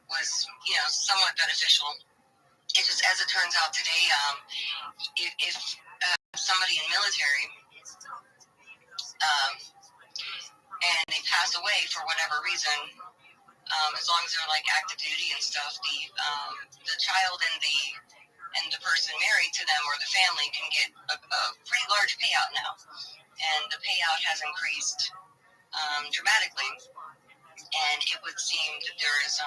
was, you know, somewhat beneficial. It just, as it turns out today, if somebody in military and they pass away for whatever reason, as long as they're like active duty and stuff, the child and the person married to them or the family can get a pretty large payout now, and the payout has increased dramatically, and it would seem that there is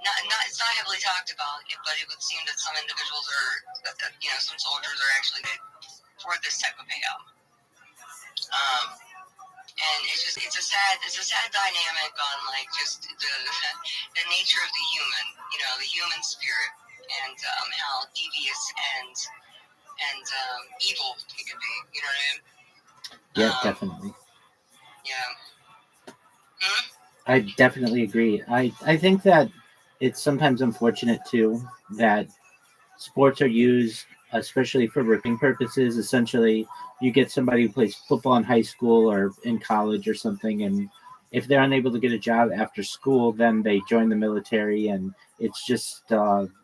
it's not heavily talked about, but it would seem that some individuals some soldiers are actually good for this type of payout. And it's a sad dynamic on like just the nature of the human, the human spirit, and how devious and evil it could be. You know what I mean? Yeah, definitely. Yeah. I definitely agree. I think that it's sometimes unfortunate too that sports are used, especially for recruiting purposes. Essentially, you get somebody who plays football in high school or in college or something, and if they're unable to get a job after school, then they join the military, and it's just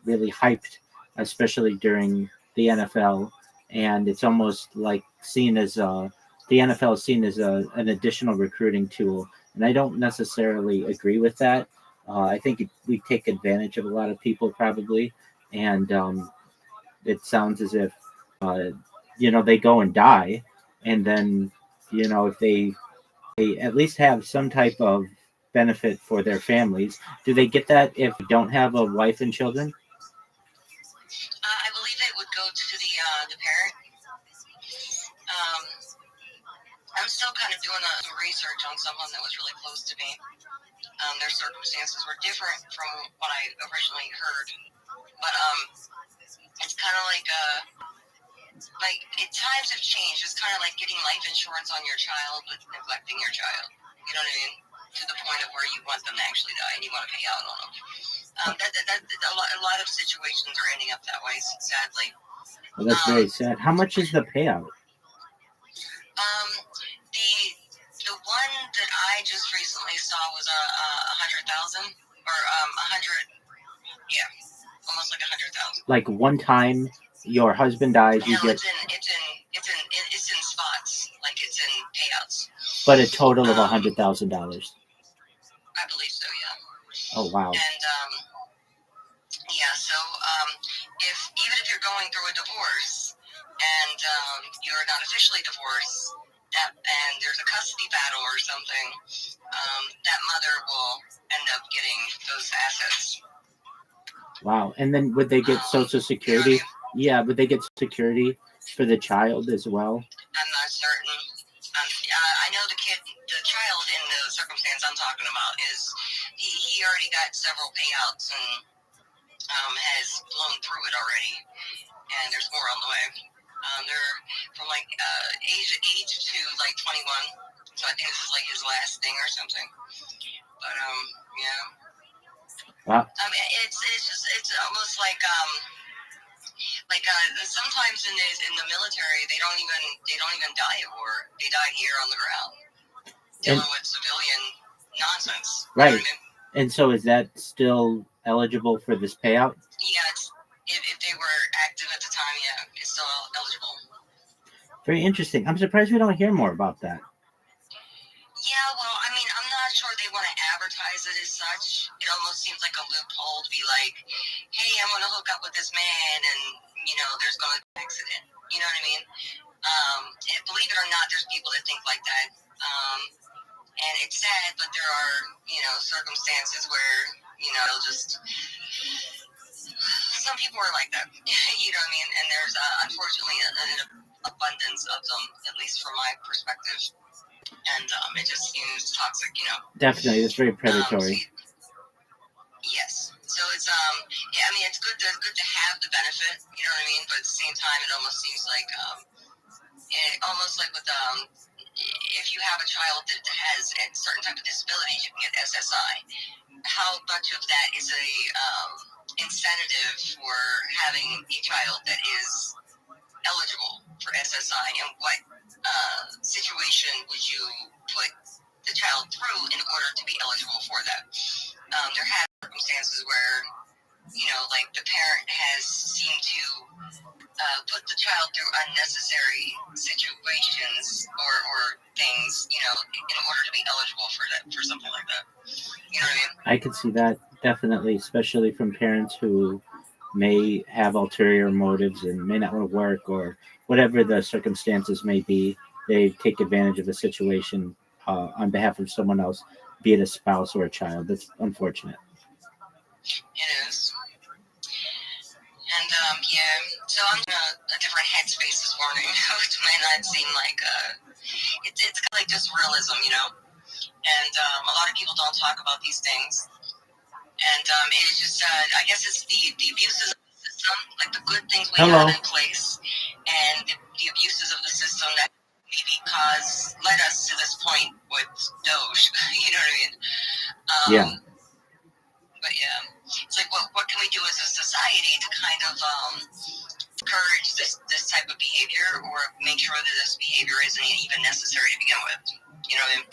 really hyped, especially during the NFL. And it's almost like seen as the NFL is seen as an additional recruiting tool. And I don't necessarily agree with that. I think we take advantage of a lot of people probably, and it sounds as if they go and die, and then if they at least have some type of benefit for their families. Do they get that if they don't have a wife and children? I believe it would go to the parent. I'm still kind of doing some research on someone that was really close to me. Their circumstances were different from what I originally heard, but it's kind of like times have changed. It's kind of like getting life insurance on your child, but neglecting your child. You know what I mean? To the point of where you want them to actually die and you want to pay out on them. A lot of situations are ending up that way, sadly. Well, that's very sad. How much is the payout? The one that I just recently saw was $100,000 or 100. Yeah, almost like 100,000. Like one time your husband dies, you get. It's in spots, like it's in payouts. But a total of $100,000. I believe so, yeah. Oh wow. And so even if you're going through a divorce and you're not officially divorced, and there's a custody battle or something, that mother will end up getting those assets. Wow. And then would they get Social Security? Yeah, would they get security for the child as well? I'm not certain. I know the child in the circumstance I'm talking about is he already got several payouts and has blown through it already, and there's more on the way. They're from like age to like 21, so I think this is like his last thing or something. But yeah. Wow. It's almost like sometimes in the military they don't even die at war. They die here on the ground, dealing with civilian nonsense. Right. You know what I mean? And so is that still eligible for this payout? Yeah, if they were active at the time, yeah, it's still eligible. Very interesting. I'm surprised we don't hear more about that. Yeah, well, I mean, I'm not sure they want to advertise it as such. It almost seems like a loophole to be like, hey, I'm going to hook up with this man and, there's going to be an accident. You know what I mean? And believe it or not, there's people that think like that. And it's sad, but there are, circumstances where, they'll just... Some people are like that. You know what I mean? And there's, unfortunately, an abundance of them, at least from my perspective. And it just seems toxic, Definitely, it's very predatory. Yes. So it's it's good to have the benefit, you know what I mean? But at the same time, it almost seems like with if you have a child that has a certain type of disability, you can get SSI. How much of that is a incentive for having a child that is eligible for SSI, and what situation would you put the child through in order to be eligible for that? There have circumstances where, like the parent has seemed to put the child through unnecessary situations or things, in order to be eligible for something like that. You know what I mean? I could see that, definitely, especially from parents who may have ulterior motives and may not want to work, or whatever the circumstances may be. They take advantage of a situation on behalf of someone else, be it a spouse or a child. That's unfortunate. It is. And yeah, so I'm in a different headspace this morning, which might not seem like it's kind of like just realism, you know. And a lot of people don't talk about these things. And it's just, I guess it's the abuses of the system, like the good things we have in place, and the abuses of the system that maybe led us to this point with Doge. You know what I mean? Yeah. But yeah, it's like, what can we do as a society to kind of encourage this type of behavior, or make sure that this behavior isn't even necessary to begin with? You know what I mean?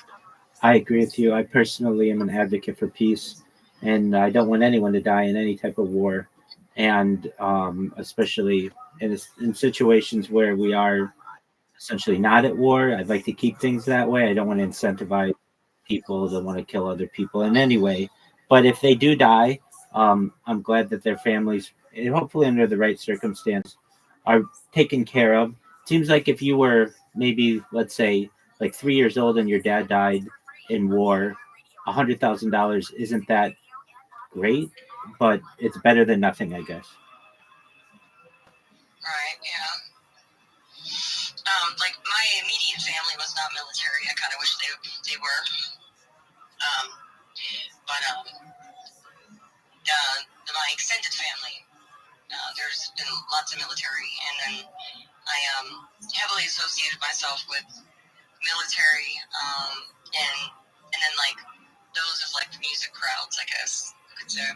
I agree with you. I personally am an advocate for peace, and I don't want anyone to die in any type of war, and especially in situations where we are essentially not at war. I'd like to keep things that way. I don't want to incentivize people that want to kill other people in any way. But if they do die, I'm glad that their families, and hopefully under the right circumstance, are taken care of. Seems like if you were maybe, let's say, like 3 years old and your dad died in war, $100,000 isn't that great, but it's better than nothing, I guess. Right, yeah. Like my immediate family was not military. I kind of wish they were. But my extended family, there's been lots of military, and then I heavily associated myself with military, and then like those of like the music crowds, I guess you could say.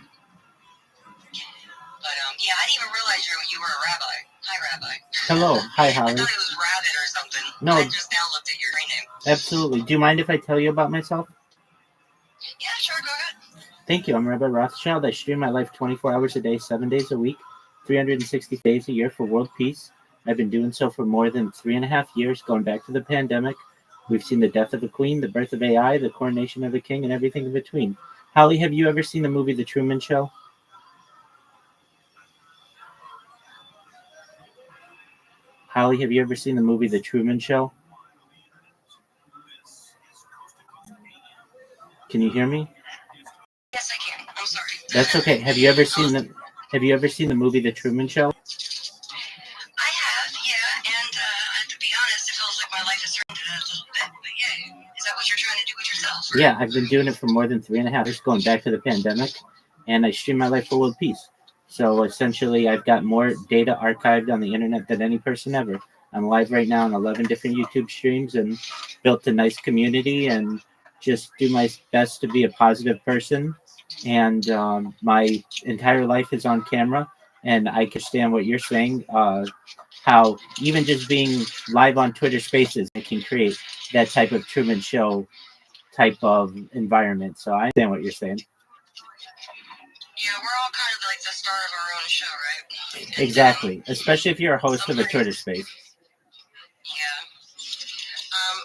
But yeah, I didn't even realize you were a rabbi. Hi, Rabbi. Hello. Hi, Holly. I thought it was Rabbit or something. No. I just now looked at your name. Absolutely. Do you mind if I tell you about myself? Yeah, sure. Go ahead. Thank you. I'm Rabbi Rothschild. I stream my life 24 hours a day, 7 days a week, 360 days a year for world peace. I've been doing so for more than 3.5 years, going back to the pandemic. We've seen the death of a queen, the birth of AI, the coronation of a king, and everything in between. Holly, have you ever seen the movie The Truman Show? Holly, have you ever seen the movie The Truman Show? Can you hear me? Yes, I can. I'm sorry. That's okay. Have you ever seen the movie The Truman Show? I have, yeah. And to be honest, it feels like my life has turned into a little bit. But yeah, is that what you're trying to do with yourself? Or? Yeah, I've been doing it for more than 3.5 years, going back to the pandemic, and I stream my life for world peace. So essentially, I've got more data archived on the internet than any person ever. I'm live right now on 11 different YouTube streams and built a nice community and just do my best to be a positive person. And my entire life is on camera, and I understand what you're saying, how even just being live on Twitter Spaces, it can create that type of Truman Show type of environment. So I understand what you're saying. Yeah, we're all kind of like the star of our own show, right? And, exactly, especially if you're a host of a Twitter space. Yeah.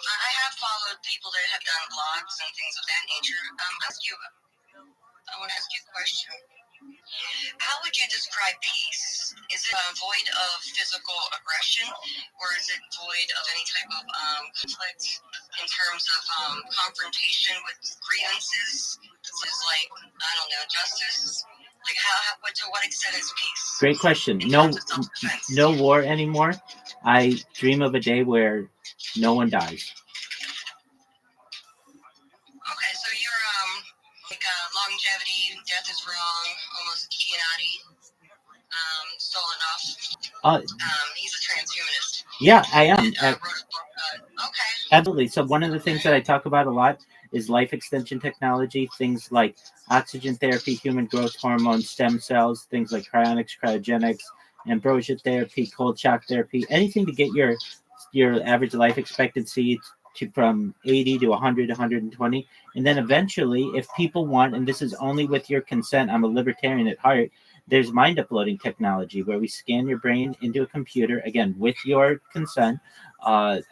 I have followed people that have done blogs and things of that nature. I want to ask you a question. How would you describe peace? Is it void of physical aggression, or is it void of any type of conflict in terms of confrontation with grievances? Is like, I don't know, justice? Like to what extent is peace? Great question. No war anymore. I dream of a day where no one dies. Okay, so you're like longevity, death is wrong, almost Giannotti, stolen off. He's a transhumanist. Yeah, I am. Wrote a book. Okay. Absolutely. So one of the things that I talk about a lot is life extension technology, things like oxygen therapy, human growth hormone, stem cells, things like cryonics, cryogenics, ambrosia therapy, cold shock therapy, anything to get your average life expectancy from 80 to 100, 120. And then eventually, if people want, and this is only with your consent, I'm a libertarian at heart, there's mind uploading technology where we scan your brain into a computer, again, with your consent,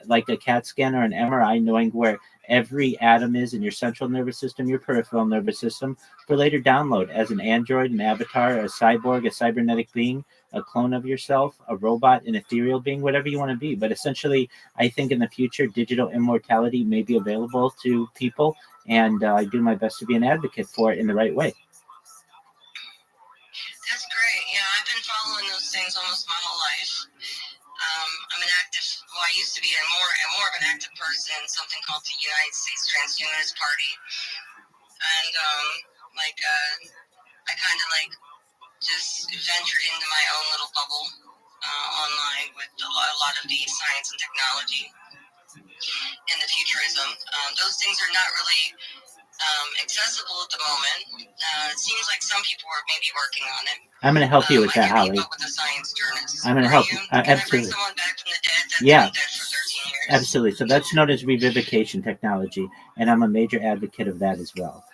like a CAT scan or an MRI, knowing where every atom is in your central nervous system, your peripheral nervous system, for later download as an android, an avatar, a cyborg, a cybernetic being, a clone of yourself, a robot, an ethereal being, whatever you want to be. But essentially, I think in the future, digital immortality may be available to people, and I do my best to be an advocate for it in the right way. life. I'm an active. Well, I used to be more of an active person. Something called the United States Transhumanist Party, and I kind of just ventured into my own little bubble online with a lot of the science and technology and the futurism. Those things are not really accessible at the moment. It seems like some people are maybe working on it. I'm going to help you with that, Holly. With the science journalists. I'm going to help you. Can Absolutely. I bring someone back from the dead that's Yeah. been dead for 13 years? Absolutely. So that's known as revivification technology, and I'm a major advocate of that as well.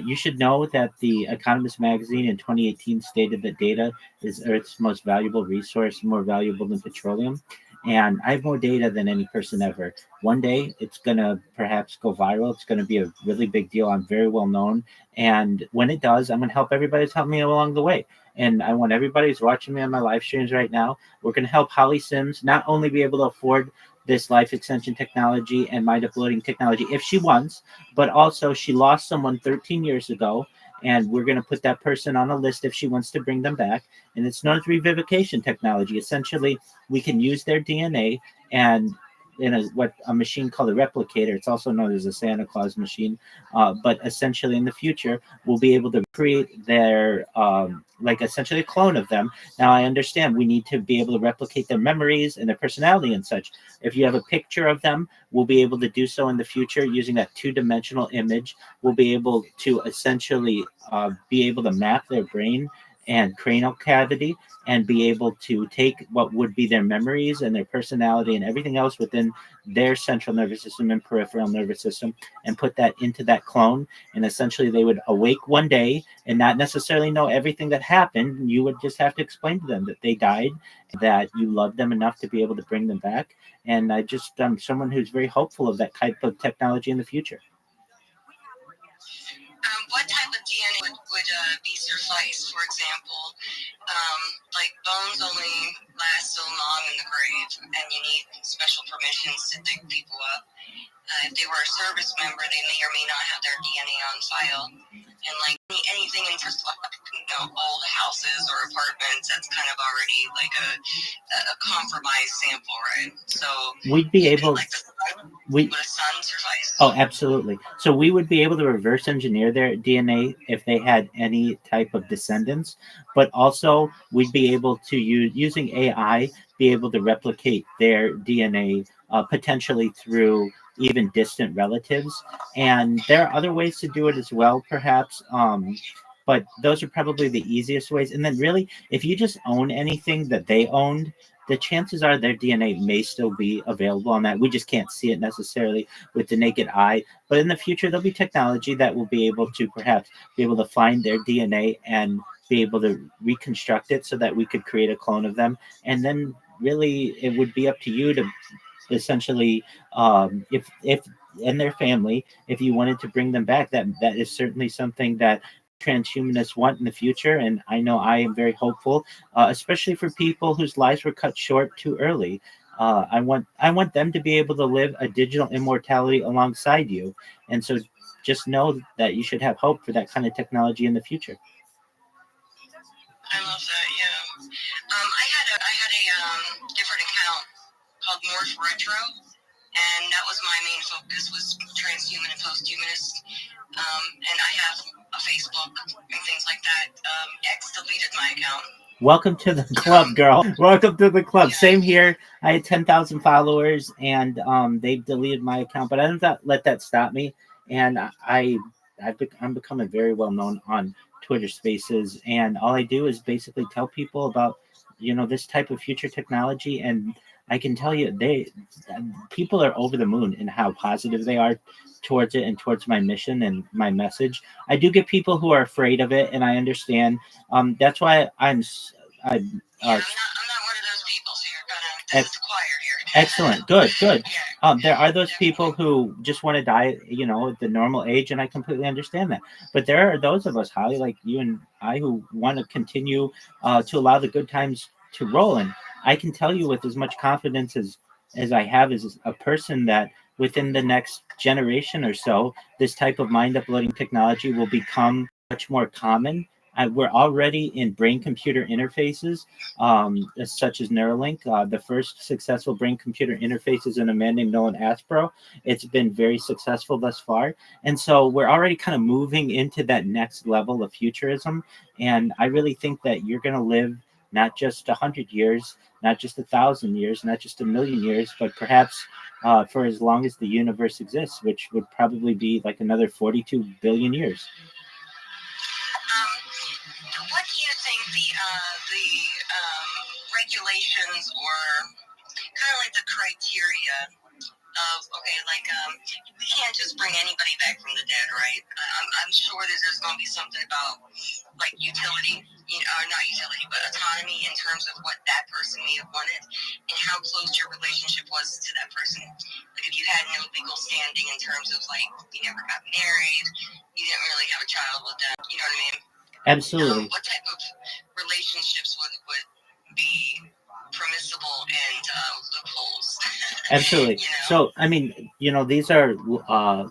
You should know that the Economist magazine in 2018 stated that data is Earth's most valuable resource, more valuable than petroleum. And I have more data than any person ever. One day it's going to perhaps go viral. It's going to be a really big deal. I'm very well known. And when it does, I'm going to help everybody that's helped me along the way. And I want everybody who's watching me on my live streams right now, we're going to help Holly Sims not only be able to afford this life extension technology and mind uploading technology if she wants, but also she lost someone 13 years ago, and we're going to put that person on a list if she wants to bring them back. And it's known as revivification technology. Essentially, we can use their DNA and in what a machine called a replicator. It's also known as a Santa Claus machine. But essentially, in the future, we'll be able to create their essentially a clone of them. Now, I understand we need to be able to replicate their memories and their personality and such. If you have a picture of them, we'll be able to do so in the future using that two-dimensional image. We'll be able to essentially be able to map their brain and cranial cavity and be able to take what would be their memories and their personality and everything else within their central nervous system and peripheral nervous system and put that into that clone. And essentially they would awake one day and not necessarily know everything that happened. You would just have to explain to them that they died, that you loved them enough to be able to bring them back. And I just, I'm someone who's very hopeful of that type of technology in the future. What type of DNA would be suffice? For example, bones only last so long in the grave, and you need special permissions to dig people up. If they were a service member, they may or may not have their DNA on file. And anything in old houses or apartments, that's kind of already a compromised sample, right? So we'd be able. Would a son suffice? Oh, absolutely. So we would be able to reverse engineer their DNA if they had any type of descendants, but also we'd be able to using AI, be able to replicate their DNA potentially through even distant relatives. And there are other ways to do it as well, perhaps. But those are probably the easiest ways. And then really, if you just own anything that they owned, the chances are their DNA may still be available on that. We just can't see it necessarily with the naked eye. But in the future, there'll be technology that will be able to perhaps be able to find their DNA and be able to reconstruct it so that we could create a clone of them. And then really, it would be up to you to essentially, if and their family, if you wanted to bring them back, that is certainly something that transhumanists want in the future. And I know I am very hopeful, especially for people whose lives were cut short too early. I want them to be able to live a digital immortality alongside you. And so just know that you should have hope for that kind of technology in the future. I love that, yeah. I had a different account called Morph Retro, and that was my main focus, was transhuman and posthumanist. And I have a Facebook and things like that. X deleted my account. Welcome to the club, girl. Welcome to the club. Yeah. Same here. I had 10,000 followers, and they deleted my account, but I didn't let that stop me. And I'm becoming very well known on Twitter Spaces, and all I do is basically tell people about this type of future technology, and I can tell you people are over the moon in how positive they are towards it and towards my mission and my message. I do get people who are afraid of it, and I understand. That's why I'm not one of those people, so you're gonna quiet here. Excellent. Good. There are those people who just want to die, at the normal age, and I completely understand that. But there are those of us, Holly, like you and I, who want to continue to allow the good times to roll. And I can tell you with as much confidence as I have as a person that within the next generation or so, this type of mind uploading technology will become much more common We're already in brain-computer interfaces, such as Neuralink. The first successful brain-computer interface is in a man named Nolan Aspro. It's been very successful thus far. And so we're already kind of moving into that next level of futurism. And I really think that you're going to live not just 100 years, not just 1,000 years, not just 1,000,000 years, but perhaps for as long as the universe exists, which would probably be like another 42 billion years. What do you think the regulations or kind of like the criteria of, okay, like we can't just bring anybody back from the dead, right? I'm sure that there's going to be something about like utility, or not utility, but autonomy in terms of what that person may have wanted and how close your relationship was to that person. Like if you had no legal standing in terms of like you never got married, you didn't really have a child with them, you know what I mean? Absolutely. What type of relationships would be permissible and loopholes? Absolutely. So, I mean, these are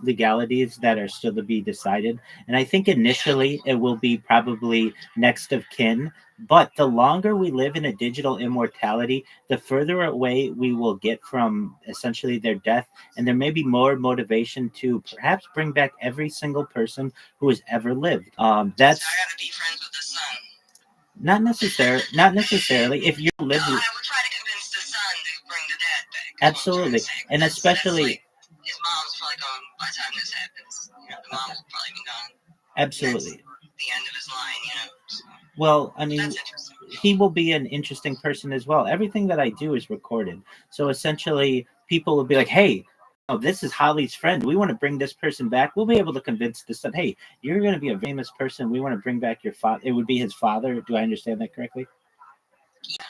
legalities that are still to be decided. And I think initially it will be probably next of kin. But the longer we live in a digital immortality, the further away we will get from essentially their death. And there may be more motivation to perhaps bring back every single person who has ever lived. That's not necessarily. If you live, I would try to convince the son to bring the dad back. absolutely, and especially. His mom's probably gone by the time this happens. The mom will probably be gone. Absolutely. That's the end of his line, Well, I mean, he will be an interesting person as well. Everything that I do is recorded. So essentially, people will be like, hey, oh, this is Holly's friend. We want to bring this person back. We'll be able to convince the son, hey, you're going to be a famous person. We want to bring back your father. It would be his father. Do I understand that correctly?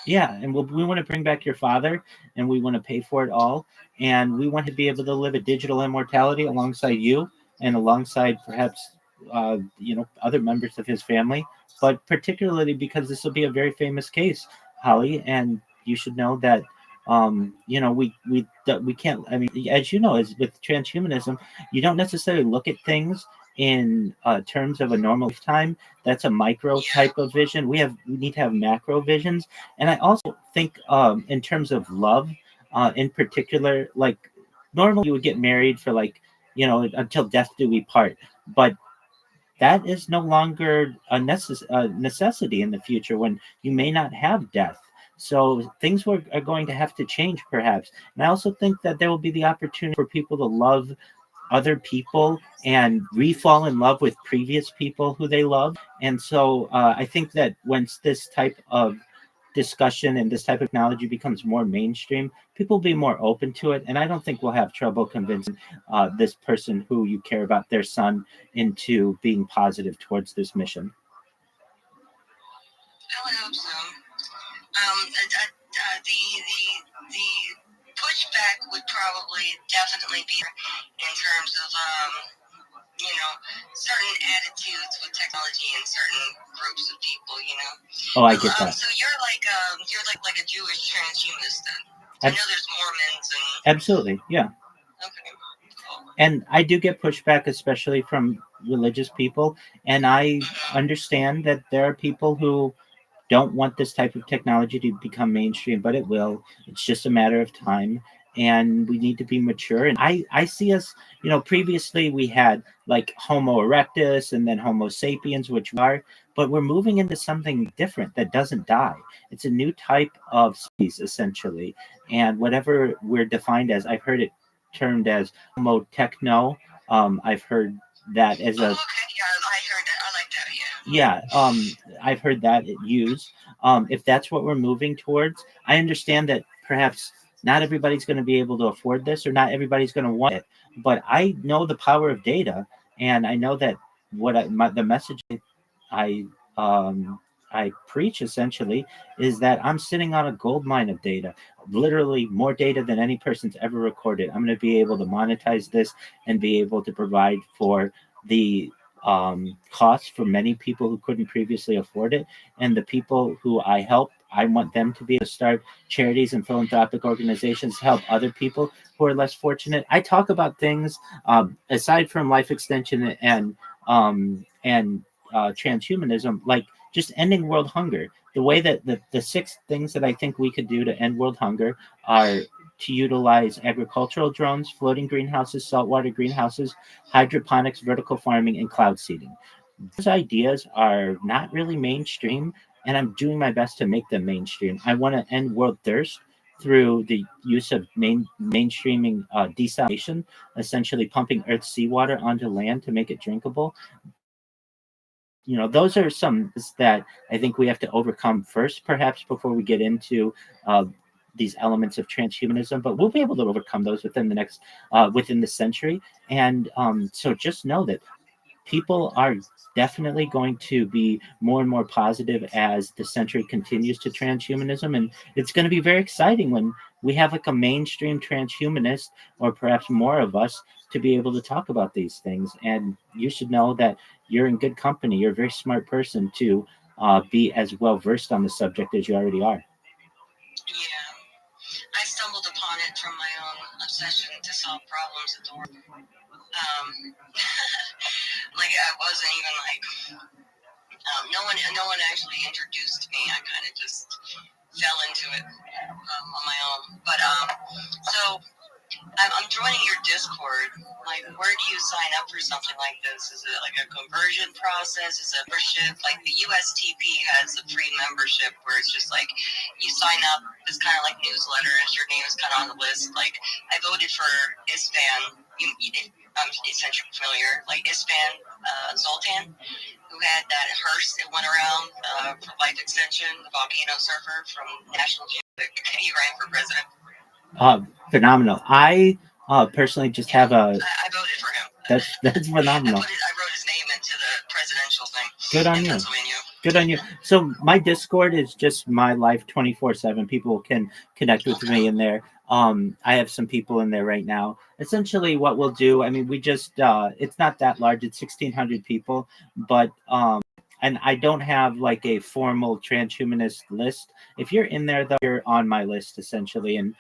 Yeah, and we want to bring back your father, and we want to pay for it all, and we want to be able to live a digital immortality alongside you, and alongside perhaps other members of his family, but particularly because this will be a very famous case, Holly, and you should know that we can't. I mean, as you know, as with transhumanism, you don't necessarily look at things in terms of a normal time. That's a micro type of vision. We need to have macro visions, and I also think in terms of love, in particular, like normally you would get married for like until death do we part, but that is no longer a necessity in the future when you may not have death. So things are going to have to change perhaps. And I also think that there will be the opportunity for people to love other people and re-fall in love with previous people who they love. And so I think that once this type of discussion and this type of technology becomes more mainstream, people will be more open to it. And I don't think we'll have trouble convincing this person who you care about, their son, into being positive towards this mission. I would hope so. The pushback would probably definitely be in terms of certain attitudes with technology in certain groups of people. Oh, I get that. So you're like a Jewish transhumanist then. I know there's Mormons and. Absolutely, yeah. Okay. And I do get pushback, especially from religious people, and I understand that there are people who don't want this type of technology to become mainstream, but it will. It's just a matter of time, and we need to be mature. And I see us, previously we had like Homo erectus and then Homo sapiens, which we are, but we're moving into something different that doesn't die. It's a new type of species, essentially. And whatever we're defined as, I've heard it termed as Homo techno. I've heard that as a I've heard that used. If that's what we're moving towards, I understand that perhaps not everybody's going to be able to afford this, or not everybody's going to want it. But I know the power of data, and I know that the message I preach essentially is that I'm sitting on a gold mine of data, literally more data than any person's ever recorded. I'm going to be able to monetize this and be able to provide for the costs for many people who couldn't previously afford it. And the people who I help, I want them to be able to start charities and philanthropic organizations to help other people who are less fortunate. I talk about things aside from life extension and transhumanism, like just ending world hunger. The way that the 6 things that I think we could do to end world hunger are to utilize agricultural drones, floating greenhouses, saltwater greenhouses, hydroponics, vertical farming, and cloud seeding. Those ideas are not really mainstream, and I'm doing my best to make them mainstream. I want to end world thirst through the use of mainstreaming desalination, essentially pumping Earth's seawater onto land to make it drinkable. Those are some that I think we have to overcome first, perhaps before we get into these elements of transhumanism. But we'll be able to overcome those within the century. And so just know that people are definitely going to be more and more positive as the century continues to transhumanism, and it's going to be very exciting when we have like a mainstream transhumanist, or perhaps more of us, to be able to talk about these things. And you should know that you're in good company. You're a very smart person to be as well versed on the subject as you already are. Yeah, I stumbled upon it from my own obsession to solve problems at the work. Like I wasn't even like no one actually introduced me. I kind of just fell into it on my own. But so I'm joining your Discord. Like, where do you sign up for something like this? Is it like a conversion process? Is it a membership? Like the USTP has a free membership where it's just like you sign up. It's kind of like newsletters. Your name is kind of on the list. Like I voted for Ispan. I'm essentially familiar. Like Ispan Zoltan, who had that hearse that went around for life extension, the volcano surfer from National Geographic. He ran for president. Phenomenal. I personally just have a. I voted for him. That's phenomenal. I wrote his name into the presidential thing. Good on you. Good on you. So my Discord is just my life 24/7. People can connect with me in there. I have some people in there right now. Essentially, what we'll do, I mean, we just it's not that large. It's 1,600 people, but and I don't have like a formal transhumanist list. If you're in there, though, you're on my list essentially, and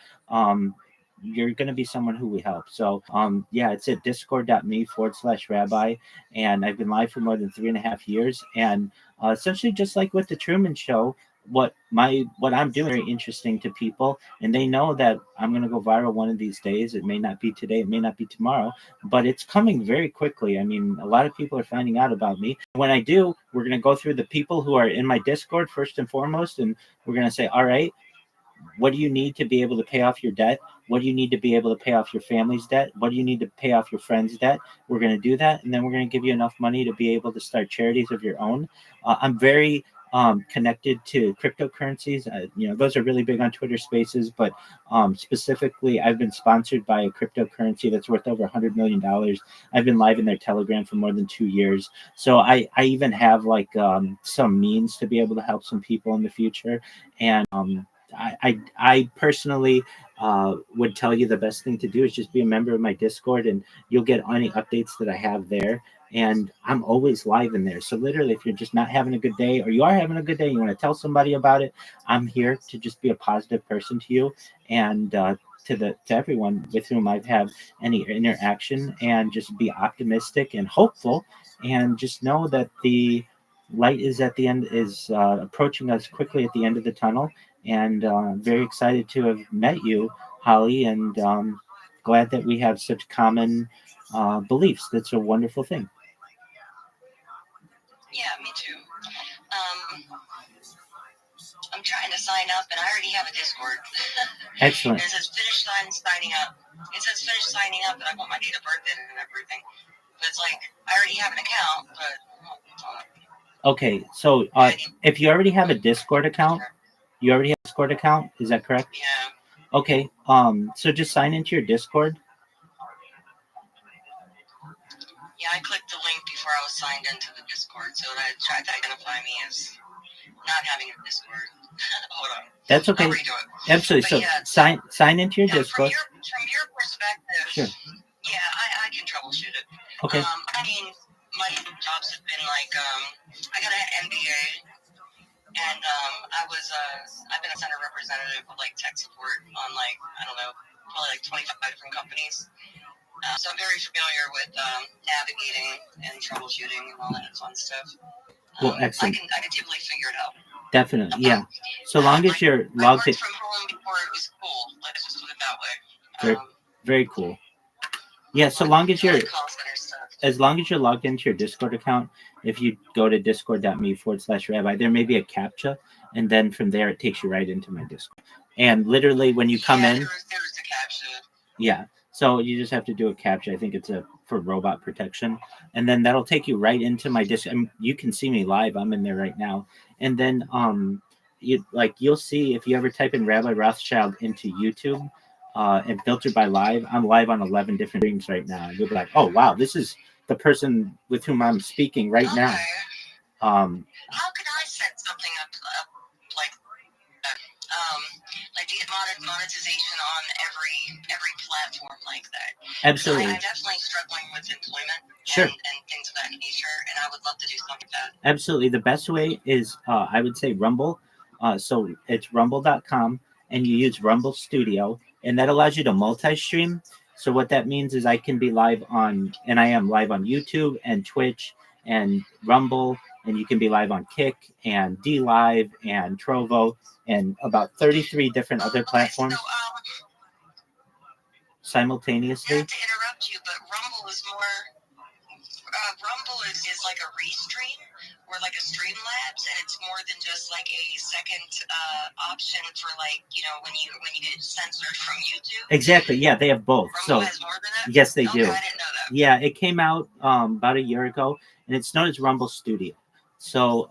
you're going to be someone who we help. So yeah, it's at discord.me/Rabbi, and I've been live for more than 3.5 years. And essentially, just like with the Truman Show, what I'm doing is very interesting to people, and they know that I'm going to go viral one of these days. It may not be today, it may not be tomorrow, but it's coming very quickly. I mean, a lot of people are finding out about me. When I do, we're going to go through the people who are in my Discord first and foremost, and we're going to say, all right, what do you need to be able to pay off your debt? What do you need to be able to pay off your family's debt? What do you need to pay off your friend's debt? We're going to do that, and then we're going to give you enough money to be able to start charities of your own. I'm very connected to cryptocurrencies. Those are really big on Twitter Spaces, but specifically, I've been sponsored by a cryptocurrency that's worth over $100 million. I've been live in their Telegram for more than 2 years. So I even have like some means to be able to help some people in the future. And I personally would tell you the best thing to do is just be a member of my Discord, and you'll get any updates that I have there. And I'm always live in there. So literally, if you're just not having a good day, or you are having a good day, and you want to tell somebody about it, I'm here to just be a positive person to you and to everyone with whom I have any interaction, and just be optimistic and hopeful, and just know that the light is at the end, is approaching us quickly at the end of the tunnel. And very excited to have met you, Holly, and glad that we have such common beliefs. That's a wonderful thing. Yeah, me too. I'm trying to sign up, and I already have a Discord. Excellent. It says finish signing up. It says finish signing up, and I want my date of birth in and everything. But it's like, I already have an account, but... Okay, so if you already have a Discord account, is that correct? Yeah. Okay, so just sign into your Discord. Yeah, I clicked the link before I was signed into the Discord, so that tried to identify me as not having a Discord. Hold on. That's okay. I'll redo it. Absolutely. So yeah, sign into your Discord. From your perspective, sure. Yeah, I can troubleshoot it. Okay. I mean, my jobs have been like, I got an MBA, and I've been a center representative with like tech support on like, I don't know, probably like 25 different companies. So I'm very familiar with navigating and troubleshooting and all that fun stuff. Well, excellent. I can typically figure it out. Definitely, yeah. So long as you're logged in. From home before it was cool. Let's just put it that way. Very, very cool. Yeah, so long as you're logged into your Discord account, if you go to discord.me/rabbi, there may be a CAPTCHA, and then from there it takes you right into my Discord. And literally when you come in, there's a CAPTCHA. yeah, so you just have to do a CAPTCHA. I think it's for robot protection, and then that'll take you right into my Discord. I mean, you can see me live. I'm in there right now, and then you'll see if you ever type in Rabbi Rothschild into YouTube. And filtered by live, I'm live on 11 different streams right now. You'll be like, oh wow, this is the person with whom I'm speaking right now. How could I set something up like that? Like to get monetization on every platform like that? Absolutely. I'm definitely struggling with employment Sure. and things of that nature, and I would love to do something like that. Absolutely. The best way is I would say Rumble. So it's rumble.com, and you use Rumble Studio, and that allows you to multi-stream. So what that means is I can be live on, and I am live on YouTube and Twitch and Rumble, and you can be live on Kick and DLive and Trovo and about 33 different other platforms simultaneously. Not to interrupt you, but Rumble is more. Rumble is like a restream or like a Streamlabs, and it's more than just like a second option for like when you get censored from YouTube. Exactly. Yeah, they have both. Rumble has more than that? Yes, they Okay, do. I didn't know that. Yeah, it came out about a year ago, and it's known as Rumble Studio. So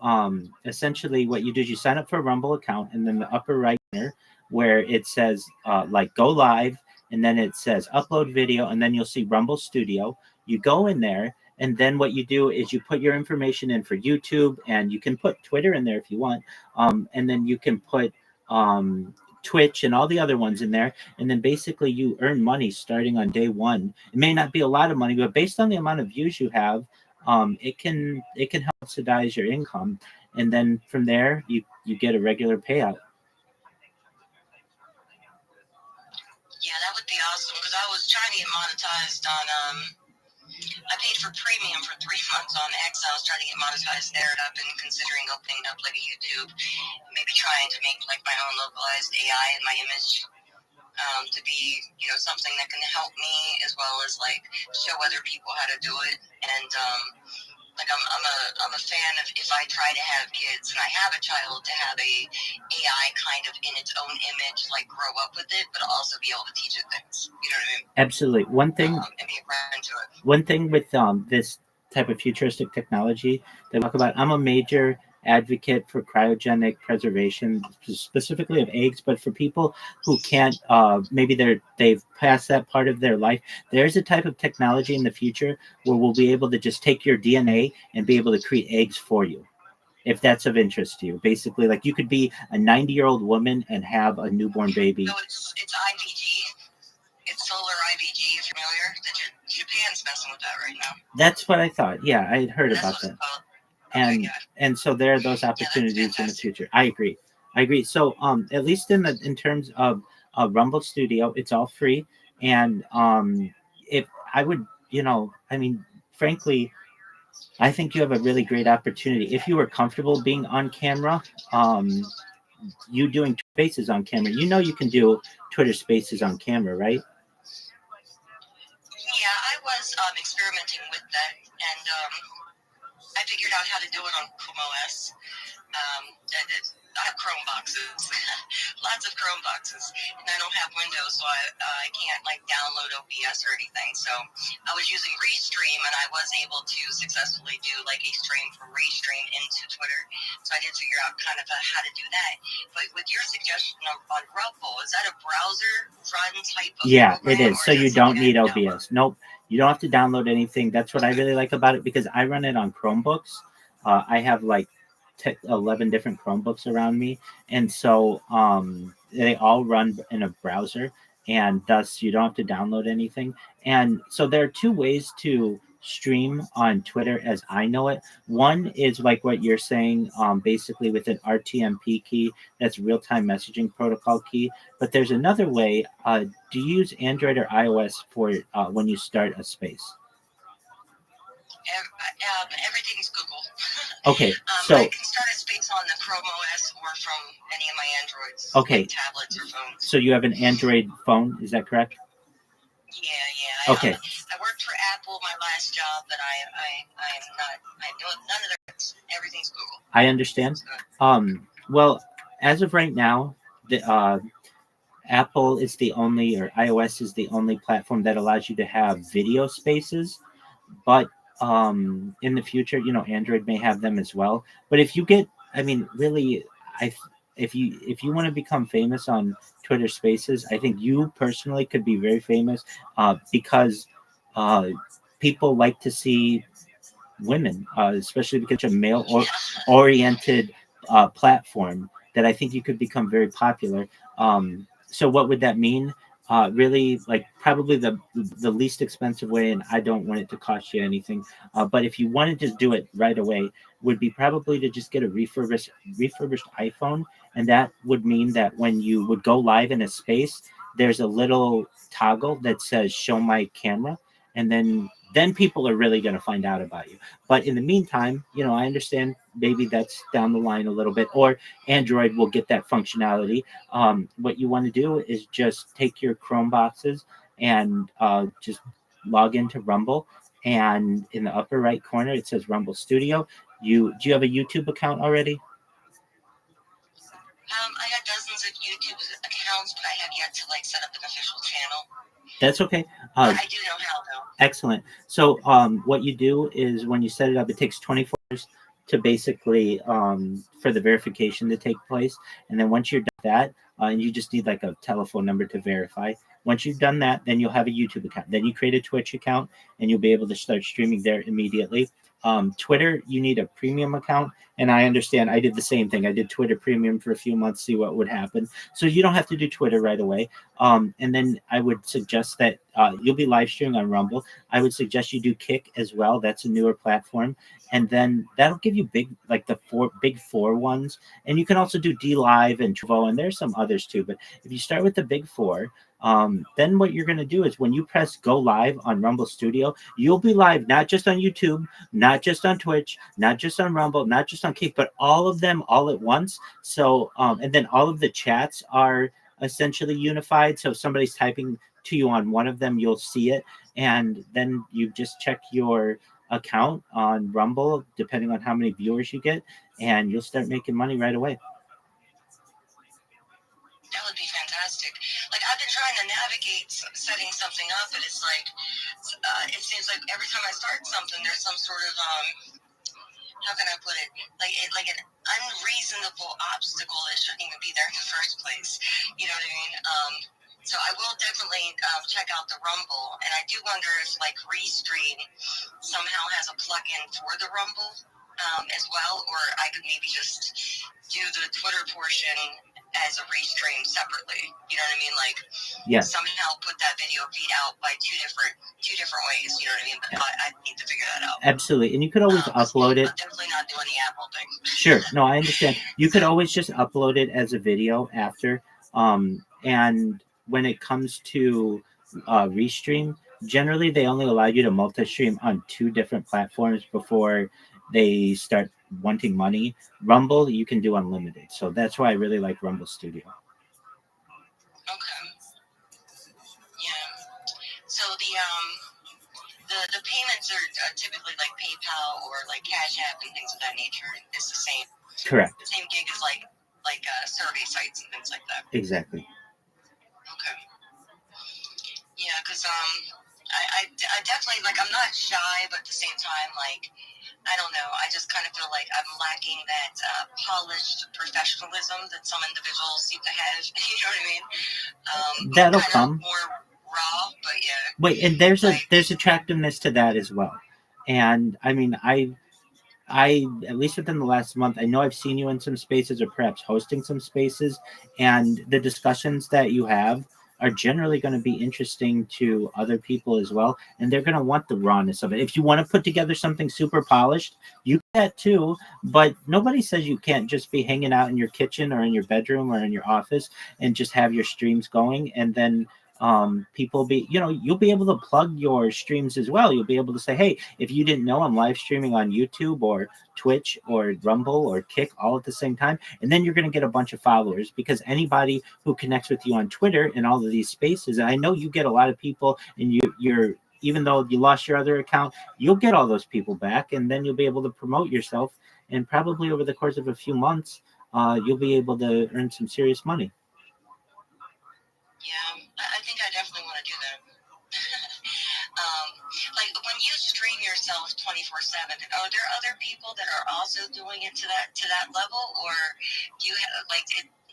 essentially, what you do is you sign up for a Rumble account, and then the upper right corner where it says like go live, and then it says upload video, and then you'll see Rumble Studio. You go in there. And then what you do is you put your information in for YouTube, and you can put Twitter in there if you want. And then you can put Twitch and all the other ones in there. And then basically you earn money starting on day one. It may not be a lot of money, but based on the amount of views you have, it can help subsidize your income. And then from there, you get a regular payout. Yeah, that would be awesome because I was trying to get monetized on I paid for premium for 3 months on X. I was trying to get monetized there, and I've been considering opening up like a YouTube, maybe trying to make like my own localized AI in my image to be something that can help me as well as like show other people how to do it. And like I'm a fan of if I try to have kids and I have a child to have a AI kind of in its own image, like grow up with it, but also be able to teach it things. You know what I mean? Absolutely. One thing. And be a friend to it. One thing with this type of futuristic technology that I talk about, I'm a major advocate for cryogenic preservation, specifically of eggs, but for people who can't, maybe they've passed that part of their life, there's a type of technology in the future where we'll be able to just take your DNA and be able to create eggs for you, if that's of interest to you. Basically, like you could be a 90-year-old woman and have a newborn baby. So it's IVG. It's solar IVG. If you're familiar, Japan's messing with that right now. That's what I thought. Yeah, I had heard about that. And so there are those opportunities in the future. I agree. So at least in terms of Rumble Studio, it's all free. And if I would, I mean, frankly, I think you have a really great opportunity. If you were comfortable being on camera, you doing spaces on camera, you can do Twitter spaces on camera, right? Yeah, I was experimenting with that, and I figured out how to do it on Chrome OS. I have Chrome boxes, lots of Chrome boxes, and I don't have Windows, so I can't like download OBS or anything. So I was using Restream, and I was able to successfully do like a stream from Restream into Twitter. So I did figure out kind of how to do that. But with your suggestion on Rumble, is that a browser run type of Yeah, program, it is. So you don't need OBS. Nope. You don't have to download anything. That's what I really like about it because I run it on Chromebooks. I have like 11 different Chromebooks around me, and so they all run in a browser, and thus you don't have to download anything. And so there are two ways to stream on Twitter as I know it. One is like what you're saying, basically with an RTMP key, that's real-time messaging protocol key. But there's another way. Do you use Android or iOS for when you start a space? Everything's Google. Okay, I so can start a space on the Chrome OS or from any of my Androids, okay, like tablets or phones. so you have an Android phone, is that correct? Yeah. Okay. I worked for Apple my last job, but I'm not. I know none of their. Everything's Google. I understand. Well, as of right now, the Apple is the only, or iOS is the only platform that allows you to have video spaces. But in the future, Android may have them as well. But if you get, I mean, really, I if you want to become famous on Twitter Spaces, I think you personally could be very famous because people like to see women, especially because it's a male oriented platform that I think you could become very popular. So what would that mean? Really, like probably the least expensive way, and I don't want it to cost you anything. But if you wanted to do it right away, would be probably to just get a refurbished iPhone, and that would mean that when you would go live in a space, there's a little toggle that says "Show my camera," and then people are really going to find out about you. But in the meantime, I understand maybe that's down the line a little bit, or Android will get that functionality. What you want to do is just take your Chrome boxes and just log into Rumble, and in the upper right corner it says Rumble Studio. Do you have a YouTube account already? I got dozens of YouTube accounts, but I have yet to set up an official channel. That's okay. I do know how though. Excellent. So what you do is when you set it up, it takes 24 hours to basically for the verification to take place. And then once you're done with that, and you just need like a telephone number to verify. Once you've done that, then you'll have a YouTube account. Then you create a Twitch account, and you'll be able to start streaming there immediately. Twitter, you need a premium account, and I understand. I did the same thing. I did Twitter premium for a few months, see what would happen. So you don't have to do Twitter right away. And then I would suggest that you'll be live streaming on Rumble. I would suggest you do Kick as well. That's a newer platform, and then that'll give you the big four ones. And you can also do D Live and Trovo, and there's some others too. But if you start with the big four, then what you're going to do is when you press go live on Rumble Studio, you'll be live not just on YouTube, not just on Twitch, not just on Rumble, not just on Kick, but all of them all at once. So and then all of the chats are essentially unified. So if somebody's typing to you on one of them, you'll see it, and then you just check your account on Rumble depending on how many viewers you get, and you'll start making money right away. That would be fantastic. I've been trying to navigate setting something up, but it's it seems like every time I start something, there's some sort of how can I put it? Like an unreasonable obstacle that shouldn't even be there in the first place. You know what I mean? So I will definitely check out the Rumble, and I do wonder if Restream somehow has a plugin for the Rumble as well, or I could maybe just do the Twitter portion as a Restream separately. You know what I mean? Yes. Somehow put that video feed out by two different ways. You know what I mean? But I need to figure that out. Absolutely, and you could always upload it. I'm definitely not doing the Apple thing. Sure. No, I understand. You could always just upload it as a video after. And when it comes to Restream, generally they only allow you to multi-stream on 2 different platforms before they start wanting money. Rumble, you can do unlimited. So that's why I really like Rumble Studio. Okay. Yeah. So the payments are typically PayPal or Cash App and things of that nature. It's the same. Correct. The same gig as survey sites and things like that. Exactly. Okay. Yeah, because I definitely I'm not shy, but at the same time I don't know. I just kind of feel like I'm lacking that polished professionalism that some individuals seem to have. You know what I mean? That'll come. More raw, but yeah. Wait, and there's attractiveness to that as well. And I mean, I at least within the last month, I know I've seen you in some spaces or perhaps hosting some spaces, and the discussions that you have are generally going to be interesting to other people as well, and they're going to want the rawness of it. If you want to put together something super polished, you can that too, but nobody says you can't just be hanging out in your kitchen or in your bedroom or in your office and just have your streams going, and then people you'll be able to plug your streams as well. You'll be able to say, hey, if you didn't know, I'm live streaming on YouTube or Twitch or Rumble or Kick all at the same time. And then you're going to get a bunch of followers, because anybody who connects with you on Twitter and all of these spaces, and I know you get a lot of people, and you're even though you lost your other account, you'll get all those people back, and then you'll be able to promote yourself. And probably over the course of a few months, you'll be able to earn some serious money. Yeah, I think I definitely want to do that. Like when you stream yourself 24/7, are there other people that are also doing it to that level, or do you have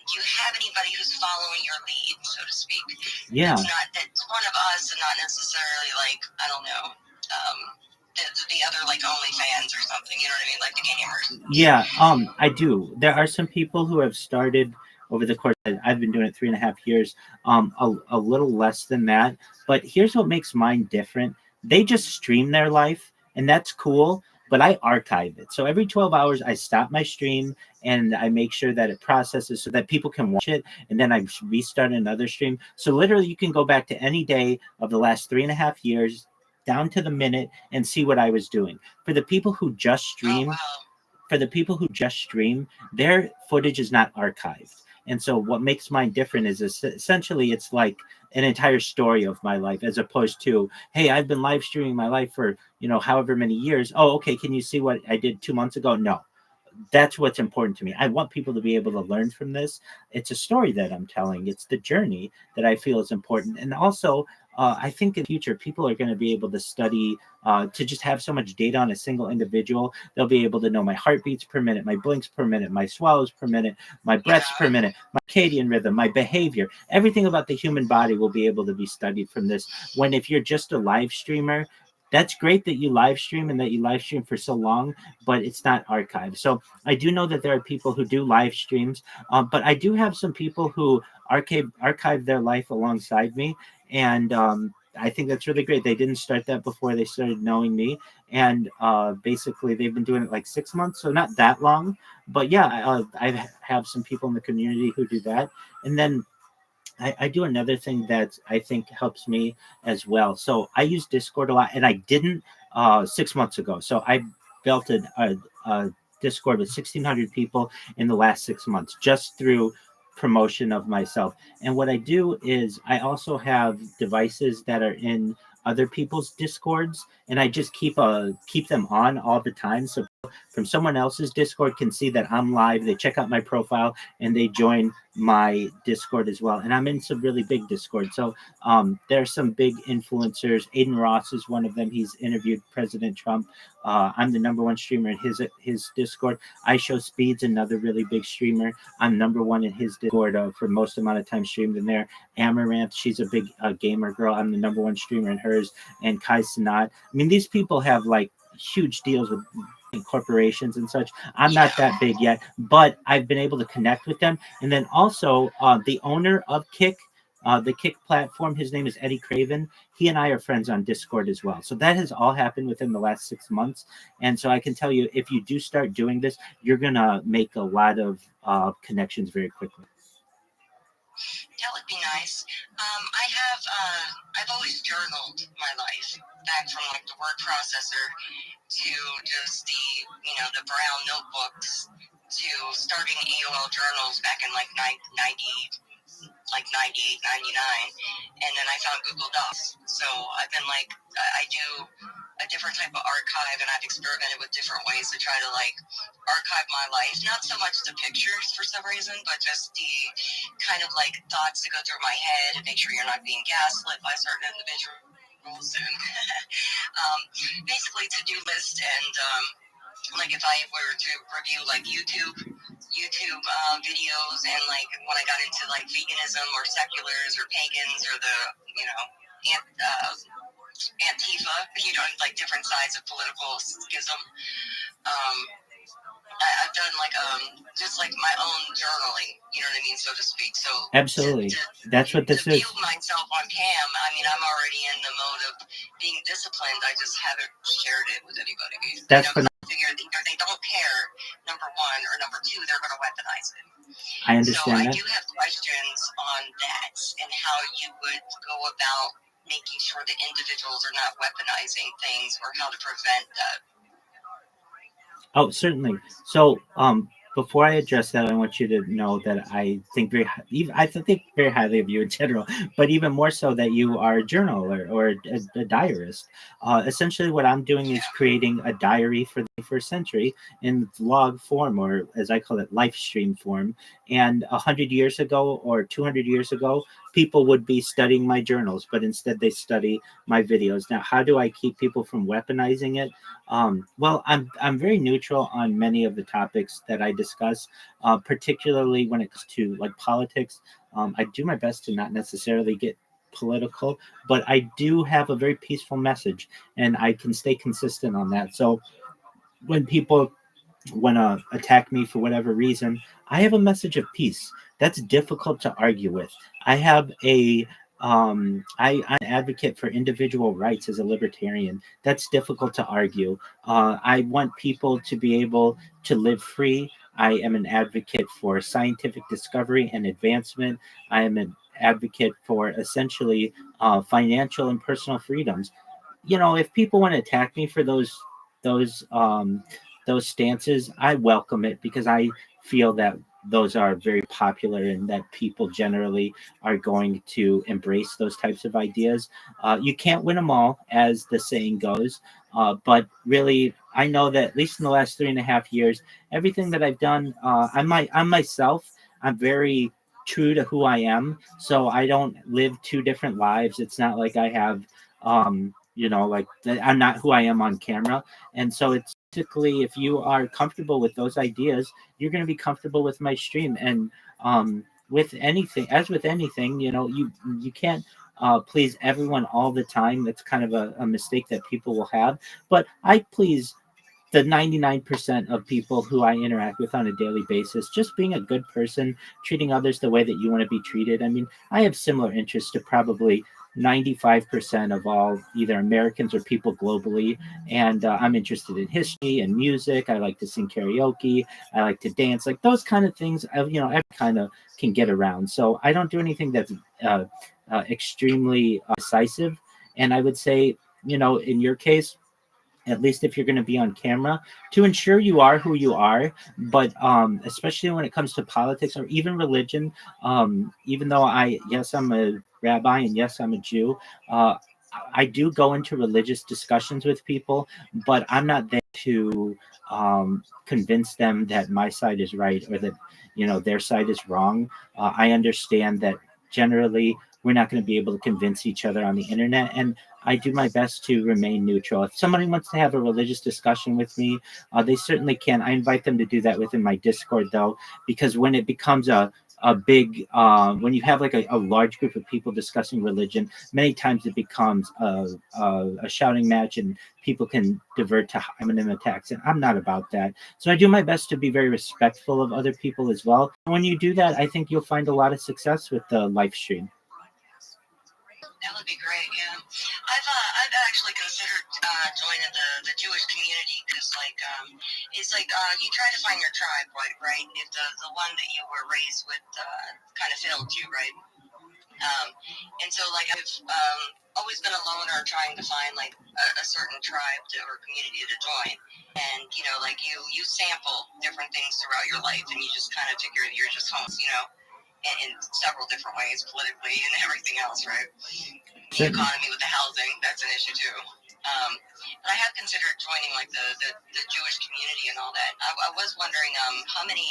do you have anybody who's following your lead, so to speak? Yeah. That's one of us, and not necessarily like, I don't know, the other like OnlyFans or something. You know what I mean, like the gamers. Yeah, I do. There are some people who have started over the course. I've been doing it 3.5 years, a little less than that. But here's what makes mine different. They just stream their life, and that's cool, but I archive it. So every 12 hours, I stop my stream and I make sure that it processes so that people can watch it, and then I restart another stream. So literally, you can go back to any day of the last 3.5 years, down to the minute, and see what I was doing. For the people who just stream, their footage is not archived. And so what makes mine different is essentially it's like an entire story of my life, as opposed to, hey, I've been live streaming my life for, however many years. Oh, okay. Can you see what I did 2 months ago? No. That's what's important to me. I want people to be able to learn from this. It's a story that I'm telling. It's the journey that I feel is important. And also, I think in the future, people are going to be able to study, to just have so much data on a single individual. They'll be able to know my heartbeats per minute, my blinks per minute, my swallows per minute, my breaths per minute, my circadian rhythm, my behavior. Everything about the human body will be able to be studied from this. When if you're just a live streamer, that's great that you live stream and that you live stream for so long, but it's not archived. So I do know that there are people who do live streams, but I do have some people who archive their life alongside me. And I think that's really great. They didn't start that before they started knowing me. And basically, they've been doing it like 6 months, so not that long. But yeah, I have some people in the community who do that. And then I do another thing that I think helps me as well. So I use Discord a lot, and I didn't 6 months ago. So I built a Discord with 1,600 people in the last 6 months just through promotion of myself. And what I do is I also have devices that are in other people's Discords, and I just keep them on all the time. So from someone else's Discord can see that I'm live. They check out my profile and they join my Discord as well. And I'm in some really big Discord. So there are some big influencers. Aiden Ross is one of them. He's interviewed President Trump. I'm the number one streamer in his Discord. I Show Speed's another really big streamer. I'm number one in his Discord for most amount of time streamed in there. Amaranth, she's a big gamer girl. I'm the number one streamer in hers. And Kai Sanat. I mean, these people have like huge deals with corporations and such. I'm not that big yet, but I've been able to connect with them. And then also the owner of Kick, the Kick platform, his name is Eddie Craven. He and I are friends on Discord as well. So that has all happened within the last 6 months. And so I can tell you, if you do start doing this, you're going to make a lot of connections very quickly. That would be nice. I've always journaled my life, back from like the word processor to just the brown notebooks to starting AOL journals back in like 98, 99, and then I found Google Docs. So I've been like, I do a different type of archive, and I've experimented with different ways to try to like archive my life. Not so much the pictures for some reason, but just the kind of like thoughts that go through my head and make sure you're not being gaslit by certain individuals, and basically to-do list. And like if I were to review like YouTube videos, and like when I got into like veganism or seculars or pagans or the Antifa, like different sides of political schism. I've done like just like my own journaling, you know what I mean, so to speak. So absolutely, that's what this is. To view myself on cam, I mean, I'm already in the mode of being disciplined. I just haven't shared it with anybody. That's I figure either they don't care, number one, or number two, they're going to weaponize it. I So understand I that. do have questions on that and how you would go about making sure that individuals are not weaponizing things or how to prevent that. Oh, certainly. So, before I address that, I want you to know that I think I think very highly of you in general, but even more so that you are a journaler or a diarist. Essentially, what I'm doing is creating a diary for the 21st century in vlog form, or as I call it, live stream form. And 100 years ago or 200 years ago, people would be studying my journals, but instead they study my videos. Now, how do I keep people from weaponizing it? Well, I'm very neutral on many of the topics that I discuss, particularly when it comes to like politics. I do my best to not necessarily get political, but I do have a very peaceful message, and I can stay consistent on that. So when people want to attack me for whatever reason, I have a message of peace. That's difficult to argue with. I have I'm an advocate for individual rights as a libertarian. That's difficult to argue. I want people to be able to live free. I am an advocate for scientific discovery and advancement. I am an advocate for essentially financial and personal freedoms. If people want to attack me for those um, those stances, I welcome it because I feel that those are very popular and that people generally are going to embrace those types of ideas. You can't win them all, as the saying goes. But really, I know that at least in the last 3.5 years, everything that I've done, I'm myself. I'm very true to who I am. So I don't live two different lives. It's not like I have I'm not who I am on camera. And so it's basically, if you are comfortable with those ideas, you're going to be comfortable with my stream. And with anything, as with anything, you can't please everyone all the time. That's kind of a mistake that people will have. But I please the 99% of people who I interact with on a daily basis, just being a good person, treating others the way that you want to be treated. I mean, I have similar interests to probably 95% of all either Americans or people globally. And I'm interested in history and music. I like to sing karaoke. I like to dance. Like those kind of things, I kind of can get around. So I don't do anything that's extremely decisive. And I would say, in your case, at least if you're going to be on camera, to ensure you are who you are. But especially when it comes to politics or even religion, even though yes, I'm a rabbi and yes, I'm a Jew, I do go into religious discussions with people, but I'm not there to convince them that my side is right or that their side is wrong. I understand that generally we're not going to be able to convince each other on the internet, and I do my best to remain neutral. If somebody wants to have a religious discussion with me, they certainly can. I invite them to do that within my Discord, though, because when it becomes a big, when you have like a large group of people discussing religion, many times it becomes a shouting match and people can divert to hominem attacks. And I'm not about that. So I do my best to be very respectful of other people as well. When you do that, I think you'll find a lot of success with the live stream. That would be great. Yeah, I've actually considered joining the Jewish community because it's like you try to find your tribe, right? If the one that you were raised with kind of failed you, right? And so I've always been a loner trying to find a certain tribe or community to join, and you sample different things throughout your life, and you just kind of figure you're just homeless, in several different ways, politically and everything else, right? The economy with the housing, that's an issue too. But I have considered joining the Jewish community and all that. I was wondering how many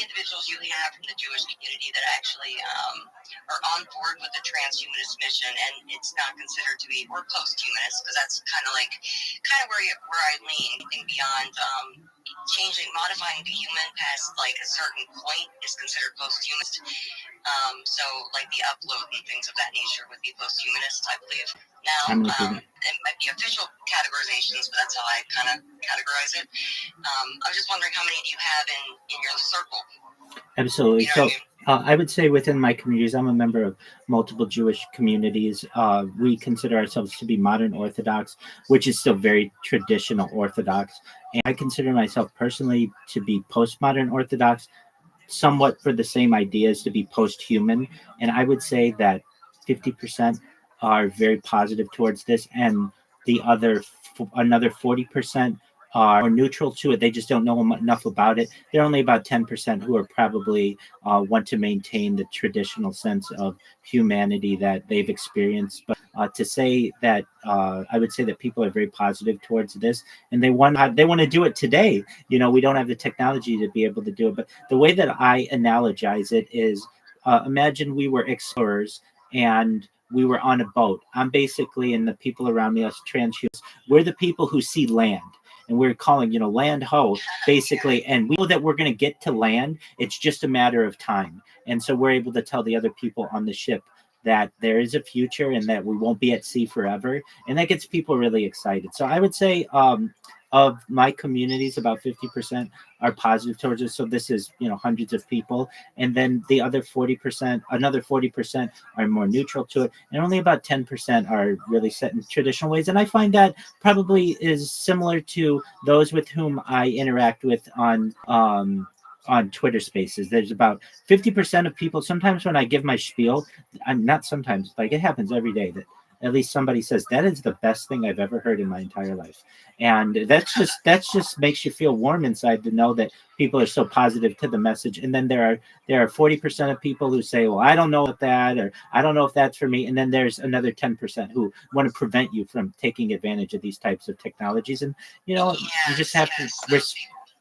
individuals you have from the Jewish community that actually are on board with the transhumanist mission, and it's not considered to be, or post-humanist, because that's kind of where I lean. Anything beyond modifying the human past a certain point is considered post-humanist. So the upload and things of that nature would be post-humanist, I believe. Now, it might be official categorizations, but that's how I kind of categorize it. I was just wondering how many do you have in your circle? Absolutely. So I would say within my communities, I'm a member of multiple Jewish communities. We consider ourselves to be modern Orthodox, which is still very traditional Orthodox. And I consider myself personally to be postmodern Orthodox. somewhat for the same ideas to be post-human, and I would say that 50% are very positive towards this, and the another 40% are more neutral to it. They just don't know enough about it. There are only about 10% who are probably want to maintain the traditional sense of humanity that they've experienced. But to say that, I would say that people are very positive towards this, and they want to do it today. You know, we don't have the technology to be able to do it, but the way that I analogize it is, imagine we were explorers and we were on a boat. I'm basically, and the people around me, us transhumans, we're the people who see land. And we're calling, land ho, basically. And we know that we're going to get to land. It's just a matter of time. And so we're able to tell the other people on the ship that there is a future and that we won't be at sea forever. And that gets people really excited. So I would say of my communities, about 50% are positive towards it. So this is, hundreds of people. And then the other 40%, another 40% are more neutral to it. And only about 10% are really set in traditional ways. And I find that probably is similar to those with whom I interact with on Twitter Spaces. There's about 50% of people. Sometimes when I give my spiel, I'm not sometimes, like it happens every day, that at least somebody says that is the best thing I've ever heard in my entire life. And that's just makes you feel warm inside to know that people are so positive to the message. And then there are 40% of people who say, well, I don't know about that, or I don't know if that's for me. And then there's another 10% who want to prevent you from taking advantage of these types of technologies. And you just have to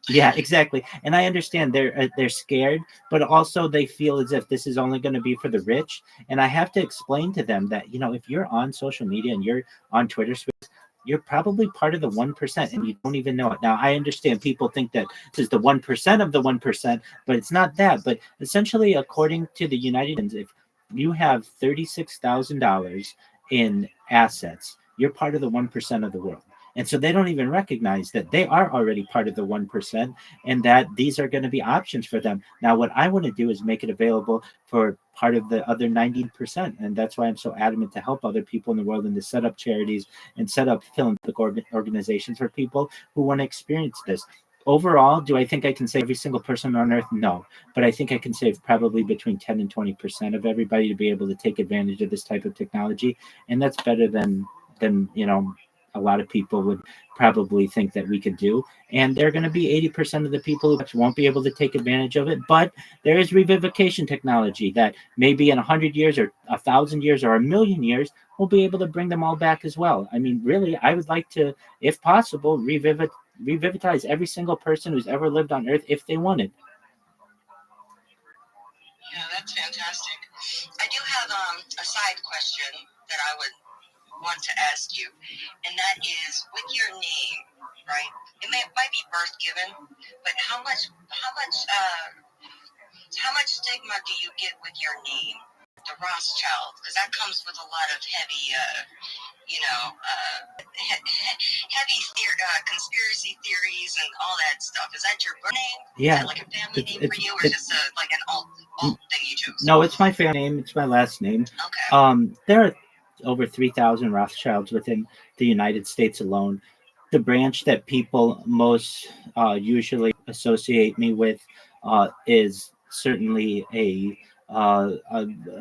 yeah, exactly. And I understand they're scared, but also they feel as if this is only going to be for the rich. And I have to explain to them that, if you're on social media and you're on Twitter Space, you're probably part of the 1% and you don't even know it. Now, I understand people think that this is the 1% of the 1%, but it's not that. But essentially, according to the United Nations, if you have $36,000 in assets, you're part of the 1% of the world. And so they don't even recognize that they are already part of the 1% and that these are going to be options for them. Now, what I want to do is make it available for part of the other 90%. And that's why I'm so adamant to help other people in the world and to set up charities and set up philanthropic organizations for people who want to experience this. Overall, do I think I can save every single person on earth? No. But I think I can save probably between 10 and 20% of everybody to be able to take advantage of this type of technology. And that's better than a lot of people would probably think that we could do. And there are going to be 80% of the people who won't be able to take advantage of it. But there is revivification technology that maybe in 100 years or 1,000 years or 1,000,000 years, we'll be able to bring them all back as well. I mean, really, I would like to, if possible, revitalize every single person who's ever lived on Earth if they wanted. Yeah, that's fantastic. I do have a side question that I would want to ask you, and that is with your name, right? It might be birth given, but how much stigma do you get with your name, the Rothschild? Because that comes with a lot of heavy, conspiracy theories and all that stuff. Is that your birth name? Yeah. Is that like a family name for you, or just like an alt thing you chose? No, it's my family name. It's my last name. Okay. There are over 3,000 Rothschilds within the United States alone. The branch that people most usually associate me with is certainly a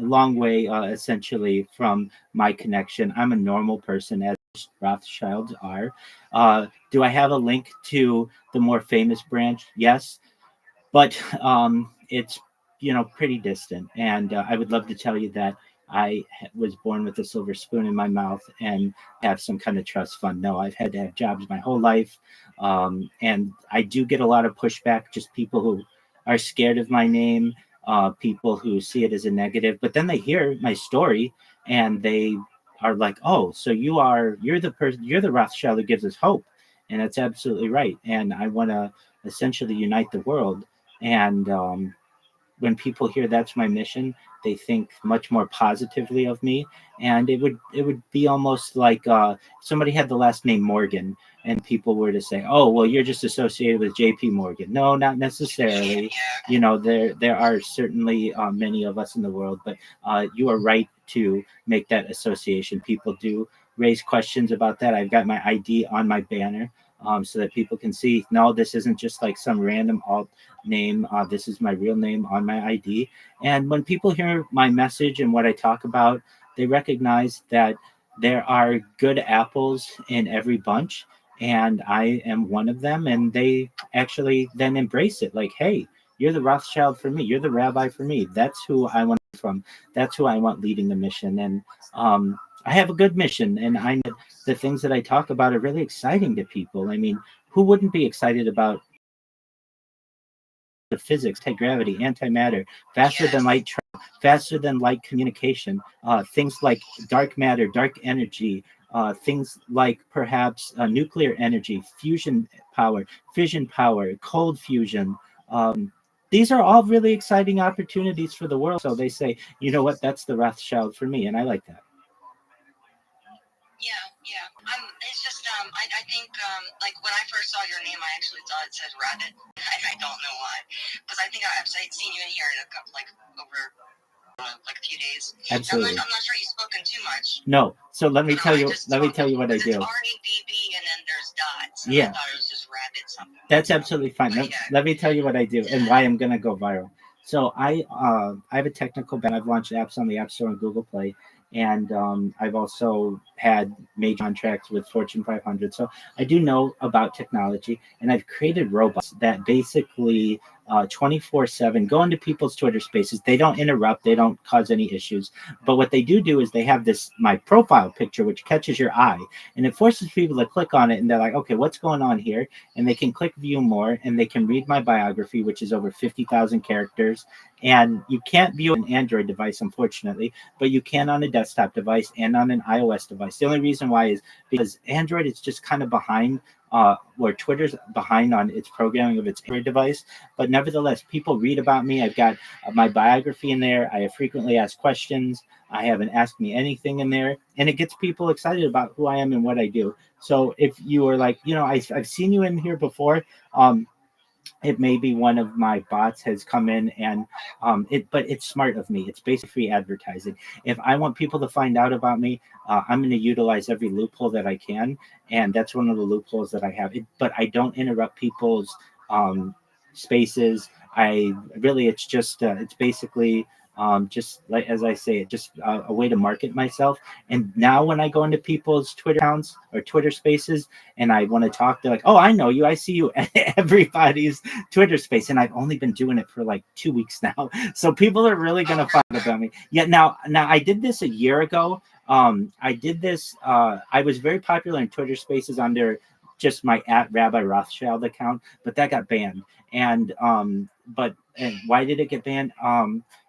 long way, essentially, from my connection. I'm a normal person, as Rothschilds are. Do I have a link to the more famous branch? Yes, but it's pretty distant. And I would love to tell you that I was born with a silver spoon in my mouth and have some kind of trust fund. No, I've had to have jobs my whole life. And I do get a lot of pushback, just people who are scared of my name, people who see it as a negative, but then they hear my story and they are like, oh, so you're the Rothschild who gives us hope. And that's absolutely right. And I want to essentially unite the world. And when people hear that's my mission, they think much more positively of me. And it would be almost like somebody had the last name Morgan, and people were to say, "Oh, well, you're just associated with J.P. Morgan." No, not necessarily. There are certainly many of us in the world, but you are right to make that association. People do raise questions about that. I've got my ID on my banner. so that people can see, no, this isn't just like some random alt name. This is my real name on my ID. And when people hear my message and what I talk about, they recognize that there are good apples in every bunch, and I am one of them. And they actually then embrace it, like, hey, you're the Rothschild for me. You're the rabbi for me. That's who I want from. That's who I want leading the mission. And I have a good mission, and I know the things that I talk about are really exciting to people. I mean, who wouldn't be excited about the physics, anti-gravity, antimatter, faster than light travel, faster than light communication, things like dark matter, dark energy, things like perhaps nuclear energy, fusion power, fission power, cold fusion. These are all really exciting opportunities for the world. So they say, you know what, that's the Rothschild for me, and I like that. Yeah. It's just, I think, like when I first saw your name, I actually thought it said Rabbit. I don't know why, because I think I've seen you in here in a couple, like over like a few days. Absolutely. I'm not sure you've spoken too much. No. So let me tell you. Let me tell you what I do. It's RABB and then there's dots. Yeah. I thought it was just Rabbit something. That's absolutely fine. Let me tell you what I do and why I'm gonna go viral. So I have a technical bent. I've launched apps on the App Store and Google Play, and I've also had major contracts with Fortune 500. So I do know about technology, and I've created robots that basically 24/7 go into people's Twitter spaces. They don't interrupt. They don't cause any issues. But what they do is they have this my profile picture, which catches your eye, and it forces people to click on it, and they're like, okay, what's going on here? And they can click view more, and they can read my biography, which is over 50,000 characters. And you can't view an Android device, unfortunately, but you can on a desktop device and on an iOS device. The only reason why is because Android is just kind of behind, where Twitter's behind on its programming of its Android device. But nevertheless, people read about me. I've got my biography in there. I have frequently asked questions. I have an Ask Me Anything in there, and it gets people excited about who I am and what I do. So if you are like, I've seen you in here before, it may be one of my bots has come in and but it's smart of me. It's basically free advertising. If I want people to find out about me, I'm going to utilize every loophole that I can, and that's one of the loopholes that I have. But I don't interrupt people's spaces. It's just it's basically just like as I say, it just a way to market myself. And now when I go into people's Twitter accounts or Twitter spaces and I want to talk, they're like, oh, I know you. I see you at everybody's Twitter space. And I've only been doing it for like 2 weeks now. So people are really going to find about me. Yeah. Now I did this a year ago. I did this. I was very popular in Twitter spaces under just my @Rabbi Rothschild account, but that got banned. And why did it get banned?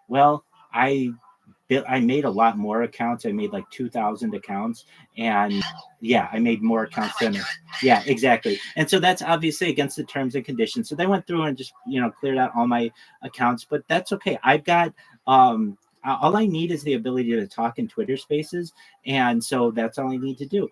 Well, I made a lot more accounts. I made like 2,000 accounts, and yeah, I made more accounts than yeah, exactly. And so that's obviously against the terms and conditions. So they went through and just cleared out all my accounts, but that's okay. I've got all I need is the ability to talk in Twitter spaces, and so that's all I need to do.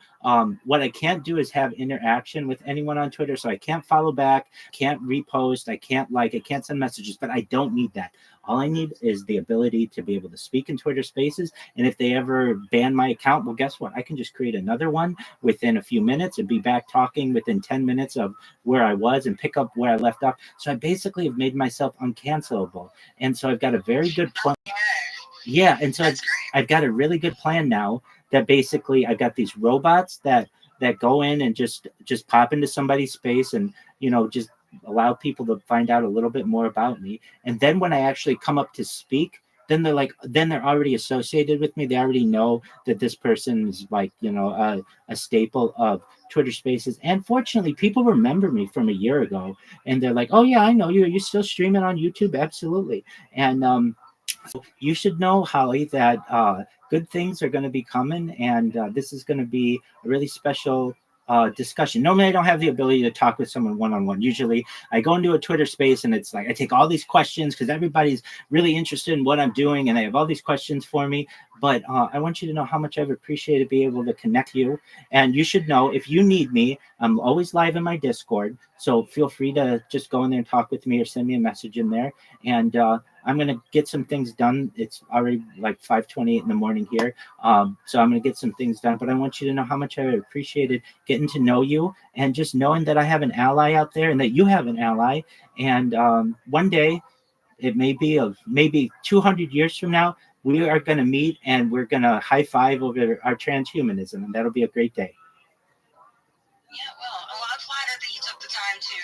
What I can't do is have interaction with anyone on Twitter, so I can't follow back, can't repost, I can't I can't send messages, but I don't need that. All I need is the ability to be able to speak in Twitter spaces, and if they ever ban my account, well, guess what? I can just create another one within a few minutes and be back talking within 10 minutes of where I was and pick up where I left off. So I basically have made myself uncancelable, and so I've got a very good plan. Yeah, and so I've got a really good plan now that basically I've got these robots that go in and just pop into somebody's space and just allow people to find out a little bit more about me. And then when I actually come up to speak, then they're already associated with me. They already know that this person is a staple of Twitter spaces. And fortunately, people remember me from a year ago, and they're like, oh yeah, I know you. Are you still streaming on YouTube? Absolutely. And so you should know, Holly, that good things are going to be coming, and this is going to be a really special discussion. Normally, I don't have the ability to talk with someone one-on-one. Usually, I go into a Twitter space, and it's like I take all these questions because everybody's really interested in what I'm doing, and they have all these questions for me. But I want you to know how much I've appreciated being able to connect you. And you should know, if you need me, I'm always live in my Discord. So feel free to just go in there and talk with me or send me a message in there. And I'm going to get some things done. It's already like 5:28 in the morning here. So I'm going to get some things done. But I want you to know how much I appreciated getting to know you and just knowing that I have an ally out there and that you have an ally. And one day, it may be of maybe 200 years from now, we are going to meet and we're going to high five over our transhumanism, and that'll be a great day. Yeah, well, I'm flattered that you took the time to,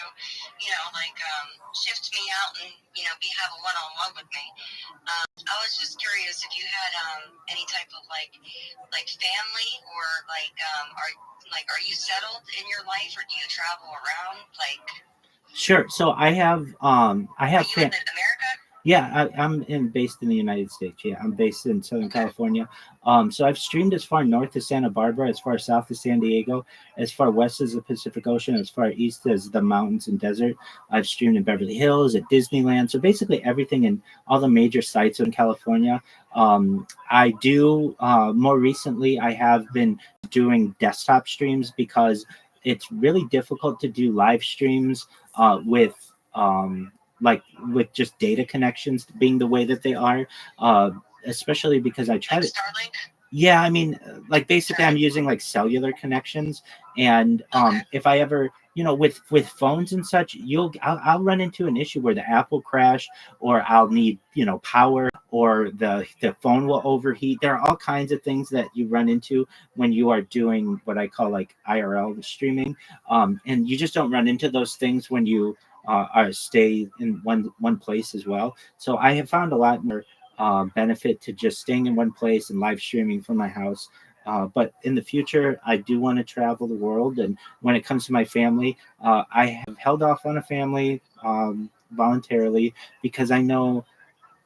shift me out and, have a one-on-one with me. I was just curious if you had any type of like family or are you settled in your life or do you travel around? Sure. So I have Are you in America? Yeah, I'm based in the United States. Yeah, I'm based in Southern California. So I've streamed as far north as Santa Barbara, as far south as San Diego, as far west as the Pacific Ocean, as far east as the mountains and desert. I've streamed in Beverly Hills, at Disneyland. So basically everything in all the major sites in California. I do, more recently, I have been doing desktop streams because it's really difficult to do live streams with just data connections being the way that they are, especially because I try to. Starlink? Yeah, I mean, like basically, I'm using like cellular connections, and if I ever, with phones and such, I'll run into an issue where the app will crash, or I'll need power, or the phone will overheat. There are all kinds of things that you run into when you are doing what I call like IRL streaming, and you just don't run into those things when you stay in one place as well. So I have found a lot more benefit to just staying in one place and live streaming from my house. But in the future, I do want to travel the world. And when it comes to my family, I have held off on a family voluntarily because I know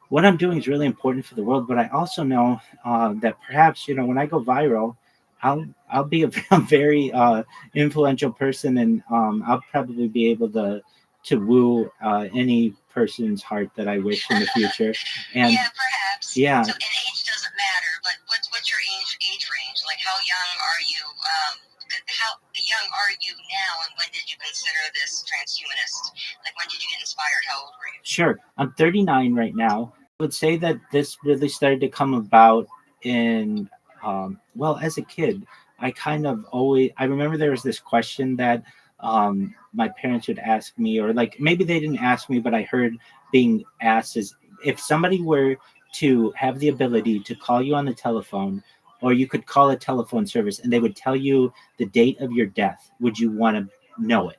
what I'm doing is really important for the world. But I also know that perhaps, when I go viral, I'll be a very influential person, and I'll probably be able to woo any person's heart that I wish in the future. And yeah, perhaps. Yeah. So, and age doesn't matter, but what's your age range? Like, how young are you? How young are you now, and when did you consider this transhumanist? Like, when did you get inspired? How old were you? Sure. I'm 39 right now. I would say that this really started to come about in, as a kid. I remember there was this question that my parents would ask me, or like maybe they didn't ask me, but I heard being asked, is if somebody were to have the ability to call you on the telephone, or you could call a telephone service and they would tell you the date of your death, would you want to know it?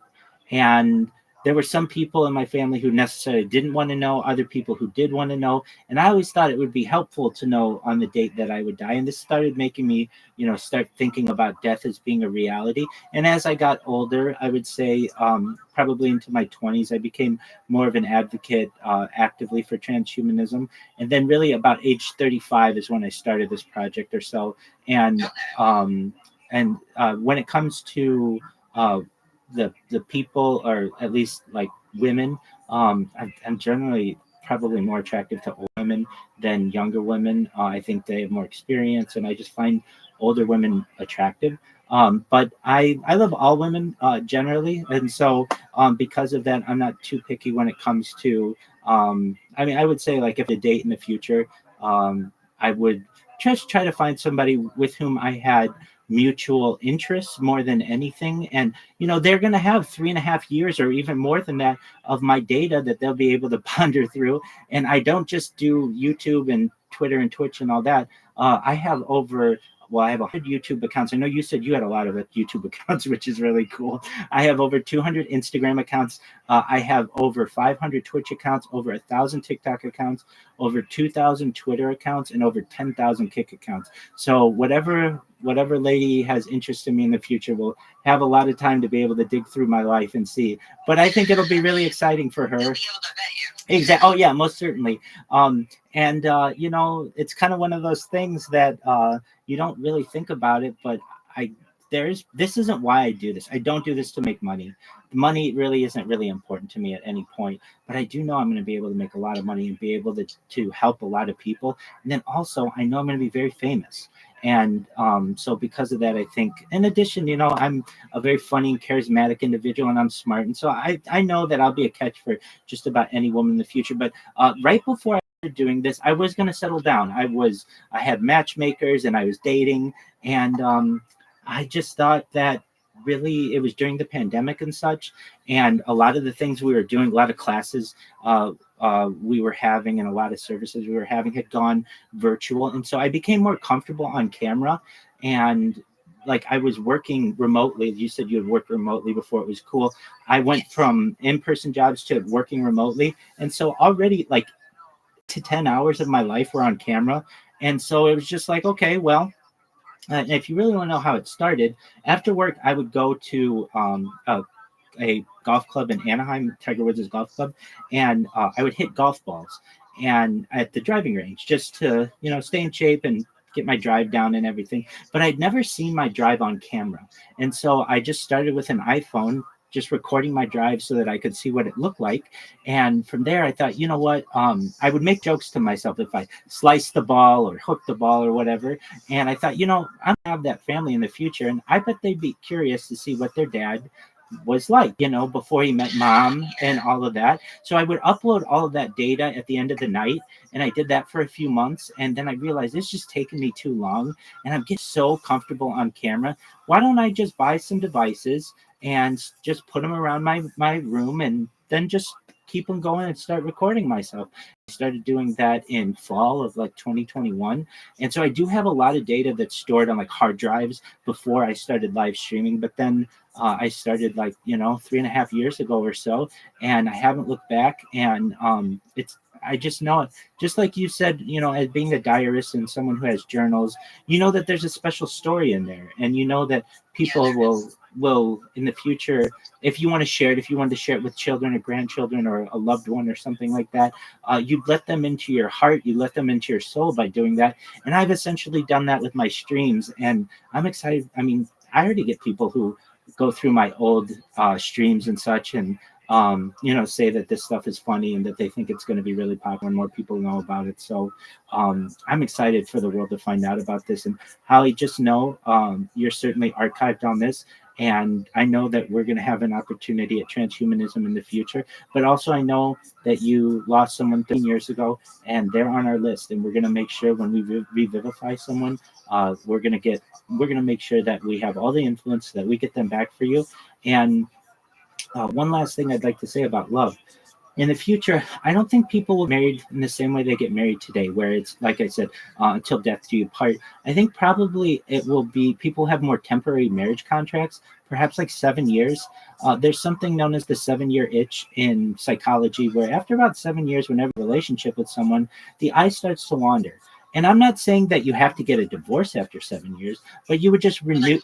And there were some people in my family who necessarily didn't want to know, other people who did want to know. And I always thought it would be helpful to know on the date that I would die. And this started making me, start thinking about death as being a reality. And as I got older, I would say probably into my 20s, I became more of an advocate actively for transhumanism. And then really about age 35 is when I started this project or so. And when it comes to the people, or at least like women, I'm generally probably more attractive to old women than younger women. I think they have more experience, and I just find older women attractive. But I love all women generally, and so because of that, I'm not too picky when it comes to. I would say like if a date in the future, I would just try to find somebody with whom I had mutual interests more than anything. And they're going to have 3.5 years or even more than that of my data that they'll be able to ponder through. And I don't just do YouTube and Twitter and Twitch and all that. I have I have 100 YouTube accounts. I know you said you had a lot of YouTube accounts, which is really cool. I have over 200 Instagram accounts. I have over 500 Twitch accounts, over 1,000 TikTok accounts, over 2,000 Twitter accounts, and over 10,000 Kick accounts. So whatever lady has interest in me in the future will have a lot of time to be able to dig through my life and see. But I think it'll be really exciting for her. Exactly. Oh yeah, most certainly. It's kind of one of those things that you don't really think about it, but I this isn't why I do this. I don't do this to make money. The money really isn't really important to me at any point, but I do know I'm going to be able to make a lot of money and be able to help a lot of people. And then also, I know I'm going to be very famous. And so because of that, I think, in addition, I'm a very funny and charismatic individual, and I'm smart. And so I know that I'll be a catch for just about any woman in the future. But right before I started doing this, I was going to settle down. I had matchmakers and I was dating, and I just thought that really it was during the pandemic and such, and a lot of the things we were doing, a lot of classes we were having, and a lot of services we were having had gone virtual, and so I became more comfortable on camera. And like, I was working remotely. You said you had worked remotely before it was cool. I went from in-person jobs to working remotely, and so already like to 10 hours of my life were on camera. And so it was just like, okay, well, if you really want to know how it started, after work, I would go to a golf club in Anaheim, Tiger Woods' golf club, and I would hit golf balls and at the driving range just to, stay in shape and get my drive down and everything. But I'd never seen my drive on camera. And so I just started with an iPhone, just recording my drive so that I could see what it looked like. And from there, I thought, you know what? I would make jokes to myself if I sliced the ball or hooked the ball or whatever. And I thought, I'm going to have that family in the future. And I bet they'd be curious to see what their dad was like, before he met mom and all of that. So I would upload all of that data at the end of the night. And I did that for a few months. And then I realized it's just taking me too long. And I'm getting so comfortable on camera. Why don't I just buy some devices and just put them around my room, and then just keep them going and start recording myself? I started doing that in fall of like 2021. And so I do have a lot of data that's stored on like hard drives before I started live streaming. But then I started like, 3.5 years ago or so, and I haven't looked back. And I just know it. Just like you said, as being a diarist and someone who has journals, that there's a special story in there, and that people will in the future, if you want to share it, if you wanted to share it with children or grandchildren or a loved one or something like that, you let them into your heart, you let them into your soul by doing that. And I've essentially done that with my streams, and I'm excited. I mean, I already get people who go through my old streams and such, and say that this stuff is funny and that they think it's going to be really popular and more people know about it. So I'm excited for the world to find out about this. And Holly, just know you're certainly archived on this. And I know that we're going to have an opportunity at Transhumanism in the future. But also, I know that you lost someone 13 years ago, and they're on our list. And we're going to make sure when we revivify someone, we're going to make sure that we have all the influence so that we get them back for you. And one last thing I'd like to say about love. In the future, I don't think people will get married in the same way they get married today, where it's, like I said, until death do you part. I think probably it will be, people have more temporary marriage contracts, perhaps like 7 years. There's something known as the 7-year itch in psychology, where after about 7 years, whenever a relationship with someone, the eye starts to wander. And I'm not saying that you have to get a divorce after 7 years, but you would just renew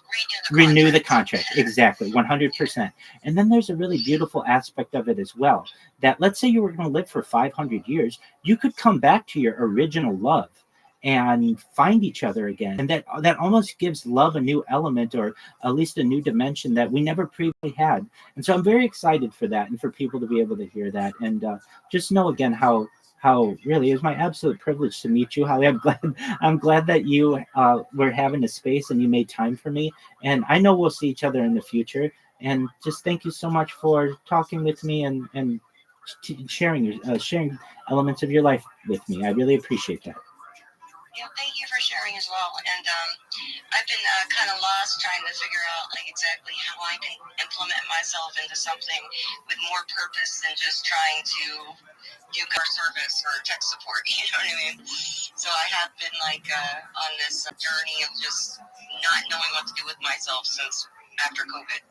the contract. Exactly, 100%. And then there's a really beautiful aspect of it as well, that let's say you were going to live for 500 years, you could come back to your original love and find each other again. And that almost gives love a new element, or at least a new dimension that we never previously had. And so I'm very excited for that, and for people to be able to hear that. And just know again how really it's my absolute privilege to meet you, Holly. I'm glad that you were having a space and you made time for me. And I know we'll see each other in the future. And just thank you so much for talking with me and sharing elements of your life with me. I really appreciate that. Yeah, thank you for sharing as well. And I've been kind of lost trying to figure out like exactly how I can implement myself into something with more purpose than just trying to do car service or tech support. You know what I mean? So I have been like on this journey of just not knowing what to do with myself since after COVID.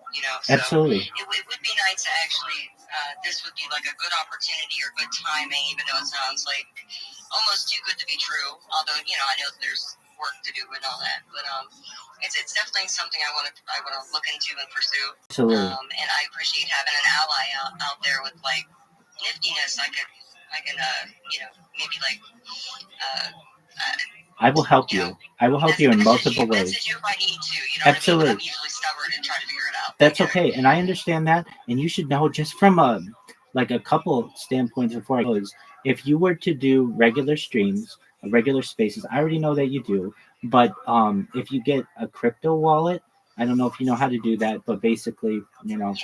So Absolutely. It would be nice to actually. This would be like a good opportunity or good timing, even though it sounds like almost too good to be true. Although I know there's work to do and all that, but it's definitely something I want to look into and pursue. Absolutely. And I appreciate having an ally out there with like niftiness. I can maybe like I will help you. I will help you in multiple ways. Message you if I need to. You know what I mean? Absolutely. I'm usually stubborn and try to figure it out. That's okay, and I understand that. And you should know just from a couple standpoints before I close. If you were to do regular streams, regular spaces, I already know that you do. But if you get a crypto wallet, I don't know if you know how to do that, but basically,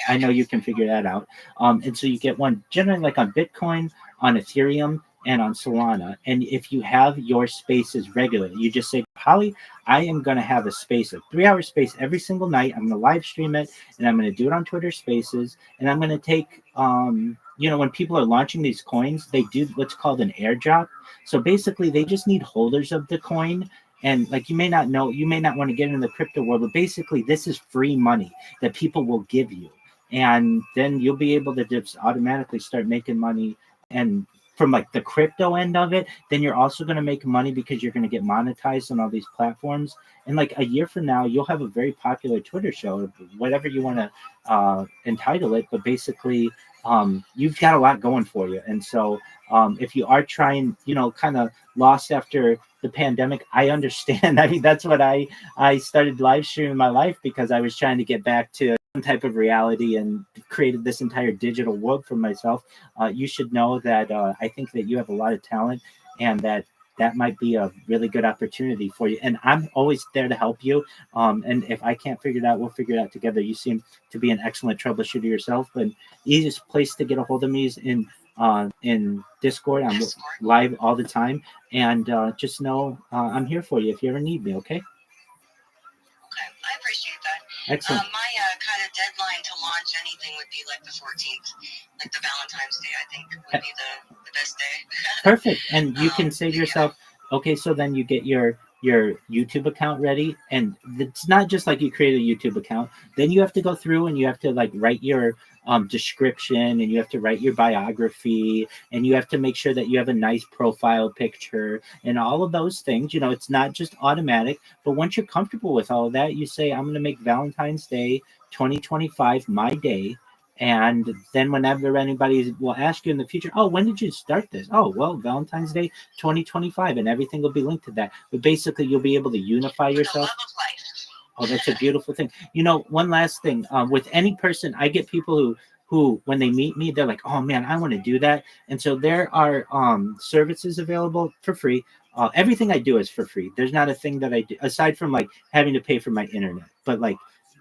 I know you can figure that out. And so you get one generally like on Bitcoin, on Ethereum, and on Solana. And if you have your spaces regular, you just say, Holly, I am going to have a space, a 3-hour space every single night. I'm going to live stream it, and I'm going to do it on Twitter Spaces. And I'm going to take, when people are launching these coins, they do what's called an airdrop. So basically, they just need holders of the coin. And like you may not know, you may not want to get into the crypto world, but basically, this is free money that people will give you. And then you'll be able to just automatically start making money. And from like the crypto end of it, then you're also going to make money because you're going to get monetized on all these platforms. And like a year from now, you'll have a very popular Twitter show, whatever you want to entitle it. But basically, you've got a lot going for you. And so if you are trying, kind of lost after the pandemic, I understand. I mean, that's what I started live streaming my life because I was trying to get back to some type of reality and created this entire digital world for myself. You should know that I think that you have a lot of talent and that might be a really good opportunity for you. And I'm always there to help you. And if I can't figure it out, we'll figure it out together. You seem to be an excellent troubleshooter yourself. But easiest place to get a hold of me is in Discord. I'm live all the time. And just know I'm here for you if you ever need me, okay? Okay, I appreciate that. Excellent. My kind of deadline to launch anything would be like the 14th, like the Valentine's Day, I think would be the best day. Perfect. And you can say to yourself, okay, so then you get your YouTube account ready. And it's not just like you create a YouTube account. Then you have to go through and you have to like write your description and you have to write your biography and you have to make sure that you have a nice profile picture and all of those things. It's not just automatic, but once you're comfortable with all of that, you say, I'm going to make Valentine's Day 2025 my day. And then whenever anybody will ask you in the future, oh, when did you start this? Oh, well, Valentine's Day 2025, and everything will be linked to that. But basically, you'll be able to unify yourself. Oh, that's a beautiful thing. One last thing. With any person, I get people who, when they meet me, they're like, oh, man, I want to do that. And so there are services available for free. Everything I do is for free. There's not a thing that I do, aside from like having to pay for my internet. But like,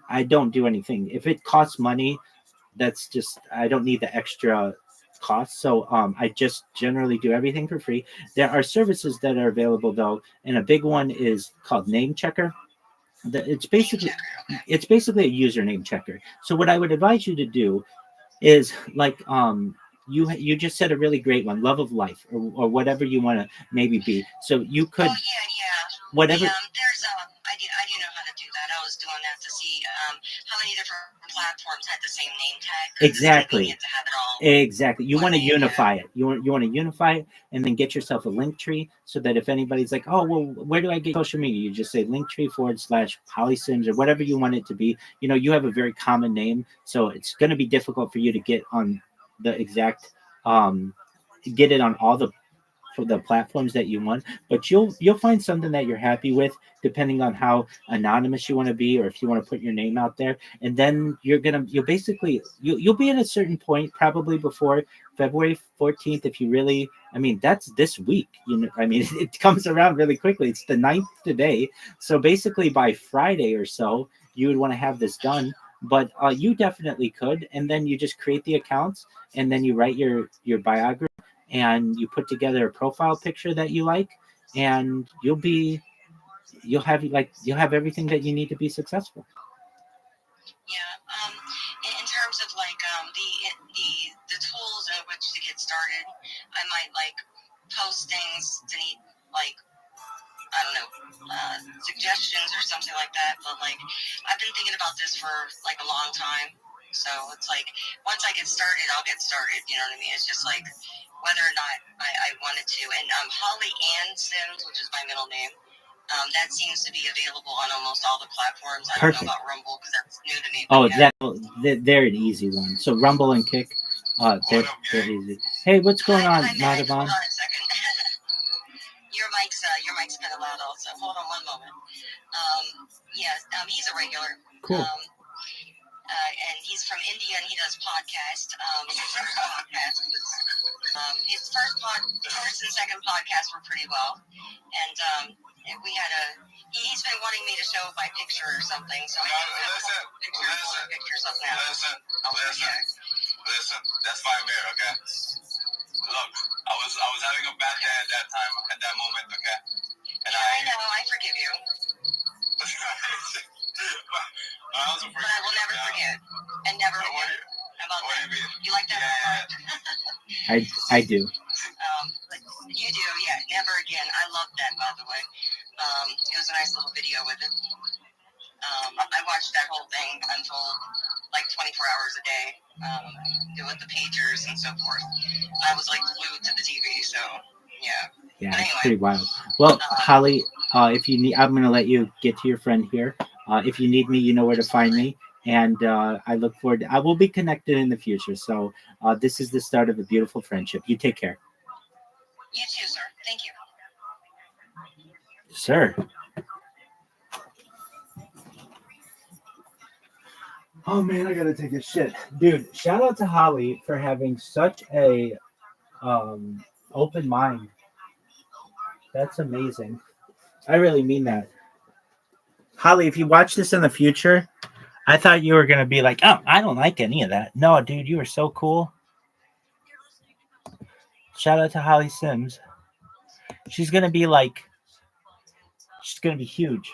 I don't do anything. If it costs money, that's just, I don't need the extra cost. So I just generally do everything for free. There are services that are available though, and a big one is called Name Checker. It's basically a username checker. So what I would advise you to do is like you just said a really great one, Love of Life or whatever you want to maybe be. So you could whatever. I do know how to do that. I was doing that to see how many different platforms had the same name tag. Exactly. To have it all. Exactly. You want to unify it. You want to unify it and then get yourself a link tree so that if anybody's like, oh, well, where do I get social media? You just say linktree/PollySims or whatever you want it to be. You have a very common name, so it's going to be difficult for you to get on the exact, get it on all the platforms that you want, but you'll find something that you're happy with depending on how anonymous you want to be or if you want to put your name out there. And then you'll be at a certain point probably before February 14th if you really, that's this week, it comes around really quickly. It's the 9th today, so basically by Friday or so you would want to have this done. But you definitely could, and then you just create the accounts and then you write your biography and you put together a profile picture that you like, and you'll have everything that you need to be successful. Yeah. In terms of like the tools in which to get started, I might like post things to need like, I don't know, suggestions or something like that. But like, I've been thinking about this for like a long time. So it's like, once I get started, I'll get started. You know what I mean? It's just like whether or not I wanted to. And Holly Ann Sims, which is my middle name, that seems to be available on almost all the platforms. I don't know about Rumble because that's new to me. Oh, they're an easy one. So Rumble and Kick, they're easy. Hey, what's going on, Madhavan? Hold on a second. Your mic's kind of loud also. Hold on one moment. He's a regular. Cool. And he's from India and he does podcasts. His first and second podcast were pretty well. And we had he's been wanting me to show my picture or something. So pictures up now. Listen, that's my bear, okay? Look, I was having a bad day at that time, at that moment, okay? And I know, I forgive you. I also forgive but I will never forget. And never forget about that. You like that? I do. You do, yeah. Never again. I love that, by the way. It was a nice little video with it. I watched that whole thing untold, like 24 hours a day, with the pagers and so forth. I was like glued to the TV, so yeah. Yeah, but it's anyway, pretty wild. Well, Holly, if you need, I'm gonna let you get to your friend here. If you need me, you know where to find me. And I look forward. I will be connected in the future. So this is the start of a beautiful friendship. You take care. You too, sir. Thank you. Sir. Oh man, I gotta take a shit, dude. Shout out to Holly for having such a open mind. That's amazing. I really mean that. Holly, if you watch this in the future, I thought you were gonna be like, oh, I don't like any of that. No, dude, you were so cool. Shout out to Holly Sims. She's gonna be huge.